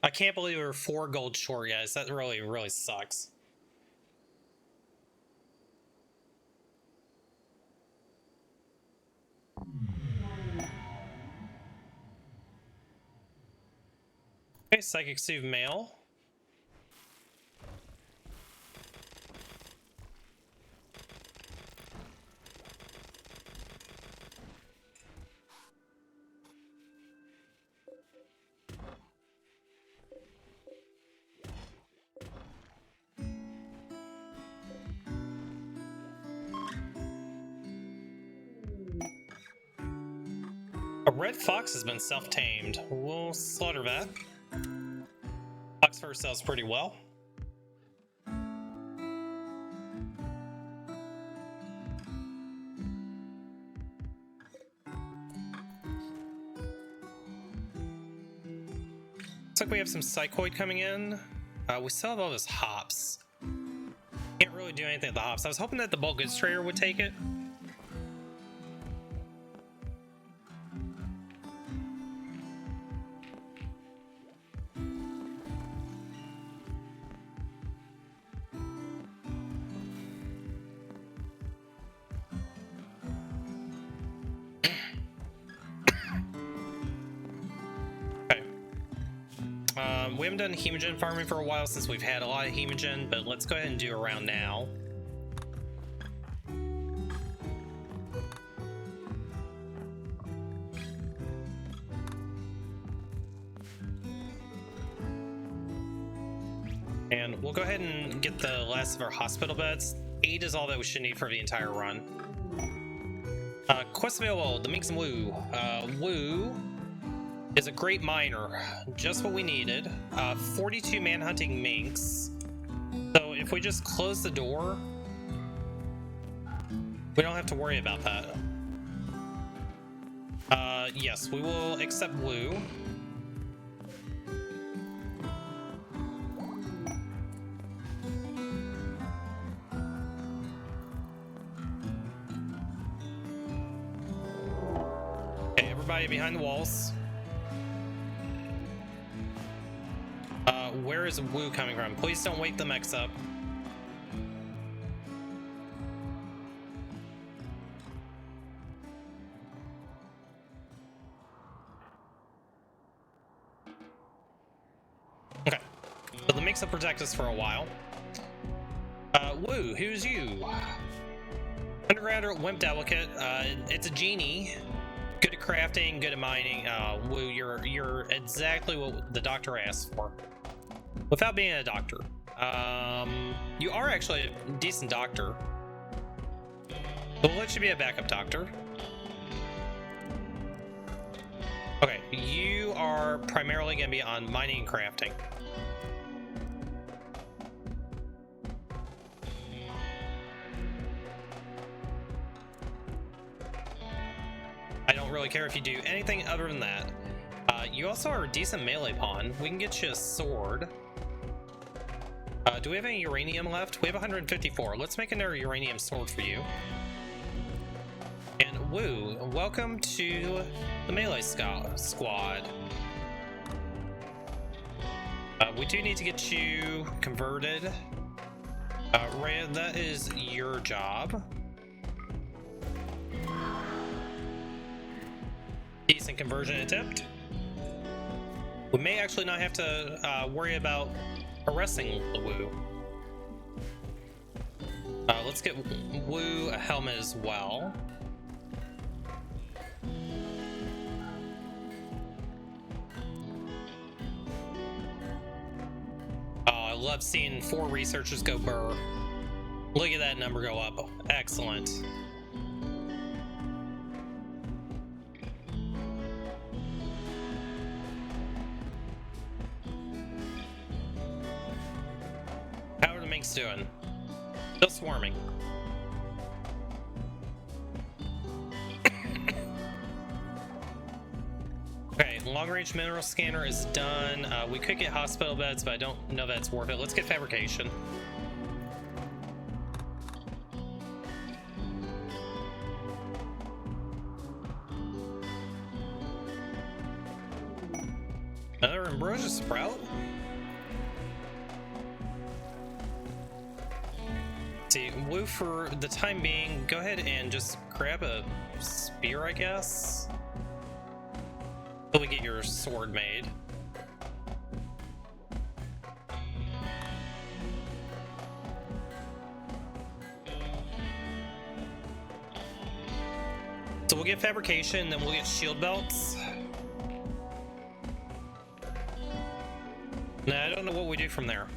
I can't believe we're 4 gold short, guys. That really sucks. Okay, Psychic Soothe Mail. A red fox has been self-tamed. We'll slaughter that. Fox fur sells pretty well. Looks like we have some psychoid coming in. We still have all those hops. Can't really do anything with the hops. I was hoping that the bulk goods trader would take it. We haven't done hemogen farming for a while since we've had a lot of hemogen, but let's go ahead and do a round now. And we'll go ahead and get the last of our hospital beds. 8 is all that we should need for the entire run. Quest available, the Minx and Woo. Woo is a great miner, just what we needed. 42 man-hunting minks. So if we just close the door, we don't have to worry about that. Yes, we will accept Woo. Okay, everybody behind the walls. Where is Woo coming from? Please don't wake the mechs up. Okay. So the mechs will protect us for a while. Woo, who's you? Undergrounder Wimp Delicate. It's a genie. Good at crafting, good at mining. Woo, you're exactly what the doctor asked for. Without being a doctor. You are actually a decent doctor. But we'll let you be a backup doctor. Okay, you are primarily going to be on mining and crafting. I don't really care if you do anything other than that. You also are a decent melee pawn. We can get you a sword. Do we have any uranium left? We have 154. Let's make another uranium sword for you. And Woo, welcome to the melee squad. We do need to get you converted. Rhea, that is your job. Decent conversion attempt. We may actually not have to worry about arresting the Woo. Let's get Woo a helmet as well. love seeing 4 researchers go burr. Look at that number go up. Excellent. How are the minks doing? Still swarming. Okay, long-range mineral scanner is done. We could get hospital beds, but I don't know that's worth it. Let's get fabrication. Another ambrosia sprout? See, Woo, for the time being, go ahead and just grab a spear, I guess. Till we get your sword made. So we'll get fabrication, then we'll get shield belts. Now, I don't know what we do from there.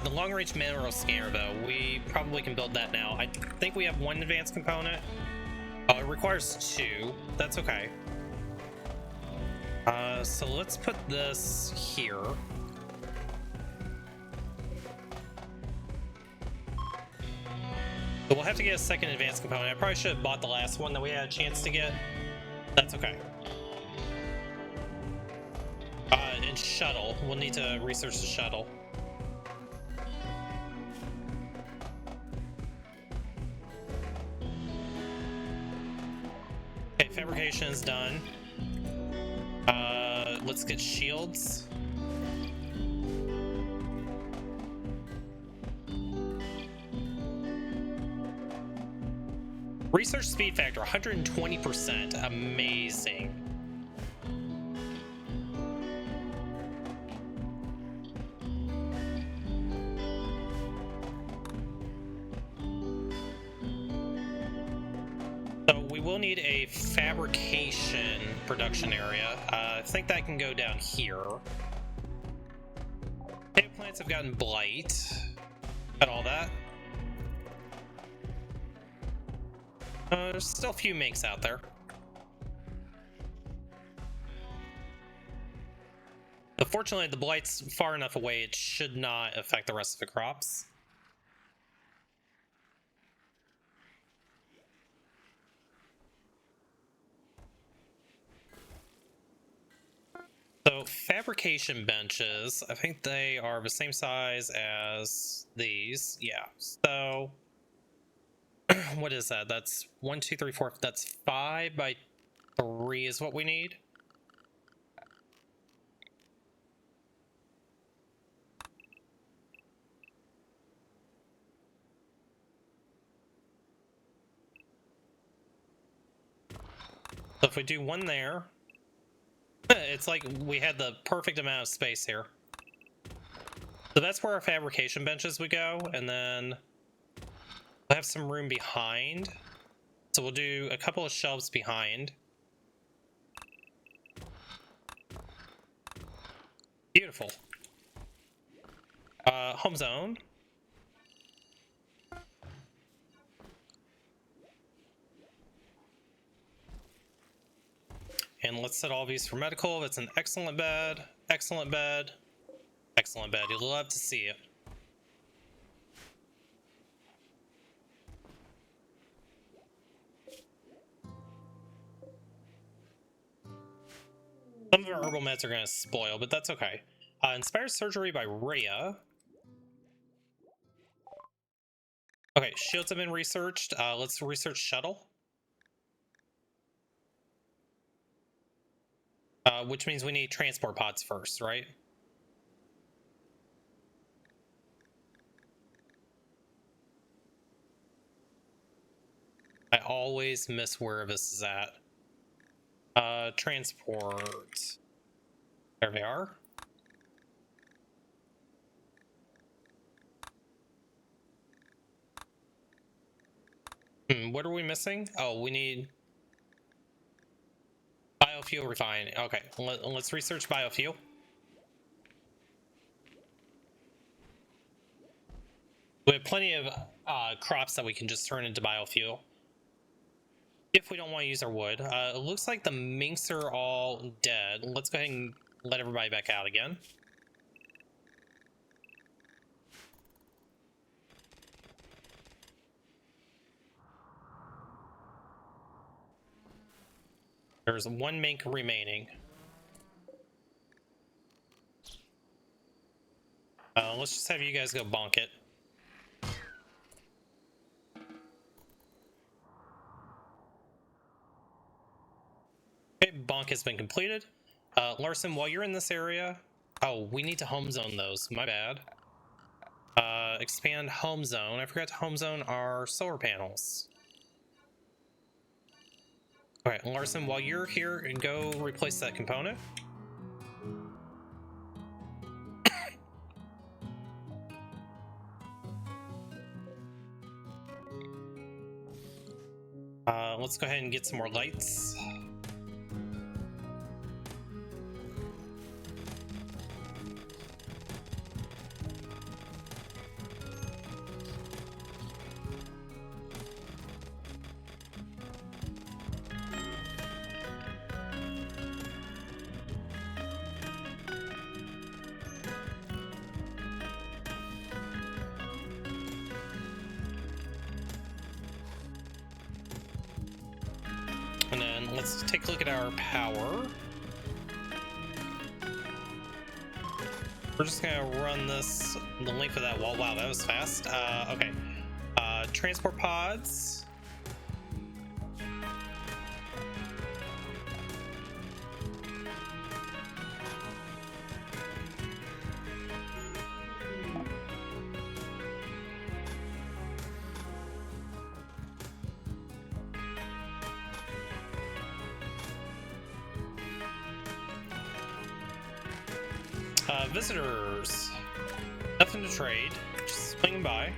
The long-range mineral scanner, though, we probably can build that now. I think we have 1 advanced component. It requires 2. That's okay. So let's put this here. But we'll have to get a second advanced component. I probably should have bought the last one that we had a chance to get. That's okay. And shuttle. We'll need to research the shuttle. Okay, fabrication is done. Let's get shields. Research speed factor 120%. Amazing. So we will need a fabrication production area. I think that can go down here. Potato plants have gotten blight. Got all that. There's still a few minks out there. But fortunately, the blight's far enough away, it should not affect the rest of the crops. So, fabrication benches, I think they are the same size as these. Yeah, so... what is that? That's 1, 2, 3, 4. That's 5 by 3 is what we need. So if we do 1 there, it's like we had the perfect amount of space here. So that's where our fabrication benches would go, and then we'll have some room behind. So we'll do a couple of shelves behind. Beautiful. Home zone. And let's set all these for medical. That's an excellent bed, excellent bed, excellent bed. You'll love to see it. Some of our herbal meds are going to spoil, but that's okay. Inspired surgery by Rhea. Okay, shields have been researched. Let's research shuttle. Which means we need transport pods first, right? I always miss where this is at. Transport. There they are. What are we missing? Oh, we need biofuel refining. Okay, let's research biofuel. We have plenty of crops that we can just turn into biofuel if we don't want to use our wood. It looks like the minks are all dead. Let's go ahead and let everybody back out again. There's one mink remaining. Let's just have you guys go bonk it. Okay, bonk has been completed. Larson, while you're in this area... Oh, we need to home zone those. My bad. Expand home zone. I forgot to home zone our solar panels. Alright, Larson, while you're here, and go replace that component. Let's go ahead and get some more lights. And then let's take a look at our power. We're just gonna run this the length of that wall. Wow, that was fast. Okay. Transport pods. Visitors. Nothing to trade. Just swinging by.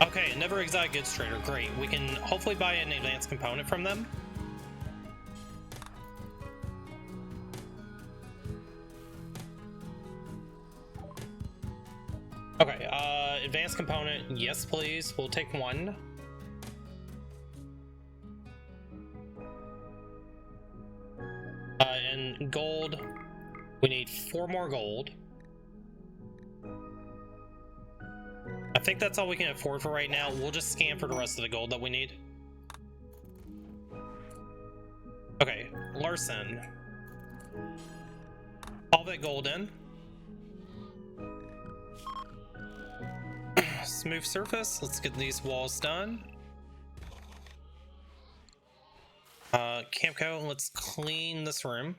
Okay, never exotic goods trader. Great. We can hopefully buy an advanced component from them. Okay, advanced component, yes please. We'll take one. And gold, we need 4 more gold. I think that's all we can afford for right now. We'll just scan for the rest of the gold that we need. Okay, Larson. All that gold in. Smooth surface. Let's get these walls done. Campco, let's clean this room.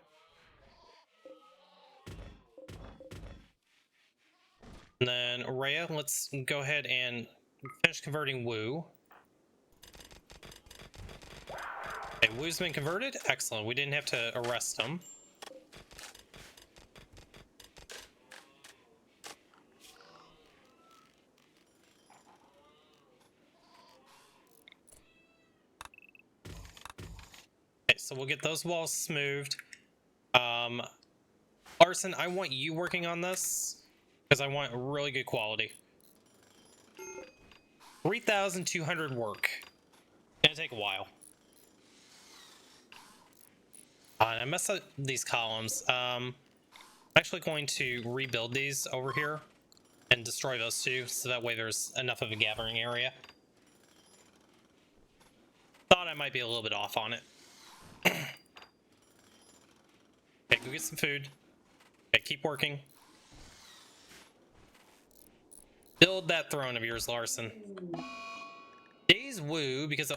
And then Rhea, let's go ahead and finish converting Wu. Okay, Wu's been converted. Excellent. We didn't have to arrest him. Okay, so we'll get those walls smoothed. Larson, I want you working on this because I want really good quality. 3,200 work. Gonna take a while. And I messed up these columns. I'm actually going to rebuild these over here and destroy those two, so that way there's enough of a gathering area. Thought I might be a little bit off on it. Okay, go get some food. Okay, keep working. Build that throne of yours, Larson. Days Wu, because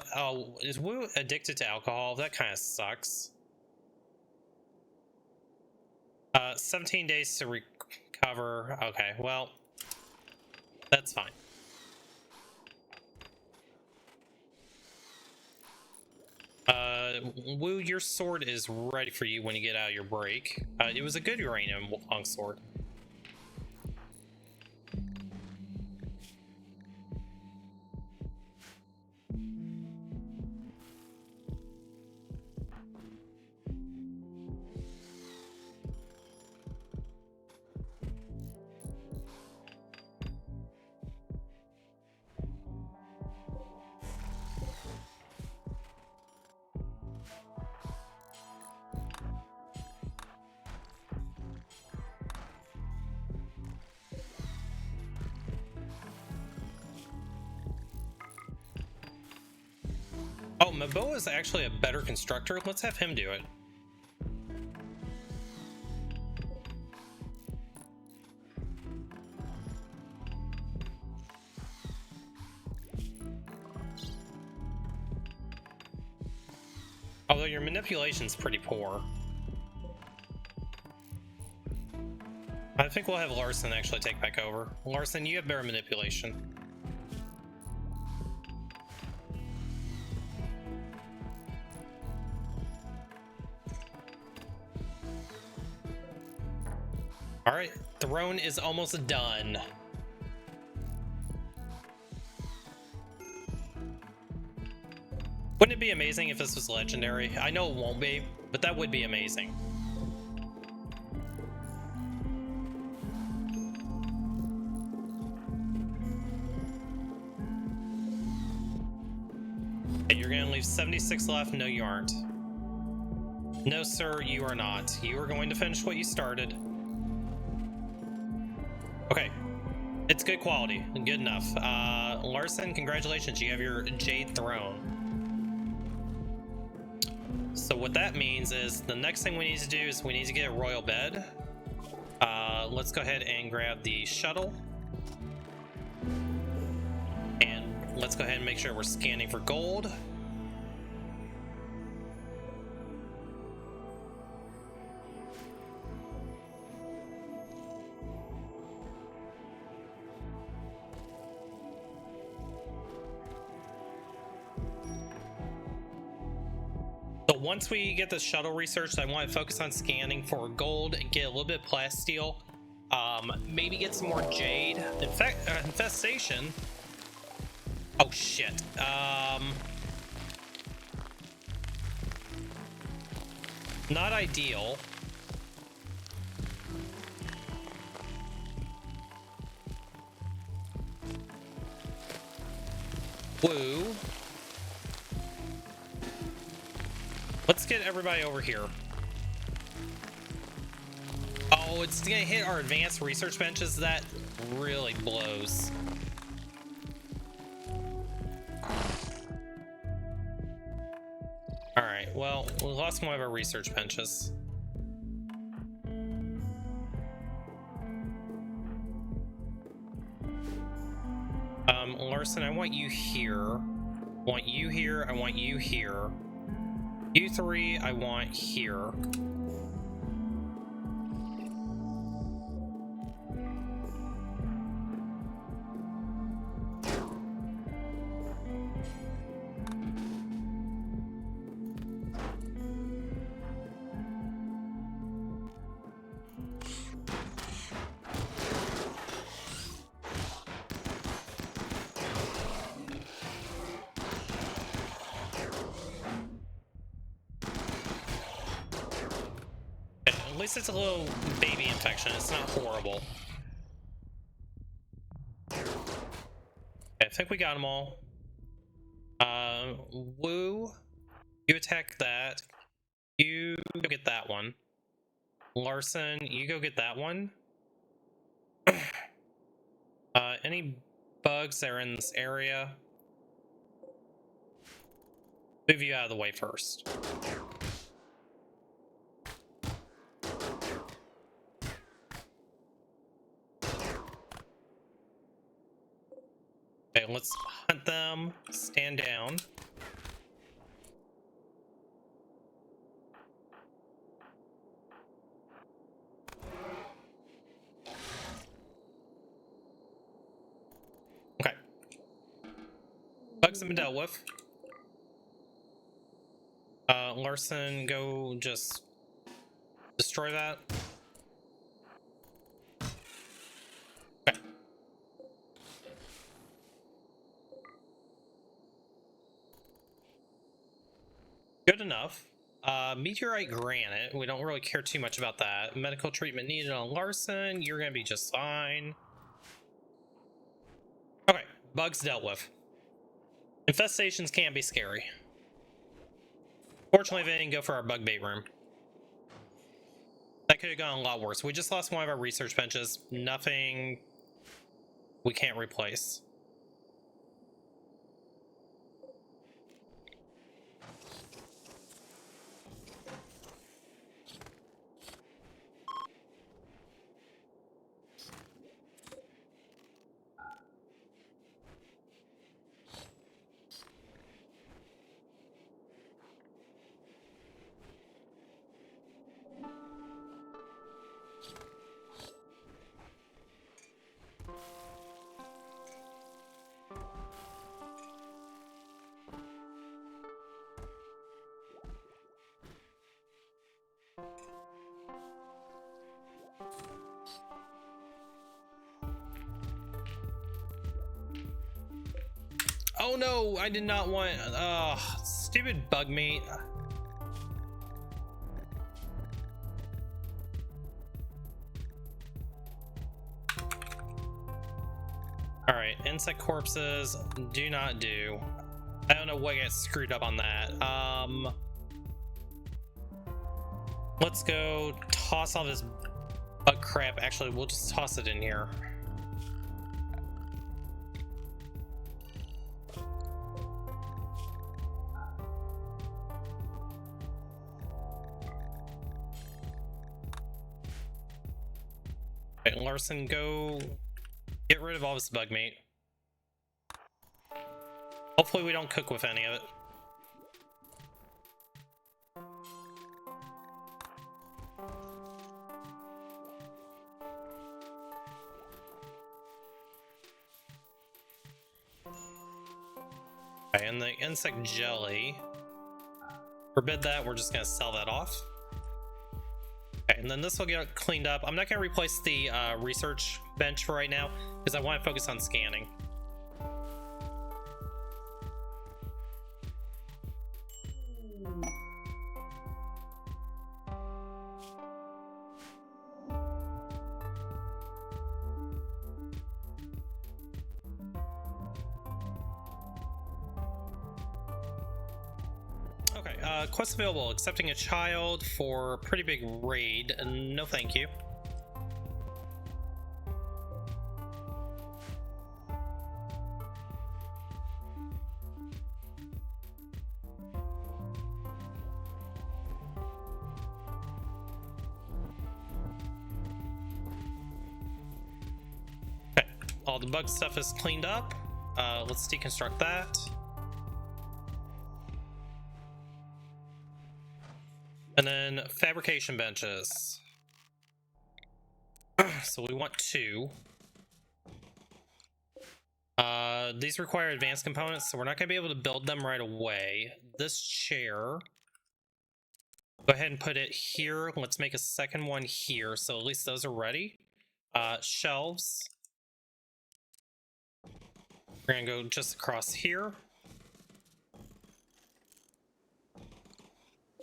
is Wu addicted to alcohol? That kind of sucks. 17 days to recover. Okay, well, that's fine. Woo, your sword is ready for you when you get out of your break. It was a good uranium longsword. Oh, Maboa is actually a better constructor. Let's have him do it. Although your manipulation's pretty poor. I think we'll have Larson actually take back over. Larson, you have better manipulation. Alright, throne is almost done. Wouldn't it be amazing if this was legendary? I know it won't be, but that would be amazing. Okay, you're gonna leave 76 left. No, you aren't. No, sir, you are not. You are going to finish what you started. Okay, it's good quality, good enough. Larson, congratulations, you have your Jade Throne. So what that means is the next thing we need to do is we need to get a royal bed. Let's go ahead and grab the shuttle. And let's go ahead and make sure we're scanning for gold. So once we get the shuttle researched, I want to focus on scanning for gold and get a little bit of plasteel. Maybe get some more jade. In fact, infestation. Oh shit. Not ideal. Woo. Let's get everybody over here. Oh, it's gonna hit our advanced research benches. That really blows. All right, well, we lost one of our research benches. Larson, I want you here. I want you here. I want you here. You three, I want here. At least it's a little baby infection. It's not horrible. Okay, I think we got them all. Woo, you attack that. You go get that one. Larson, you go get that one. Any bugs that are in this area? Move you out of the way first. Okay, let's hunt them. Stand down. Okay. Bugs have been dealt with. Larson, go just destroy that. Okay. Good enough. Meteorite granite, we don't really care too much about that. Medical treatment needed on Larson, you're gonna be just fine. Okay, bugs dealt with. Infestations can be scary. Fortunately, they didn't go for our bug bait room. That could have gone a lot worse. We just lost one of our research benches. Nothing we can't replace. Oh no, I did not want... stupid bug meat. Alright, insect corpses, do not do. I don't know what gets screwed up on that. Let's go toss all this bug crap. Actually, we'll just toss it in here. Right, Larson, go get rid of all this bug meat. Hopefully we don't cook with any of it. Okay, and the insect jelly. Forbid that, we're just gonna sell that off. Okay, and then this will get cleaned up. I'm not gonna replace the research bench for right now because I want to focus on scanning. Quest available, accepting a child for a pretty big raid. No thank you. Okay, all the bug stuff is cleaned up. Let's deconstruct that. And then fabrication benches. So we want 2. These require advanced components, so we're not going to be able to build them right away. This chair, go ahead and put it here. Let's make a second one here, so at least those are ready. Shelves. We're going to go just across here.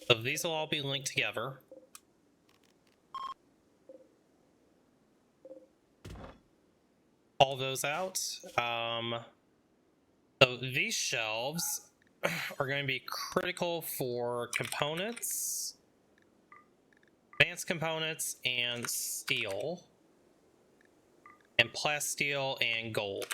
So these will all be linked together. All those out. So these shelves are going to be critical for components, advanced components, and steel, and plasteel and gold.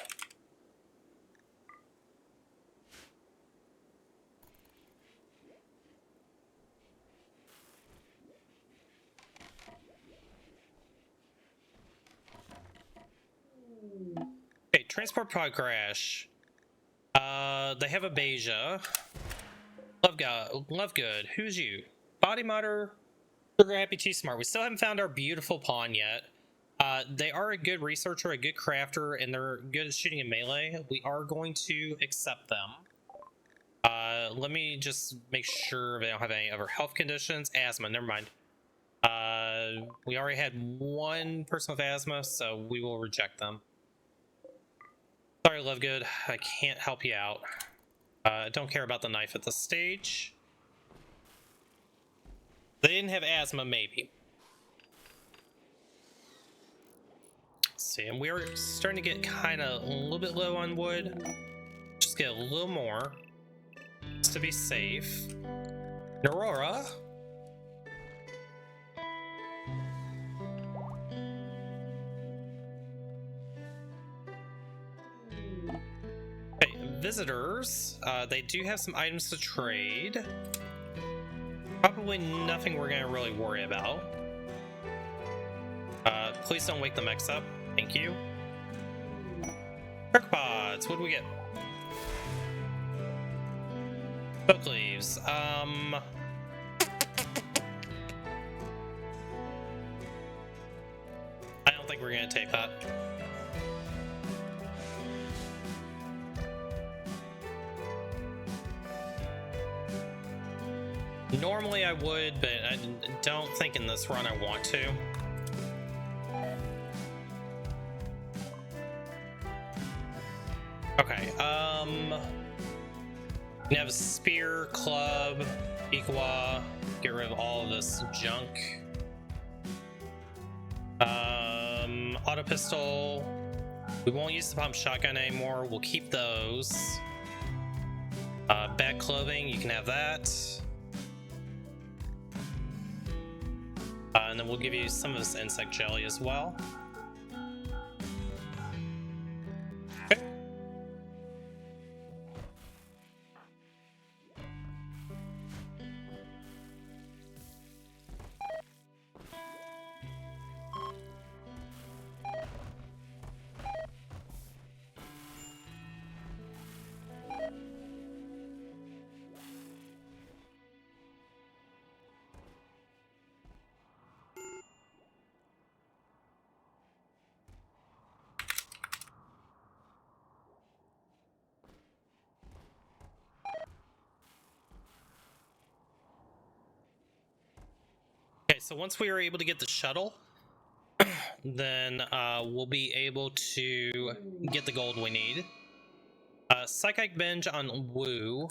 Okay, transport pod crash. They have a Beja. Love good. Who's you? Body modder. Sugar happy too smart. We still haven't found our beautiful pawn yet. They are a good researcher, a good crafter, and they're good at shooting in melee. We are going to accept them. Let me just make sure they don't have any other health conditions. Asthma, never mind. We already had one person with asthma, so we will reject them. Sorry, Lovegood, I can't help you out. Don't care about the knife at this stage. They didn't have asthma, maybe. Let's see, and we're starting to get kind of a little bit low on wood. Just get a little more, just to be safe. Aurora. Okay, visitors. They do have some items to trade. Probably nothing we're gonna really worry about. Please don't wake the mechs up. Thank you. Perk pods. What do we get? Book leaves. I don't think we're gonna take that. Normally I would, but I don't think in this run I want to. Okay, we have a spear, club, equa, get rid of all of this junk. Auto pistol. We won't use the pump shotgun anymore. We'll keep those. Bad clothing, you can have that. And then we'll give you some of this insect jelly as well. Okay. Okay, so once we are able to get the shuttle, then we'll be able to get the gold we need. Psychic binge on Woo.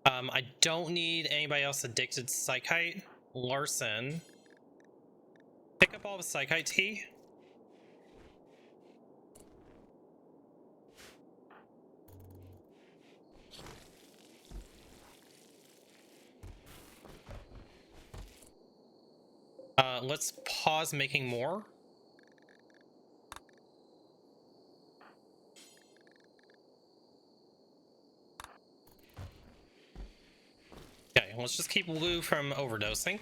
I don't need anybody else addicted to Psychite. Larson. Pick up all the Psychite tea. Let's pause making more. Okay, let's just keep Lou from overdosing.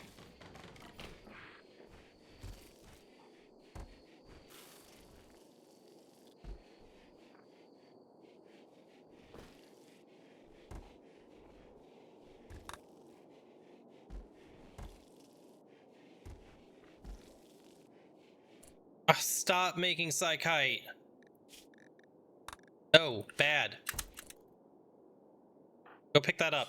Stop making Psychite. Oh, bad. Go pick that up.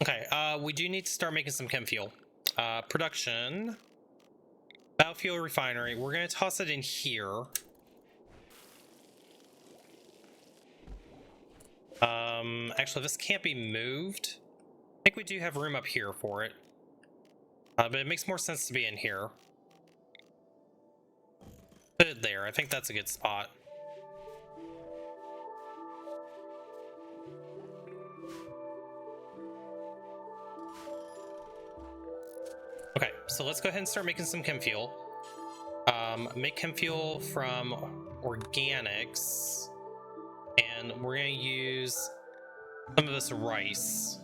Okay, we do need to start making some chem fuel. Production. Biofuel refinery. We're gonna toss it in here. Actually, this can't be moved. I think we do have room up here for it. But it makes more sense to be in here. Put it there. I think that's a good spot. Okay, so let's go ahead and start making some chem fuel. Make chem fuel from organics. And we're going to use some of this rice.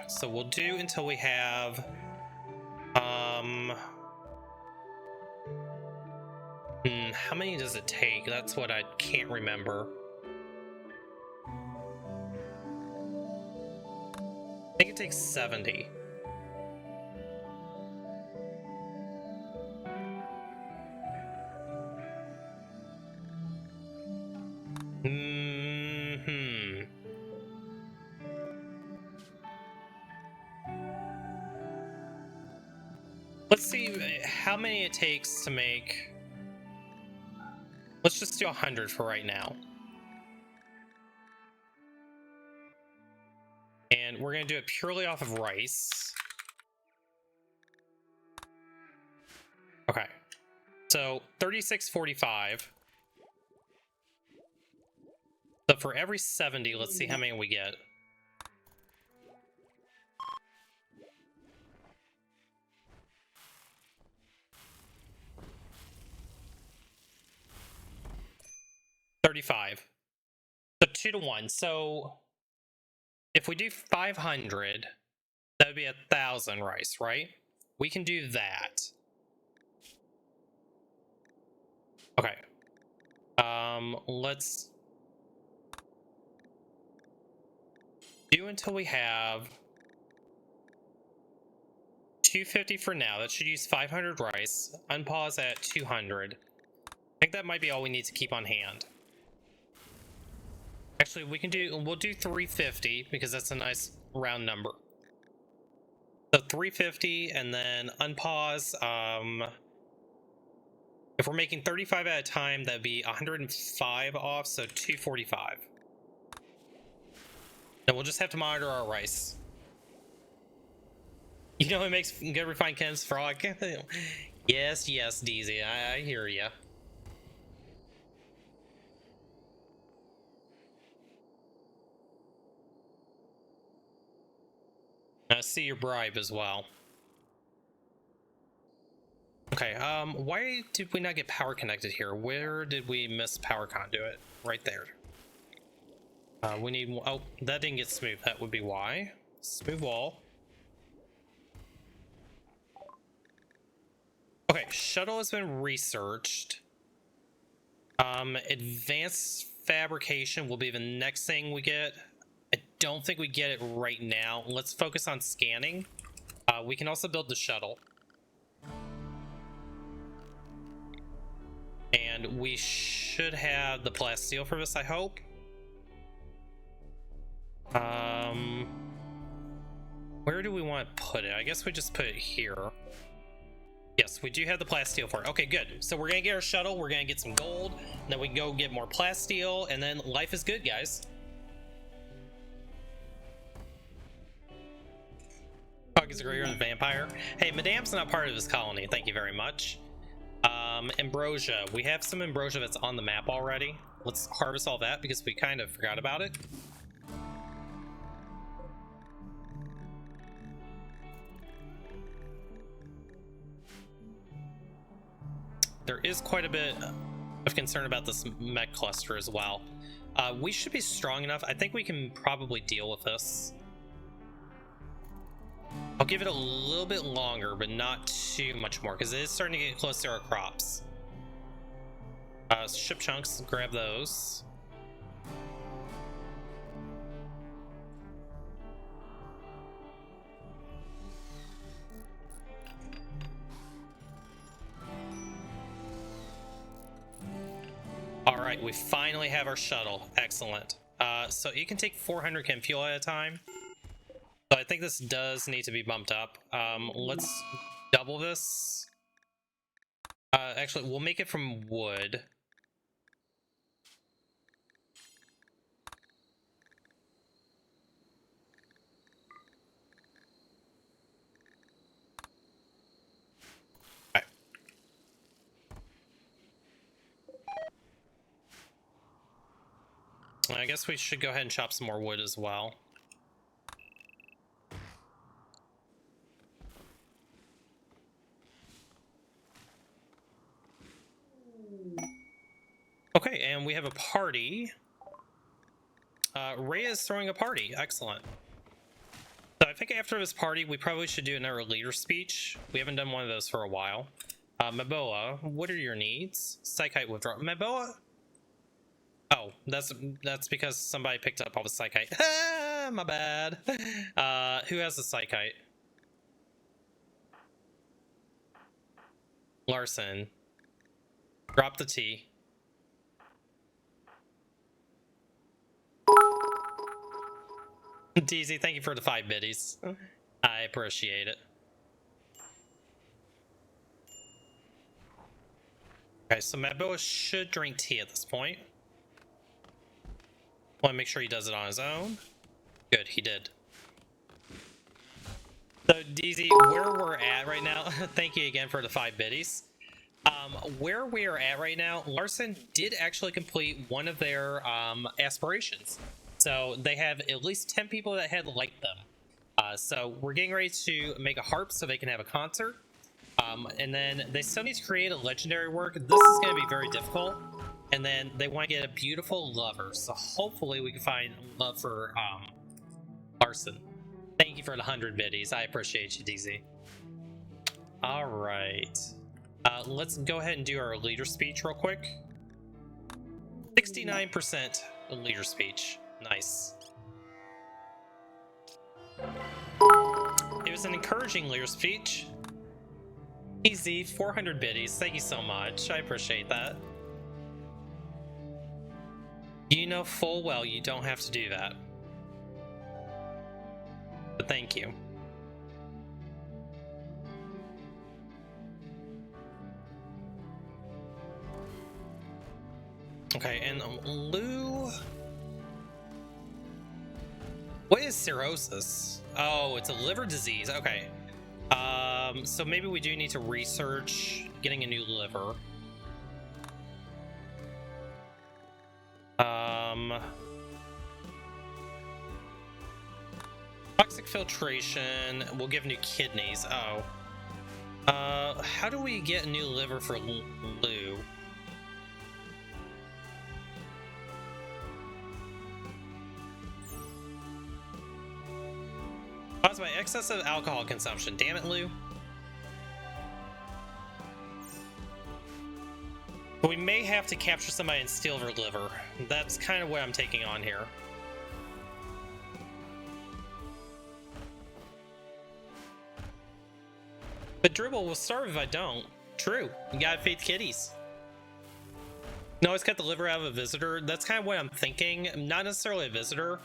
So we'll do until we have how many does it take? That's what I can't remember. I think it takes 70. Let's see how many it takes to make. Let's just do 100 for right now. And we're going to do it purely off of rice. Okay. So 36.45. So for every 70, let's see how many we get. $35. So 2 to 1. So if we do 500, that would be 1,000 rice, right? We can do that. Okay. Let's do until we have 250 for now. That should use 500 rice. Unpause at 200. I think that might be all we need to keep on hand. Actually, we'll do 350 because that's a nice round number. So 350 and then unpause. If we're making 35 at a time, that'd be 105 off, so 245. Then we'll just have to monitor our rice. You know what makes good refined chems frog? Yes, DZ, I hear ya. I see your bribe as well. Okay, why did we not get power connected here? Where did we miss power conduit? Right there. We need, oh, that didn't get smooth. That would be why. Smooth wall. Okay, shuttle has been researched. Advanced fabrication will be the next thing we get. I don't think we get it right now. Let's focus on scanning. We can also build the shuttle. And we should have the plasteel for this, I hope. Where do we want to put it? I guess we just put it here. Yes, we do have the plasteel for it. Okay, good. So we're gonna get our shuttle, we're gonna get some gold, and then we can go get more plasteel, and then life is good, guys. Frog is greater than vampire. Hey, Madame's not part of this colony. Thank you very much. Ambrosia. We have some ambrosia that's on the map already. Let's harvest all that because we kind of forgot about it. There is quite a bit of concern about this mech cluster as well. We should be strong enough. I think we can probably deal with this. I'll give it a little bit longer, but not too much more, because it is starting to get close to our crops. Ship chunks, grab those. All right, we finally have our shuttle. Excellent. So you can take 400 chem fuel at a time. So I think this does need to be bumped up. Let's double this. Actually, we'll make it from wood. Okay. I guess we should go ahead and chop some more wood as well. Okay, and we have a party. Rhea is throwing a party. Excellent. So I think after this party, we probably should do another leader speech. We haven't done one of those for a while. Maboa, what are your needs? Psychite withdrawal. Maboa? Oh, that's because somebody picked up all the psychite. My bad. Who has the psychite? Larson. Drop the T. DZ, thank you for the 5 biddies. I appreciate it. Okay, so Maboa should drink tea at this point. Want to make sure he does it on his own. Good, he did. So DZ, where we're at right now, thank you again for the 5 biddies. Where we are at right now, Larson did actually complete one of their aspirations. So they have at least 10 people that had liked them. So we're getting ready to make a harp so they can have a concert. And then they still need to create a legendary work. This is going to be very difficult. And then they want to get a beautiful lover. So hopefully we can find love for Larson. Thank you for the 100 biddies. I appreciate you, DZ. All right. Let's go ahead and do our leader speech real quick. 69% leader speech. Nice. It was an encouraging leader speech. Easy, 400 biddies. Thank you so much. I appreciate that. You know full well you don't have to do that. But thank you. Okay, and Lou... What is cirrhosis? Oh, it's a liver disease. Okay. So maybe we do need to research getting a new liver. Toxic filtration. We'll give new kidneys. Oh. How do we get a new liver for Lou? Caused by excessive alcohol consumption. Damn it, Lou. But we may have to capture somebody and steal their liver. That's kind of what I'm taking on here. But Dribble will starve if I don't. True. You gotta feed kitties. No, it's got the liver out of a visitor. That's kind of what I'm thinking. Not necessarily a visitor.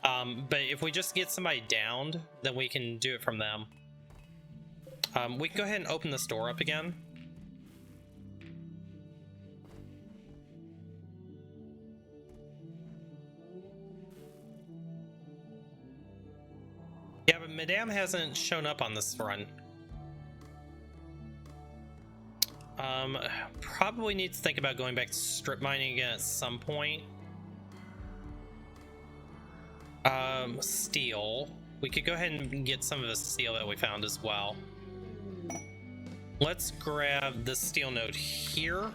But if we just get somebody downed, then we can do it from them. We can go ahead and open this door up again. Yeah, but Madame hasn't shown up on this run. Probably need to think about going back to strip mining again at some point. Steel. We could go ahead and get some of the steel that we found as well. Let's grab the steel node here.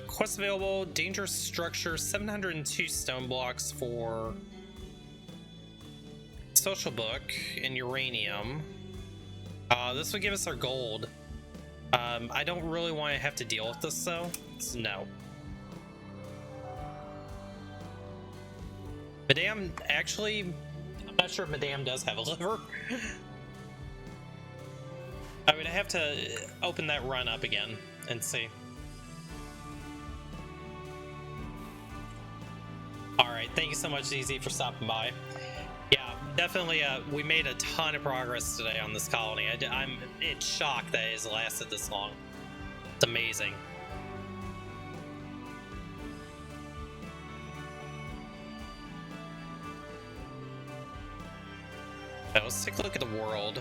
Quest available, dangerous structure, 702 stone blocks for social book and uranium. This would give us our gold. I don't really want to have to deal with this though, so no. Madame, actually, I'm not sure if Madame does have a liver. I would have to open that run up again and see. Alright, thank you so much, ZZ, for stopping by. Yeah, definitely, we made a ton of progress today on this colony. I'm in shock that it has lasted this long. It's amazing. Now, let's take a look at the world.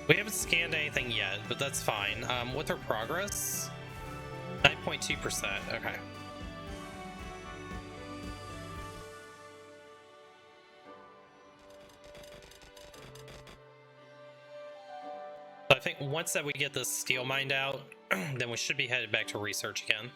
We haven't scanned anything yet, but that's fine. With our progress? 9.2%, okay. So I think once that we get this steel mined out, then we should be headed back to research again.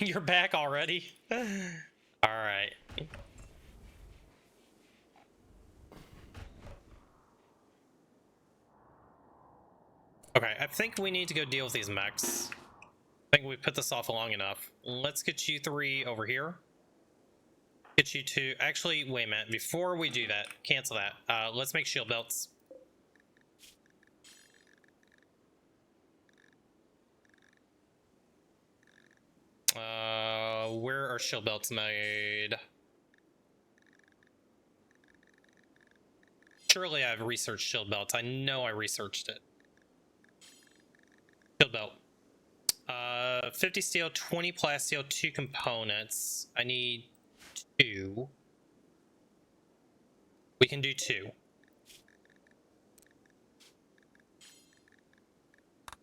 You're back already? Alright. Okay, I think we need to go deal with these mechs. I think we put this off long enough. Let's get you 3 over here. Get you 2. Actually, wait a minute. Before we do that, cancel that. Let's make shield belts. Where are shield belts made? Surely I've researched shield belts. I know I researched it. Shield belt. 50 steel, 20 plasteel, 2 components. I need 2. We can do 2.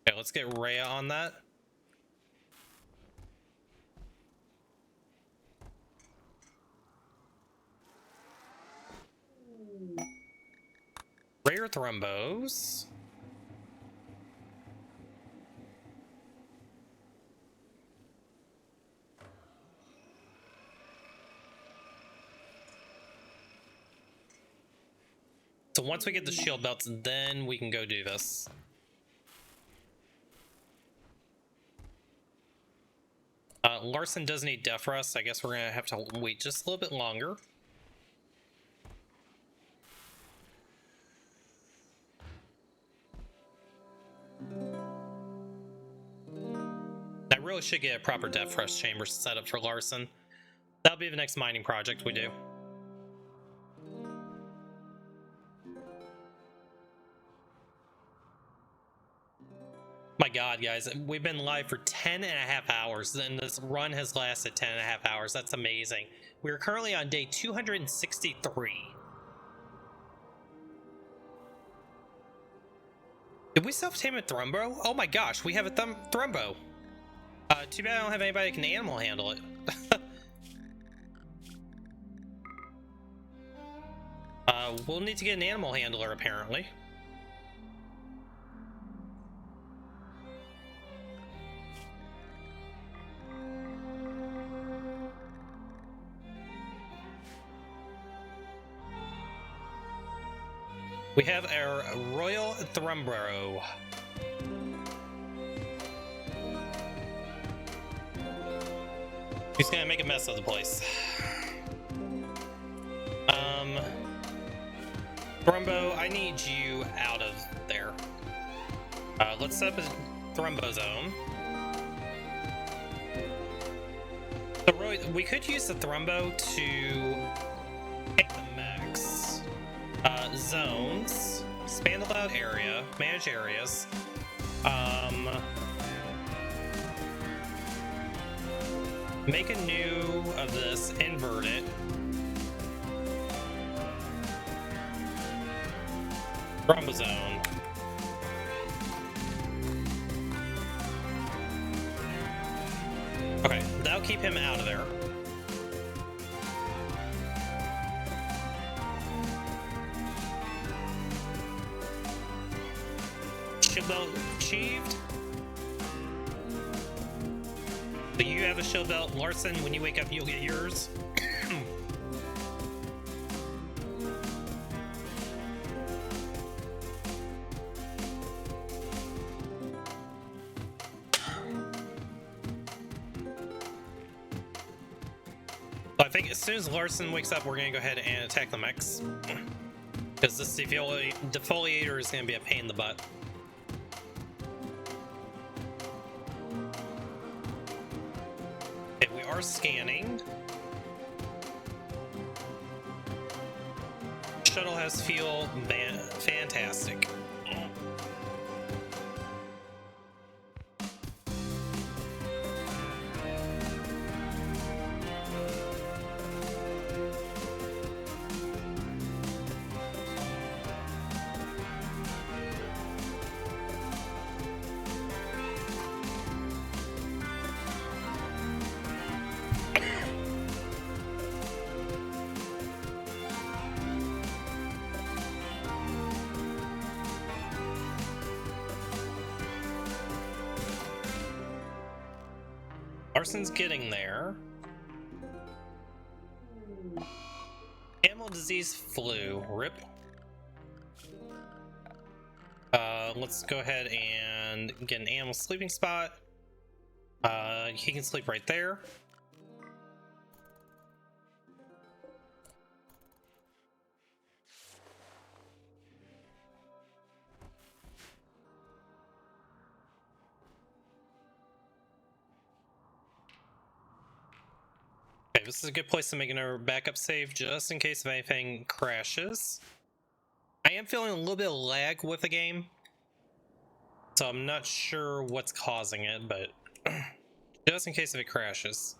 Okay, let's get Rhea on that. Rare thrombos. So once we get the shield belts, then we can go do this. Larson does need Death Rust. I guess we're gonna have to wait just a little bit longer. I really should get a proper Death Rust chamber set up for Larson. That'll be the next mining project we do. My god, guys, we've been live for 10 and a half hours, and this run has lasted 10 and a half hours. That's amazing. We're currently on day 263. Did we self-tame a Thrumbo? Oh my gosh, we have a Thrumbo. Too bad I don't have anybody that can animal handle it. We'll need to get an animal handler, apparently. We have our Royal Thrumbro. He's gonna make a mess of the place. Thrumbo, I need you out of there. Let's set up a Thrumbo zone. So Roy, we could use the Thrumbo to take the mechs. Zones, expand allowed area, manage areas. Make a new of this, invert it. Thrumbo zone. Okay, that'll keep him out of there. Shield belt achieved. So you have a shield belt. Larson, when you wake up, you'll get yours. I think as soon as Larson wakes up, we're gonna go ahead and attack the mechs. Because this defoliator is gonna be a pain in the butt. Okay, we are scanning. Shuttle has fuel, fantastic. Larson's getting there. Animal disease flu. Rip. Let's go ahead and get an animal sleeping spot. He can sleep right there. Okay, this is a good place to make another backup save just in case if anything crashes. I am feeling a little bit of lag with the game, so I'm not sure what's causing it, but just in case if it crashes.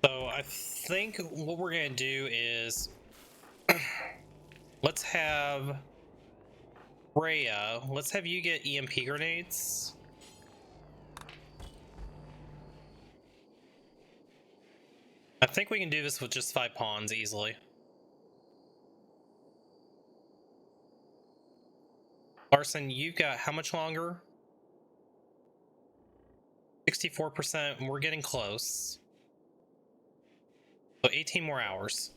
So I think what we're gonna do is let's have Rhea, let's have you get EMP grenades. I think we can do this with just 5 pawns easily. Larson, you've got how much longer? 64%, and we're getting close. So 18 more hours.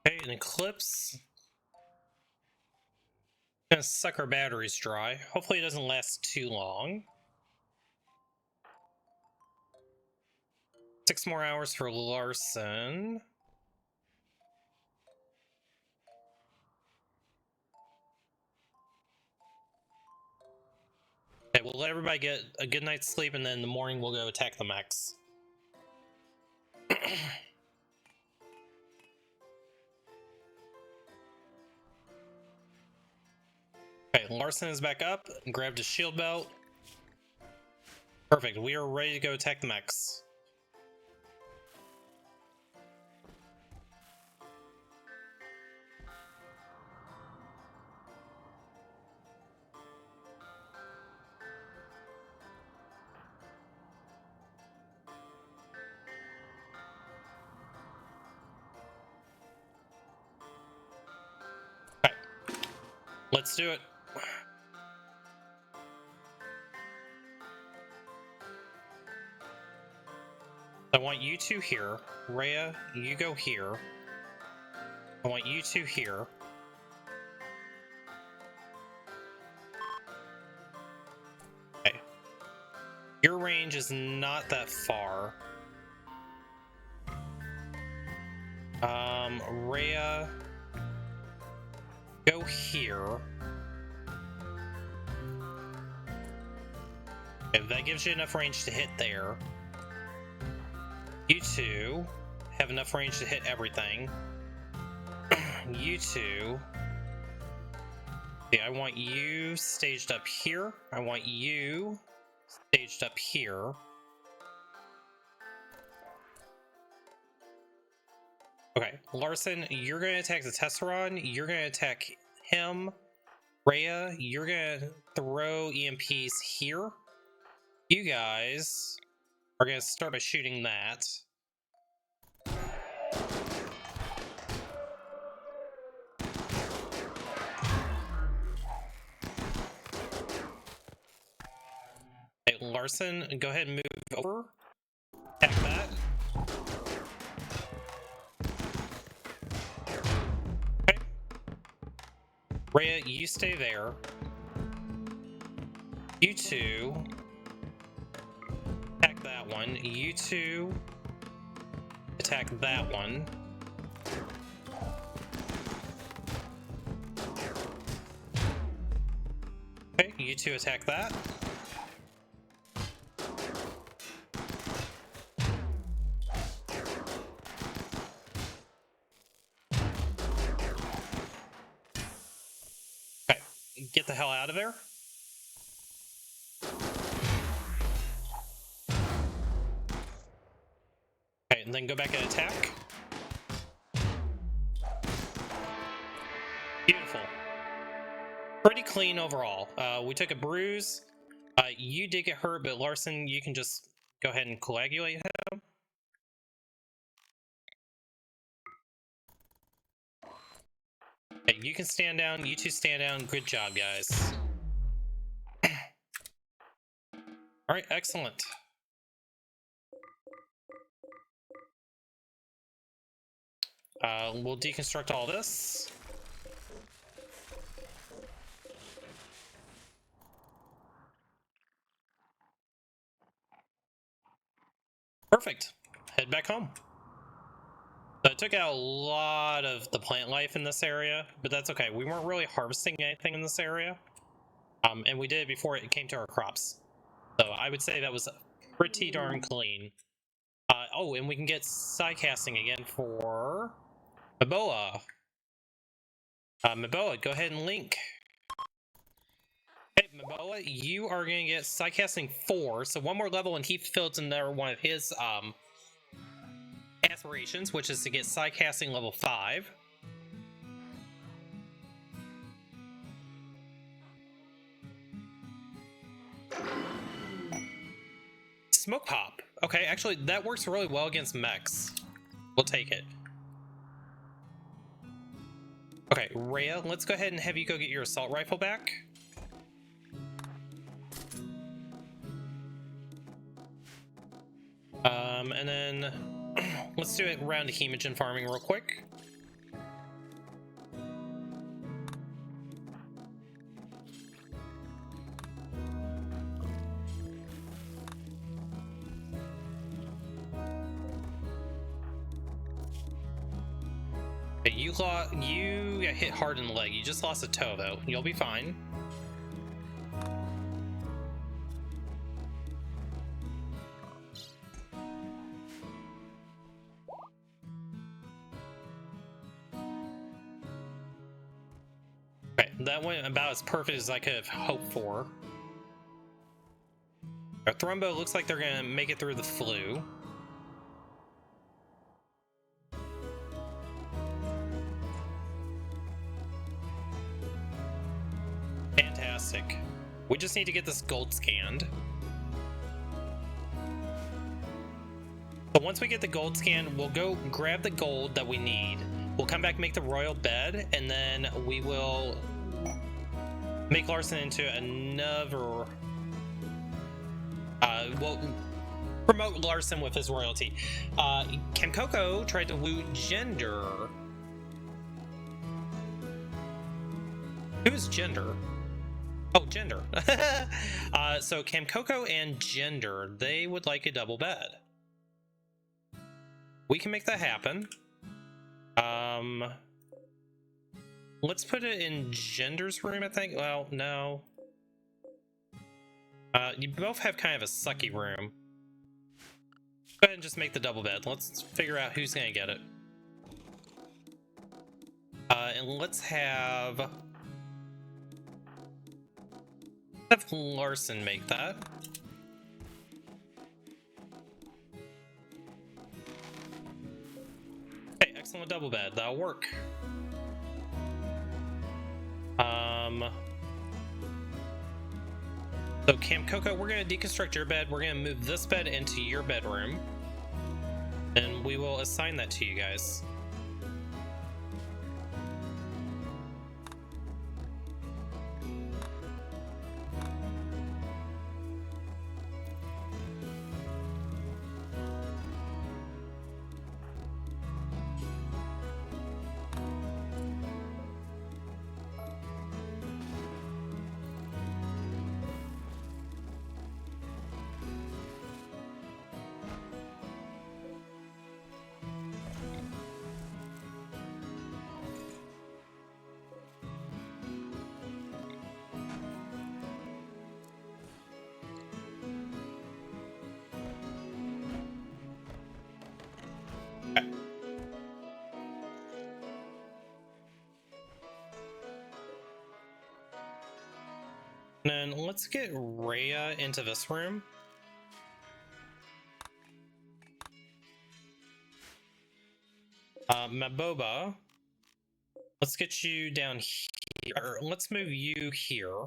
Okay, an eclipse. Gonna suck our batteries dry. Hopefully it doesn't last too long. 6 more hours for Larson. Okay, we'll let everybody get a good night's sleep, and then in the morning we'll go attack the mechs. Okay, Larson is back up, grabbed his shield belt. Perfect, we are ready to go attack the mechs. Okay, let's do it. I want you two here. Rhea, you go here. I want you two here. Okay. Your range is not that far. Rhea, go here. Okay, that gives you enough range to hit there. You two have enough range to hit everything. You two. Okay, I want you staged up here. I want you staged up here. Okay, Larson, you're going to attack the Tesseron. You're going to attack him. Rhea, you're going to throw EMPs here. You guys are going to start by shooting that. Okay, Larson, go ahead and move over. Attack that. Okay. Rhea, you stay there. You two attack that one. You two attack that one. Okay, you two attack that. get the hell out of there. Okay, and then go back and attack. Beautiful. Pretty clean overall. We took a bruise. You did get hurt, but Larson, you can just go ahead and coagulate him. Okay, you can stand down. You two stand down. Good job, guys. All right, excellent. We'll deconstruct all this. Perfect. Head back home. So I took out a lot of the plant life in this area, but that's okay. We weren't really harvesting anything in this area. And we did it before it came to our crops. So I would say that was pretty darn clean. Oh, and we can get side casting again for Maboa. Maboa, go ahead and link. Hey, Maboa, you are going to get side casting 4, so one more level, and he fulfilled another one of his aspirations, which is to get side casting level 5. Smoke pop. Okay, actually, that works really well against mechs. We'll take it. Okay, Rhea, let's go ahead and have you go get your assault rifle back. And then let's do it around hemogen farming real quick. Okay, you got hit hard in the leg. You just lost a toe though. You'll be fine. Okay, that went about as perfect as I could have hoped for. Our Thrumbo looks like they're gonna make it through the flu. Fantastic. We just need to get this gold scanned. But once we get the gold scanned, we'll go grab the gold that we need. We'll come back, make the royal bed, and then we will make Larson into another... we'll promote Larson with his royalty. Kamkoko tried to loot Gender. Who is Gender? Oh, Gender. So Kamkoko and Gender, they would like a double bed. We can make that happen. Let's put it in Gender's room, I think. Well, no. You both have kind of a sucky room. Go ahead and just make the double bed. Let's figure out who's gonna get it. And let's have Larson make that. Okay, excellent double bed. That'll work. So Kamkoko, we're going to deconstruct your bed. We're going to move this bed into your bedroom. And we will assign that to you guys. And then let's get Rhea into this room. Maboba, let's get you down here. Let's move you here.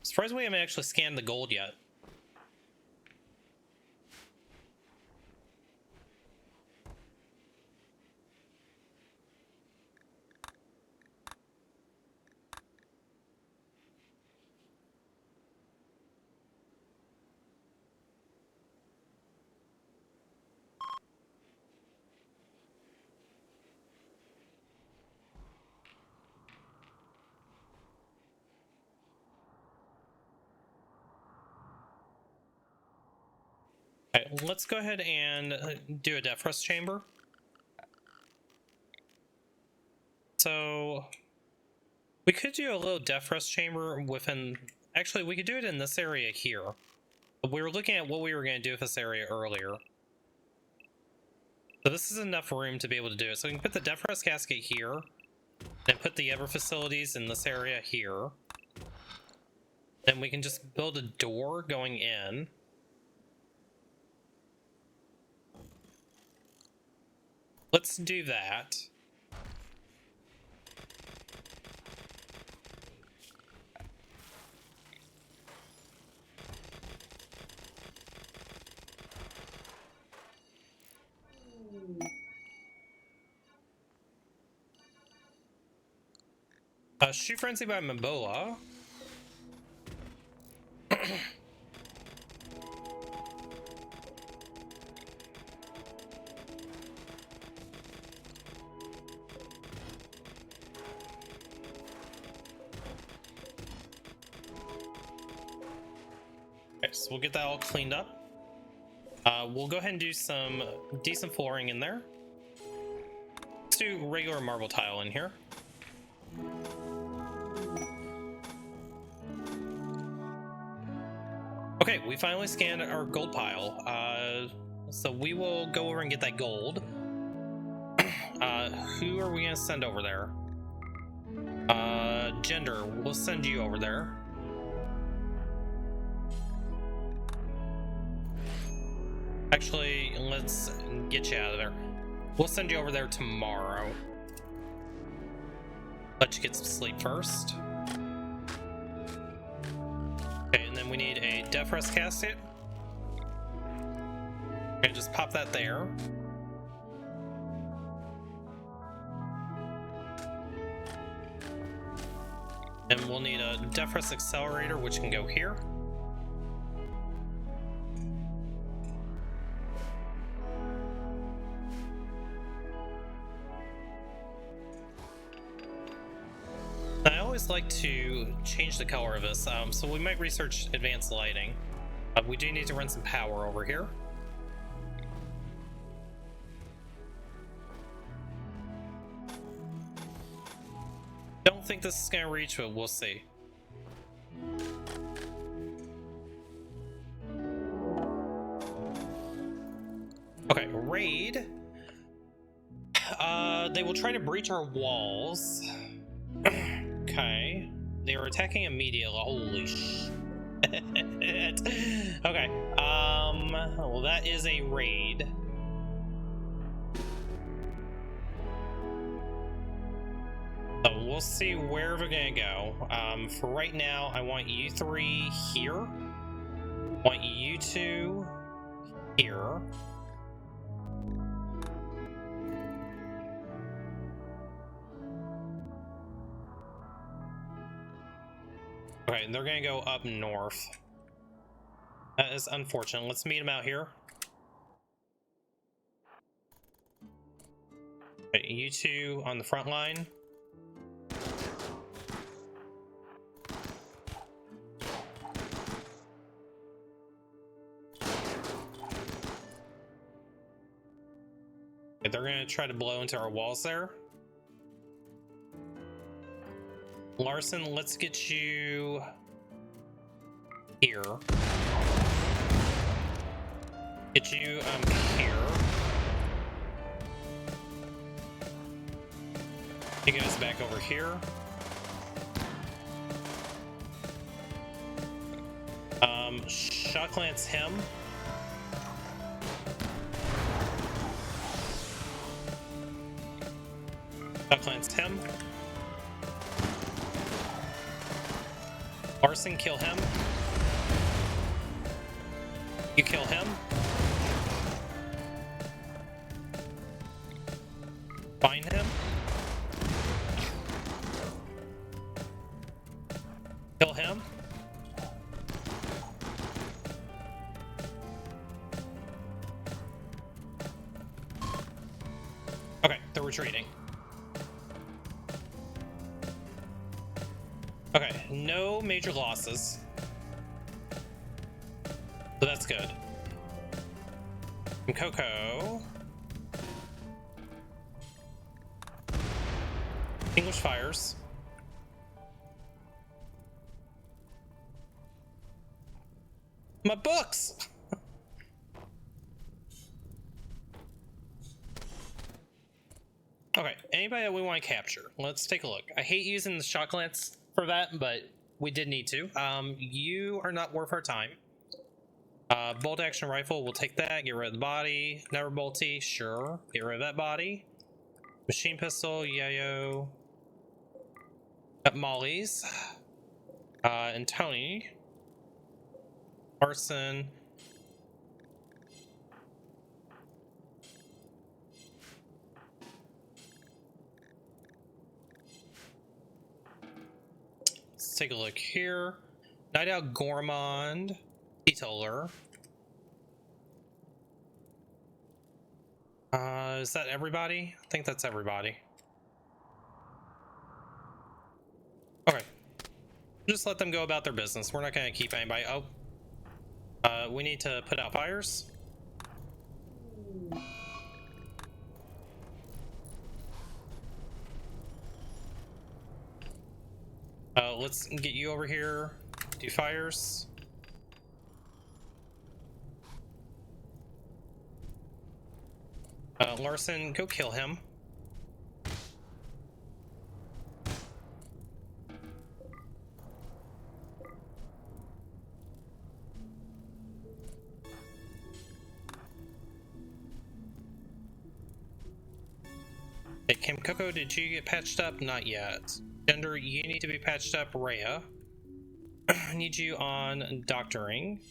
Surprised we haven't actually scanned the gold yet. Okay, let's go ahead and do a Defrost chamber. So we could do a little Defrost chamber within. Actually, we could do it in this area here. We were looking at what we were going to do with this area earlier. So this is enough room to be able to do it. So we can put the Defrost casket here, and put the Ever facilities in this area here. Then we can just build a door going in. Let's do that. Shoot Frenzy by Mabola. Okay, so we'll get that all cleaned up. We'll go ahead and do some decent flooring in there. Let's do regular marble tile in here. Okay, we finally scanned our gold pile. So we will go over and get that gold. Who are we gonna send over there? Gender, we'll send you over there. Actually, let's get you out of there. We'll send you over there tomorrow. Let you get some sleep first. Okay, and then we need a Defrost casket. Okay, just pop that there. And we'll need a Defrost accelerator, which can go here. I always like to change the color of this, so we might research advanced lighting. We do need to run some power over here. Don't think this is gonna reach, but we'll see. Okay, raid. They will try to breach our walls. Okay. They are attacking immediately. Holy shit. Okay. Well, that is a raid. So we'll see where we're gonna go. For right now, I want you three here. I want you two here. Okay, they're gonna go up north. That is unfortunate. Let's meet them out here. Okay, you two on the front line. Okay, they're gonna try to blow into our walls there. Larson, let's get you here. Get you here. You guys back over here. Shock lance him. Shock lance him. Larson, kill him. You kill him. Find him. Kill him. Okay, they're retreating. Okay, no major losses. So that's good. And Coco. English fires. My books! Okay, anybody that we want to capture. Let's take a look. I hate using the shock lance for that, but we did need to. You are not worth our time. Bolt action rifle, we'll take that. Get rid of the body. Never bolty, sure. Get rid of that body. Machine pistol, yayo. Got Molly's. And Tony. Arson. Let's take a look here. Night Owl Gourmand. Detailer. Is that everybody? I think that's everybody. Okay. Just let them go about their business. We're not going to keep anybody. Oh. We need to put out fires. Let's get you over here. Do fires. Larson, go kill him. Hey, Kim Coco, did you get patched up? Not yet. Gender, you need to be patched up. Rhea, I need you on doctoring.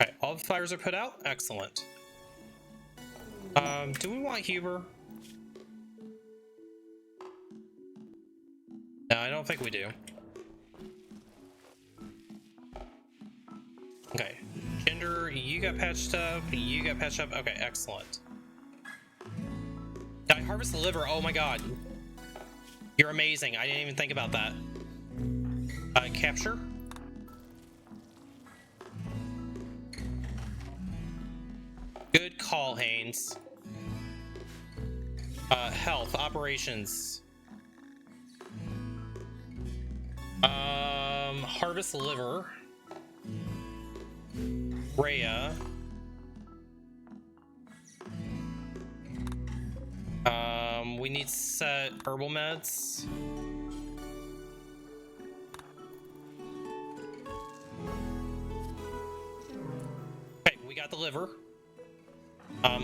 Okay, all the fires are put out. Excellent. Do we want Huber? No, I don't think we do. Okay, Gender, you got patched up. You got patched up. Okay, excellent. Did I harvest the liver? Oh my god. You're amazing. I didn't even think about that. Capture. Good call, Haynes. Health, operations. Harvest liver. Rhea. We need set herbal meds. Okay, we got the liver.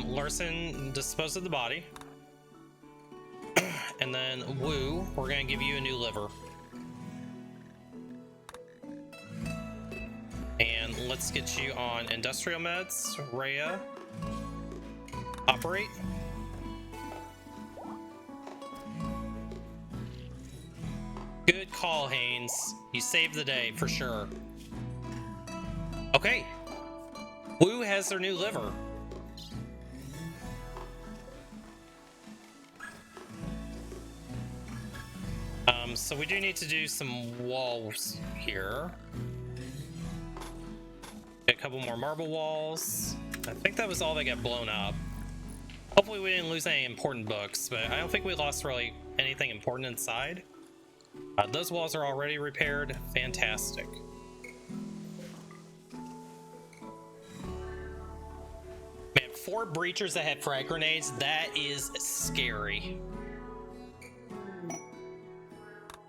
Larson, dispose of the body. And then Woo, we're gonna give you a new liver. And let's get you on industrial meds. Rhea. Operate. Good call, Haynes. You saved the day for sure. Okay. Woo has their new liver. So we do need to do some walls here. Get a couple more marble walls. I think that was all that got blown up. Hopefully we didn't lose any important books, but I don't think we lost really anything important inside. Those walls are already repaired. Fantastic. Man, 4 breachers that had frag grenades, that is scary.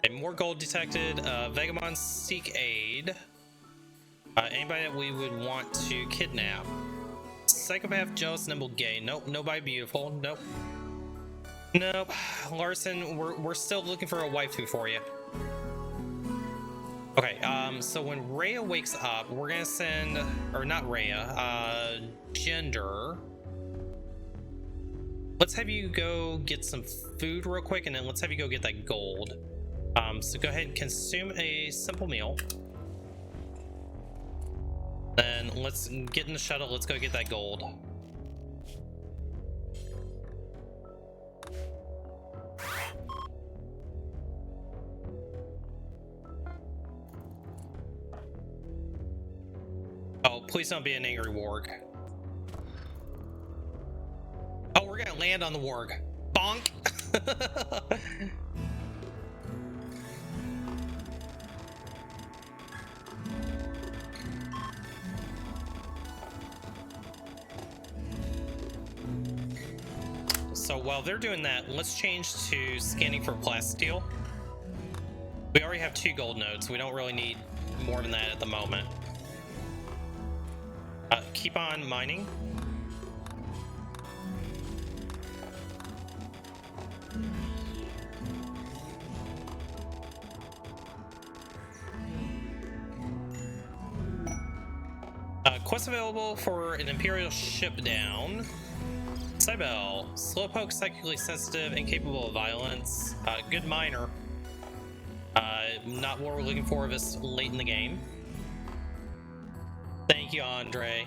Okay, more gold detected. Vagabonds seek aid. Anybody that we would want to kidnap. Psychopath, jealous, nimble, gay. Nope. Nobody beautiful. Nope. Nope. Larson, we're still looking for a waifu for you. Okay, so when Rhea wakes up, we're gonna send, or not Rhea, Gender. Let's have you go get some food real quick, and then let's have you go get that gold. So go ahead and consume a simple meal. Then let's get in the shuttle, let's go get that gold. Oh, please don't be an angry warg. Oh, we're gonna land on the warg. Bonk! So while they're doing that, let's change to scanning for plasteel. We already have 2 gold nodes. We don't really need more than that at the moment. Keep on mining. Quest available for an Imperial ship down. Cybele, slowpoke, psychically sensitive, incapable of violence. Good miner. Not what we're looking for this late in the game. Thank you, Andre.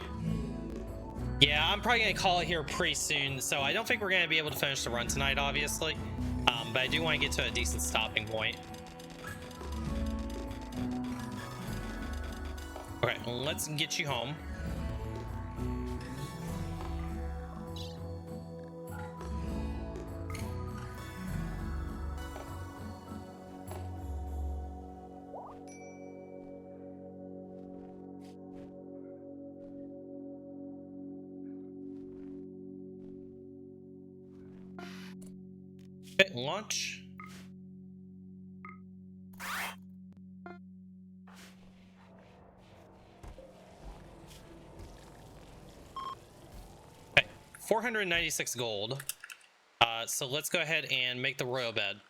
Yeah, I'm probably gonna call it here pretty soon, so I don't think we're gonna be able to finish the run tonight, obviously. But I do want to get to a decent stopping point. Okay, let's get you home. Okay, launch. Okay, 496 gold. So let's go ahead and make the royal bed.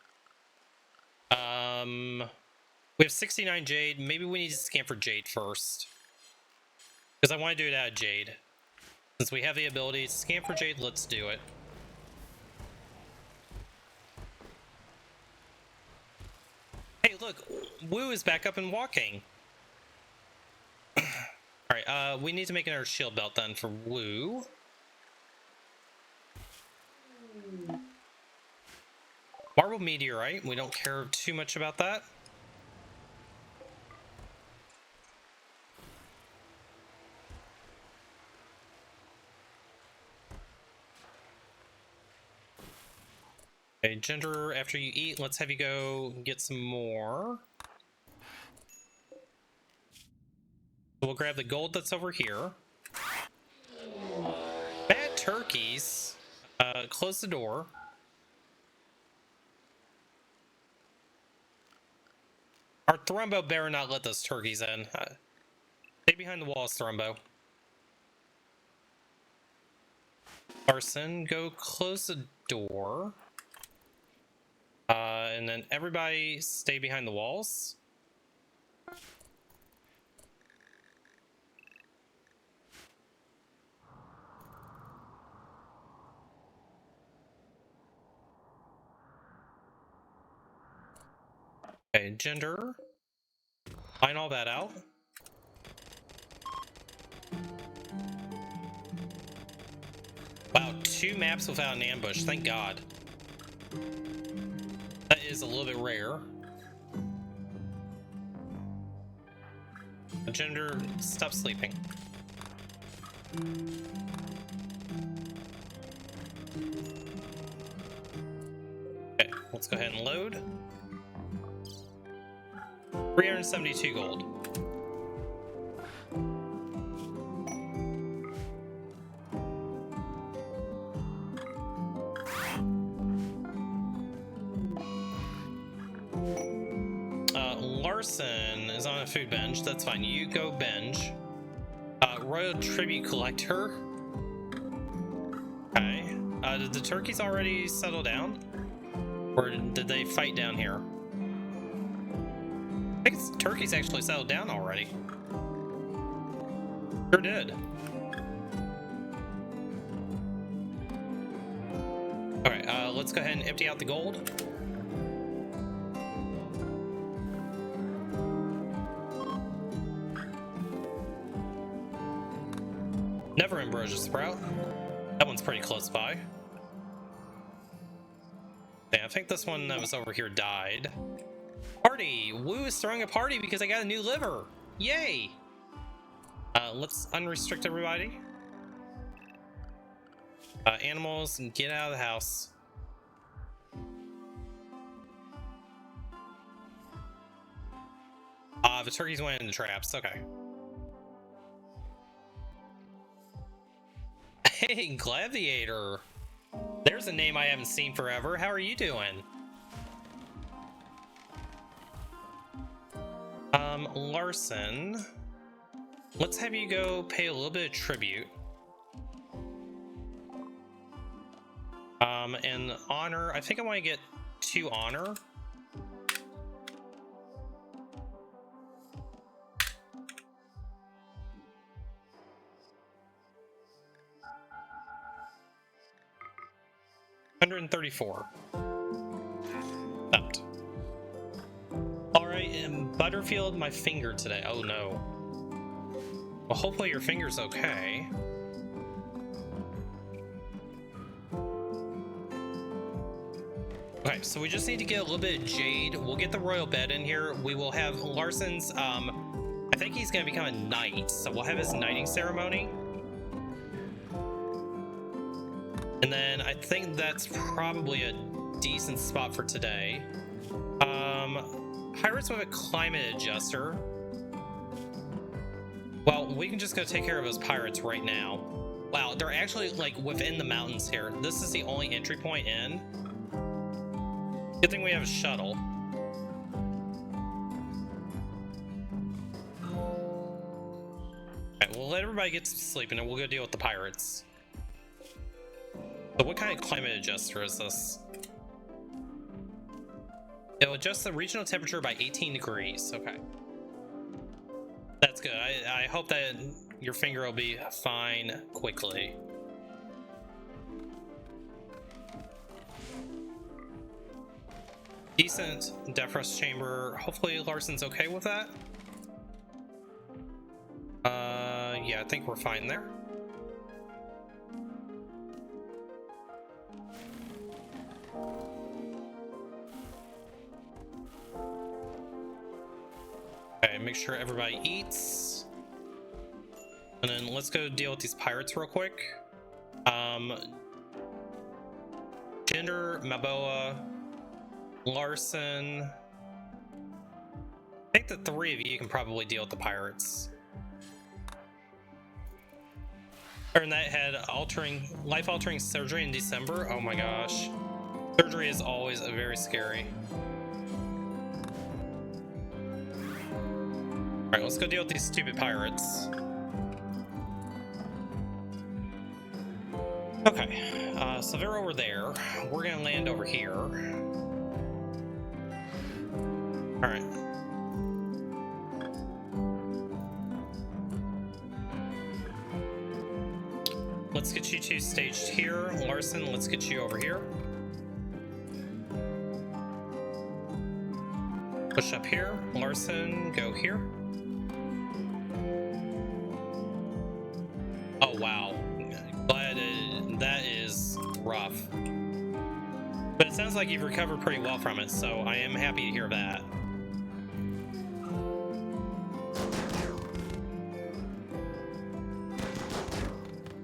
We have 69 jade. Maybe we need to scan for jade first, because I want to do it out of jade. Since we have the ability to scan for jade, let's do it. Hey, look, Woo is back up and walking. Alright, we need to make another shield belt then for Woo. Marble meteorite, we don't care too much about that. Okay, Gender, after you eat, let's have you go get some more. We'll grab the gold that's over here. Bad turkeys. Close the door. Our Thrumbo better not let those turkeys in. Stay behind the walls, Thrumbo. Larson, go close the door. And then everybody stay behind the walls. Okay, Gender. Line all that out. Wow, 2 maps without an ambush, thank God. That is a little bit rare. Gender, stop sleeping. let's go ahead and load. 372 gold. Larson is on a food bench. That's fine. You go bench. Royal Tribute Collector. Okay. Did the turkeys already settle down? Or did they fight down here? I think the turkeys actually settled down already. Sure did. Okay, let's go ahead and empty out the gold. Never Ambrosia Sprout. That one's pretty close by. Yeah, I think this one that was over here died. Party! Woo is throwing a party because I got a new liver! Yay! Let's unrestrict everybody. Animals, get out of the house. The turkeys went in the traps, okay. Hey, Gladiator! There's a name I haven't seen forever. How are you doing? Larson. Let's have you go pay a little bit of tribute. And honor, I think I want to get 2 honor. $134. Upped. Alright, and Butterfield, my finger today. Oh no. Well, hopefully your finger's okay. Okay, so we just need to get a little bit of jade. We'll get the royal bed in here. We will have Larson's, I think he's gonna become a knight, so we'll have his knighting ceremony. And then I think that's probably a decent spot for today. Pirates with a climate adjuster. Well, we can just go take care of those pirates right now. Wow, they're actually like within the mountains here. This is the only entry point in. Good thing we have a shuttle. Alright, we'll let everybody get to sleep and then we'll go deal with the pirates. So what kind of climate adjuster is this? It'll adjust the regional temperature by 18 degrees. Okay. That's good. I hope that your finger will be fine quickly. Decent defrost chamber. Hopefully Larson's okay with that. Yeah, I think we're fine there. Okay, make sure everybody eats. And then let's go deal with these pirates real quick. Jinder, Maboa, Larson. I think the 3 of you can probably deal with the pirates. Turn that head, life-altering surgery in December. Oh my gosh. Surgery is always very scary. Alright, let's go deal with these stupid pirates. Okay, so they're over there. We're gonna land over here. Alright. Let's get you 2 staged here. Larson, let's get you over here. Push up here. Larson, go here. Oh wow. Glad that is rough. But it sounds like you've recovered pretty well from it, so I am happy to hear that.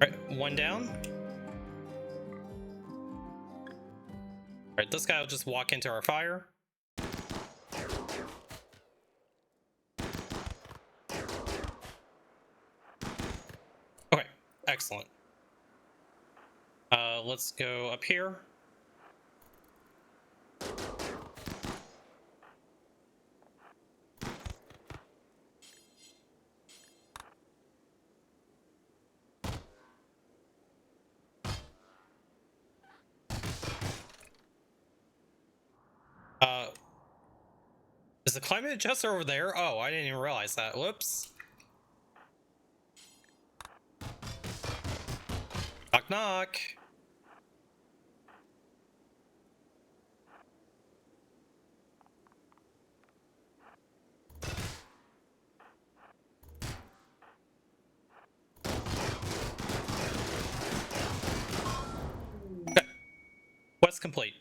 Alright, 1 down. Alright, this guy will just walk into our fire. Okay, excellent. Let's go up here. Is the climate adjuster over there? Oh, I didn't even realize that. Whoops. Knock, knock. Okay. Quest complete.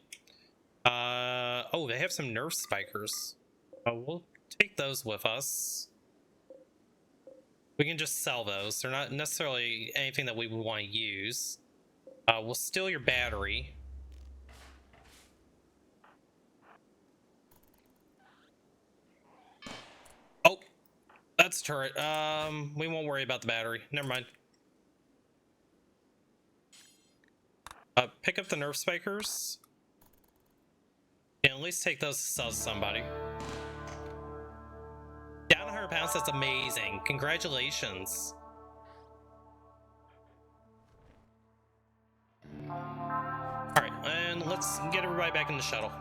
Oh, they have some nerve spikers. We'll take those with us. We can just sell those. They're not necessarily anything that we would want to use. We'll steal your battery. Oh, that's a turret. We won't worry about the battery. Never mind. Pick up the nerve spikers. Yeah, at least take those to sell to somebody. Down 100 pounds, that's amazing. Congratulations. Alright, and let's get everybody back in the shuttle.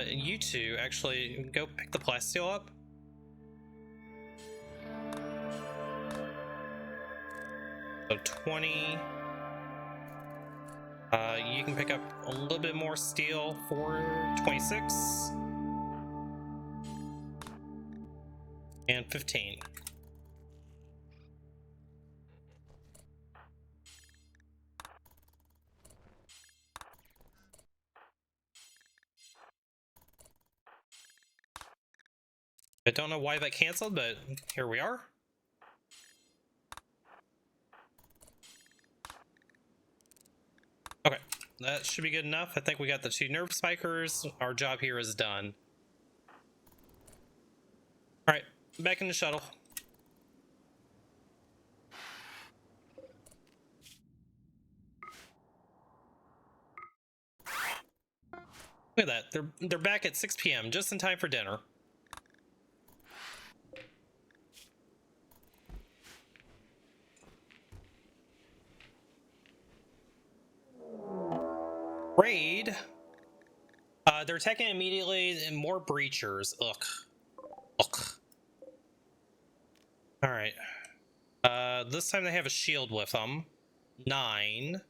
You two, actually, go pick the plasteel up. So 20. You can pick up a little bit more steel for 26. And 15. I don't know why that canceled, but here we are. Okay, that should be good enough. I think we got the 2 nerve spikers. Our job here is done. Alright, back in the shuttle. Look at that. They're back at 6 p.m. just in time for dinner. Raid. They're attacking immediately and more breachers. Ugh. Ugh. Alright. This time they have a shield with them. 9.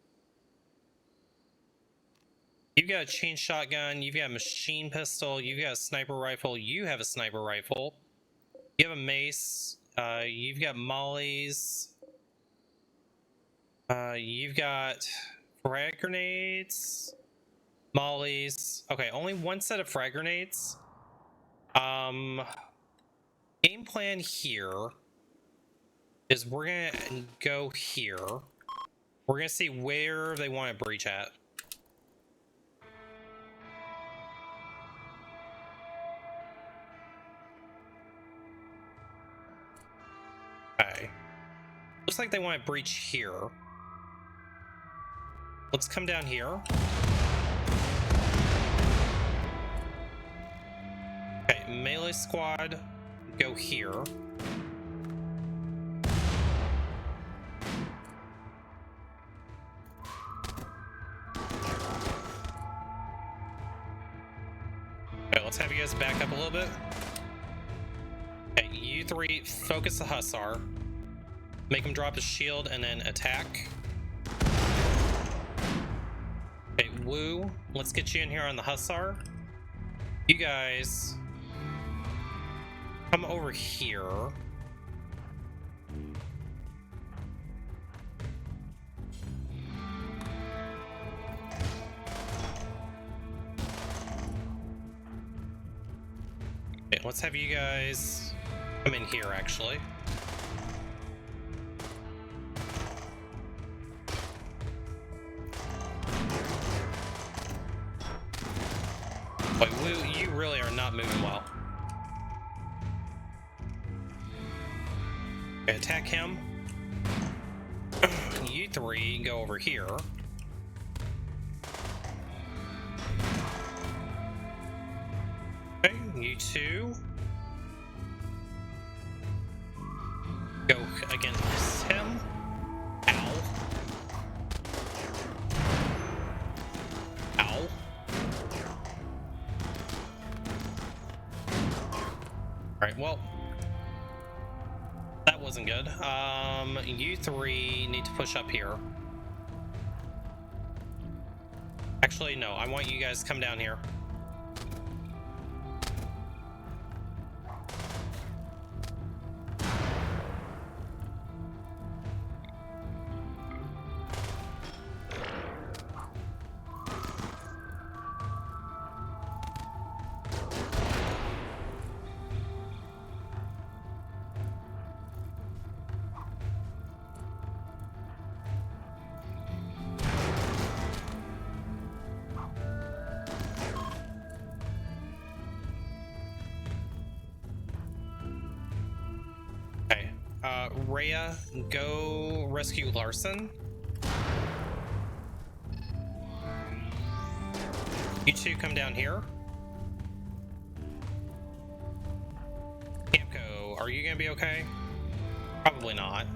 You've got a chain shotgun, you've got a machine pistol, you've got a sniper rifle, you have a sniper rifle. You have a mace, you've got mollies. You've got frag grenades, mollies. Okay, only 1 set of frag grenades. Game plan here is we're gonna go here. We're gonna see where they want to breach at. Okay. Looks like they want to breach here. Let's come down here. Okay, melee squad, go here. Okay, let's have you guys back up a little bit. Okay, you 3 focus the Hussar. Make him drop his shield and then attack. Okay, Woo, let's get you in here on the Hussar. You guys come over here. Okay, let's have you guys come in here, actually. Boy, you really are not moving well. Okay, attack him. You three go over here. Okay, you two go against him. Ow. Ow. Alright, well, that wasn't good. You three need to push up here. Actually, no, I want you guys to come down here. Rhea, go rescue Larson. You two come down here. Camco, are you gonna be okay? Probably not.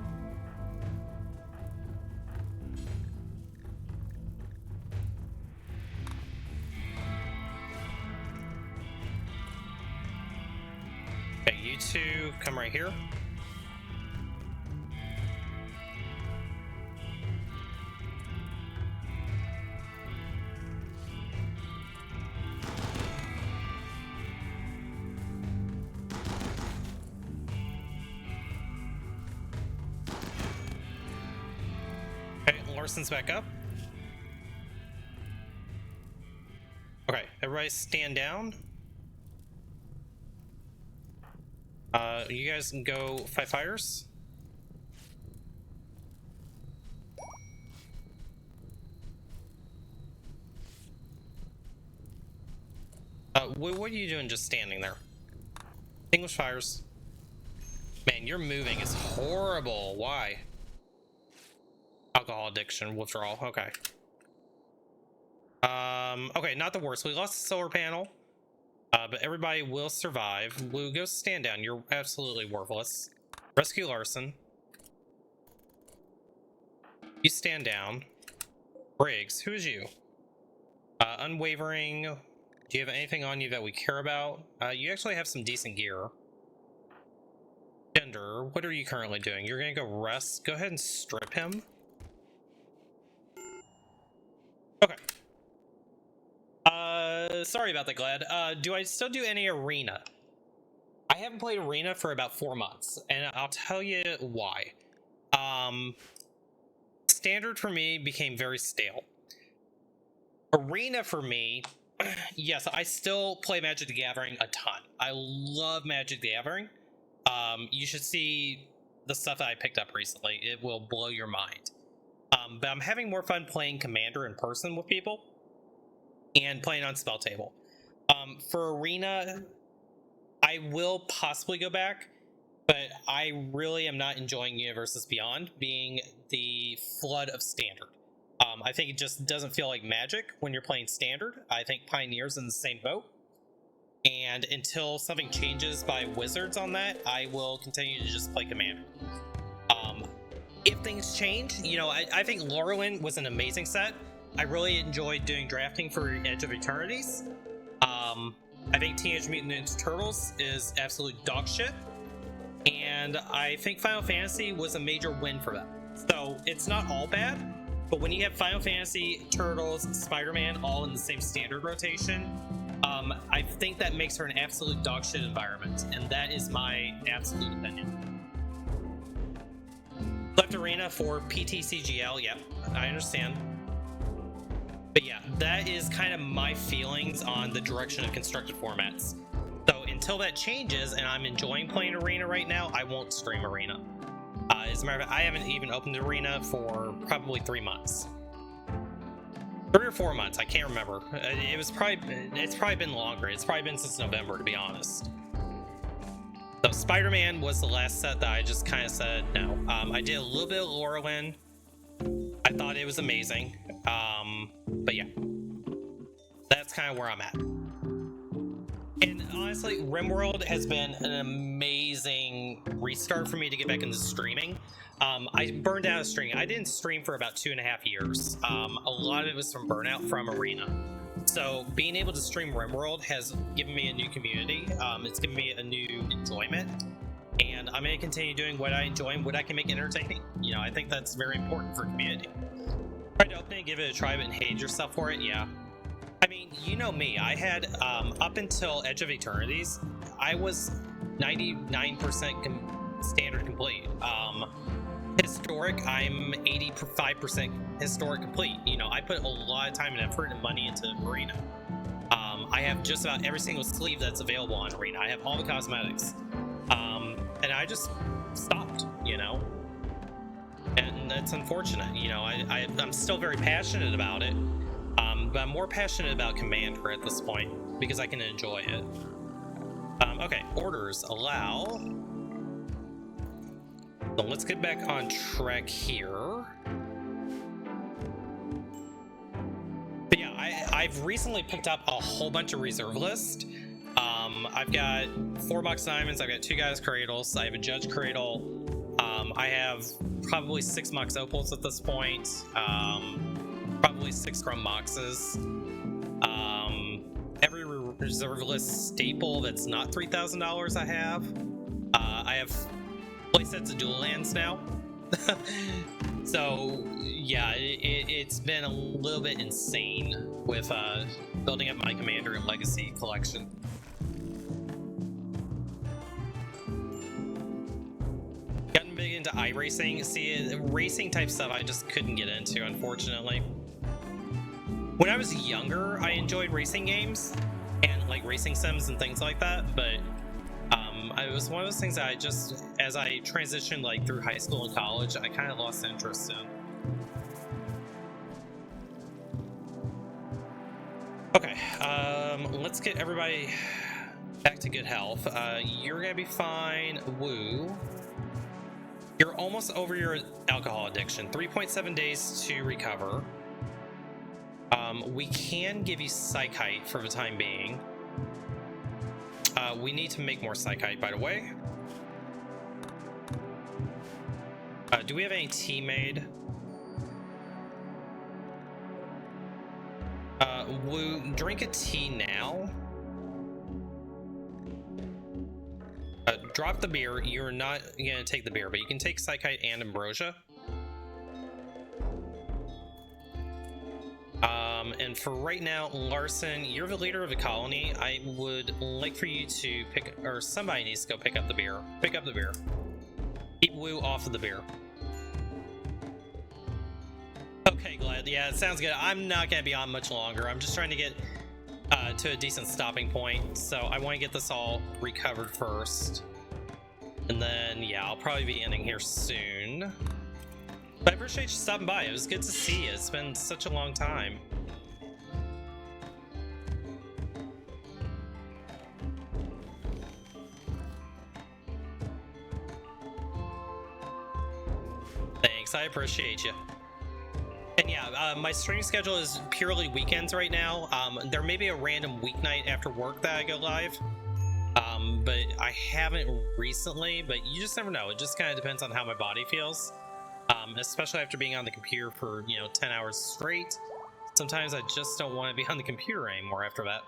Okay, you two come right here. Larson's back up. Okay, everybody stand down. You guys can go fight fires. What are you doing just standing there? Extinguish fires. Man, your moving is horrible. Why? Alcohol addiction, withdrawal. Okay. Okay, not the worst. We lost the solar panel, but everybody will survive. Lou, go stand down. You're absolutely worthless. Rescue Larson. You stand down. Briggs, who is you? Unwavering. Do you have anything on you that we care about? You actually have some decent gear. Gender, what are you currently doing? You're gonna go rest. Go ahead and strip him. Okay. Sorry about that, Glad. Do I still do any arena? I haven't played arena for about 4 months, and I'll tell you why. Standard for me became very stale. Arena for me, yes, I still play Magic the Gathering a ton. I love Magic the Gathering. You should see the stuff that I picked up recently. It will blow your mind. But I'm having more fun playing Commander in person with people and playing on Spell Table. For Arena, I will possibly go back, but I really am not enjoying Universes Beyond being the flood of Standard. I think it just doesn't feel like Magic when you're playing Standard. I think Pioneer's in the same boat. And until something changes by Wizards on that, I will continue to just play Commander. If things change, you know, I think Lorwyn was an amazing set. I really enjoyed doing drafting for Edge of Eternities. I think Teenage Mutant Ninja Turtles is absolute dog shit. And I think Final Fantasy was a major win for them. So it's not all bad, but when you have Final Fantasy, Turtles, Spider-Man all in the same Standard rotation, I think that makes for an absolute dog shit environment, and that is my absolute opinion. Left Arena for PTCGL, yep, I understand. But yeah, that is kind of my feelings on the direction of constructed formats. So until that changes, and I'm enjoying playing Arena right now, I won't stream Arena. As a matter of fact, I haven't even opened Arena for probably 3 months. 3 or 4 months, I can't remember. It's probably been longer. It's probably been since November, to be honest. So Spider-Man was the last set that I just kind of said no. I did a little bit of Lorelyn. I thought it was amazing. But yeah, that's kind of where I'm at. And honestly, RimWorld has been an amazing restart for me to get back into streaming. I burned out of streaming. I didn't stream for about 2.5 years. A lot of it was from burnout from Arena. So being able to stream RimWorld has given me a new community. It's given me a new enjoyment. And I'm going to continue doing what I enjoy and what I can make entertaining. You know, I think that's very important for community. Try to open it, give it a try, and hate yourself for it, yeah. I mean, you know me. I had, up until Edge of Eternities, I was 99% standard complete. Historic, I'm 85% historic complete. You know, I put a lot of time and effort and money into Arena. I have just about every single sleeve that's available on Arena. I have all the cosmetics. And I just stopped, you know? And that's unfortunate, you know? I'm still very passionate about it. But I'm more passionate about Commander at this point because I can enjoy it. Okay, orders allow. So let's get back on track here. But yeah, I've recently picked up a whole bunch of reserve lists. I've got 4 box diamonds, I've got 2 guys cradles, I have a judge cradle, I have probably 6 mox opals at this point, probably 6 scrum boxes, every reserve list staple that's not $3,000 I have playsets of dual lands now. So yeah, it's been a little bit insane with building up my Commander and Legacy collection. Gotten big into iRacing. See, racing type stuff I just couldn't get into, unfortunately. When I was younger, I enjoyed racing games and like racing sims and things like that, but it was one of those things that I just, as I transitioned like through high school and college, I kind of lost interest in. Okay, let's get everybody back to good health. You're gonna be fine. Woo. You're almost over your alcohol addiction. 3.7 days to recover. We can give you Psychite for the time being. We need to make more Psychite, by the way. Do we have any tea made? Woo, drink a tea now. Drop the beer. You're not gonna take the beer, but you can take Psychite and Ambrosia. And for right now, Larson, you're the leader of the colony. I would like for you to pick, or somebody needs to go pick up the beer. Pick up the beer. Keep Woo off of the beer. Okay, Glad. Yeah, it sounds good. I'm not gonna be on much longer. I'm just trying to get to a decent stopping point. So I want to get this all recovered first. And then, yeah, I'll probably be ending here soon. But I appreciate you stopping by. It was good to see you. It's been such a long time. Thanks, I appreciate you. And yeah, my stream schedule is purely weekends right now. There may be a random weeknight after work that I go live. But I haven't recently, but you just never know. It just kind of depends on how my body feels. Especially after being on the computer for, 10 hours straight. Sometimes I just don't want to be on the computer anymore after that.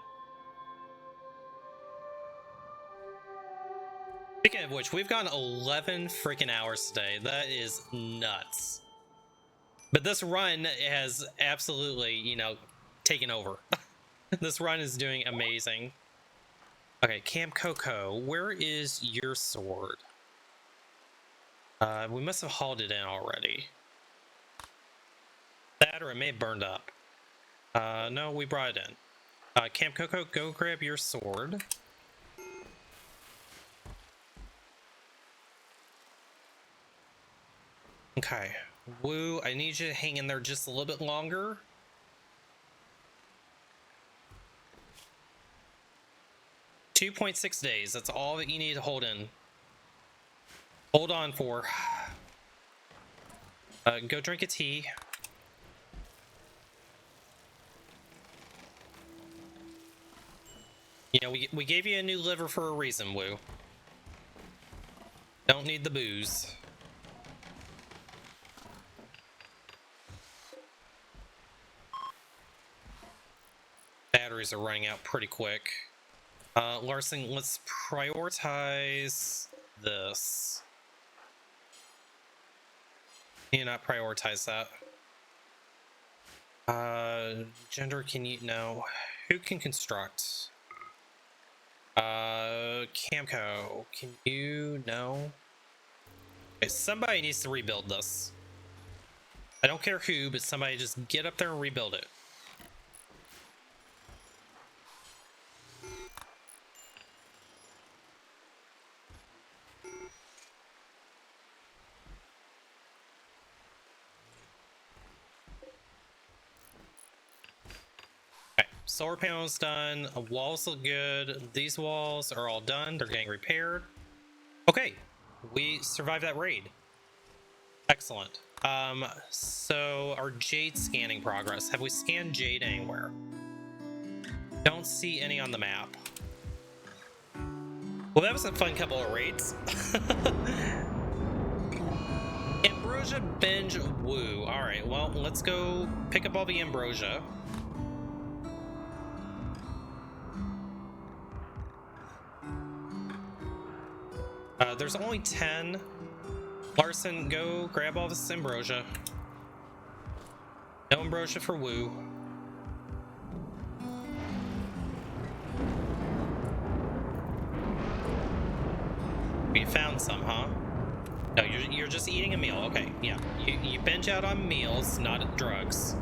Speaking of which, we've gone 11 freaking hours today. That is nuts. But this run has absolutely, taken over. This run is doing amazing. Okay, Camp Coco, where is your sword? We must have hauled it in already. That, or it may have burned up. No, we brought it in. Camp Coco, go grab your sword. Okay. Woo, I need you to hang in there just a little bit longer. 2.6 days. That's all that you need to hold in. Hold on for. Go drink a tea. You know, we gave you a new liver for a reason, Woo. Don't need the booze. Batteries are running out pretty quick. Larson, let's prioritize this. Can you not prioritize that? Gender, can you? No. Who can construct? Camco, can you? No. Okay, somebody needs to rebuild this. I don't care who, but somebody just get up there and rebuild it. Solar panels done. Walls look good. These walls are all done. They're getting repaired. Okay, we survived that raid. Excellent. So our jade scanning progress. Have we scanned jade anywhere? Don't see any on the map. Well, that was a fun couple of raids. Ambrosia binge woo. All right, well, let's go pick up all the ambrosia. There's only 10. Larson, go grab all this ambrosia. No ambrosia for Woo. You found some, huh? No, you're just eating a meal. Okay, yeah. You binge out on meals, not drugs.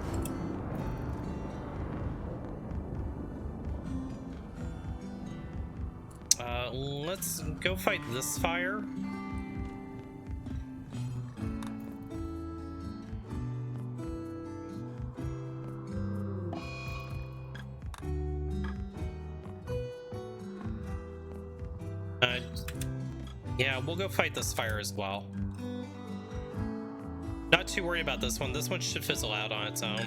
Let's go fight this fire. Yeah, we'll go fight this fire as well. Not too worried about this one. This one should fizzle out on its own.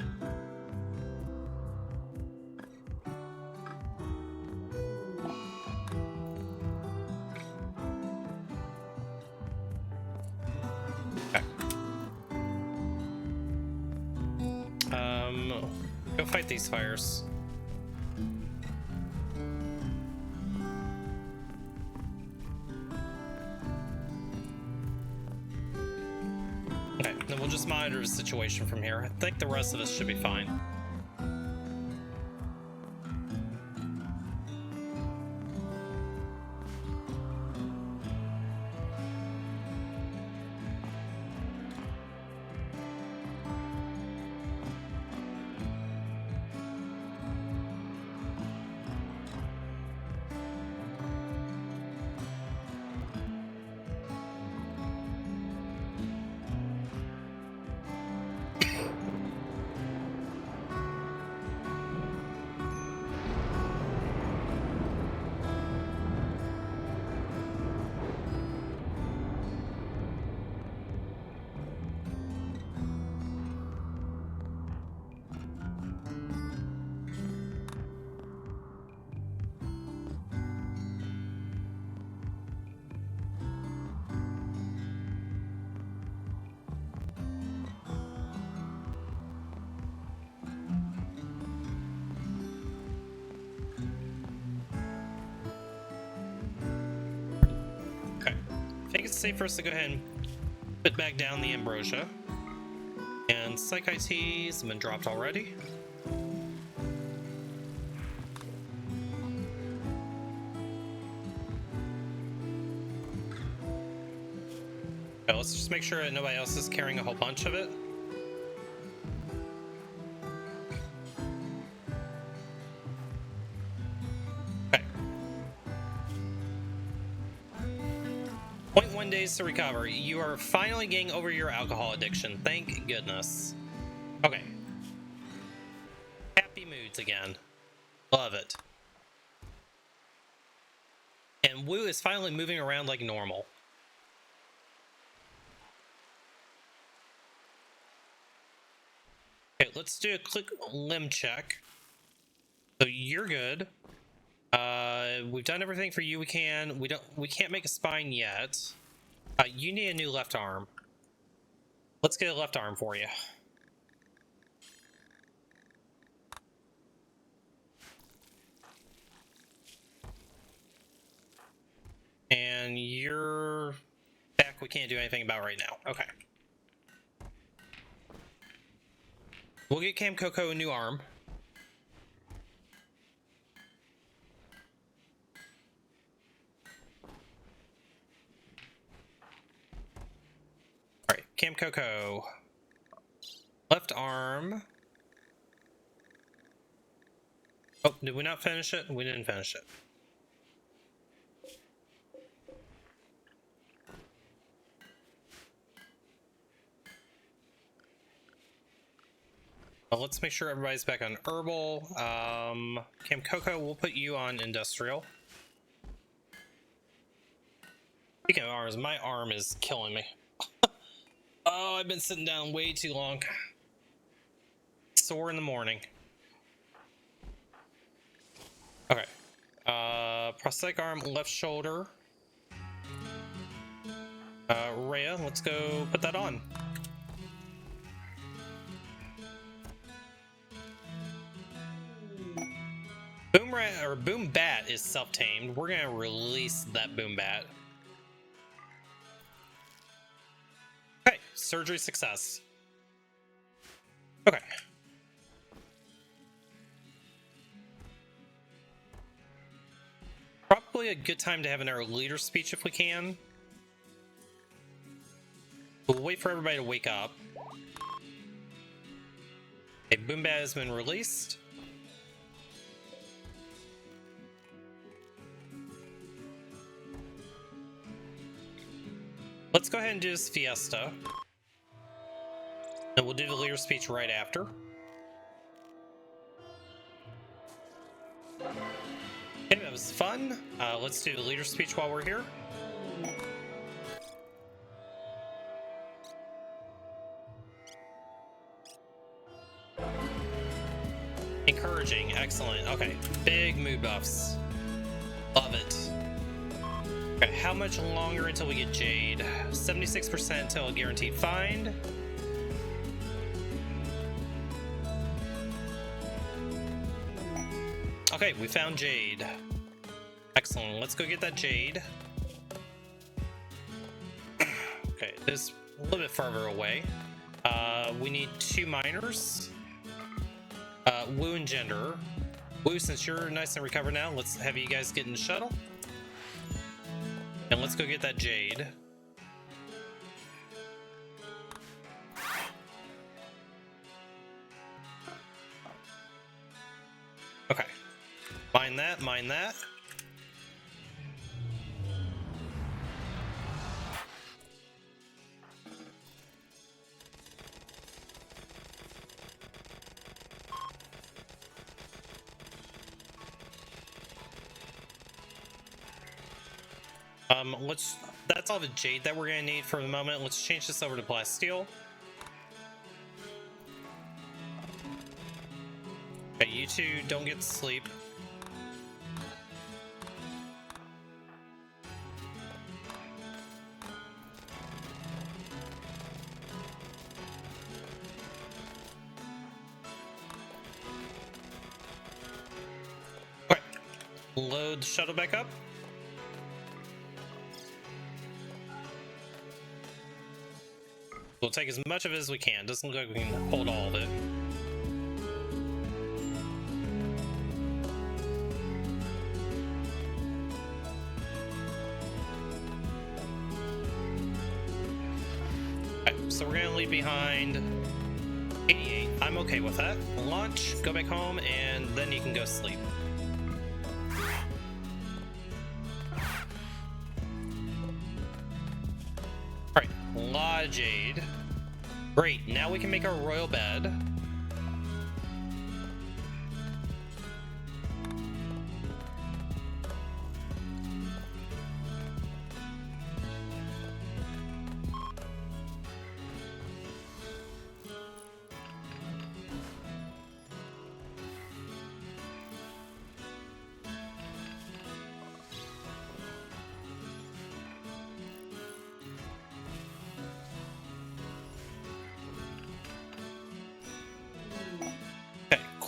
Go fight these fires. Okay, then we'll just monitor the situation from here. I think the rest of us should be fine. I think it's safe for us to go ahead and put back down the ambrosia. And psych ITs have been dropped already. Okay, let's just make sure that nobody else is carrying a whole bunch of it. Okay. 0.1 days to recover. You are finally getting over your alcohol addiction. Thank goodness. Okay. Happy moods again. Love it. And Wu is finally moving around like normal. Okay, let's do a quick limb check. So you're good. We've done everything for you. We can't make a spine yet. You need a new left arm. Let's get a left arm for you. And your back we can't do anything about right now. Okay. We'll get Cam Coco a new arm. Alright, Cam Coco. Left arm. Oh, did we not finish it? We didn't finish it. Well, let's make sure everybody's back on herbal. Cam Coco, we'll put you on industrial. Speaking of arms, my arm is killing me. Oh, I've been sitting down way too long. Sore in the morning. Okay. Prosthetic arm, left shoulder. Rhea, let's go put that on. Boom Bat is self-tamed. We're gonna release that Boom Bat. Okay, surgery success. Okay. Probably a good time to have our leader speech if we can. We'll wait for everybody to wake up. Okay, Boom Bat has been released. Let's go ahead and do this Fiesta. And we'll do the leader speech right after. Okay, that was fun. Let's do the leader speech while we're here. Encouraging, excellent. Okay, big mood buffs. Love it. Okay, how much longer until we get Jade? 76% until a guaranteed find. Okay, we found Jade. Excellent, let's go get that Jade. Okay, this is a little bit farther away. We need 2 miners. Wu and Gender. Wu, since you're nice and recovered now, let's have you guys get in the shuttle. And let's go get that Jade. Okay. Mine that, mine that. That's all the Jade that we're gonna need for the moment. Let's change this over to Plasteel. Okay, you two don't get to sleep. Okay, load the shuttle back up. We'll take as much of it as we can. Doesn't look like we can hold all of it. Okay, so we're gonna leave behind 88. I'm okay with that. Launch, go back home, and then you can go sleep. Alright, a lot of Jade. Great, now we can make our royal bed.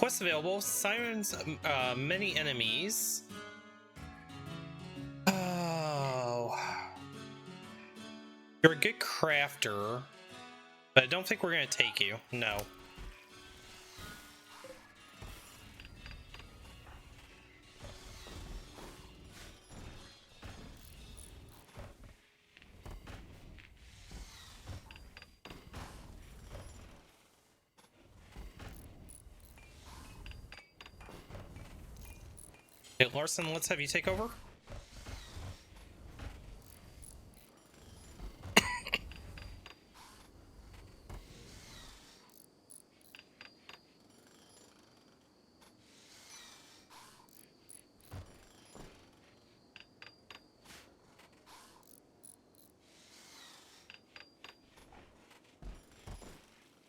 quest available. Silence many enemies. Oh. You're a good crafter, but I don't think we're going to take you. No. Okay, Larson, let's have you take over.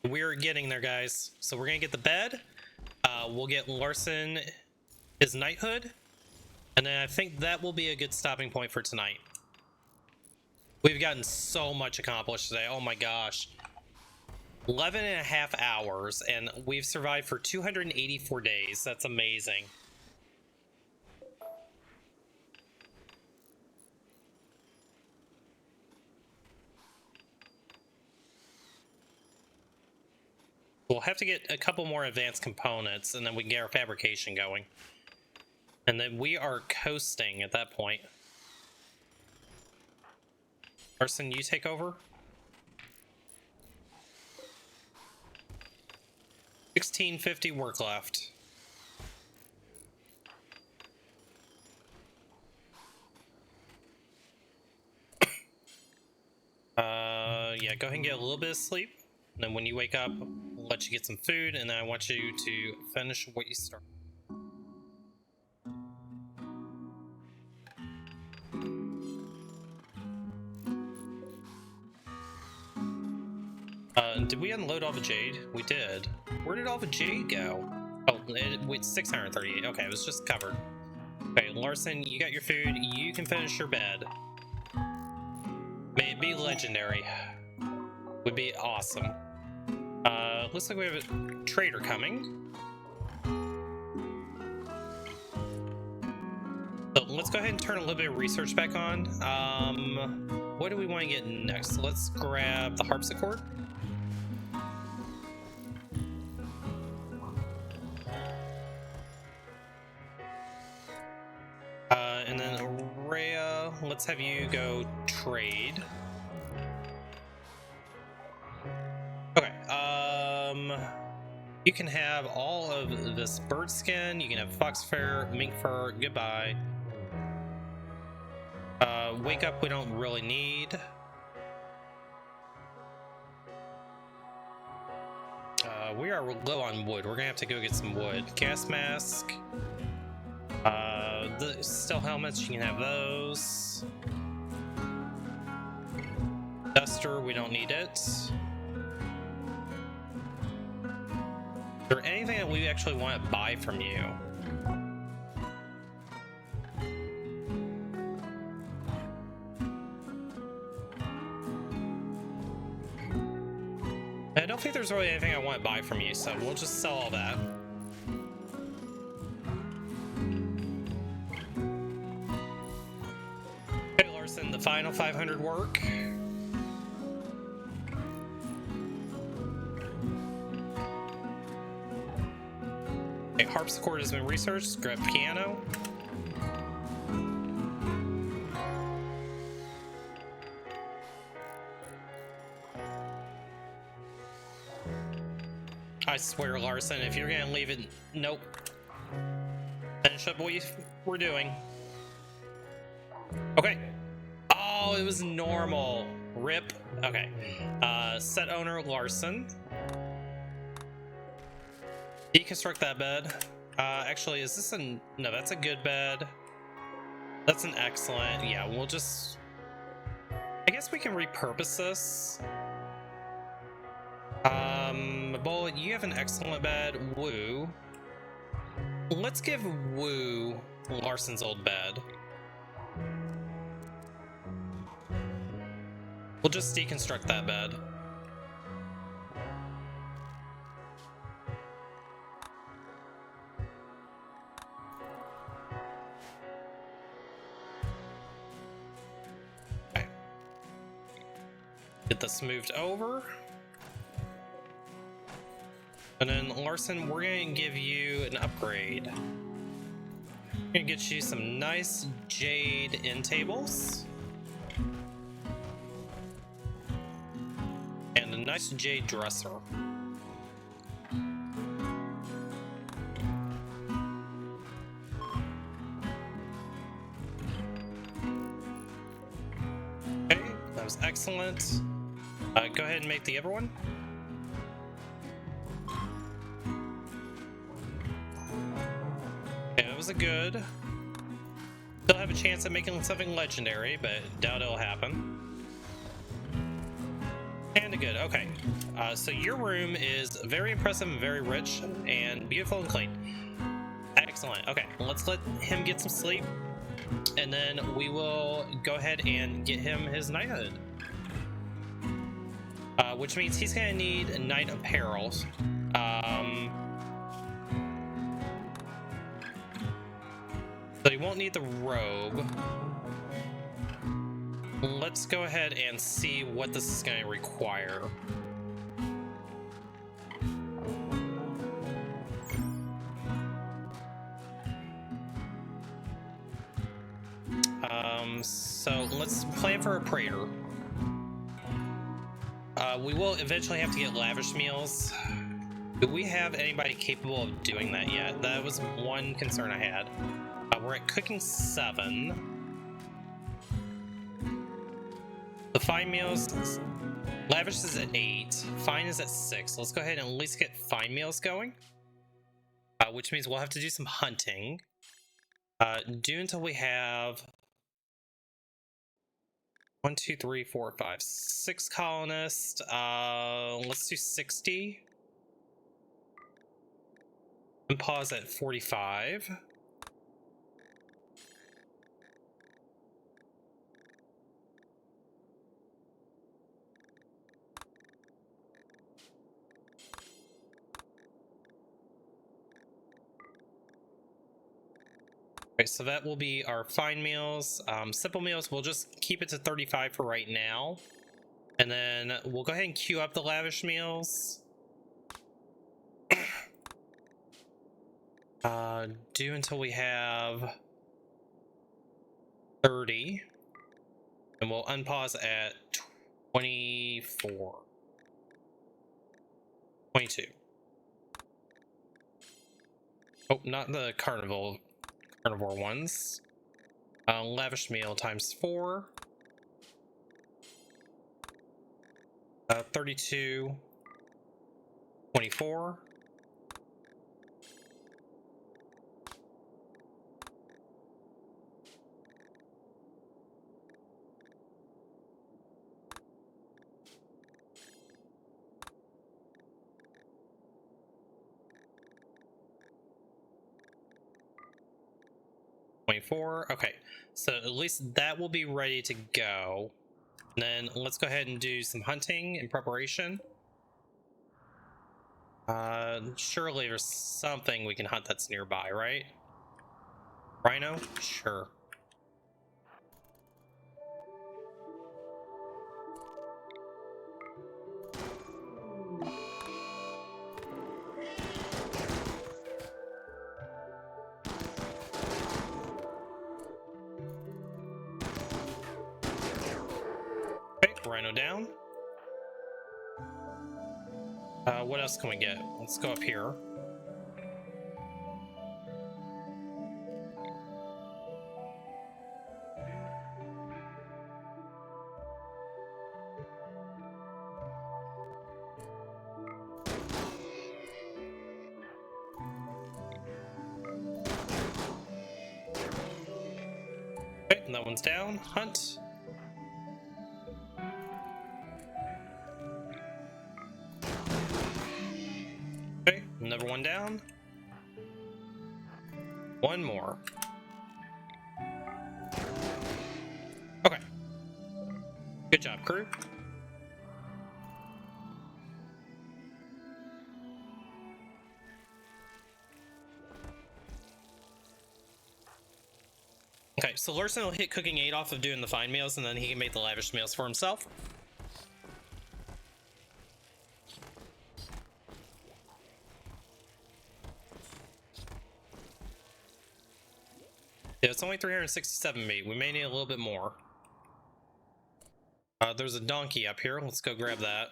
We're getting there, guys. So we're gonna get the bed. We'll get Larson his knighthood, and then I think that will be a good stopping point for tonight. We've gotten so much accomplished today. Oh my gosh. 11 and a half hours, and we've survived for 284 days. That's amazing. We'll have to get a couple more advanced components, and then we can get our fabrication going. And then we are coasting at that point. Larson, you take over. 1650 work left. Yeah, go ahead and get a little bit of sleep. And then when you wake up, we'll let you get some food, and then I want you to finish what you started. Did we unload all the jade? We did. Where did all the jade go? Oh, it's 638. Okay, it was just covered. Okay, Larson, you got your food. You can finish your bed. May it be legendary. Would be awesome. Looks like we have a trader coming. So let's go ahead and turn a little bit of research back on. What do we want to get next? Let's grab the harpsichord. And then Rhea, let's have you go trade. Okay, you can have all of this bird skin, you can have fox fur, mink fur, goodbye. Wake up we don't really need. We are low on wood, we're gonna have to go get some wood. Gas mask. The steel helmets, you can have those. Duster, we don't need it. Is there anything that we actually want to buy from you? I don't think there's really anything I want to buy from you, so we'll just sell all that. The final 500 work. Okay, harpsichord has been researched. Grab piano. I swear, Larson, if you're gonna leave it, nope. Finish up what we're doing. Okay. Oh, it was normal. Rip. Okay. Set owner Larson. Deconstruct that bed. Actually, is this a... No, that's a good bed. That's an excellent... Yeah, we'll just... I guess we can repurpose this. Bullet, you have an excellent bed. Woo. Let's give Woo Larson's old bed. We'll just deconstruct that bed. Get this moved over. And then Larson, we're gonna give you an upgrade. We're gonna get you some nice jade end tables. And a nice jade dresser. Okay, that was excellent. Go ahead and make the other one. Yeah, it was a good. Still have a chance at making something legendary, but doubt it'll happen. And a good, okay. So your room is very impressive and very rich and beautiful and clean. Excellent. Okay, let's let him get some sleep, and then we will go ahead and get him his knighthood. Which means he's gonna need knight apparel. So he won't need the robe. Let's go ahead and see what this is going to require. So let's plan for a praetor. We will eventually have to get lavish meals. Do we have anybody capable of doing that yet? That was one concern I had. We're at cooking 7. The fine meals, lavish is at 8. Fine is at 6. Let's go ahead and at least get fine meals going. Which means we'll have to do some hunting. Do until we have 1, 2, 3, 4, 5, 6 colonists. Let's do 60. And pause at 45. Okay, so that will be our fine meals. Simple meals, we'll just keep it to 35 for right now. And then we'll go ahead and queue up the lavish meals. Do until we have 30. And we'll unpause at 24. 22. Oh, not the carnivore ones. Lavish meal times 4. 32. 24. Okay, so at least that will be ready to go. And then let's go ahead and do some hunting in preparation. Surely there's something we can hunt that's nearby, right? Rhino? Sure. Rhino down. What else can we get? Let's go up here. Okay, that one's down. Hunt. Another one down. One more. Okay. Good job, crew. Okay, so Larson will hit cooking 8 off of doing the fine meals, and then he can make the lavish meals for himself. Yeah, it's only 367 meat. We may need a little bit more. There's a donkey up here. Let's go grab that.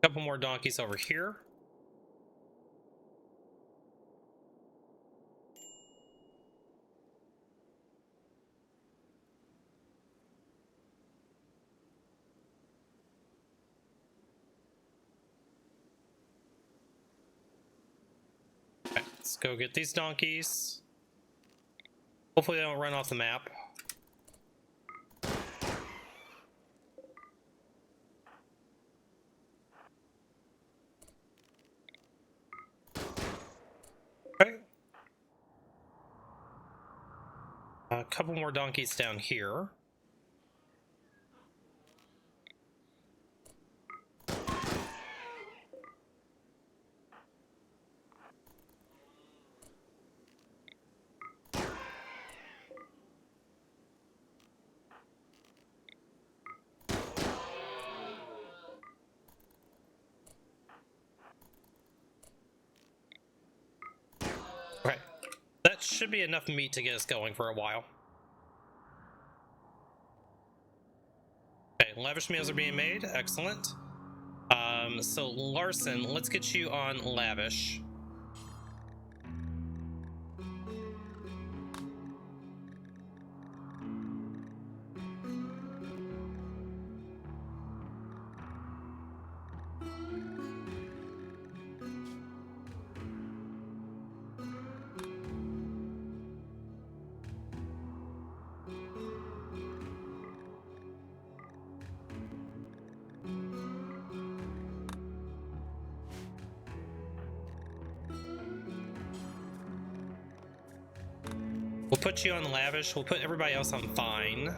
Couple more donkeys over here. Okay, let's go get these donkeys. Hopefully they don't run off the map. Okay. A couple more donkeys down here. Okay, that should be enough meat to get us going for a while. Okay, lavish meals are being made. Excellent. So Larson, let's get you on lavish. We'll put you on lavish. We'll put everybody else on fine.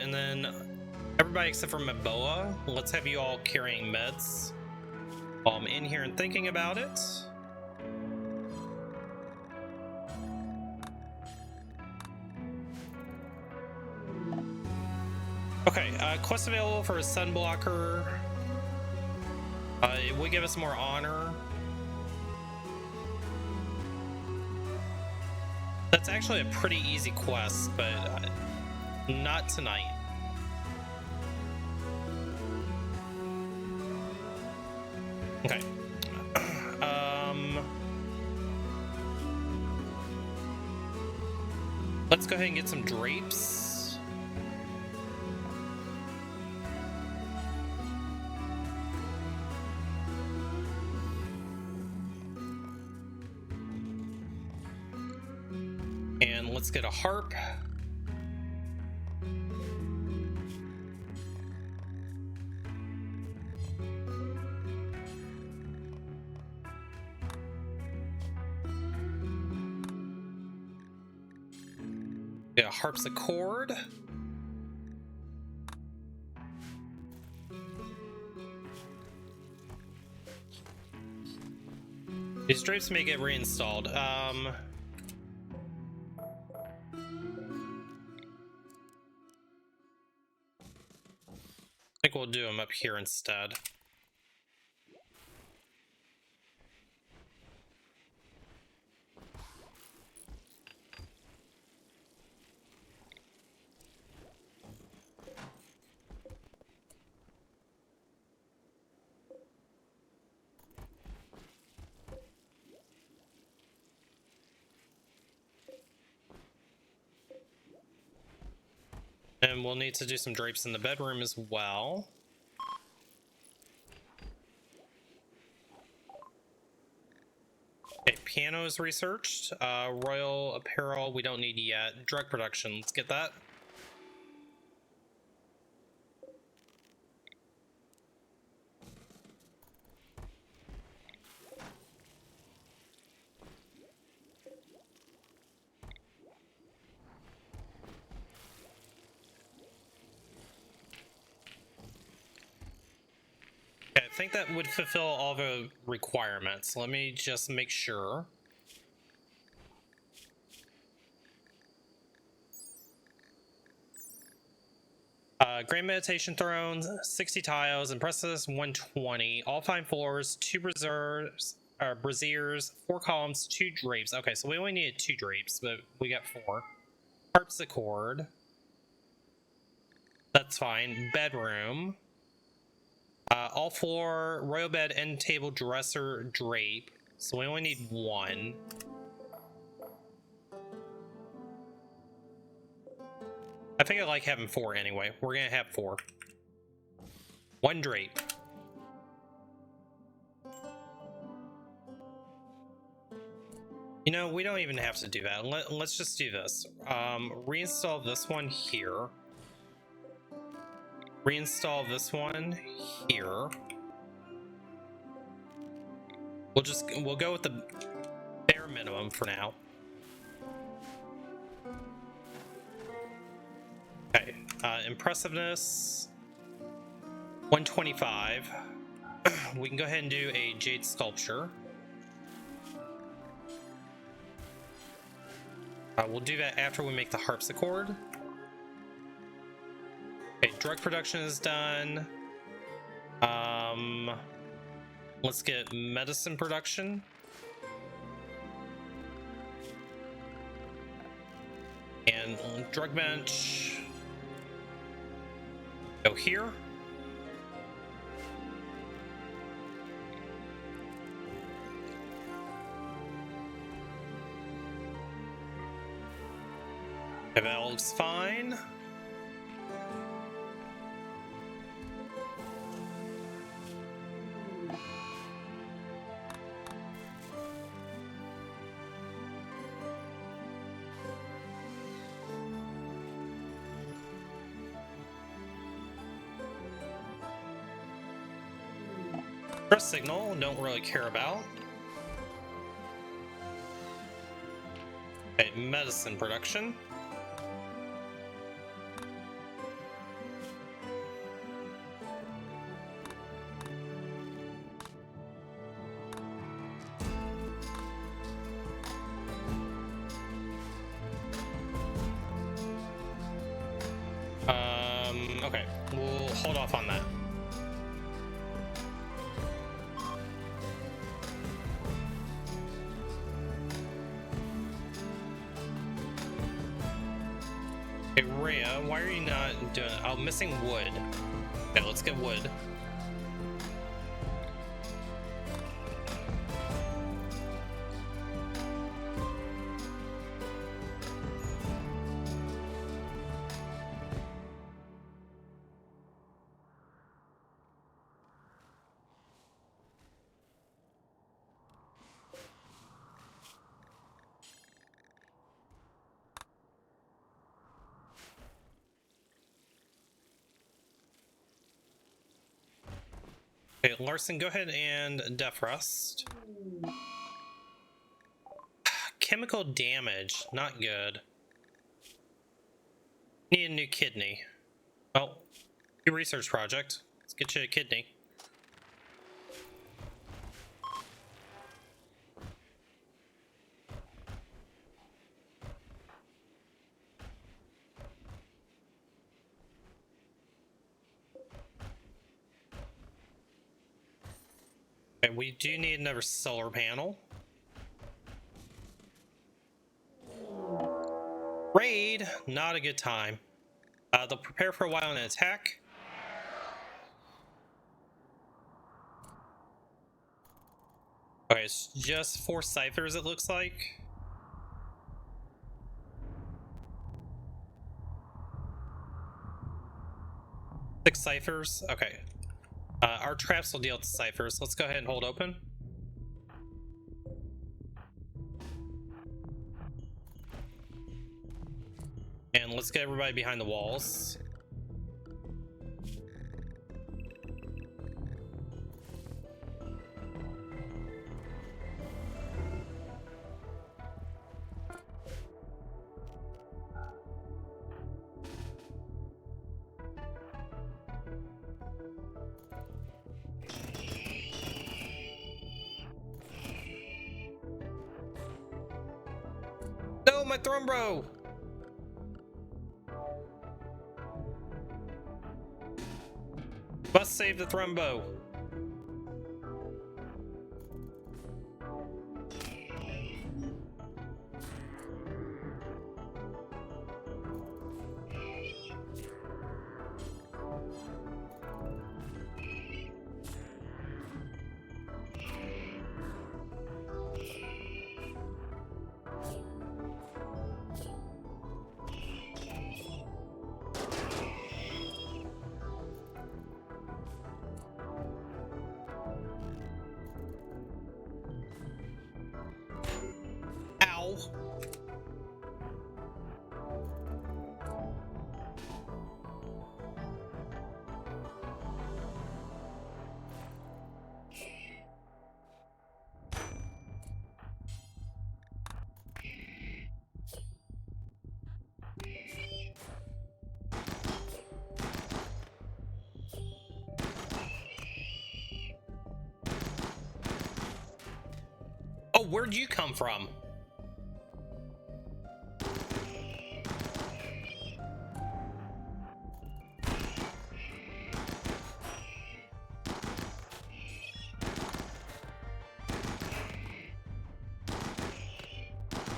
And then everybody except for Maboa, let's have you all carrying meds while I'm in here and thinking about it. Okay, quest available for a sunblocker. It would give us more honor. That's actually a pretty easy quest, but not tonight. Okay. Let's go ahead and get some drapes. And let's get a harp. Get a harpsichord. These drapes may get reinstalled. I think we'll do them up here instead. And we'll need to do some drapes in the bedroom as well. Okay, piano is researched. Royal apparel, we don't need yet. Drug production, let's get that. Okay, I think that would fulfill all the requirements. Let me just make sure. Grand Meditation Thrones, 60 tiles, Impressive 120, all 5 floors, 2 braziers, 4 columns, 2 drapes. Okay, so we only needed 2 drapes, but we got 4. Harpsichord. That's fine. Bedroom. All 4, royal bed, end table, dresser, drape. So we only need 1. I think I like having 4 anyway. We're gonna have 4. 1 drape. You know, we don't even have to do that. Let's just do this. Reinstall this one here. Reinstall this one here. We'll go with the bare minimum for now. Okay, impressiveness 125. We can go ahead and do a jade sculpture. We'll do that after we make the harpsichord. Okay, drug production is done. Let's get medicine production. And drug bench. Go here. Okay, that looks fine. Press signal, don't really care about. Okay, medicine production. Okay, we'll hold off on that. Hey, Rhea, why are you not doing it? Oh, missing wood. Okay, let's get wood. Okay, Larson, go ahead and defrost. Chemical damage, not good. Need a new kidney. Oh, new research project. Let's get you a kidney. Okay, we do need another solar panel. Raid, not a good time. They'll prepare for a while and attack. Okay, it's just 4 ciphers, it looks like. Six ciphers. Okay. Our traps will deal with the ciphers. Let's go ahead and hold open. And let's get everybody behind the walls. No, my Thrumbro! Must save the Thrumbo. Ow. Oh, where'd you come from?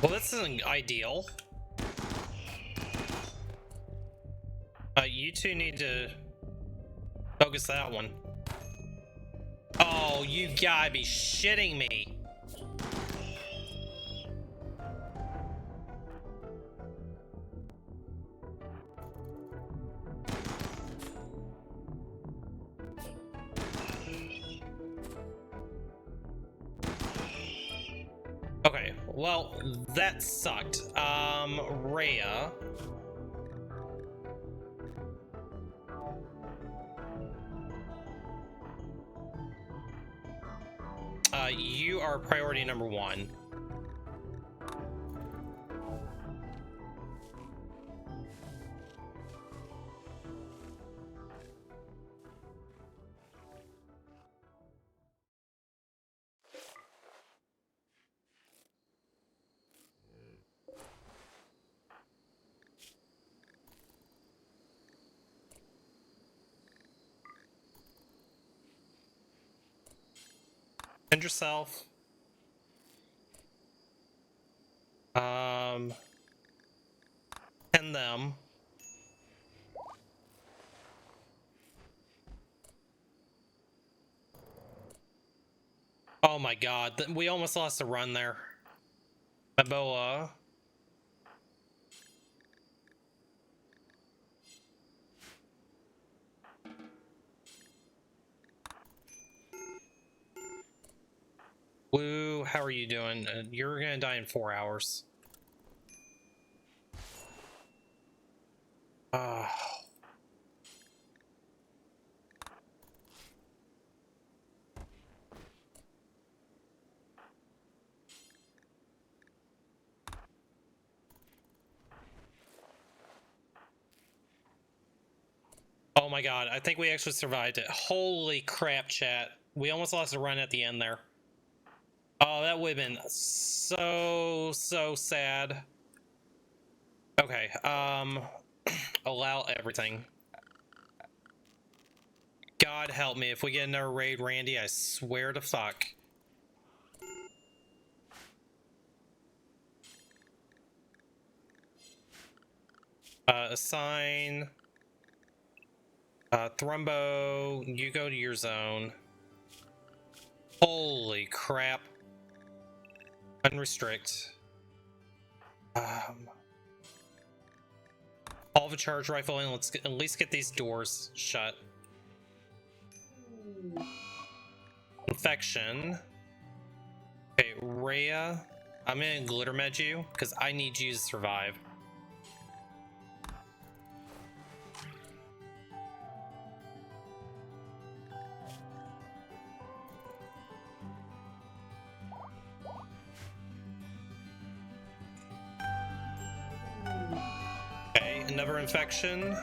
Well, this isn't ideal. You two need to focus that one. Oh, you gotta be shitting me. Okay, well, that sucked. Rhea. You are priority number 1. Send yourself. Send them. Oh my god, we almost lost a run there. Ebola. Woo, how are you doing? You're gonna die in 4 hours. Oh my god, I think we actually survived it. Holy crap, chat. We almost lost a run at the end there. Oh, that would have been so sad. Okay, allow everything. God help me if we get another raid, Randy, I swear to fuck. Assign. Thrumbo, you go to your zone. Holy crap. Unrestrict. All of a charge rifle, and let's at least get these doors shut. Infection. Okay, Rhea, I'm gonna glitter med you because I need you to survive. Okay, another infection.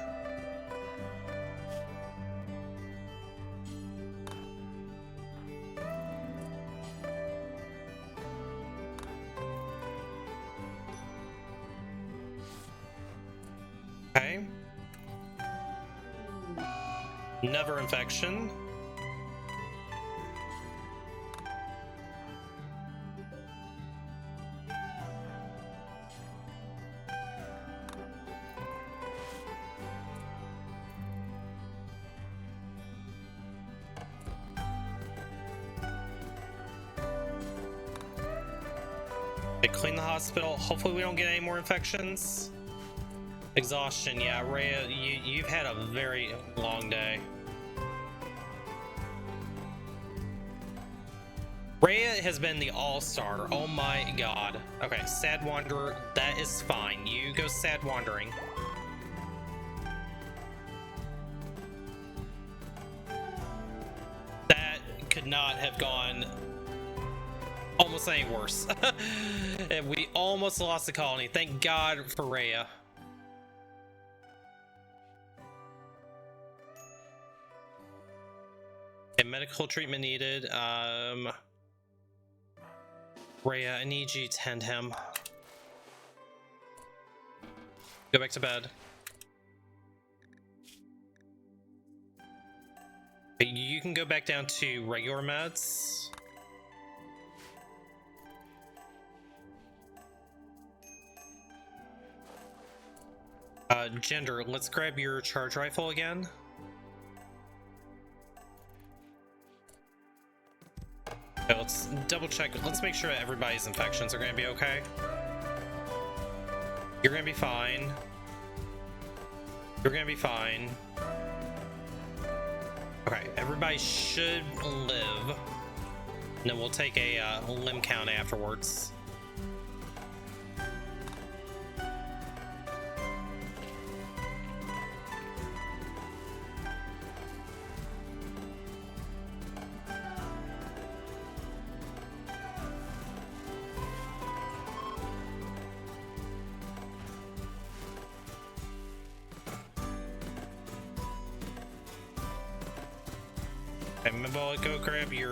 Okay. Another infection. They clean the hospital. Hopefully we don't get any more infections. Exhaustion, yeah, Rhea, you've had a very long day. Rhea has been the all-star. Oh my god. Okay, Sad Wanderer, that is fine. You go Sad Wandering. That could not have gone almost any worse. And we almost lost the colony. Thank God for Rhea. And medical treatment needed. Rhea, I need you to tend him. Go back to bed. You can go back down to regular meds. Gender, let's grab your charge rifle again. Okay, let's double check. Let's make sure that everybody's infections are going to be okay. You're going to be fine. You're going to be fine. Okay, everybody should live. And then we'll take a limb count afterwards. Okay, Mabel, go grab your